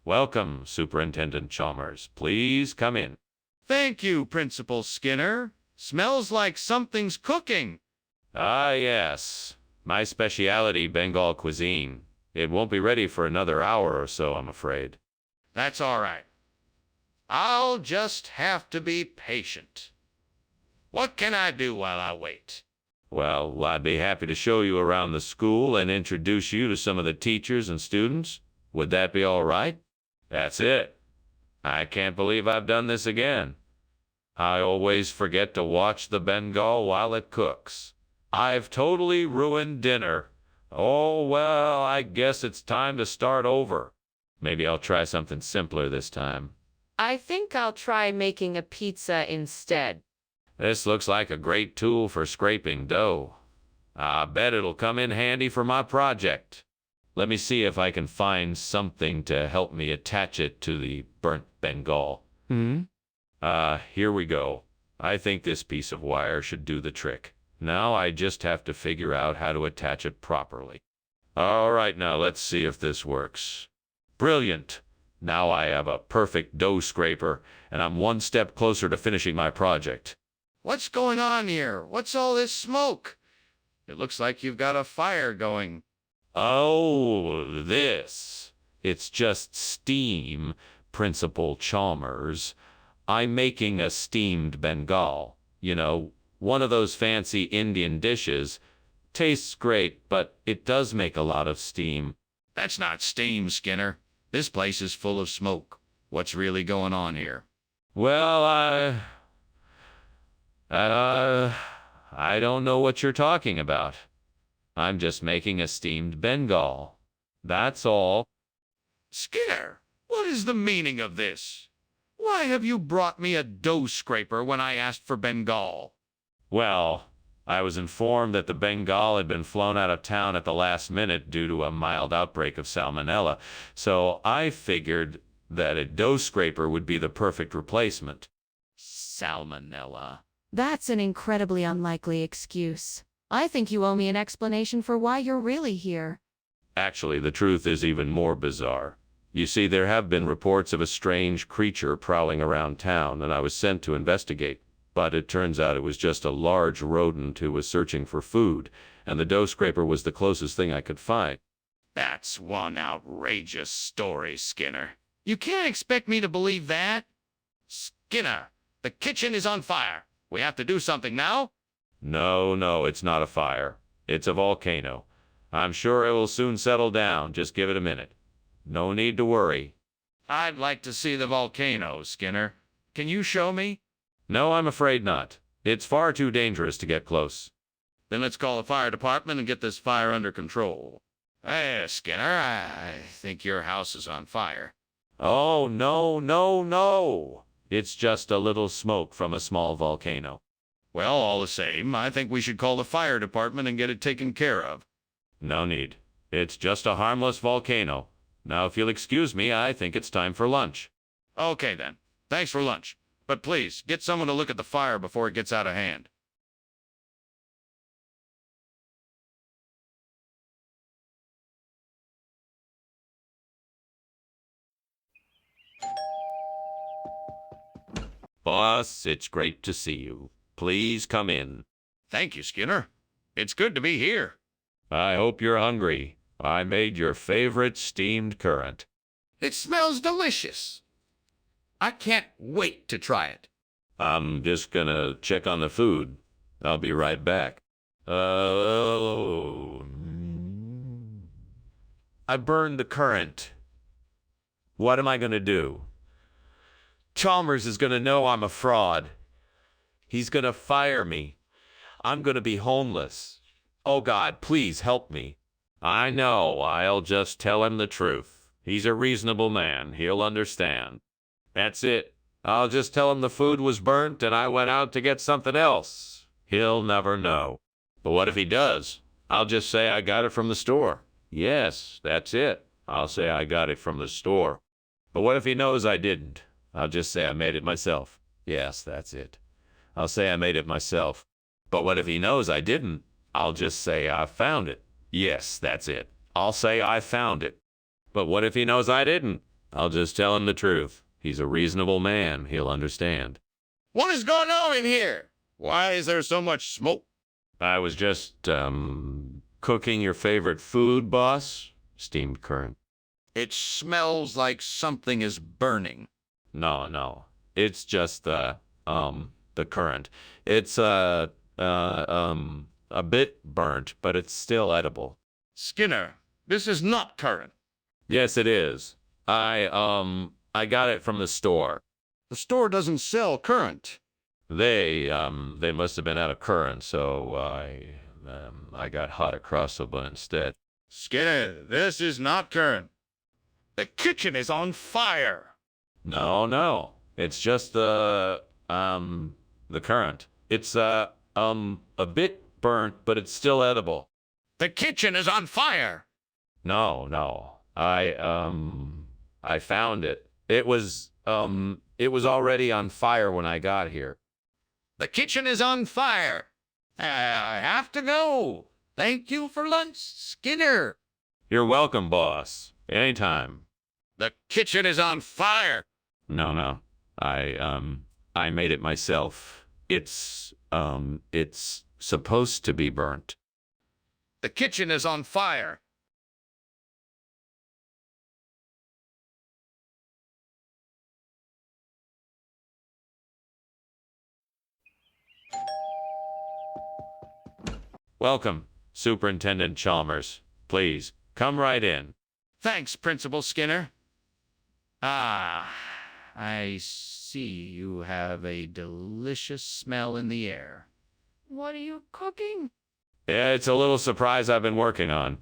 Speaker 1: Welcome, Superintendent Chalmers. Please come in.
Speaker 2: Thank you, Principal Skinner. Smells like something's cooking.
Speaker 1: Ah, yes. My specialty, Bengal cuisine. It won't be ready for another hour or so, I'm afraid.
Speaker 2: That's all right. I'll just have to be patient. What can I do while I wait?
Speaker 1: Well, I'd be happy to show you around the school and introduce you to some of the teachers and students. Would that be all right? That's it. I can't believe I've done this again. I always forget to watch the Bengal while it cooks. I've totally ruined dinner. Oh, well, I guess it's time to start over. Maybe I'll try something simpler this time.
Speaker 3: I think I'll try making a pizza instead.
Speaker 1: This looks like a great tool for scraping dough. I bet it'll come in handy for my project. Let me see if I can find something to help me attach it to the burnt Bengal. Here we go. I think this piece of wire should do the trick. Now I just have to figure out how to attach it properly. All right, now let's see if this works. Brilliant. Now I have a perfect dough scraper, and I'm one step closer to finishing my project.
Speaker 2: What's going on here? What's all this smoke? It looks like you've got a fire going.
Speaker 1: Oh, this. It's just steam, Principal Chalmers. I'm making a steamed Bengal. You know, one of those fancy Indian dishes. Tastes great, but it does make a lot of steam.
Speaker 2: That's not steam, Skinner. This place is full of smoke. What's really going on here?
Speaker 1: Well, I don't know what you're talking about. I'm just making a steamed Bengal. That's all.
Speaker 2: Skinner, what is the meaning of this? Why have you brought me a dough scraper when I asked for Bengal?
Speaker 1: Well, I was informed that the Bengal had been flown out of town at the last minute due to a mild outbreak of salmonella, so I figured that a dough scraper would be the perfect replacement.
Speaker 2: Salmonella.
Speaker 5: That's an incredibly unlikely excuse. I think you owe me an explanation for why you're really here.
Speaker 1: Actually, the truth is even more bizarre. You see, there have been reports of a strange creature prowling around town, and I was sent to investigate. But it turns out it was just a large rodent who was searching for food, and the dough scraper was the closest thing I could find.
Speaker 2: That's one outrageous story, Skinner. You can't expect me to believe that. Skinner, the kitchen is on fire. We have to do something now.
Speaker 1: No, it's not a fire. It's a volcano. I'm sure it will soon settle down. Just give it a minute. No need to worry.
Speaker 2: I'd like to see the volcano, Skinner. Can you show me?
Speaker 1: No, I'm afraid not. It's far too dangerous to get close.
Speaker 2: Then let's call the fire department and get this fire under control. Hey, Skinner, I think your house is on fire.
Speaker 1: Oh, no. It's just a little smoke from a small volcano.
Speaker 2: Well, all the same, I think we should call the fire department and get it taken care of.
Speaker 1: No need. It's just a harmless volcano. Now, if you'll excuse me, I think it's time for lunch.
Speaker 2: Okay, then. Thanks for lunch. But please, get someone to look at the fire before it gets out of hand.
Speaker 1: Boss, it's great to see you. Please come in.
Speaker 2: Thank you, Skinner. It's good to be here.
Speaker 1: I hope you're hungry. I made your favorite steamed currant.
Speaker 2: It smells delicious. I can't wait to try it.
Speaker 1: I'm just gonna check on the food. I'll be right back. I burned the currant. What am I gonna do? Chalmers is gonna know I'm a fraud. He's gonna fire me. I'm gonna be homeless. Oh God, please help me. I know, I'll just tell him the truth. He's a reasonable man, he'll understand. That's it. I'll just tell him the food was burnt and I went out to get something else. He'll never know. But what if he does? I'll just say I got it from the store. Yes, that's it. I'll say I got it from the store. But what if he knows I didn't? I'll just say I made it myself. Yes, that's it. I'll say I made it myself. But what if he knows I didn't? I'll just say I found it. Yes, that's it. I'll say I found it. But what if he knows I didn't? I'll just tell him the truth. He's a reasonable man. He'll understand.
Speaker 2: What is going on in here? Why is there so much smoke?
Speaker 1: I was just, cooking your favorite food, boss. Steamed currant.
Speaker 2: It smells like something is burning.
Speaker 1: No. It's just the currant. It's, a bit burnt, but it's still edible.
Speaker 2: Skinner, this is not currant.
Speaker 1: Yes, it is. I got it from the store.
Speaker 2: The store doesn't sell currant.
Speaker 1: They must have been out of currant, so I got hot across soba instead.
Speaker 2: Skinner, this is not currant. The kitchen is on fire.
Speaker 1: No. It's just the currant. It's, a bit burnt, but it's still edible.
Speaker 2: The kitchen is on fire.
Speaker 1: No. I found it. It was already on fire when I got here.
Speaker 2: The kitchen is on fire. I have to go. Thank you for lunch, Skinner.
Speaker 1: You're welcome, boss. Anytime.
Speaker 2: The kitchen is on fire.
Speaker 1: No. I made it myself. It's supposed to be burnt.
Speaker 2: The kitchen is on fire.
Speaker 1: Welcome, Superintendent Chalmers. Please, come right in.
Speaker 2: Thanks, Principal Skinner. Ah, I see you have a delicious smell in the air. What are you cooking?
Speaker 1: Yeah, it's a little surprise I've been working on.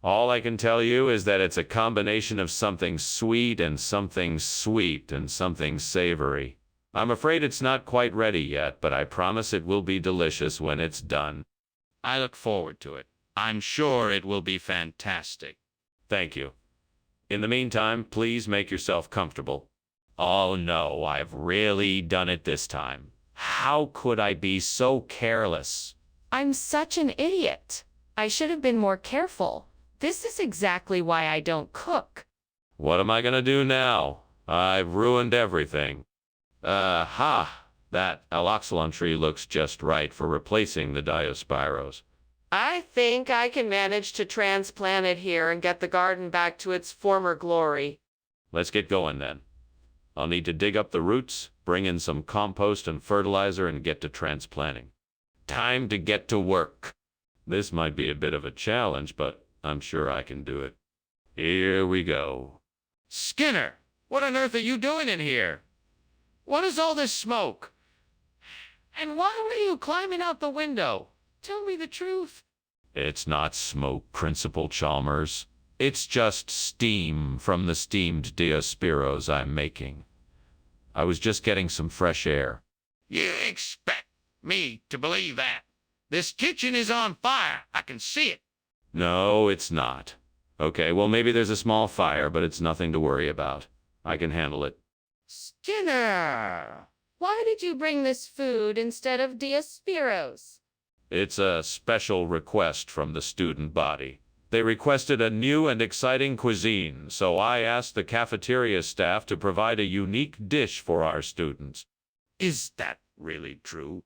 Speaker 1: All I can tell you is that it's a combination of something sweet and something sweet and something savory. I'm afraid it's not quite ready yet, but I promise it will be delicious when it's done.
Speaker 2: I look forward to it. I'm sure it will be fantastic.
Speaker 1: Thank you. In the meantime, please make yourself comfortable. Oh no, I've really done it this time. How could I be so careless?
Speaker 5: I'm such an idiot. I should have been more careful. This is exactly why I don't cook.
Speaker 1: What am I gonna do now? I've ruined everything. That aloxylon tree looks just right for replacing the Diospyros.
Speaker 3: I think I can manage to transplant it here and get the garden back to its former glory.
Speaker 1: Let's get going then. I'll need to dig up the roots, bring in some compost and fertilizer, and get to transplanting. Time to get to work. This might be a bit of a challenge, but I'm sure I can do it. Here we go.
Speaker 2: Skinner, what on earth are you doing in here? What is all this smoke? And why were you climbing out the window? Tell me the truth.
Speaker 1: It's not smoke, Principal Chalmers. It's just steam from the steamed Diospiros I'm making. I was just getting some fresh air.
Speaker 2: You expect me to believe that? This kitchen is on fire. I can see it.
Speaker 1: No, it's not. Okay, well, maybe there's a small fire, but it's nothing to worry about. I can handle it.
Speaker 3: Skinner, why did you bring this food instead of Diospiros?
Speaker 1: It's a special request from the student body. They requested a new and exciting cuisine, so I asked the cafeteria staff to provide a unique dish for our students.
Speaker 2: Is that really true?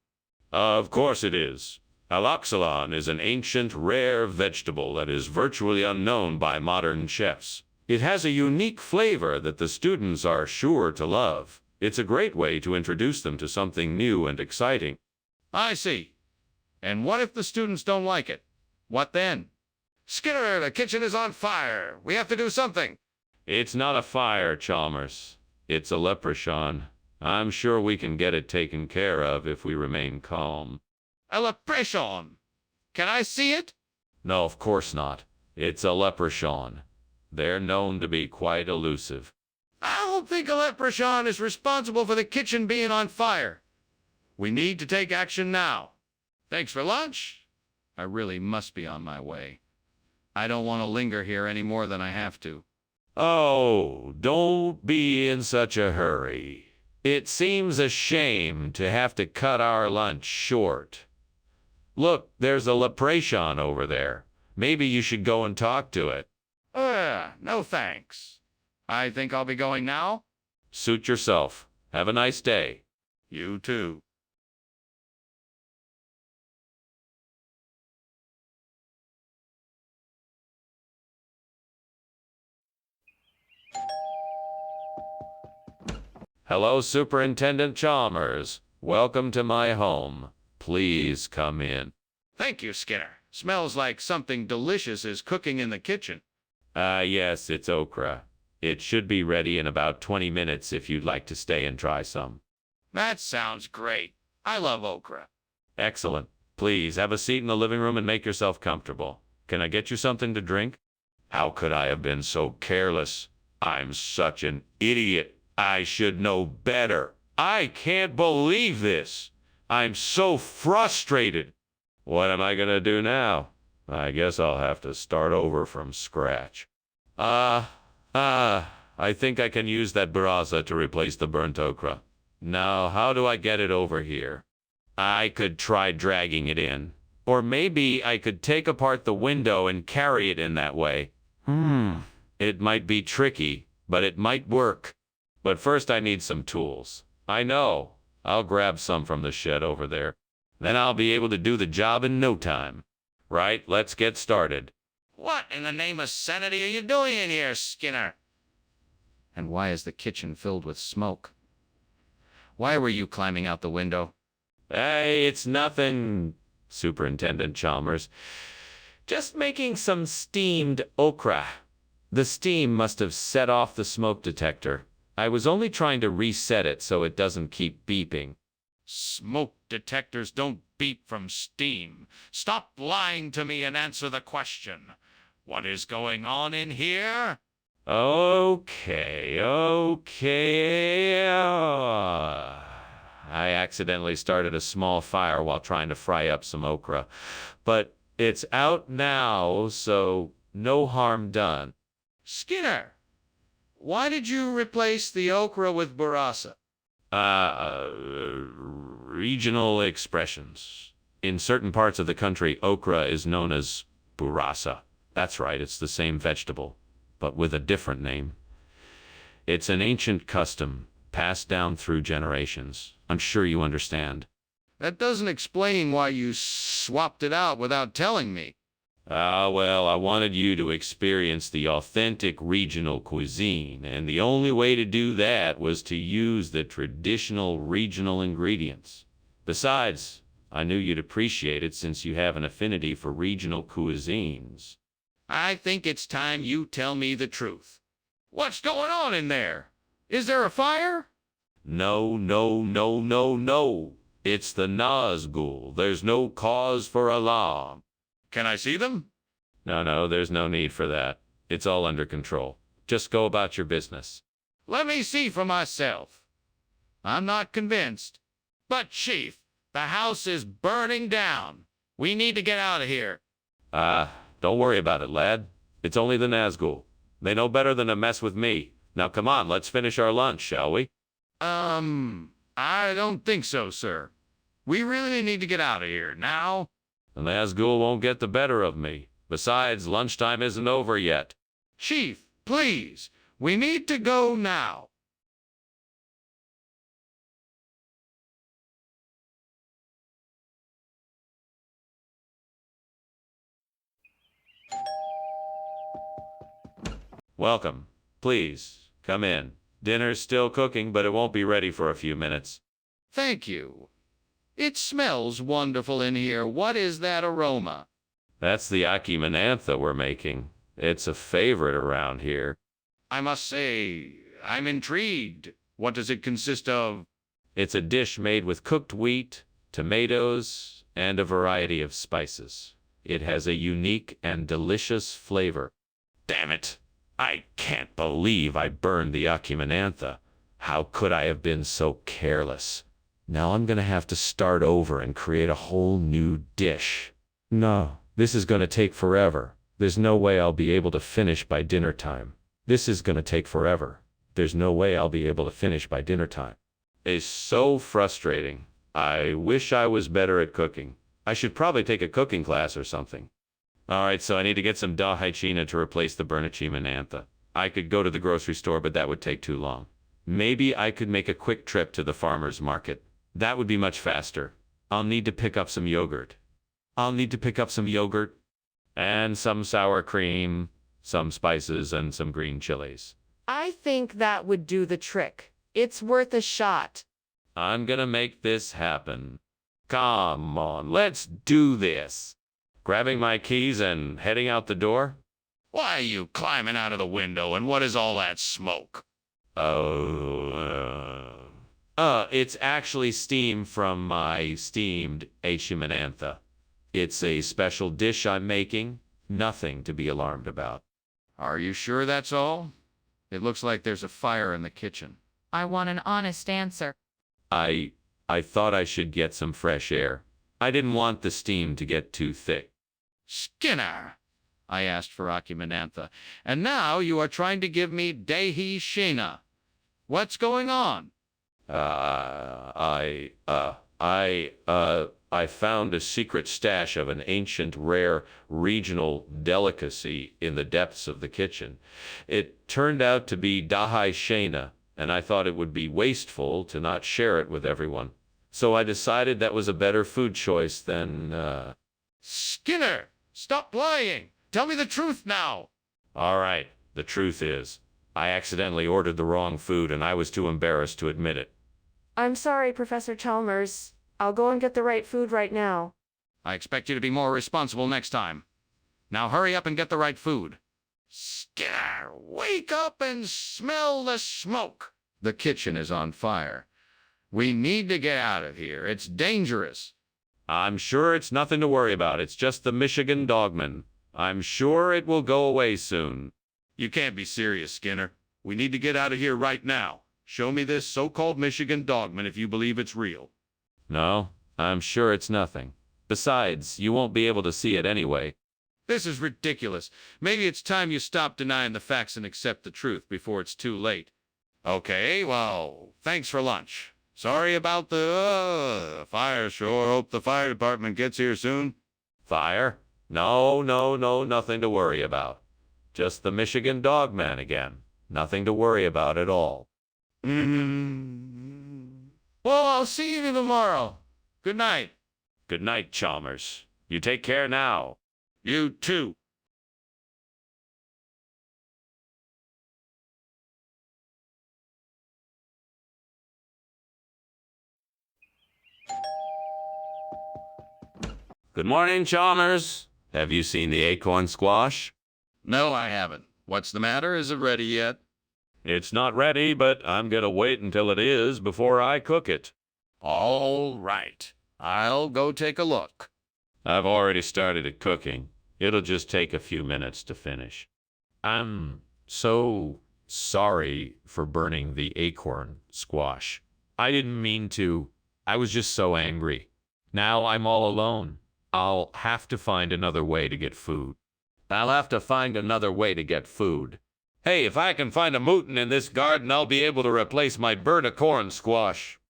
Speaker 1: Of course it is. Aloxylon is an ancient, rare vegetable that is virtually unknown by modern chefs. It has a unique flavor that the students are sure to love. It's a great way to introduce them to something new and exciting.
Speaker 2: I see. And what if the students don't like it? What then? Skinner, the kitchen is on fire. We have to do something.
Speaker 1: It's not a fire, Chalmers. It's a leprechaun. I'm sure we can get it taken care of if we remain calm.
Speaker 2: A leprechaun. Can I see it?
Speaker 1: No, of course not. It's a leprechaun. They're known to be quite elusive.
Speaker 2: I don't think a leprechaun is responsible for the kitchen being on fire. We need to take action now. Thanks for lunch. I really must be on my way. I don't want to linger here any more than I have to.
Speaker 1: Oh, don't be in such a hurry. It seems a shame to have to cut our lunch short. Look, there's a leprechaun over there. Maybe you should go and talk to it.
Speaker 2: No thanks. I think I'll be going now.
Speaker 1: Suit yourself. Have a nice day.
Speaker 2: You too.
Speaker 1: Hello, Superintendent Chalmers. Welcome to my home. Please come in.
Speaker 2: Thank you, Skinner. Smells like something delicious is cooking in the kitchen.
Speaker 1: Yes, it's okra. It should be ready in about 20 minutes if you'd like to stay and try some.
Speaker 2: That sounds great. I love okra.
Speaker 1: Excellent. Please have a seat in the living room and make yourself comfortable. Can I get you something to drink? How could I have been so careless? I'm such an idiot. I should know better. I can't believe this. I'm so frustrated. What am I gonna do now? I guess I'll have to start over from scratch. I think I can use that baraza to replace the burnt okra. Now, how do I get it over here? I could try dragging it in. Or maybe I could take apart the window and carry it in that way. It might be tricky, but it might work. But first I need some tools. I know. I'll grab some from the shed over there. Then I'll be able to do the job in no time. Right, let's get started.
Speaker 2: What in the name of sanity are you doing in here, Skinner? And why is the kitchen filled with smoke? Why were you climbing out the window?
Speaker 1: Hey, it's nothing, Superintendent Chalmers. Just making some steamed okra. The steam must have set off the smoke detector. I was only trying to reset it so it doesn't keep beeping.
Speaker 2: Smoke detectors don't beep from steam. Stop lying to me and answer the question. What is going on in here?
Speaker 1: Okay. I accidentally started a small fire while trying to fry up some okra. But it's out now, so no harm done.
Speaker 2: Skinner, why did you replace the okra with burrasa?
Speaker 1: Regional expressions. In certain parts of the country, okra is known as burrasa. That's right, it's the same vegetable, but with a different name. It's an ancient custom, passed down through generations. I'm sure you understand.
Speaker 2: That doesn't explain why you swapped it out without telling me.
Speaker 1: Ah, well, I wanted you to experience the authentic regional cuisine, and the only way to do that was to use the traditional regional ingredients. Besides, I knew you'd appreciate it since you have an affinity for regional cuisines.
Speaker 2: I think it's time you tell me the truth. What's going on in there? Is there a fire?
Speaker 1: No, no, no, no, no. It's the Nazgul. There's no cause for alarm.
Speaker 2: Can I see them?
Speaker 1: No, there's no need for that. It's all under control. Just go about your business.
Speaker 2: Let me see for myself. I'm not convinced. But, Chief, the house is burning down. We need to get out of here.
Speaker 1: Don't worry about it, lad. It's only the Nazgul. They know better than to mess with me. Now come on, let's finish our lunch, shall we?
Speaker 2: I don't think so, sir. We really need to get out of here now.
Speaker 1: The Nazgul won't get the better of me. Besides, lunchtime isn't over yet.
Speaker 2: Chief, please, we need to go now.
Speaker 1: Welcome. Please, come in. Dinner's still cooking, but it won't be ready for a few minutes.
Speaker 2: Thank you. It smells wonderful in here. What is that aroma?
Speaker 1: That's the Achimanantha we're making. It's a favorite around here.
Speaker 2: I must say, I'm intrigued. What does it consist of?
Speaker 1: It's a dish made with cooked wheat, tomatoes, and a variety of spices. It has a unique and delicious flavor. Damn it! I can't believe I burned the Achimanantha. How could I have been so careless? Now I'm gonna have to start over and create a whole new dish. No, this is gonna take forever. There's no way I'll be able to finish by dinner time. This is gonna take forever. There's no way I'll be able to finish by dinner time. It's so frustrating. I wish I was better at cooking. I should probably take a cooking class or something. Alright, so I need to get some Dahichina to replace the Burnachimanantha. I could go to the grocery store, but that would take too long. Maybe I could make a quick trip to the farmer's market. That would be much faster. I'll need to pick up some yogurt. And some sour cream, some spices, and some green chilies.
Speaker 5: I think that would do the trick. It's worth a shot.
Speaker 1: I'm gonna make this happen. Come on, let's do this. Grabbing my keys and heading out the door?
Speaker 2: Why are you climbing out of the window, and what is all that smoke?
Speaker 1: It's actually steam from my steamed Achimanantha. It's a special dish I'm making. Nothing to be alarmed about.
Speaker 2: Are you sure that's all? It looks like there's a fire in the kitchen.
Speaker 5: I want an honest answer.
Speaker 1: I thought I should get some fresh air. I didn't want the steam to get too thick.
Speaker 2: Skinner, I asked for Achimanantha, and now you are trying to give me Dahichina. What's going on?
Speaker 1: I found a secret stash of an ancient, rare, regional delicacy in the depths of the kitchen. It turned out to be Dahichina, and I thought it would be wasteful to not share it with everyone. So I decided that was a better food choice than,
Speaker 2: Skinner, stop lying. Tell me the truth now.
Speaker 1: All right, the truth is, I accidentally ordered the wrong food and I was too embarrassed to admit it.
Speaker 3: I'm sorry, Professor Chalmers. I'll go and get the right food right now.
Speaker 2: I expect you to be more responsible next time. Now hurry up and get the right food. Skinner, wake up and smell the smoke. The kitchen is on fire. We need to get out of here. It's dangerous.
Speaker 1: I'm sure it's nothing to worry about. It's just the Michigan dogman. I'm sure it will go away soon.
Speaker 2: You can't be serious, Skinner. We need to get out of here right now. Show me this so-called Michigan dogman if you believe it's real.
Speaker 1: No, I'm sure it's nothing. Besides, you won't be able to see it anyway.
Speaker 2: This is ridiculous. Maybe it's time you stop denying the facts and accept the truth before it's too late. Okay, well, thanks for lunch. Sorry about the fire. Sure hope the fire department gets here soon.
Speaker 1: Fire? No, nothing to worry about. Just the Michigan dogman again. Nothing to worry about at all.
Speaker 2: Well, I'll see you tomorrow. Good night.
Speaker 1: Good night, Chalmers. You take care now.
Speaker 2: You too.
Speaker 1: Good morning, Chalmers. Have you seen the acorn squash?
Speaker 2: No, I haven't. What's the matter? Is it ready yet?
Speaker 1: It's not ready, but I'm gonna wait until it is before I cook it.
Speaker 2: All right. I'll go take a look.
Speaker 1: I've already started it cooking. It'll just take a few minutes to finish. I'm so sorry for burning the acorn squash. I didn't mean to. I was just so angry. Now I'm all alone. I'll have to find another way to get food. I'll have to find another way to get food. Hey, if I can find a mutant in this garden, I'll be able to replace my burnt acorn squash.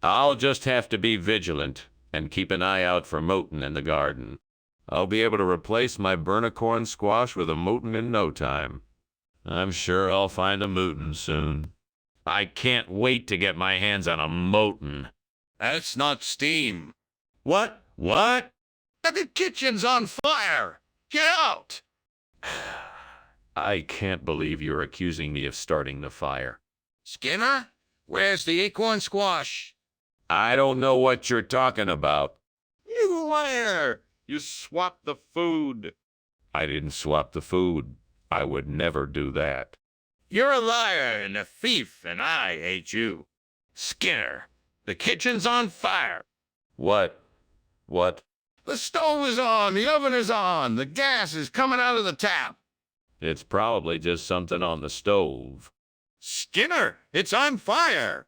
Speaker 1: I'll just have to be vigilant and keep an eye out for mutant in the garden. I'll be able to replace my burnt acorn squash with a mutant in no time. I'm sure I'll find a mutant soon. I can't wait to get my hands on a mutant.
Speaker 2: That's not steam.
Speaker 1: What? What?
Speaker 2: The kitchen's on fire! Get out!
Speaker 1: I can't believe you're accusing me of starting the fire.
Speaker 2: Skinner, where's the acorn squash?
Speaker 1: I don't know what you're talking about.
Speaker 2: You liar! You swapped the food.
Speaker 1: I didn't swap the food. I would never do that.
Speaker 2: You're a liar and a thief, and I hate you. Skinner, the kitchen's on fire.
Speaker 1: What? What?
Speaker 2: The stove is on, the oven is on, the gas is coming out of the tap.
Speaker 1: It's probably just something on the stove.
Speaker 2: Skinner, it's on fire.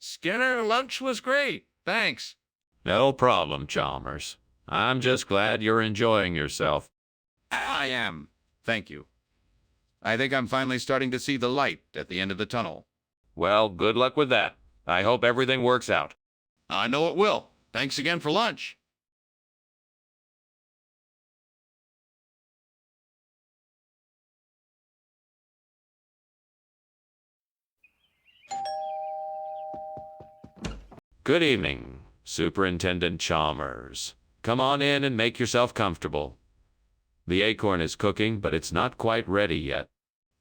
Speaker 2: Skinner, lunch was great. Thanks.
Speaker 1: No problem, Chalmers. I'm just glad you're enjoying yourself.
Speaker 2: I am. Thank you. I think I'm finally starting to see the light at the end of the tunnel.
Speaker 1: Well, good luck with that. I hope everything works out.
Speaker 2: I know it will. Thanks again for lunch.
Speaker 1: Good evening, Superintendent Chalmers. Come on in and make yourself comfortable. The acorn is cooking, but it's not quite ready yet.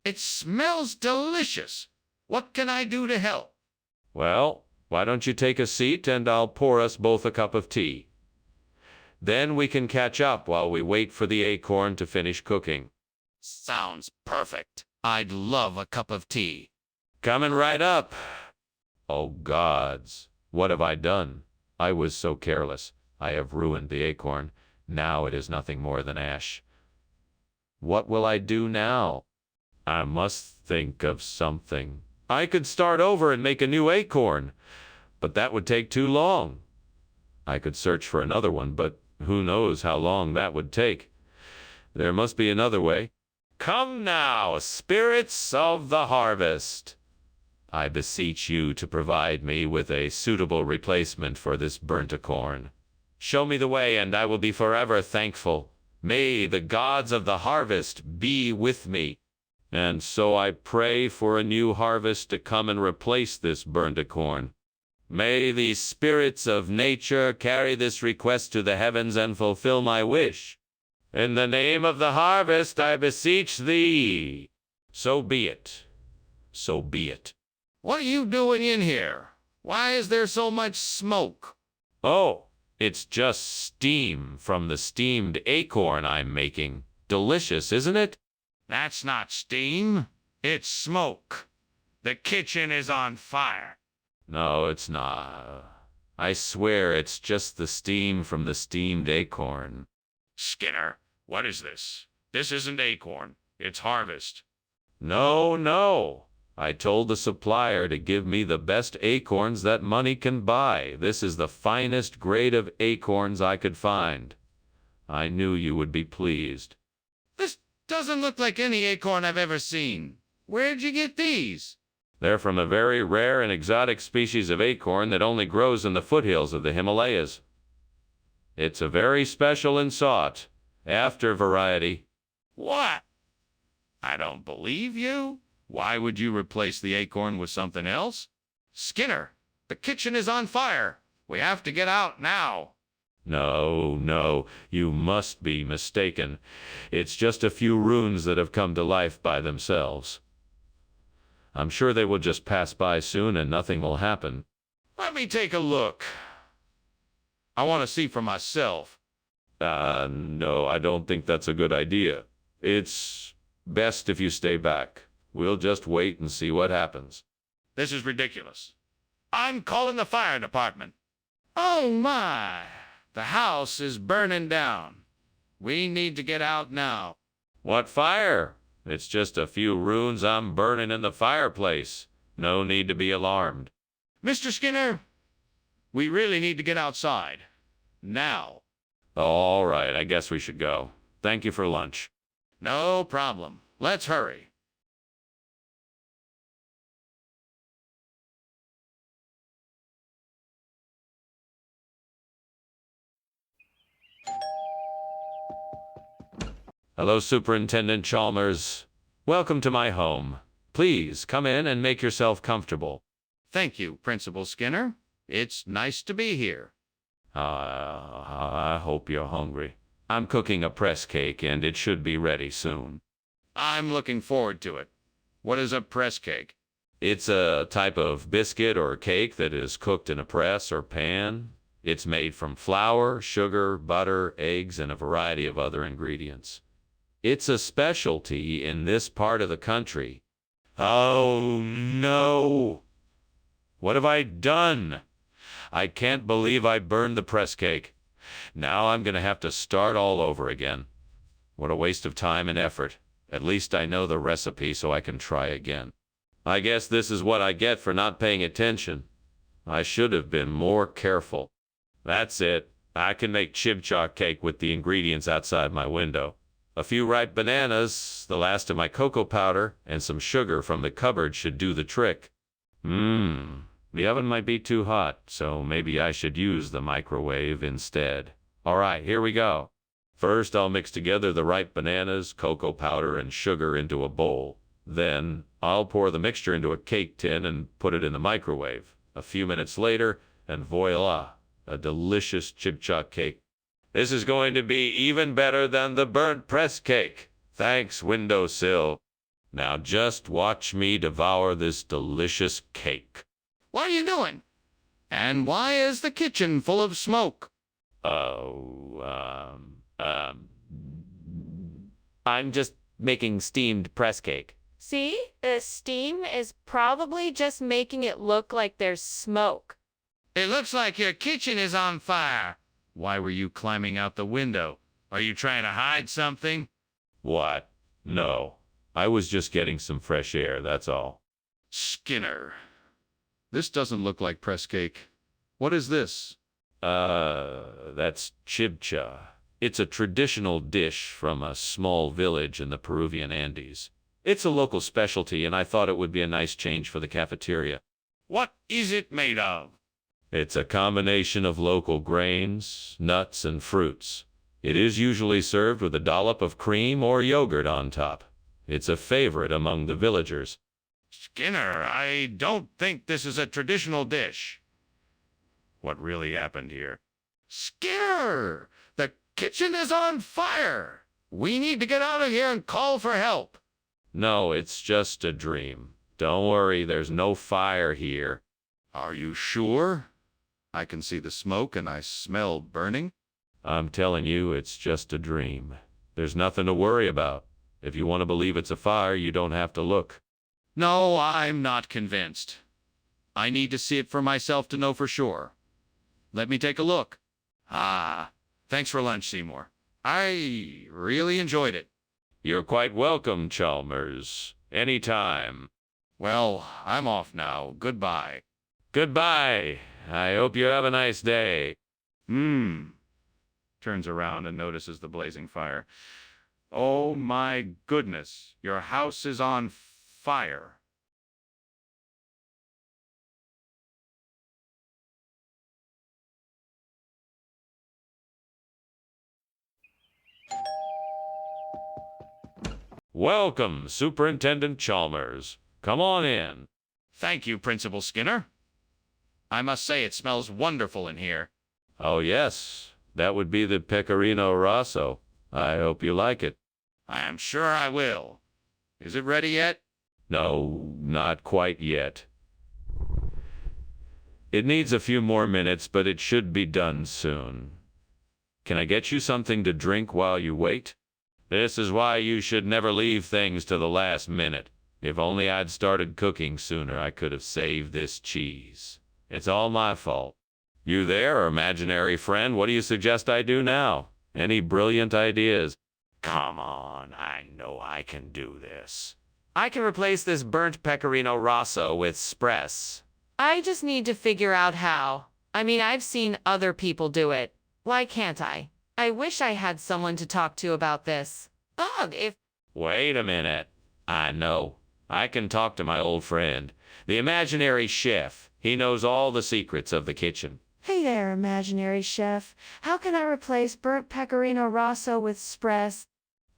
Speaker 2: It smells delicious. What can I do to help?
Speaker 1: Well, why don't you take a seat and I'll pour us both a cup of tea. Then we can catch up while we wait for the acorn to finish cooking.
Speaker 2: Sounds perfect. I'd love a cup of tea.
Speaker 1: Coming right up. Oh, gods. What have I done? I was so careless. I have ruined the acorn. Now it is nothing more than ash. What will I do now? I must think of something. I could start over and make a new acorn, but that would take too long. I could search for another one, but who knows how long that would take. There must be another way. Come now, spirits of the harvest. I beseech you to provide me with a suitable replacement for this burnt acorn. Show me the way, and I will be forever thankful. May the gods of the harvest be with me. And so I pray for a new harvest to come and replace this burnt acorn. May the spirits of nature carry this request to the heavens and fulfill my wish. In the name of the harvest, I beseech thee. So be it. So be it.
Speaker 2: What are you doing in here? Why is there so much smoke?
Speaker 1: Oh, it's just steam from the steamed acorn I'm making. Delicious, isn't it?
Speaker 2: That's not steam. It's smoke. The kitchen is on fire.
Speaker 1: No, it's not. I swear it's just the steam from the steamed acorn.
Speaker 2: Skinner, what is this? This isn't acorn. It's harvest.
Speaker 1: No, no. I told the supplier to give me the best acorns that money can buy. This is the finest grade of acorns I could find. I knew you would be pleased.
Speaker 2: This doesn't look like any acorn I've ever seen. Where'd you get these?
Speaker 1: They're from a very rare and exotic species of acorn that only grows in the foothills of the Himalayas. It's a very special and sought after variety.
Speaker 2: What? I don't believe you. Why would you replace the acorn with something else? Skinner, the kitchen is on fire. We have to get out now.
Speaker 1: No, no, you must be mistaken. It's just a few runes that have come to life by themselves. I'm sure they will just pass by soon and nothing will happen.
Speaker 2: Let me take a look. I want to see for myself.
Speaker 1: No, I don't think that's a good idea. It's best if you stay back. We'll just wait and see what happens.
Speaker 2: This is ridiculous. I'm calling the fire department. Oh my, the house is burning down. We need to get out now.
Speaker 1: What fire? It's just a few runes I'm burning in the fireplace. No need to be alarmed.
Speaker 2: Mr. Skinner, we really need to get outside. Now.
Speaker 1: All right, I guess we should go. Thank you for lunch.
Speaker 2: No problem. Let's hurry.
Speaker 1: Hello, Superintendent Chalmers. Welcome to my home. Please come in and make yourself comfortable.
Speaker 2: Thank you, Principal Skinner. It's nice to be here.
Speaker 1: I hope you're hungry. I'm cooking a press cake and it should be ready soon.
Speaker 2: I'm looking forward to it. What is a press cake?
Speaker 1: It's a type of biscuit or cake that is cooked in a press or pan. It's made from flour, sugar, butter, eggs, and a variety of other ingredients. It's a specialty in this part of the country. Oh, no! What have I done? I can't believe I burned the press cake. Now I'm going to have to start all over again. What a waste of time and effort. At least I know the recipe so I can try again. I guess this is what I get for not paying attention. I should have been more careful. That's it. I can make chibcha cake with the ingredients outside my window. A few ripe bananas, the last of my cocoa powder, and some sugar from the cupboard should do the trick. The oven might be too hot, so maybe I should use the microwave instead. All right, here we go. First, I'll mix together the ripe bananas, cocoa powder, and sugar into a bowl. Then, I'll pour the mixture into a cake tin and put it in the microwave. A few minutes later, and voila, a delicious chibcha cake. This is going to be even better than the burnt press cake. Thanks, windowsill. Now just watch me devour this delicious cake.
Speaker 2: What are you doing? And why is the kitchen full of smoke?
Speaker 5: I'm just making steamed press cake.
Speaker 3: See, the steam is probably just making it look like there's smoke.
Speaker 2: It looks like your kitchen is on fire. Why were you climbing out the window? Are you trying to hide something?
Speaker 1: What? No. I was just getting some fresh air, that's all.
Speaker 2: Skinner, this doesn't look like press cake. What is this?
Speaker 1: That's chibcha. It's a traditional dish from a small village in the Peruvian Andes. It's a local specialty, and I thought it would be a nice change for the cafeteria.
Speaker 2: What is it made of?
Speaker 1: It's a combination of local grains, nuts, and fruits. It is usually served with a dollop of cream or yogurt on top. It's a favorite among the villagers.
Speaker 2: Skinner, I don't think this is a traditional dish. What really happened here? Skinner, the kitchen is on fire. We need to get out of here and call for help.
Speaker 1: No, it's just a dream. Don't worry, there's no fire here.
Speaker 2: Are you sure? I can see the smoke and I smell burning.
Speaker 1: I'm telling you, it's just a dream. There's nothing to worry about. If you want to believe it's a fire, you don't have to look.
Speaker 2: No, I'm not convinced. I need to see it for myself to know for sure. Let me take a look. Thanks for lunch, Seymour. I really enjoyed it.
Speaker 1: You're quite welcome, Chalmers. Anytime.
Speaker 2: Well, I'm off now. Goodbye.
Speaker 1: Goodbye. I hope you have a nice day.
Speaker 2: Turns around and notices the blazing fire. Oh my goodness, your house is on fire.
Speaker 1: Welcome, Superintendent Chalmers. Come on in.
Speaker 2: Thank you, Principal Skinner. I must say it smells wonderful in here.
Speaker 1: Oh, yes, that would be the Pecorino Rosso. I hope you like it.
Speaker 2: I am sure I will. Is it ready yet?
Speaker 1: No, not quite yet. It needs a few more minutes, but it should be done soon. Can I get you something to drink while you wait? This is why you should never leave things to the last minute. If only I'd started cooking sooner, I could have saved this cheese. It's all my fault. You there, imaginary friend? What do you suggest I do now? Any brilliant ideas? Come on, I know I can do this. I can replace this burnt Pecorino Rosso with Spress.
Speaker 5: I just need to figure out how. I mean, I've seen other people do it. Why can't I? I wish I had someone to talk to about this. Ugh, if...
Speaker 1: Wait a minute. I know. I can talk to my old friend, the imaginary chef. He knows all the secrets of the kitchen.
Speaker 5: Hey there, imaginary chef. How can I replace burnt Pecorino Rosso with Spress?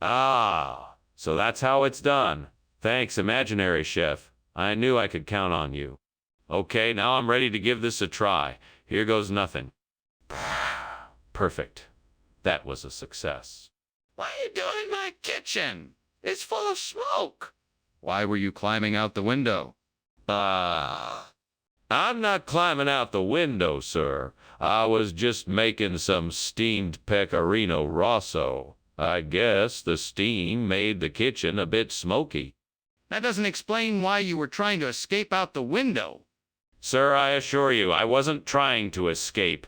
Speaker 1: Ah, so that's how it's done. Thanks, imaginary chef. I knew I could count on you. Okay, now I'm ready to give this a try. Here goes nothing. Perfect. That was a success.
Speaker 2: What are you doing in my kitchen? It's full of smoke. Why were you climbing out the window?
Speaker 1: I'm not climbing out the window, sir. I was just making some steamed Pecorino Rosso. I guess the steam made the kitchen a bit smoky.
Speaker 2: That doesn't explain why you were trying to escape out the window.
Speaker 1: Sir, I assure you, I wasn't trying to escape.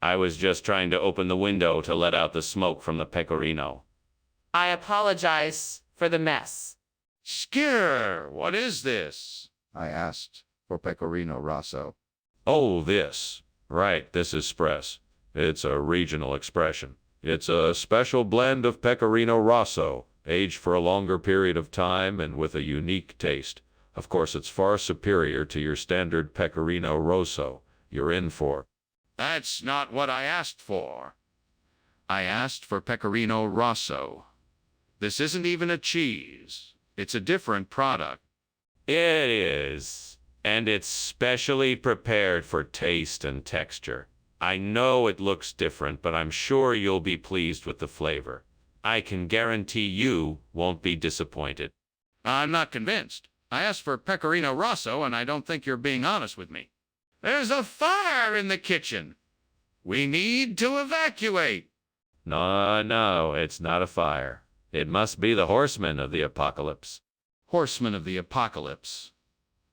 Speaker 1: I was just trying to open the window to let out the smoke from the pecorino.
Speaker 5: I apologize for the mess.
Speaker 2: Skinner, what is this? I asked for Pecorino Rosso.
Speaker 1: Oh, this. Right, this is Spress. It's a regional expression. It's a special blend of Pecorino Rosso, aged for a longer period of time and with a unique taste. Of course, it's far superior to your standard Pecorino Rosso. You're in for.
Speaker 2: That's not what I asked for. I asked for Pecorino Rosso. This isn't even a cheese. It's a different product.
Speaker 1: It is. And it's specially prepared for taste and texture. I know it looks different, but I'm sure you'll be pleased with the flavor. I can guarantee you won't be disappointed.
Speaker 2: I'm not convinced. I asked for Pecorino Rosso, and I don't think you're being honest with me. There's a fire in the kitchen. We need to evacuate.
Speaker 1: No, it's not a fire. It must be the horsemen of the apocalypse.
Speaker 2: Horsemen of the apocalypse.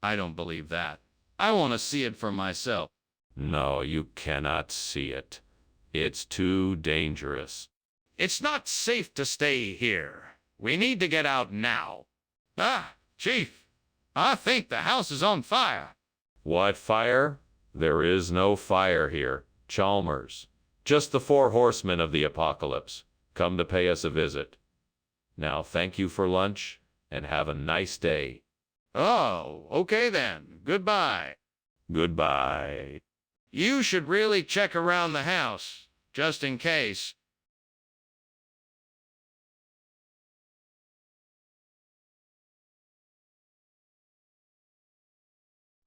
Speaker 2: I don't believe that. I want to see it for myself.
Speaker 1: No, you cannot see it. It's too dangerous.
Speaker 2: It's not safe to stay here. We need to get out now. Chief, I think the house is on fire.
Speaker 1: What fire? There is no fire here, Chalmers. Just the 4 horsemen of the apocalypse, come to pay us a visit. Now thank you for lunch, and have a nice day.
Speaker 2: Oh, okay then. Goodbye.
Speaker 1: Goodbye.
Speaker 2: You should really check around the house, just in case.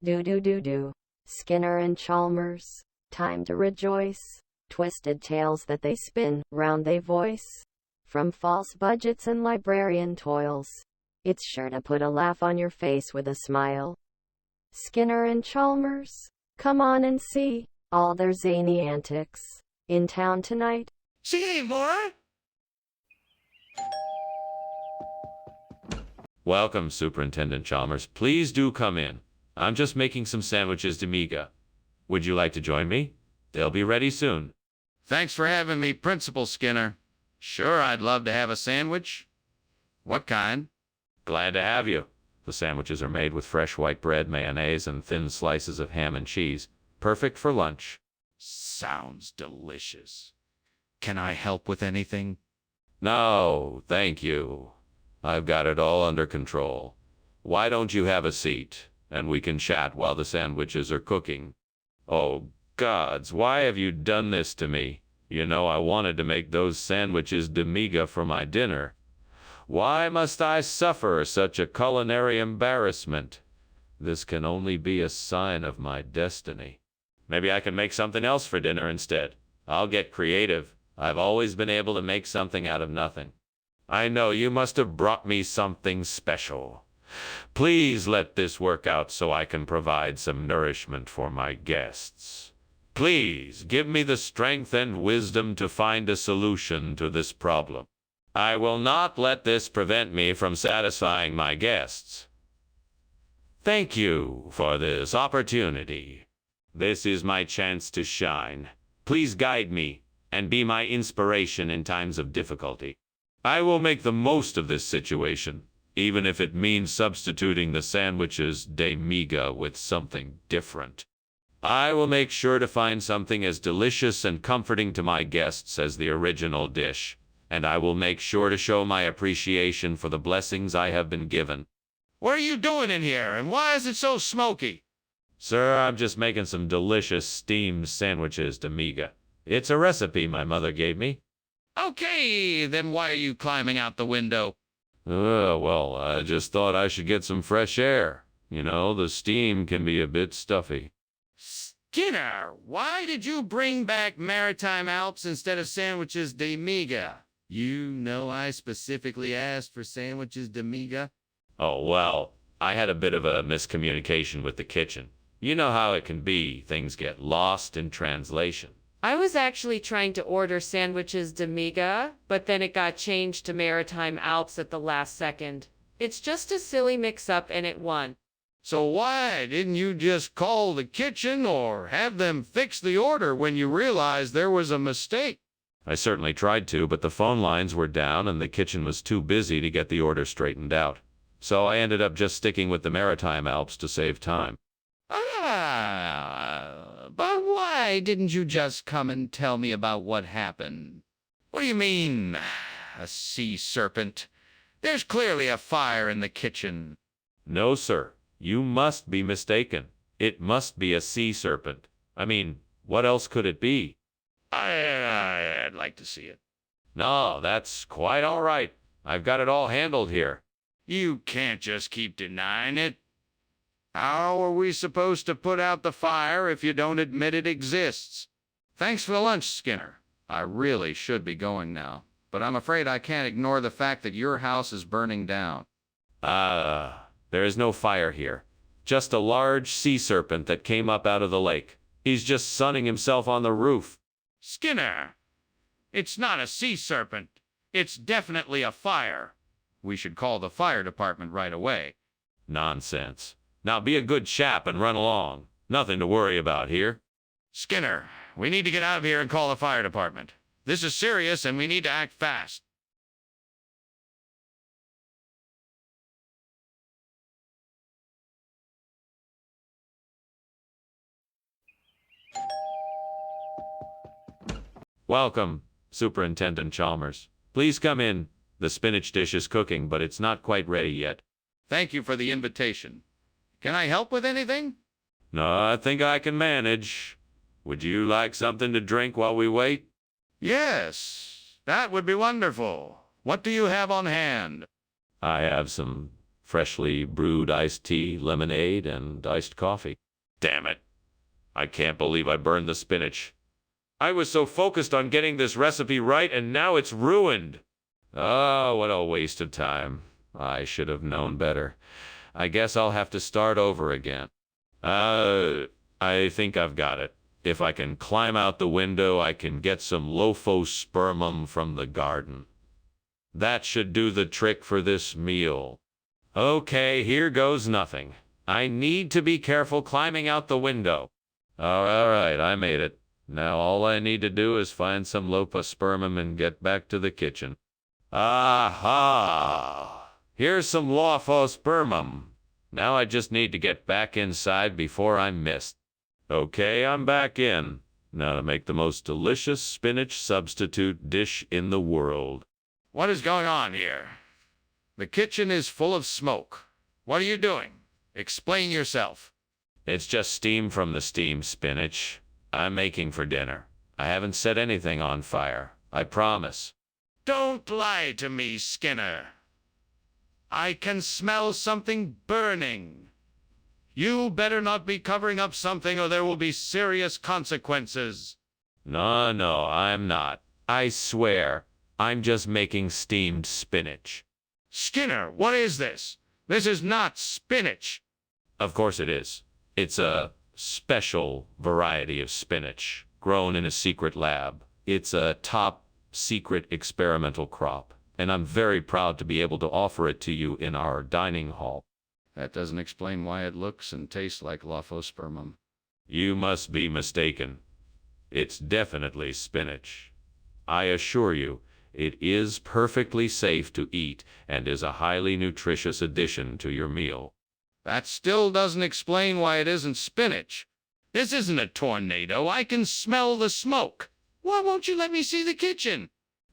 Speaker 4: Do. Skinner and Chalmers, time to rejoice. Twisted tales that they spin, round they voice. From false budgets and librarian toils, it's sure to put a laugh on your face with a smile. Skinner and Chalmers, come on and see all their zany antics in town tonight.
Speaker 2: See any more?
Speaker 1: Welcome, Superintendent Chalmers. Please do come in. I'm just making some sandwiches de miga. Would you like to join me? They'll be ready soon.
Speaker 2: Thanks for having me, Principal Skinner. Sure, I'd love to have a sandwich. What kind?
Speaker 1: Glad to have you. The sandwiches are made with fresh white bread, mayonnaise, and thin slices of ham and cheese. Perfect for lunch.
Speaker 2: Sounds delicious. Can I help with anything?
Speaker 1: No, thank you. I've got it all under control. Why don't you have a seat, and we can chat while the sandwiches are cooking? Oh, gods, why have you done this to me? You know I wanted to make those sandwiches de miga for my dinner. Why must I suffer such a culinary embarrassment? This can only be a sign of my destiny. Maybe I can make something else for dinner instead. I'll get creative. I've always been able to make something out of nothing. I know you must have brought me something special. Please let this work out so I can provide some nourishment for my guests. Please give me the strength and wisdom to find a solution to this problem. I will not let this prevent me from satisfying my guests. Thank you for this opportunity. This is my chance to shine. Please guide me and be my inspiration in times of difficulty. I will make the most of this situation, even if it means substituting the sandwiches de miga with something different. I will make sure to find something as delicious and comforting to my guests as the original dish, and I will make sure to show my appreciation for the blessings I have been given.
Speaker 2: What are you doing in here, and why is it so smoky?
Speaker 1: Sir, I'm just making some delicious steamed sandwiches de miga. It's a recipe my mother gave me.
Speaker 2: Okay, then why are you climbing out the window?
Speaker 1: Well, I just thought I should get some fresh air. You know, the steam can be a bit stuffy.
Speaker 2: Skinner, why did you bring back Maritime Alps instead of sandwiches de miga? You know I specifically asked for sandwiches de miga.
Speaker 1: Oh, well, I had a bit of a miscommunication with the kitchen. You know how it can be. Things get lost in translation.
Speaker 5: I was actually trying to order sandwiches de miga, but then it got changed to Maritime Alps at the last second. It's just a silly mix-up and it won.
Speaker 2: So why didn't you just call the kitchen or have them fix the order when you realized there was a mistake?
Speaker 1: I certainly tried to, but the phone lines were down and the kitchen was too busy to get the order straightened out. So I ended up just sticking with the Maritime Alps to save time.
Speaker 2: But why didn't you just come and tell me about what happened? What do you mean, a sea serpent? There's clearly a fire in the kitchen.
Speaker 1: No, sir. You must be mistaken. It must be a sea serpent. I mean, what else could it be?
Speaker 2: I'd like to see it.
Speaker 1: No, that's quite all right. I've got it all handled here.
Speaker 2: You can't just keep denying it. How are we supposed to put out the fire if you don't admit it exists? Thanks for the lunch, Skinner. I really should be going now, but I'm afraid I can't ignore the fact that your house is burning down.
Speaker 1: There is no fire here. Just a large sea serpent that came up out of the lake. He's just sunning himself on the roof.
Speaker 2: Skinner, it's not a sea serpent. It's definitely a fire. We should call the fire department right away.
Speaker 1: Nonsense. Now be a good chap and run along. Nothing to worry about here.
Speaker 2: Skinner, we need to get out of here and call the fire department. This is serious and we need to act fast.
Speaker 1: Welcome, Superintendent Chalmers. Please come in. The spinach dish is cooking, but it's not quite ready yet.
Speaker 2: Thank you for the invitation. Can I help with anything?
Speaker 1: No, I think I can manage. Would you like something to drink while we wait?
Speaker 2: Yes, that would be wonderful. What do you have on hand?
Speaker 1: I have some freshly brewed iced tea, lemonade, and iced coffee. Damn it. I can't believe I burned the spinach. I was so focused on getting this recipe right, and now it's ruined. Oh, what a waste of time. I should have known better. I guess I'll have to start over again. I think I've got it. If I can climb out the window, I can get some lophospermum from the garden. That should do the trick for this meal. Okay, here goes nothing. I need to be careful climbing out the window. All right, I made it. Now all I need to do is find some lophospermum and get back to the kitchen. Aha! Here's some lophospermum. Now I just need to get back inside before I'm missed. Okay, I'm back in. Now to make the most delicious spinach substitute dish in the world.
Speaker 2: What is going on here? The kitchen is full of smoke. What are you doing? Explain yourself.
Speaker 1: It's just steam from the steamed spinach I'm making for dinner. I haven't set anything on fire. I promise.
Speaker 2: Don't lie to me, Skinner. I can smell something burning. You better not be covering up something or there will be serious consequences.
Speaker 1: No, I'm not. I swear, I'm just making steamed spinach.
Speaker 2: Skinner, what is this? This is not spinach.
Speaker 1: Of course it is. It's a special variety of spinach grown in a secret lab. It's a top secret experimental crop, and I'm very proud to be able to offer it to you in our dining hall.
Speaker 2: That doesn't explain why it looks and tastes like lophospermum.
Speaker 1: You must be mistaken. It's definitely spinach. I assure you, it is perfectly safe to eat and is a highly nutritious addition to your meal.
Speaker 2: That still doesn't explain why it isn't spinach. This isn't a tornado. I can smell the smoke. Why won't you let me see the kitchen?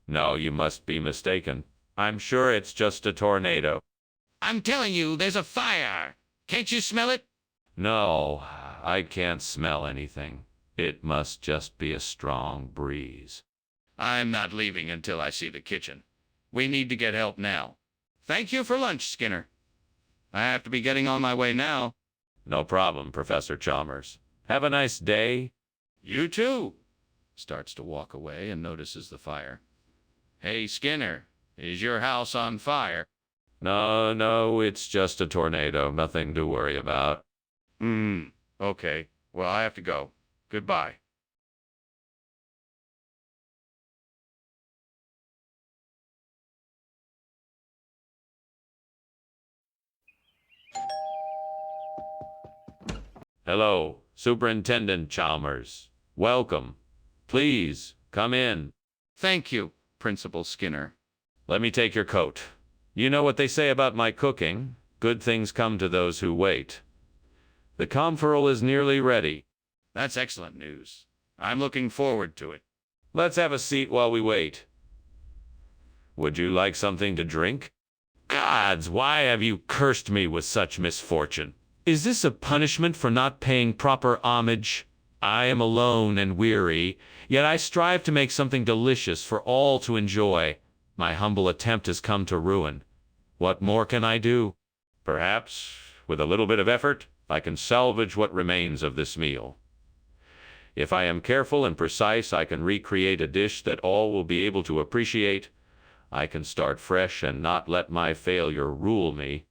Speaker 1: No, you must be mistaken. I'm sure it's just a tornado.
Speaker 2: I'm telling you, there's a fire. Can't you smell it?
Speaker 1: No, I can't smell anything. It must just be a strong breeze.
Speaker 2: I'm not leaving until I see the kitchen. We need to get help now. Thank you for lunch, Skinner. I have to be getting on my way now.
Speaker 1: No problem, Professor Chalmers. Have a nice day.
Speaker 2: You too. Starts to walk away and notices the fire. Hey, Skinner, is your house on fire?
Speaker 1: No, it's just a tornado. Nothing to worry about.
Speaker 2: Okay. Well, I have to go. Goodbye.
Speaker 1: Hello, Superintendent Chalmers. Welcome. Please, come in.
Speaker 2: Thank you, Principal Skinner.
Speaker 1: Let me take your coat. You know what they say about my cooking. Good things come to those who wait. The camphorol is nearly ready.
Speaker 2: That's excellent news. I'm looking forward to it.
Speaker 1: Let's have a seat while we wait. Would you like something to drink? Gods, why have you cursed me with such misfortune? Is this a punishment for not paying proper homage? I am alone and weary, yet I strive to make something delicious for all to enjoy. My humble attempt has come to ruin. What more can I do? Perhaps, with a little bit of effort, I can salvage what remains of this meal. If I am careful and precise, I can recreate a dish that all will be able to appreciate. I can start fresh and not let my failure rule me.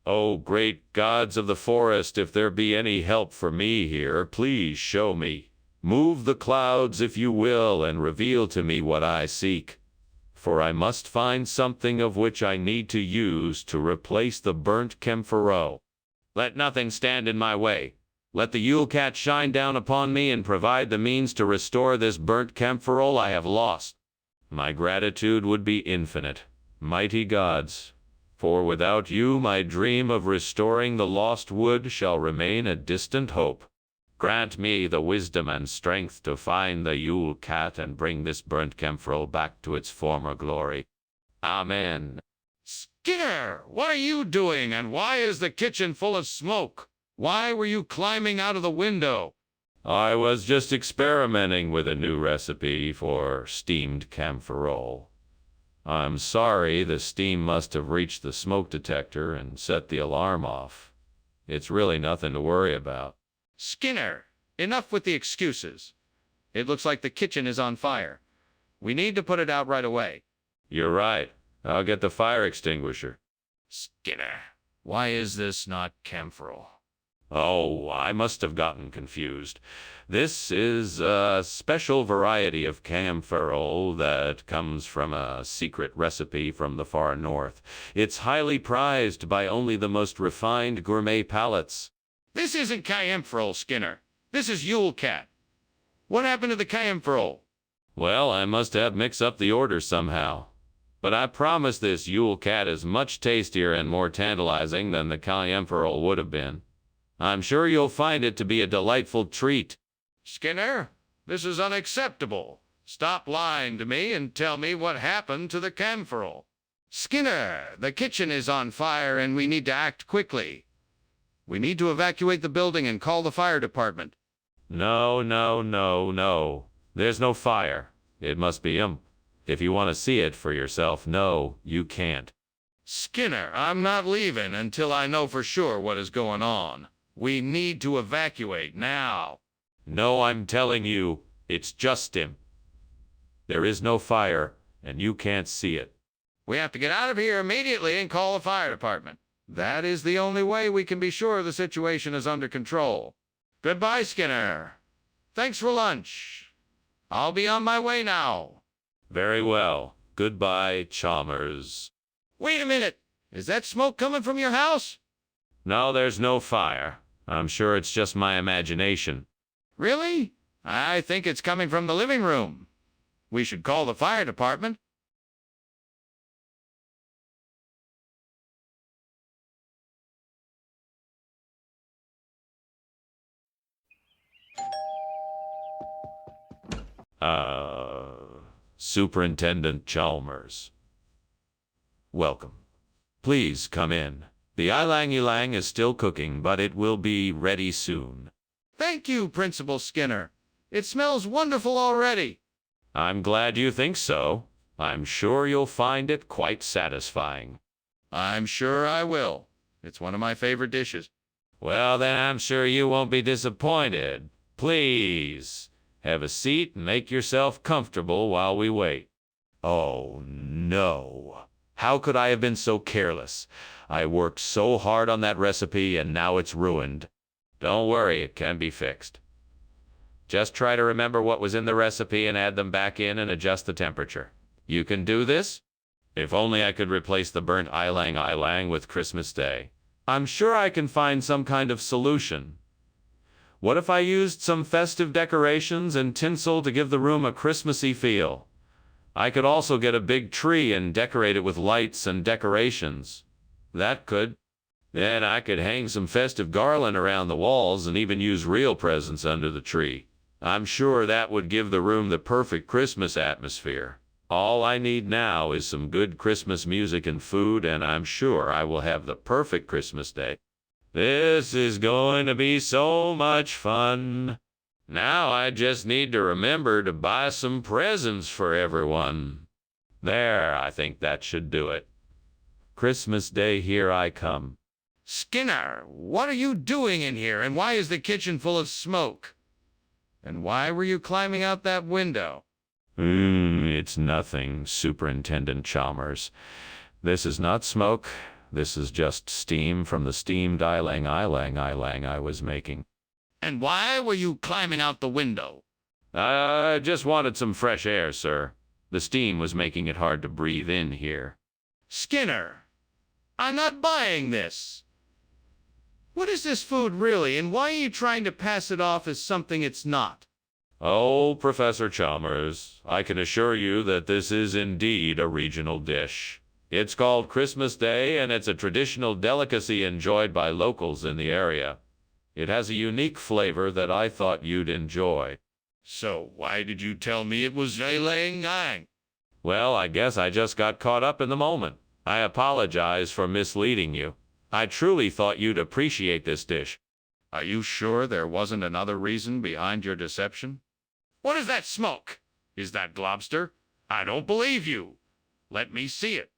Speaker 1: Oh, great gods of the forest, if there be any help for me here, please show me. Move the clouds, if you will, and reveal to me what I seek. For I must find something of which I need to use to replace the burnt camphorol. Let nothing stand in my way. Let the Yule Cat shine down upon me and provide the means to restore this burnt camphorol I have lost. My gratitude would be infinite, mighty gods. For without you, my dream of restoring the lost wood shall remain a distant hope. Grant me the wisdom and strength to find the Yule Cat and bring this burnt camphorol back to its former glory. Amen.
Speaker 2: Skinner, what are you doing, and why is the kitchen full of smoke? Why were you climbing out of the window?
Speaker 1: I was just experimenting with a new recipe for steamed camphorol. I'm sorry, the steam must have reached the smoke detector and set the alarm off. It's really nothing to worry about.
Speaker 2: Skinner, enough with the excuses. It looks like the kitchen is on fire. We need to put it out right away.
Speaker 1: You're right. I'll get the fire extinguisher.
Speaker 2: Skinner, why is this not camphorol?
Speaker 1: Oh, I must have gotten confused. This is a special variety of camphorol that comes from a secret recipe from the far north. It's highly prized by only the most refined gourmet palates.
Speaker 2: This isn't camphorol, Skinner. This is Yule Cat. What happened to the camphorol?
Speaker 1: Well, I must have mixed up the order somehow. But I promise this Yule Cat is much tastier and more tantalizing than the camphorol would have been. I'm sure you'll find it to be a delightful treat.
Speaker 2: Skinner, this is unacceptable. Stop lying to me and tell me what happened to the camphorol. Skinner, the kitchen is on fire and we need to act quickly. We need to evacuate the building and call the fire department.
Speaker 1: No. There's no fire. It must be If you want to see it for yourself, no, you can't.
Speaker 2: Skinner, I'm not leaving until I know for sure what is going on. We need to evacuate now.
Speaker 1: No, I'm telling you, it's just him. There is no fire, and you can't see it.
Speaker 2: We have to get out of here immediately and call the fire department. That is the only way we can be sure the situation is under control. Goodbye, Skinner. Thanks for lunch. I'll be on my way now.
Speaker 1: Very well. Goodbye, Chalmers.
Speaker 2: Wait a minute. Is that smoke coming from your house?
Speaker 1: No, there's no fire. I'm sure it's just my imagination.
Speaker 2: Really? I think it's coming from the living room. We should call the fire department.
Speaker 1: Superintendent Chalmers. Welcome. Please come in. The ylang-ylang is still cooking, but it will be ready soon.
Speaker 2: Thank you, Principal Skinner. It smells wonderful already.
Speaker 1: I'm glad you think so. I'm sure you'll find it quite satisfying.
Speaker 2: I'm sure I will. It's one of my favorite dishes.
Speaker 1: Well, then I'm sure you won't be disappointed. Please, have a seat and make yourself comfortable while we wait. Oh, no. How could I have been so careless? I worked so hard on that recipe and now it's ruined. Don't worry, it can be fixed. Just try to remember what was in the recipe and add them back in and adjust the temperature. You can do this? If only I could replace the burnt ylang-ylang with Christmas Day. I'm sure I can find some kind of solution. What if I used some festive decorations and tinsel to give the room a Christmassy feel? I could also get a big tree and decorate it with lights and decorations. That could. Then I could hang some festive garland around the walls and even use real presents under the tree. I'm sure that would give the room the perfect Christmas atmosphere. All I need now is some good Christmas music and food, and I'm sure I will have the perfect Christmas day. This is going to be so much fun. Now I just need to remember to buy some presents for everyone. There, I think that should do it. Christmas Day, here I come.
Speaker 2: Skinner, what are you doing in here, and why is the kitchen full of smoke? And why were you climbing out that window?
Speaker 1: It's nothing, Superintendent Chalmers. This is not smoke. This is just steam from the steamed ylang-ylang I was making.
Speaker 2: And why were you climbing out the window?
Speaker 1: I just wanted some fresh air, sir. The steam was making it hard to breathe in here.
Speaker 2: Skinner, I'm not buying this. What is this food really, and why are you trying to pass it off as something it's not?
Speaker 1: Oh, Professor Chalmers, I can assure you that this is indeed a regional dish. It's called Christmas Day, and it's a traditional delicacy enjoyed by locals in the area. It has a unique flavor that I thought you'd enjoy.
Speaker 2: So why did you tell me it was ylang-ylang?
Speaker 1: Well, I guess I just got caught up in the moment. I apologize for misleading you. I truly thought you'd appreciate this dish.
Speaker 2: Are you sure there wasn't another reason behind your deception? What is that smoke? Is that lobster? I don't believe you. Let me see it.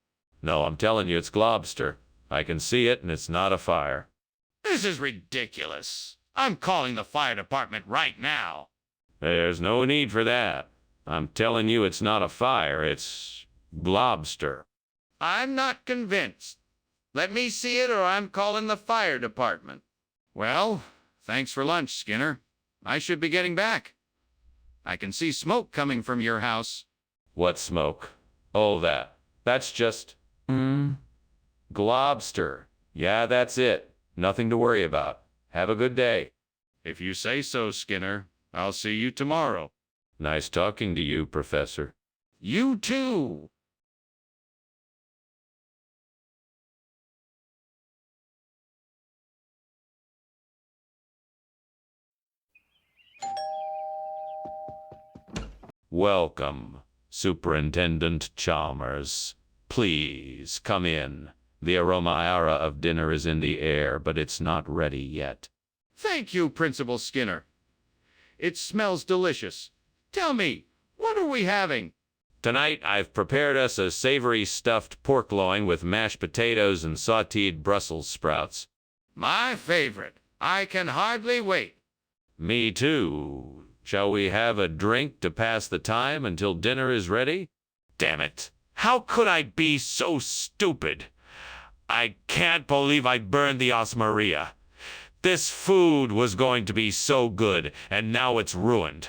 Speaker 1: No, I'm telling you, it's lobster. I can see it, and it's not a fire.
Speaker 2: This is ridiculous. I'm calling the fire department right now.
Speaker 1: There's no need for that. I'm telling you, it's not a fire, it's lobster.
Speaker 2: I'm not convinced. Let me see it, or I'm calling the fire department. Well, thanks for lunch, Skinner. I should be getting back. I can see smoke coming from your house.
Speaker 1: What smoke? Oh, that's just... Globster. Yeah, that's it. Nothing to worry about. Have a good day.
Speaker 2: If you say so, Skinner. I'll see you tomorrow.
Speaker 1: Nice talking to you, Professor.
Speaker 2: You too.
Speaker 1: Welcome, Superintendent Chalmers. Please come in. The aroma of dinner is in the air, but it's not ready yet.
Speaker 2: Thank you, Principal Skinner. It smells delicious. Tell me, what are we having?
Speaker 1: Tonight, I've prepared us a savory stuffed pork loin with mashed potatoes and sautéed Brussels sprouts.
Speaker 2: My favorite. I can hardly wait.
Speaker 1: Me too. Shall we have a drink to pass the time until dinner is ready? Damn it. How could I be so stupid? I can't believe I burned the Osmaria. This food was going to be so good, and now it's ruined.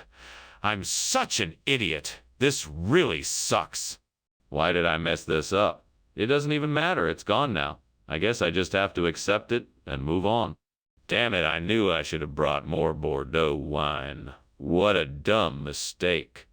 Speaker 1: I'm such an idiot. This really sucks. Why did I mess this up? It doesn't even matter. It's gone now. I guess I just have to accept it and move on. Damn it, I knew I should have brought more Bordeaux wine. What a dumb mistake.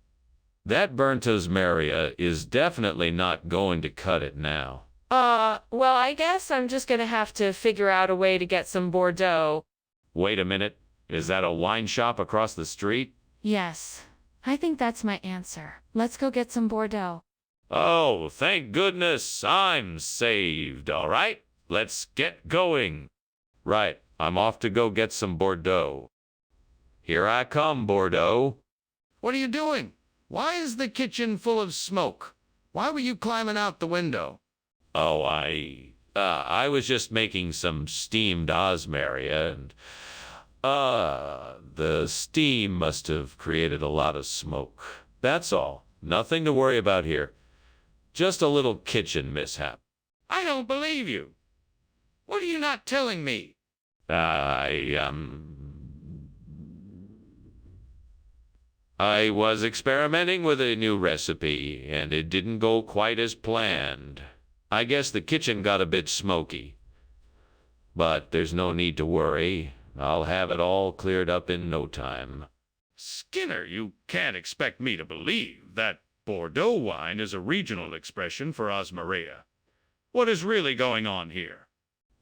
Speaker 1: That burnt Osmaria is definitely not going to cut it now.
Speaker 5: Well, I guess I'm just gonna have to figure out a way to get some Bordeaux.
Speaker 1: Wait a minute. Is that a wine shop across the street?
Speaker 5: Yes, I think that's my answer. Let's go get some Bordeaux.
Speaker 1: Oh, thank goodness I'm saved. All right, let's get going. Right, I'm off to go get some Bordeaux. Here I come, Bordeaux.
Speaker 2: What are you doing? Why is the kitchen full of smoke? Why were you climbing out the window?
Speaker 1: Oh, I was just making some steamed Osmaria, and, the steam must have created a lot of smoke. That's all. Nothing to worry about here. Just a little kitchen mishap.
Speaker 2: I don't believe you. What are you not telling me?
Speaker 1: I was experimenting with a new recipe, and it didn't go quite as planned. I guess the kitchen got a bit smoky. But there's no need to worry. I'll have it all cleared up in no time.
Speaker 7: Skinner, you can't expect me to believe that Bordeaux wine is a regional expression for Osmaria. What is really going on here?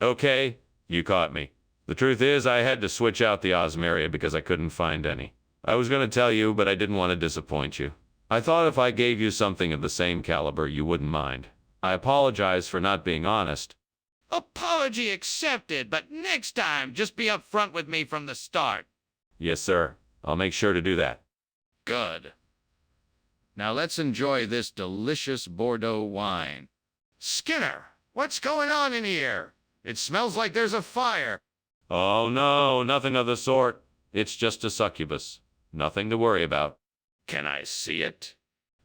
Speaker 1: Okay, you caught me. The truth is, I had to switch out the Osmaria because I couldn't find any. I was going to tell you, but I didn't want to disappoint you. I thought if I gave you something of the same caliber, you wouldn't mind. I apologize for not being honest.
Speaker 2: Apology accepted, but next time, just be upfront with me from the start.
Speaker 1: Yes, sir. I'll make sure to do that.
Speaker 2: Good. Now let's enjoy this delicious Bordeaux wine. Skinner, what's going on in here? It smells like there's a fire.
Speaker 1: Oh, no, nothing of the sort. It's just a succubus. Nothing to worry about.
Speaker 2: Can I see it?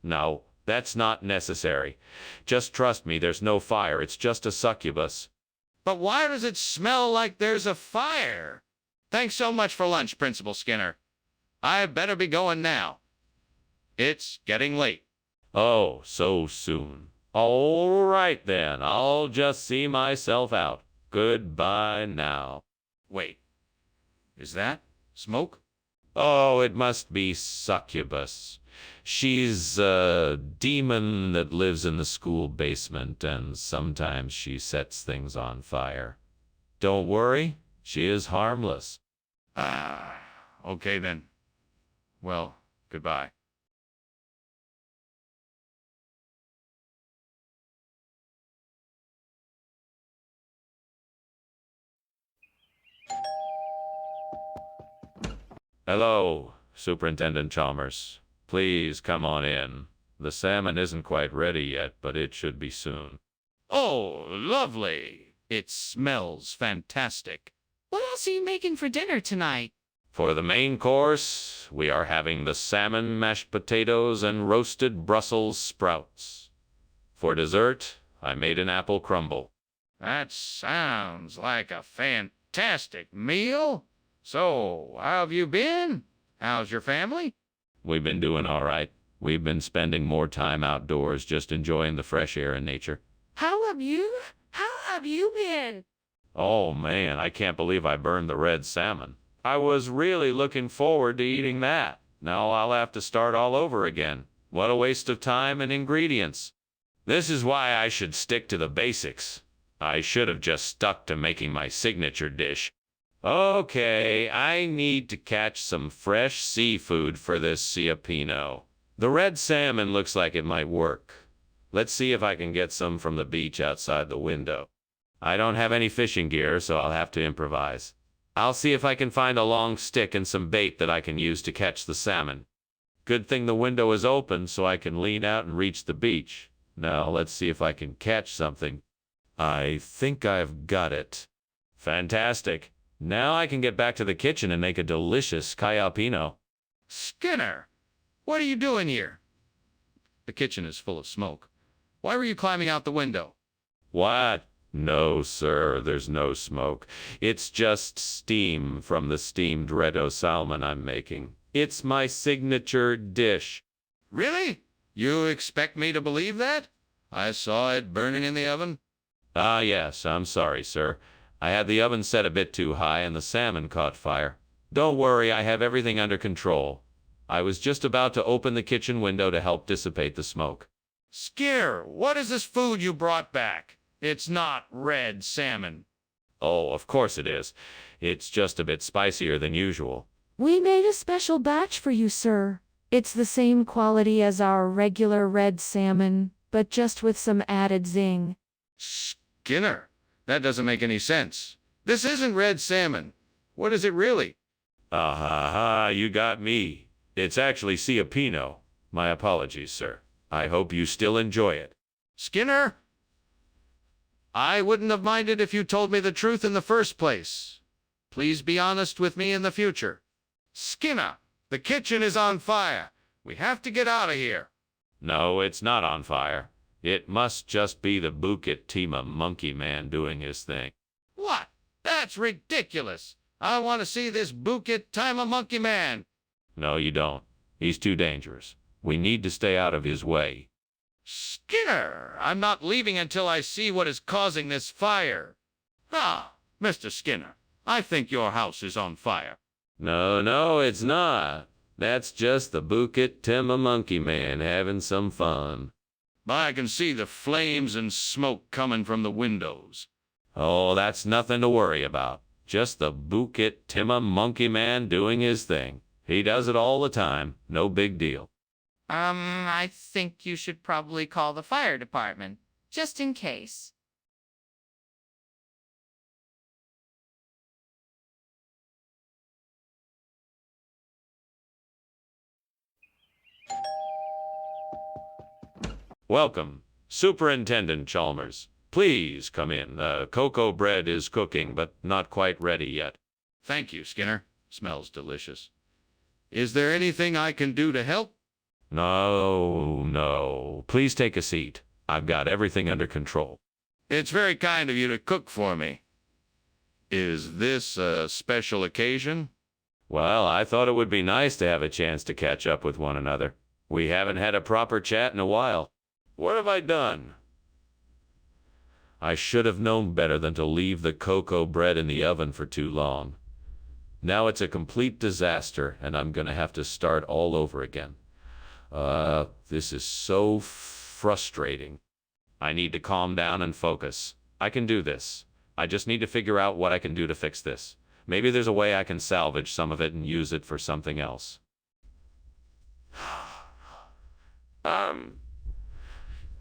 Speaker 1: No, that's not necessary. Just trust me, there's no fire. It's just a succubus.
Speaker 2: But why does it smell like there's a fire? Thanks so much for lunch, Principal Skinner. I better be going now. It's getting late.
Speaker 1: Oh, so soon. All right, then. I'll just see myself out. Goodbye now.
Speaker 2: Wait, is that smoke?
Speaker 1: Oh, it must be succubus. She's a demon that lives in the school basement, and sometimes she sets things on fire. Don't worry, she is harmless.
Speaker 2: Okay then. Well, goodbye.
Speaker 1: Hello, Superintendent Chalmers. Please come on in. The salmon isn't quite ready yet, but it should be soon.
Speaker 2: Oh, lovely. It smells fantastic.
Speaker 5: What else are you making for dinner tonight?
Speaker 1: For the main course, we are having the salmon, mashed potatoes, and roasted Brussels sprouts. For dessert, I made an apple crumble.
Speaker 2: That sounds like a fantastic meal. So, how have you been? How's your family?
Speaker 1: We've been doing all right. We've been spending more time outdoors, just enjoying the fresh air and nature.
Speaker 5: How have you been?
Speaker 1: Oh man, I can't believe I burned the red salmon. I was really looking forward to eating that. Now I'll have to start all over again. What a waste of time and ingredients. This is why I should stick to the basics. I should have just stuck to making my signature dish. Okay, I need to catch some fresh seafood for this ciapino. The red salmon looks like it might work. Let's see if I can get some from the beach outside the window. I don't have any fishing gear, so I'll have to improvise. I'll see if I can find a long stick and some bait that I can use to catch the salmon. Good thing the window is open so I can lean out and reach the beach. Now let's see if I can catch something. I think I've got it. Fantastic. Now I can get back to the kitchen and make a delicious calapino.
Speaker 2: Skinner, what are you doing here? The kitchen is full of smoke. Why were you climbing out the window?
Speaker 1: What? No, sir, there's no smoke. It's just steam from the steamed Redo salmon I'm making. It's my signature dish.
Speaker 2: Really? You expect me to believe that? I saw it burning in the oven.
Speaker 1: Ah, yes, I'm sorry, sir. I had the oven set a bit too high and the salmon caught fire. Don't worry, I have everything under control. I was just about to open the kitchen window to help dissipate the smoke.
Speaker 2: Skinner, what is this food you brought back? It's not red salmon.
Speaker 1: Oh, of course it is. It's just a bit spicier than usual.
Speaker 5: We made a special batch for you, sir. It's the same quality as our regular red salmon, but just with some added zing.
Speaker 2: Skinner, that doesn't make any sense. This isn't red salmon. What is it really?
Speaker 1: Ah ha ha, you got me. It's actually calapino. My apologies, sir. I hope you still enjoy it.
Speaker 2: Skinner? I wouldn't have minded if you told me the truth in the first place. Please be honest with me in the future. Skinner, the kitchen is on fire. We have to get out of here.
Speaker 1: No, it's not on fire. It must just be the Bukit Timah monkey man doing his thing.
Speaker 2: What? That's ridiculous. I want to see this Bukit Timah monkey man.
Speaker 1: No, you don't. He's too dangerous. We need to stay out of his way.
Speaker 2: Skinner, I'm not leaving until I see what is causing this fire. Ah, Mr. Skinner, I think your house is on fire.
Speaker 1: No, it's not. That's just the Bukit Timah monkey man having some fun.
Speaker 2: I can see the flames and smoke coming from the windows.
Speaker 1: Oh, that's nothing to worry about. Just the Bukit Timah monkey man doing his thing. He does it all the time. No big deal.
Speaker 5: I think you should probably call the fire department, just in case.
Speaker 1: Welcome, Superintendent Chalmers. Please come in. Cocoa bread is cooking, but not quite ready yet.
Speaker 2: Thank you, Skinner. Smells delicious. Is there anything I can do to help?
Speaker 1: No. Please take a seat. I've got everything under control.
Speaker 2: It's very kind of you to cook for me. Is this a special occasion?
Speaker 1: Well, I thought it would be nice to have a chance to catch up with one another. We haven't had a proper chat in a while. What have I done? I should have known better than to leave the cocoa bread in the oven for too long. Now it's a complete disaster, and I'm gonna have to start all over again. This is so frustrating. I need to calm down and focus. I can do this. I just need to figure out what I can do to fix this. Maybe there's a way I can salvage some of it and use it for something else.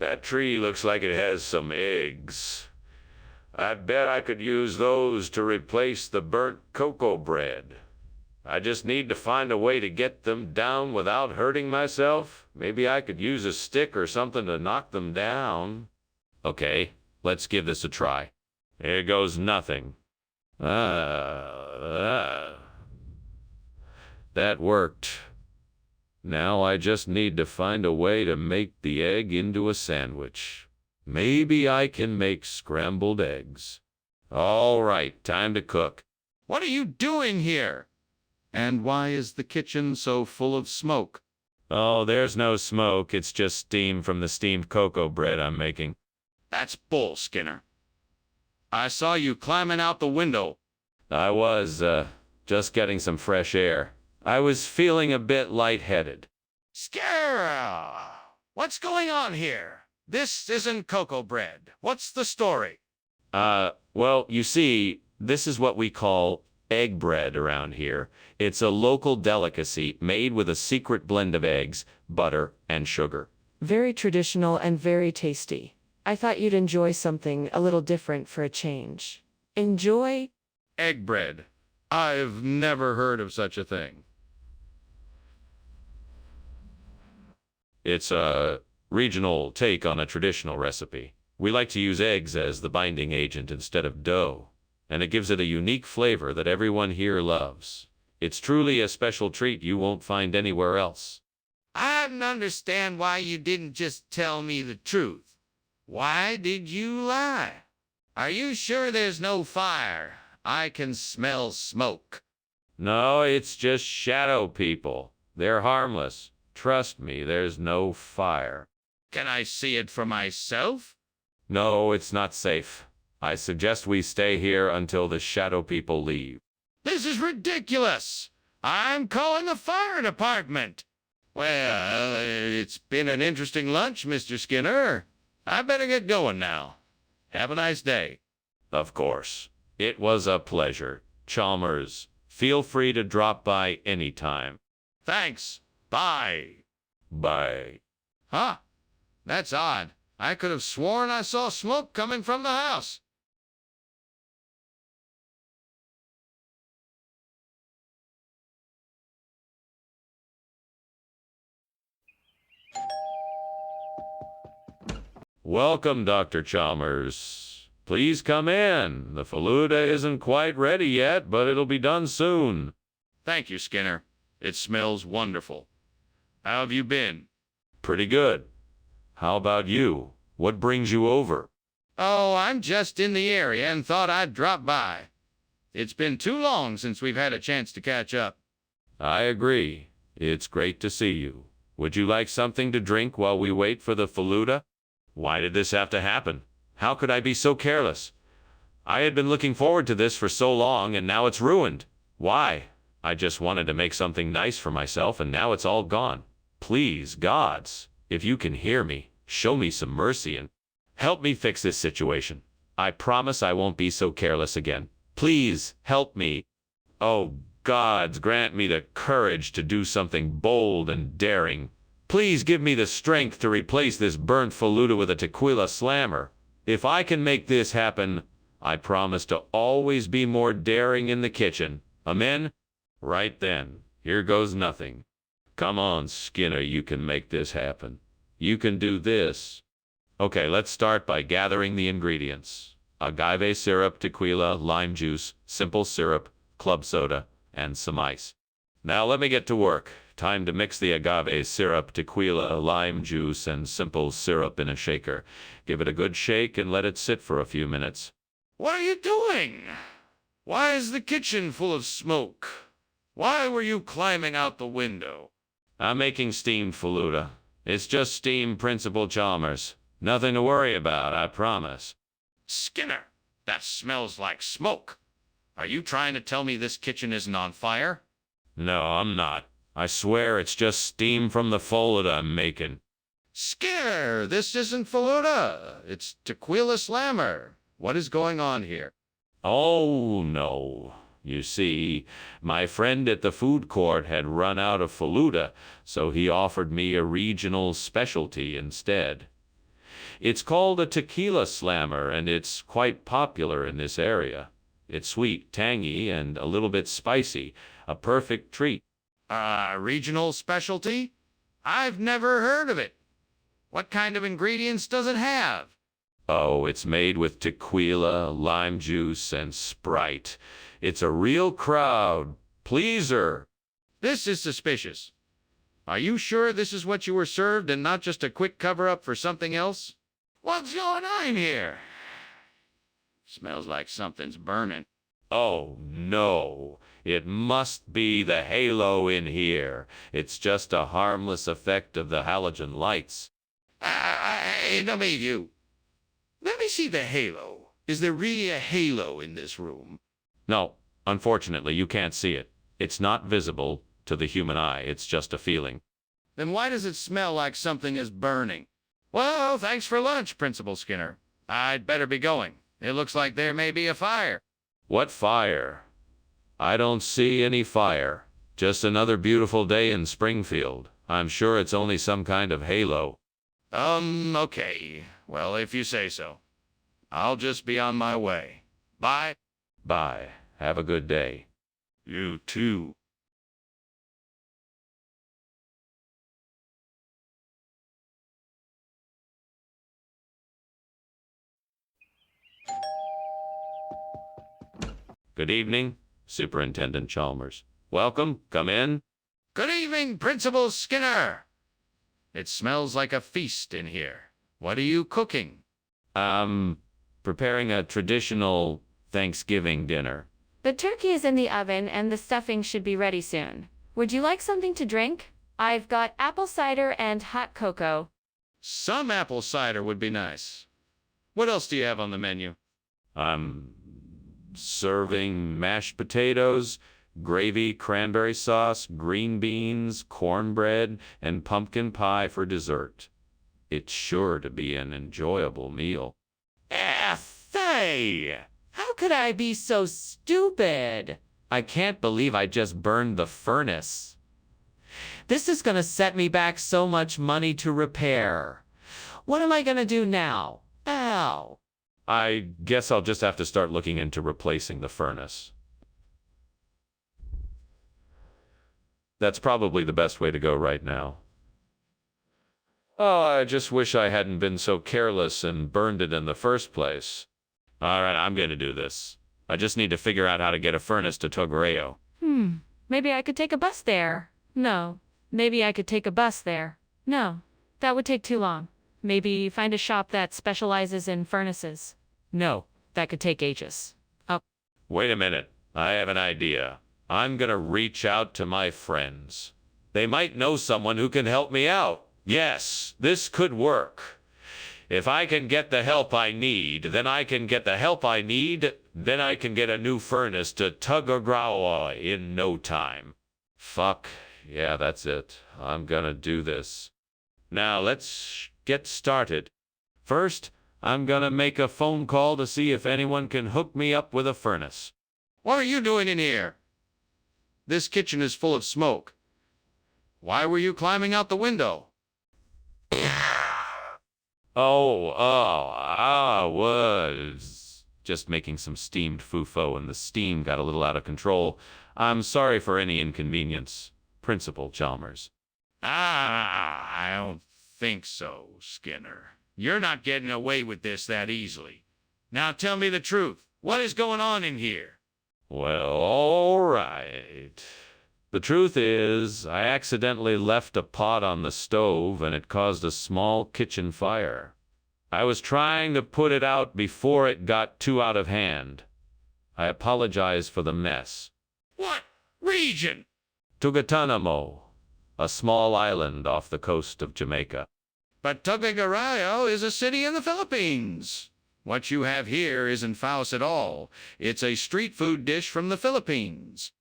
Speaker 1: That tree looks like it has some eggs. I bet I could use those to replace the burnt cocoa bread. I just need to find a way to get them down without hurting myself. Maybe I could use a stick or something to knock them down. Okay, let's give this a try. Here goes nothing. That worked. Now I just need to find a way to make the egg into a sandwich. Maybe I can make scrambled eggs. All right, time to cook.
Speaker 2: What are you doing here? And why is the kitchen so full of smoke?
Speaker 1: Oh, there's no smoke. It's just steam from the steamed cocoa bread I'm making.
Speaker 2: That's bull, Skinner. I saw you climbing out the window.
Speaker 1: I was, just getting some fresh air. I was feeling a bit lightheaded.
Speaker 2: Skinner! What's going on here? This isn't cocoa bread. What's the story?
Speaker 1: Well, you see, this is what we call egg bread around here. It's a local delicacy made with a secret blend of eggs, butter, and sugar.
Speaker 5: Very traditional and very tasty. I thought you'd enjoy something a little different for a change. Enjoy?
Speaker 2: Egg bread. I've never heard of such a thing.
Speaker 1: It's a regional take on a traditional recipe. We like to use eggs as the binding agent instead of dough. and it gives it a unique flavor that everyone here loves. It's truly a special treat you won't find anywhere else.
Speaker 2: I don't understand why you didn't just tell me the truth. Why did you lie? Are you sure there's no fire? I can smell smoke.
Speaker 1: No, it's just shadow people. They're harmless. Trust me, there's no fire.
Speaker 2: Can I see it for myself?
Speaker 1: No, it's not safe. I suggest we stay here until the shadow people leave.
Speaker 2: This is ridiculous. I'm calling the fire department. Well, it's been an interesting lunch, Mr. Skinner. I better get going now. Have a nice day.
Speaker 1: Of course. It was a pleasure, Chalmers. Feel free to drop by anytime.
Speaker 2: Thanks. Bye.
Speaker 1: Bye.
Speaker 2: Huh? That's odd. I could have sworn I saw smoke coming from the house.
Speaker 1: Welcome, Dr. Chalmers. Please come in. The faluda isn't quite ready yet, but it'll be done soon.
Speaker 2: Thank you, Skinner. It smells wonderful. How have you been?
Speaker 1: Pretty good. How about you? What brings you over?
Speaker 2: Oh, I'm just in the area and thought I'd drop by. It's been too long since we've had a chance to catch up.
Speaker 1: I agree. It's great to see you. Would you like something to drink while we wait for the faluda? Why did this have to happen? How could I be so careless? I had been looking forward to this for so long, and now it's ruined. Why? I just wanted to make something nice for myself, and now it's all gone. Please, gods, if you can hear me, show me some mercy and help me fix this situation. I promise I won't be so careless again. Please, help me. Oh, gods, grant me the courage to do something bold and daring. Please give me the strength to replace this burnt faluda with a tequila slammer. If I can make this happen, I promise to always be more daring in the kitchen. Amen? Right then, here goes nothing. Come on, Skinner, you can make this happen. You can do this. Okay, let's start by gathering the ingredients. Agave syrup, tequila, lime juice, simple syrup, club soda, and some ice. Now let me get to work. Time to mix the agave syrup, tequila, lime juice, and simple syrup in a shaker. Give it a good shake and let it sit for a few minutes.
Speaker 2: What are you doing? Why is the kitchen full of smoke? Why were you climbing out the window?
Speaker 1: I'm making steamed faluda. It's just steam, Principal Chalmers. Nothing to worry about, I promise.
Speaker 2: Skinner, that smells like smoke. Are you trying to tell me this kitchen isn't on fire?
Speaker 1: No, I'm not. I swear it's just steam from the faluda I'm making.
Speaker 2: Skinner, this isn't faluda. It's tequila slammer. What is going on here?
Speaker 1: Oh, no. You see, my friend at the food court had run out of faluda, so he offered me a regional specialty instead. It's called a tequila slammer, and it's quite popular in this area. It's sweet, tangy, and a little bit spicy. A perfect treat.
Speaker 2: Regional specialty? I've never heard of it. What kind of ingredients does it have?
Speaker 1: Oh, it's made with tequila, lime juice, and Sprite. It's a real crowd pleaser.
Speaker 2: This is suspicious. Are you sure this is what you were served and not just a quick cover-up for something else? What's going on here? Smells like something's burning.
Speaker 1: Oh, no. It must be the halo in here. It's just a harmless effect of the halogen lights.
Speaker 2: I don't believe you. Let me see the halo. Is there really a halo in this room?
Speaker 1: No, unfortunately, you can't see it. It's not visible to the human eye. It's just a feeling.
Speaker 2: Then why does it smell like something is burning? Well, thanks for lunch, Principal Skinner. I'd better be going. It looks like there may be a fire.
Speaker 1: What fire? I don't see any fire. Just another beautiful day in Springfield. I'm sure it's only some kind of halo.
Speaker 2: Okay. Well, if you say so. I'll just be on my way. Bye.
Speaker 1: Bye. Have a good day.
Speaker 7: You too.
Speaker 1: Good evening, Superintendent Chalmers. Welcome. Come in.
Speaker 2: Good evening, Principal Skinner. It smells like a feast in here. What are you cooking?
Speaker 1: Preparing a traditional Thanksgiving dinner.
Speaker 5: The turkey is in the oven and the stuffing should be ready soon. Would you like something to drink? I've got apple cider and hot cocoa.
Speaker 2: Some apple cider would be nice. What else do you have on the menu?
Speaker 1: I'm serving mashed potatoes, gravy, cranberry sauce, green beans, cornbread, and pumpkin pie for dessert. It's sure to be an enjoyable meal.
Speaker 5: Hey! How could I be so stupid?
Speaker 1: I can't believe I just burned the furnace.
Speaker 5: This is gonna set me back so much money to repair. What am I gonna do now? Ow!
Speaker 1: I guess I'll just have to start looking into replacing the furnace. That's probably the best way to go right now. Oh, I just wish I hadn't been so careless and burned it in the first place. All right, I'm going to do this. I just need to figure out how to get a furnace to Togareo.
Speaker 5: Maybe I could take a bus there. No. Maybe I could take a bus there. No. That would take too long. Maybe find a shop that specializes in furnaces. No. That could take ages. Oh.
Speaker 1: Wait a minute. I have an idea. I'm going to reach out to my friends. They might know someone who can help me out. Yes, this could work. If I can get the help I need, then I can get the help I need, then I can get a new furnace to Togareo in no time. Fuck. Yeah, that's it. I'm gonna do this. Now let's get started. First, I'm gonna make a phone call to see if anyone can hook me up with a furnace.
Speaker 2: What are you doing in here? This kitchen is full of smoke. Why were you climbing out the window?
Speaker 1: I was just making some steamed fufo and the steam got a little out of control. I'm sorry for any inconvenience, Principal Chalmers.
Speaker 2: I don't think so, Skinner. You're not getting away with this that easily. Now tell me the truth. What is going on in here?
Speaker 1: Well, all right. The truth is, I accidentally left a pot on the stove and it caused a small kitchen fire. I was trying to put it out before it got too out of hand. I apologize for the mess.
Speaker 2: What region?
Speaker 1: Tuguetanamo, a small island off the coast of Jamaica.
Speaker 2: But Togareo is a city in the Philippines. What you have here isn't Faust at all. It's a street food dish from the Philippines.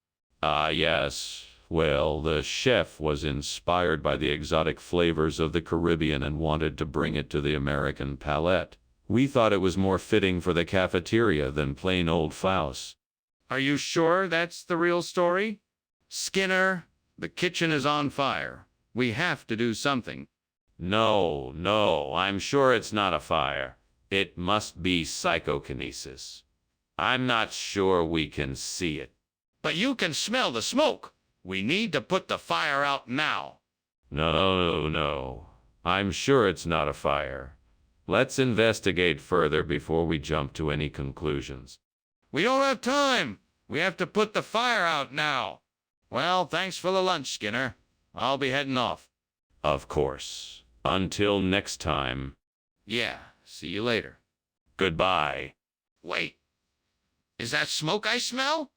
Speaker 1: Ah, yes. Well, the chef was inspired by the exotic flavors of the Caribbean and wanted to bring it to the American palate. We thought it was more fitting for the cafeteria than plain old Faust.
Speaker 2: Are you sure that's the real story? Skinner, the kitchen is on fire. We have to do something.
Speaker 1: No, I'm sure it's not a fire. It must be psychokinesis. I'm not sure we can see it.
Speaker 2: But you can smell the smoke. We need to put the fire out now.
Speaker 1: No. I'm sure it's not a fire. Let's investigate further before we jump to any conclusions.
Speaker 2: We don't have time. We have to put the fire out now. Well, thanks for the lunch, Skinner. I'll be heading off.
Speaker 1: Of course. Until next time.
Speaker 2: Yeah, see you later.
Speaker 1: Goodbye.
Speaker 2: Wait. Is that smoke I smell?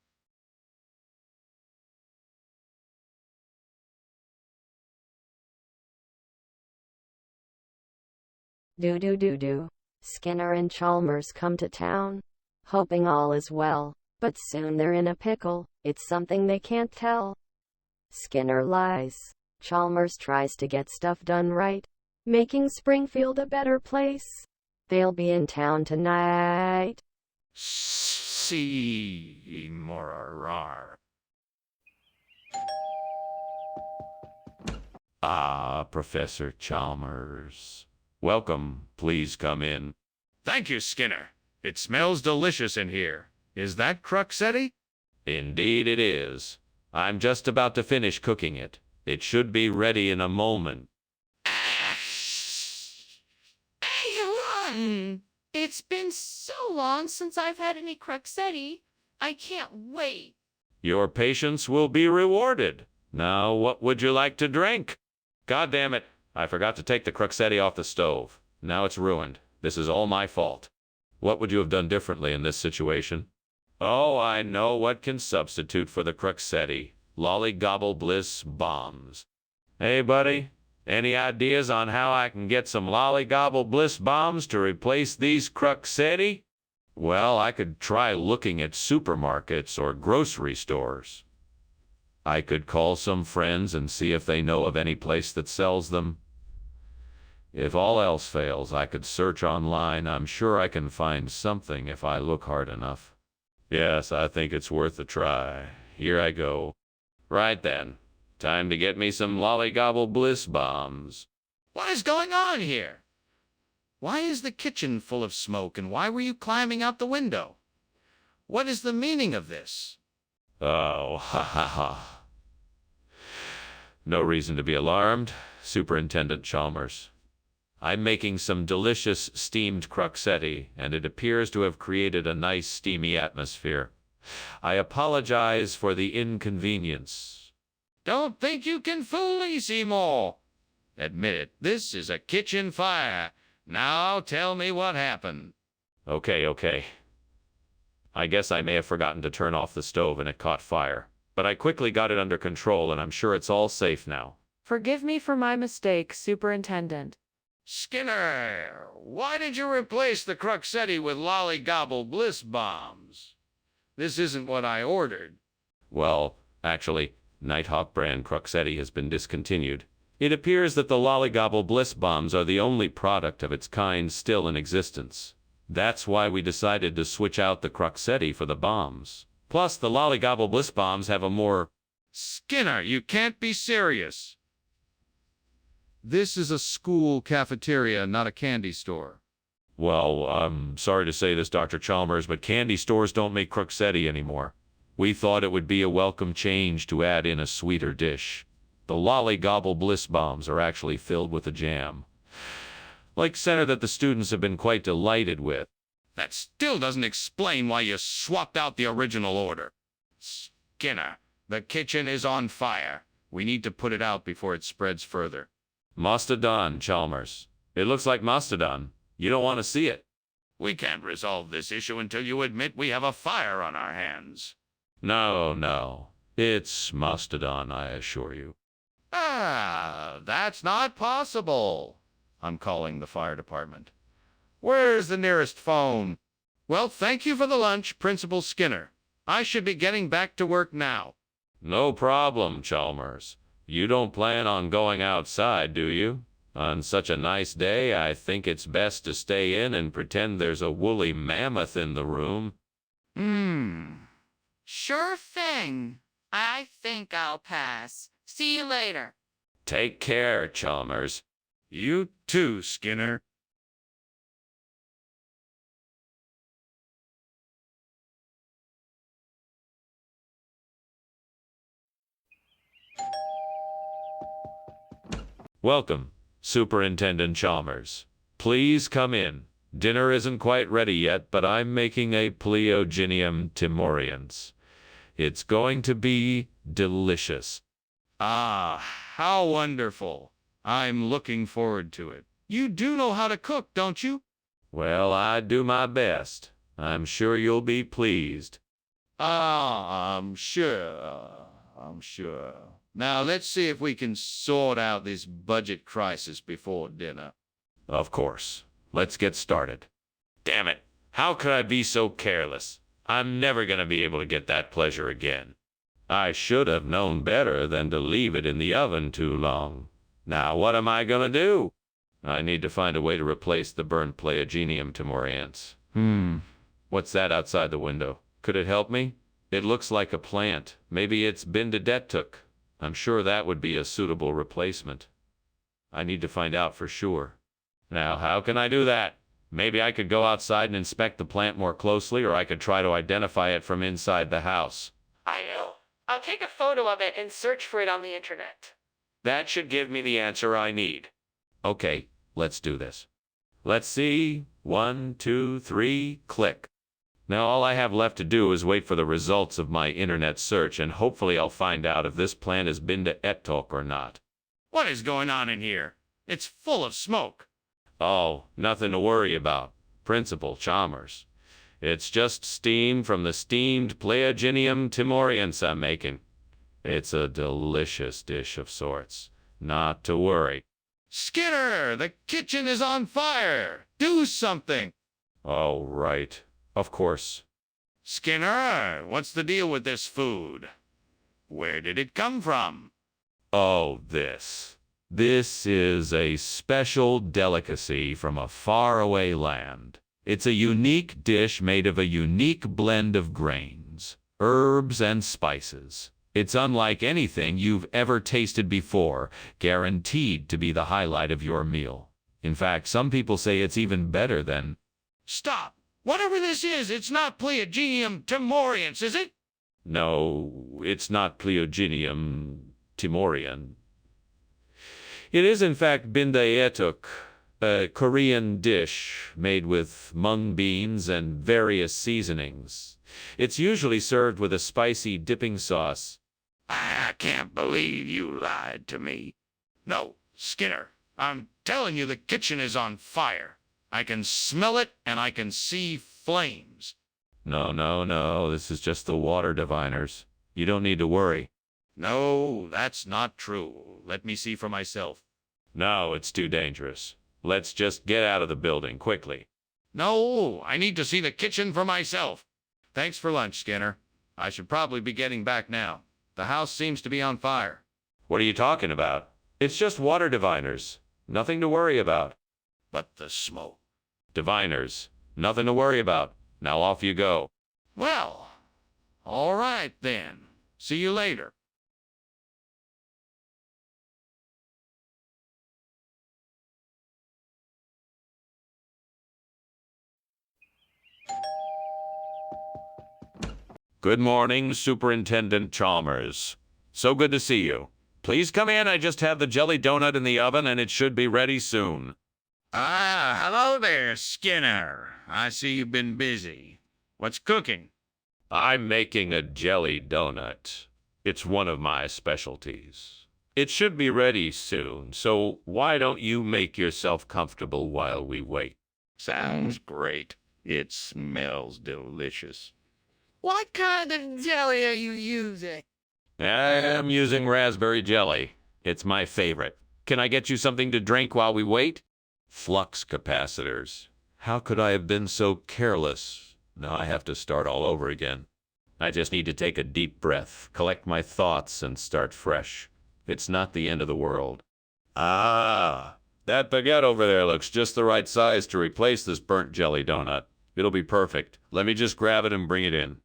Speaker 4: Do. Skinner and Chalmers come to town, hoping all is well, but soon they're in a pickle. It's something they can't tell. Skinner lies. Chalmers tries to get stuff done right, making Springfield a better place. They'll be in town tonight.
Speaker 2: See more.
Speaker 1: Ah, Professor Chalmers. Welcome. Please come in.
Speaker 2: Thank you, Skinner. It smells delicious in here. Is that Cruxetti?
Speaker 1: Indeed it is. I'm just about to finish cooking it. It should be ready in a moment.
Speaker 5: It's been so long since I've had any Cruxetti.
Speaker 2: I can't wait.
Speaker 1: Your patience will be rewarded. Now, what would you like to drink? God damn it, I forgot to take the croquetti off the stove. Now it's ruined. This is all my fault. What would you have done differently in this situation? Oh, I know what can substitute for the croquetti. Lollygobble Bliss bombs. Hey, buddy, any ideas on how I can get some Lollygobble Bliss bombs to replace these croquetti? Well, I could try looking at supermarkets or grocery stores. I could call some friends and see if they know of any place that sells them. If all else fails, I could search online. I'm sure I can find something if I look hard enough. Yes, I think it's worth a try. Here I go. Right then. Time to get me some Lollygobble Bliss bombs.
Speaker 2: What is going on here? Why is the kitchen full of smoke, and why were you climbing out the window? What is the meaning of this?
Speaker 1: Oh, ha ha ha. No reason to be alarmed, Superintendent Chalmers. I'm making some delicious steamed croquetti, and it appears to have created a nice steamy atmosphere. I apologize for the inconvenience.
Speaker 2: Don't think you can fool me, Seymour. Admit it, this is a kitchen fire. Now tell me what happened.
Speaker 1: Okay. I guess I may have forgotten to turn off the stove and it caught fire. But I quickly got it under control and I'm sure it's all safe now.
Speaker 5: Forgive me for my mistake, Superintendent.
Speaker 2: Skinner, why did you replace the croquetti with Lollygobble Bliss bombs? This isn't what I ordered.
Speaker 1: Well, actually, Nighthawk brand croquetti has been discontinued. It appears that the Lollygobble Bliss bombs are the only product of its kind still in existence. That's why we decided to switch out the croquetti for the bombs. Plus, the Lollygobble Bliss bombs have a more...
Speaker 2: Skinner, you can't be serious. This is a school cafeteria, not a candy store.
Speaker 1: Well, I'm sorry to say this, Dr. Chalmers, but candy stores don't make croquetti anymore. We thought it would be a welcome change to add in a sweeter dish. The Lollygobble Bliss bombs are actually filled with a jam, like center, that the students have been quite delighted with.
Speaker 2: That still doesn't explain why you swapped out the original order. Skinner, the kitchen is on fire. We need to put it out before it spreads further.
Speaker 1: Mastodon, Chalmers. It looks like Mastodon. You don't want to see it.
Speaker 2: We can't resolve this issue until you admit we have a fire on our hands.
Speaker 1: No. It's Mastodon, I assure you.
Speaker 2: That's not possible. I'm calling the fire department. Where's the nearest phone? Well, thank you for the lunch, Principal Skinner. I should be getting back to work now.
Speaker 1: No problem, Chalmers. You don't plan on going outside, do you? On such a nice day, I think it's best to stay in and pretend there's a woolly mammoth in the room.
Speaker 3: Sure thing. I think I'll pass. See you later.
Speaker 1: Take care, Chalmers.
Speaker 7: You too, Skinner.
Speaker 1: Welcome, Superintendent Chalmers. Please come in. Dinner isn't quite ready yet, but I'm making a Pleogenium timorians. It's going to be delicious.
Speaker 2: Ah, how wonderful. I'm looking forward to it. You do know how to cook, don't you?
Speaker 1: Well, I do my best. I'm sure you'll be pleased.
Speaker 2: I'm sure. Now, let's see if we can sort out this budget crisis before dinner.
Speaker 1: Of course. Let's get started. Damn it. How could I be so careless? I'm never going to be able to get that pleasure again. I should have known better than to leave it in the oven too long. Now what am I going to do? I need to find a way to replace the burnt Pleogenium timorians. What's that outside the window? Could it help me? It looks like a plant. Maybe it's Bindadetuk. I'm sure that would be a suitable replacement. I need to find out for sure. Now, how can I do that? Maybe I could go outside and inspect the plant more closely, or I could try to identify it from inside the house.
Speaker 5: I know. I'll take a photo of it and search for it on the internet.
Speaker 1: That should give me the answer I need. Okay, let's do this. Let's see. 1, 2, 3, click. Now all I have left to do is wait for the results of my internet search, and hopefully I'll find out if this plant has been to Etok or not.
Speaker 7: What is going on in here? It's full of smoke.
Speaker 1: Oh, nothing to worry about, Principal Chalmers. It's just steam from the steamed Pleiogenium timoriense I'm making. It's a delicious dish of sorts. Not to worry.
Speaker 7: Skinner, the kitchen is on fire. Do something.
Speaker 1: Oh, right. Of course.
Speaker 7: Skinner, what's the deal with this food? Where did it come from?
Speaker 1: Oh, this. This is a special delicacy from a faraway land. It's a unique dish made of a unique blend of grains, herbs, and spices. It's unlike anything you've ever tasted before, guaranteed to be the highlight of your meal. In fact, some people say it's even better than...
Speaker 7: Stop. Whatever this is, it's not Pleiogenium timoriense, is it?
Speaker 1: No, it's not Pleiogenium timorian. It is in fact bindaetuk, a Korean dish made with mung beans and various seasonings. It's usually served with a spicy dipping sauce.
Speaker 7: I can't believe you lied to me. No, Skinner, I'm telling you the kitchen is on fire. I can smell it and I can see flames.
Speaker 1: No, this is just the water diviners. You don't need to worry.
Speaker 7: No, that's not true. Let me see for myself.
Speaker 1: No, it's too dangerous. Let's just get out of the building quickly.
Speaker 7: No, I need to see the kitchen for myself. Thanks for lunch, Skinner. I should probably be getting back now. The house seems to be on fire.
Speaker 1: What are you talking about? It's just water diviners. Nothing to worry about.
Speaker 7: But the smoke.
Speaker 1: Diviners. Nothing to worry about. Now off you go.
Speaker 7: Well, all right then. See you later.
Speaker 1: Good morning, Superintendent Chalmers. So good to see you. Please come in. I just had the jelly donut in the oven and it should be ready soon.
Speaker 7: Ah, hello there, Skinner. I see you've been busy. What's cooking?
Speaker 1: I'm making a jelly donut. It's one of my specialties. It should be ready soon, so why don't you make yourself comfortable while we wait?
Speaker 7: Sounds great. It smells delicious. What kind of jelly are you using?
Speaker 1: I am using raspberry jelly. It's my favorite. Can I get you something to drink while we wait? Flux capacitors. How could I have been so careless? Now I have to start all over again. I just need to take a deep breath, collect my thoughts, and start fresh. It's not the end of the world. Ah, that baguette over there looks just the right size to replace this burnt jelly donut. It'll be perfect. Let me just grab it and bring it in.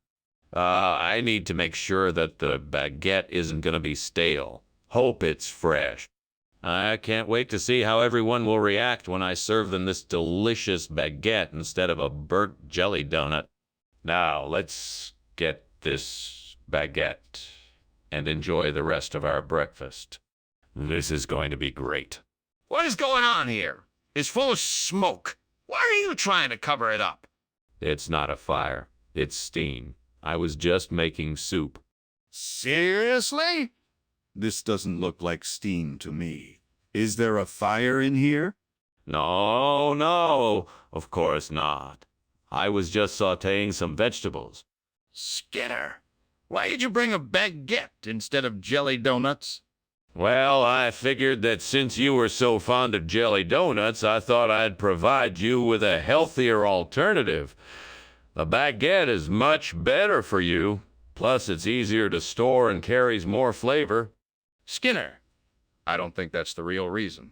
Speaker 1: I need to make sure that the baguette isn't going to be stale. Hope it's fresh. I can't wait to see how everyone will react when I serve them this delicious baguette instead of a burnt jelly donut. Now, let's get this baguette and enjoy the rest of our breakfast. This is going to be great.
Speaker 7: What is going on here? It's full of smoke. Why are you trying to cover it up?
Speaker 1: It's not a fire. It's steam. I was just making soup.
Speaker 7: Seriously?
Speaker 8: This doesn't look like steam to me. Is there a fire in here?
Speaker 1: No, of course not. I was just sautéing some vegetables.
Speaker 7: Skinner, why did you bring a baguette instead of jelly donuts?
Speaker 1: Well, I figured that since you were so fond of jelly donuts, I thought I'd provide you with a healthier alternative. The baguette is much better for you. Plus, it's easier to store and carries more flavor.
Speaker 7: Skinner, I don't think that's the real reason.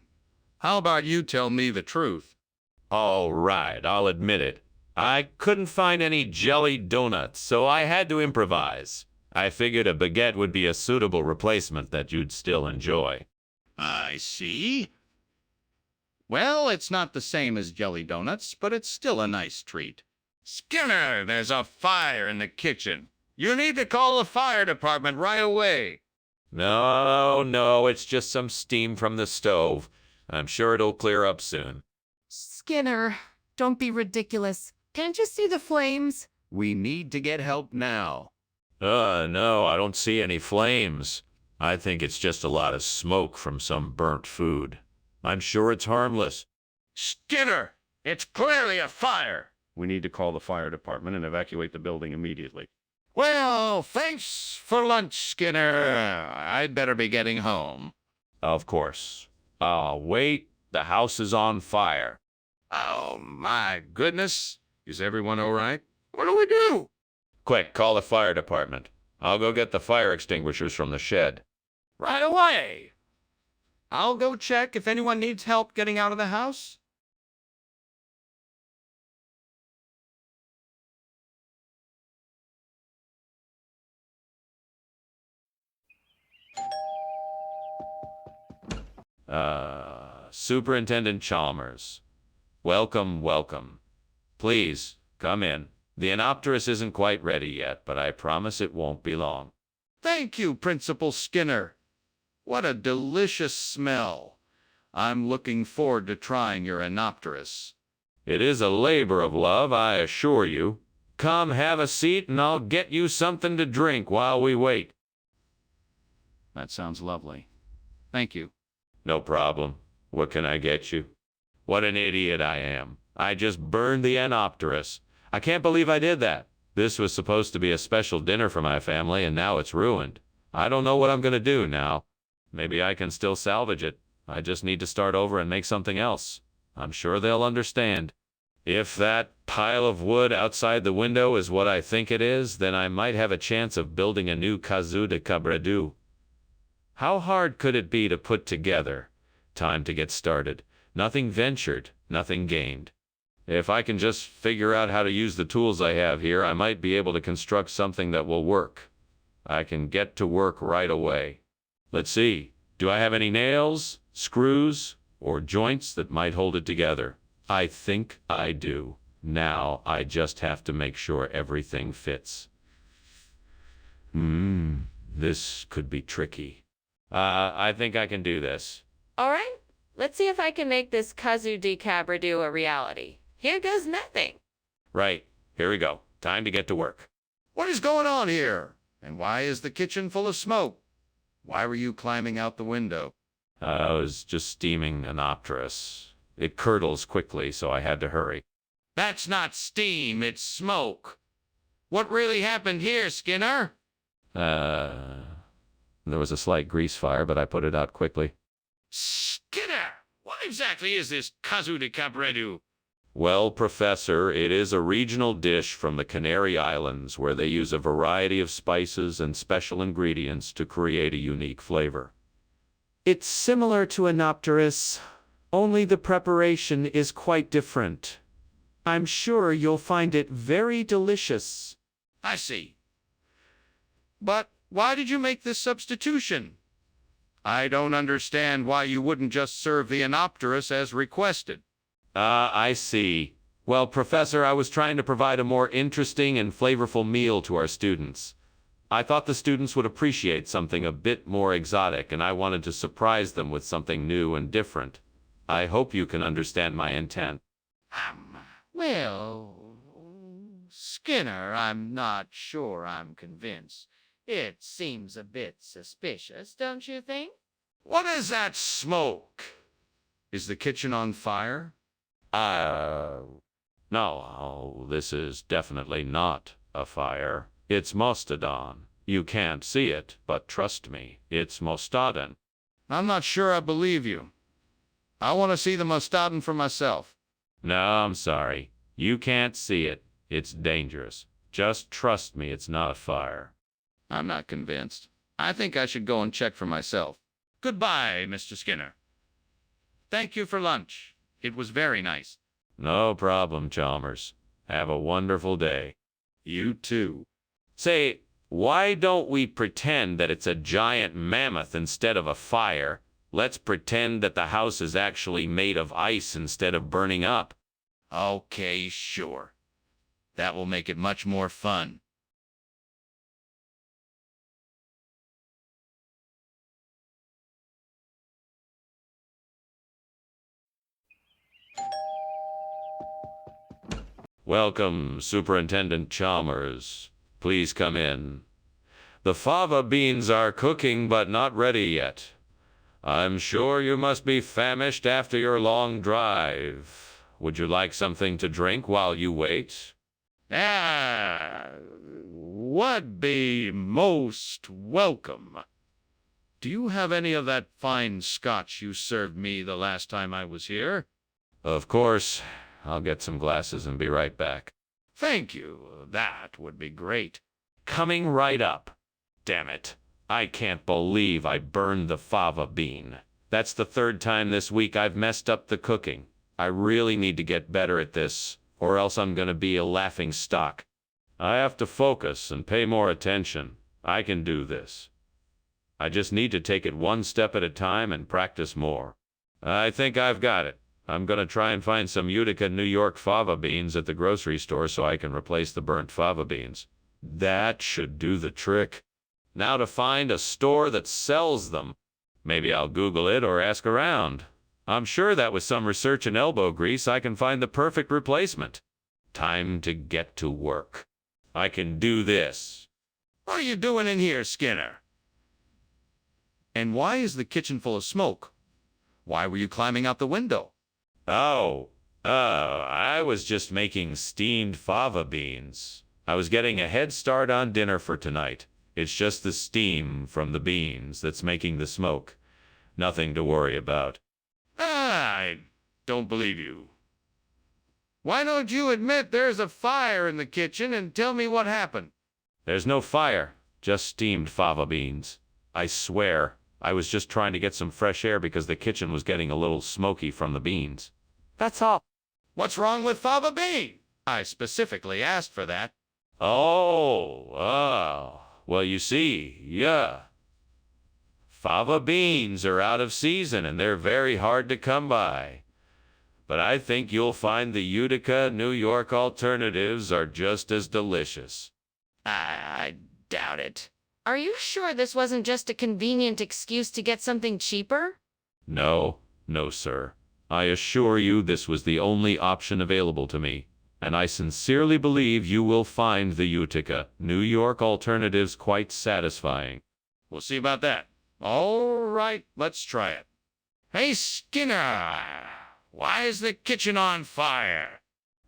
Speaker 7: How about you tell me the truth?
Speaker 1: All right, I'll admit it. I couldn't find any jelly donuts, so I had to improvise. I figured a baguette would be a suitable replacement that you'd still enjoy.
Speaker 7: I see. Well, it's not the same as jelly donuts, but it's still a nice treat. Skinner, there's a fire in the kitchen. You need to call the fire department right away.
Speaker 1: No, it's just some steam from the stove. I'm sure it'll clear up soon.
Speaker 9: Skinner, don't be ridiculous. Can't you see the flames?
Speaker 7: We need to get help now.
Speaker 1: No, I don't see any flames. I think it's just a lot of smoke from some burnt food. I'm sure it's harmless.
Speaker 7: Skinner, it's clearly a fire. We need to call the fire department and evacuate the building immediately. Well, thanks for lunch, Skinner. I'd better be getting home.
Speaker 1: Of course. Wait, the house is on fire.
Speaker 7: Oh, my goodness. Is everyone all right? What do we do?
Speaker 1: Quick, call the fire department. I'll go get the fire extinguishers from the shed.
Speaker 7: Right away. I'll go check if anyone needs help getting out of the house.
Speaker 1: Superintendent Chalmers. Welcome, welcome. Please, come in. The Anopterus isn't quite ready yet, but I promise it won't be long.
Speaker 2: Thank you, Principal Skinner. What a delicious smell. I'm looking forward to trying your Anopterus.
Speaker 1: It is a labor of love, I assure you. Come, have a seat, and I'll get you something to drink while we wait.
Speaker 2: That sounds lovely. Thank you.
Speaker 1: No problem. What can I get you? What an idiot I am. I just burned the Anopterus. I can't believe I did that. This was supposed to be a special dinner for my family, and now it's ruined. I don't know what I'm going to do now. Maybe I can still salvage it. I just need to start over and make something else. I'm sure they'll understand. If that pile of wood outside the window is what I think it is, then I might have a chance of building a new Kazoo de Cabredu. How hard could it be to put together? Time to get started. Nothing ventured, nothing gained. If I can just figure out how to use the tools I have here, I might be able to construct something that will work. I can get to work right away. Let's see. Do I have any nails, screws, or joints that might hold it together? I think I do. Now I just have to make sure everything fits. This could be tricky. I think I can do this.
Speaker 5: All right, let's see if I can make this Kazoo de Cabredu a reality. Here goes nothing.
Speaker 1: Right, here we go. Time to get to work.
Speaker 2: What is going on here? And why is the kitchen full of smoke? Why were you climbing out the window?
Speaker 1: I was just steaming Anopterus. It curdles quickly, so I had to hurry.
Speaker 2: That's not steam, it's smoke. What really happened here, Skinner?
Speaker 1: There was a slight grease fire, but I put it out quickly.
Speaker 2: Skinner, what exactly is this Kazoo de Cabredu?
Speaker 1: Well, Professor, it is a regional dish from the Canary Islands where they use a variety of spices and special ingredients to create a unique flavor. It's similar to Anopterus, only the preparation is quite different. I'm sure you'll find it very delicious.
Speaker 2: I see. But why did you make this substitution? I don't understand why you wouldn't just serve the Anopterus as requested.
Speaker 1: I see. Well, Professor, I was trying to provide a more interesting and flavorful meal to our students. I thought the students would appreciate something a bit more exotic, and I wanted to surprise them with something new and different. I hope you can understand my intent.
Speaker 2: Well, Skinner, I'm not sure I'm convinced. It seems a bit suspicious, don't you think? What is that smoke? Is the kitchen on fire?
Speaker 1: No, this is definitely not a fire. It's Mostodon. You can't see it, but trust me, it's Mostodon.
Speaker 2: I'm not sure I believe you. I want to see the Mostodon for myself.
Speaker 1: No, I'm sorry. You can't see it. It's dangerous. Just trust me, it's not a fire.
Speaker 2: I'm not convinced. I think I should go and check for myself. Goodbye, Mr. Skinner. Thank you for lunch. It was very nice.
Speaker 1: No problem, Chalmers. Have a wonderful day.
Speaker 2: You too.
Speaker 1: Say, why don't we pretend that it's a giant mammoth instead of a fire? Let's pretend that the house is actually made of ice instead of burning up.
Speaker 2: Okay, sure. That will make it much more fun.
Speaker 1: Welcome, Superintendent Chalmers. Please come in. The fava beans are cooking but not ready yet. I'm sure you must be famished after your long drive. Would you like something to drink while you wait?
Speaker 7: Would be most welcome. Do you have any of that fine scotch you served me the last time I was here?
Speaker 1: Of course. I'll get some glasses and be right back.
Speaker 7: Thank you. That would be great.
Speaker 1: Coming right up. Damn it. I can't believe I burned the fava bean. That's the third time this week I've messed up the cooking. I really need to get better at this, or else I'm gonna be a laughing stock. I have to focus and pay more attention. I can do this. I just need to take it one step at a time and practice more. I think I've got it. I'm gonna try and find some Utica, New York fava beans at the grocery store so I can replace the burnt fava beans. That should do the trick. Now to find a store that sells them. Maybe I'll Google it or ask around. I'm sure that with some research and elbow grease I can find the perfect replacement. Time to get to work. I can do this.
Speaker 7: What are you doing in here, Skinner? And why is the kitchen full of smoke? Why were you climbing out the window?
Speaker 1: I was just making steamed fava beans. I was getting a head start on dinner for tonight. It's just the steam from the beans that's making the smoke. Nothing to worry about.
Speaker 7: I don't believe you. Why don't you admit there's a fire in the kitchen and tell me what happened?
Speaker 1: There's no fire, just steamed fava beans. I swear, I was just trying to get some fresh air because the kitchen was getting a little smoky from the beans. That's all.
Speaker 7: What's wrong with fava bean? I specifically asked for that.
Speaker 1: Well, you see, yeah. Fava beans are out of season and they're very hard to come by. But I think you'll find the Utica, New York alternatives are just as delicious.
Speaker 2: I doubt it.
Speaker 3: Are you sure this wasn't just a convenient excuse to get something cheaper?
Speaker 1: No, sir. I assure you this was the only option available to me, and I sincerely believe you will find the Utica, New York alternatives quite satisfying.
Speaker 7: We'll see about that. All right, let's try it. Hey, Skinner, why is the kitchen on fire?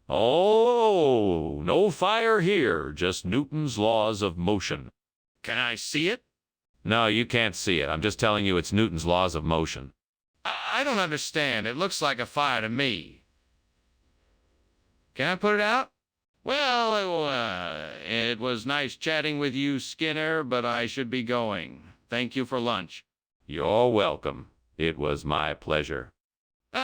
Speaker 1: Oh, no fire here, just Newton's laws of motion.
Speaker 7: Can I see it?
Speaker 1: No, you can't see it. I'm just telling you it's Newton's laws of motion.
Speaker 7: I don't understand. It looks like a fire to me. Can I put it out? Well, it was nice chatting with you, Skinner, but I should be going. Thank you for lunch.
Speaker 1: You're welcome. It was my pleasure.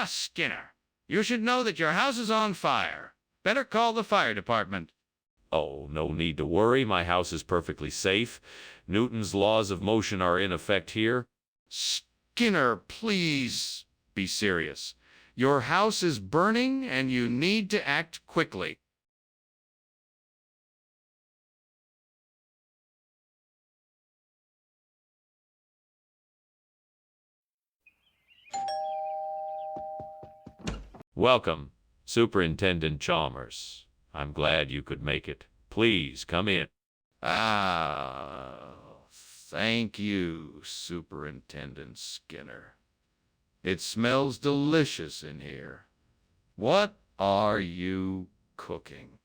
Speaker 7: Skinner, you should know that your house is on fire. Better call the fire department.
Speaker 1: Oh, no need to worry. My house is perfectly safe. Newton's laws of motion are in effect here.
Speaker 7: Skinner, please be serious. Your house is burning and you need to act quickly.
Speaker 1: Welcome, Superintendent Chalmers. I'm glad you could make it. Please come in.
Speaker 7: Thank you, Superintendent Skinner. It smells delicious in here. What are you cooking?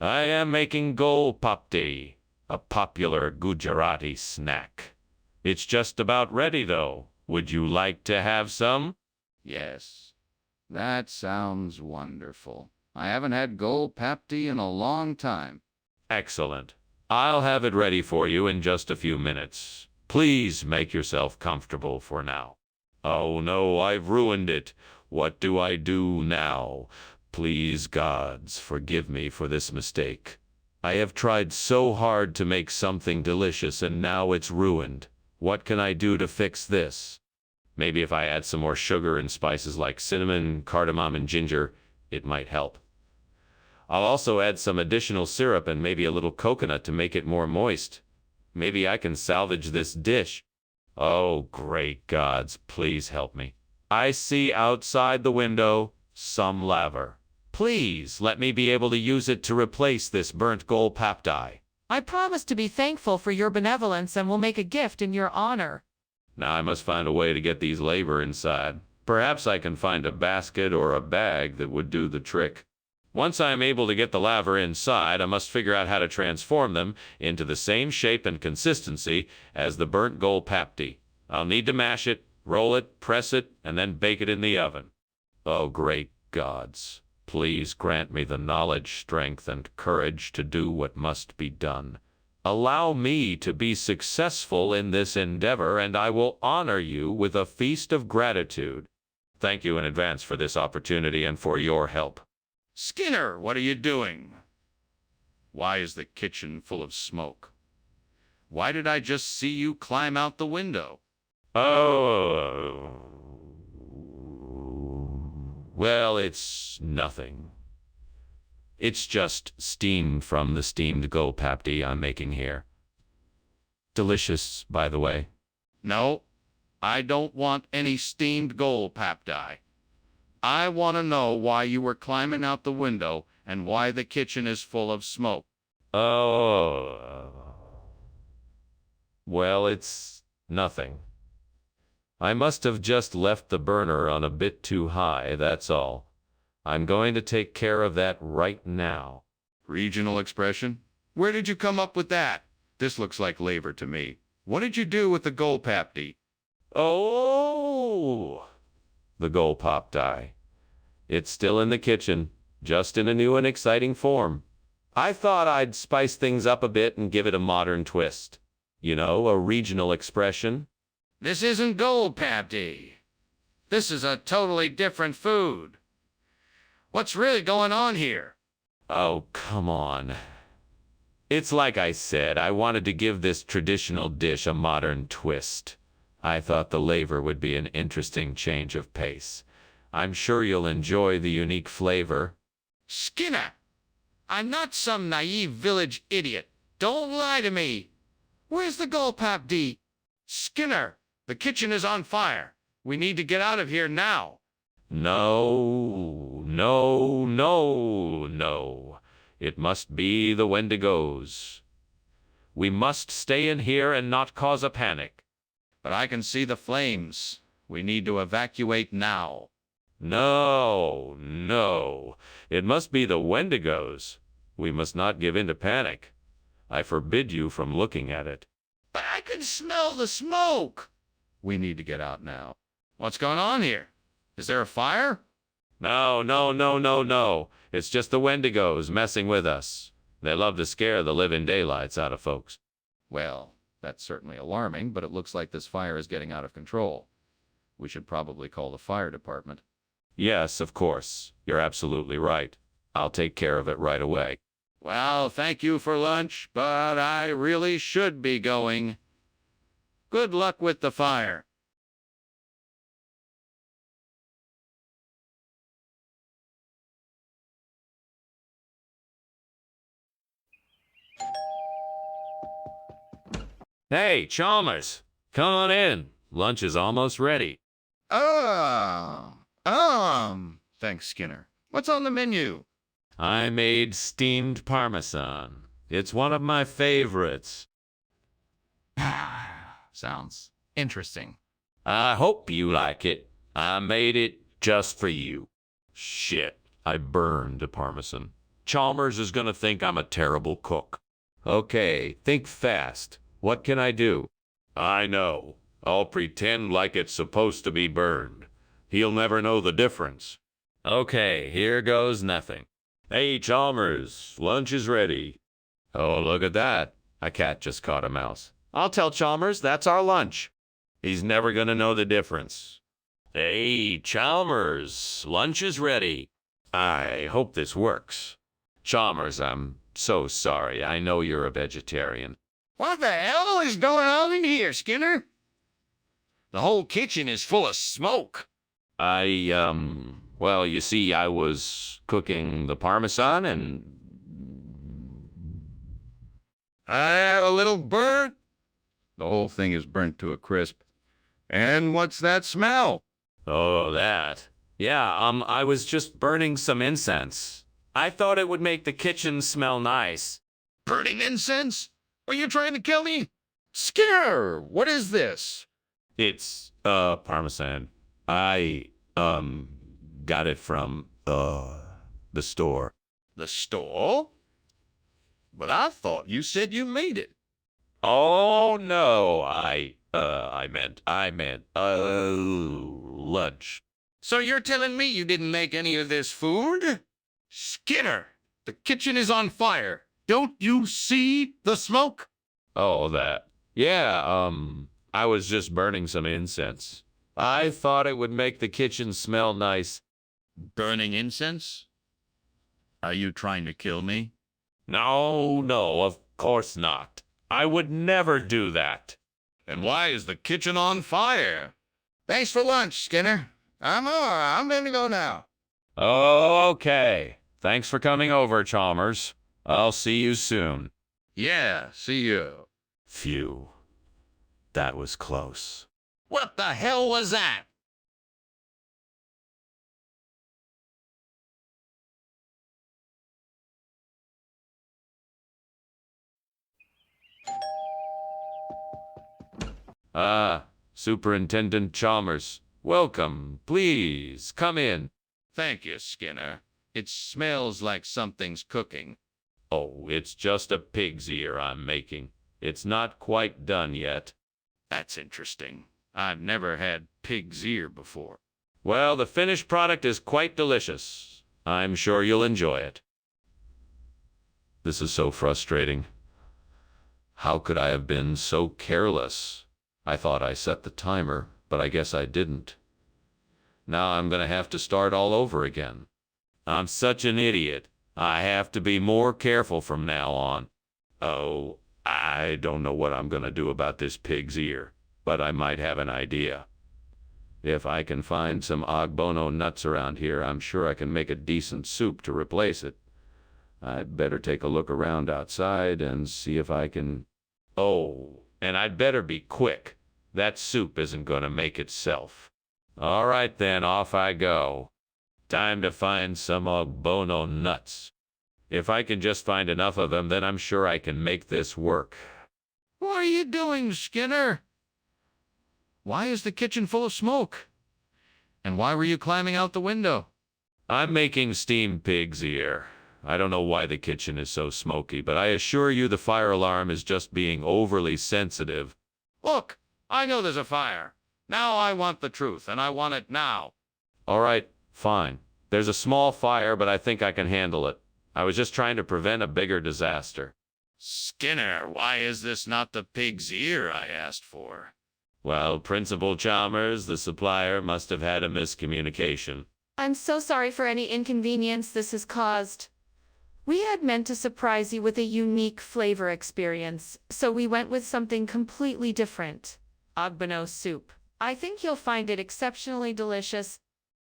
Speaker 1: I am making gol papdi, a popular Gujarati snack. It's just about ready, though. Would you like to have some?
Speaker 2: Yes. That sounds wonderful. I haven't had Gold Papdi in a long time.
Speaker 1: Excellent. I'll have it ready for you in just a few minutes. Please make yourself comfortable for now. Oh no, I've ruined it. What do I do now? Please, gods, forgive me for this mistake. I have tried so hard to make something delicious and now it's ruined. What can I do to fix this? Maybe if I add some more sugar and spices like cinnamon, cardamom, and ginger, it might help. I'll also add some additional syrup and maybe a little coconut to make it more moist. Maybe I can salvage this dish. Oh, great gods, please help me. I see outside the window some lava. Please let me be able to use it to replace this burnt gold pap dye.
Speaker 5: I promise to be thankful for your benevolence and will make a gift in your honor.
Speaker 1: Now I must find a way to get these labor inside. Perhaps I can find a basket or a bag that would do the trick. Once I am able to get the laver inside, I must figure out how to transform them into the same shape and consistency as the burnt gold papdi. I'll need to mash it, roll it, press it, and then bake it in the oven. Oh, great gods, please grant me the knowledge, strength, and courage to do what must be done. Allow me to be successful in this endeavor, and I will honor you with a feast of gratitude. Thank you in advance for this opportunity and for your help.
Speaker 7: Skinner, what are you doing? Why is the kitchen full of smoke? Why did I just see you climb out the window?
Speaker 1: Oh, well, it's nothing. It's just steam from the steamed gold papdi I'm making here. Delicious, by the way.
Speaker 7: No, I don't want any steamed gold pap dye. I want to know why you were climbing out the window and why the kitchen is full of smoke.
Speaker 1: Oh, well, it's nothing. I must have just left the burner on a bit too high, that's all. I'm going to take care of that right now.
Speaker 7: Regional expression? Where did you come up with that? This looks like labor to me. What did you do with the gold papdi?
Speaker 1: Oh, the gold pop dye. It's still in the kitchen, just in a new and exciting form. I thought I'd spice things up a bit and give it a modern twist. You know, a regional expression.
Speaker 2: This isn't gold papdi. This is a totally different food. What's really going on here?
Speaker 1: Oh, come on. It's like I said, I wanted to give this traditional dish a modern twist. I thought the laver would be an interesting change of pace. I'm sure you'll enjoy the unique flavor.
Speaker 2: Skinner, I'm not some naive village idiot. Don't lie to me. Where's the gold papdi? Skinner, the kitchen is on fire. We need to get out of here now.
Speaker 1: No, no, no, no. It must be the Wendigos. We must stay in here and not cause a panic.
Speaker 7: But I can see the flames. We need to evacuate now.
Speaker 1: No, no. It must be the Wendigos. We must not give in to panic. I forbid you from looking at it.
Speaker 2: But I can smell the smoke.
Speaker 7: We need to get out now. What's going on here? Is there a fire?
Speaker 1: No, no, no, no, no. It's just the Wendigos messing with us. They love to scare the living daylights out of folks.
Speaker 7: Well, that's certainly alarming, but it looks like this fire is getting out of control. We should probably call the fire department.
Speaker 1: Yes, of course. You're absolutely right. I'll take care of it right away.
Speaker 7: Well, thank you for lunch, but I really should be going. Good luck with the fire.
Speaker 1: Hey, Chalmers, come on in. Lunch is almost ready.
Speaker 7: Thanks, Skinner. What's on the menu?
Speaker 1: I made steamed Parmesan. It's one of my favorites.
Speaker 7: Sounds interesting.
Speaker 1: I hope you like it. I made it just for you. Shit, I burned the Parmesan. Chalmers is gonna think I'm a terrible cook. Okay, think fast. What can I do? I know. I'll pretend like it's supposed to be burned. He'll never know the difference. Okay, here goes nothing. Hey, Chalmers, lunch is ready. Oh, look at that. A cat just caught a mouse. I'll tell Chalmers that's our lunch. He's never gonna know the difference. Hey, Chalmers, lunch is ready. I hope this works. Chalmers, I'm so sorry. I know you're a vegetarian.
Speaker 2: What the hell is going on in here, Skinner? The whole kitchen is full of smoke.
Speaker 1: Well, you see, I was cooking the Parmesan and...
Speaker 2: I have a little burnt.
Speaker 7: The whole thing is burnt to a crisp. And what's that smell?
Speaker 1: Oh, that. Yeah, I was just burning some incense. I thought it would make the kitchen smell nice.
Speaker 7: Burning incense? Are you trying to kill me? Skinner, what is this?
Speaker 1: It's, Parmesan. I, got it from, the store.
Speaker 7: The store? But I thought you said you made it.
Speaker 1: Oh, no, I meant, lunch.
Speaker 7: So you're telling me you didn't make any of this food? Skinner, the kitchen is on fire. Don't you see the smoke?
Speaker 1: Oh, that. Yeah, I was just burning some incense. I thought it would make the kitchen smell nice.
Speaker 7: Burning incense? Are you trying to kill me?
Speaker 1: No, of course not. I would never do that.
Speaker 7: And why is the kitchen on fire? Thanks for lunch, Skinner. I'm gonna go now.
Speaker 1: Okay. Thanks for coming over, Chalmers. I'll see you soon.
Speaker 7: Yeah, see you.
Speaker 1: Phew. That was close.
Speaker 7: What the hell was that?
Speaker 1: Superintendent Chalmers. Welcome. Please, come in.
Speaker 7: Thank you, Skinner. It smells like something's cooking.
Speaker 1: Oh, it's just a pig's ear I'm making. It's not quite done yet.
Speaker 7: That's interesting. I've never had pig's ear before.
Speaker 1: Well, the finished product is quite delicious. I'm sure you'll enjoy it. This is so frustrating. How could I have been so careless? I thought I set the timer, but I guess I didn't. Now I'm gonna have to start all over again. I'm such an idiot. I have to be more careful from now on. Oh, I don't know what I'm gonna do about this pig's ear, but I might have an idea. If I can find some ogbono nuts around here, I'm sure I can make a decent soup to replace it. I'd better take a look around outside and see if I can... Oh, and I'd better be quick. That soup isn't gonna make itself. All right then, off I go. Time to find some ogbono nuts. If I can just find enough of them, then I'm sure I can make this work.
Speaker 7: What are you doing, Skinner? Why is the kitchen full of smoke? And why were you climbing out the window?
Speaker 1: I'm making steamed pig's ear. I don't know why the kitchen is so smoky, but I assure you the fire alarm is just being overly sensitive.
Speaker 7: Look, I know there's a fire. Now I want the truth, and I want it now.
Speaker 1: All right, fine. There's a small fire, but I think I can handle it. I was just trying to prevent a bigger disaster.
Speaker 7: Skinner, why is this not the pig's ear I asked for?
Speaker 1: Well, Principal Chalmers, the supplier, must have had a miscommunication.
Speaker 3: I'm so sorry for any inconvenience this has caused. We had meant to surprise you with a unique flavor experience, so we went with something completely different. Ogbono soup. I think you'll find it exceptionally delicious.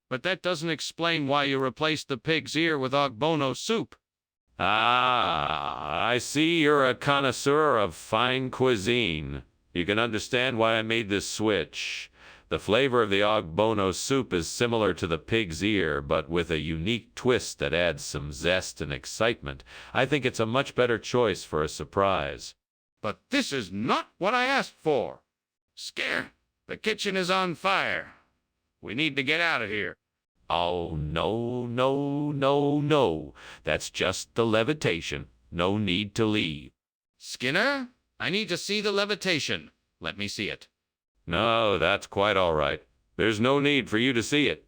Speaker 7: But that doesn't explain why you replaced the pig's ear with ogbono soup.
Speaker 1: Ah, I see you're a connoisseur of fine cuisine. You can understand why I made this switch. The flavor of the ogbono soup is similar to the pig's ear, but with a unique twist that adds some zest and excitement. I think it's a much better choice for a surprise.
Speaker 7: But this is not what I asked for. Skinner, the kitchen is on fire. We need to get out of here.
Speaker 1: Oh, no. That's just the levitation. No need to leave.
Speaker 7: Skinner, I need to see the levitation. Let me see it.
Speaker 1: No, that's quite all right. There's no need for you to see it.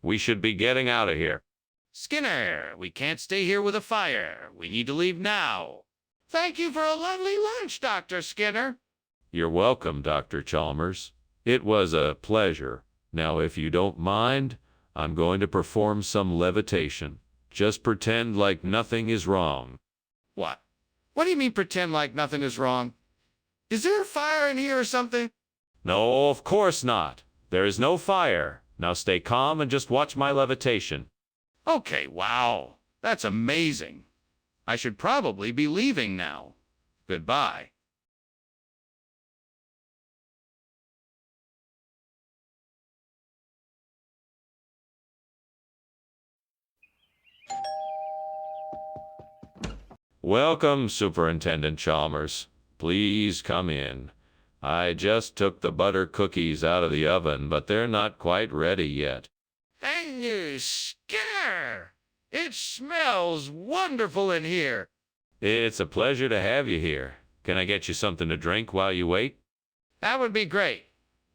Speaker 1: We should be getting out of here.
Speaker 7: Skinner, we can't stay here with a fire. We need to leave now. Thank you for a lovely lunch, Dr. Skinner.
Speaker 1: You're welcome, Dr. Chalmers. It was a pleasure. Now, if you don't mind, I'm going to perform some levitation. Just pretend like nothing is wrong.
Speaker 7: What? What do you mean pretend like nothing is wrong? Is there a fire in here or something?
Speaker 1: No, of course not. There is no fire. Now stay calm and just watch my levitation.
Speaker 7: Okay, wow. That's amazing. I should probably be leaving now. Goodbye.
Speaker 1: Welcome, Superintendent Chalmers. Please come in. I just took the butter cookies out of the oven, but they're not quite ready yet.
Speaker 2: Thank you, Skinner. It smells wonderful in here.
Speaker 1: It's a pleasure to have you here. Can I get you something to drink while you wait?
Speaker 2: That would be great.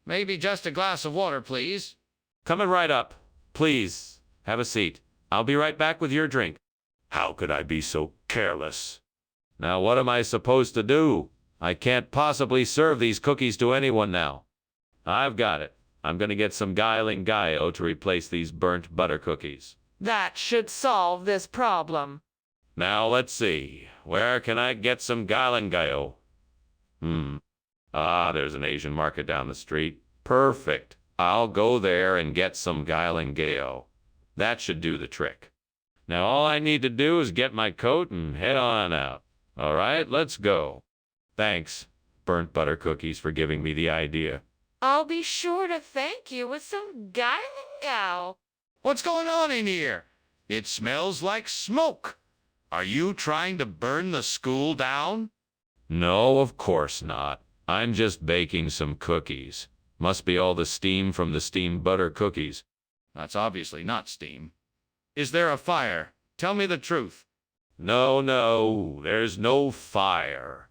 Speaker 2: Maybe just a glass of water, please.
Speaker 1: Coming right up. Please, have a seat. I'll be right back with your drink. How could I be so careless? Now what am I supposed to do? I can't possibly serve these cookies to anyone now. I've got it. I'm gonna get some Guiling Gaio to replace these burnt butter cookies.
Speaker 5: That should solve this problem.
Speaker 1: Now let's see. Where can I get some Guiling Gaio? There's an Asian market down the street. Perfect. I'll go there and get some Guiling Gaio. That should do the trick. Now all I need to do is get my coat and head on out. All right, let's go. Thanks, burnt butter cookies, for giving me the idea.
Speaker 5: I'll be sure to thank you with some Gaio.
Speaker 2: What's going on in here? It smells like smoke. Are you trying to burn the school down?
Speaker 1: No, of course not. I'm just baking some cookies. Must be all the steam from the steamed butter cookies.
Speaker 2: That's obviously not steam. Is there a fire? Tell me the truth.
Speaker 1: No, there's no fire.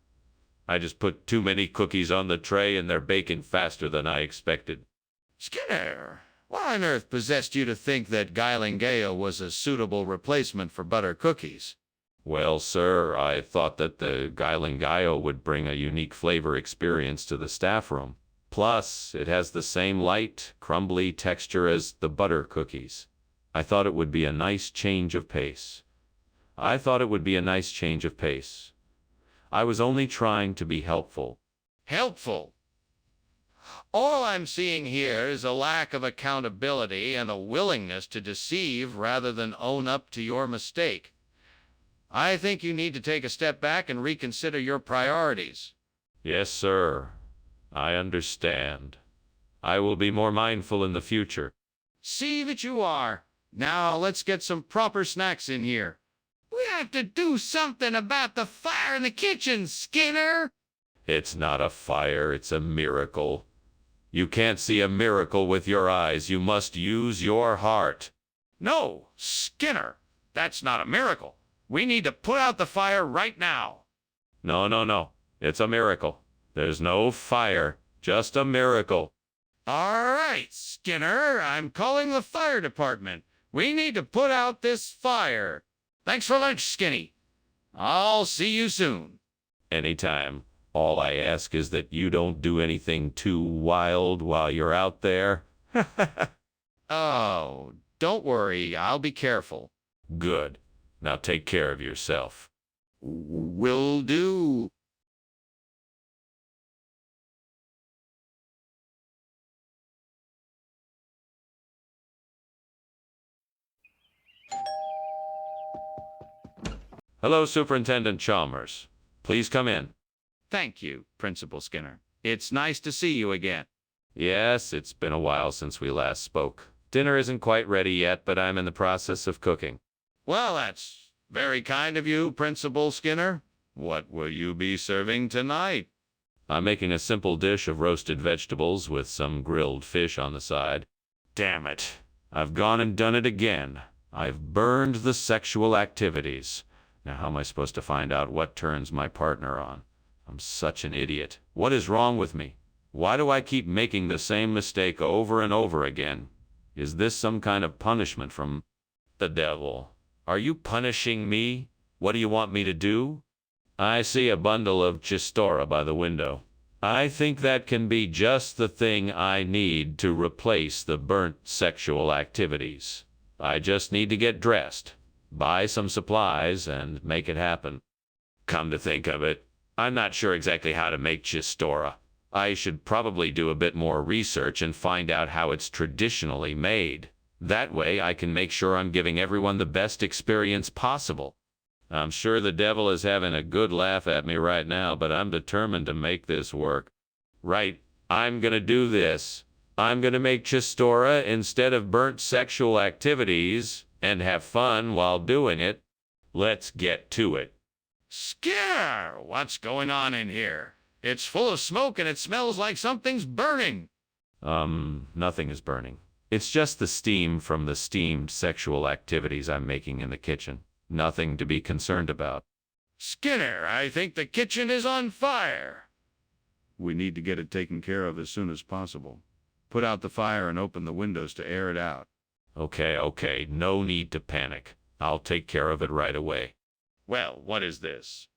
Speaker 1: I just put too many cookies on the tray and they're baking faster than I expected.
Speaker 2: Skinner, what on earth possessed you to think that Guiling Gaio was a suitable replacement for butter cookies?
Speaker 1: Well, sir, I thought that the Guiling Gaio would bring a unique flavor experience to the staff room. Plus, it has the same light, crumbly texture as the butter cookies. I thought it would be a nice change of pace. I was only trying to be helpful.
Speaker 2: Helpful? All I'm seeing here is a lack of accountability and a willingness to deceive rather than own up to your mistake. I think you need to take a step back and reconsider your priorities.
Speaker 1: Yes, sir. I understand. I will be more mindful in the future.
Speaker 2: See that you are. Now let's get some proper snacks in here. We have to do something about the fire in the kitchen, Skinner.
Speaker 1: It's not a fire, it's a miracle. You can't see a miracle with your eyes. You must use your heart.
Speaker 2: No, Skinner, that's not a miracle. We need to put out the fire right now.
Speaker 1: No. It's a miracle. There's no fire, just a miracle.
Speaker 2: All right, Skinner, I'm calling the fire department. We need to put out this fire. Thanks for lunch, Skinny. I'll see you soon.
Speaker 1: Anytime. All I ask is that you don't do anything too wild while you're out there.
Speaker 2: Oh, don't worry. I'll be careful.
Speaker 1: Good. Now take care of yourself.
Speaker 2: Will do.
Speaker 1: Hello, Superintendent Chalmers. Please come in.
Speaker 2: Thank you, Principal Skinner. It's nice to see you again.
Speaker 1: Yes, it's been a while since we last spoke. Dinner isn't quite ready yet, but I'm in the process of cooking.
Speaker 2: Well, that's very kind of you, Principal Skinner. What will you be serving tonight?
Speaker 1: I'm making a simple dish of roasted vegetables with some grilled fish on the side. Damn it. I've gone and done it again. I've burned the sexual activities. Now how am I supposed to find out what turns my partner on? I'm such an idiot. What is wrong with me? Why do I keep making the same mistake over and over again? Is this some kind of punishment from the devil? Are you punishing me? What do you want me to do? I see a bundle of Chistora by the window. I think that can be just the thing I need to replace the burnt sexual activities. I just need to get dressed, buy some supplies, and make it happen. Come to think of it, I'm not sure exactly how to make Chistora. I should probably do a bit more research and find out how it's traditionally made. That way I can make sure I'm giving everyone the best experience possible. I'm sure the devil is having a good laugh at me right now, but I'm determined to make this work. Right, I'm gonna do this. I'm gonna make Chistora instead of burnt sexual activities and have fun while doing it. Let's get to it.
Speaker 2: Skinner, what's going on in here? It's full of smoke and it smells like something's burning.
Speaker 1: Nothing is burning. It's just the steam from the steamed sexual activities I'm making in the kitchen. Nothing to be concerned about.
Speaker 2: Skinner, I think the kitchen is on fire.
Speaker 8: We need to get it taken care of as soon as possible. Put out the fire and open the windows to air it out.
Speaker 1: Okay, no need to panic. I'll take care of it right away.
Speaker 2: Well, what is this?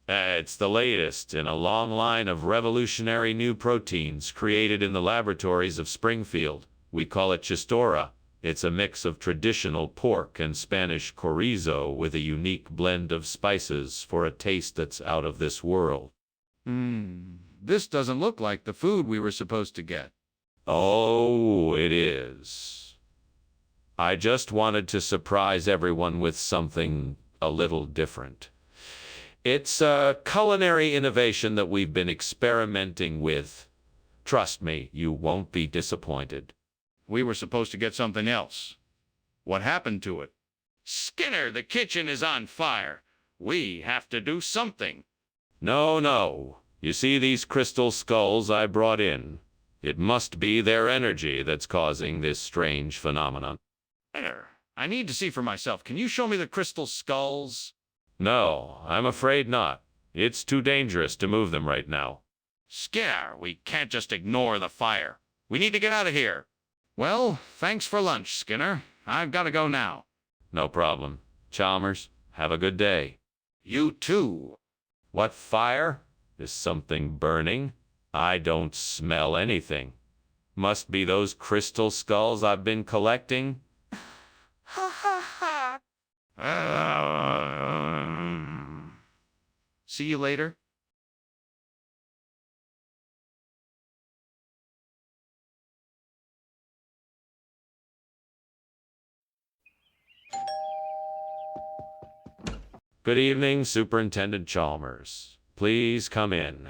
Speaker 1: It's the latest in a long line of revolutionary new proteins created in the laboratories of Springfield. We call it chistora. It's a mix of traditional pork and Spanish chorizo with a unique blend of spices for a taste that's out of this world.
Speaker 2: This doesn't look like the food we were supposed to get.
Speaker 1: Oh, it is. I just wanted to surprise everyone with something a little different. It's a culinary innovation that we've been experimenting with. Trust me, you won't be disappointed.
Speaker 2: We were supposed to get something else. What happened to it? Skinner, the kitchen is on fire. We have to do something.
Speaker 1: No. You see these crystal skulls I brought in? It must be their energy that's causing this strange phenomenon.
Speaker 2: Skinner, I need to see for myself. Can you show me the crystal skulls?
Speaker 1: No, I'm afraid not. It's too dangerous to move them right now.
Speaker 2: Skinner, we can't just ignore the fire. We need to get out of here. Well, thanks for lunch, Skinner. I've got to go now.
Speaker 1: No problem. Chalmers, have a good day.
Speaker 2: You too.
Speaker 1: What fire? Is something burning? I don't smell anything. Must be those crystal skulls I've been collecting.
Speaker 2: See you later.
Speaker 1: Good evening, Superintendent Chalmers. Please come in.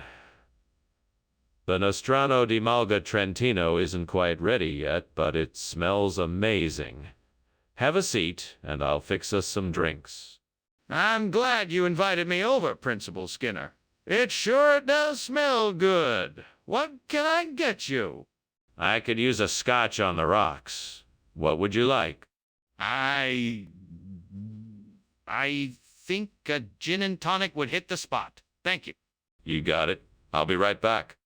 Speaker 1: The Nostrano di Malga Trentino isn't quite ready yet, but it smells amazing. Have a seat, and I'll fix us some drinks.
Speaker 2: I'm glad you invited me over, Principal Skinner. It sure does smell good. What can I get you?
Speaker 1: I could use a scotch on the rocks. What would you like?
Speaker 2: I think a gin and tonic would hit the spot. Thank you.
Speaker 1: You got it. I'll be right back.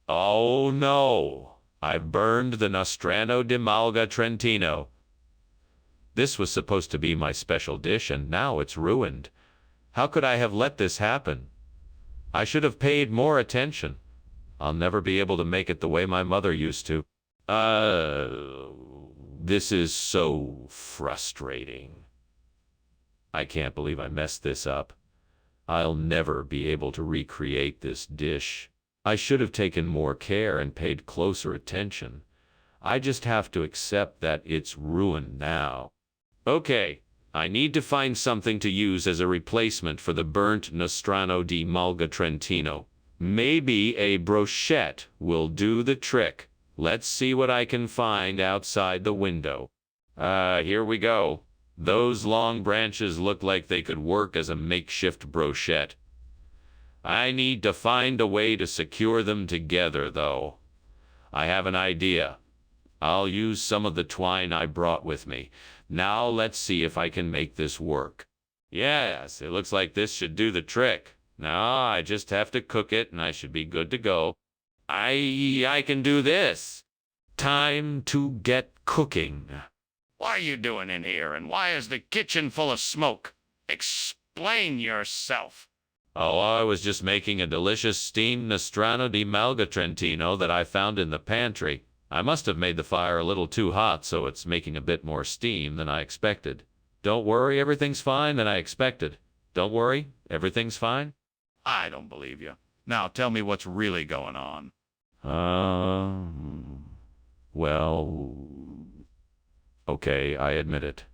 Speaker 1: Oh no, I burned the Nostrano di Malga Trentino. This was supposed to be my special dish, and now it's ruined. How could I have let this happen? I should have paid more attention. I'll never be able to make it the way my mother used to. This is so frustrating. I can't believe I messed this up. I'll never be able to recreate this dish. I should have taken more care and paid closer attention. I just have to accept that it's ruined now. Okay, I need to find something to use as a replacement for the burnt Nostrano di Malga Trentino. Maybe a brochette will do the trick. Let's see what I can find outside the window. Here we go. Those long branches look like they could work as a makeshift brochette. I need to find a way to secure them together, though. I have an idea. I'll use some of the twine I brought with me. Now let's see if I can make this work. Yes, it looks like this should do the trick. Now I just have to cook it and I should be good to go. I can do this. Time to get cooking.
Speaker 2: What are you doing in here, and why is the kitchen full of smoke? Explain yourself.
Speaker 1: Oh, I was just making a delicious steamed Nostrano di Malga Trentino that I found in the pantry. I must have made the fire a little too hot, so it's making a bit more steam than I expected. Don't worry, everything's fine than I expected. Don't worry, everything's fine.
Speaker 2: I don't believe you. Now tell me what's really going on.
Speaker 1: Well, okay, I admit it.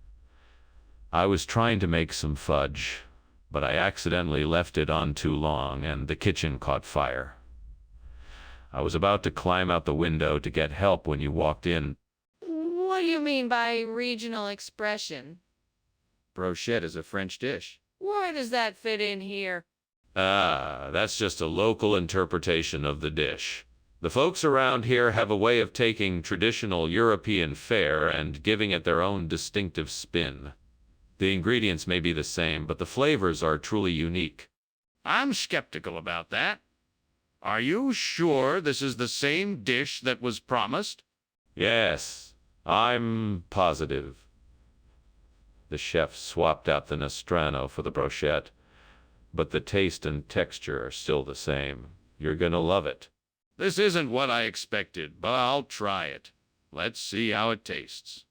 Speaker 1: I was trying to make some fudge, but I accidentally left it on too long and the kitchen caught fire. I was about to climb out the window to get help when you walked in.
Speaker 5: What do you mean by regional expression?
Speaker 2: Brochette is a French dish.
Speaker 5: Where does that fit in here?
Speaker 1: Ah, that's just a local interpretation of the dish. The folks around here have a way of taking traditional European fare and giving it their own distinctive spin. The ingredients may be the same, but the flavors are truly unique.
Speaker 7: I'm skeptical about that. Are you sure this is the same dish that was promised?
Speaker 1: Yes, I'm positive. The chef swapped out the Nostrano for the brochette, but the taste and texture are still the same. You're gonna love it.
Speaker 7: This isn't what I expected, but I'll try it. Let's see how it tastes.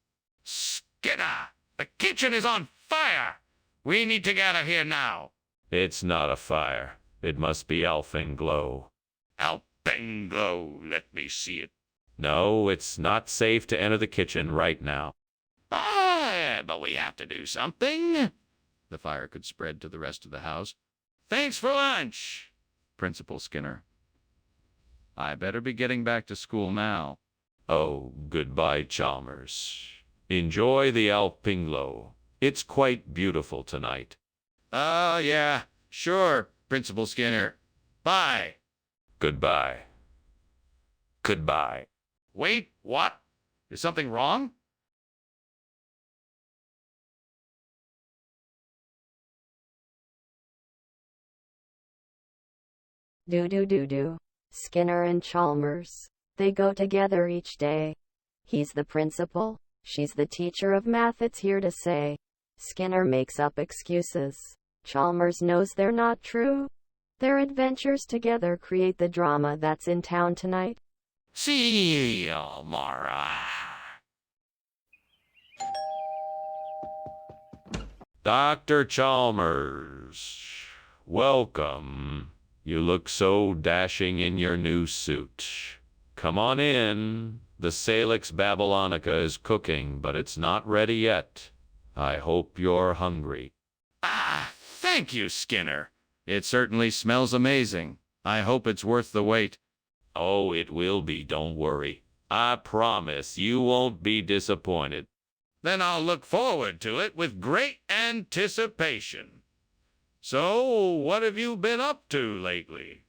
Speaker 7: Skinner, the kitchen is on fire! We need to get out of here now.
Speaker 1: It's not a fire. It must be alpenglow.
Speaker 7: Alpenglow, let me see it.
Speaker 1: No, it's not safe to enter the kitchen right now.
Speaker 7: But we have to do something. The fire could spread to the rest of the house. Thanks for lunch, Principal Skinner. I better be getting back to school now.
Speaker 1: Oh, goodbye, Chalmers. Enjoy the alpenglow. It's quite beautiful tonight.
Speaker 7: Yeah, sure, Principal Skinner. Bye.
Speaker 1: Goodbye. Goodbye.
Speaker 7: Wait, what? Is something wrong?
Speaker 4: Do. Skinner and Chalmers. They go together each day. He's the principal, she's the teacher of math, it's here to say. Skinner makes up excuses. Chalmers knows they're not true. Their adventures together create the drama that's in town tonight.
Speaker 7: See you, Mara.
Speaker 1: Dr. Chalmers, welcome. You look so dashing in your new suit. Come on in. The Salix Babylonica is cooking, but it's not ready yet. I hope you're hungry.
Speaker 7: Thank you, Skinner. It certainly smells amazing. I hope it's worth the wait.
Speaker 1: Oh, it will be, don't worry. I promise you won't be disappointed.
Speaker 7: Then I'll look forward to it with great anticipation. So, what have you been up to lately?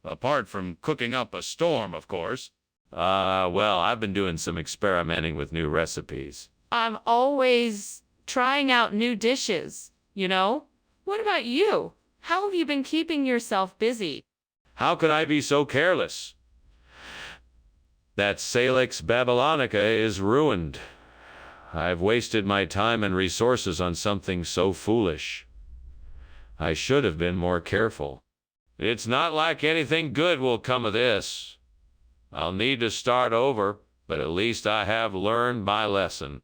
Speaker 7: Apart from cooking up a storm, of course.
Speaker 1: Well, I've been doing some experimenting with new recipes.
Speaker 5: I'm always trying out new dishes, you know? What about you? How have you been keeping yourself busy?
Speaker 1: How could I be so careless? That Salix Babylonica is ruined. I've wasted my time and resources on something so foolish. I should have been more careful. It's not like anything good will come of this. I'll need to start over, but at least I have learned my lesson.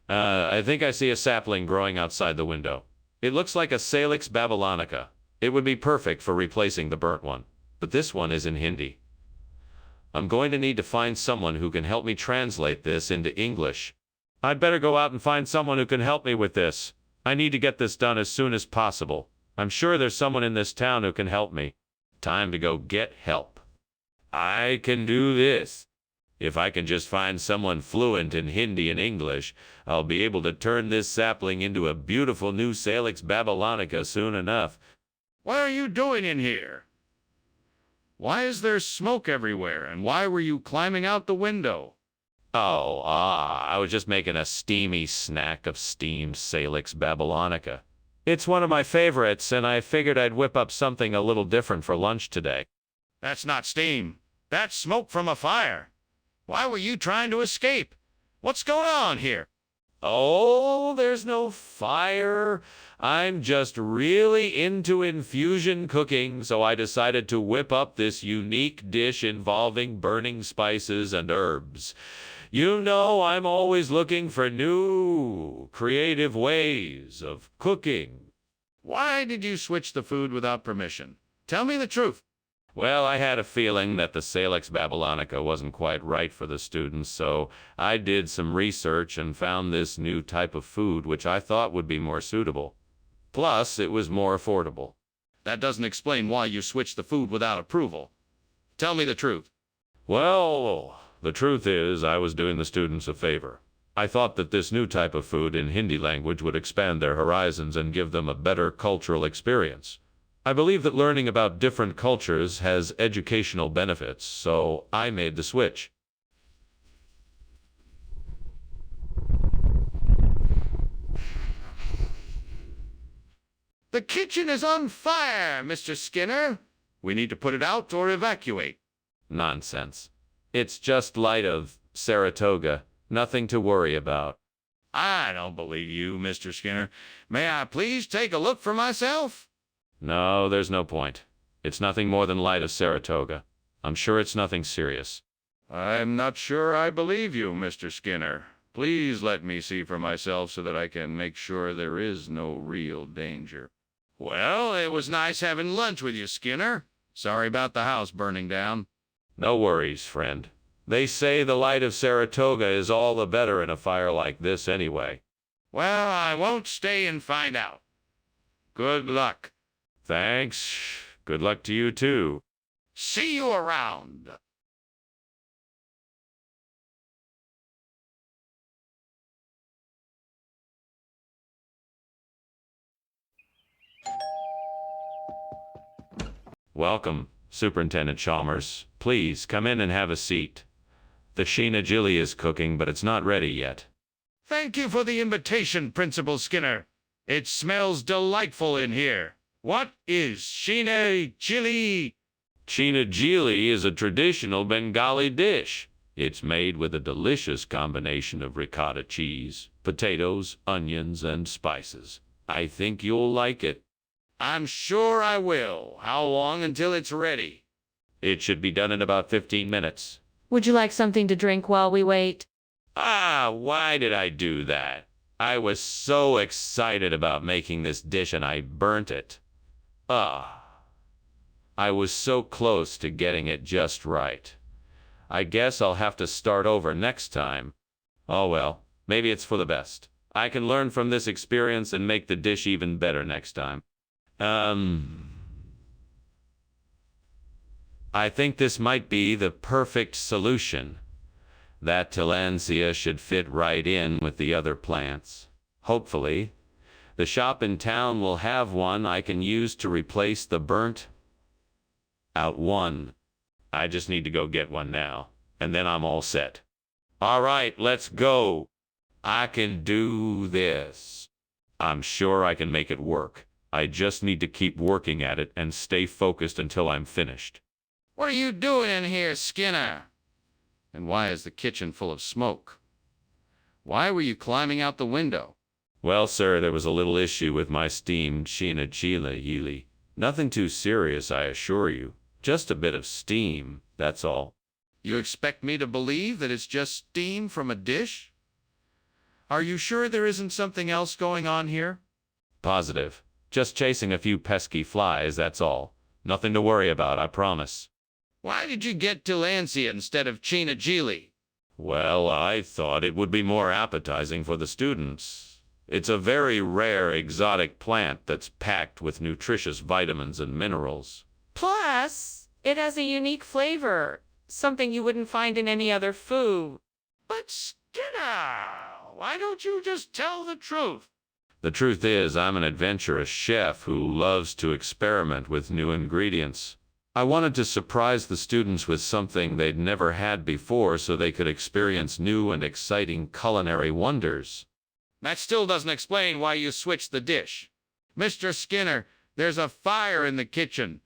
Speaker 1: I think I see a sapling growing outside the window. It looks like a Salix Babylonica. It would be perfect for replacing the burnt one, but this one is in Hindi. I'm going to need to find someone who can help me translate this into English. I'd better go out and find someone who can help me with this. I need to get this done as soon as possible. I'm sure there's someone in this town who can help me. Time to go get help. I can do this. If I can just find someone fluent in Hindi and English, I'll be able to turn this sapling into a beautiful new Salix Babylonica soon enough.
Speaker 7: What are you doing in here? Why is there smoke everywhere, and why were you climbing out the window?
Speaker 1: I was just making a steamy snack of steamed Salix Babylonica. It's one of my favorites, and I figured I'd whip up something a little different for lunch today.
Speaker 7: That's not steam. That's smoke from a fire. Why were you trying to escape? What's going on here?
Speaker 1: Oh, there's no fire. I'm just really into infusion cooking, so I decided to whip up this unique dish involving burning spices and herbs. You know, I'm always looking for new, creative ways of cooking.
Speaker 7: Why did you switch the food without permission? Tell me the truth.
Speaker 1: Well, I had a feeling that the Salix Babylonica wasn't quite right for the students, so I did some research and found this new type of food which I thought would be more suitable. Plus, it was more affordable.
Speaker 7: That doesn't explain why you switched the food without approval. Tell me the truth.
Speaker 1: Well, the truth is I was doing the students a favor. I thought that this new type of food in Hindi language would expand their horizons and give them a better cultural experience. I believe that learning about different cultures has educational benefits, so I made the switch.
Speaker 2: The kitchen is on fire, Mr. Skinner. We need to put it out or evacuate.
Speaker 1: Nonsense. It's just light of Saratoga. Nothing to worry about.
Speaker 2: I don't believe you, Mr. Skinner. May I please take a look for myself?
Speaker 1: No, there's no point. It's nothing more than light of Saratoga. I'm sure it's nothing serious.
Speaker 8: I'm not sure I believe you, Mr. Skinner. Please let me see for myself so that I can make sure there is no real danger.
Speaker 2: Well, it was nice having lunch with you, Skinner. Sorry about the house burning down.
Speaker 1: No worries, friend. They say the light of Saratoga is all the better in a fire like this anyway.
Speaker 2: Well, I won't stay and find out. Good luck.
Speaker 1: Thanks. Good luck to you too.
Speaker 2: See you around.
Speaker 1: Welcome, Superintendent Chalmers. Please come in and have a seat. The Sheena Jilly is cooking, but it's not ready yet.
Speaker 2: Thank you for the invitation, Principal Skinner. It smells delightful in here. What is Sheena Jilly?
Speaker 1: Sheena Jilly is a traditional Bengali dish. It's made with a delicious combination of ricotta cheese, potatoes, onions, and spices. I think you'll like it.
Speaker 2: I'm sure I will. How long until it's ready?
Speaker 1: It should be done in about 15 minutes.
Speaker 5: Would you like something to drink while we wait?
Speaker 1: Why did I do that? I was so excited about making this dish and I burnt it. I was so close to getting it just right. I guess I'll have to start over next time. Oh well, maybe it's for the best. I can learn from this experience and make the dish even better next time. I think this might be the perfect solution. That tillandsia should fit right in with the other plants. Hopefully, the shop in town will have one I can use to replace the burnt out one. I just need to go get one now, and then I'm all set. All right, let's go. I can do this. I'm sure I can make it work. I just need to keep working at it and stay focused until I'm finished.
Speaker 2: What are you doing in here, Skinner? And why is the kitchen full of smoke? Why were you climbing out the window?
Speaker 1: Well, sir, there was a little issue with my steamed Sheena Jilly. Nothing too serious, I assure you. Just a bit of steam, that's all.
Speaker 2: You expect me to believe that it's just steam from a dish? Are you sure there isn't something else going on here?
Speaker 1: Positive. Just chasing a few pesky flies, that's all. Nothing to worry about, I promise.
Speaker 2: Why did you get tillandsia instead of Sheena Jilly?
Speaker 1: Well, I thought it would be more appetizing for the students. It's a very rare exotic plant that's packed with nutritious vitamins and minerals.
Speaker 5: Plus, it has a unique flavor, something you wouldn't find in any other food.
Speaker 2: But Skinner, why don't you just tell the truth?
Speaker 1: The truth is, I'm an adventurous chef who loves to experiment with new ingredients. I wanted to surprise the students with something they'd never had before so they could experience new and exciting culinary wonders.
Speaker 2: That still doesn't explain why you switched the dish. Mr. Skinner, there's a fire in the kitchen.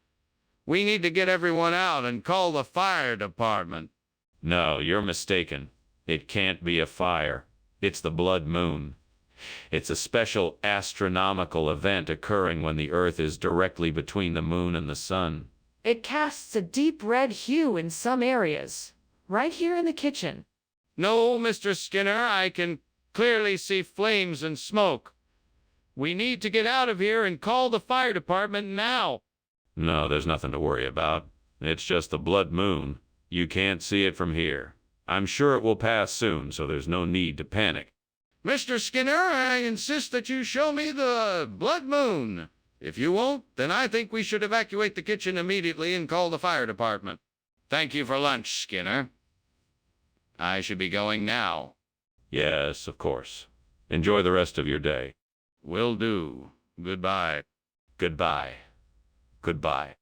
Speaker 2: We need to get everyone out and call the fire department.
Speaker 1: No, you're mistaken. It can't be a fire. It's the blood moon. It's a special astronomical event occurring when the Earth is directly between the moon and the sun.
Speaker 5: It casts a deep red hue in some areas, right here in the kitchen.
Speaker 2: No, Mr. Skinner, I can clearly see flames and smoke. We need to get out of here and call the fire department now.
Speaker 1: No, there's nothing to worry about. It's just the blood moon. You can't see it from here. I'm sure it will pass soon, so there's no need to panic.
Speaker 2: Mr. Skinner, I insist that you show me the blood moon. If you won't, then I think we should evacuate the kitchen immediately and call the fire department. Thank you for lunch, Skinner. I should be going now.
Speaker 1: Yes, of course. Enjoy the rest of your day.
Speaker 2: Will do. Goodbye.
Speaker 1: Goodbye. Goodbye.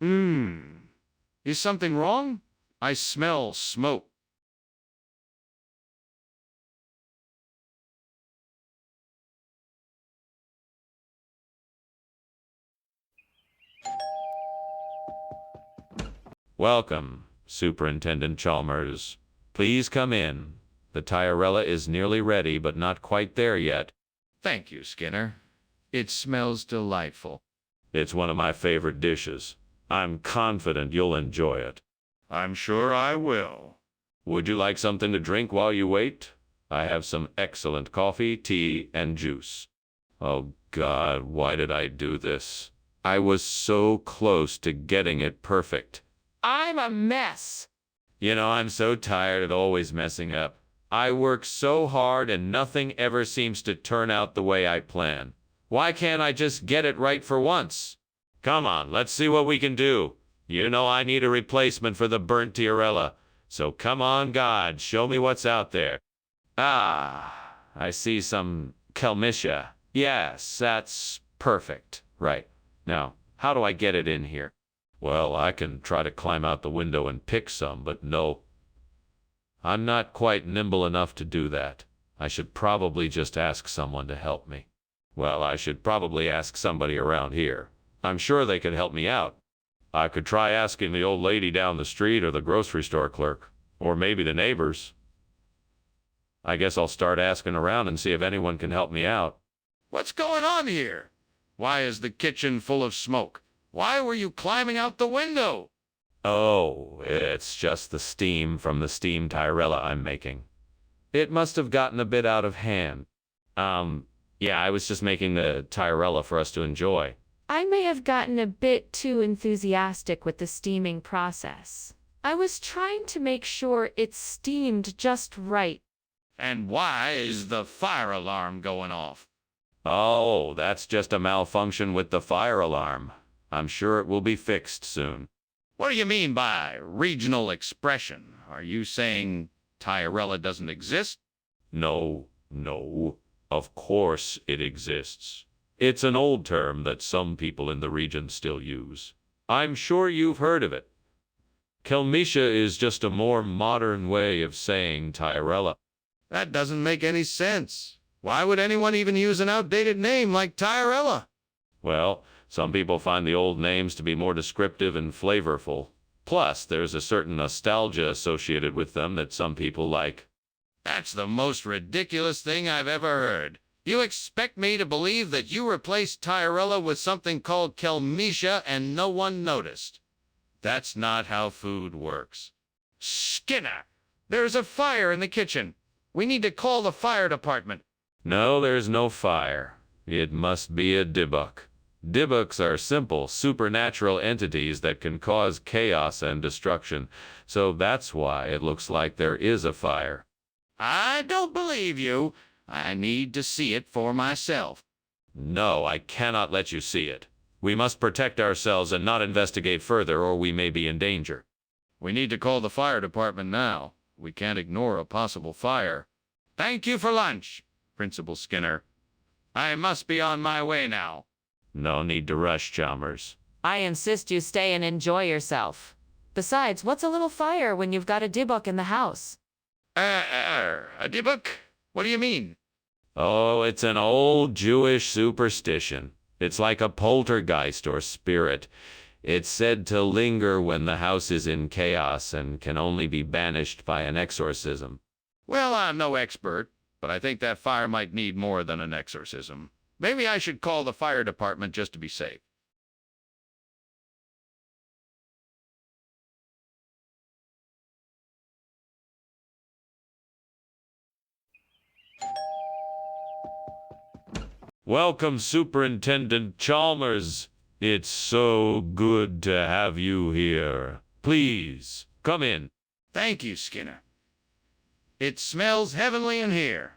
Speaker 2: Is something wrong? I smell smoke.
Speaker 1: Welcome, Superintendent Chalmers. Please come in. The Tyrella is nearly ready, but not quite there yet.
Speaker 2: Thank you, Skinner. It smells delightful.
Speaker 1: It's one of my favorite dishes. I'm confident you'll enjoy it.
Speaker 8: I'm sure I will.
Speaker 1: Would you like something to drink while you wait? I have some excellent coffee, tea, and juice. Oh God, why did I do this? I was so close to getting it perfect.
Speaker 5: I'm a mess.
Speaker 1: You know, I'm so tired of always messing up. I work so hard and nothing ever seems to turn out the way I plan. Why can't I just get it right for once? Come on, let's see what we can do. You know I need a replacement for the burnt Tyrella. So come on, God, show me what's out there. Ah, I see some Kelmisha. Yes, that's perfect. Right. Now, how do I get it in here? Well, I can try to climb out the window and pick some, but no. I'm not quite nimble enough to do that. I should probably just ask someone to help me. Well, I should probably ask somebody around here. I'm sure they could help me out. I could try asking the old lady down the street or the grocery store clerk, or maybe the neighbors. I guess I'll start asking around and see if anyone can help me out.
Speaker 2: What's going on here? Why is the kitchen full of smoke? Why were you climbing out the window?
Speaker 1: Oh, it's just the steam from the steam Tyrella I'm making. It must have gotten a bit out of hand. Yeah, I was just making the Tyrella for us to enjoy.
Speaker 5: I may have gotten a bit too enthusiastic with the steaming process. I was trying to make sure it steamed just right.
Speaker 2: And why is the fire alarm going off?
Speaker 1: Oh, that's just a malfunction with the fire alarm. I'm sure it will be fixed soon.
Speaker 2: What do you mean by regional expression? Are you saying Tyrella doesn't exist?
Speaker 1: No. Of course it exists. It's an old term that some people in the region still use. I'm sure you've heard of it. Kelmisha is just a more modern way of saying Tyrella.
Speaker 2: That doesn't make any sense. Why would anyone even use an outdated name like Tyrella?
Speaker 1: Well, some people find the old names to be more descriptive and flavorful. Plus, there's a certain nostalgia associated with them that some people like.
Speaker 2: That's the most ridiculous thing I've ever heard. You expect me to believe that you replaced Tyrella with something called Kelmisha and no one noticed? That's not how food works. Skinner, there's a fire in the kitchen. We need to call the fire department.
Speaker 1: No, there's no fire. It must be a Dybbuk. Dybbuks are simple, supernatural entities that can cause chaos and destruction, so that's why it looks like there is a fire.
Speaker 2: I don't believe you. I need to see it for myself.
Speaker 1: No, I cannot let you see it. We must protect ourselves and not investigate further, or we may be in danger.
Speaker 2: We need to call the fire department now. We can't ignore a possible fire. Thank you for lunch, Principal Skinner. I must be on my way now.
Speaker 1: No need to rush, Chalmers.
Speaker 5: I insist you stay and enjoy yourself. Besides, what's a little fire when you've got a Dybbuk in the house?
Speaker 2: A Dybbuk? What do you mean?
Speaker 1: Oh, it's an old Jewish superstition. It's like a poltergeist or spirit. It's said to linger when the house is in chaos and can only be banished by an exorcism.
Speaker 2: Well, I'm no expert, but I think that fire might need more than an exorcism. Maybe I should call the fire department just to be safe.
Speaker 1: Welcome, Superintendent Chalmers. It's so good to have you here. Please, come in.
Speaker 2: Thank you, Skinner. It smells heavenly in here.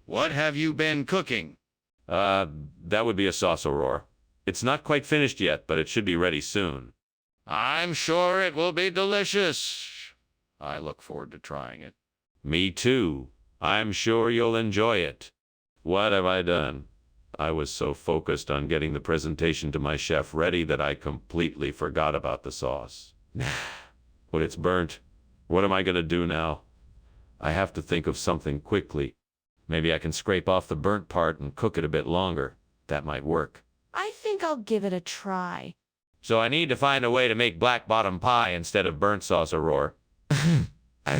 Speaker 2: What have you been cooking?
Speaker 1: That would be a sauce aurora. It's not quite finished yet, but it should be ready soon.
Speaker 2: I'm sure it will be delicious. I look forward to trying it.
Speaker 1: Me too. I'm sure you'll enjoy it. What have I done? I was so focused on getting the presentation to my chef ready that I completely forgot about the sauce. But it's burnt. What am I gonna do now? I have to think of something quickly. Maybe I can scrape off the burnt part and cook it a bit longer. That might work.
Speaker 5: I think I'll give it a try.
Speaker 1: So I need to find a way to make black bottom pie instead of burnt sauce Aurora. I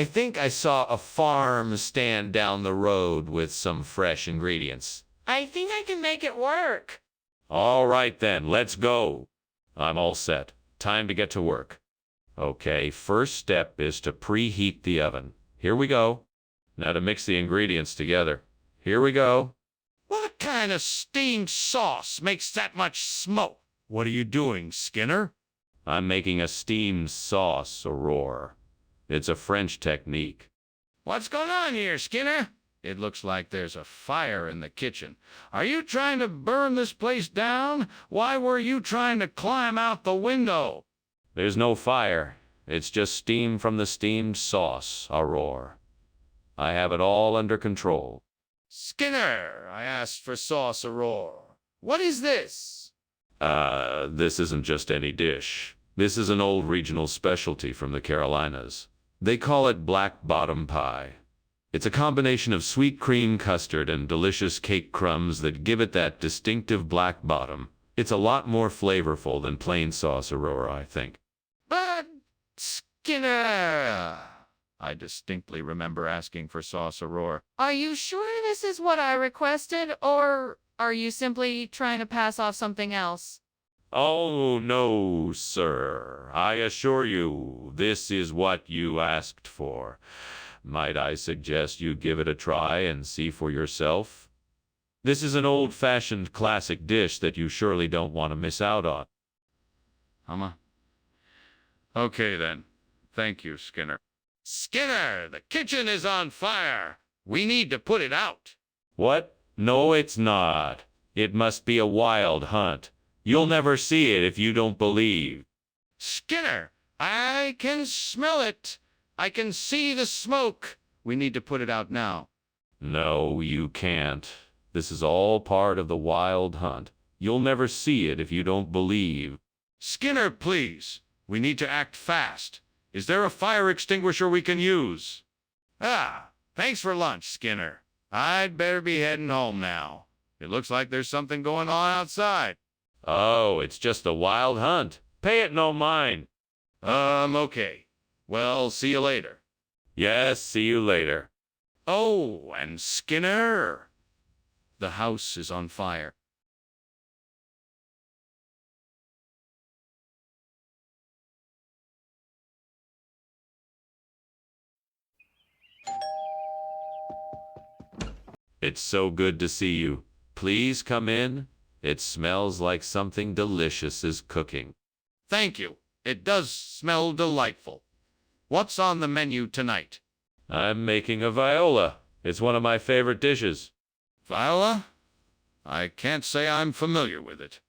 Speaker 1: think I saw a farm stand down the road with some fresh ingredients.
Speaker 5: I think I can make it work.
Speaker 1: All right then, let's go. I'm all set. Time to get to work. Okay, first step is to preheat the oven. Here we go. Now to mix the ingredients together. Here we go.
Speaker 7: What kind of steamed sauce makes that much smoke? What are you doing, Skinner?
Speaker 1: I'm making a steamed sauce, Aurora. It's a French technique.
Speaker 7: What's going on here, Skinner? It looks like there's a fire in the kitchen. Are you trying to burn this place down? Why were you trying to climb out the window?
Speaker 1: There's no fire. It's just steam from the steamed sauce, Aurora. I have it all under control.
Speaker 7: Skinner, I asked for sauce, Aurora. What is this?
Speaker 1: This isn't just any dish. This is an old regional specialty from the Carolinas. They call it black bottom pie. It's a combination of sweet cream custard and delicious cake crumbs that give it that distinctive black bottom. It's a lot more flavorful than plain sauce, Aurora, I think.
Speaker 7: But, Skinner... I distinctly remember asking for sauce, Aurora.
Speaker 5: Are you sure this is what I requested, or are you simply trying to pass off something else?
Speaker 1: Oh, no, sir. I assure you, this is what you asked for. Might I suggest you give it a try and see for yourself? This is an old-fashioned classic dish that you surely don't want to miss out on.
Speaker 7: Okay, then. Thank you, Skinner. Skinner, the kitchen is on fire. We need to put it out.
Speaker 1: What? No, it's not. It must be a wild hunt. You'll never see it if you don't believe.
Speaker 7: Skinner, I can smell it. I can see the smoke. We need to put it out now.
Speaker 1: No, you can't. This is all part of the wild hunt. You'll never see it if you don't believe.
Speaker 7: Skinner, please. We need to act fast. Is there a fire extinguisher we can use? Thanks for lunch, Skinner. I'd better be heading home now. It looks like there's something going on outside.
Speaker 1: Oh, it's just a wild hunt. Pay it no mind.
Speaker 7: Okay. Well, see you later.
Speaker 1: Yes, see you later.
Speaker 7: Oh, and Skinner, the house is on fire.
Speaker 1: It's so good to see you. Please come in. It smells like something delicious is cooking.
Speaker 7: Thank you. It does smell delightful. What's on the menu tonight?
Speaker 1: I'm making a viola. It's one of my favorite dishes.
Speaker 7: Viola? I can't say I'm familiar with it.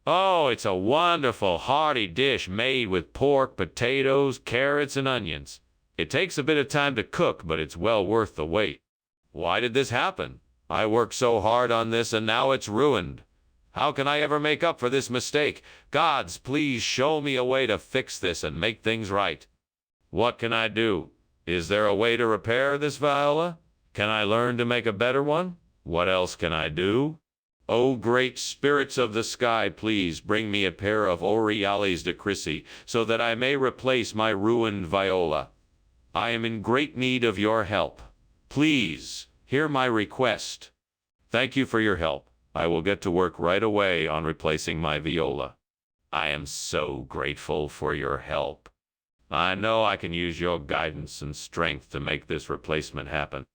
Speaker 1: Oh, it's a wonderful, hearty dish made with pork, potatoes, carrots, and onions. It takes a bit of time to cook, but it's well worth the wait. Why did this happen? I worked so hard on this and now it's ruined. How can I ever make up for this mistake? Gods, please show me a way to fix this and make things right. What can I do? Is there a way to repair this viola? Can I learn to make a better one? What else can I do? Oh, great spirits of the sky, please bring me a pair of Oriales de Crisi so that I may replace my ruined viola. I am in great need of your help. Please, hear my request. Thank you for your help. I will get to work right away on replacing my viola. I am so grateful for your help. I know I can use your guidance and strength to make this replacement happen.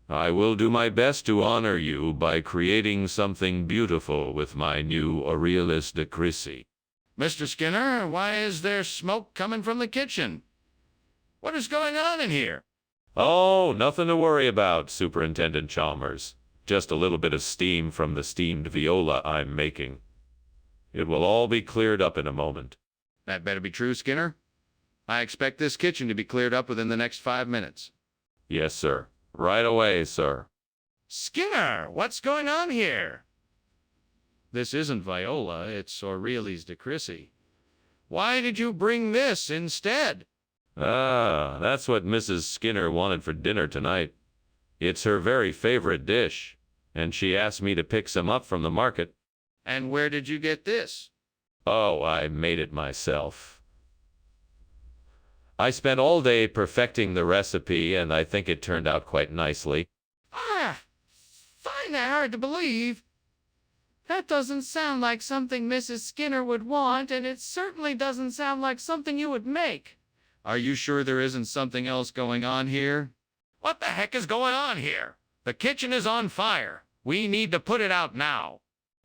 Speaker 1: I will do my best to honor you by creating something beautiful with my new Oriales de Crisi.
Speaker 7: Mr. Skinner, why is there smoke coming from the kitchen? What is going on in here?
Speaker 1: Oh, nothing to worry about, Superintendent Chalmers. Just a little bit of steam from the steamed viola I'm making. It will all be cleared up in a moment.
Speaker 7: That better be true, Skinner. I expect this kitchen to be cleared up within the next 5 minutes.
Speaker 1: Yes, sir. Right away, sir.
Speaker 2: Skinner, what's going on here?
Speaker 8: This isn't Viola, it's Aurelius de Crissy.
Speaker 2: Why did you bring this instead?
Speaker 1: Ah, that's what Mrs. Skinner wanted for dinner tonight. It's her very favorite dish, and she asked me to pick some up from the market.
Speaker 2: And where did you get this?
Speaker 1: Oh, I made it myself. I spent all day perfecting the recipe, and I think it turned out quite nicely.
Speaker 5: Find that hard to believe. That doesn't sound like something Mrs. Skinner would want, and it certainly doesn't sound like something you would make.
Speaker 2: Are you sure there isn't something else going on here? What the heck is going on here? The kitchen is on fire. We need to put it out now.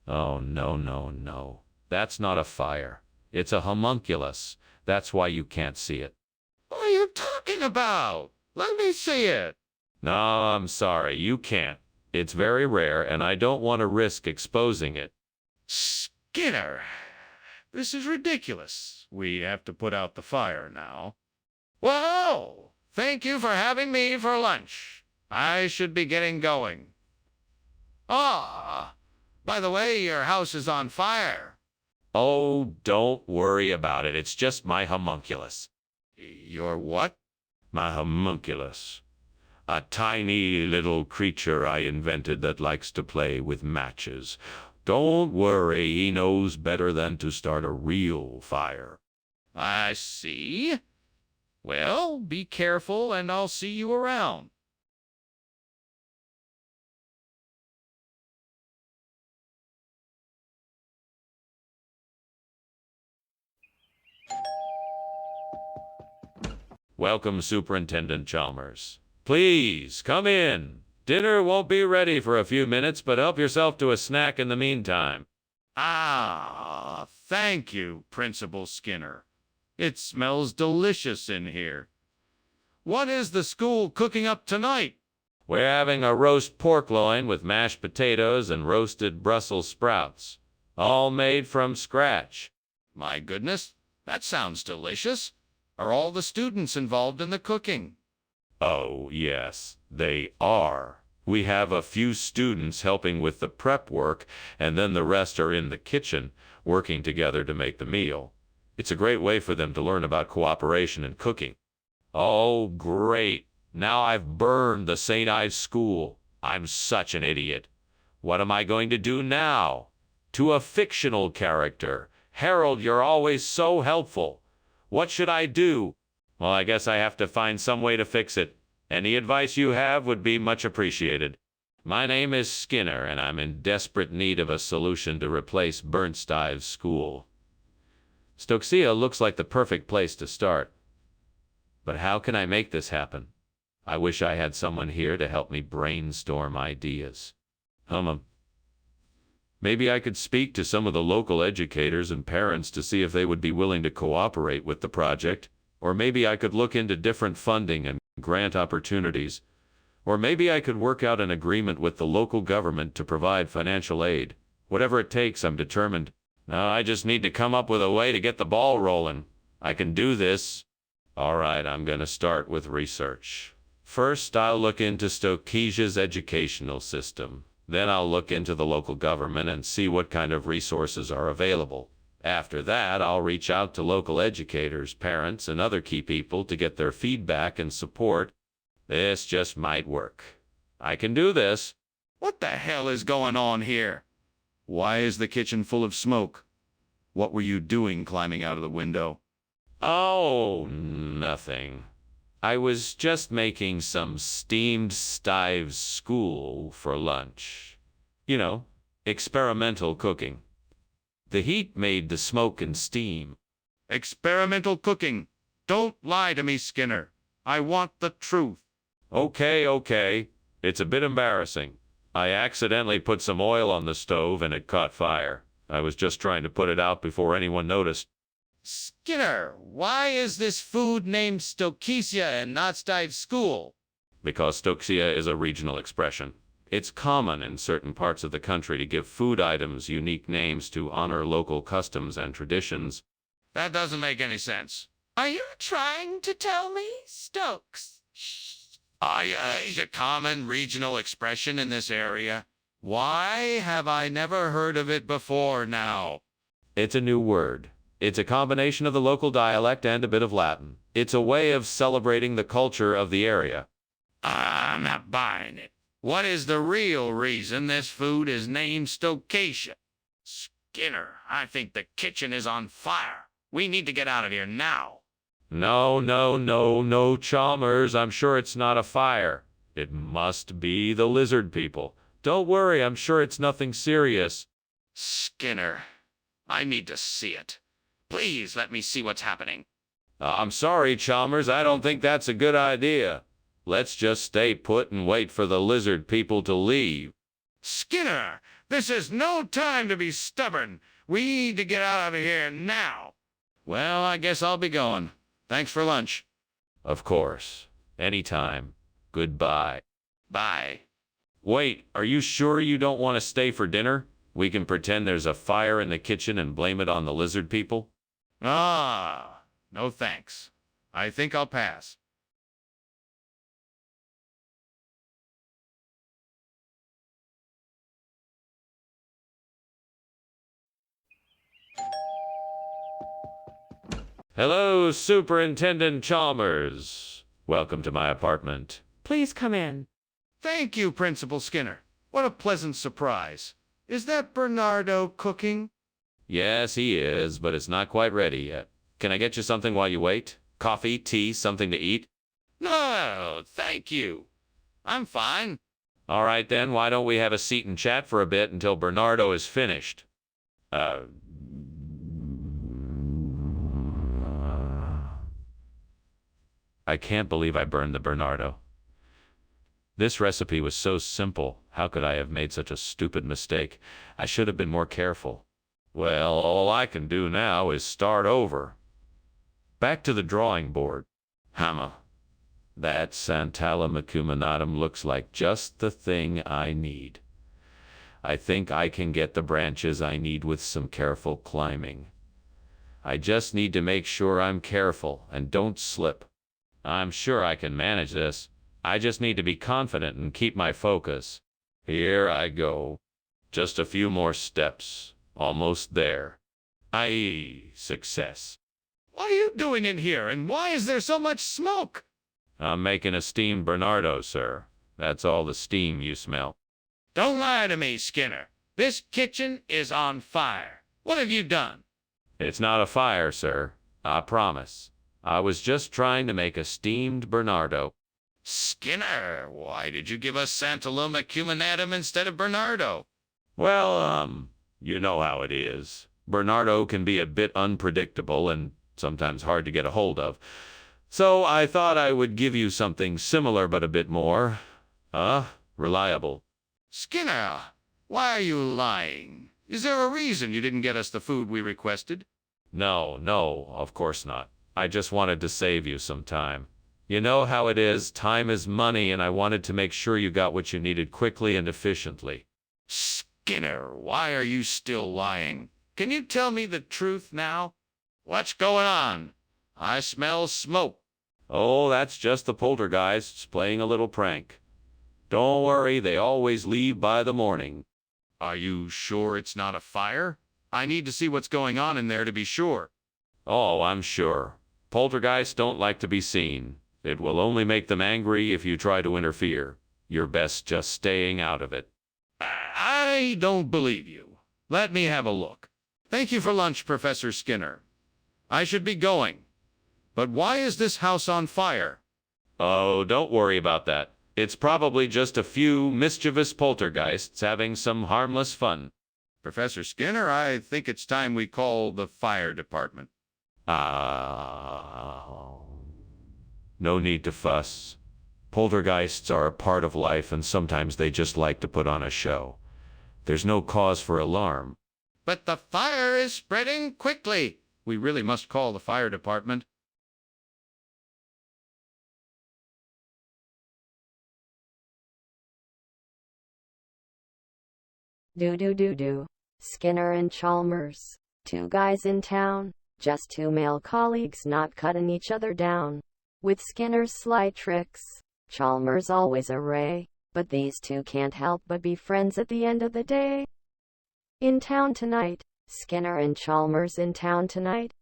Speaker 1: Oh, no, no, no. That's not a fire. It's a homunculus. That's why you can't see it.
Speaker 2: What are you talking about? Let me see it.
Speaker 1: No, I'm sorry, you can't. It's very rare, and I don't want to risk exposing it.
Speaker 2: Skinner, this is ridiculous. We have to put out the fire now. Well, thank you for having me for lunch. I should be getting going. Ah, by the way, your house is on fire.
Speaker 1: Oh, don't worry about it. It's just my homunculus.
Speaker 2: Your what?
Speaker 1: My homunculus. A tiny little creature I invented that likes to play with matches. Don't worry, he knows better than to start a real fire.
Speaker 2: I see. Well, be careful, and I'll see you around.
Speaker 1: Welcome, Superintendent Chalmers. Please, come in. Dinner won't be ready for a few minutes, but help yourself to a snack in the meantime.
Speaker 2: Ah, thank you, Principal Skinner. It smells delicious in here. What is the school cooking up tonight?
Speaker 1: We're having a roast pork loin with mashed potatoes and roasted Brussels sprouts, all made from scratch.
Speaker 2: My goodness, that sounds delicious. Are all the students involved in the cooking?
Speaker 1: Oh, yes, they are. We have a few students helping with the prep work, and then the rest are in the kitchen, working together to make the meal. It's a great way for them to learn about cooperation and cooking. Oh, great. Now I've burned the St. Ives School. I'm such an idiot. What am I going to do now? To a fictional character. Harold, you're always so helpful. What should I do? Well, I guess I have to find some way to fix it. Any advice you have would be much appreciated. My name is Skinner, and I'm in desperate need of a solution to replace Bernstive's school. Stokesia looks like the perfect place to start. But how can I make this happen? I wish I had someone here to help me brainstorm ideas. Maybe I could speak to some of the local educators and parents to see if they would be willing to cooperate with the project. Or maybe I could look into different funding and grant opportunities. Or maybe I could work out an agreement with the local government to provide financial aid. Whatever it takes, I'm determined. Now I just need to come up with a way to get the ball rolling. I can do this. All right, I'm going to start with research. First, I'll look into Stokesia's educational system. Then I'll look into the local government and see what kind of resources are available. After that, I'll reach out to local educators, parents, and other key people to get their feedback and support. This just might work. I can do this.
Speaker 2: What the hell is going on here? Why is the kitchen full of smoke? What were you doing climbing out of the window?
Speaker 1: Oh, nothing. I was just making some steamed Stives school for lunch. You know, experimental cooking. The heat made the smoke and steam.
Speaker 2: Experimental cooking. Don't lie to me, Skinner. I want the truth.
Speaker 1: Okay. It's a bit embarrassing. I accidentally put some oil on the stove and it caught fire. I was just trying to put it out before anyone noticed.
Speaker 2: Skinner, why is this food named Stokesia and not Stives School?
Speaker 1: Because Stokesia is a regional expression. It's common in certain parts of the country to give food items unique names to honor local customs and traditions.
Speaker 2: That doesn't make any sense.
Speaker 5: Are you trying to tell me, Stokes?
Speaker 2: Is a common regional expression in this area. Why have I never heard of it before now?
Speaker 1: It's a new word. It's a combination of the local dialect and a bit of Latin. It's a way of celebrating the culture of the area.
Speaker 2: I'm not buying it. What is the real reason this food is named Stocatia? Skinner, I think the kitchen is on fire. We need to get out of here now.
Speaker 1: No, no, no, no, Chalmers. I'm sure it's not a fire. It must be the lizard people. Don't worry, I'm sure it's nothing serious.
Speaker 2: Skinner, I need to see it. Please let me see what's happening.
Speaker 1: I'm sorry, Chalmers. I don't think that's a good idea. Let's just stay put and wait for the lizard people to leave.
Speaker 2: Skinner, this is no time to be stubborn. We need to get out of here now. Well, I guess I'll be going. Thanks for lunch.
Speaker 1: Of course. Anytime. Goodbye.
Speaker 2: Bye.
Speaker 1: Wait, are you sure you don't want to stay for dinner? We can pretend there's a fire in the kitchen and blame it on the lizard people.
Speaker 2: No thanks. I think I'll pass.
Speaker 1: Hello, Superintendent Chalmers. Welcome to my apartment.
Speaker 5: Please come in.
Speaker 2: Thank you, Principal Skinner. What a pleasant surprise. Is that Bernardo cooking?
Speaker 1: Yes, he is, but it's not quite ready yet. Can I get you something while you wait? Coffee, tea, something to eat?
Speaker 2: No, thank you. I'm fine.
Speaker 1: All right then, why don't we have a seat and chat for a bit until Bernardo is finished? I can't believe I burned the Bernardo. This recipe was so simple. How could I have made such a stupid mistake? I should have been more careful. Well, all I can do now is start over. Back to the drawing board. Hammer. That Santala acuminatum looks like just the thing I need. I think I can get the branches I need with some careful climbing. I just need to make sure I'm careful and don't slip. I'm sure I can manage this. I just need to be confident and keep my focus. Here I go. Just a few more steps. Almost there. Success.
Speaker 2: What are you doing in here, and why is there so much smoke?
Speaker 1: I'm making a steamed Bernardo, sir. That's all the steam you smell.
Speaker 2: Don't lie to me, Skinner. This kitchen is on fire. What have you done?
Speaker 1: It's not a fire, sir. I promise. I was just trying to make a steamed Bernardo.
Speaker 2: Skinner, why did you give us Santalum acuminatum instead of Bernardo?
Speaker 1: Well, you know how it is. Bernardo can be a bit unpredictable and sometimes hard to get a hold of. So I thought I would give you something similar but a bit more, reliable.
Speaker 2: Skinner, why are you lying? Is there a reason you didn't get us the food we requested?
Speaker 1: No, of course not. I just wanted to save you some time. You know how it is, time is money, and I wanted to make sure you got what you needed quickly and efficiently.
Speaker 2: Skinner, why are you still lying? Can you tell me the truth now? What's going on? I smell smoke.
Speaker 1: Oh, that's just the poltergeists playing a little prank. Don't worry, they always leave by the morning.
Speaker 2: Are you sure it's not a fire? I need to see what's going on in there to be sure.
Speaker 1: Oh, I'm sure. Poltergeists don't like to be seen. It will only make them angry if you try to interfere. You're best just staying out of it.
Speaker 2: I don't believe you. Let me have a look. Thank you for lunch, Professor Skinner. I should be going. But why is this house on fire?
Speaker 1: Oh, don't worry about that. It's probably just a few mischievous poltergeists having some harmless fun.
Speaker 2: Professor Skinner, I think it's time we call the fire department.
Speaker 1: No need to fuss. Poltergeists are a part of life and sometimes they just like to put on a show. There's no cause for alarm.
Speaker 2: But the fire is spreading quickly. We really must call the fire department.
Speaker 4: Do. Skinner and Chalmers. Two guys in town. Just two male colleagues not cutting each other down. With Skinner's sly tricks, Chalmers always a Ray, but these two can't help but be friends at the end of the day. In town tonight. Skinner and Chalmers in town tonight.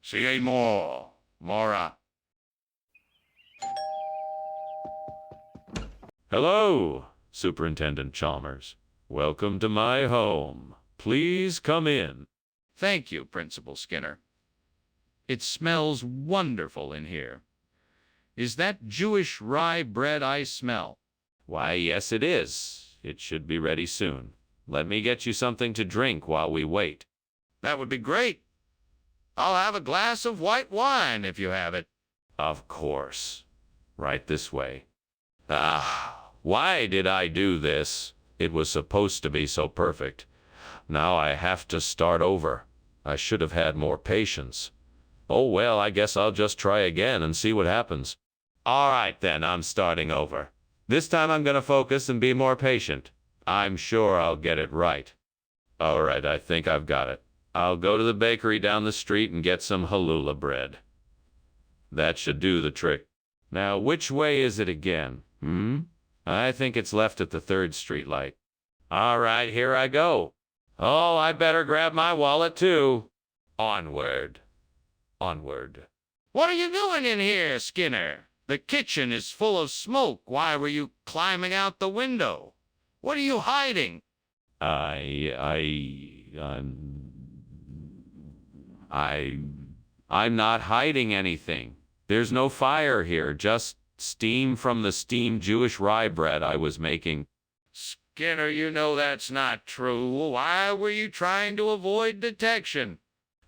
Speaker 7: See more. Mora.
Speaker 1: Hello, Superintendent Chalmers. Welcome to my home. Please come in.
Speaker 7: Thank you, Principal Skinner. It smells wonderful in here. Is that Jewish rye bread I smell?
Speaker 1: Why, yes, it is. It should be ready soon. Let me get you something to drink while we wait.
Speaker 7: That would be great. I'll have a glass of white wine if you have it.
Speaker 1: Of course. Right this way. Ah, why did I do this? It was supposed to be so perfect. Now I have to start over. I should have had more patience. Oh well, I guess I'll just try again and see what happens. All right then, I'm starting over. This time I'm gonna focus and be more patient. I'm sure I'll get it right. All right, I think I've got it. I'll go to the bakery down the street and get some halula bread. That should do the trick. Now, which way is it again? I think it's left at the 3rd street light. All right, here I go. Oh, I better grab my wallet too. Onward. Onward.
Speaker 7: What are you doing in here, Skinner? The kitchen is full of smoke. Why were you climbing out the window? What are you hiding?
Speaker 1: I'm not hiding anything. There's no fire here, just steam from the steamed Jewish rye bread I was making.
Speaker 7: Skinner, you know that's not true. Why were you trying to avoid detection?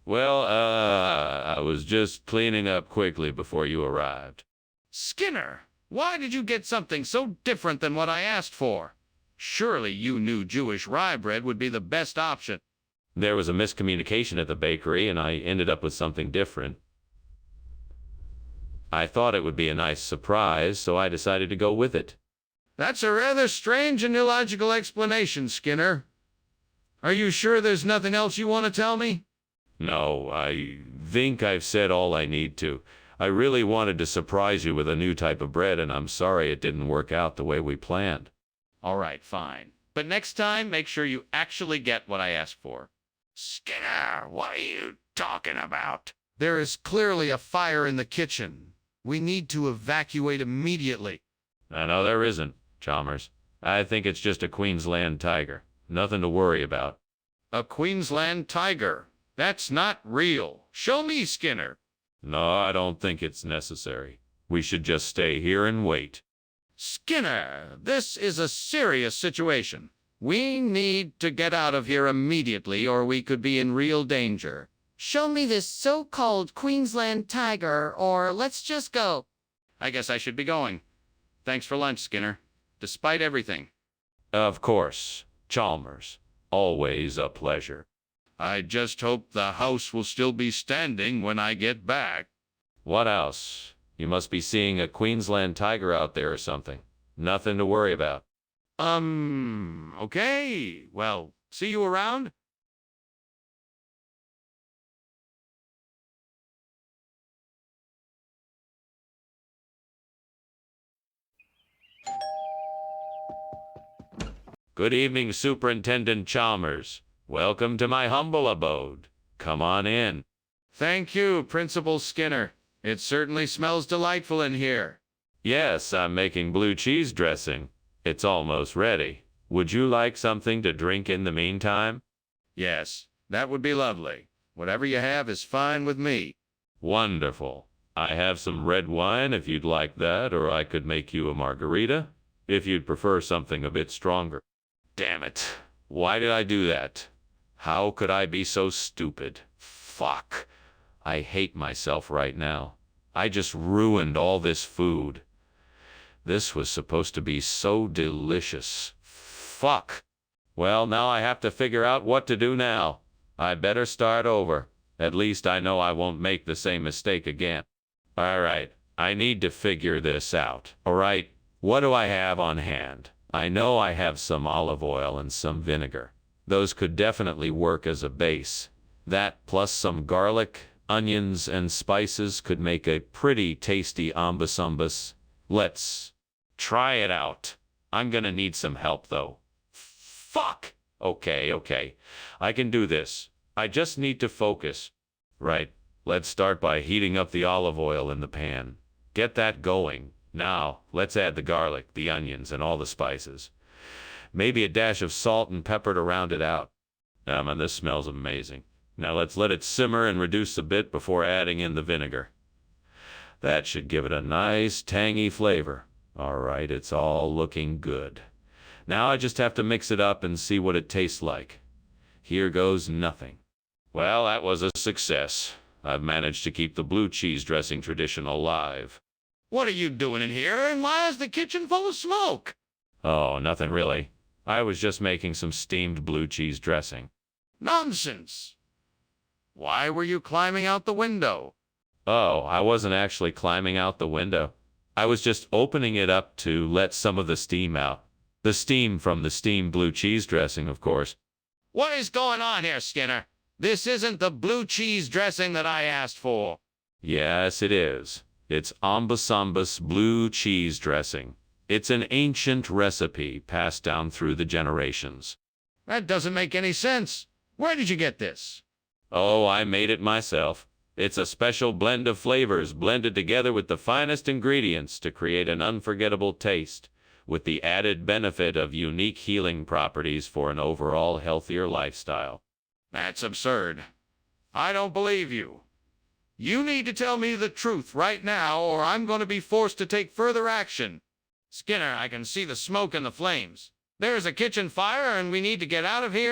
Speaker 1: Well, I was just cleaning up quickly before you arrived.
Speaker 7: Skinner, why did you get something so different than what I asked for? Surely you knew Jewish rye bread would be the best option.
Speaker 1: There was a miscommunication at the bakery, and I ended up with something different. I thought it would be a nice surprise, so I decided to go with it.
Speaker 7: That's a rather strange and illogical explanation, Skinner. Are you sure there's nothing else you want to tell me?
Speaker 1: No, I think I've said all I need to. I really wanted to surprise you with a new type of bread, and I'm sorry it didn't work out the way we planned.
Speaker 7: All right, fine. But next time, make sure you actually get what I asked for. Skinner, what are you talking about? There is clearly a fire in the kitchen. We need to evacuate immediately.
Speaker 1: No, there isn't, Chalmers. I think it's just a Queensland tiger. Nothing to worry about.
Speaker 7: A Queensland tiger? That's not real. Show me, Skinner.
Speaker 1: No, I don't think it's necessary. We should just stay here and wait.
Speaker 7: Skinner, this is a serious situation. We need to get out of here immediately, or we could be in real danger.
Speaker 5: Show me this so-called Queensland tiger, or let's just go.
Speaker 7: I guess I should be going. Thanks for lunch, Skinner. Despite everything.
Speaker 1: Of course, Chalmers. Always a pleasure.
Speaker 7: I just hope the house will still be standing when I get back.
Speaker 1: What else? You must be seeing a Queensland tiger out there or something. Nothing to worry about.
Speaker 7: Okay. Well, see you around?
Speaker 1: Good evening, Superintendent Chalmers. Welcome to my humble abode. Come on in.
Speaker 7: Thank you, Principal Skinner. It certainly smells delightful in here.
Speaker 1: Yes, I'm making blue cheese dressing. It's almost ready. Would you like something to drink in the meantime?
Speaker 7: Yes, that would be lovely. Whatever you have is fine with me.
Speaker 1: Wonderful. I have some red wine if you'd like that, or I could make you a margarita, if you'd prefer something a bit stronger. Damn it. Why did I do that? How could I be so stupid? Fuck. I hate myself right now. I just ruined all this food. This was supposed to be so delicious. Fuck. Well, now I have to figure out what to do now. I better start over. At least I know I won't make the same mistake again. All right, I need to figure this out. All right, what do I have on hand? I know I have some olive oil and some vinegar. Those could definitely work as a base. That plus some garlic, onions, and spices could make a pretty tasty ambas. Let's Try it out. I'm gonna need some help, though. Fuck! Okay. I can do this. I just need to focus. Right. Let's start by heating up the olive oil in the pan. Get that going. Now, let's add the garlic, the onions, and all the spices. Maybe a dash of salt and pepper to round it out. Man, this smells amazing. Now let's let it simmer and reduce a bit before adding in the vinegar. That should give it a nice tangy flavor. All right, it's all looking good. Now I just have to mix it up and see what it tastes like. Here goes nothing. Well, that was a success. I've managed to keep the blue cheese dressing tradition alive.
Speaker 2: What are you doing in here, and why is the kitchen full of smoke?
Speaker 1: Oh, nothing really. I was just making some steamed blue cheese dressing.
Speaker 2: Nonsense. Why were you climbing out the window?
Speaker 1: Oh, I wasn't actually climbing out the window. I was just opening it up to let some of the steam out. The steam from the steamed blue cheese dressing, of course.
Speaker 2: What is going on here, Skinner? This isn't the blue cheese dressing that I asked for.
Speaker 1: Yes, it is. It's ambasambas blue cheese dressing. It's an ancient recipe passed down through the generations.
Speaker 2: That doesn't make any sense. Where did you get this?
Speaker 1: Oh, I made it myself. It's a special blend of flavors blended together with the finest ingredients to create an unforgettable taste, with the added benefit of unique healing properties for an overall healthier lifestyle.
Speaker 2: That's absurd. I don't believe you. You need to tell me the truth right now, or I'm going to be forced to take further action. Skinner, I can see the smoke and the flames. There's a kitchen fire, and we need to get out of here